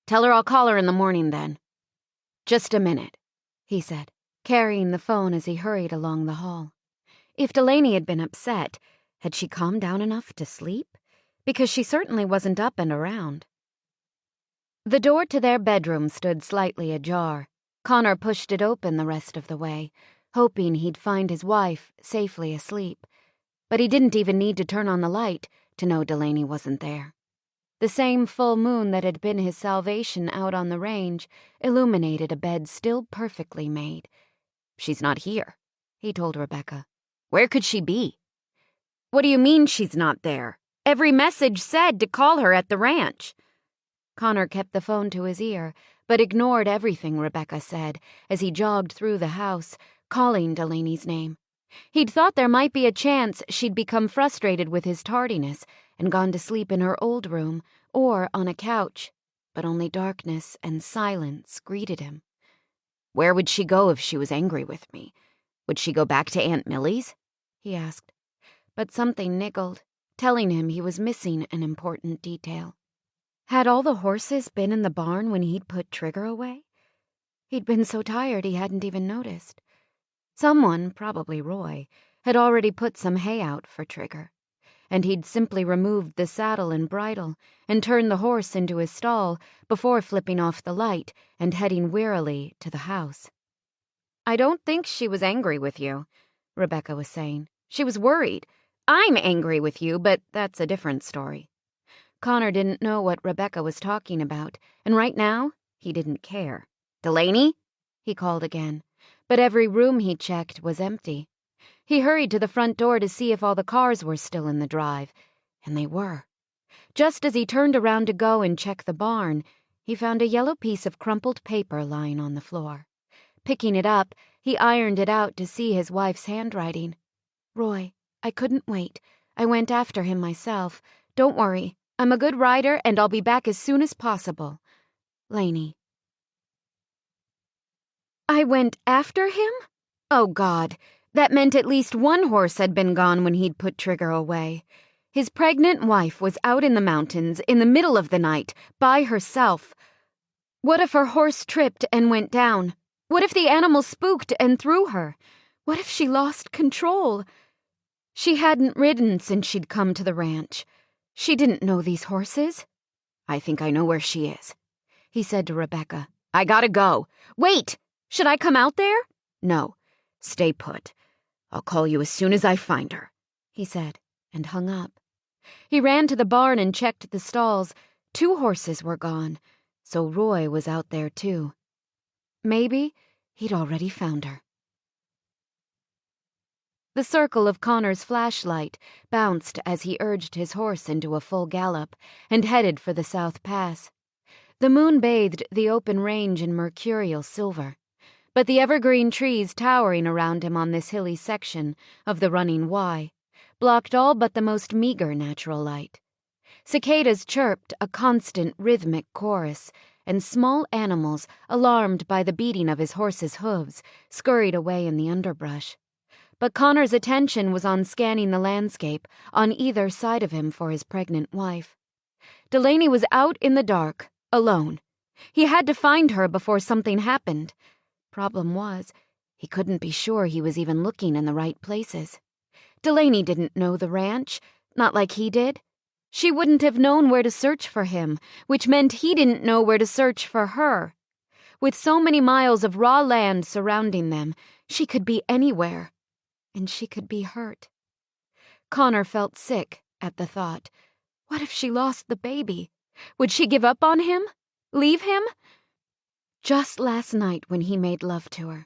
Tell her I'll call her in the morning then." "Just a minute," he said, carrying the phone as he hurried along the hall. If Delaney had been upset, had she calmed down enough to sleep? Because she certainly wasn't up and around. The door to their bedroom stood slightly ajar. Connor pushed it open the rest of the way, hoping he'd find his wife safely asleep. But he didn't even need to turn on the light to know Delaney wasn't there. The same full moon that had been his salvation out on the range illuminated a bed still perfectly made. "She's not here," he told Rebecca. "Where could she be?" "What do you mean she's not there? Every message said to call her at the ranch." Connor kept the phone to his ear, but ignored everything Rebecca said as he jogged through the house, calling Delaney's name. He'd thought there might be a chance she'd become frustrated with his tardiness and gone to sleep in her old room or on a couch, but only darkness and silence greeted him. "Where would she go if she was angry with me? Would she go back to Aunt Millie's?" he asked. But something niggled, telling him he was missing an important detail. Had all the horses been in the barn when he'd put Trigger away? He'd been so tired he hadn't even noticed. Someone, probably Roy, had already put some hay out for Trigger, and he'd simply removed the saddle and bridle and turned the horse into his stall before flipping off the light and heading wearily to the house. "I don't think she was angry with you," Rebecca was saying. "She was worried. I'm angry with you, but that's a different story." Connor didn't know what Rebecca was talking about, and right now, he didn't care. "Delaney?" he called again, but every room he checked was empty. He hurried to the front door to see if all the cars were still in the drive, and they were. Just as he turned around to go and check the barn, he found a yellow piece of crumpled paper lying on the floor. Picking it up, he ironed it out to see his wife's handwriting. "Roy, I couldn't wait. I went after him myself. Don't worry. I'm a good rider, and I'll be back as soon as possible. Laney." I went after him? Oh, God. That meant at least one horse had been gone when he'd put Trigger away. His pregnant wife was out in the mountains in the middle of the night, by herself. What if her horse tripped and went down? What if the animal spooked and threw her? What if she lost control? She hadn't ridden since she'd come to the ranch. She didn't know these horses. "I think I know where she is," he said to Rebecca, I gotta go. Wait! Should I come out there? No, stay put. I'll call you as soon as I find her, he said, and hung up. He ran to the barn and checked the stalls. 2 horses were gone, so Roy was out there too. Maybe he'd already found her. The circle of Connor's flashlight bounced as he urged his horse into a full gallop and headed for the South Pass. The moon bathed the open range in mercurial silver, but the evergreen trees towering around him on this hilly section of the running Y blocked all but the most meager natural light. Cicadas chirped a constant rhythmic chorus, and small animals, alarmed by the beating of his horse's hooves, scurried away in the underbrush. But Connor's attention was on scanning the landscape on either side of him for his pregnant wife. Delaney was out in the dark, alone. He had to find her before something happened. Problem was, he couldn't be sure he was even looking in the right places. Delaney didn't know the ranch, not like he did. She wouldn't have known where to search for him, which meant he didn't know where to search for her. With so many miles of raw land surrounding them, she could be anywhere. And she could be hurt. Connor felt sick at the thought. What if she lost the baby? Would she give up on him? Leave him? Just last night when he made love to her,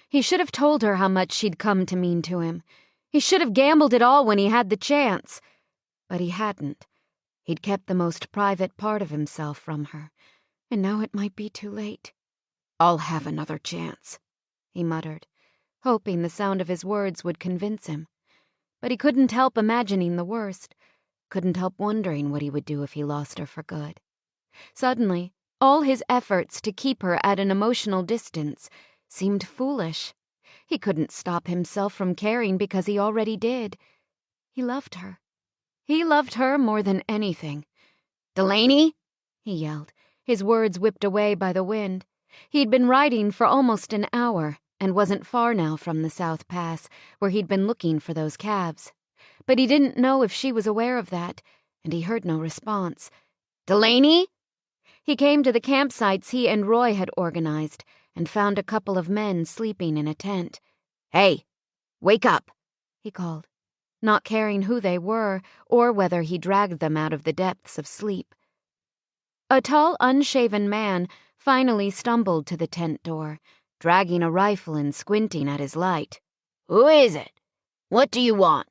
he should have told her how much she'd come to mean to him. He should have gambled it all when he had the chance. But he hadn't. He'd kept the most private part of himself from her, and now it might be too late. I'll have another chance, he muttered, hoping the sound of his words would convince him. But he couldn't help imagining the worst, couldn't help wondering what he would do if he lost her for good. Suddenly, all his efforts to keep her at an emotional distance seemed foolish. He couldn't stop himself from caring because he already did. He loved her. He loved her more than anything. Delaney? He yelled, his words whipped away by the wind. He'd been riding for almost an hour, and wasn't far now from the South Pass, where he'd been looking for those calves. But he didn't know if she was aware of that, and he heard no response. Delaney? He came to the campsites he and Roy had organized, and found a couple of men sleeping in a tent. Hey, wake up, he called, not caring who they were or whether he dragged them out of the depths of sleep. A tall, unshaven man finally stumbled to the tent door, dragging a rifle and squinting at his light. Who is it? What do you want?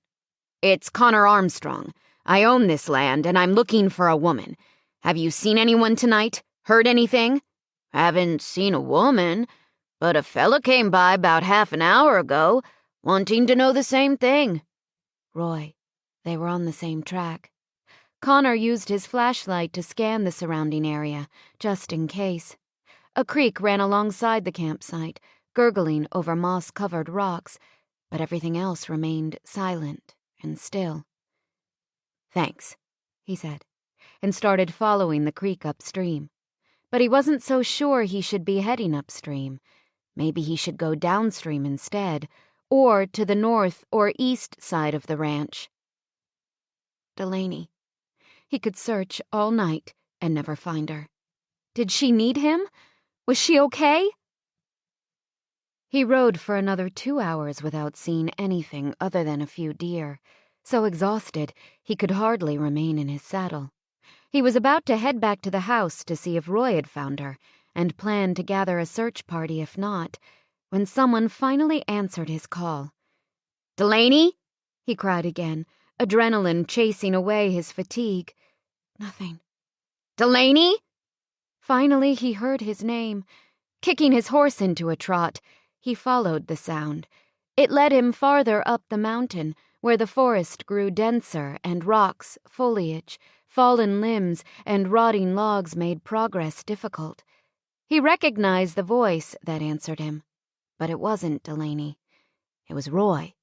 It's Connor Armstrong. I own this land, and I'm looking for a woman. Have you seen anyone tonight? Heard anything? Haven't seen a woman, but a fella came by about half an hour ago, wanting to know the same thing. Roy. They were on the same track. Connor used his flashlight to scan the surrounding area, just in case. A creek ran alongside the campsite, gurgling over moss-covered rocks, but everything else remained silent and still. Thanks, he said, and started following the creek upstream. But he wasn't so sure he should be heading upstream. Maybe he should go downstream instead, or to the north or east side of the ranch. Delaney. He could search all night and never find her. Did she need him? Was she okay? He rode for another 2 hours without seeing anything other than a few deer. So exhausted, he could hardly remain in his saddle. He was about to head back to the house to see if Roy had found her, and plan to gather a search party if not, when someone finally answered his call. Delaney? He cried again, adrenaline chasing away his fatigue. Nothing. Delaney? Finally he heard his name. Kicking his horse into a trot, he followed the sound. It led him farther up the mountain, where the forest grew denser and rocks, foliage, fallen limbs, and rotting logs made progress difficult. He recognized the voice that answered him, but it wasn't Delaney. It was Roy,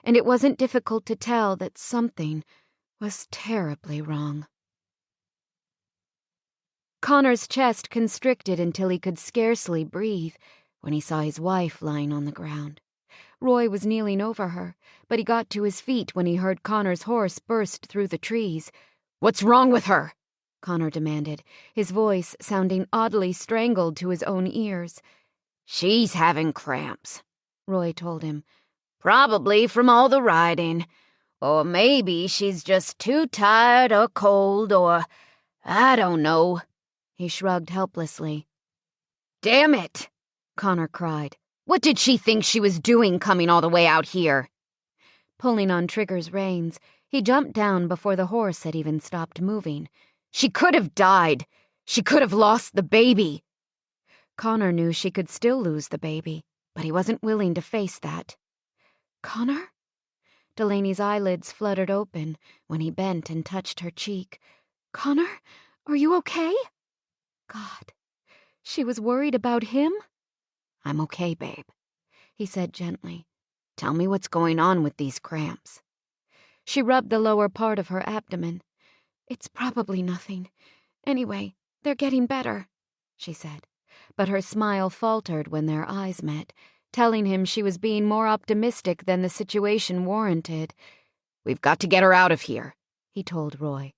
and it wasn't difficult to tell that something was terribly wrong. Connor's chest constricted until he could scarcely breathe when he saw his wife lying on the ground. Roy was kneeling over her, but he got to his feet when he heard Connor's horse burst through the trees. What's wrong with her? Connor demanded, his voice sounding oddly strangled to his own ears. She's having cramps, Roy told him. Probably from all the riding. Or maybe she's just too tired or cold or... I don't know. He shrugged helplessly. Damn it, Connor cried. What did she think she was doing coming all the way out here? Pulling on Trigger's reins, he jumped down before the horse had even stopped moving. She could have died. She could have lost the baby. Connor knew she could still lose the baby, but he wasn't willing to face that. Connor? Delaney's eyelids fluttered open when he bent and touched her cheek. Connor, are you okay? God, she was worried about him? I'm okay, babe, he said gently. Tell me what's going on with these cramps. She rubbed the lower part of her abdomen. It's probably nothing. Anyway, they're getting better, she said. But her smile faltered when their eyes met, telling him she was being more optimistic than the situation warranted. We've got to get her out of here, he told Roy.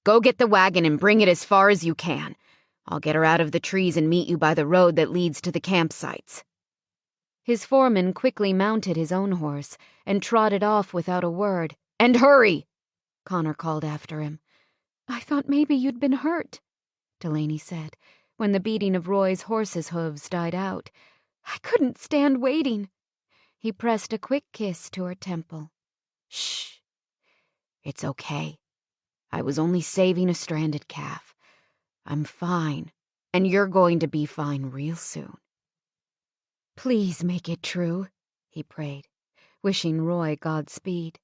Go get the wagon and bring it as far as you can. I'll get her out of the trees and meet you by the road that leads to the campsites. His foreman quickly mounted his own horse and trotted off without a word. And hurry, Connor called after him. I thought maybe you'd been hurt, Delaney said, when the beating of Roy's horse's hooves died out. I couldn't stand waiting. He pressed a quick kiss to her temple. Shh. It's okay. I was only saving a stranded calf. I'm fine, and you're going to be fine real soon. Please make it true, he prayed, wishing Roy Godspeed.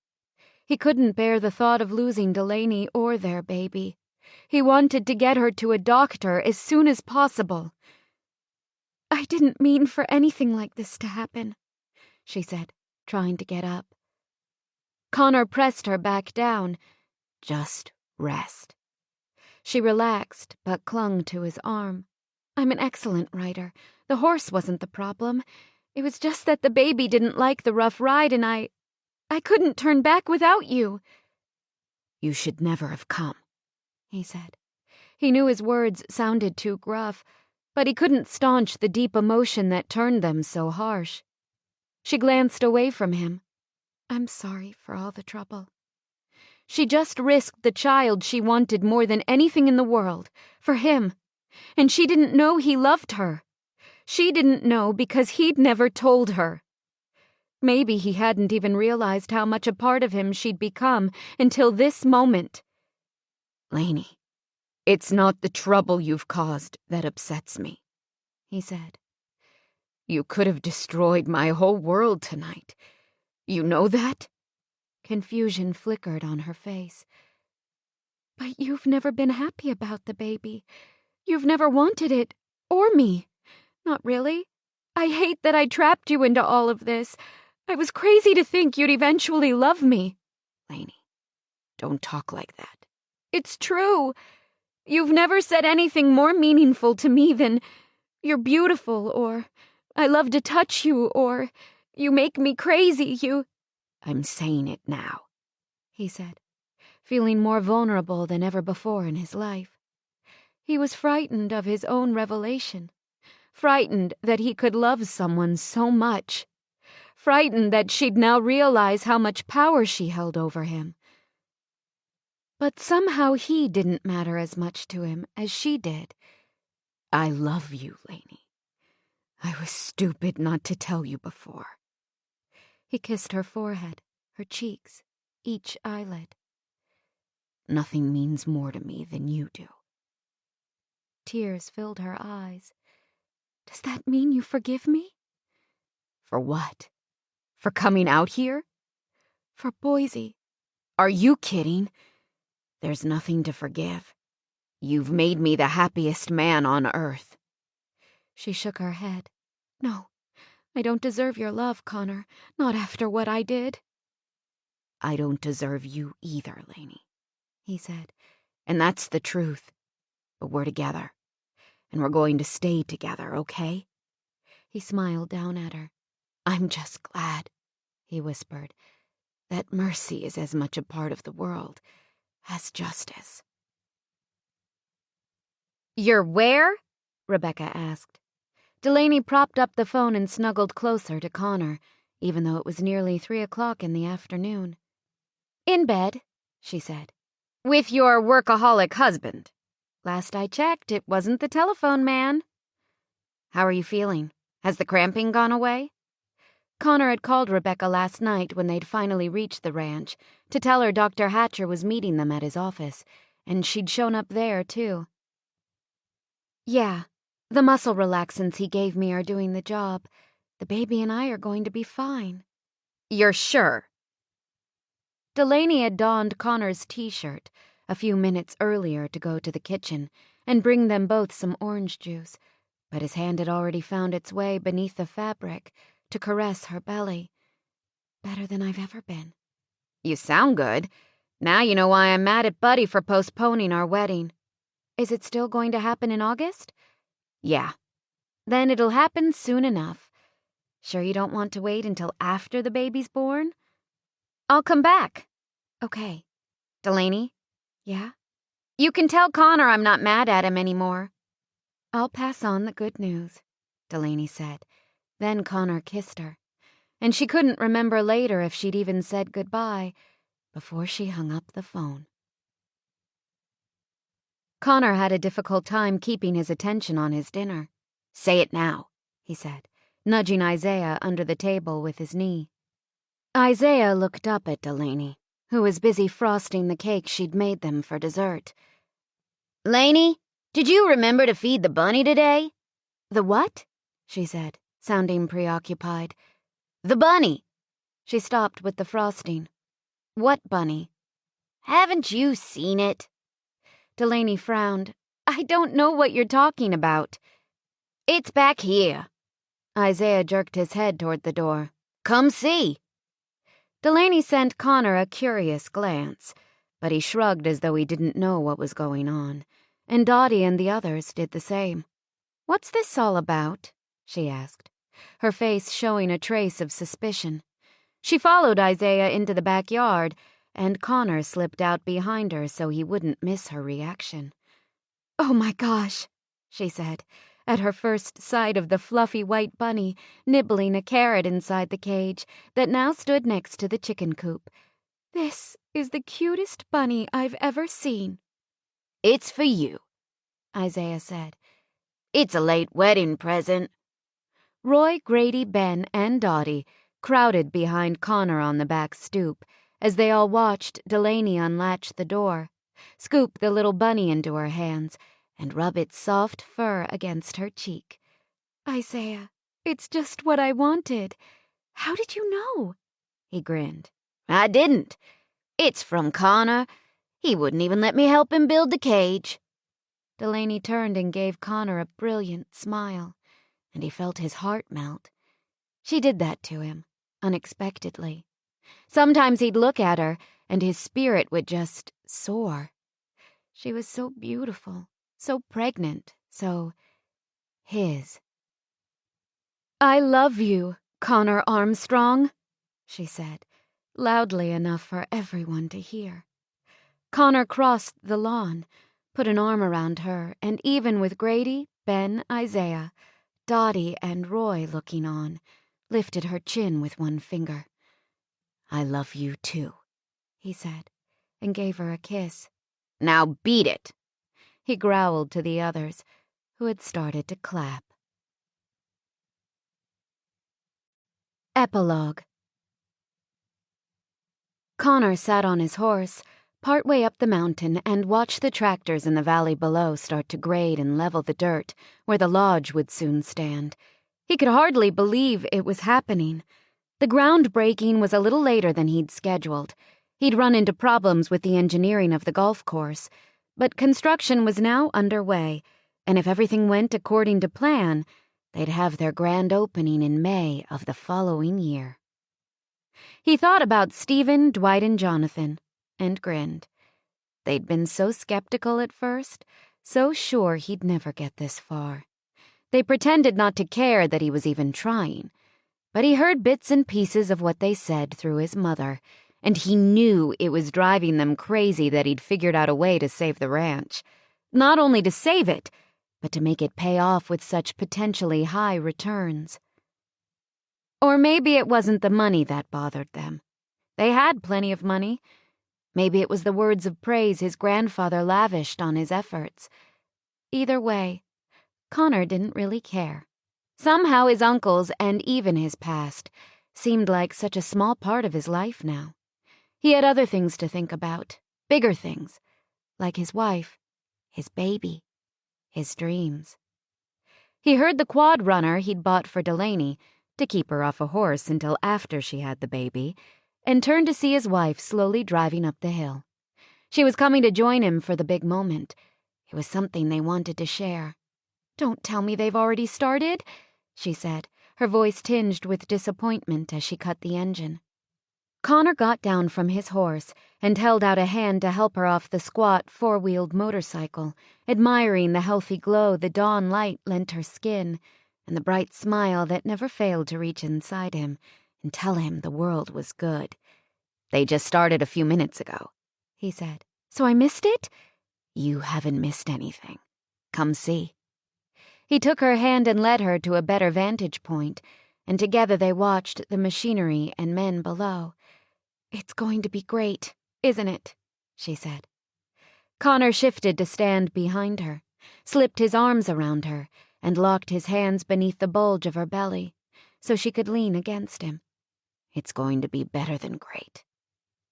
He couldn't bear the thought of losing Delaney or their baby. He wanted to get her to a doctor as soon as possible. I didn't mean for anything like this to happen, she said, trying to get up. Connor pressed her back down. Just rest. She relaxed, but clung to his arm. I'm an excellent rider. The horse wasn't the problem. It was just that the baby didn't like the rough ride and I couldn't turn back without you. You should never have come, he said. He knew his words sounded too gruff, but he couldn't staunch the deep emotion that turned them so harsh. She glanced away from him. I'm sorry for all the trouble. She just risked the child she wanted more than anything in the world, for him, and she didn't know he loved her. She didn't know because he'd never told her. Maybe he hadn't even realized how much a part of him she'd become until this moment. Lainey, it's not the trouble you've caused that upsets me, he said. You could have destroyed my whole world tonight. You know that? Confusion flickered on her face. But you've never been happy about the baby. You've never wanted it, or me. Not really. I hate that I trapped you into all of this. I was crazy to think you'd eventually love me. Lainey, don't talk like that. It's true. You've never said anything more meaningful to me than, you're beautiful, or, I love to touch you, or, you make me crazy, you... I'm saying it now, he said, feeling more vulnerable than ever before in his life. He was frightened of his own revelation, frightened that he could love someone so much, frightened that she'd now realize how much power she held over him. But somehow he didn't matter as much to him as she did. I love you, Lainey. I was stupid not to tell you before. He kissed her forehead, her cheeks, each eyelid. Nothing means more to me than you do. Tears filled her eyes. Does that mean you forgive me? For what? For coming out here? For Boise. Are you kidding? There's nothing to forgive. You've made me the happiest man on earth. She shook her head. No, I don't deserve your love, Connor, not after what I did. I don't deserve you either, Lainey, he said, and that's the truth. But we're together, and we're going to stay together, okay? He smiled down at her. I'm just glad, he whispered, that mercy is as much a part of the world as justice. You're where? Rebecca asked. Delaney propped up the phone and snuggled closer to Connor, even though it was nearly 3 o'clock in the afternoon. In bed, she said. With your workaholic husband? Last I checked, it wasn't the telephone man. How are you feeling? Has the cramping gone away? Connor had called Rebecca last night when they'd finally reached the ranch to tell her Dr. Hatcher was meeting them at his office, and she'd shown up there, too. Yeah, the muscle relaxants he gave me are doing the job. The baby and I are going to be fine. You're sure? Delaney had donned Connor's t-shirt a few minutes earlier to go to the kitchen and bring them both some orange juice, but his hand had already found its way beneath the fabric to caress her belly. Better than I've ever been. You sound good. Now you know why I'm mad at Buddy for postponing our wedding. Is it still going to happen in August? Yeah. Then it'll happen soon enough. Sure you don't want to wait until after the baby's born? I'll come back. Okay. Delaney? Yeah? You can tell Connor I'm not mad at him anymore. I'll pass on the good news, Delaney said. Then Connor kissed her, and she couldn't remember later if she'd even said goodbye before she hung up the phone. Connor had a difficult time keeping his attention on his dinner. Say it now, he said, nudging Isaiah under the table with his knee. Isaiah looked up at Delaney, who was busy frosting the cake she'd made them for dessert. Laney, did you remember to feed the bunny today? The what? She said, sounding preoccupied. The bunny. She stopped with the frosting. What bunny? Haven't you seen it? Delaney frowned. I don't know what you're talking about. It's back here. Isaiah jerked his head toward the door. Come see. Delaney sent Connor a curious glance, but he shrugged as though he didn't know what was going on, and Dottie and the others did the same. What's this all about? She asked, her face showing a trace of suspicion. She followed Isaiah into the backyard, and Connor slipped out behind her so he wouldn't miss her reaction. Oh my gosh, she said, at her first sight of the fluffy white bunny nibbling a carrot inside the cage that now stood next to the chicken coop. This is the cutest bunny I've ever seen. It's for you, Isaiah said. It's a late wedding present. Roy, Grady, Ben, and Dottie crowded behind Connor on the back stoop as they all watched Delaney unlatch the door, scoop the little bunny into her hands, and rub its soft fur against her cheek. Isaiah, it's just what I wanted. How did you know? He grinned. I didn't. It's from Connor. He wouldn't even let me help him build the cage. Delaney turned and gave Connor a brilliant smile, and he felt his heart melt. She did that to him, unexpectedly. Sometimes he'd look at her, and his spirit would just soar. She was so beautiful, so pregnant, so his. I love you, Connor Armstrong, she said, loudly enough for everyone to hear. Connor crossed the lawn, put an arm around her, and even with Grady, Ben, Isaiah, Dottie, and Roy looking on, lifted her chin with one finger. I love you too, he said, and gave her a kiss. Now beat it, he growled to the others, who had started to clap. Epilogue. Connor sat on his horse, partway up the mountain, and watched the tractors in the valley below start to grade and level the dirt where the lodge would soon stand. He could hardly believe it was happening. The groundbreaking was a little later than he'd scheduled. He'd run into problems with the engineering of the golf course, but construction was now underway, and if everything went according to plan, they'd have their grand opening in May of the following year. He thought about Stephen, Dwight, and Jonathan, and grinned. They'd been so skeptical at first, so sure he'd never get this far. They pretended not to care that he was even trying, but he heard bits and pieces of what they said through his mother, and he knew it was driving them crazy that he'd figured out a way to save the ranch. Not only to save it, but to make it pay off with such potentially high returns. Or maybe it wasn't the money that bothered them. They had plenty of money. Maybe it was the words of praise his grandfather lavished on his efforts. Either way, Connor didn't really care. Somehow his uncles, and even his past, seemed like such a small part of his life now. He had other things to think about, bigger things, like his wife, his baby, his dreams. He heard the quad runner he'd bought for Delaney to keep her off a horse until after she had the baby, and turned to see his wife slowly driving up the hill. She was coming to join him for the big moment. It was something they wanted to share. "Don't tell me they've already started," she said, her voice tinged with disappointment as she cut the engine. Connor got down from his horse and held out a hand to help her off the squat four-wheeled motorcycle, admiring the healthy glow the dawn light lent her skin and the bright smile that never failed to reach inside him and tell him the world was good. "They just started a few minutes ago," he said. "So I missed it?" "You haven't missed anything. Come see." He took her hand and led her to a better vantage point, and together they watched the machinery and men below. "It's going to be great, isn't it?" she said. Connor shifted to stand behind her, slipped his arms around her, and locked his hands beneath the bulge of her belly, so she could lean against him. "It's going to be better than great."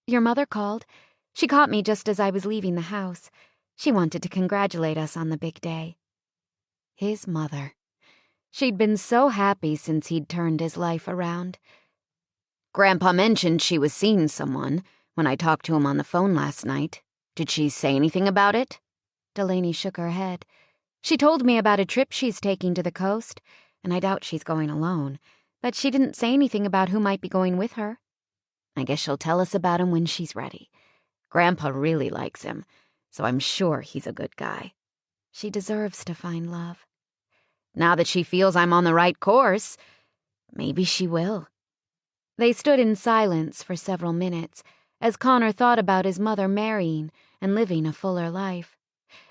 "Your mother called. She caught me just as I was leaving the house. She wanted to congratulate us on the big day." His mother. She'd been so happy since he'd turned his life around. "Grandpa mentioned she was seeing someone when I talked to him on the phone last night. Did she say anything about it?" Delaney shook her head. "She told me about a trip she's taking to the coast, and I doubt she's going alone, but she didn't say anything about who might be going with her." "I guess she'll tell us about him when she's ready. Grandpa really likes him, so I'm sure he's a good guy." "She deserves to find love." "Now that she feels I'm on the right course, maybe she will." They stood in silence for several minutes as Connor thought about his mother marrying and living a fuller life.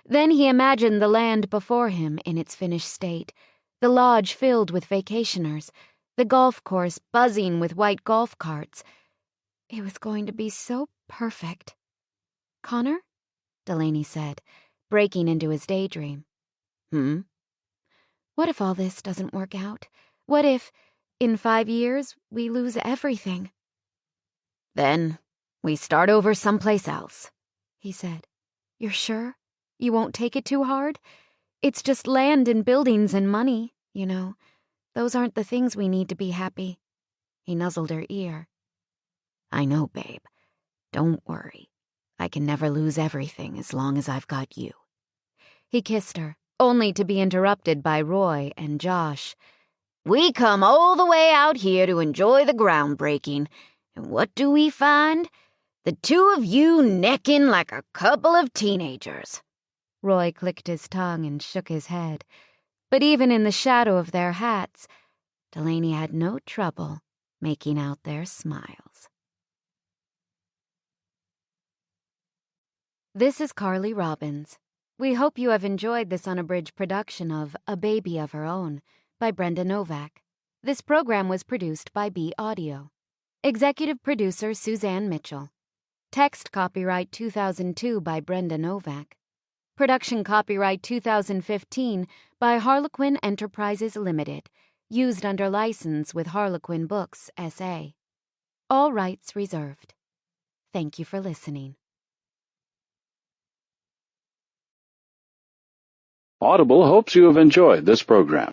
Then he imagined the land before him in its finished state, the lodge filled with vacationers, the golf course buzzing with white golf carts. It was going to be so perfect. "Connor?" Delaney said, breaking into his daydream. "What if all this doesn't work out? What if, in 5 years, we lose everything?" "Then we start over someplace else," he said. "You're sure? You won't take it too hard? It's just land and buildings and money, you know. Those aren't the things we need to be happy." He nuzzled her ear. "I know, babe. Don't worry. I can never lose everything as long as I've got you." He kissed her, only to be interrupted by Roy and Josh. "We come all the way out here to enjoy the groundbreaking, and what do we find? The two of you necking like a couple of teenagers." Roy clicked his tongue and shook his head. But even in the shadow of their hats, Delaney had no trouble making out their smiles. This is Carly Robbins. We hope you have enjoyed this unabridged production of A Baby of Her Own by Brenda Novak. This program was produced by B Audio. Executive producer Suzanne Mitchell. Text copyright 2002 by Brenda Novak. Production copyright 2015 by Harlequin Enterprises Limited, used under license with Harlequin Books, S.A. All rights reserved. Thank you for listening. Audible hopes you have enjoyed this program.